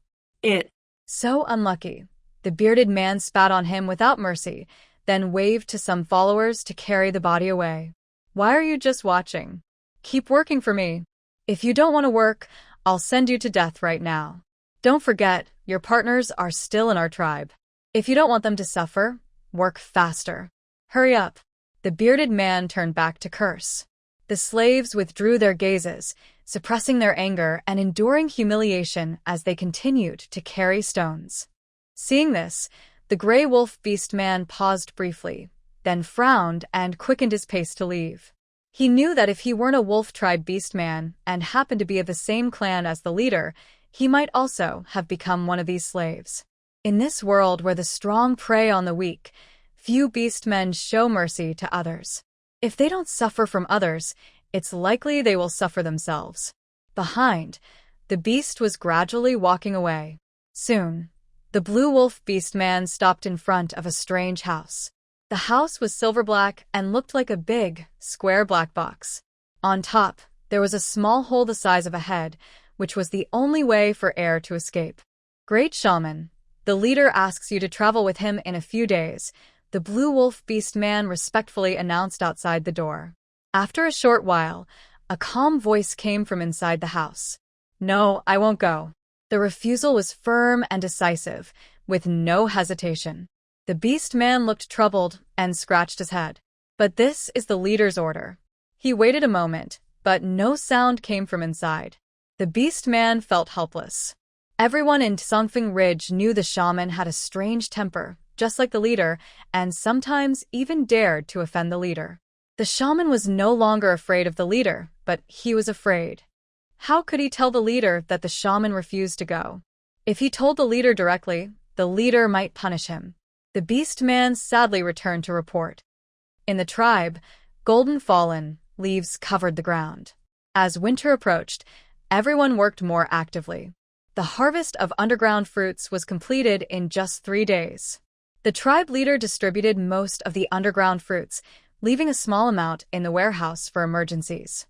So unlucky. The bearded man spat on him without mercy, then waved to some followers to carry the body away. "Why are you just watching? Keep working for me. If you don't want to work, I'll send you to death right now. Don't forget, your partners are still in our tribe. If you don't want them to suffer, work faster. Hurry up." The bearded man turned back to curse. The slaves withdrew their gazes, suppressing their anger and enduring humiliation as they continued to carry stones. Seeing this, the gray wolf beast man paused briefly, then frowned and quickened his pace to leave. He knew that if he weren't a wolf tribe beast man and happened to be of the same clan as the leader, he might also have become one of these slaves. In this world where the strong prey on the weak, few beast men show mercy to others. If they don't suffer from others, it's likely they will suffer themselves. Behind, the beast was gradually walking away. Soon, the blue wolf beast man stopped in front of a strange house. The house was silver-black and looked like a big, square black box. On top, there was a small hole the size of a head, which was the only way for air to escape. "Great shaman, the leader asks you to travel with him in a few days," the blue wolf beast man respectfully announced outside the door. After a short while, a calm voice came from inside the house. "No, I won't go." The refusal was firm and decisive, with no hesitation. The beast man looked troubled and scratched his head. "But this is the leader's order." He waited a moment, but no sound came from inside. The beast man felt helpless. Everyone in Tsongfeng Ridge knew the shaman had a strange temper, just like the leader, and sometimes even dared to offend the leader. The shaman was no longer afraid of the leader, but he was afraid. How could he tell the leader that the shaman refused to go? If he told the leader directly, the leader might punish him. The beast man sadly returned to report. In the tribe, golden fallen leaves covered the ground. As winter approached, everyone worked more actively. The harvest of underground fruits was completed in just 3 days. The tribe leader distributed most of the underground fruits, leaving a small amount in the warehouse for emergencies.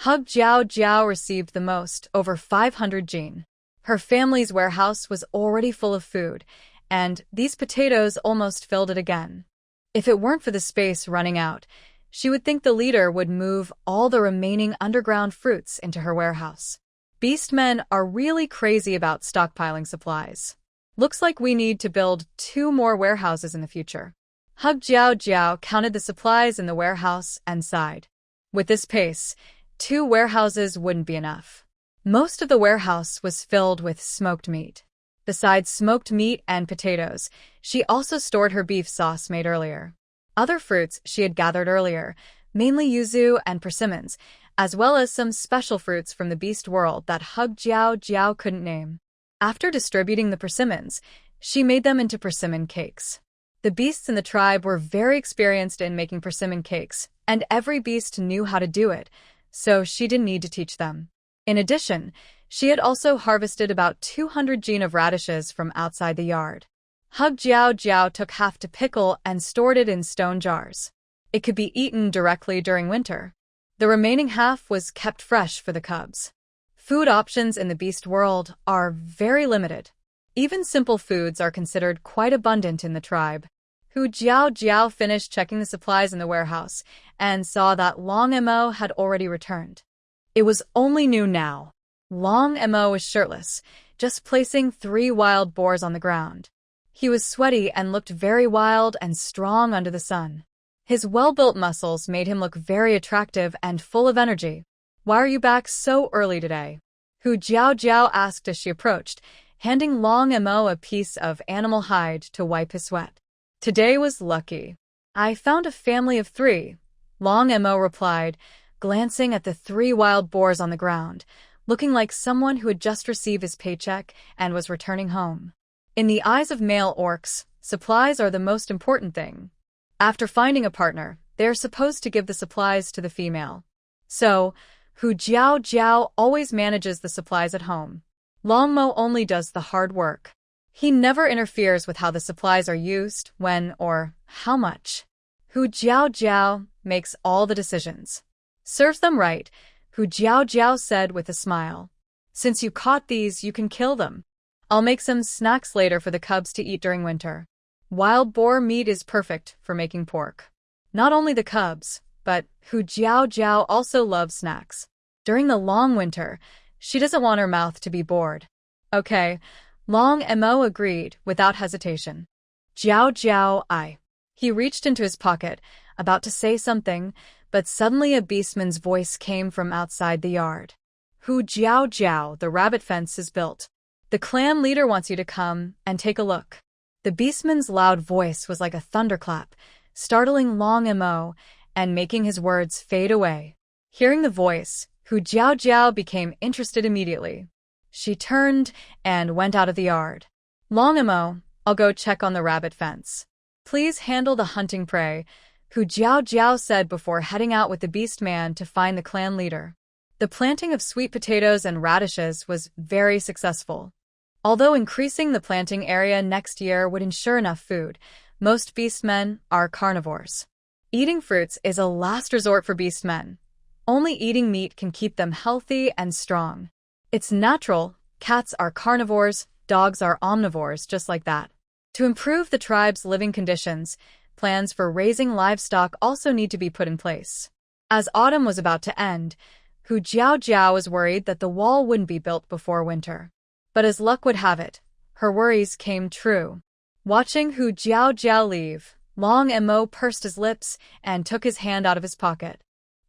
Hug Jiao Jiao received the most, over 500 jin. Her family's warehouse was already full of food, and these potatoes almost filled it again. If it weren't for the space running out, she would think the leader would move all the remaining underground fruits into her warehouse. Beastmen are really crazy about stockpiling supplies. Looks like we need to build 2 more warehouses in the future. Hug Jiao Jiao counted the supplies in the warehouse and sighed. With this pace, 2 warehouses wouldn't be enough. Most of the warehouse was filled with smoked meat. Besides smoked meat and potatoes, she also stored her beef sauce made earlier. Other fruits she had gathered earlier, mainly yuzu and persimmons, as well as some special fruits from the beast world that Hug Jiao Jiao couldn't name. After distributing the persimmons, she made them into persimmon cakes. The beasts in the tribe were very experienced in making persimmon cakes, and every beast knew how to do it, so she didn't need to teach them. In addition, she had also harvested about 200 gean of radishes from outside the yard. Hug Jiao Jiao took half to pickle and stored it in stone jars. It could be eaten directly during winter. The remaining half was kept fresh for the cubs. Food options in the beast world are very limited. Even simple foods are considered quite abundant in the tribe. Hu Jiao Jiao finished checking the supplies in the warehouse and saw that Long Mo had already returned. It was only noon now. Long Mo was shirtless, just placing 3 wild boars on the ground. He was sweaty and looked very wild and strong under the sun. His well-built muscles made him look very attractive and full of energy. "Why are you back so early today?" Hu Jiao Jiao asked as she approached, handing Long Mo a piece of animal hide to wipe his sweat. "Today was lucky. I found a family of 3, Long Mo replied, glancing at the 3 wild boars on the ground, looking like someone who had just received his paycheck and was returning home. In the eyes of male orcs, supplies are the most important thing. After finding a partner, they are supposed to give the supplies to the female. So, Hu Jiao Jiao always manages the supplies at home. Long Mo only does the hard work. He never interferes with how the supplies are used, when, or how much. Hu Jiao Jiao makes all the decisions. Serves them right, Hu Jiao Jiao said with a smile. Since you caught these, you can kill them. I'll make some snacks later for the cubs to eat during winter. Wild boar meat is perfect for making pork. Not only the cubs, but Hu Jiao Jiao also loves snacks. During the long winter, she doesn't want her mouth to be bored. Okay, Long Mo agreed without hesitation. Jiao Jiao I. He reached into his pocket, about to say something, but suddenly a beastman's voice came from outside the yard. Hu Jiao Jiao, the rabbit fence is built. The clan leader wants you to come and take a look. The beastman's loud voice was like a thunderclap, startling Long Mo and making his words fade away. Hearing the voice, Hu Jiao Jiao became interested immediately. She turned and went out of the yard. Long Mo, I'll go check on the rabbit fence. Please handle the hunting prey, Hu Jiao Jiao said before heading out with the beast man to find the clan leader. The planting of sweet potatoes and radishes was very successful. Although increasing the planting area next year would ensure enough food, most beastmen are carnivores. Eating fruits is a last resort for beastmen. Only eating meat can keep them healthy and strong. It's natural, cats are carnivores, dogs are omnivores, just like that. To improve the tribe's living conditions, plans for raising livestock also need to be put in place. As autumn was about to end, Hu Jiao Jiao was worried that the wall wouldn't be built before winter. But as luck would have it, her worries came true. Watching Hu Jiao Jiao leave, Long Mo pursed his lips and took his hand out of his pocket.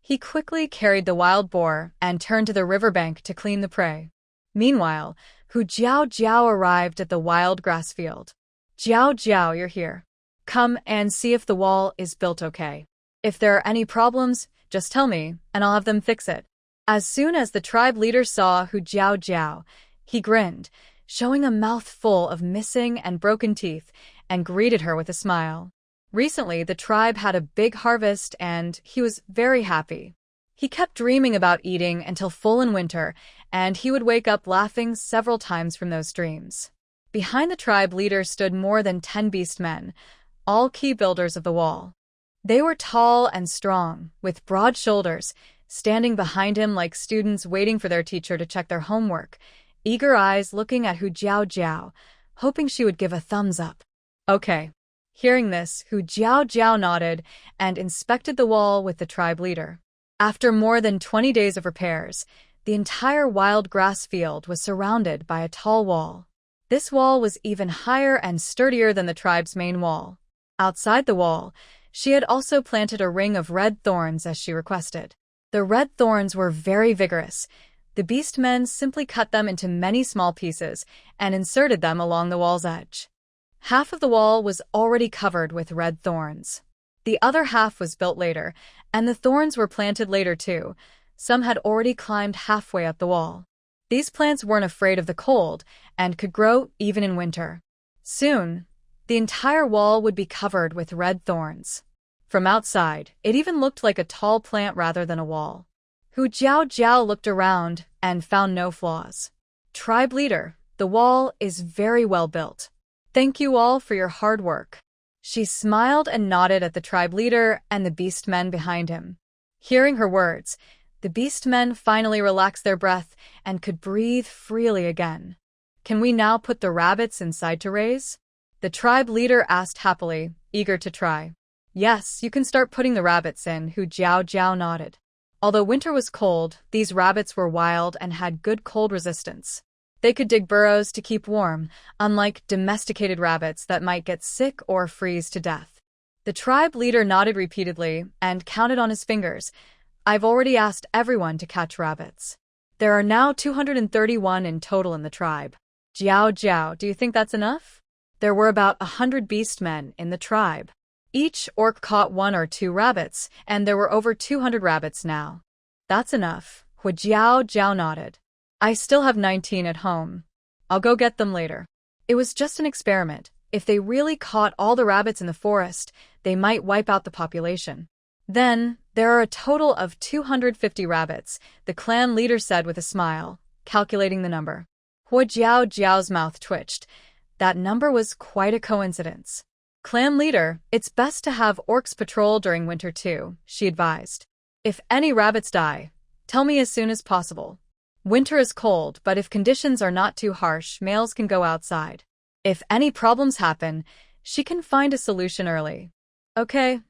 He quickly carried the wild boar and turned to the riverbank to clean the prey. Meanwhile, Hu Jiao Jiao arrived at the wild grass field. Jiao Jiao, you're here. Come and see if the wall is built okay. If there are any problems, just tell me, and I'll have them fix it. As soon as the tribe leader saw Hu Jiao Jiao, he grinned, showing a mouth full of missing and broken teeth, and greeted her with a smile. Recently, the tribe had a big harvest, and he was very happy. He kept dreaming about eating until full in winter, and he would wake up laughing several times from those dreams. Behind the tribe leader stood more than 10 beastmen, all key builders of the wall. They were tall and strong, with broad shoulders, standing behind him like students waiting for their teacher to check their homework, eager eyes looking at Hu Jiao Jiao, hoping she would give a thumbs up. Okay. Hearing this, Hu Jiao Jiao nodded and inspected the wall with the tribe leader. After more than 20 days of repairs, the entire wild grass field was surrounded by a tall wall. This wall was even higher and sturdier than the tribe's main wall. Outside the wall, she had also planted a ring of red thorns as she requested. The red thorns were very vigorous. The beastmen simply cut them into many small pieces and inserted them along the wall's edge. Half of the wall was already covered with red thorns. The other half was built later, and the thorns were planted later too. Some had already climbed halfway up the wall. These plants weren't afraid of the cold and could grow even in winter. Soon, the entire wall would be covered with red thorns. From outside, it even looked like a tall plant rather than a wall. Hu Jiao looked around and found no flaws. Tribe leader, the wall is very well built. Thank you all for your hard work. She smiled and nodded at the tribe leader and the beast men behind him. Hearing her words, the beast men finally relaxed their breath and could breathe freely again. Can we now put the rabbits inside to raise? The tribe leader asked happily, eager to try. Yes, you can start putting the rabbits in, Hu Jiao nodded. Although winter was cold, these rabbits were wild and had good cold resistance. They could dig burrows to keep warm, unlike domesticated rabbits that might get sick or freeze to death. The tribe leader nodded repeatedly and counted on his fingers. I've already asked everyone to catch rabbits. There are now 231 in total in the tribe. Jiao, do you think that's enough? There were about 100 beastmen in the tribe. Each orc caught 1 or 2 rabbits, and there were over 200 rabbits now. That's enough, Hu Jiao nodded. I still have 19 at home. I'll go get them later. It was just an experiment. If they really caught all the rabbits in the forest, they might wipe out the population. Then, there are a total of 250 rabbits, the clan leader said with a smile, calculating the number. Hu Jiao's mouth twitched. That number was quite a coincidence. Clan leader, it's best to have orcs patrol during winter too, she advised. If any rabbits die, tell me as soon as possible. Winter is cold, but if conditions are not too harsh, males can go outside. If any problems happen, she can find a solution early. Okay,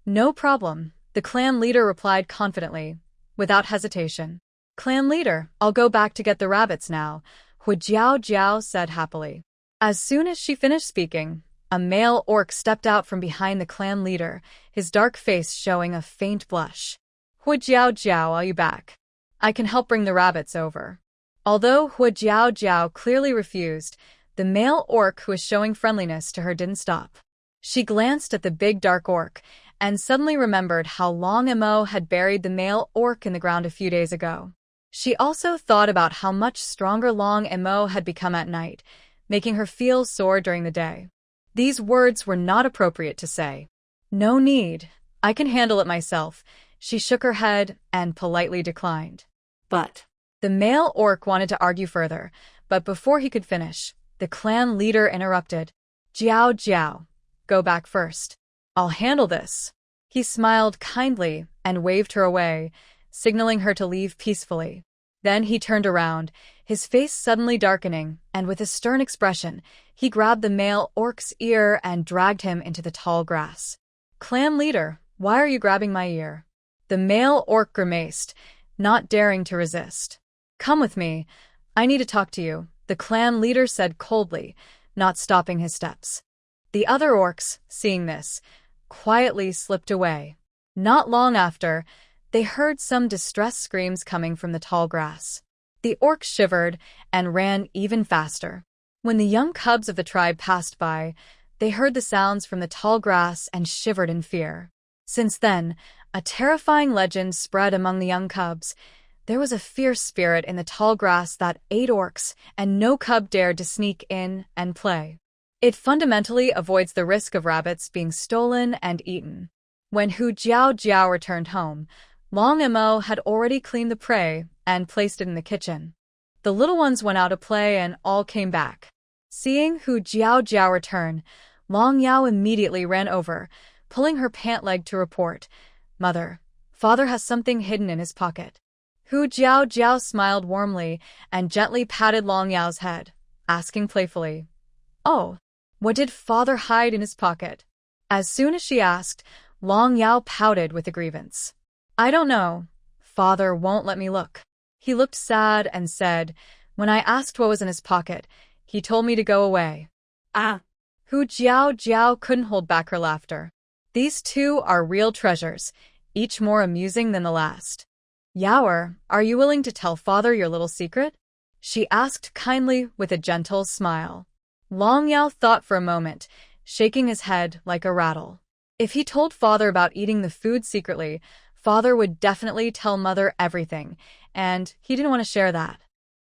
no problem, the clan leader replied confidently, without hesitation. Clan leader, I'll go back to get the rabbits now, Hu Jiao said happily. As soon as she finished speaking, a male orc stepped out from behind the clan leader, his dark face showing a faint blush. Hu Jiao, are you back? I can help bring the rabbits over. Although Hu Jiao clearly refused, the male orc who was showing friendliness to her didn't stop. She glanced at the big dark orc and suddenly remembered how Long Mo had buried the male orc in the ground a few days ago. She also thought about how much stronger Long Mo had become at night, making her feel sore during the day. These words were not appropriate to say. No need. I can handle it myself. She shook her head and politely declined. But the male orc wanted to argue further, but before he could finish, the clan leader interrupted. Jiao, go back first. I'll handle this. He smiled kindly and waved her away, signaling her to leave peacefully. Then he turned around, his face suddenly darkening, and with a stern expression, he grabbed the male orc's ear and dragged him into the tall grass. Clan leader, why are you grabbing my ear? The male orc grimaced, not daring to resist. Come with me. I need to talk to you, the clan leader said coldly, not stopping his steps. The other orcs, seeing this, quietly slipped away. Not long after, they heard some distress screams coming from the tall grass. The orcs shivered and ran even faster. When the young cubs of the tribe passed by, they heard the sounds from the tall grass and shivered in fear. Since then, a terrifying legend spread among the young cubs. There was a fierce spirit in the tall grass that ate orcs, and no cub dared to sneak in and play. It fundamentally avoids the risk of rabbits being stolen and eaten. When Hu Jiao returned home, Long Mo had already cleaned the prey and placed it in the kitchen. The little ones went out to play and all came back. Seeing Hu Jiao return, Long Yao immediately ran over, pulling her pant leg to report, Mother, Father has something hidden in his pocket. Hu Jiao smiled warmly and gently patted Long Yao's head, asking playfully, Oh, what did Father hide in his pocket? As soon as she asked, Long Yao pouted with a grievance. I don't know. Father won't let me look. He looked sad and said, When I asked what was in his pocket, he told me to go away. Ah. Hu Jiao couldn't hold back her laughter. These two are real treasures, each more amusing than the last. Yaoer, are you willing to tell Father your little secret? She asked kindly with a gentle smile. Long Yao thought for a moment, shaking his head like a rattle. If he told Father about eating the food secretly, Father would definitely tell Mother everything, and he didn't want to share that.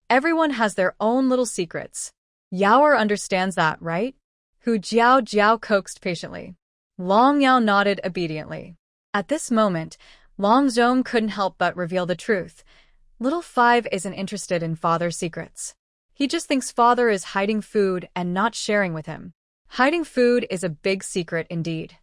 Everyone has their own little secrets. Yaoer understands that, right? Hu Jiao coaxed patiently. Long Yao nodded obediently. At this moment, Long Zhong couldn't help but reveal the truth. Little Five isn't interested in father's secrets. He just thinks father is hiding food and not sharing with him. Hiding food is a big secret indeed.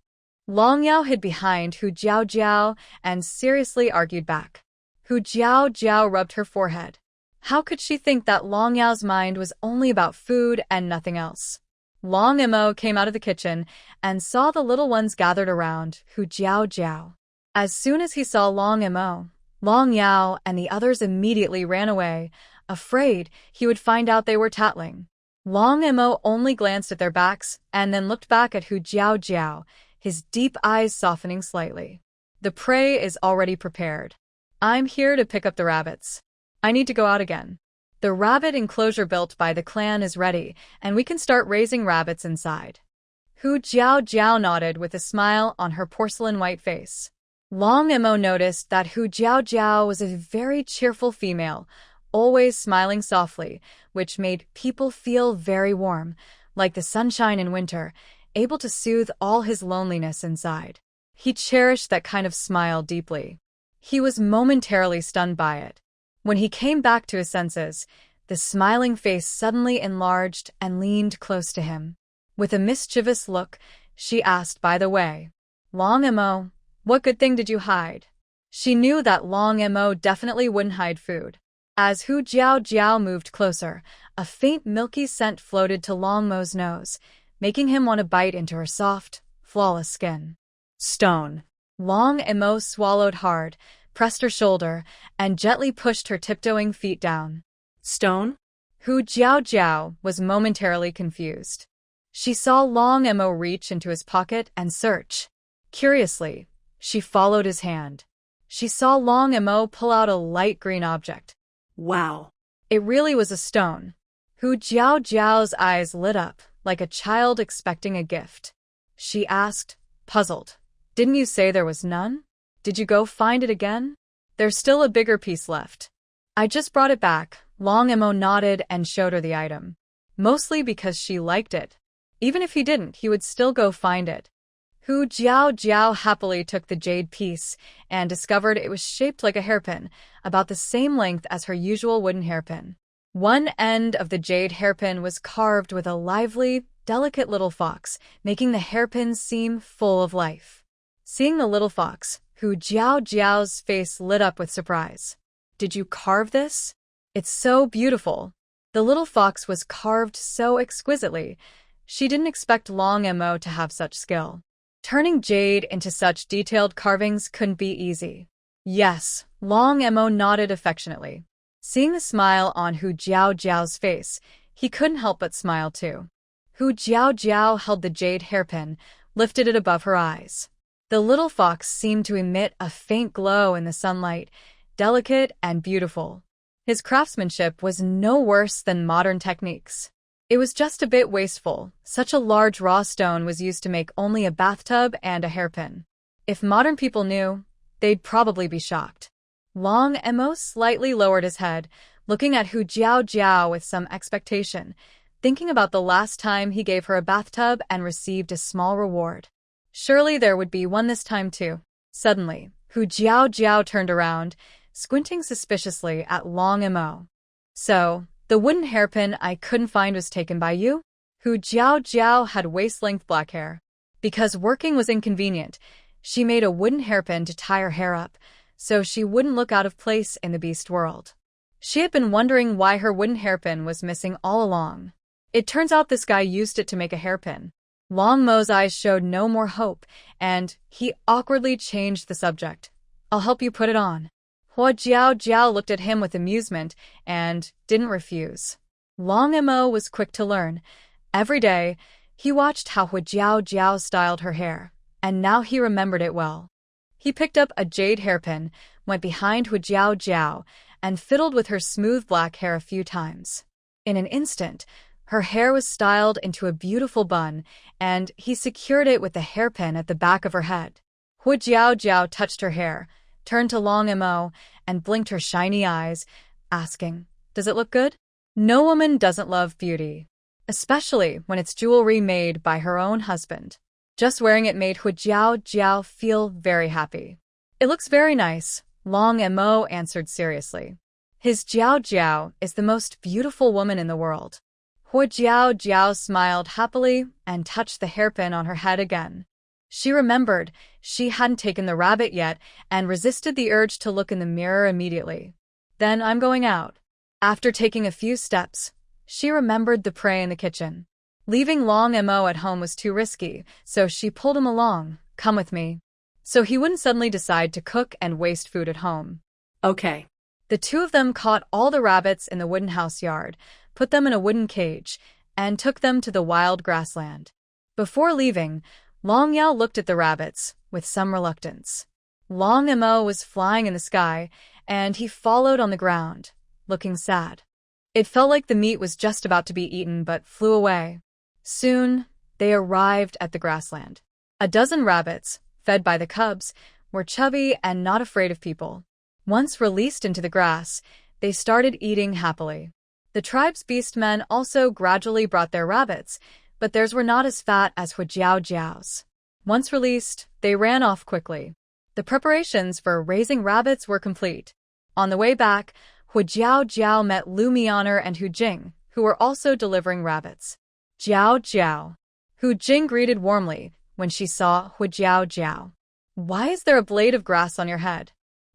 Long Yao hid behind Hu Jiao Jiao and seriously argued back. Hu Jiao Jiao rubbed her forehead. How could she think that Long Yao's mind was only about food and nothing else? Long Mo came out of the kitchen and saw the little ones gathered around Hu Jiao Jiao. As soon as he saw Long Mo, Long Yao and the others immediately ran away, afraid he would find out they were tattling. Long Mo only glanced at their backs and then looked back at Hu Jiao Jiao, his deep eyes softening slightly. The prey is already prepared. I'm here to pick up the rabbits. I need to go out again. The rabbit enclosure built by the clan is ready, and we can start raising rabbits inside. Hu Jiao Jiao nodded with a smile on her porcelain-white face. Long Mo noticed that Hu Jiao Jiao was a very cheerful female, always smiling softly, which made people feel very warm, like the sunshine in winter, able to soothe all his loneliness inside. He cherished that kind of smile deeply. He was momentarily stunned by it. When he came back to his senses, the smiling face suddenly enlarged and leaned close to him. With a mischievous look, she asked, by the way, Long Mo, what good thing did you hide? She knew that Long Mo definitely wouldn't hide food. As Hu Jiao Jiao moved closer, a faint milky scent floated to Long Mo's nose, making him want to bite into her soft, flawless skin. Stone. Long Mo swallowed hard, pressed her shoulder, and gently pushed her tiptoeing feet down. Stone? Hu Jiao Jiao was momentarily confused. She saw Long Mo reach into his pocket and search. Curiously, she followed his hand. She saw Long Mo pull out a light green object. Wow. It really was a stone. Hu Jiao Jiao's eyes lit up, like a child expecting a gift. She asked, puzzled, Didn't you say there was none? Did you go find it again? There's still a bigger piece left. I just brought it back. Long Mo nodded and showed her the item. Mostly because she liked it. Even if he didn't, he would still go find it. Hu Jiao Jiao happily took the jade piece and discovered it was shaped like a hairpin, about the same length as her usual wooden hairpin. One end of the jade hairpin was carved with a lively, delicate little fox, making the hairpin seem full of life. Seeing the little fox, Hu Jiao Jiao's face lit up with surprise. Did you carve this? It's so beautiful. The little fox was carved so exquisitely. She didn't expect Long Mo to have such skill. Turning jade into such detailed carvings couldn't be easy. Yes, Long Mo nodded affectionately. Seeing the smile on Hu Jiao Jiao's face, he couldn't help but smile too. Hu Jiao Jiao held the jade hairpin, lifted it above her eyes. The little fox seemed to emit a faint glow in the sunlight, delicate and beautiful. His craftsmanship was no worse than modern techniques. It was just a bit wasteful. Such a large raw stone was used to make only a bathtub and a hairpin. If modern people knew, they'd probably be shocked. Long Mo slightly lowered his head, looking at Hu Jiao Jiao with some expectation, thinking about the last time he gave her a bathtub and received a small reward. Surely there would be one this time too. Suddenly, Hu Jiao Jiao turned around, squinting suspiciously at Long Mo. So, the wooden hairpin I couldn't find was taken by you? Hu Jiao Jiao had waist-length black hair. Because working was inconvenient, she made a wooden hairpin to tie her hair up, so she wouldn't look out of place in the beast world. She had been wondering why her wooden hairpin was missing all along. It turns out this guy used it to make a hairpin. Long Mo's eyes showed no more hope, and he awkwardly changed the subject. I'll help you put it on. Hua Jiao Jiao looked at him with amusement and didn't refuse. Long Mo was quick to learn. Every day, he watched how Hua Jiao Jiao styled her hair, and now he remembered it well. He picked up a jade hairpin, went behind Hua Jiao Jiao, and fiddled with her smooth black hair a few times. In an instant, her hair was styled into a beautiful bun, and he secured it with the hairpin at the back of her head. Hua Jiao Jiao touched her hair, turned to Long Mo, and blinked her shiny eyes, asking, Does it look good? No woman doesn't love beauty, especially when it's jewelry made by her own husband. Just wearing it made Hua Jiao Jiao feel very happy. It looks very nice, Long Mo answered seriously. His Jiao Jiao is the most beautiful woman in the world. Hua Jiao Jiao smiled happily and touched the hairpin on her head again. She remembered she hadn't taken the rabbit yet and resisted the urge to look in the mirror immediately. Then I'm going out. After taking a few steps, she remembered the prey in the kitchen. Leaving Long Mo at home was too risky, so she pulled him along. Come with me. So he wouldn't suddenly decide to cook and waste food at home. Okay. The two of them caught all the rabbits in the wooden house yard, put them in a wooden cage, and took them to the wild grassland. Before leaving, Long Yao looked at the rabbits with some reluctance. Long Mo was flying in the sky, and he followed on the ground, looking sad. It felt like the meat was just about to be eaten but flew away. Soon, they arrived at the grassland. A dozen rabbits, fed by the cubs, were chubby and not afraid of people. Once released into the grass, they started eating happily. The tribe's beastmen also gradually brought their rabbits, but theirs were not as fat as Huajiao Jiao's. Once released, they ran off quickly. The preparations for raising rabbits were complete. On the way back, Huajiao Jiao met Lu Mianer and Hu Jing, who were also delivering rabbits. Jiao Jiao. Hu Jing greeted warmly when she saw Huajiao Jiao. Why is there a blade of grass on your head?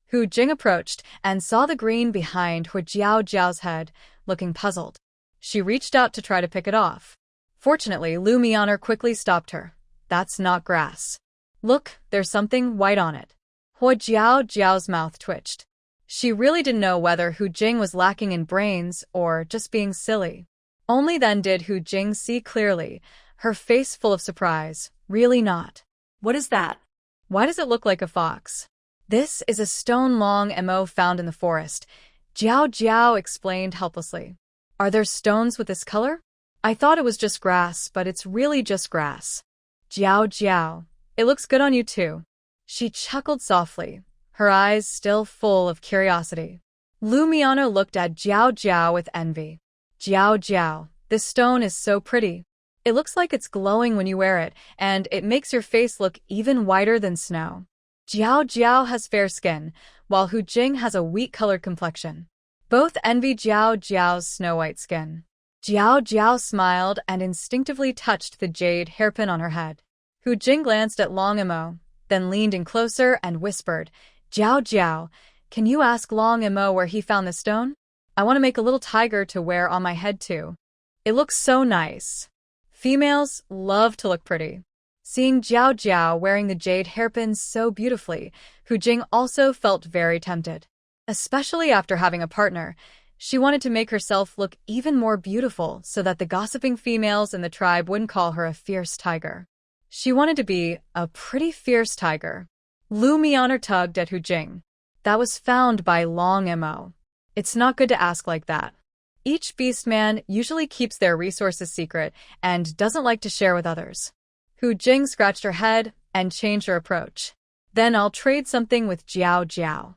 Hu Jing approached and saw the green behind Huajiao Jiao's head, looking puzzled. She reached out to try to pick it off. Fortunately, Lu Mianer quickly stopped her. That's not grass. Look, there's something white on it. Huajiao Jiao's mouth twitched. She really didn't know whether Hu Jing was lacking in brains or just being silly. Only then did Hu Jing see clearly, her face full of surprise. Really not. What is that? Why does it look like a fox? This is a stone Long Mo found in the forest, Jiao Jiao explained helplessly. Are there stones with this color? I thought it was just grass, but it's really just grass. Jiao Jiao, it looks good on you too. She chuckled softly, her eyes still full of curiosity. Lu Mianer looked at Jiao Jiao with envy. Jiao Jiao, this stone is so pretty. It looks like it's glowing when you wear it, and it makes your face look even whiter than snow. Jiao Jiao has fair skin, while Hu Jing has a wheat-colored complexion. Both envy Jiao Jiao's snow-white skin. Jiao Jiao smiled and instinctively touched the jade hairpin on her head. Hu Jing glanced at Long Mo, then leaned in closer and whispered, Jiao Jiao, can you ask Long Mo where he found the stone? I want to make a little tiger to wear on my head too. It looks so nice. Females love to look pretty. Seeing Jiao Jiao wearing the jade hairpin so beautifully, Hu Jing also felt very tempted. Especially after having a partner, she wanted to make herself look even more beautiful so that the gossiping females in the tribe wouldn't call her a fierce tiger. She wanted to be a pretty fierce tiger. Lu Mianer tugged at Hu Jing. That was found by Long Mo. It's not good to ask like that. Each beastman usually keeps their resources secret and doesn't like to share with others. Hu Jing scratched her head and changed her approach. Then I'll trade something with Jiao Jiao.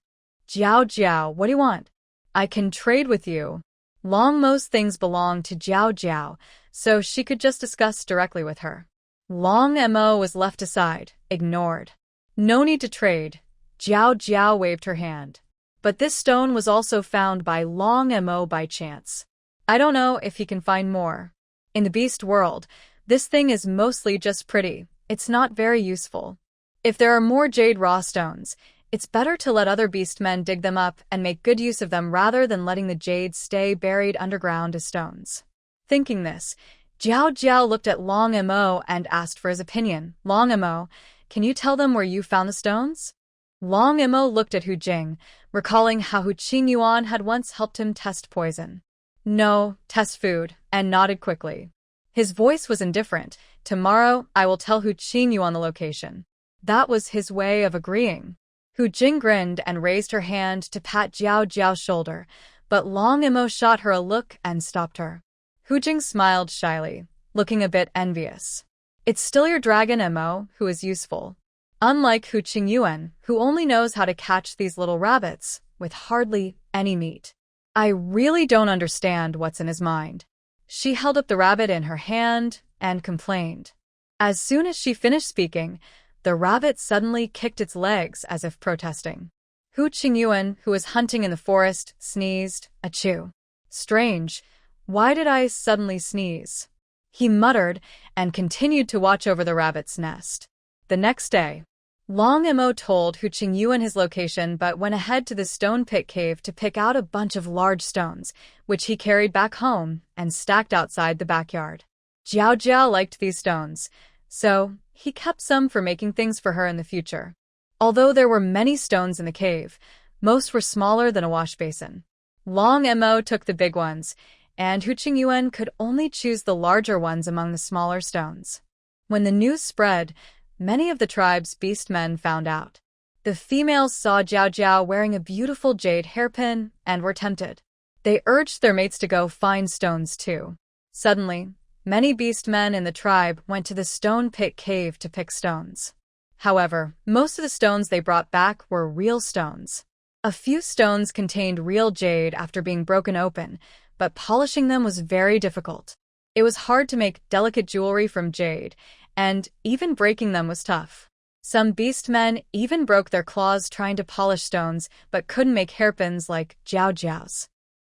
Jiao Jiao, what do you want? I can trade with you. Long Mo's things belonged to Jiao Jiao, so she could just discuss directly with her. Long Mo was left aside, ignored. No need to trade. Jiao Jiao waved her hand. But this stone was also found by Long Mo by chance. I don't know if he can find more. In the beast world, this thing is mostly just pretty. It's not very useful. If there are more jade raw stones, it's better to let other beastmen dig them up and make good use of them rather than letting the jade stay buried underground as stones. Thinking this, Jiao Jiao looked at Long Mo and asked for his opinion. Long Mo, can you tell them where you found the stones? Long Mo looked at Hu Jing, recalling how Hu Qingyuan had once helped him test poison. No, test food, and nodded quickly. His voice was indifferent. Tomorrow, I will tell Hu Qingyuan the location. That was his way of agreeing. Hu Jing grinned and raised her hand to pat Jiao Jiao's shoulder, but Long Mo shot her a look and stopped her. Hu Jing smiled shyly, looking a bit envious. It's still your dragon Mo who is useful. Unlike Hu Qingyuan, who only knows how to catch these little rabbits, with hardly any meat. I really don't understand what's in his mind. She held up the rabbit in her hand and complained. As soon as she finished speaking, the rabbit suddenly kicked its legs as if protesting. Hu Qingyuan, who was hunting in the forest, sneezed, achoo. Strange, why did I suddenly sneeze? He muttered and continued to watch over the rabbit's nest. The next day, Long Mo told Hu Qingyuan his location but went ahead to the stone pit cave to pick out a bunch of large stones, which he carried back home and stacked outside the backyard. Jiao Jiao liked these stones, so he kept some for making things for her in the future. Although there were many stones in the cave, most were smaller than a wash basin. Long Mo took the big ones, and Hu Qingyuan could only choose the larger ones among the smaller stones. When the news spread, many of the tribe's beastmen found out. The females saw Jiao Jiao wearing a beautiful jade hairpin and were tempted. They urged their mates to go find stones too. Suddenly, many beastmen in the tribe went to the stone pit cave to pick stones. However, most of the stones they brought back were real stones. A few stones contained real jade after being broken open, but polishing them was very difficult. It was hard to make delicate jewelry from jade, and even breaking them was tough. Some beastmen even broke their claws trying to polish stones, but couldn't make hairpins like Jiao Jiao's.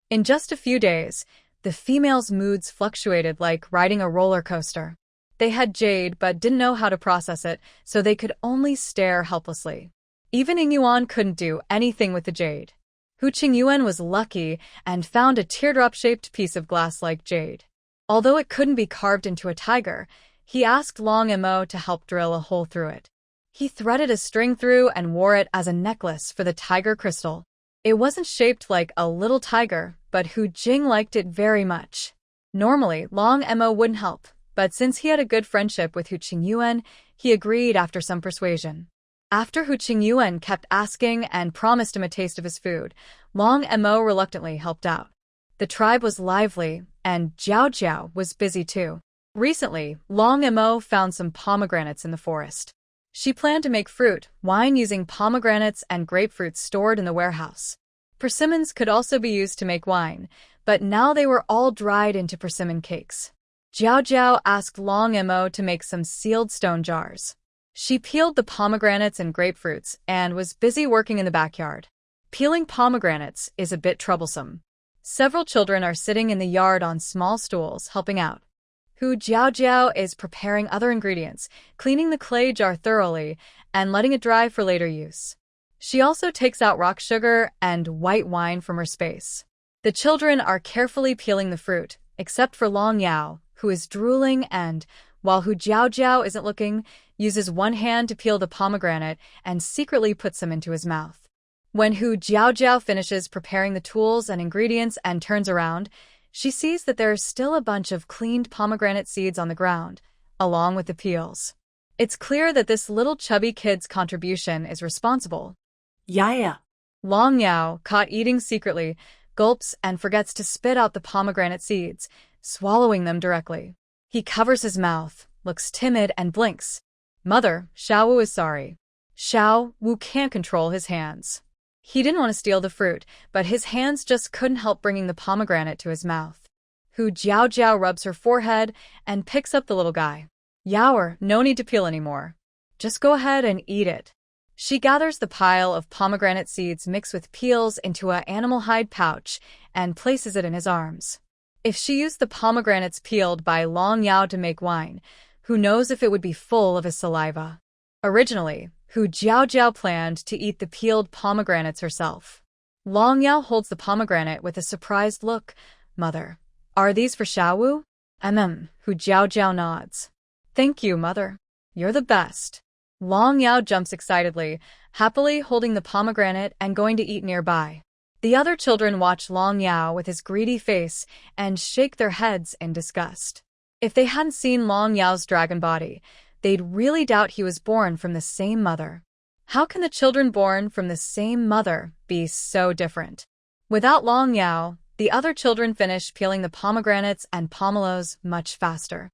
In just a few days, the females' moods fluctuated like riding a roller coaster. They had jade but didn't know how to process it, so they could only stare helplessly. Even Yingyuan couldn't do anything with the jade. Hu Qingyuan was lucky and found a teardrop-shaped piece of glass like jade. Although it couldn't be carved into a tiger, he asked Long Mo to help drill a hole through it. He threaded a string through and wore it as a necklace for the tiger crystal. It wasn't shaped like a little tiger, but Hu Jing liked it very much. Normally, Long Mo wouldn't help, but since he had a good friendship with Hu Qingyuan, he agreed after some persuasion. After Hu Qingyuan kept asking and promised him a taste of his food, Long Mo reluctantly helped out. The tribe was lively, and Jiao Jiao was busy too. Recently, Long Mo found some pomegranates in the forest. She planned to make fruit wine using pomegranates and grapefruits stored in the warehouse. Persimmons could also be used to make wine, but now they were all dried into persimmon cakes. Jiao Jiao asked Long Mo to make some sealed stone jars. She peeled the pomegranates and grapefruits and was busy working in the backyard. Peeling pomegranates is a bit troublesome. Several children are sitting in the yard on small stools helping out. Hu Jiao Jiao is preparing other ingredients, cleaning the clay jar thoroughly, and letting it dry for later use. She also takes out rock sugar and white wine from her space. The children are carefully peeling the fruit, except for Long Yao, who is drooling and, while Hu Jiao Jiao isn't looking, uses one hand to peel the pomegranate and secretly puts them into his mouth. When Hu Jiao Jiao finishes preparing the tools and ingredients and turns around, she sees that there is still a bunch of cleaned pomegranate seeds on the ground, along with the peels. It's clear that this little chubby kid's contribution is responsible. Yeah. Long Yao, caught eating secretly, gulps and forgets to spit out the pomegranate seeds, swallowing them directly. He covers his mouth, looks timid, and blinks. Mother, Xiao Wu is sorry. Xiao Wu can't control his hands. He didn't want to steal the fruit, but his hands just couldn't help bringing the pomegranate to his mouth. Hu Jiao Jiao rubs her forehead and picks up the little guy. Yaoer, no need to peel anymore. Just go ahead and eat it. She gathers the pile of pomegranate seeds mixed with peels into an animal hide pouch and places it in his arms. If she used the pomegranates peeled by Long Yao to make wine, who knows if it would be full of his saliva. Originally, Hu Jiao Jiao planned to eat the peeled pomegranates herself. Long Yao holds the pomegranate with a surprised look. Mother, are these for Xiao Wu? Hu Jiao Jiao nods. Thank you, Mother. You're the best. Long Yao jumps excitedly, happily holding the pomegranate and going to eat nearby. The other children watch Long Yao with his greedy face and shake their heads in disgust. If they hadn't seen Long Yao's dragon body, they'd really doubt he was born from the same mother. How can the children born from the same mother be so different? Without Long Yao, the other children finish peeling the pomegranates and pomelos much faster.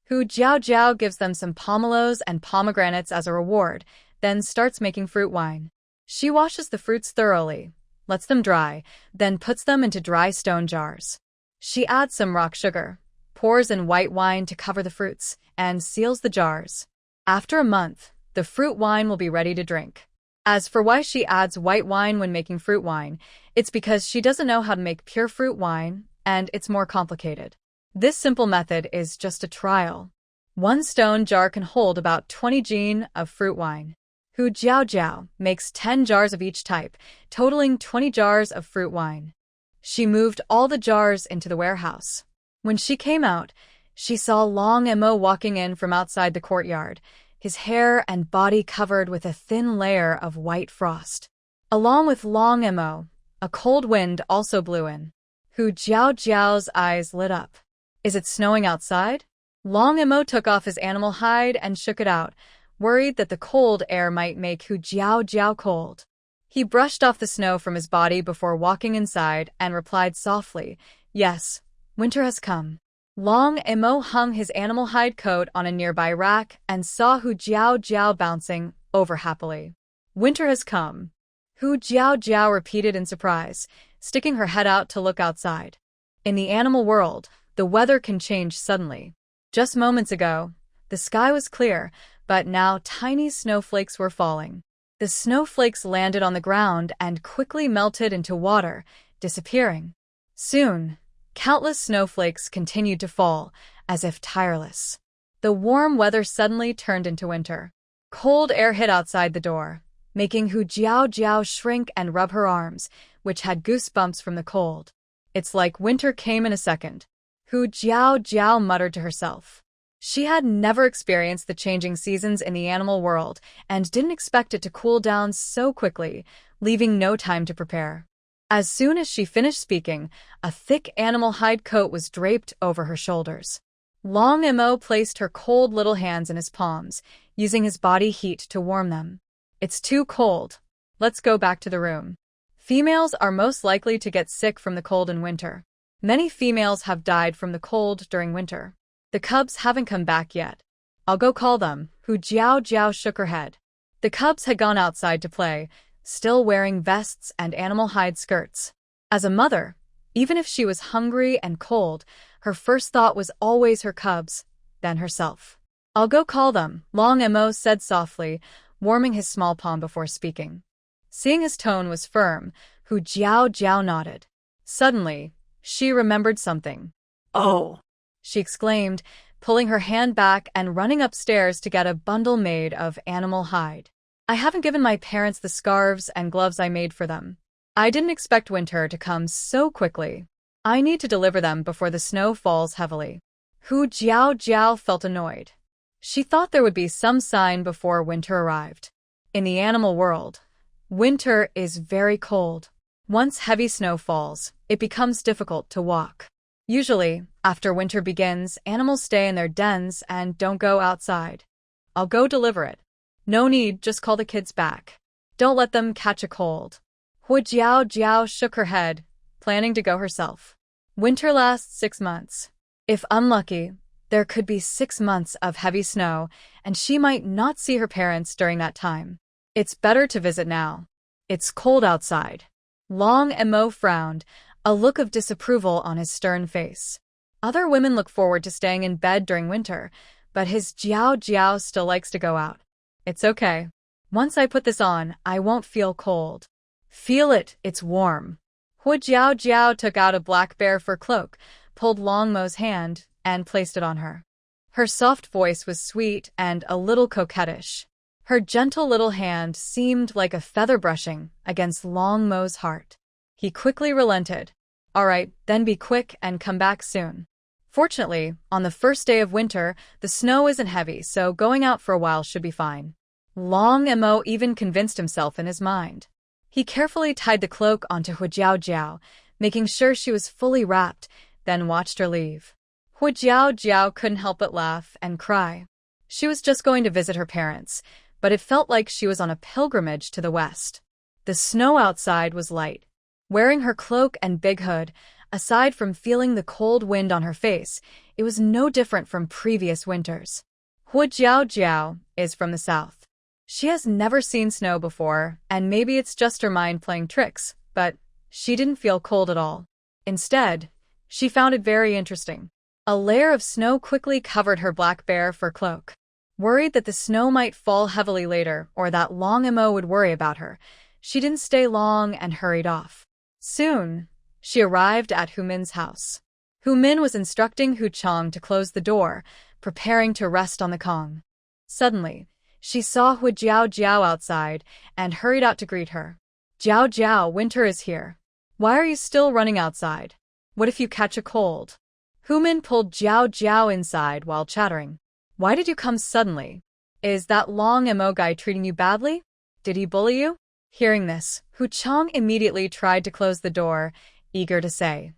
Hu Jiao Jiao gives them some pomelos and pomegranates as a reward, then starts making fruit wine. She washes the fruits thoroughly, lets them dry, then puts them into dry stone jars. She adds some rock sugar, pours in white wine to cover the fruits, and seals the jars. After a month, the fruit wine will be ready to drink. As for why she adds white wine when making fruit wine, it's because she doesn't know how to make pure fruit wine, and it's more complicated. This simple method is just a trial. One stone jar can hold about 20 jin of fruit wine. Hu Jiao makes 10 jars of each type, totaling 20 jars of fruit wine. She moved all the jars into the warehouse. When she came out, she saw Long Mo walking in from outside the courtyard, his hair and body covered with a thin layer of white frost. Along with Long Mo, a cold wind also blew in. Hu Jiao's eyes lit up. Is it snowing outside? Long Mo took off his animal hide and shook it out, worried that the cold air might make Hu Jiao cold. He brushed off the snow from his body before walking inside and replied softly, "Yes, winter has come." Long Mo hung his animal hide coat on a nearby rack and saw Hu Jiao bouncing over happily. "Winter has come," Hu Jiao repeated in surprise, sticking her head out to look outside. In the animal world, the weather can change suddenly. Just moments ago, the sky was clear, but now tiny snowflakes were falling. The snowflakes landed on the ground and quickly melted into water, disappearing. Soon, countless snowflakes continued to fall, as if tireless. The warm weather suddenly turned into winter. Cold air hit outside the door, making Hu Jiao shrink and rub her arms, which had goosebumps from the cold. "It's like winter came in a second," Hu Jiao muttered to herself. She had never experienced the changing seasons in the animal world and didn't expect it to cool down so quickly, leaving no time to prepare. As soon as she finished speaking, a thick animal hide coat was draped over her shoulders. Long Mo placed her cold little hands in his palms, using his body heat to warm them. "It's too cold. Let's go back to the room." Females are most likely to get sick from the cold in winter. Many females have died from the cold during winter. The cubs haven't come back yet. "I'll go call them," Hu Jiao shook her head. The cubs had gone outside to play, still wearing vests and animal hide skirts. As a mother, even if she was hungry and cold, her first thought was always her cubs, then herself. "I'll go call them," Long Mo said softly, warming his small palm before speaking. Seeing his tone was firm, Hu Jiao nodded. Suddenly, she remembered something. Oh, she exclaimed, pulling her hand back and running upstairs to get a bundle made of animal hide. "I haven't given my parents the scarves and gloves I made for them. I didn't expect winter to come so quickly. I need to deliver them before the snow falls heavily." Hu Jiao felt annoyed. She thought there would be some sign before winter arrived. In the animal world, winter is very cold. Once heavy snow falls, it becomes difficult to walk. Usually, after winter begins, animals stay in their dens and don't go outside. "I'll go deliver it." "No need, just call the kids back. Don't let them catch a cold." Hu Jiao shook her head, planning to go herself. Winter lasts 6 months. If unlucky, there could be 6 months of heavy snow, and she might not see her parents during that time. It's better to visit now. It's cold outside. Long Mo frowned, a look of disapproval on his stern face. Other women look forward to staying in bed during winter, but his Jiao still likes to go out. "It's okay. Once I put this on, I won't feel cold." "Feel it, it's warm." Hu Jiao took out a black bear fur cloak, pulled Long Mo's hand, and placed it on her. Her soft voice was sweet and a little coquettish. Her gentle little hand seemed like a feather brushing against Long Mo's heart. He quickly relented. "All right, then be quick and come back soon." Fortunately, on the first day of winter, the snow isn't heavy, so going out for a while should be fine. Long Mo even convinced himself in his mind. He carefully tied the cloak onto Hu Jiao, making sure she was fully wrapped, then watched her leave. Hu Jiao couldn't help but laugh and cry. She was just going to visit her parents, but it felt like she was on a pilgrimage to the west. The snow outside was light. Wearing her cloak and big hood, aside from feeling the cold wind on her face, it was no different from previous winters. Hu Jiao is from the south. She has never seen snow before, and maybe it's just her mind playing tricks, but she didn't feel cold at all. Instead, she found it very interesting. A layer of snow quickly covered her black bear fur cloak. Worried that the snow might fall heavily later or that Long Mo would worry about her, she didn't stay long and hurried off. Soon, she arrived at Hu Min's house. Hu Min was instructing Hu Chang to close the door, preparing to rest on the Kong. Suddenly, she saw Hu Jiao Jiao outside and hurried out to greet her. Jiao Jiao, winter is here. Why are you still running outside? What if you catch a cold? Hu Min pulled Jiao Jiao inside while chattering. Why did you come suddenly? Is that Long Mo guy treating you badly? Did he bully you? Hearing this, Hu Chang immediately tried to close the door, eager to say,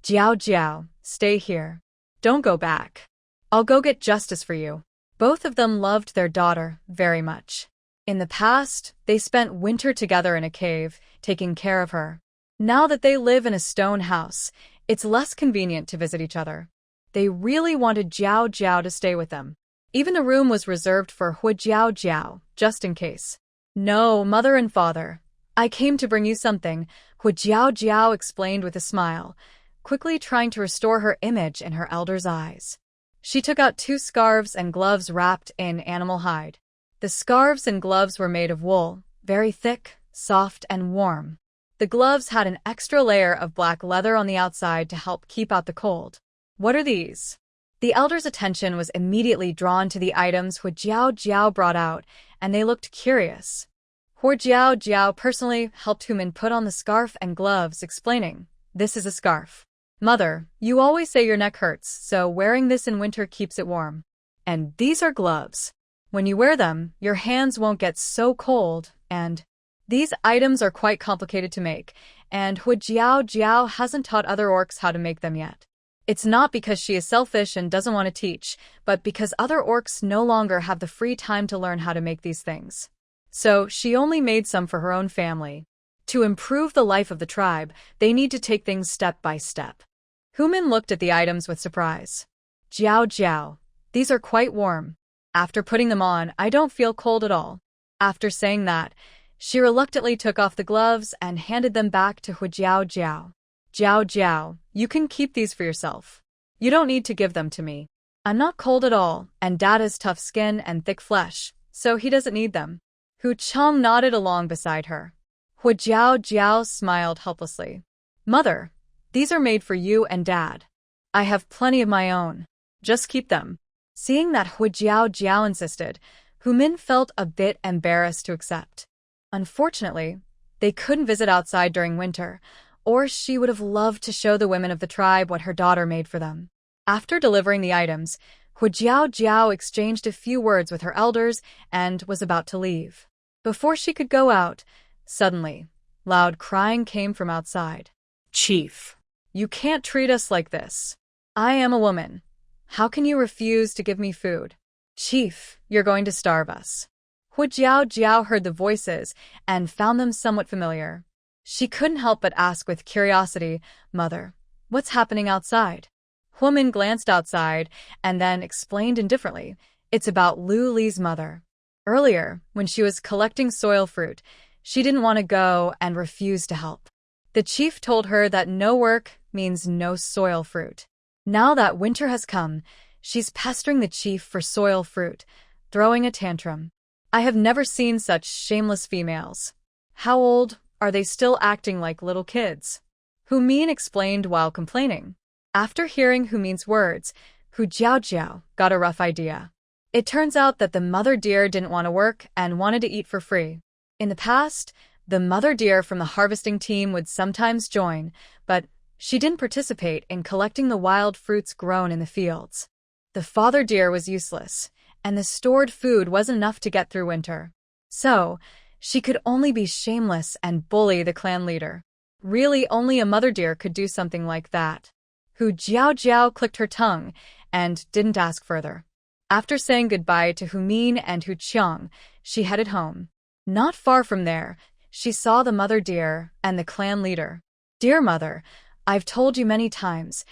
Jiao Jiao, stay here. Don't go back. I'll go get justice for you. Both of them loved their daughter very much. In the past, they spent winter together in a cave, taking care of her. Now that they live in a stone house, it's less convenient to visit each other. They really wanted Jiao Jiao to stay with them. Even the room was reserved for Hu Jiao Jiao, just in case. No, mother and father. I came to bring you something, Hu Jiao Jiao explained with a smile, quickly trying to restore her image in her elder's eyes. She took out 2 scarves and gloves wrapped in animal hide. The scarves and gloves were made of wool, very thick, soft, and warm. The gloves had an extra layer of black leather on the outside to help keep out the cold. What are these? The elder's attention was immediately drawn to the items Hu Jiao Jiao brought out, and they looked curious. Hu Jiao Jiao personally helped Hu Min put on the scarf and gloves, explaining, This is a scarf. Mother, you always say your neck hurts, so wearing this in winter keeps it warm. And these are gloves. When you wear them, your hands won't get so cold, and these items are quite complicated to make, and Hu Jiao Jiao hasn't taught other orcs how to make them yet. It's not because she is selfish and doesn't want to teach, but because other orcs no longer have the free time to learn how to make these things. So she only made some for her own family. To improve the life of the tribe, they need to take things step by step. Hu Min looked at the items with surprise. Jiao Jiao, these are quite warm. After putting them on, I don't feel cold at all. After saying that, she reluctantly took off the gloves and handed them back to Hu Jiao Jiao. Jiao Jiao, you can keep these for yourself. You don't need to give them to me. I'm not cold at all, and Dad has tough skin and thick flesh, so he doesn't need them. Hu Chang nodded along beside her. Hu Jiao Jiao smiled helplessly. Mother, these are made for you and Dad. I have plenty of my own. Just keep them. Seeing that Hu Jiao Jiao insisted, Hu Min felt a bit embarrassed to accept. Unfortunately, they couldn't visit outside during winter, or she would have loved to show the women of the tribe what her daughter made for them. After delivering the items, Hu Jiao Jiao exchanged a few words with her elders and was about to leave. Before she could go out, suddenly, loud crying came from outside. Chief, you can't treat us like this. I am a woman. How can you refuse to give me food? Chief, you're going to starve us. Hu Jiao Jiao heard the voices and found them somewhat familiar. She couldn't help but ask with curiosity, Mother, what's happening outside? Hu Min glanced outside and then explained indifferently, It's about Lu Li's mother. Earlier, when she was collecting soil fruit, she didn't want to go and refused to help. The chief told her that no work means no soil fruit. Now that winter has come, she's pestering the chief for soil fruit, throwing a tantrum. I have never seen such shameless females. How old are they still acting like little kids? Hu Min explained while complaining. After hearing Hu Min's words, Hu Jiao Jiao got a rough idea. It turns out that the mother deer didn't want to work and wanted to eat for free. In the past, the mother deer from the harvesting team would sometimes join, but she didn't participate in collecting the wild fruits grown in the fields. The father deer was useless, and the stored food wasn't enough to get through winter. So, she could only be shameless and bully the clan leader. Really, only a mother deer could do something like that. Hu Jiao Jiao clicked her tongue and didn't ask further. After saying goodbye to Hu Min and Hu Qiang, she headed home. Not far from there, she saw the mother deer and the clan leader. Dear mother, I've told you many times,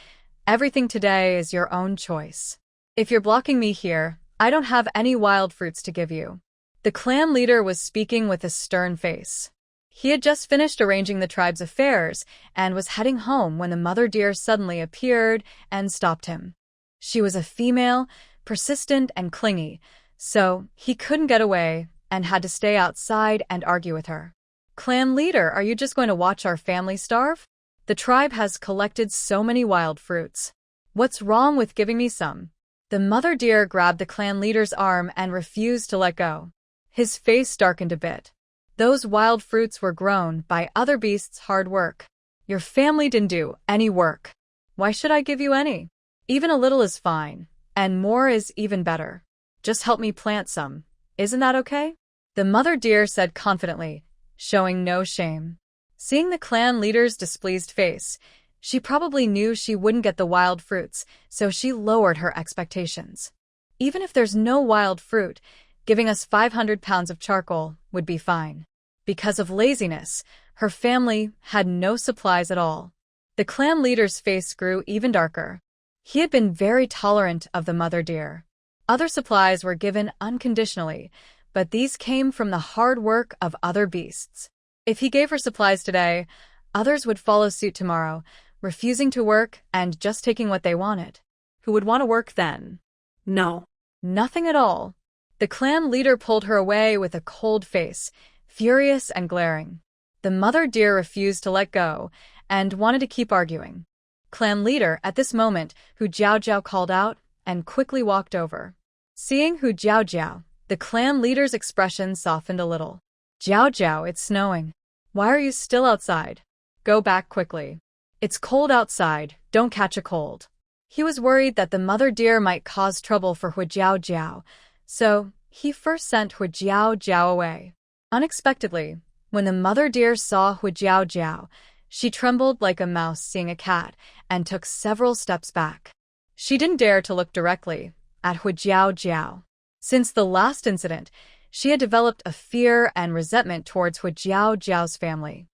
everything today is your own choice. If you're blocking me here, I don't have any wild fruits to give you. The clan leader was speaking with a stern face. He had just finished arranging the tribe's affairs and was heading home when the mother deer suddenly appeared and stopped him. She was a female, persistent and clingy, so he couldn't get away and had to stay outside and argue with her. Clan leader, are you just going to watch our family starve? The tribe has collected so many wild fruits. What's wrong with giving me some? The mother deer grabbed the clan leader's arm and refused to let go. His face darkened a bit. Those wild fruits were grown by other beasts' hard work. Your family didn't do any work. Why should I give you any? Even a little is fine, and more is even better. Just help me plant some. Isn't that okay? The mother deer said confidently, showing no shame. Seeing the clan leader's displeased face, she probably knew she wouldn't get the wild fruits, so she lowered her expectations. Even if there's no wild fruit, giving us 500 pounds of charcoal would be fine. Because of laziness, her family had no supplies at all. The clan leader's face grew even darker. He had been very tolerant of the mother deer. Other supplies were given unconditionally, but these came from the hard work of other beasts. If he gave her supplies today, others would follow suit tomorrow, refusing to work and just taking what they wanted. Who would want to work then? No. Nothing at all. The clan leader pulled her away with a cold face, furious and glaring. The mother deer refused to let go and wanted to keep arguing. Clan leader, at this moment, Hu Jiao Jiao called out and quickly walked over. Seeing Hu Jiao Jiao, the clan leader's expression softened a little. Jiao Jiao, it's snowing. Why are you still outside? Go back quickly. It's cold outside, don't catch a cold. He was worried that the mother deer might cause trouble for Hu Jiao Jiao, so he first sent Hu Jiao Jiao away. Unexpectedly, when the mother deer saw Hu Jiao Jiao, she trembled like a mouse seeing a cat and took several steps back. She didn't dare to look directly at Hu Jiao Jiao. Since the last incident, she had developed a fear and resentment towards Hu Jiao Jiao's family.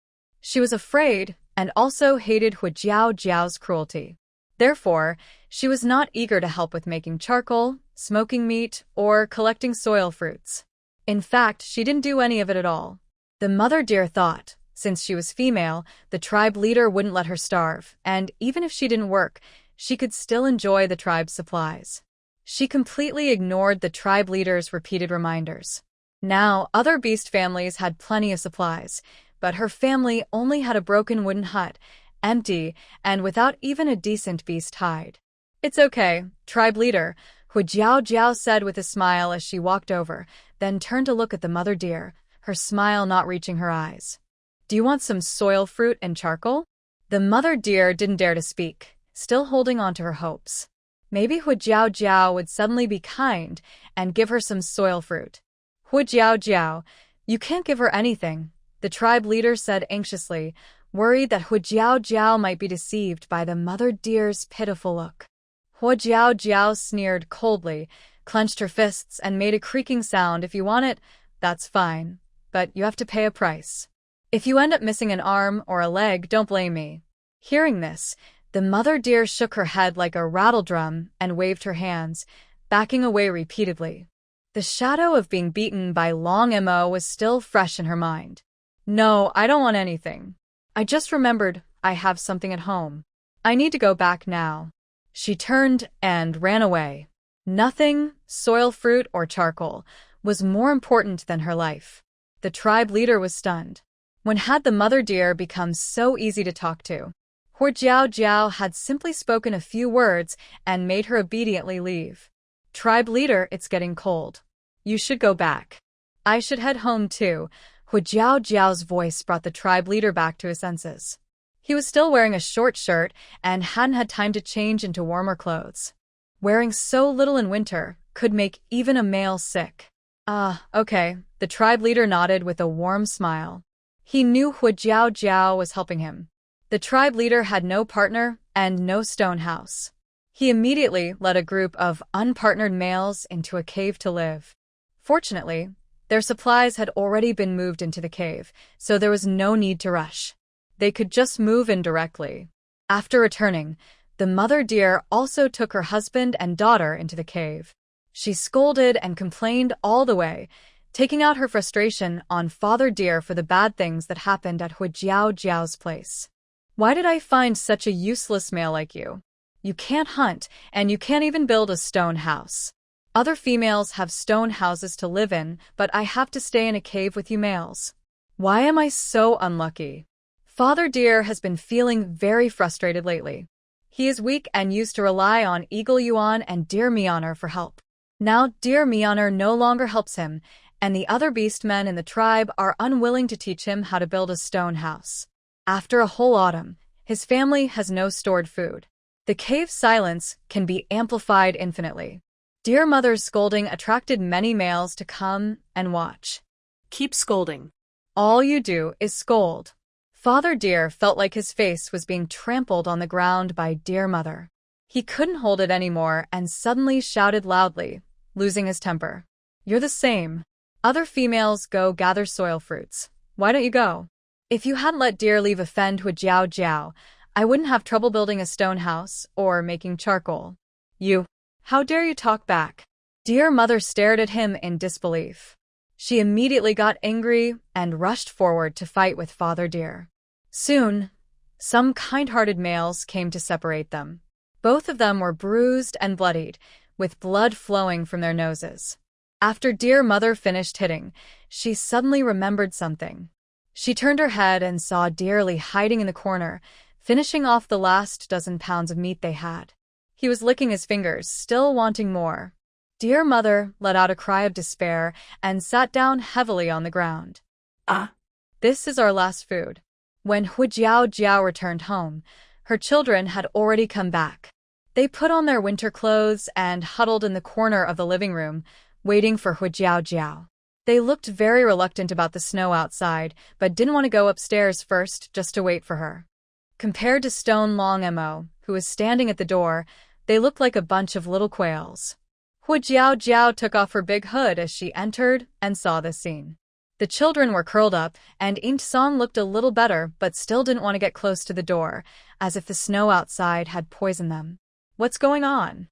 She was afraid and also hated Hu Jiao Jiao's cruelty. Therefore, she was not eager to help with making charcoal, smoking meat, or collecting soil fruits. In fact, she didn't do any of it at all. The mother deer thought, since she was female, the tribe leader wouldn't let her starve, and even if she didn't work, she could still enjoy the tribe's supplies. She completely ignored the tribe leader's repeated reminders. Now, other beast families had plenty of supplies, but her family only had a broken wooden hut, empty and without even a decent beast hide. It's okay, tribe leader, Hu Jiao Jiao said with a smile as she walked over, then turned to look at the mother deer, her smile not reaching her eyes. Do you want some soil fruit and charcoal? The mother deer didn't dare to speak, still holding on to her hopes. Maybe Hu Jiao Jiao would suddenly be kind and give her some soil fruit. Hu Jiao Jiao, you can't give her anything, the tribe leader said anxiously, worried that Hu Jiao Jiao might be deceived by the mother deer's pitiful look. Hu Jiao Jiao sneered coldly, clenched her fists and made a creaking sound. If you want it, that's fine, but you have to pay a price. If you end up missing an arm or a leg, don't blame me. Hearing this, the mother deer shook her head like a rattledrum and waved her hands, backing away repeatedly. The shadow of being beaten by Long Mo was still fresh in her mind. No, I don't want anything. I just remembered I have something at home. I need to go back now. She turned and ran away. Nothing, soil fruit or charcoal, was more important than her life. The tribe leader was stunned. When had the mother deer become so easy to talk to? Hu Jiao Jiao had simply spoken a few words and made her obediently leave. Tribe leader, it's getting cold. You should go back. I should head home too. Hu Jiao Jiao's voice brought the tribe leader back to his senses. He was still wearing a short shirt and hadn't had time to change into warmer clothes. Wearing so little in winter could make even a male sick. Okay, the tribe leader nodded with a warm smile. He knew Hu Jiao Jiao was helping him. The tribe leader had no partner and no stone house. He immediately led a group of unpartnered males into a cave to live. Fortunately, their supplies had already been moved into the cave, so there was no need to rush. They could just move in directly. After returning, the mother deer also took her husband and daughter into the cave. She scolded and complained all the way, taking out her frustration on father deer for the bad things that happened at Hu Jiao Jiao's place. Why did I find such a useless male like you? You can't hunt, and you can't even build a stone house. Other females have stone houses to live in, but I have to stay in a cave with you males. Why am I so unlucky? Father Deer has been feeling very frustrated lately. He is weak and used to rely on Eagle Yuan and Deer Meoner for help. Now Deer Meoner no longer helps him, and the other beastmen in the tribe are unwilling to teach him how to build a stone house. After a whole autumn, his family has no stored food. The cave's silence can be amplified infinitely. Deer Mother's scolding attracted many males to come and watch. Keep scolding. All you do is scold. Father Deer felt like his face was being trampled on the ground by Deer Mother. He couldn't hold it anymore and suddenly shouted loudly, losing his temper. You're the same. Other females go gather soil fruits. Why don't you go? If you hadn't let Deer leave a fend with Jiao Jiao, I wouldn't have trouble building a stone house or making charcoal. You. How dare you talk back? Deer Mother stared at him in disbelief. She immediately got angry and rushed forward to fight with Father Deer. Soon, some kind-hearted males came to separate them. Both of them were bruised and bloodied, with blood flowing from their noses. After Deer Mother finished hitting, she suddenly remembered something. She turned her head and saw Dearly hiding in the corner, finishing off the last dozen pounds of meat they had. He was licking his fingers, still wanting more. Deer Mother let out a cry of despair and sat down heavily on the ground. This is our last food. When Huijiao Jiao returned home, her children had already come back. They put on their winter clothes and huddled in the corner of the living room, waiting for Huijiao Jiao. They looked very reluctant about the snow outside, but didn't want to go upstairs first just to wait for her. Compared to Stone Long Mo, who was standing at the door, they looked like a bunch of little quails. Huijiao Jiao took off her big hood as she entered and saw this scene. The children were curled up, and Int Song looked a little better but still didn't want to get close to the door, as if the snow outside had poisoned them. What's going on?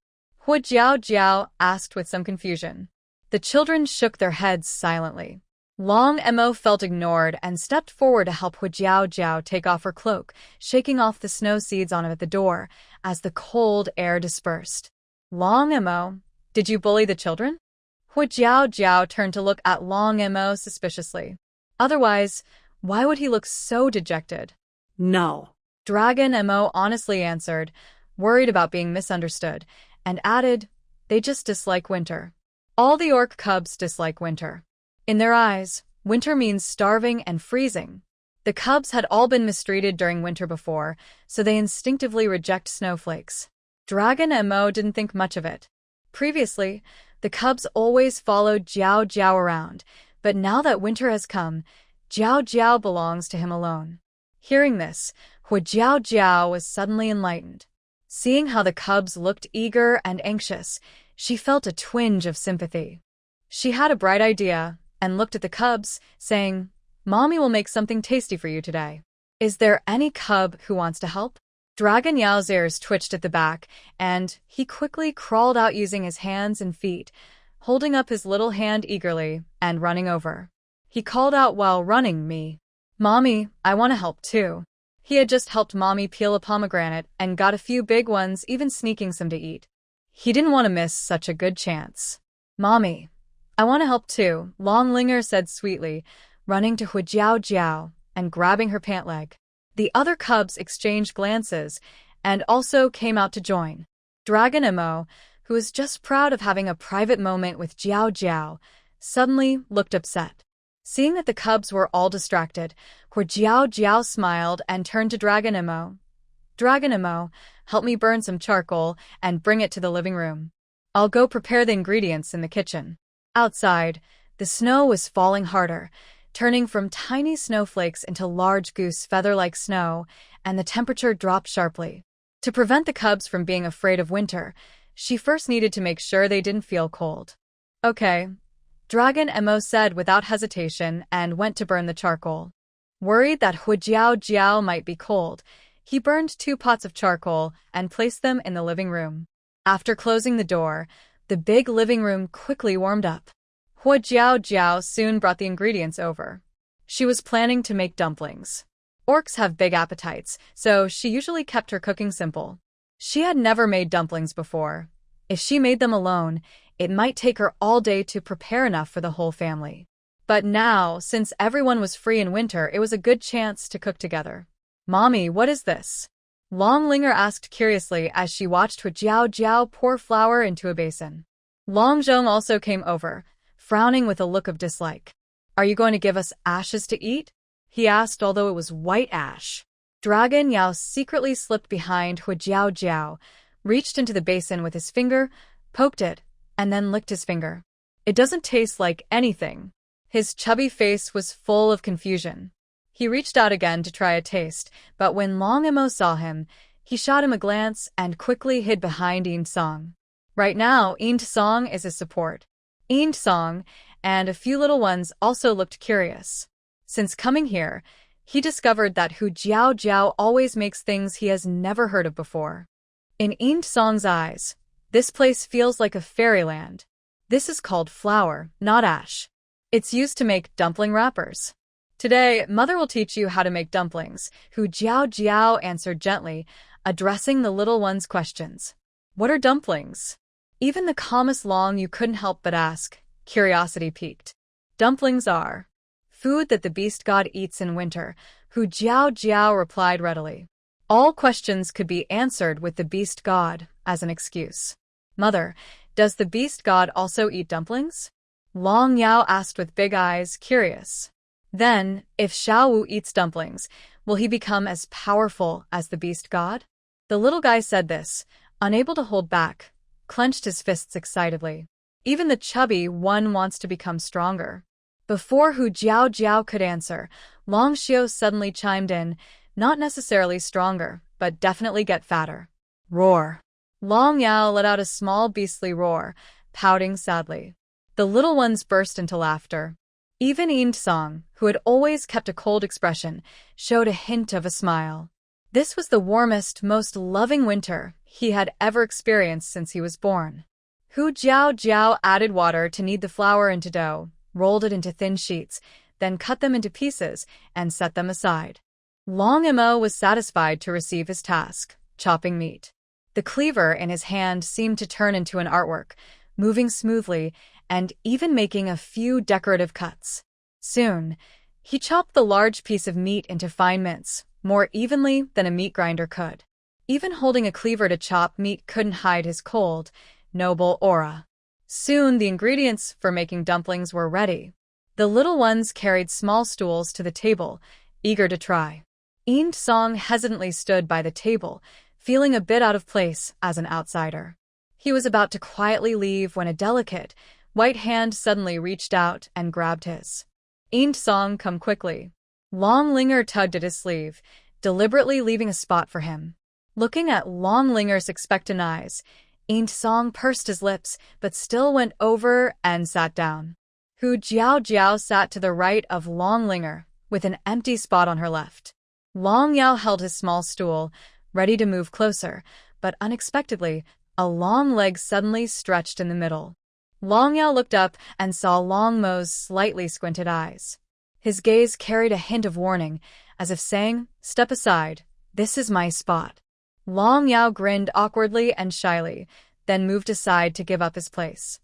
Huijiao Jiao asked with some confusion. The children shook their heads silently. Long Mo felt ignored and stepped forward to help Huijiao Jiao take off her cloak, shaking off the snow seeds on it at the door as the cold air dispersed. Long Mo, did you bully the children? Huijiao Jiao turned to look at Long Mo suspiciously. Otherwise, why would he look so dejected? No. Dragon Mo honestly answered, worried about being misunderstood, and added, they just dislike winter. All the orc cubs dislike winter. In their eyes, winter means starving and freezing. The cubs had all been mistreated during winter before, so they instinctively reject snowflakes. Dragon Mo didn't think much of it. Previously, the cubs always followed Jiao Jiao around, but now that winter has come, Jiao Jiao belongs to him alone. Hearing this, Huijiao Jiao was suddenly enlightened. Seeing how the cubs looked eager and anxious, she felt a twinge of sympathy. She had a bright idea and looked at the cubs, saying, Mommy will make something tasty for you today. Is there any cub who wants to help? Dragon Yao's ears twitched at the back, and he quickly crawled out using his hands and feet, holding up his little hand eagerly and running over. He called out while running, me. Mommy, I want to help too. He had just helped Mommy peel a pomegranate and got a few big ones, even sneaking some to eat. He didn't want to miss such a good chance. Mommy, I want to help too, Long Linger said sweetly, running to Huijiao Jiao and grabbing her pant leg. The other cubs exchanged glances and also came out to join. Dragon Mo, who was just proud of having a private moment with Jiao Jiao, suddenly looked upset. Seeing that the cubs were all distracted, Jiao Jiao smiled and turned to Dragon Mo. Dragon Mo, help me burn some charcoal and bring it to the living room. I'll go prepare the ingredients in the kitchen. Outside, the snow was falling harder, turning from tiny snowflakes into large goose feather-like snow, and the temperature dropped sharply. To prevent the cubs from being afraid of winter, she first needed to make sure they didn't feel cold. Okay, Dragon Mo said without hesitation and went to burn the charcoal. Worried that Huijiao Jiao might be cold, he burned 2 pots of charcoal and placed them in the living room. After closing the door, the big living room quickly warmed up. Huijiao Jiao soon brought the ingredients over. She was planning to make dumplings. Orcs have big appetites, so she usually kept her cooking simple. She had never made dumplings before. If she made them alone, It might take her all day to prepare enough for the whole family. But now, since everyone was free in winter, it was a good chance to cook together. "Mommy, what is this?" Long Linger asked curiously as she watched Hu Jiao pour flour into a basin. Long Zhong also came over, frowning with a look of dislike. "Are you going to give us ashes to eat?" he asked, although it was white ash. Dragon Yao secretly slipped behind Hu Jiao, reached into the basin with his finger, poked it, and then licked his finger. "It doesn't taste like anything." His chubby face was full of confusion. He reached out again to try a taste, but when Long Emo saw him, he shot him a glance and quickly hid behind Yin Song. Right now, Yin Song is his support. Yin Song and a few little ones also looked curious. Since coming here, he discovered that Hu Jiao always makes things he has never heard of before. In Yin Song's eyes, this place feels like a fairyland. This is called flour, not ash. It's used to make dumpling wrappers. "Today, Mother will teach you how to make dumplings," Hu Jiao answered gently, addressing the little one's questions. "What are dumplings?" Even the calmest Long you couldn't help but ask. Curiosity piqued. "Dumplings are food that the beast god eats in winter," Hu Jiao replied readily. All questions could be answered with the beast god as an excuse. "Mother, does the beast god also eat dumplings?" Long Yao asked with big eyes, curious. Then, if Xiao Wu eats dumplings, will he become as powerful as the beast god? The little guy said this, unable to hold back, clenched his fists excitedly. Even the chubby one wants to become stronger. Before Hu Jiao could answer, Long Xiao suddenly chimed in, not necessarily stronger, but definitely get fatter. Roar. Long Yao let out a small beastly roar, pouting sadly. The little ones burst into laughter. Even Yin Song, who had always kept a cold expression, showed a hint of a smile. This was the warmest, most loving winter he had ever experienced since he was born. Hu Jiao added water to knead the flour into dough, rolled it into thin sheets, then cut them into pieces and set them aside. Long Emo was satisfied to receive his task, chopping meat. The cleaver in his hand seemed to turn into an artwork, moving smoothly and even making a few decorative cuts. Soon, he chopped the large piece of meat into fine mince, more evenly than a meat grinder could. Even holding a cleaver to chop meat couldn't hide his cold, noble aura. Soon, the ingredients for making dumplings were ready. The little ones carried small stools to the table, eager to try. Yin Song hesitantly stood by the table, feeling a bit out of place as an outsider. He was about to quietly leave when a delicate, white hand suddenly reached out and grabbed his. Yin Song, come quickly. Long Linger tugged at his sleeve, deliberately leaving a spot for him. Looking at Long Linger's expectant eyes, Yin Song pursed his lips, but still went over and sat down. Hu Jiao sat to the right of Long Linger, with an empty spot on her left. Long Yao held his small stool, ready to move closer, but unexpectedly, a long leg suddenly stretched in the middle. Long Yao looked up and saw Long Mo's slightly squinted eyes. His gaze carried a hint of warning, as if saying, "Step aside, this is my spot." Long Yao grinned awkwardly and shyly, then moved aside to give up his place.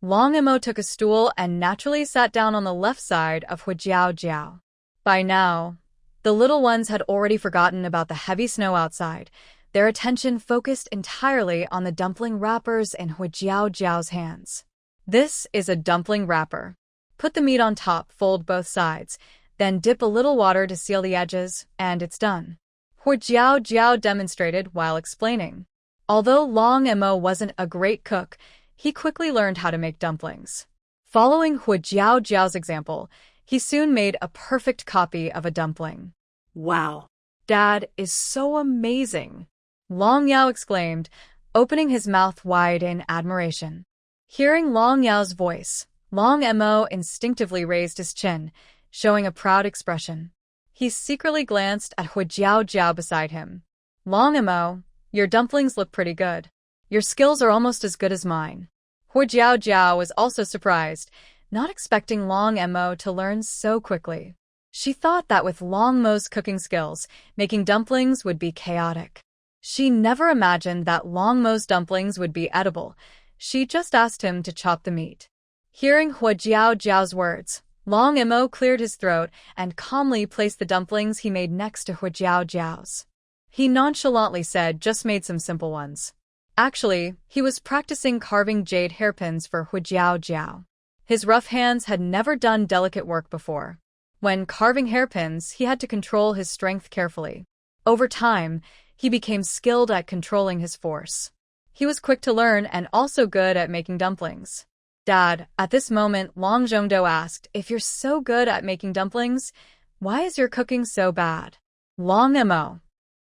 Long Emo took a stool and naturally sat down on the left side of Hu Jiao. By now, the little ones had already forgotten about the heavy snow outside, their attention focused entirely on the dumpling wrappers in Hu Jiao's hands. This is a dumpling wrapper. Put the meat on top, fold both sides, then dip a little water to seal the edges, and it's done. Hu Jiao demonstrated while explaining. Although Long Emo wasn't a great cook, he quickly learned how to make dumplings. Following Hu Jiao's example, he soon made a perfect copy of a dumpling. "Wow, Dad is so amazing!" Long Yao exclaimed, opening his mouth wide in admiration. Hearing Long Yao's voice, Long Emo instinctively raised his chin, showing a proud expression. He secretly glanced at Hu Jiao beside him. "Long Emo, your dumplings look pretty good. Your skills are almost as good as mine." Hu Jiao was also surprised, not expecting Long Emo to learn so quickly. She thought that with Long Mo's cooking skills, making dumplings would be chaotic. She never imagined that Long Mo's dumplings would be edible, She just asked him to chop the meat. Hearing Hua Jiao Jiao's words, Long Imo cleared his throat and calmly placed the dumplings he made next to Hua Jiao Jiao's. He nonchalantly said just made some simple ones. Actually, he was practicing carving jade hairpins for Hua Jiao Jiao. His rough hands had never done delicate work before. When carving hairpins, he had to control his strength carefully. Over time, he became skilled at controlling his force. He was quick to learn and also good at making dumplings. Dad, at this moment, Long Zhongdo asked, if you're so good at making dumplings, why is your cooking so bad? Long Mo.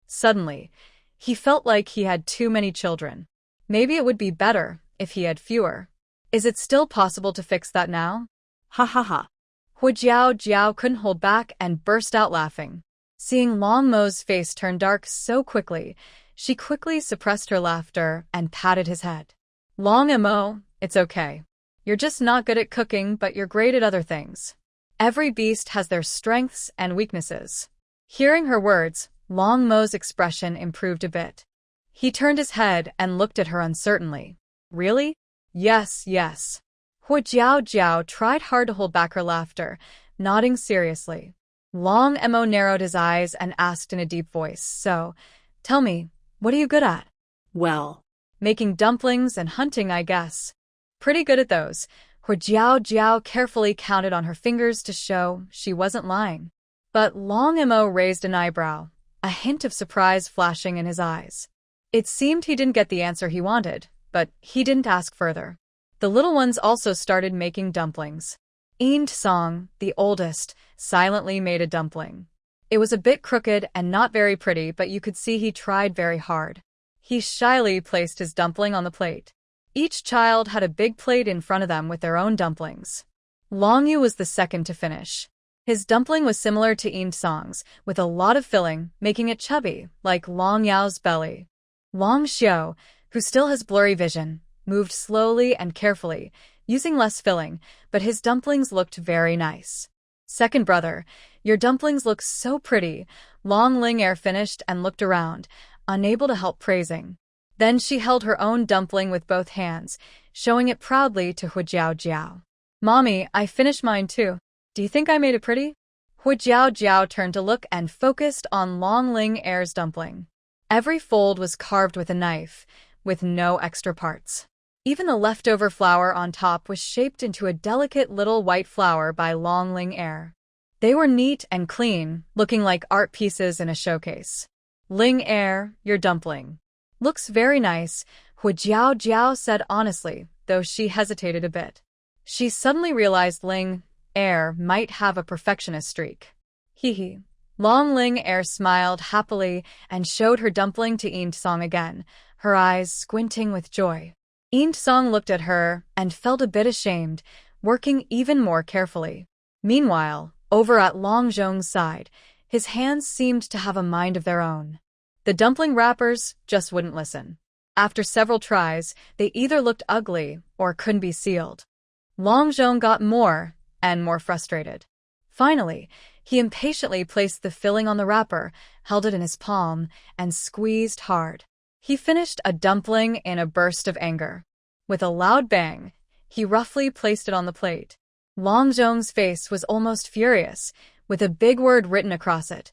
Suddenly, he felt like he had too many children. Maybe it would be better if he had fewer. Is it still possible to fix that now? Ha ha ha. Hua Jiao Jiao couldn't hold back and burst out laughing. Seeing Long Mo's face turn dark so quickly, she quickly suppressed her laughter and patted his head. Long Mo, it's okay. You're just not good at cooking, but you're great at other things. Every beast has their strengths and weaknesses. Hearing her words, Long Mo's expression improved a bit. He turned his head and looked at her uncertainly. Really? Yes, yes. Hua Jiao Jiao tried hard to hold back her laughter, nodding seriously. Long Mo narrowed his eyes and asked in a deep voice, so, tell me, what are you good at? Well, making dumplings and hunting, I guess. Pretty good at those. Hua Jiao Jiao carefully counted on her fingers to show she wasn't lying. But Long Mo raised an eyebrow, a hint of surprise flashing in his eyes. It seemed he didn't get the answer he wanted, but he didn't ask further. The little ones also started making dumplings. Eend Song, the oldest, silently made a dumpling. It was a bit crooked and not very pretty, but you could see he tried very hard. He shyly placed his dumpling on the plate. Each child had a big plate in front of them with their own dumplings. Long Yu was the second to finish. His dumpling was similar to Eend Song's, with a lot of filling, making it chubby, like Long Yao's belly. Long Xiao, who still has blurry vision, moved slowly and carefully, using less filling, but his dumplings looked very nice. Second brother, your dumplings look so pretty. Long Ling Er finished and looked around, unable to help praising. Then she held her own dumpling with both hands, showing it proudly to Hua Jiao Jiao. Mommy, I finished mine too. Do you think I made it pretty? Hua Jiao Jiao turned to look and focused on Long Ling Er's dumpling. Every fold was carved with a knife, with no extra parts. Even the leftover flour on top was shaped into a delicate little white flower by Long Ling Er. They were neat and clean, looking like art pieces in a showcase. Ling Er, your dumpling looks very nice, Hua Jiao Jiao said honestly, though she hesitated a bit. She suddenly realized Ling Er might have a perfectionist streak. Hee hee. Long Ling Er smiled happily and showed her dumpling to Eend Song again, her eyes squinting with joy. Eend Song looked at her and felt a bit ashamed, working even more carefully. Meanwhile, over at Long Zhong's side, his hands seemed to have a mind of their own. The dumpling wrappers just wouldn't listen. After several tries, they either looked ugly or couldn't be sealed. Long Zhong got more and more frustrated. Finally, he impatiently placed the filling on the wrapper, held it in his palm, and squeezed hard. He finished a dumpling in a burst of anger. With a loud bang, he roughly placed it on the plate. Long Zhong's face was almost furious, with a big word written across it.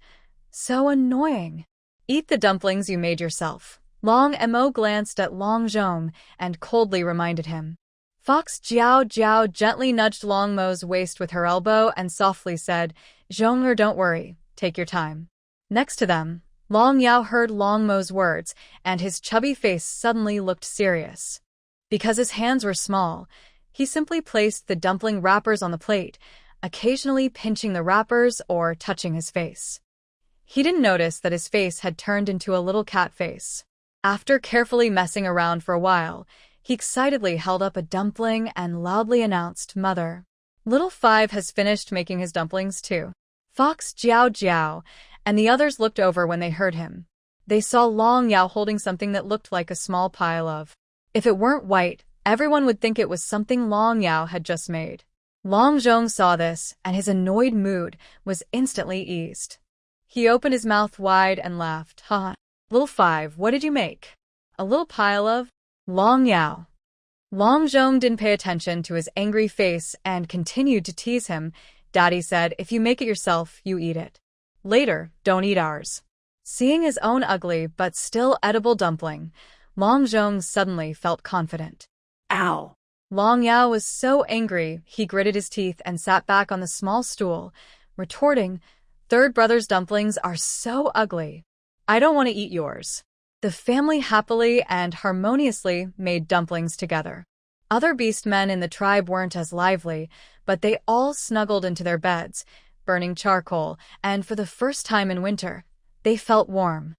So annoying. Eat the dumplings you made yourself. Long Mo glanced at Long Zhong and coldly reminded him. Fox Jiao Jiao gently nudged Long Mo's waist with her elbow and softly said, Zhong, don't worry, take your time. Next to them, Long Yao heard Long Mo's words, and his chubby face suddenly looked serious. Because his hands were small, he simply placed the dumpling wrappers on the plate, occasionally pinching the wrappers or touching his face. He didn't notice that his face had turned into a little cat face. After carefully messing around for a while, he excitedly held up a dumpling and loudly announced, Mother. Little Five has finished making his dumplings too. Fox Jiao Jiao and the others looked over when they heard him. They saw Long Yao holding something that looked like a small pile of. If it weren't white, everyone would think it was something Long Yao had just made. Long Zhong saw this, and his annoyed mood was instantly eased. He opened his mouth wide and laughed. Ha! Little Five, what did you make? A little pile of? Long Yao. Long Zhong didn't pay attention to his angry face and continued to tease him. Daddy said, if you make it yourself, you eat it. Later, don't eat ours. Seeing his own ugly but still edible dumpling, Long Zhong suddenly felt confident. Ow. Long Yao was so angry, he gritted his teeth and sat back on the small stool, retorting, third brother's dumplings are so ugly. I don't want to eat yours. The family happily and harmoniously made dumplings together. Other beastmen in the tribe weren't as lively, but they all snuggled into their beds, burning charcoal, and for the first time in winter, they felt warm.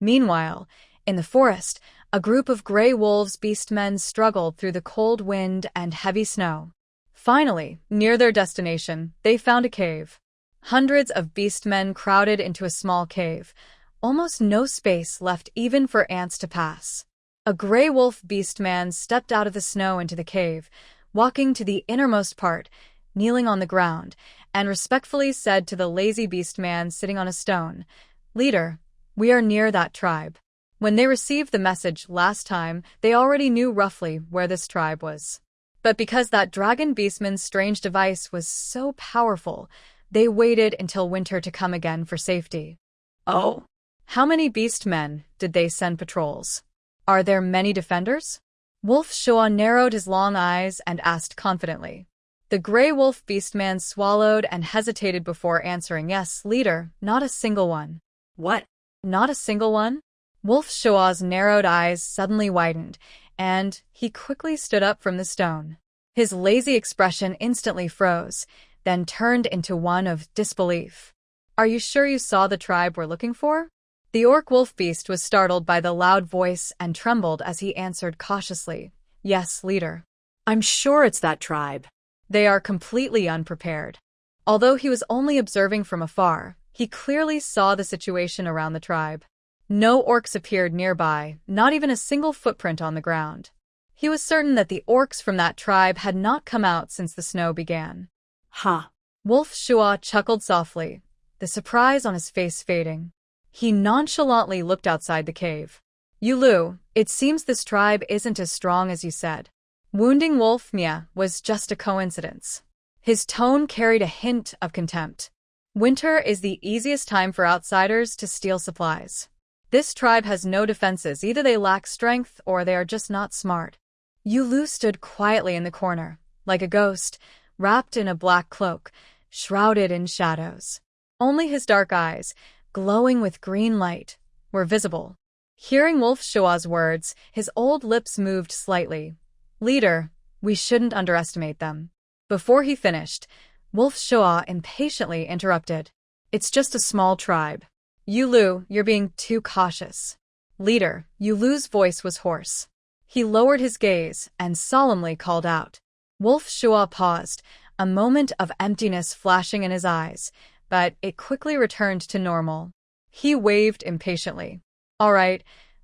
Meanwhile, in the forest, a group of gray wolves beastmen struggled through the cold wind and heavy snow. Finally, near their destination, they found a cave. Hundreds of beastmen crowded into a small cave, almost no space left even for ants to pass. A gray wolf beastman stepped out of the snow into the cave, walking to the innermost part, kneeling on the ground, and respectfully said to the lazy beastman sitting on a stone, Leader, we are near that tribe. When they received the message last time, they already knew roughly where this tribe was. But because that dragon beastman's strange device was so powerful, they waited until winter to come again for safety. Oh. How many beastmen did they send patrols? Are there many defenders? Wolf Shua narrowed his long eyes and asked confidently. The gray wolf beastman swallowed and hesitated before answering, Yes, leader, not a single one. What? Not a single one? Wolf Shua's narrowed eyes suddenly widened, and he quickly stood up from the stone. His lazy expression instantly froze, then turned into one of disbelief. Are you sure you saw the tribe we're looking for? The orc wolf beast was startled by the loud voice and trembled as he answered cautiously, Yes, leader. I'm sure it's that tribe. They are completely unprepared. Although he was only observing from afar, he clearly saw the situation around the tribe. No orcs appeared nearby, not even a single footprint on the ground. He was certain that the orcs from that tribe had not come out since the snow began. Huh. Wolf Shua chuckled softly, the surprise on his face fading. He nonchalantly looked outside the cave. Yulu, it seems this tribe isn't as strong as you said. Wounding Wolf Mia was just a coincidence. His tone carried a hint of contempt. Winter is the easiest time for outsiders to steal supplies. This tribe has no defenses, either they lack strength or they are just not smart. Yulu stood quietly in the corner, like a ghost, wrapped in a black cloak, shrouded in shadows. Only his dark eyes, glowing with green light, were visible. Hearing Wolf Shua's words, his old lips moved slightly. Leader, we shouldn't underestimate them. Before he finished, Wolf Shua impatiently interrupted. It's just a small tribe. Yulu, you're being too cautious. Leader, Yulu's voice was hoarse. He lowered his gaze and solemnly called out. Wolf Shua paused, a moment of emptiness flashing in his eyes, but it quickly returned to normal. He waved impatiently. All right,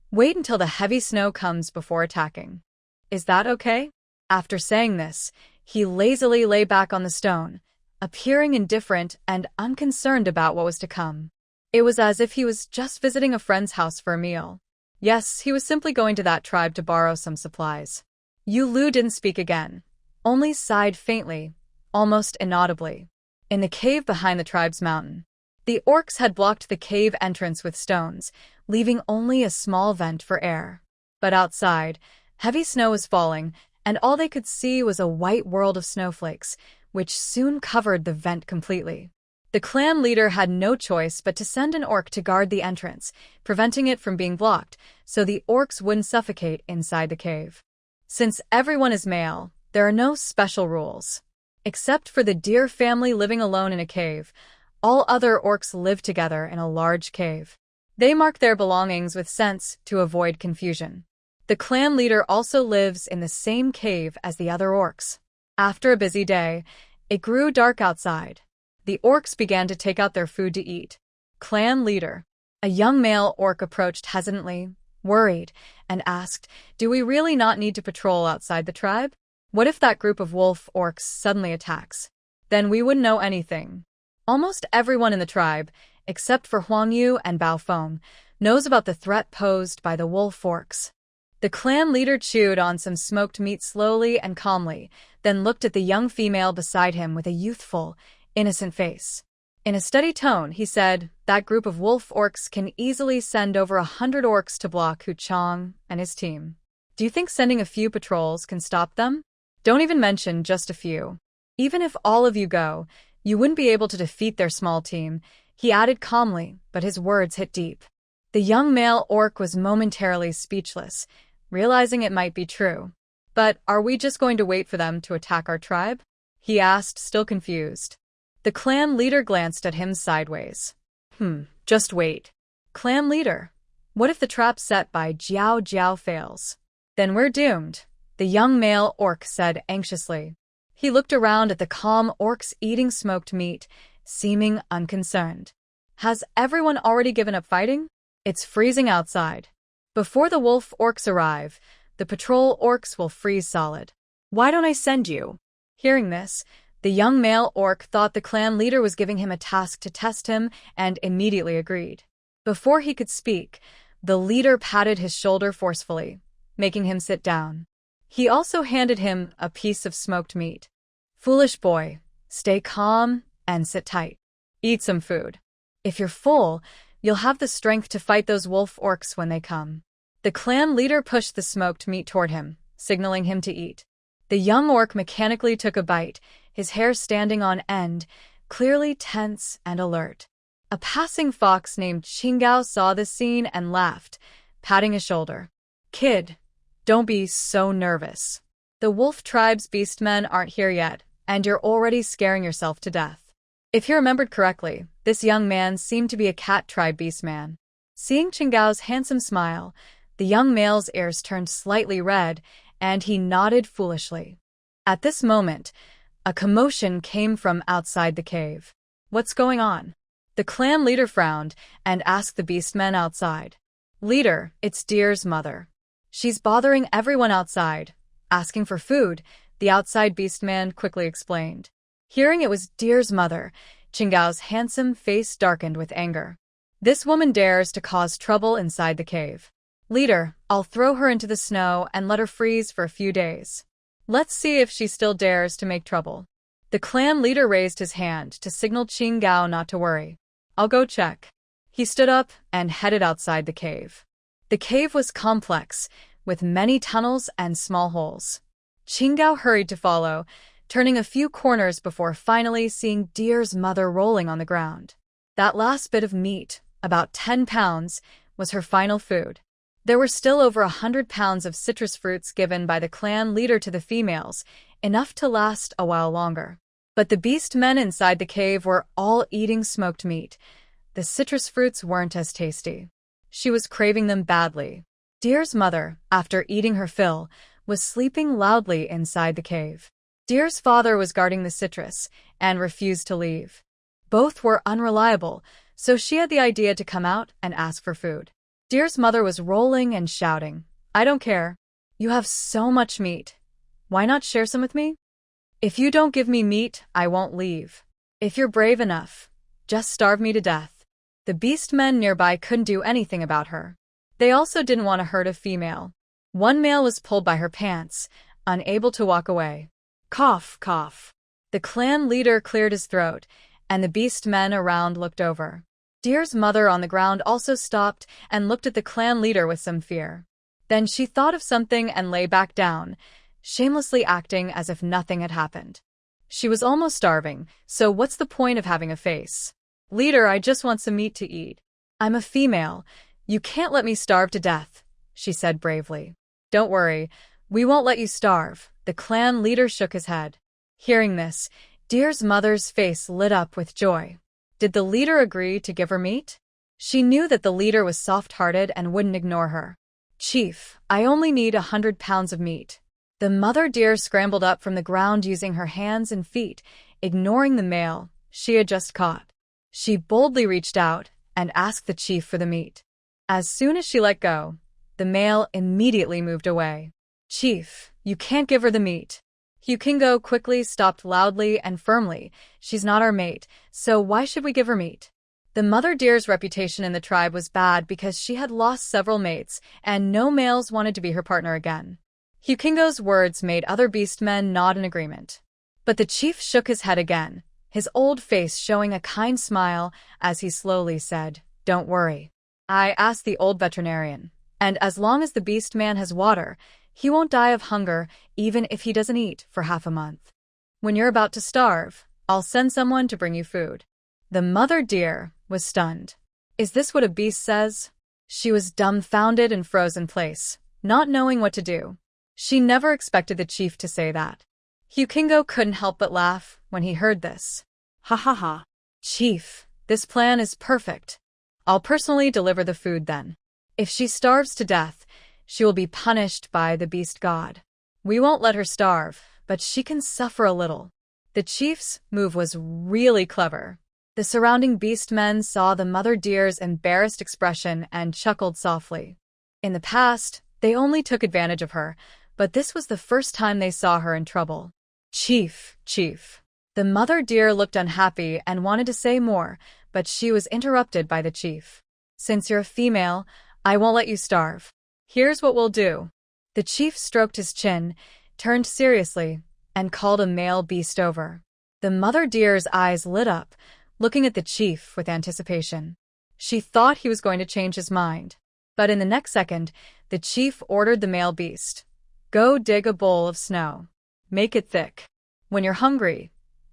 wait until the heavy snow comes before attacking. Is that okay? After saying this, he lazily lay back on the stone, appearing indifferent and unconcerned about what was to come. It was as if he was just visiting a friend's house for a meal. Yes, he was simply going to that tribe to borrow some supplies. Yulu didn't speak again, only sighed faintly, almost inaudibly. In the cave behind the tribe's mountain, the orcs had blocked the cave entrance with stones, leaving only a small vent for air. But outside, heavy snow was falling, and all they could see was a white world of snowflakes, which soon covered the vent completely. The clan leader had no choice but to send an orc to guard the entrance, preventing it from being blocked, so the orcs wouldn't suffocate inside the cave. Since everyone is male, there are no special rules. Except for the deer family living alone in a cave, all other orcs live together in a large cave. They mark their belongings with scents to avoid confusion. The clan leader also lives in the same cave as the other orcs. After a busy day, it grew dark outside. The orcs began to take out their food to eat. Clan leader. A young male orc approached hesitantly, worried, and asked, Do we really not need to patrol outside the tribe? What if that group of wolf orcs suddenly attacks? Then we wouldn't know anything. Almost everyone in the tribe, except for Huang Yu and Bao Feng, knows about the threat posed by the wolf orcs. The clan leader chewed on some smoked meat slowly and calmly, then looked at the young female beside him with a youthful, innocent face. In a steady tone, he said, "That group of wolf orcs can easily send over 100 orcs to block Hu Chang and his team. Do you think sending a few patrols can stop them? Don't even mention just a few. Even if all of you go, you wouldn't be able to defeat their small team," he added calmly, but his words hit deep. The young male orc was momentarily speechless, realizing it might be true. "But are we just going to wait for them to attack our tribe?" he asked, still confused. The clan leader glanced at him sideways. Just wait. Clan leader, what if the trap set by Jiao Jiao fails? Then we're doomed, the young male orc said anxiously. He looked around at the calm orcs eating smoked meat, seeming unconcerned. Has everyone already given up fighting? It's freezing outside. Before the wolf orcs arrive, the patrol orcs will freeze solid. Why don't I send you? Hearing this, the young male orc thought the clan leader was giving him a task to test him and immediately agreed. Before he could speak, the leader patted his shoulder forcefully, making him sit down. He also handed him a piece of smoked meat. "Foolish boy, stay calm and sit tight. Eat some food. If you're full, you'll have the strength to fight those wolf orcs when they come." The clan leader pushed the smoked meat toward him, signaling him to eat. The young orc mechanically took a bite, his hair standing on end, clearly tense and alert. A passing fox named Qinggao saw this scene and laughed, patting his shoulder. "Kid, don't be so nervous. The wolf tribe's beastmen aren't here yet, and you're already scaring yourself to death." If he remembered correctly, this young man seemed to be a cat tribe beastman. Seeing Qinggao's handsome smile, the young male's ears turned slightly red, and he nodded foolishly. At this moment, a commotion came from outside the cave. "What's going on?" The clan leader frowned and asked the beastmen outside. "Leader, it's Deer's mother. She's bothering everyone outside, asking for food," the outside beastman quickly explained. Hearing it was Deer's mother, Qinggao's handsome face darkened with anger. "This woman dares to cause trouble inside the cave. Leader, I'll throw her into the snow and let her freeze for a few days. Let's see if she still dares to make trouble." The clan leader raised his hand to signal Qinggao not to worry. "I'll go check." He stood up and headed outside the cave. The cave was complex, with many tunnels and small holes. Qinggao hurried to follow, turning a few corners before finally seeing Deer's mother rolling on the ground. That last bit of meat, about 10 pounds, was her final food. There were still over 100 pounds of citrus fruits given by the clan leader to the females, enough to last a while longer. But the beast men inside the cave were all eating smoked meat. The citrus fruits weren't as tasty. She was craving them badly. Deer's mother, after eating her fill, was sleeping loudly inside the cave. Deer's father was guarding the citrus and refused to leave. Both were unreliable, so she had the idea to come out and ask for food. Deer's mother was rolling and shouting, "I don't care. You have so much meat. Why not share some with me? If you don't give me meat, I won't leave. If you're brave enough, just starve me to death." The beast men nearby couldn't do anything about her. They also didn't want to hurt a female. One male was pulled by her pants, unable to walk away. Cough, cough. The clan leader cleared his throat, and the beast men around looked over. Deer's mother on the ground also stopped and looked at the clan leader with some fear. Then she thought of something and lay back down, shamelessly acting as if nothing had happened. She was almost starving, so what's the point of having a face? "Leader, I just want some meat to eat. I'm a female. You can't let me starve to death," she said bravely. "Don't worry, we won't let you starve," the clan leader shook his head. Hearing this, Deer's mother's face lit up with joy. Did the leader agree to give her meat? She knew that the leader was soft-hearted and wouldn't ignore her. "Chief, I only need 100 pounds of meat." The mother deer scrambled up from the ground using her hands and feet, ignoring the male she had just caught. She boldly reached out and asked the chief for the meat. As soon as she let go, the male immediately moved away. "Chief, you can't give her the meat." Hukingo quickly stopped loudly and firmly. "She's not our mate, so why should we give her meat?" The mother deer's reputation in the tribe was bad because she had lost several mates, and no males wanted to be her partner again. Hukingo's words made other beastmen nod in agreement. But the chief shook his head again, his old face showing a kind smile as he slowly said, "Don't worry. I asked the old veterinarian, and as long as the beast man has water, he won't die of hunger even if he doesn't eat for half a month. When you're about to starve, I'll send someone to bring you food." The mother deer was stunned. Is this what a beast says? She was dumbfounded and froze in place, not knowing what to do. She never expected the chief to say that. Hukingo couldn't help but laugh when he heard this. Ha ha ha. "Chief, this plan is perfect. I'll personally deliver the food then. If she starves to death, she will be punished by the beast god. We won't let her starve, but she can suffer a little." The chief's move was really clever. The surrounding beastmen saw the mother deer's embarrassed expression and chuckled softly. In the past, they only took advantage of her, but this was the first time they saw her in trouble. Chief. The mother deer looked unhappy and wanted to say more, but she was interrupted by the chief. "Since you're a female, I won't let you starve. Here's what we'll do." The chief stroked his chin, turned seriously, and called a male beast over. The mother deer's eyes lit up, looking at the chief with anticipation. She thought he was going to change his mind. But in the next second, the chief ordered the male beast, "Go dig a bowl of snow. Make it thick. When you're hungry,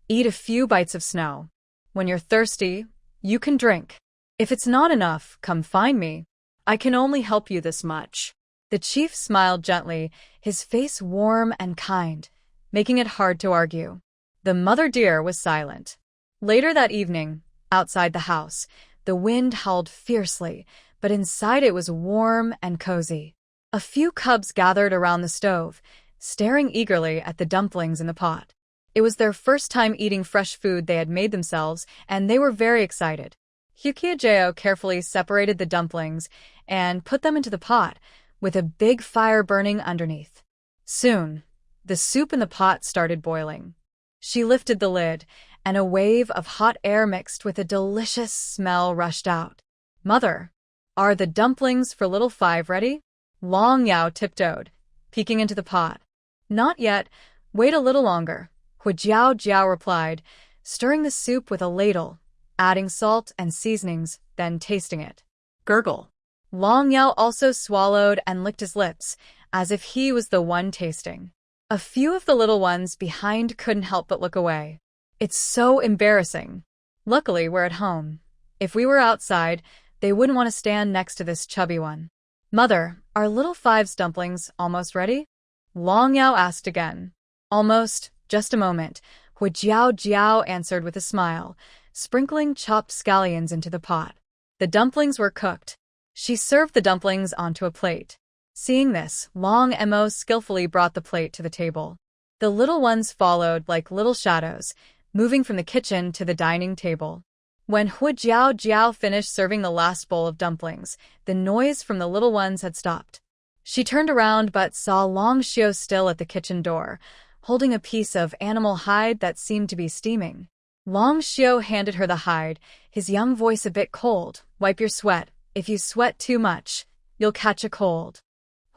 eat a few bites of snow. When you're thirsty, you can drink. If it's not enough, come find me. I can only help you this much." The chief smiled gently, his face warm and kind, making it hard to argue. The mother deer was silent. Later that evening, outside the house, the wind howled fiercely, but inside it was warm and cozy. A few cubs gathered around the stove, staring eagerly at the dumplings in the pot. It was their first time eating fresh food they had made themselves, and they were very excited. Hukiajao carefully separated the dumplings and put them into the pot, with a big fire burning underneath. Soon, the soup in the pot started boiling. She lifted the lid, and a wave of hot air mixed with a delicious smell rushed out. "Mother, are the dumplings for little five ready?" Long Yao tiptoed, peeking into the pot. "Not yet. Wait a little longer," Hujiao Jiao replied, stirring the soup with a ladle, adding salt and seasonings, then tasting it. Gurgle. Long Yao also swallowed and licked his lips, as if he was the one tasting. A few of the little ones behind couldn't help but look away. "It's so embarrassing. Luckily, we're at home. If we were outside, they wouldn't want to stand next to this chubby one." "Mother, are little five's dumplings almost ready?" Long Yao asked again. "Almost. Just a moment," Hujiao Jiao answered with a smile, sprinkling chopped scallions into the pot. The dumplings were cooked. She served the dumplings onto a plate. Seeing this, Long Mo skillfully brought the plate to the table. The little ones followed like little shadows, moving from the kitchen to the dining table. When Hujiao Jiao finished serving the last bowl of dumplings, the noise from the little ones had stopped. She turned around but saw Long Xiu still at the kitchen door, holding a piece of animal hide that seemed to be steaming. Long Xiu handed her the hide, his young voice a bit cold. "Wipe your sweat. If you sweat too much, you'll catch a cold."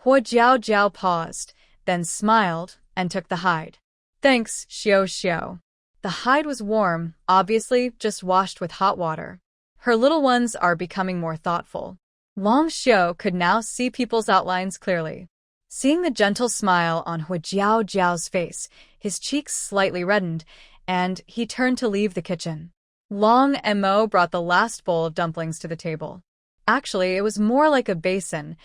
Hujiao Jiao paused, then smiled and took the hide. "Thanks, Xiu." The hide was warm, obviously just washed with hot water. Her little ones are becoming more thoughtful. Long Xiu could now see people's outlines clearly. Seeing the gentle smile on Hujiao Jiao's face, his cheeks slightly reddened, and he turned to leave the kitchen. Long Mo brought the last bowl of dumplings to the table. Actually, it was more like a basin,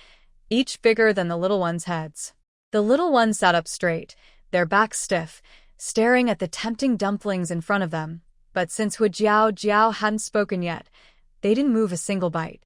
each bigger than the little ones' heads. The little ones sat up straight, their backs stiff, staring at the tempting dumplings in front of them, but since Hujiao Jiao hadn't spoken yet, they didn't move a single bite.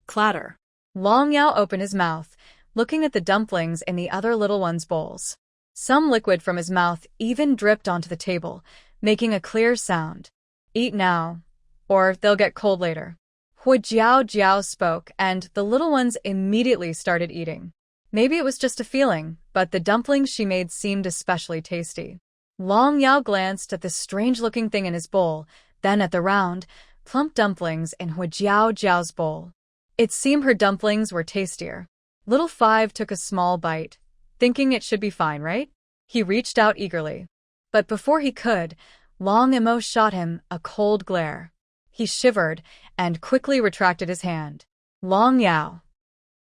Clatter. Long Yao opened his mouth, looking at the dumplings in the other little one's bowls. Some liquid from his mouth even dripped onto the table, making a clear sound. "Eat now, or they'll get cold later." Hujiao Jiao spoke, and the little ones immediately started eating. Maybe it was just a feeling, but the dumplings she made seemed especially tasty. Long Yao glanced at the strange-looking thing in his bowl, then at the round, plump dumplings in Hu Jiao Jiao's bowl. It seemed her dumplings were tastier. Little Five took a small bite, thinking it should be fine, right? He reached out eagerly. But before he could, Long Emo shot him a cold glare. He shivered and quickly retracted his hand. Long Yao.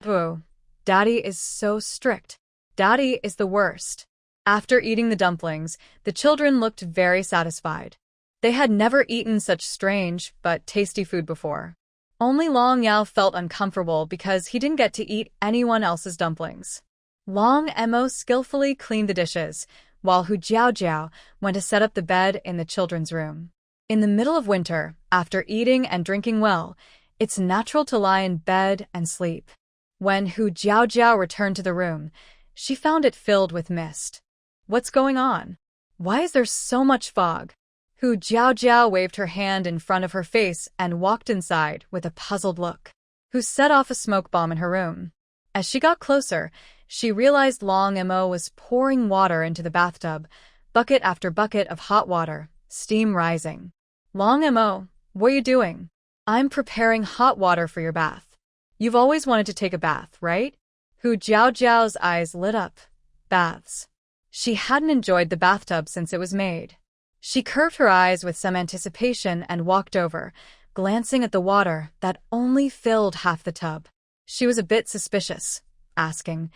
Boo. Daddy is so strict. Daddy is the worst. After eating the dumplings, the children looked very satisfied. They had never eaten such strange but tasty food before. Only Long Yao felt uncomfortable because he didn't get to eat anyone else's dumplings. Long Emo skillfully cleaned the dishes, while Hu Jiao Jiao went to set up the bed in the children's room. In the middle of winter, after eating and drinking well, it's natural to lie in bed and sleep. When Hu Jiao Jiao returned to the room, she found it filled with mist. What's going on? Why is there so much fog? Hu Jiao Jiao waved her hand in front of her face and walked inside with a puzzled look. Hu set off a smoke bomb in her room. As she got closer, she realized Long Emo was pouring water into the bathtub, bucket after bucket of hot water, steam rising. Long Emo, what are you doing? I'm preparing hot water for your bath. You've always wanted to take a bath, right? Hu Jiao Jiao's eyes lit up. Baths. She hadn't enjoyed the bathtub since it was made. She curved her eyes with some anticipation and walked over, glancing at the water that only filled half the tub. She was a bit suspicious, asking,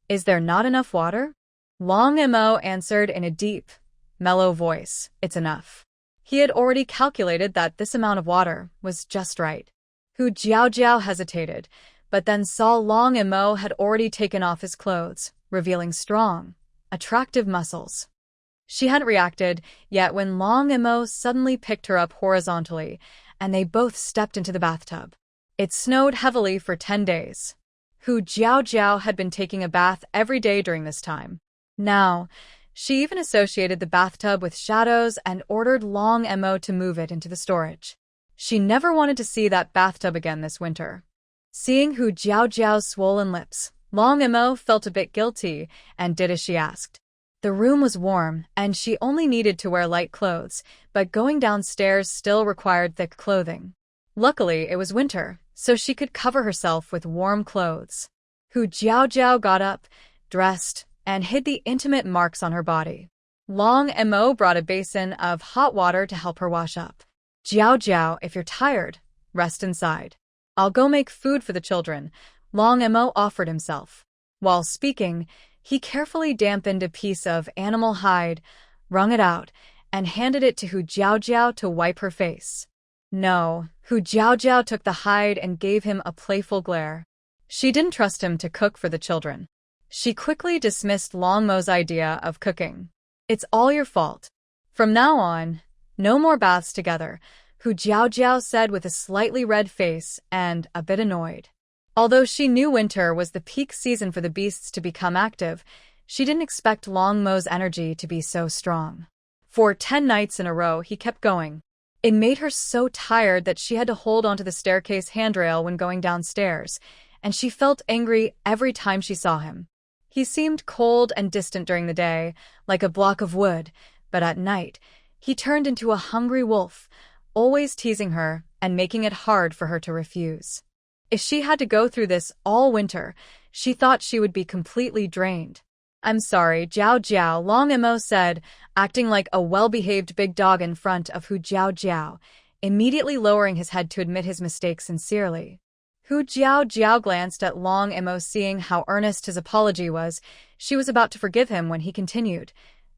"Is there not enough water?" Long Emo answered in a deep, mellow voice, "It's enough." He had already calculated that this amount of water was just right. Hu Jiao Jiao hesitated, but then saw Long Emo had already taken off his clothes, revealing strong, attractive muscles. She hadn't reacted yet when Long Emo suddenly picked her up horizontally, and they both stepped into the bathtub. It snowed heavily for 10 days. Hu Jiao Jiao had been taking a bath every day during this time. Now, she even associated the bathtub with shadows and ordered Long Emo to move it into the storage. She never wanted to see that bathtub again this winter. Seeing Hu Jiao Jiao's swollen lips, Long Emo felt a bit guilty and did as she asked. The room was warm, and she only needed to wear light clothes, but going downstairs still required thick clothing. Luckily, it was winter, so she could cover herself with warm clothes. Hu Jiao Jiao got up, dressed, and hid the intimate marks on her body. Long Emo brought a basin of hot water to help her wash up. "Jiao Jiao, if you're tired, rest inside. I'll go make food for the children," Long Emo offered himself. While speaking, he carefully dampened a piece of animal hide, wrung it out, and handed it to Hu Jiao Jiao to wipe her face. No, Hu Jiao Jiao took the hide and gave him a playful glare. She didn't trust him to cook for the children. She quickly dismissed Long Mo's idea of cooking. "It's all your fault. From now on, no more baths together," Hu Jiao Jiao said with a slightly red face and a bit annoyed. Although she knew winter was the peak season for the beasts to become active, she didn't expect Long Mo's energy to be so strong. For 10 nights in a row, he kept going. It made her so tired that she had to hold onto the staircase handrail when going downstairs, and she felt angry every time she saw him. He seemed cold and distant during the day, like a block of wood, but at night, he turned into a hungry wolf, always teasing her and making it hard for her to refuse. If she had to go through this all winter, she thought she would be completely drained. "I'm sorry, Jiao Jiao," Long Emo said, acting like a well-behaved big dog in front of Hu Jiao Jiao, immediately lowering his head to admit his mistake sincerely. Hu Jiao Jiao glanced at Long Emo, seeing how earnest his apology was. She was about to forgive him when he continued,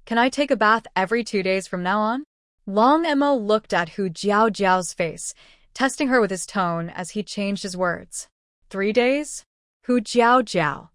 "Can I take a bath every 2 days from now on?" Long Emo looked at Hu Jiao Jiao's face, testing her with his tone as he changed his words. 3 days? Hu Jiao Jiao.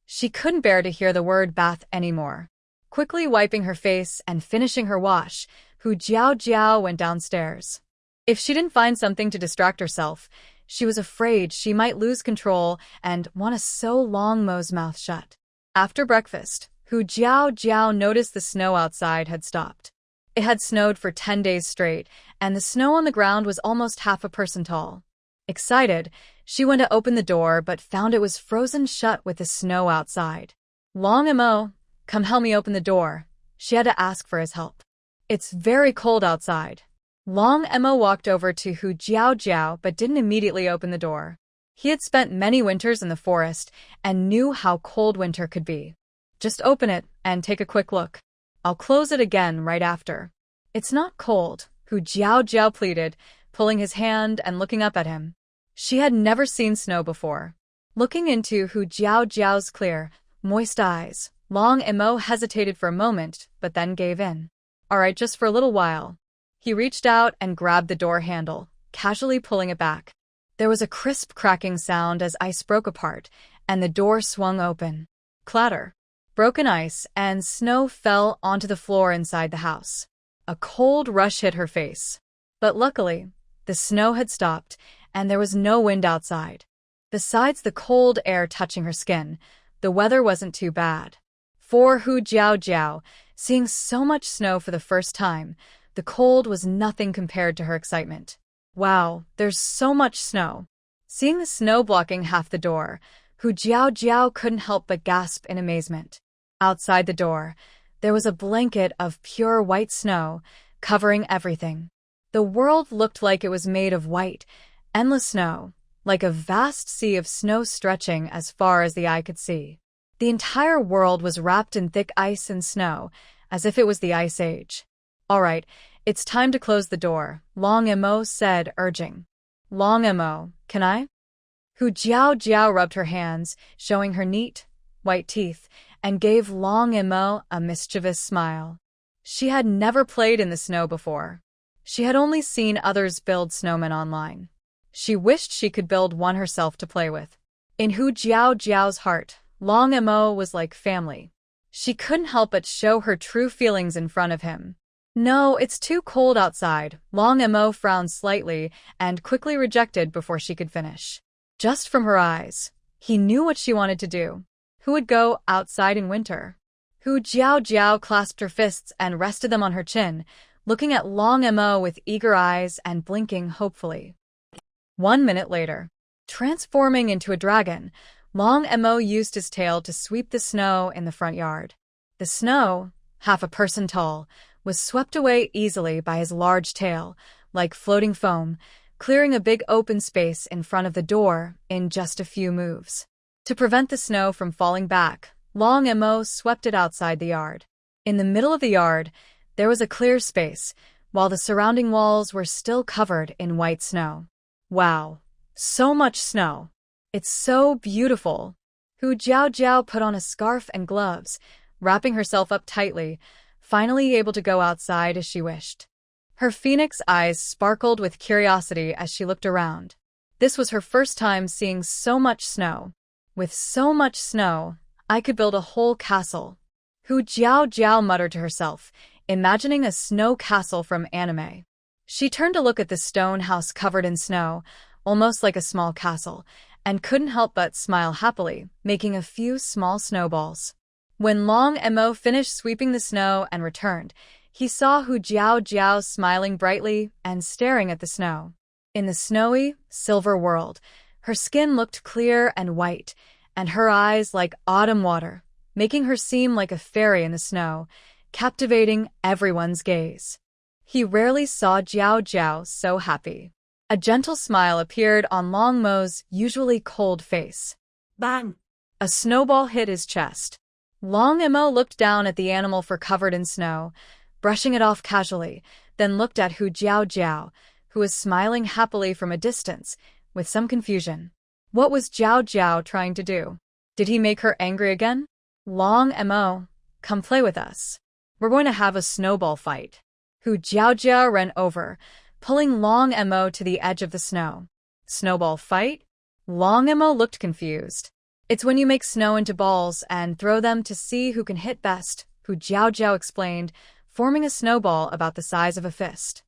She couldn't bear to hear the word bath anymore. Quickly wiping her face and finishing her wash, Hu Jiao Jiao went downstairs. If she didn't find something to distract herself, she was afraid she might lose control and want to sew Long Mo's mouth shut. After breakfast, Hu Jiao Jiao noticed the snow outside had stopped. It had snowed for 10 days straight, and the snow on the ground was almost half a person tall. Excited, she went to open the door but found it was frozen shut with the snow outside. "Long Emo, come help me open the door," she had to ask for his help. "It's very cold outside." Long Emma walked over to Hu Jiao but didn't immediately open the door. He had spent many winters in the forest and knew how cold winter could be. Just open it and take a quick look. I'll close it again right after. It's not cold, Hu Jiao pleaded, pulling his hand and looking up at him. She had never seen snow before. Looking into Hu Jiao's clear, moist eyes, Long Emma hesitated for a moment, but then gave in. All right, just for a little while. He reached out and grabbed the door handle, casually pulling it back. There was a crisp cracking sound as ice broke apart, and the door swung open. Clatter. Broken ice and snow fell onto the floor inside the house. A cold rush hit her face. But luckily, the snow had stopped, and there was no wind outside. Besides the cold air touching her skin, the weather wasn't too bad. For Hu Jiao, seeing so much snow for the first time, the cold was nothing compared to her excitement. Wow, there's so much snow. Seeing the snow blocking half the door, Hu Jiao couldn't help but gasp in amazement. Outside the door, there was a blanket of pure white snow, covering everything. The world looked like it was made of white, endless snow, like a vast sea of snow stretching as far as the eye could see. The entire world was wrapped in thick ice and snow, as if it was the Ice Age. All right, it's time to close the door, Long Emma said, urging. Long Emma, can I? Hu Jiao rubbed her hands, showing her neat, white teeth, and gave Long Emma a mischievous smile. She had never played in the snow before. She had only seen others build snowmen online. She wished she could build one herself to play with. In Hu Jiao's heart, Long Emma was like family. She couldn't help but show her true feelings in front of him. No, it's too cold outside, Long Emma frowned slightly and quickly rejected before she could finish. Just from her eyes, he knew what she wanted to do. Who would go outside in winter? Hu Jiao clasped her fists and rested them on her chin, looking at Long Emma with eager eyes and blinking hopefully. 1 minute later, transforming into a dragon, Long Emma used his tail to sweep the snow in the front yard. The snow, half a person tall, was swept away easily by his large tail, like floating foam, clearing a big open space in front of the door in just a few moves. To prevent the snow from falling back, Long Emma swept it outside the yard. In the middle of the yard, there was a clear space, while the surrounding walls were still covered in white snow. Wow, so much snow! It's so beautiful! Hu Jiao put on a scarf and gloves, wrapping herself up tightly, finally able to go outside as she wished. Her phoenix eyes sparkled with curiosity as she looked around. This was her first time seeing so much snow. With so much snow, I could build a whole castle. Hu Jiao muttered to herself, imagining a snow castle from anime. She turned to look at the stone house covered in snow, almost like a small castle, and couldn't help but smile happily, making a few small snowballs. When Long Emma finished sweeping the snow and returned, he saw Hu Jiao smiling brightly and staring at the snow. In the snowy, silver world, her skin looked clear and white, and her eyes like autumn water, making her seem like a fairy in the snow, captivating everyone's gaze. He rarely saw Jiao so happy. A gentle smile appeared on Long Mo's usually cold face. Bang! A snowball hit his chest. Long Emma looked down at the animal fur covered in snow, brushing it off casually, then looked at Hu Jiao, who was smiling happily from a distance, with some confusion. What was Jiao trying to do? Did he make her angry again? Long Emma, come play with us. We're going to have a snowball fight. Hu Jiao ran over, pulling Long Emma to the edge of the snow. Snowball fight? Long Emma looked confused. It's when you make snow into balls and throw them to see who can hit best, Hu Jiao explained, forming a snowball about the size of a fist.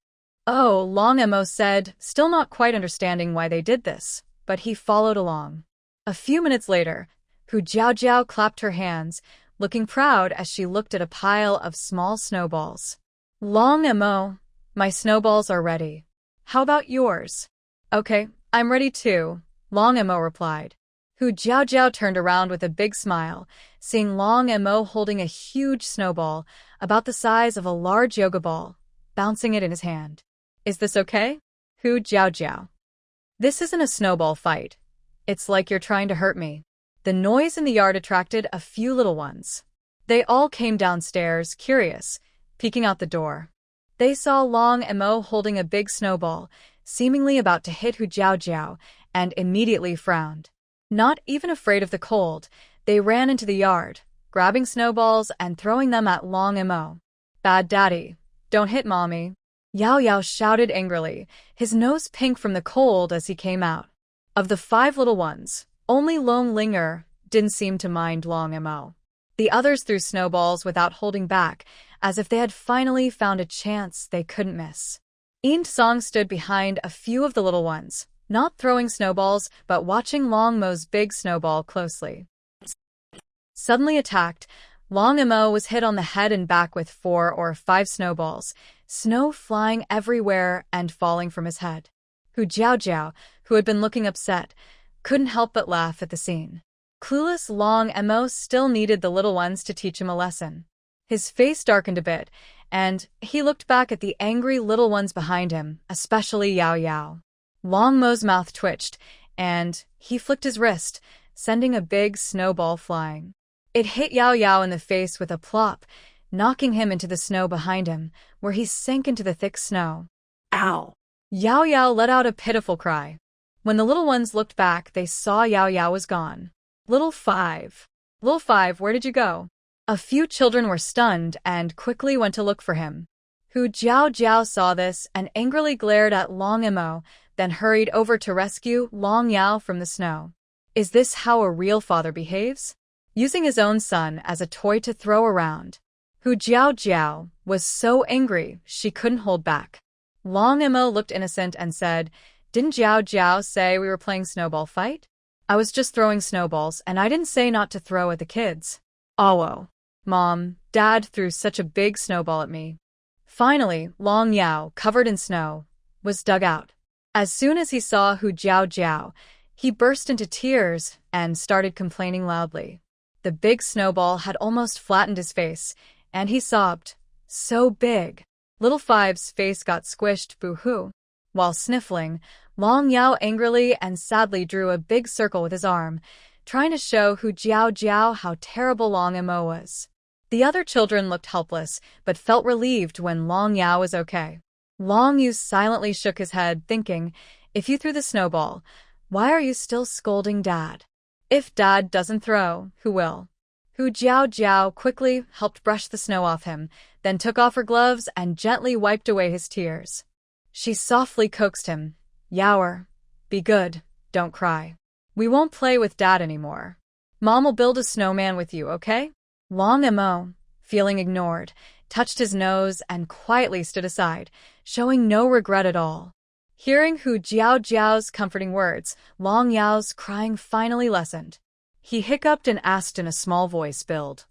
Oh, Long Emma said, still not quite understanding why they did this, but he followed along. A few minutes later, Hu Jiao clapped her hands, looking proud as she looked at a pile of small snowballs. Long Emma, my snowballs are ready. How about yours? Okay, I'm ready too, Long Emma replied. Hu Jiao turned around with a big smile, seeing Long Emma holding a huge snowball, about the size of a large yoga ball, bouncing it in his hand. Is this okay? Hu Jiao Jiao. This isn't a snowball fight. It's like you're trying to hurt me. The noise in the yard attracted a few little ones. They all came downstairs, curious, peeking out the door. They saw Long Mo holding a big snowball, seemingly about to hit Hu Jiao Jiao, and immediately frowned. Not even afraid of the cold, they ran into the yard, grabbing snowballs and throwing them at Long Mo. Bad daddy. Don't hit mommy. Yao Yao shouted angrily, his nose pink from the cold as he came out. Of the 5 little ones, only Long Linger didn't seem to mind Long Mo. The others threw snowballs without holding back, as if they had finally found a chance they couldn't miss. Yin Song stood behind a few of the little ones, not throwing snowballs but watching Long Mo's big snowball closely. Suddenly attacked, Long Mo was hit on the head and back with 4 or 5 snowballs, snow flying everywhere and falling from his head. Hu Jiao Jiao, who had been looking upset, couldn't help but laugh at the scene. Clueless Long Mo still needed the little ones to teach him a lesson. His face darkened a bit, and he looked back at the angry little ones behind him, especially Yao Yao. Long Mo's mouth twitched, and he flicked his wrist, sending a big snowball flying. It hit Yao Yao in the face with a plop, knocking him into the snow behind him, where he sank into the thick snow. Ow! Yao Yao let out a pitiful cry. When the little ones looked back, they saw Yao Yao was gone. Little Five, where did you go? A few children were stunned and quickly went to look for him. Hu Jiao Jiao saw this and angrily glared at Long Mo, then hurried over to rescue Long Yao from the snow. Is this how a real father behaves? Using his own son as a toy to throw around. Hu Jiao Jiao was so angry she couldn't hold back. Long Mo looked innocent and said, "Didn't Jiao Jiao say we were playing snowball fight? I was just throwing snowballs and I didn't say not to throw at the kids." "Oh, Mom, Dad threw such a big snowball at me." Finally, Long Yao, covered in snow, was dug out. As soon as he saw Hu Jiao Jiao, he burst into tears and started complaining loudly. The big snowball had almost flattened his face, and he sobbed, "So big." Little Five's face got squished, boo-hoo. While sniffling, Long Yao angrily and sadly drew a big circle with his arm, trying to show Hu Jiao Jiao how terrible Long Mo was. The other children looked helpless, but felt relieved when Long Yao was okay. Long Yu silently shook his head, thinking, if you threw the snowball, why are you still scolding Dad? If Dad doesn't throw, who will? Hu Jiao Jiao quickly helped brush the snow off him, then took off her gloves and gently wiped away his tears. She softly coaxed him, "Yaoer, be good, don't cry. We won't play with Dad anymore. Mom will build a snowman with you, okay?" Long Mo, feeling ignored, touched his nose and quietly stood aside, showing no regret at all. Hearing Hu Jiao Jiao's comforting words, Long Yao's crying finally lessened. He hiccuped and asked in a small voice, Build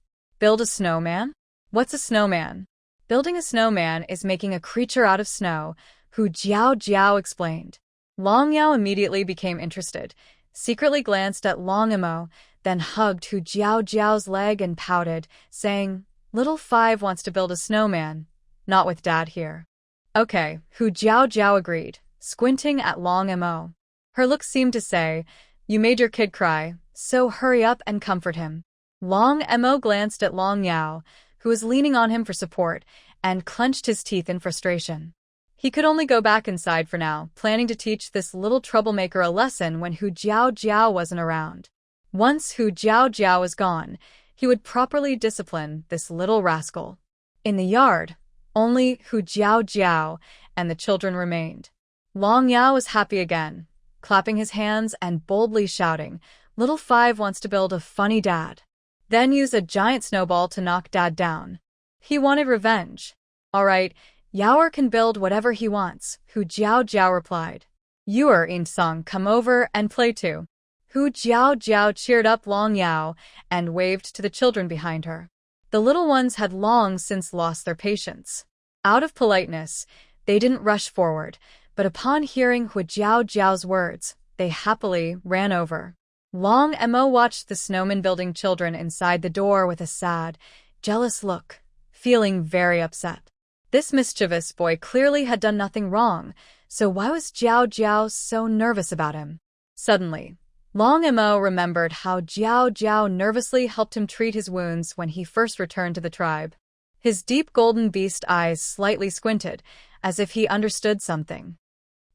a snowman? What's a snowman? Building a snowman is making a creature out of snow, Hu Jiao Jiao explained. Long Yao immediately became interested, secretly glanced at Long Mo, then hugged Hu Jiao Jiao's leg and pouted, saying, "Little Five wants to build a snowman, not with Dad here." "Okay," Hu Jiao Jiao agreed, squinting at Long Mo. Her look seemed to say, "You made your kid cry, so hurry up and comfort him." Long Mo glanced at Long Yao, who was leaning on him for support, and clenched his teeth in frustration. He could only go back inside for now, planning to teach this little troublemaker a lesson when Hu Jiao Jiao wasn't around. Once Hu Jiao Jiao was gone, he would properly discipline this little rascal. In the yard, only Hu Jiao Jiao and the children remained. Long Yao was happy again, clapping his hands and boldly shouting, "Little Five wants to build a funny dad. Then use a giant snowball to knock Dad down." He wanted revenge. "All right, Yaoer can build whatever he wants," Hu Jiao Jiao replied. "You're in song, come over and play too." Hu Jiao Jiao cheered up Long Yao and waved to the children behind her. The little ones had long since lost their patience. Out of politeness, they didn't rush forward, but upon hearing Hu Jiao Jiao's words, they happily ran over. Long Mo watched the snowman building children inside the door with a sad, jealous look, feeling very upset. This mischievous boy clearly had done nothing wrong, so why was Jiao Jiao so nervous about him? Suddenly, Long Mo remembered how Jiao Jiao nervously helped him treat his wounds when he first returned to the tribe. His deep golden beast eyes slightly squinted, as if he understood something.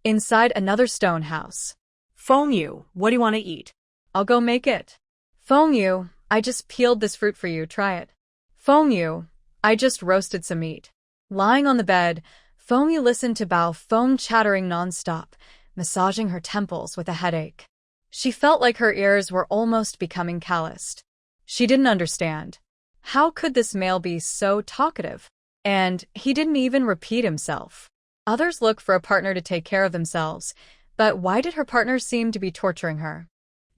Inside another stone house. Feng Yu, what do you want to eat? I'll go make it. Feng Yu, I just peeled this fruit for you, try it. Feng Yu, I just roasted some meat. Lying on the bed, Feng Yu listened to Bao Feng chattering non-stop, massaging her temples with a headache. She felt like her ears were almost becoming calloused. She didn't understand. How could this male be so talkative? And he didn't even repeat himself. Others look for a partner to take care of themselves, but why did her partner seem to be torturing her?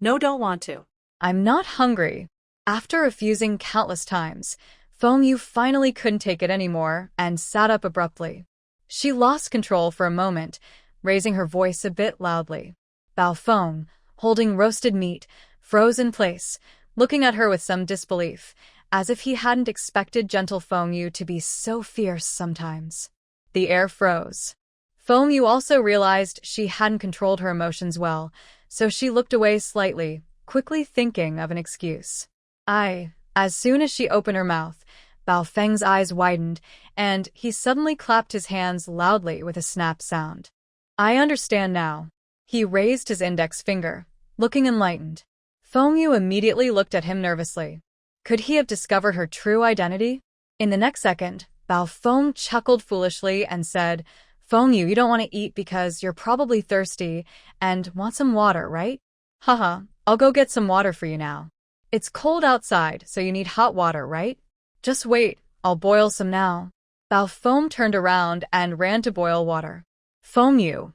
No, don't want to. I'm not hungry. After refusing countless times, Feng Yu finally couldn't take it anymore and sat up abruptly. She lost control for a moment, raising her voice a bit loudly. Bao Feng, holding roasted meat, froze in place, looking at her with some disbelief, as if he hadn't expected gentle Feng Yu to be so fierce sometimes. The air froze. Feng Yu also realized she hadn't controlled her emotions well, so she looked away slightly, quickly thinking of an excuse. As soon as she opened her mouth, Bao Feng's eyes widened, and he suddenly clapped his hands loudly with a snap sound. I understand now. He raised his index finger, looking enlightened. Feng Yu immediately looked at him nervously. Could he have discovered her true identity? In the next second, Bao Feng chuckled foolishly and said, Feng Yu, you don't want to eat because you're probably thirsty and want some water, right? Haha, I'll go get some water for you now. It's cold outside, so you need hot water, right? Just wait, I'll boil some now. Bao Feng turned around and ran to boil water. Feng Yu.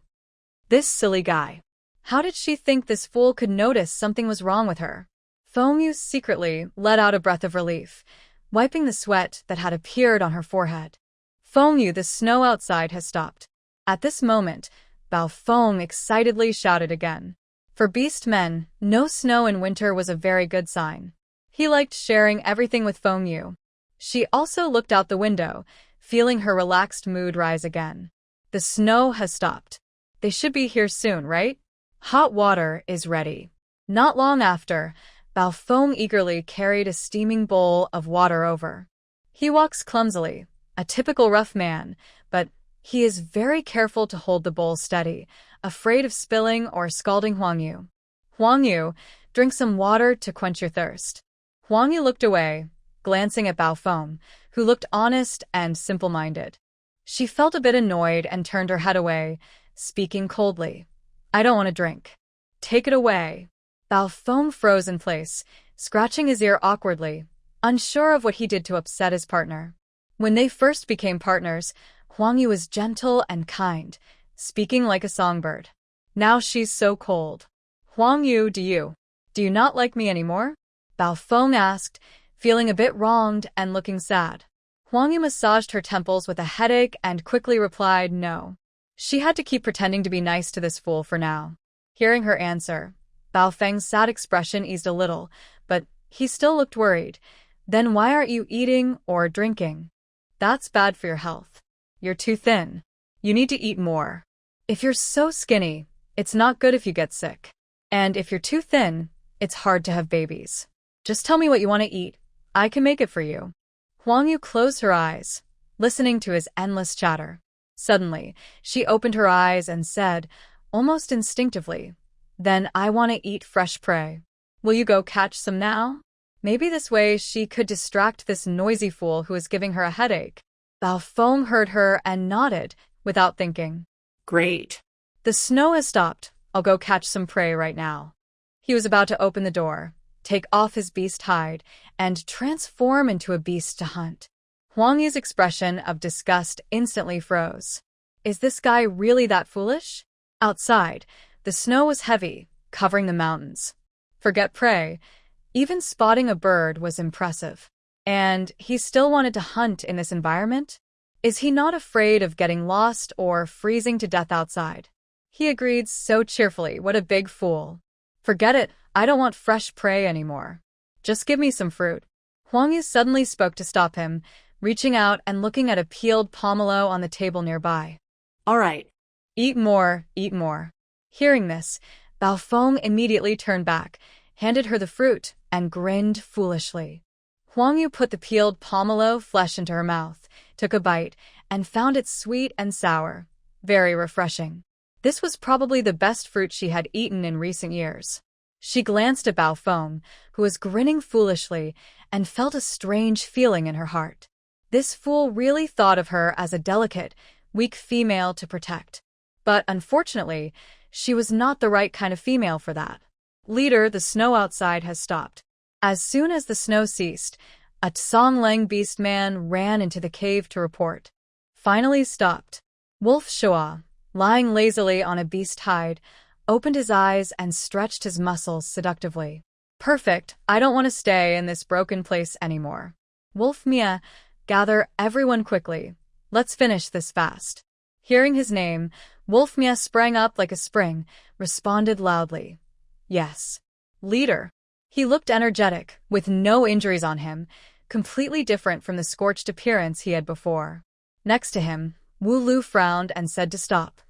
This silly guy. How did she think this fool could notice something was wrong with her? Feng Yu secretly let out a breath of relief, wiping the sweat that had appeared on her forehead. Feng Yu, the snow outside has stopped. At this moment, Bao Feng excitedly shouted again. For beast men, no snow in winter was a very good sign. He liked sharing everything with Feng Yu. She also looked out the window, feeling her relaxed mood rise again. The snow has stopped. They should be here soon, right? Hot water is ready. Not long after, Bao Feng eagerly carried a steaming bowl of water over. He walks clumsily, a typical rough man, but he is very careful to hold the bowl steady, afraid of spilling or scalding Huang Yu. Huang Yu, drink some water to quench your thirst. Huang Yu looked away, glancing at Bao Feng, who looked honest and simple-minded. She felt a bit annoyed and turned her head away, speaking coldly. I don't want to drink. Take it away. Bao Feng froze in place, scratching his ear awkwardly, unsure of what he did to upset his partner. When they first became partners, Huang Yu was gentle and kind, speaking like a songbird. Now she's so cold. Huang Yu, do you not like me anymore? Bao Feng asked, feeling a bit wronged and looking sad. Huang Yu massaged her temples with a headache and quickly replied no. She had to keep pretending to be nice to this fool for now. Hearing her answer, Bao Feng's sad expression eased a little, but he still looked worried. Then why aren't you eating or drinking? That's bad for your health. You're too thin. You need to eat more. If you're so skinny, it's not good if you get sick. And if you're too thin, it's hard to have babies. Just tell me what you want to eat. I can make it for you. Huang Yu closed her eyes, listening to his endless chatter. Suddenly, she opened her eyes and said, almost instinctively, Then I want to eat fresh prey. Will you go catch some now? Maybe this way she could distract this noisy fool who is giving her a headache. Bao Feng heard her and nodded, without thinking. Great. The snow has stopped. I'll go catch some prey right now. He was about to open the door, take off his beast hide, and transform into a beast to hunt. Huang Yu's expression of disgust instantly froze. Is this guy really that foolish? Outside, the snow was heavy, covering the mountains. Forget prey. Even spotting a bird was impressive. And he still wanted to hunt in this environment? Is he not afraid of getting lost or freezing to death outside? He agreed so cheerfully. What a big fool. Forget it, I don't want fresh prey anymore. Just give me some fruit. Huang Yu suddenly spoke to stop him, reaching out and looking at a peeled pomelo on the table nearby. All right. Eat more, eat more. Hearing this, Baofeng immediately turned back, handed her the fruit, and grinned foolishly. Huang Yu put the peeled pomelo flesh into her mouth, took a bite, and found it sweet and sour. Very refreshing. This was probably the best fruit she had eaten in recent years. She glanced at Baofeng, who was grinning foolishly, and felt a strange feeling in her heart. This fool really thought of her as a delicate, weak female to protect. But unfortunately, she was not the right kind of female for that. Leader, the snow outside has stopped. As soon as the snow ceased, a Tsongleng beast man ran into the cave to report. Finally stopped. Wolf Shua, lying lazily on a beast hide, opened his eyes and stretched his muscles seductively. Perfect, I don't want to stay in this broken place anymore. Wolf Mia, gather everyone quickly. Let's finish this fast. Hearing his name, Wolf Mia sprang up like a spring, responded loudly. Yes. Leader. He looked energetic, with no injuries on him, completely different from the scorched appearance he had before. Next to him, Wu Lu frowned and said to stop.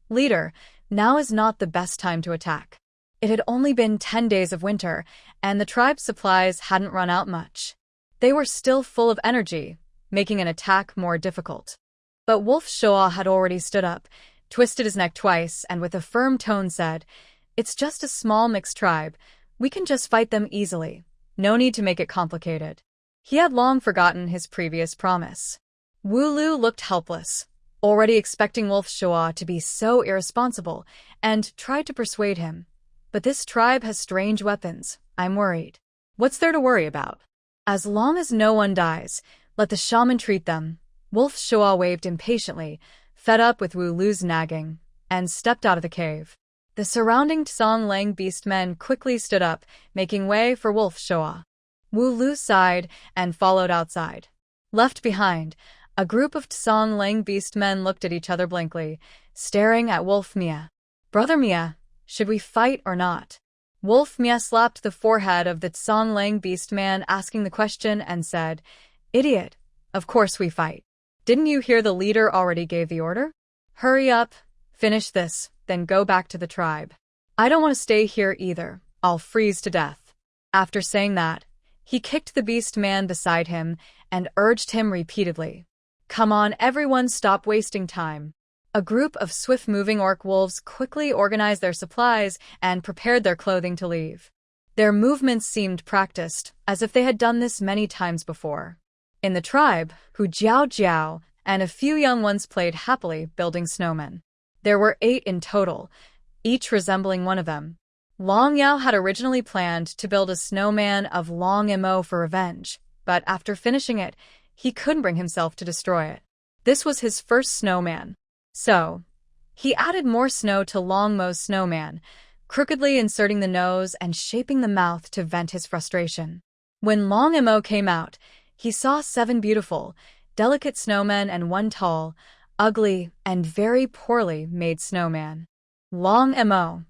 Leader, now is not the best time to attack. It had only been 10 days of winter, and the tribe's supplies hadn't run out much. They were still full of energy, making an attack more difficult. But Wolf Shua had already stood up, twisted his neck twice, and with a firm tone said, It's just a small mixed tribe. We can just fight them easily. No need to make it complicated. He had long forgotten his previous promise. Wu Lu looked helpless, already expecting Wolf Shua to be so irresponsible, and tried to persuade him. But this tribe has strange weapons. I'm worried. What's there to worry about? As long as no one dies, let the shaman treat them. Wolf Shua waved impatiently, fed up with Wu Lu's nagging, and stepped out of the cave. The surrounding Tsongleng beastmen quickly stood up, making way for Wolf Shua. Wu Lu sighed and followed outside. Left behind, a group of Tsongleng beastmen looked at each other blankly, staring at Wolf Mia. Brother Mia, should we fight or not? Wolf Mia slapped the forehead of the Tsongleng beastman asking the question and said, Idiot, of course we fight. Didn't you hear the leader already gave the order? Hurry up, finish this, then go back to the tribe. I don't want to stay here either. I'll freeze to death. After saying that, he kicked the beast man beside him and urged him repeatedly. Come on, everyone, stop wasting time. A group of swift-moving orc wolves quickly organized their supplies and prepared their clothing to leave. Their movements seemed practiced, as if they had done this many times before. In the tribe, Hu Jiao Jiao and a few young ones played happily building snowmen. There were 8 in total, each resembling one of them. Long Yao had originally planned to build a snowman of Long Mo for revenge, but after finishing it, he couldn't bring himself to destroy it. This was his first snowman. So, he added more snow to Long Mo's snowman, crookedly inserting the nose and shaping the mouth to vent his frustration. When Long Mo came out, he saw 7 beautiful, delicate snowmen and 1 tall, ugly, and very poorly made snowman. Long Mo.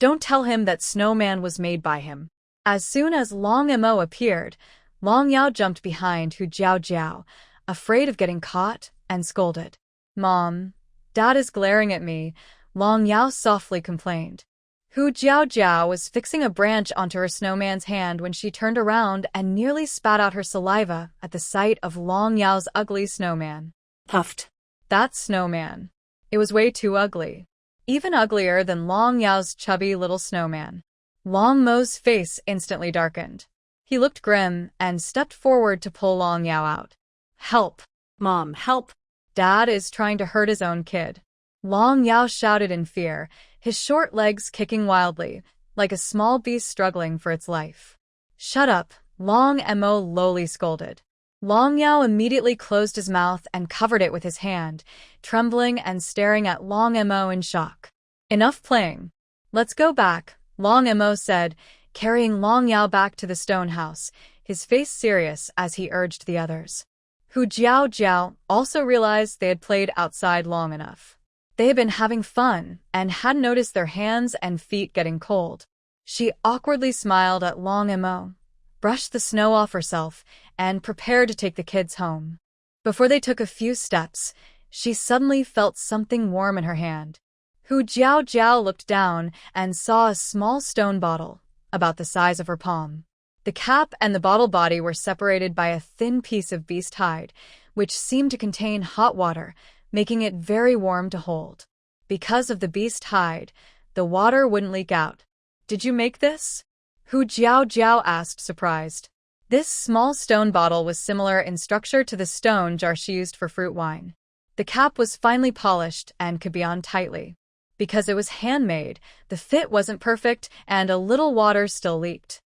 Don't tell him that snowman was made by him. As soon as Long Mo appeared, Long Yao jumped behind Hu Jiao Jiao, afraid of getting caught, and scolded. Mom, Dad is glaring at me, Long Yao softly complained. Hu Jiao Jiao was fixing a branch onto her snowman's hand when she turned around and nearly spat out her saliva at the sight of Long Yao's ugly snowman. Puffed. That snowman. It was way too ugly. Even uglier than Long Yao's chubby little snowman. Long Mo's face instantly darkened. He looked grim and stepped forward to pull Long Yao out. Help! Mom, help! Dad is trying to hurt his own kid. Long Yao shouted in fear, his short legs kicking wildly, like a small beast struggling for its life. Shut up, Long Mo lowly scolded. Long Yao immediately closed his mouth and covered it with his hand, trembling and staring at Long Mo in shock. Enough playing. Let's go back, Long Mo said, carrying Long Yao back to the stone house, his face serious as he urged the others. Hu Jiao Jiao also realized they had played outside long enough. They had been having fun and hadn't noticed their hands and feet getting cold. She awkwardly smiled at Long Mo, brushed the snow off herself, and prepared to take the kids home. Before they took a few steps, she suddenly felt something warm in her hand. Hu Jiao looked down and saw a small stone bottle, about the size of her palm. The cap and the bottle body were separated by a thin piece of beast hide, which seemed to contain hot water, making it very warm to hold. Because of the beast hide, the water wouldn't leak out. "Did you make this?" Hu Jiao asked, surprised. This small stone bottle was similar in structure to the stone jar she used for fruit wine. The cap was finely polished and could be on tightly. Because it was handmade, the fit wasn't perfect and a little water still leaked.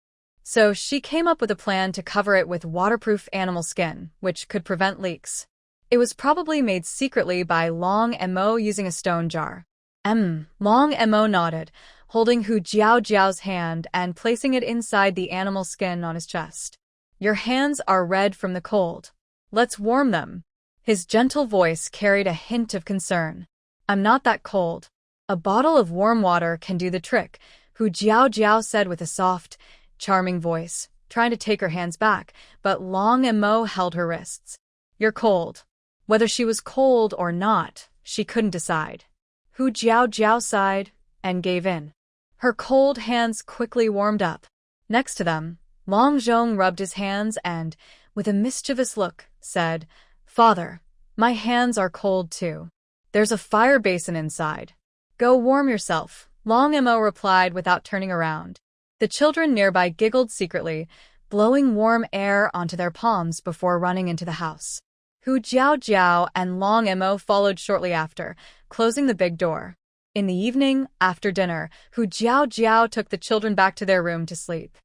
So she came up with a plan to cover it with waterproof animal skin, which could prevent leaks. It was probably made secretly by Long Mo using a stone jar. Long Mo nodded, holding Hu Jiao's hand and placing it inside the animal skin on his chest. "Your hands are red from the cold. Let's warm them." His gentle voice carried a hint of concern. "I'm not that cold. A bottle of warm water can do the trick," Hu Jiao said with a soft, charming voice, trying to take her hands back, but Long Mo held her wrists. "You're cold." Whether she was cold or not, she couldn't decide. Hu Jiao sighed and gave in. Her cold hands quickly warmed up. Next to them, Long Zhong rubbed his hands and, with a mischievous look, said, "Father, my hands are cold too. There's a fire basin inside. Go warm yourself," Long Mo replied without turning around. The children nearby giggled secretly, blowing warm air onto their palms before running into the house. Hu Jiao and Long Mo followed shortly after, closing the big door. In the evening, after dinner, Hu Jiao took the children back to their room to sleep.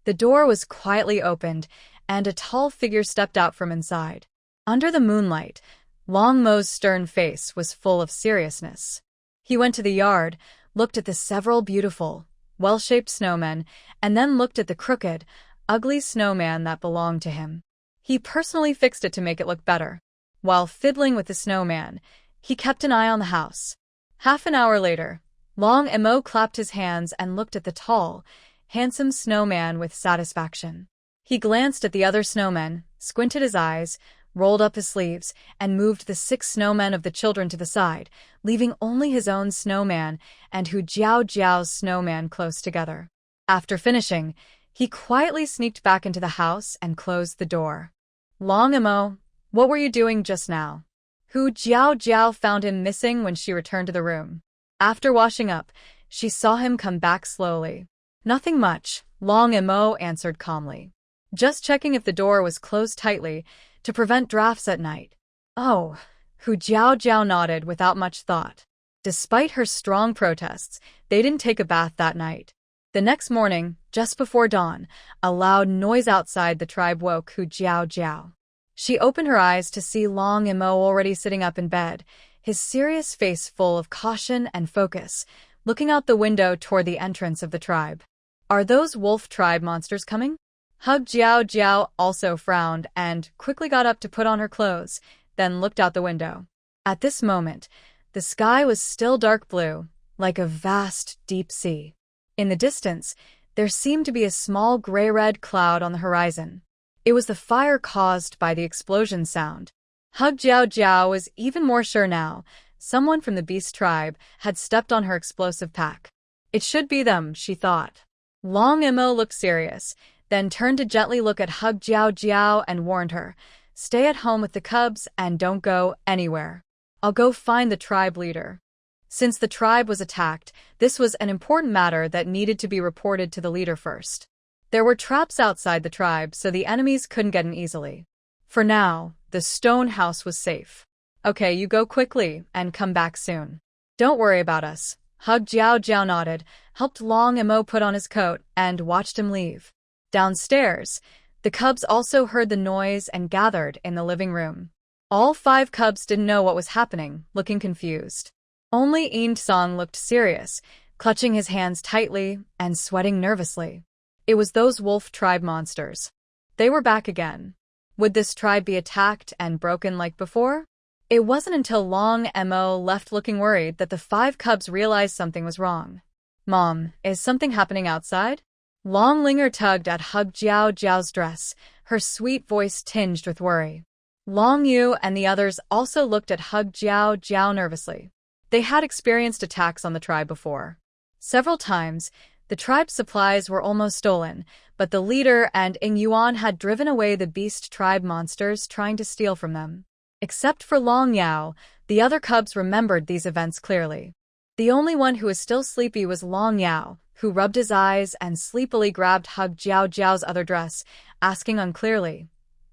The door was quietly opened, and a tall figure stepped out from inside. Under the moonlight, Long Mo's stern face was full of seriousness. He went to the yard, looked at the several beautiful, well-shaped snowmen, and then looked at the crooked, ugly snowman that belonged to him. He personally fixed it to make it look better. While fiddling with the snowman, he kept an eye on the house. Half an hour later, Long Mo clapped his hands and looked at the tall, handsome snowman with satisfaction. He glanced at the other snowmen, squinted his eyes, rolled up his sleeves, and moved the 6 snowmen of the children to the side, leaving only his own snowman and Hu Jiao's snowman close together. After finishing, he quietly sneaked back into the house and closed the door. "Long Mo, what were you doing just now?" Hu Jiao found him missing when she returned to the room. After washing up, she saw him come back slowly. "Nothing much," Long Mo answered calmly. "Just checking if the door was closed tightly to prevent drafts at night." "Oh," Hu Jiao nodded without much thought. Despite her strong protests, they didn't take a bath that night. The next morning, just before dawn, a loud noise outside the tribe woke Hu Jiao. She opened her eyes to see Long Mo already sitting up in bed, his serious face full of caution and focus, looking out the window toward the entrance of the tribe. "Are those wolf tribe monsters coming?" Hu Jiao also frowned and quickly got up to put on her clothes, then looked out the window. At this moment, the sky was still dark blue, like a vast, deep sea. In the distance, there seemed to be a small gray-red cloud on the horizon. It was the fire caused by the explosion sound. Hu Jiao was even more sure now. Someone from the beast tribe had stepped on her explosive pack. It should be them, she thought. Long Mo looked serious, then turned to gently look at Hu Jiao and warned her, "Stay at home with the cubs and don't go anywhere. I'll go find the tribe leader." Since the tribe was attacked, this was an important matter that needed to be reported to the leader first. There were traps outside the tribe, so the enemies couldn't get in easily. For now, the stone house was safe. "Okay, you go quickly and come back soon. Don't worry about us." Hu Jiao nodded, helped Long Mo put on his coat, and watched him leave. Downstairs, the cubs also heard the noise and gathered in the living room. All 5 cubs didn't know what was happening, looking confused. Only Eun-song looked serious, clutching his hands tightly and sweating nervously. It was those wolf tribe monsters. They were back again. Would this tribe be attacked and broken like before? It wasn't until Long Mo left looking worried that the 5 cubs realized something was wrong. "Mom, is something happening outside?" Long Linger tugged at Hu Jiao's dress, her sweet voice tinged with worry. Long Yu and the others also looked at Hug Jiao Jiao nervously. They had experienced attacks on the tribe before. Several times, the tribe's supplies were almost stolen, but the leader and Ing Yuan had driven away the beast tribe monsters trying to steal from them. Except for Long Yao, the other cubs remembered these events clearly. The only one who was still sleepy was Long Yao, who rubbed his eyes and sleepily grabbed Hug Jiao Jiao's other dress, asking unclearly,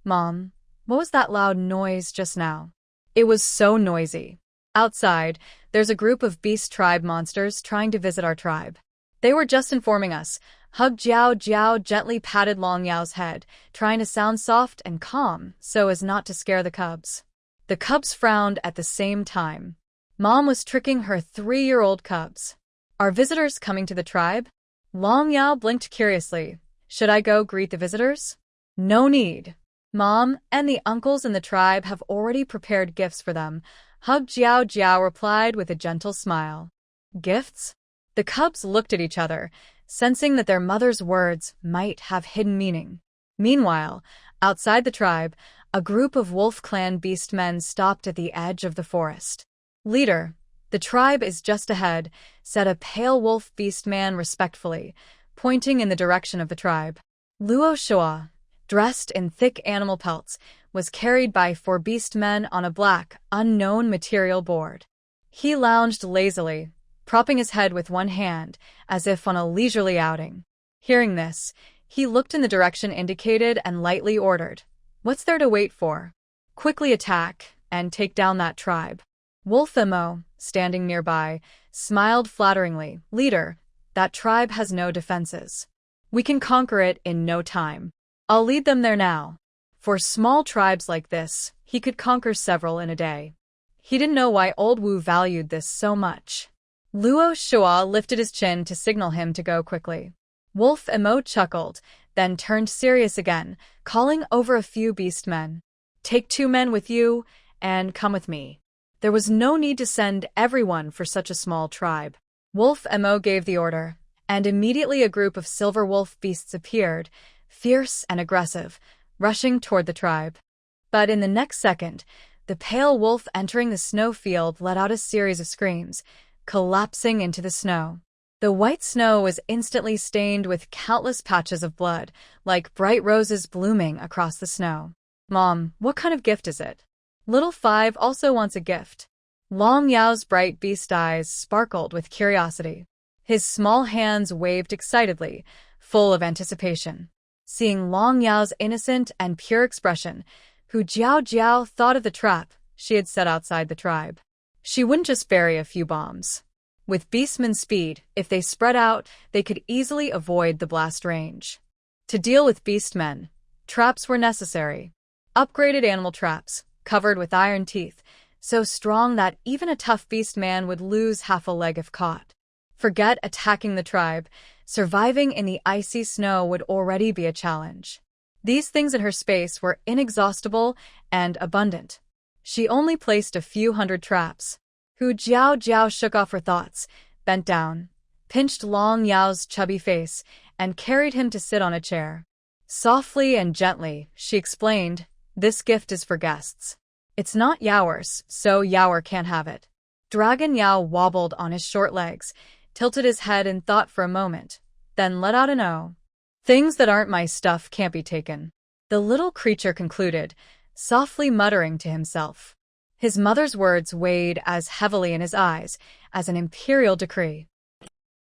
"Mom, what was that loud noise just now?" It was so noisy. Outside, there's a group of beast tribe monsters trying to visit our tribe. They were just informing us. Hug Jiao Jiao gently patted Long Yao's head, trying to sound soft and calm so as not to scare the cubs. The cubs frowned at the same time. Mom was tricking her 3-year-old cubs. Are visitors coming to the tribe? Long Yao blinked curiously. Should I go greet the visitors? No need. Mom and the uncles in the tribe have already prepared gifts for them. Hug Jiao Jiao replied with a gentle smile. Gifts? The cubs looked at each other, sensing that their mother's words might have hidden meaning. Meanwhile, outside the tribe, a group of Wolf Clan beastmen stopped at the edge of the forest. Leader, the tribe is just ahead, said a pale wolf beastman respectfully, pointing in the direction of the tribe. Luo Shua, dressed in thick animal pelts, was carried by 4 beastmen on a black, unknown material board. He lounged lazily, propping his head with one hand, as if on a leisurely outing. Hearing this, he looked in the direction indicated and lightly ordered, "What's there to wait for? Quickly attack and take down that tribe." Wolf Mo, standing nearby, smiled flatteringly. "Leader, that tribe has no defenses. We can conquer it in no time. I'll lead them there now." For small tribes like this, he could conquer several in a day. He didn't know why Old Wu valued this so much. Luo Shua lifted his chin to signal him to go quickly. Wolf Mo chuckled, then turned serious again, calling over a few beastmen. "Take 2 men with you, and come with me." There was no need to send everyone for such a small tribe. Wolf Mo gave the order, and immediately a group of silver wolf beasts appeared, fierce and aggressive, rushing toward the tribe. But in the next second, the pale wolf entering the snow field let out a series of screams, collapsing into the snow. The white snow was instantly stained with countless patches of blood, like bright roses blooming across the snow. "Mom, what kind of gift is it?" Little Five also wants a gift. Long Yao's bright beast eyes sparkled with curiosity. His small hands waved excitedly, full of anticipation. Seeing Long Yao's innocent and pure expression, Hu Jiao Jiao thought of the trap she had set outside the tribe. She wouldn't just bury a few bombs. With beastman speed, if they spread out, they could easily avoid the blast range. To deal with beastmen, traps were necessary. Upgraded animal traps, covered with iron teeth, so strong that even a tough beastman would lose half a leg if caught. Forget attacking the tribe. Surviving in the icy snow would already be a challenge. These things in her space were inexhaustible and abundant. She only placed a few hundred traps. Hu Jiao Jiao shook off her thoughts, bent down, pinched Long Yao's chubby face, and carried him to sit on a chair. Softly and gently, she explained, "This gift is for guests. It's not Yao's, so Yao can't have it." Dragon Yao wobbled on his short legs, tilted his head in thought for a moment, then let out an "oh." "Things that aren't my stuff can't be taken," the little creature concluded, softly muttering to himself. His mother's words weighed as heavily in his eyes as an imperial decree.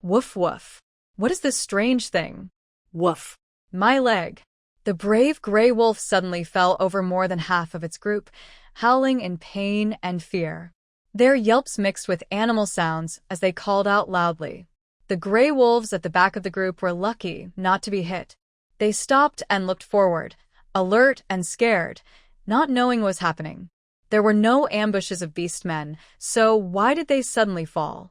"Woof woof. What is this strange thing?" "Woof. My leg." The brave gray wolf suddenly fell over more than half of its group, howling in pain and fear. Their yelps mixed with animal sounds as they called out loudly. The gray wolves at the back of the group were lucky not to be hit. They stopped and looked forward, alert and scared, not knowing what was happening. There were no ambushes of beastmen, so why did they suddenly fall?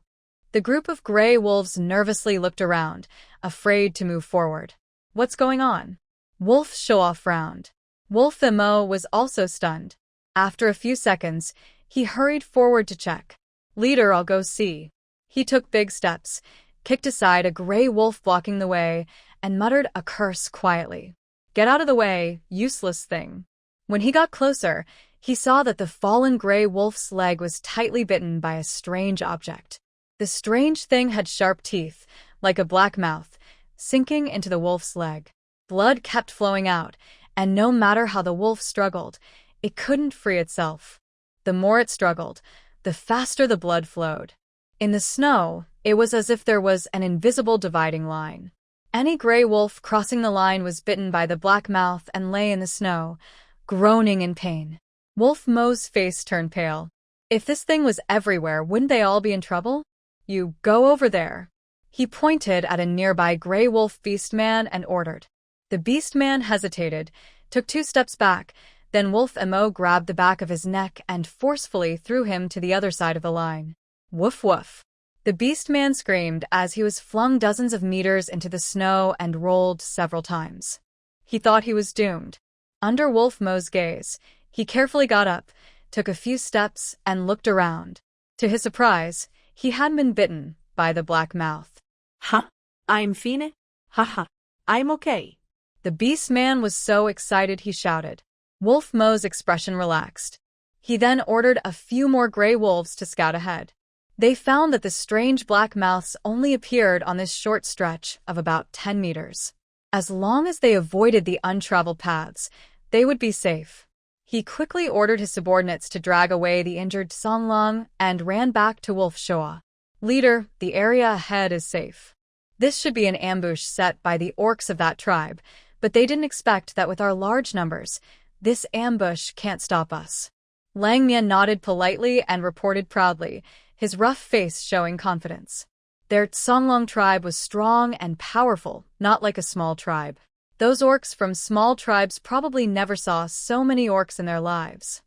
The group of gray wolves nervously looked around, afraid to move forward. "What's going on?" Wolf Shoa frowned. Wolf Mo was also stunned. After a few seconds, he hurried forward to check. "Leader, I'll go see." He took big steps, kicked aside a gray wolf blocking the way, and muttered a curse quietly. "Get out of the way, useless thing." When he got closer, he saw that the fallen gray wolf's leg was tightly bitten by a strange object. The strange thing had sharp teeth, like a black mouth, sinking into the wolf's leg. Blood kept flowing out, and no matter how the wolf struggled, it couldn't free itself. The more it struggled, the faster the blood flowed. In the snow, it was as if there was an invisible dividing line. Any gray wolf crossing the line was bitten by the black mouth and lay in the snow, groaning in pain. Wolf Mo's face turned pale. If this thing was everywhere, wouldn't they all be in trouble? You go over there. He pointed at a nearby gray wolf beastman and ordered. The beastman hesitated, took 2 steps back, then Wolf Mo grabbed the back of his neck and forcefully threw him to the other side of the line. Woof woof. The beastman screamed as he was flung dozens of meters into the snow and rolled several times. He thought he was doomed. Under Wolf Mo's gaze, he carefully got up, took a few steps, and looked around. To his surprise, he had been bitten by the black mouth. Ha! I'm fine. Ha ha. I'm okay. The beastman was so excited he shouted. Wolf Mo's expression relaxed. He then ordered a few more gray wolves to scout ahead. They found that the strange black mouths only appeared on this short stretch of about 10 meters. As long as they avoided the untraveled paths, they would be safe. He quickly ordered his subordinates to drag away the injured Songlong and ran back to Wolf Shoa. Leader, the area ahead is safe. This should be an ambush set by the orcs of that tribe, but they didn't expect that with our large numbers, this ambush can't stop us. Lang Mia nodded politely and reported proudly, his rough face showing confidence. Their Songlong tribe was strong and powerful, not like a small tribe. Those orcs from small tribes probably never saw so many orcs in their lives.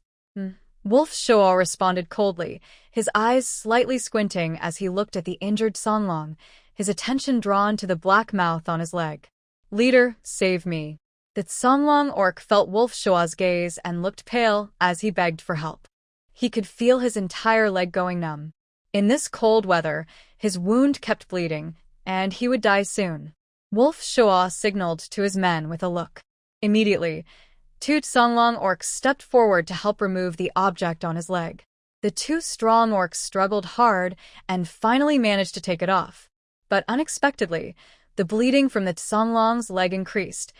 Wolf Shoa responded coldly, his eyes slightly squinting as he looked at the injured Songlong, his attention drawn to the black mouth on his leg. Leader, save me. The Songlong orc felt Wolf Shoa's gaze and looked pale as he begged for help. He could feel his entire leg going numb. In this cold weather, his wound kept bleeding, and he would die soon. Wolf Shoa signaled to his men with a look. Immediately, 2 Songlong orcs stepped forward to help remove the object on his leg. The 2 strong orcs struggled hard and finally managed to take it off. But unexpectedly, the bleeding from the Songlong's leg increased,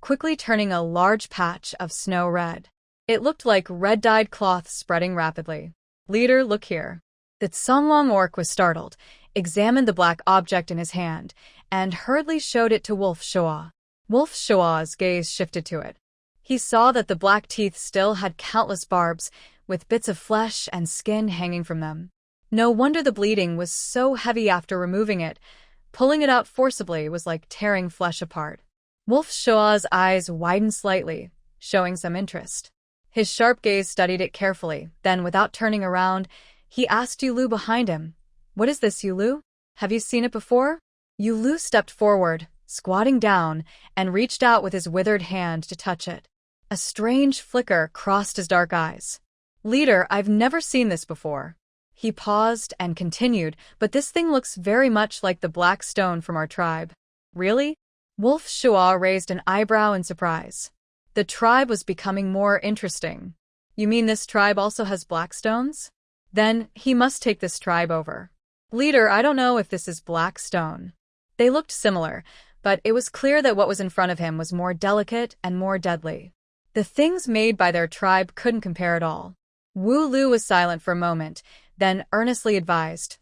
quickly turning a large patch of snow red. It looked like red-dyed cloth spreading rapidly. Leader, look here. The Songlong orc was startled, examined the black object in his hand, and hurriedly showed it to Wolf Shoa. Wolf Shoa's gaze shifted to it. He saw that the black teeth still had countless barbs, with bits of flesh and skin hanging from them. No wonder the bleeding was so heavy after removing it. Pulling it out forcibly was like tearing flesh apart. Wolf Shoa's eyes widened slightly, showing some interest. His sharp gaze studied it carefully, then without turning around, he asked Yulu behind him, "What is this, Yulu? Have you seen it before?" Yulu stepped forward, squatting down, and reached out with his withered hand to touch it. A strange flicker crossed his dark eyes. Leader, I've never seen this before. He paused and continued, but this thing looks very much like the black stone from our tribe. Really? Wolf Shoa raised an eyebrow in surprise. The tribe was becoming more interesting. You mean this tribe also has black stones? Then he must take this tribe over. Leader, I don't know if this is black stone. They looked similar, but it was clear that what was in front of him was more delicate and more deadly. The things made by their tribe couldn't compare at all. Wu Lu was silent for a moment, then earnestly advised,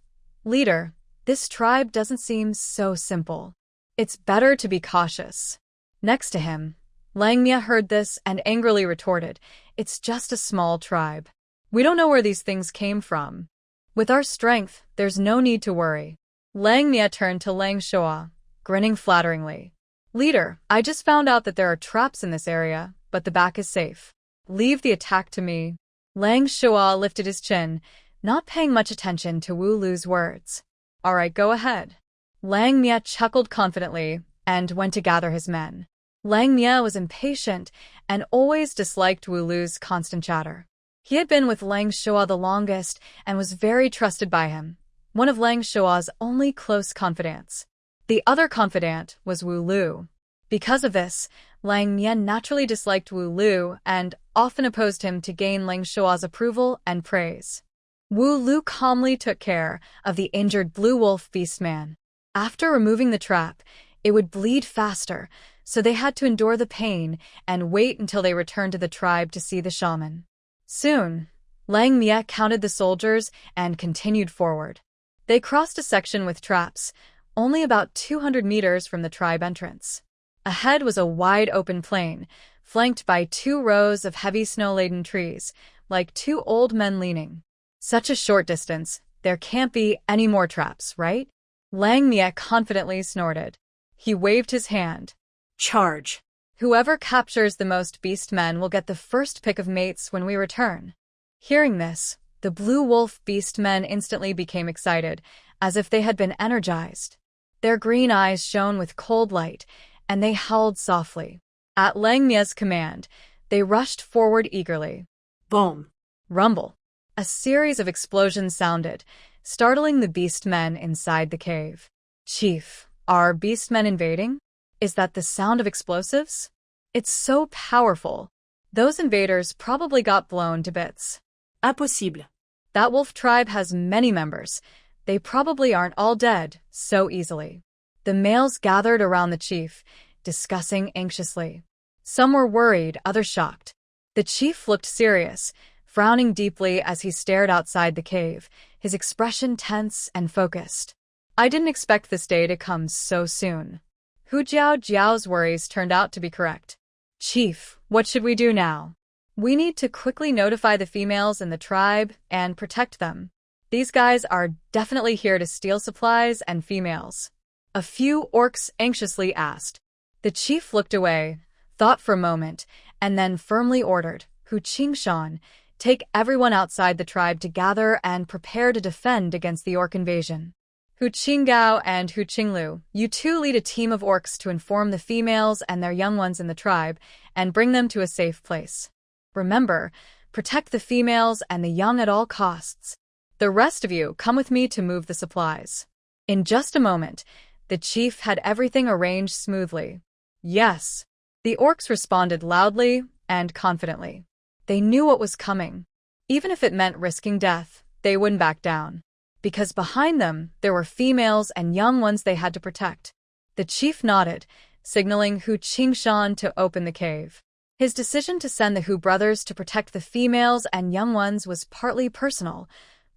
"Leader, this tribe doesn't seem so simple. It's better to be cautious." Next to him, Lang Mia heard this and angrily retorted, "It's just a small tribe. We don't know where these things came from. With our strength, there's no need to worry." Lang Mia turned to Lang Shoa, grinning flatteringly. "Leader, I just found out that there are traps in this area, but the back is safe. Leave the attack to me." Lang Shoa lifted his chin, not paying much attention to Wu Lu's words. "All right, go ahead." Lang Mia chuckled confidently and went to gather his men. Lang Mia was impatient and always disliked Wu Lu's constant chatter. He had been with Lang Shoa the longest and was very trusted by him, one of Lang Shoa's only close confidants. The other confidant was Wu Lu. Because of this, Lang Mian naturally disliked Wu Lu and often opposed him to gain Lang Shua's approval and praise. Wu Lu calmly took care of the injured blue wolf beastman. After removing the trap, it would bleed faster, so they had to endure the pain and wait until they returned to the tribe to see the shaman. Soon, Lang Mie counted the soldiers and continued forward. They crossed a section with traps, only about 200 meters from the tribe entrance. Ahead was a wide open plain, flanked by 2 rows of heavy snow-laden trees, like 2 old men leaning. Such a short distance, there can't be any more traps, right? Lang Mie confidently snorted. He waved his hand. Charge. Whoever captures the most beastmen will get the first pick of mates when we return. Hearing this, the blue wolf beastmen instantly became excited, as if they had been energized. Their green eyes shone with cold light, and they howled softly. At Lang Mie's command, they rushed forward eagerly. Boom. Rumble. A series of explosions sounded, startling the beastmen inside the cave. Chief, are beastmen invading? Is that the sound of explosives? It's so powerful. Those invaders probably got blown to bits. Impossible. That wolf tribe has many members. They probably aren't all dead so easily. The males gathered around the chief, discussing anxiously. Some were worried, others shocked. The chief looked serious, frowning deeply as he stared outside the cave, his expression tense and focused. I didn't expect this day to come so soon. Hu Jiao's worries turned out to be correct. Chief, what should we do now? We need to quickly notify the females in the tribe and protect them. These guys are definitely here to steal supplies and females. A few orcs anxiously asked. The chief looked away, thought for a moment, and then firmly ordered, Hu Qingshan, take everyone outside the tribe to gather and prepare to defend against the orc invasion. Hu Qinggao and Hu Qinglu, you two lead a team of orcs to inform the females and their young ones in the tribe and bring them to a safe place. Remember, protect the females and the young at all costs. The rest of you come with me to move the supplies. In just a moment, the chief had everything arranged smoothly. Yes. The orcs responded loudly and confidently. They knew what was coming. Even if it meant risking death, they wouldn't back down. Because behind them, there were females and young ones they had to protect. The chief nodded, signaling Hu Qingshan to open the cave. His decision to send the Hu brothers to protect the females and young ones was partly personal.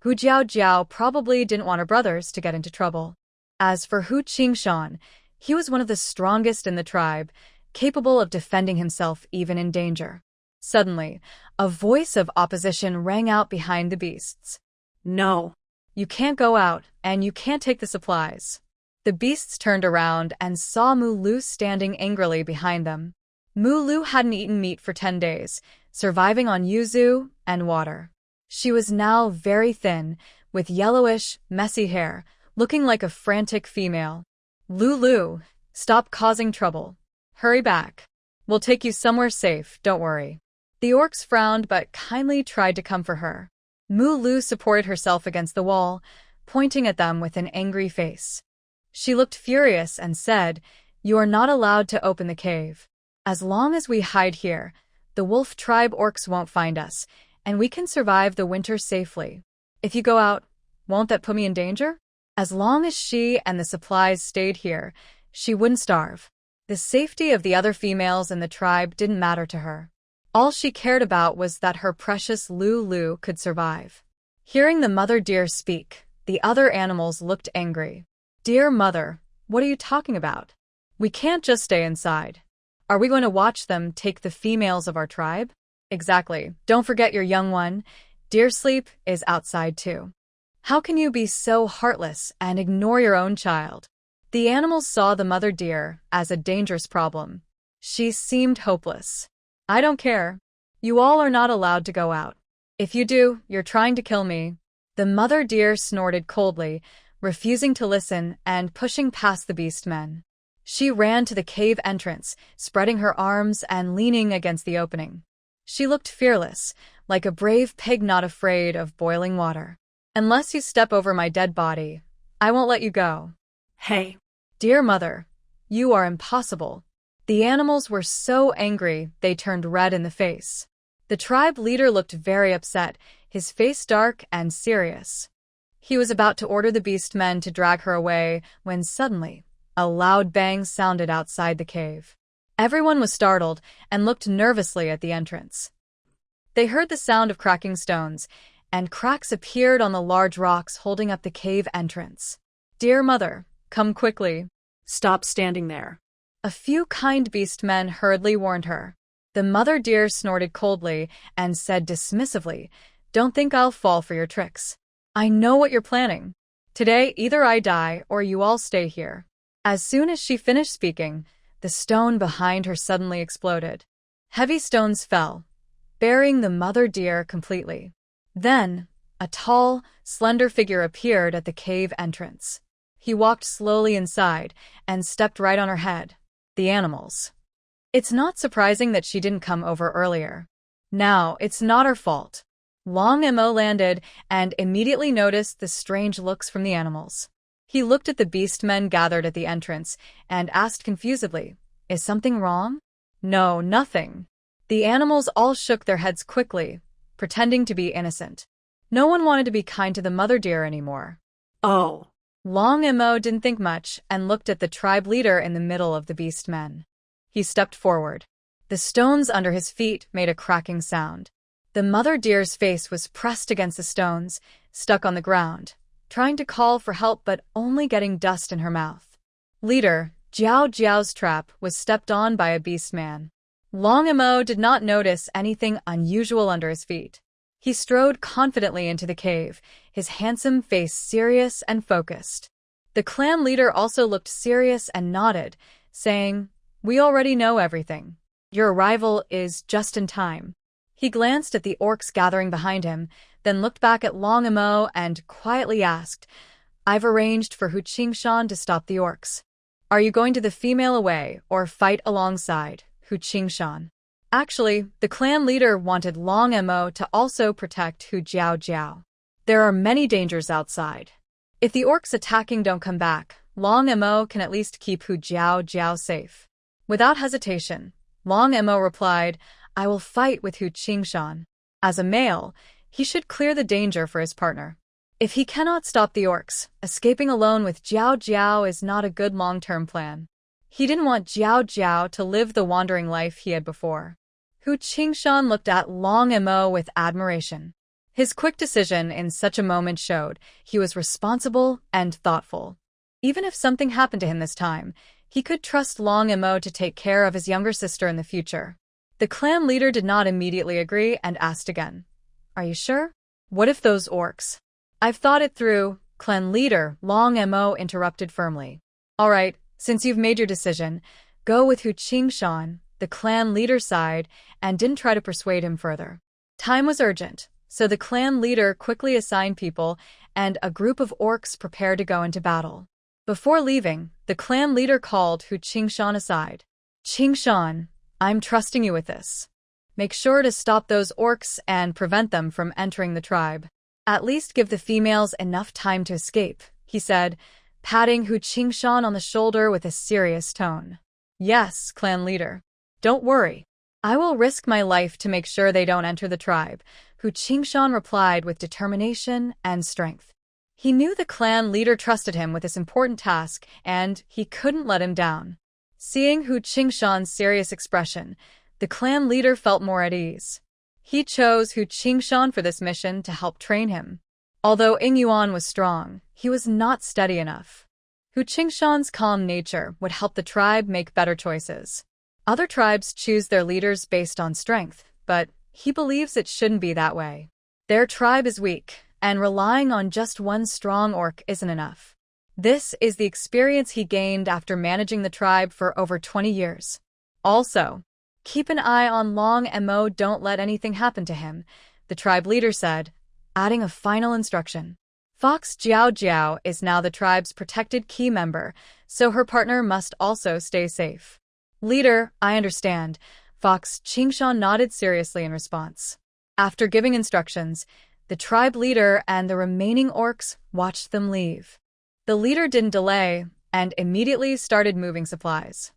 Hu Jiao probably didn't want her brothers to get into trouble. As for Hu Qingshan, he was one of the strongest in the tribe, capable of defending himself even in danger. Suddenly, a voice of opposition rang out behind the beasts. No. You can't go out, and you can't take the supplies. The beasts turned around and saw Mu Lu standing angrily behind them. Mu Lu hadn't eaten meat for 10 days, surviving on yuzu and water. She was now very thin, with yellowish, messy hair, looking like a frantic female. Lulu, stop causing trouble. Hurry back. We'll take you somewhere safe, don't worry. The orcs frowned but kindly tried to comfort her. Mu Lu supported herself against the wall, pointing at them with an angry face. She looked furious and said, You are not allowed to open the cave. As long as we hide here, the wolf tribe orcs won't find us, and we can survive the winter safely. If you go out, won't that put me in danger? As long as she and the supplies stayed here, she wouldn't starve. The safety of the other females in the tribe didn't matter to her. All she cared about was that her precious Lulu could survive. Hearing the mother deer speak, the other animals looked angry. Dear mother, what are you talking about? We can't just stay inside. Are we going to watch them take the females of our tribe? Exactly. Don't forget your young one. Deer sleep is outside too. How can you be so heartless and ignore your own child? The animals saw the mother deer as a dangerous problem. She seemed hopeless. I don't care. You all are not allowed to go out. If you do, you're trying to kill me. The mother deer snorted coldly, refusing to listen and pushing past the beastmen. She ran to the cave entrance, spreading her arms and leaning against the opening. She looked fearless, like a brave pig not afraid of boiling water. Unless you step over my dead body, I won't let you go. Hey. Dear mother, you are impossible. The animals were so angry they turned red in the face. The tribe leader looked very upset, his face dark and serious. He was about to order the beast men to drag her away when suddenly a loud bang sounded outside the cave. Everyone was startled and looked nervously at the entrance. They heard the sound of cracking stones, and cracks appeared on the large rocks holding up the cave entrance. "Dear mother, come quickly." Stop standing there. A few kind beast men hurriedly warned her. The mother deer snorted coldly and said dismissively, "Don't think I'll fall for your tricks. I know what you're planning. Today, either I die or you all stay here." As soon as she finished speaking, the stone behind her suddenly exploded. Heavy stones fell, burying the mother deer completely. Then, a tall, slender figure appeared at the cave entrance. He walked slowly inside and stepped right on her head. The animals. It's not surprising that she didn't come over earlier. Now, it's not her fault. Long Mo landed and immediately noticed the strange looks from the animals. He looked at the beast men gathered at the entrance and asked confusedly, "Is something wrong?" "No, nothing." The animals all shook their heads quickly, pretending to be innocent. No one wanted to be kind to the mother deer anymore. Oh. Long Mo didn't think much and looked at the tribe leader in the middle of the beast men. He stepped forward. The stones under his feet made a cracking sound. The mother deer's face was pressed against the stones, stuck on the ground, trying to call for help but only getting dust in her mouth. Leader, Jiao Jiao's trap was stepped on by a beast man. Long Mo did not notice anything unusual under his feet. He strode confidently into the cave, his handsome face serious and focused. The clan leader also looked serious and nodded, saying, "We already know everything. Your arrival is just in time." He glanced at the orcs gathering behind him, then looked back at Long Mo and quietly asked, "I've arranged for Hu Qingshan to stop the orcs. Are you going to the female away or fight alongside Hu Qingshan?" Actually, the clan leader wanted Long Mo to also protect Hu Jiao Jiao. There are many dangers outside. If the orcs attacking don't come back, Long Mo can at least keep Hu Jiao Jiao safe. Without hesitation, Long Mo replied, "I will fight with Hu Qingshan. As a male, he should clear the danger for his partner. If he cannot stop the orcs, escaping alone with Jiao Jiao is not a good long-term plan." He didn't want Jiao Jiao to live the wandering life he had before. Hu Qingshan looked at Long Mo with admiration. His quick decision in such a moment showed he was responsible and thoughtful. Even if something happened to him this time, he could trust Long Mo to take care of his younger sister in the future. The clan leader did not immediately agree and asked again, "Are you sure? What if those orcs?" "I've thought it through," clan leader Long Mo interrupted firmly. "All right, since you've made your decision, go with Hu Qingshan." The clan leader sighed and didn't try to persuade him further. Time was urgent, so the clan leader quickly assigned people and a group of orcs prepared to go into battle. Before leaving, the clan leader called Hu Qingshan aside. "Qingshan, I'm trusting you with this. Make sure to stop those orcs and prevent them from entering the tribe. At least give the females enough time to escape," he said, patting Hu Qingshan on the shoulder with a serious tone. "Yes, clan leader. Don't worry. I will risk my life to make sure they don't enter the tribe," Hu Qingshan replied with determination and strength. He knew the clan leader trusted him with this important task, and he couldn't let him down. Seeing Hu Qingshan's serious expression, the clan leader felt more at ease. He chose Hu Qingshan for this mission to help train him. Although Ying Yuan was strong, he was not steady enough. Hu Qingshan's calm nature would help the tribe make better choices. Other tribes choose their leaders based on strength, but he believes it shouldn't be that way. Their tribe is weak, and relying on just one strong orc isn't enough. This is the experience he gained after managing the tribe for over 20 years. Also, keep an eye on Long Mo, don't let anything happen to him, the tribe leader said, adding a final instruction. Fox Jiao Jiao is now the tribe's protected key member, so her partner must also stay safe. "Leader, I understand," Fox Qingshan nodded seriously in response. After giving instructions, the tribe leader and the remaining orcs watched them leave. The leader didn't delay and immediately started moving supplies.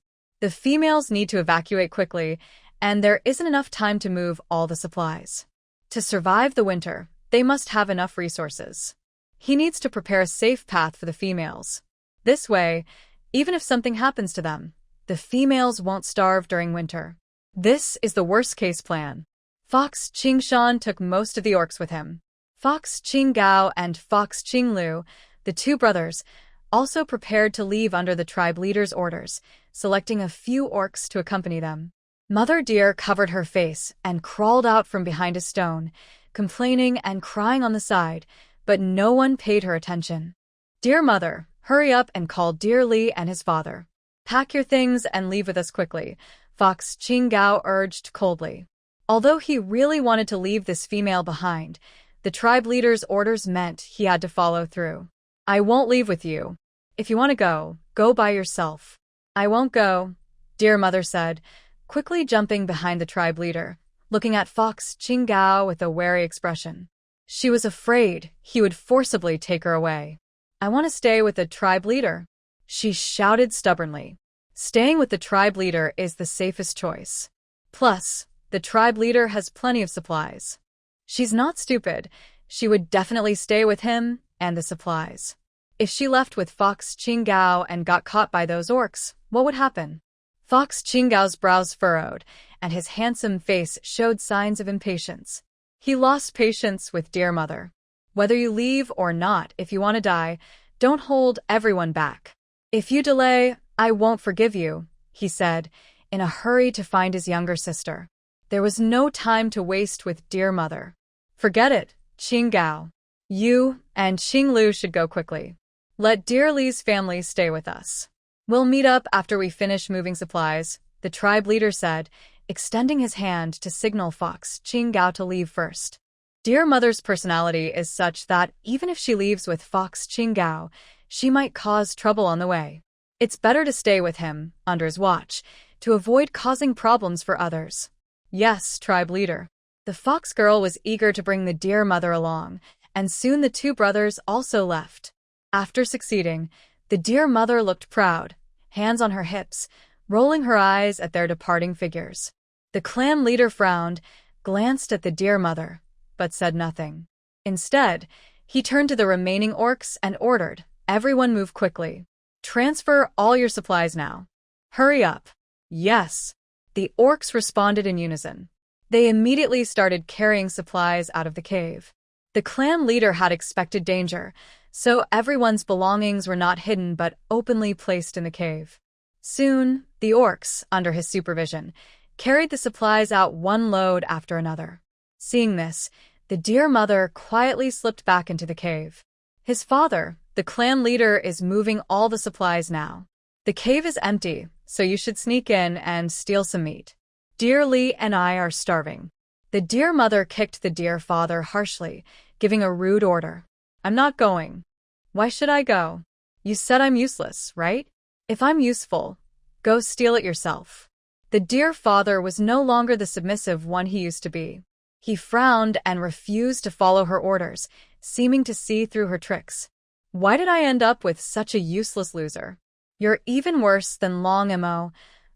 The females need to evacuate quickly, and there isn't enough time to move all the supplies. To survive the winter, they must have enough resources. He needs to prepare a safe path for the females. This way, even if something happens to them, the females won't starve during winter. This is the worst-case plan. Fox Qingshan took most of the orcs with him. Fox Qinggao and Fox Qinglu, the two brothers, also prepared to leave under the tribe leader's orders, selecting a few orcs to accompany them. Mother Deer covered her face and crawled out from behind a stone, complaining and crying on the side, but no one paid her attention. "Dear Mother, hurry up and call Dear Li and his father. Pack your things and leave with us quickly," Fox Qinggao urged coldly. Although he really wanted to leave this female behind, the tribe leader's orders meant he had to follow through. "I won't leave with you. If you want to go, go by yourself." "I won't go," Dear Mother said, quickly jumping behind the tribe leader, looking at Fox Qinggao with a wary expression. She was afraid he would forcibly take her away. "I want to stay with the tribe leader," she shouted stubbornly. Staying with the tribe leader is the safest choice. Plus, the tribe leader has plenty of supplies. She's not stupid. She would definitely stay with him and the supplies. If she left with Fox Qinggao and got caught by those orcs, what would happen? Fox Qinggao's brows furrowed, and his handsome face showed signs of impatience. He lost patience with Dear Mother. "Whether you leave or not, if you want to die, don't hold everyone back. If you delay, I won't forgive you," he said, in a hurry to find his younger sister. There was no time to waste with Dear Mother. "Forget it, Qinggao. You and Qinglu should go quickly. Let Dear Li's family stay with us. We'll meet up after we finish moving supplies," the tribe leader said, extending his hand to signal Fox Qinggao to leave first. Dear Mother's personality is such that even if she leaves with Fox Qinggao, she might cause trouble on the way. It's better to stay with him, under his watch, to avoid causing problems for others. "Yes, tribe leader." The fox girl was eager to bring the Dear Mother along, and soon the two brothers also left. After succeeding, the Dear Mother looked proud, hands on her hips, rolling her eyes at their departing figures. The clan leader frowned, glanced at the Dear Mother, but said nothing. Instead, he turned to the remaining orcs and ordered, "Everyone move quickly. Transfer all your supplies now. Hurry up." "Yes." The orcs responded in unison. They immediately started carrying supplies out of the cave. The clan leader had expected danger, so everyone's belongings were not hidden but openly placed in the cave. Soon, the orcs, under his supervision, carried the supplies out one load after another. Seeing this, the Dear Mother quietly slipped back into the cave. His father, the clan leader, is moving all the supplies now. "The cave is empty, so you should sneak in and steal some meat. Dear Li and I are starving." The Dear Mother kicked the Dear Father harshly, giving a rude order. "I'm not going." "Why should I go? You said I'm useless, right? If I'm useful, go steal it yourself." The Dear Father was no longer the submissive one he used to be. He frowned and refused to follow her orders, seeming to see through her tricks. "Why did I end up with such a useless loser? You're even worse than Long Mo,"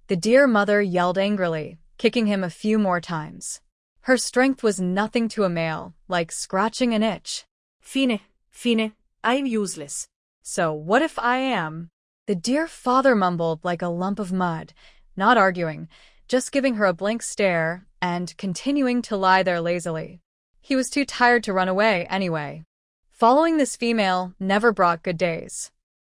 the Dear Mother yelled angrily, kicking him a few more times. Her strength was nothing to a male, like scratching an itch. Fine, I'm useless." "So what if I am?" The Dear Father mumbled like a lump of mud, not arguing, just giving her a blank stare and continuing to lie there lazily. He was too tired to run away anyway. Following this female never brought good days.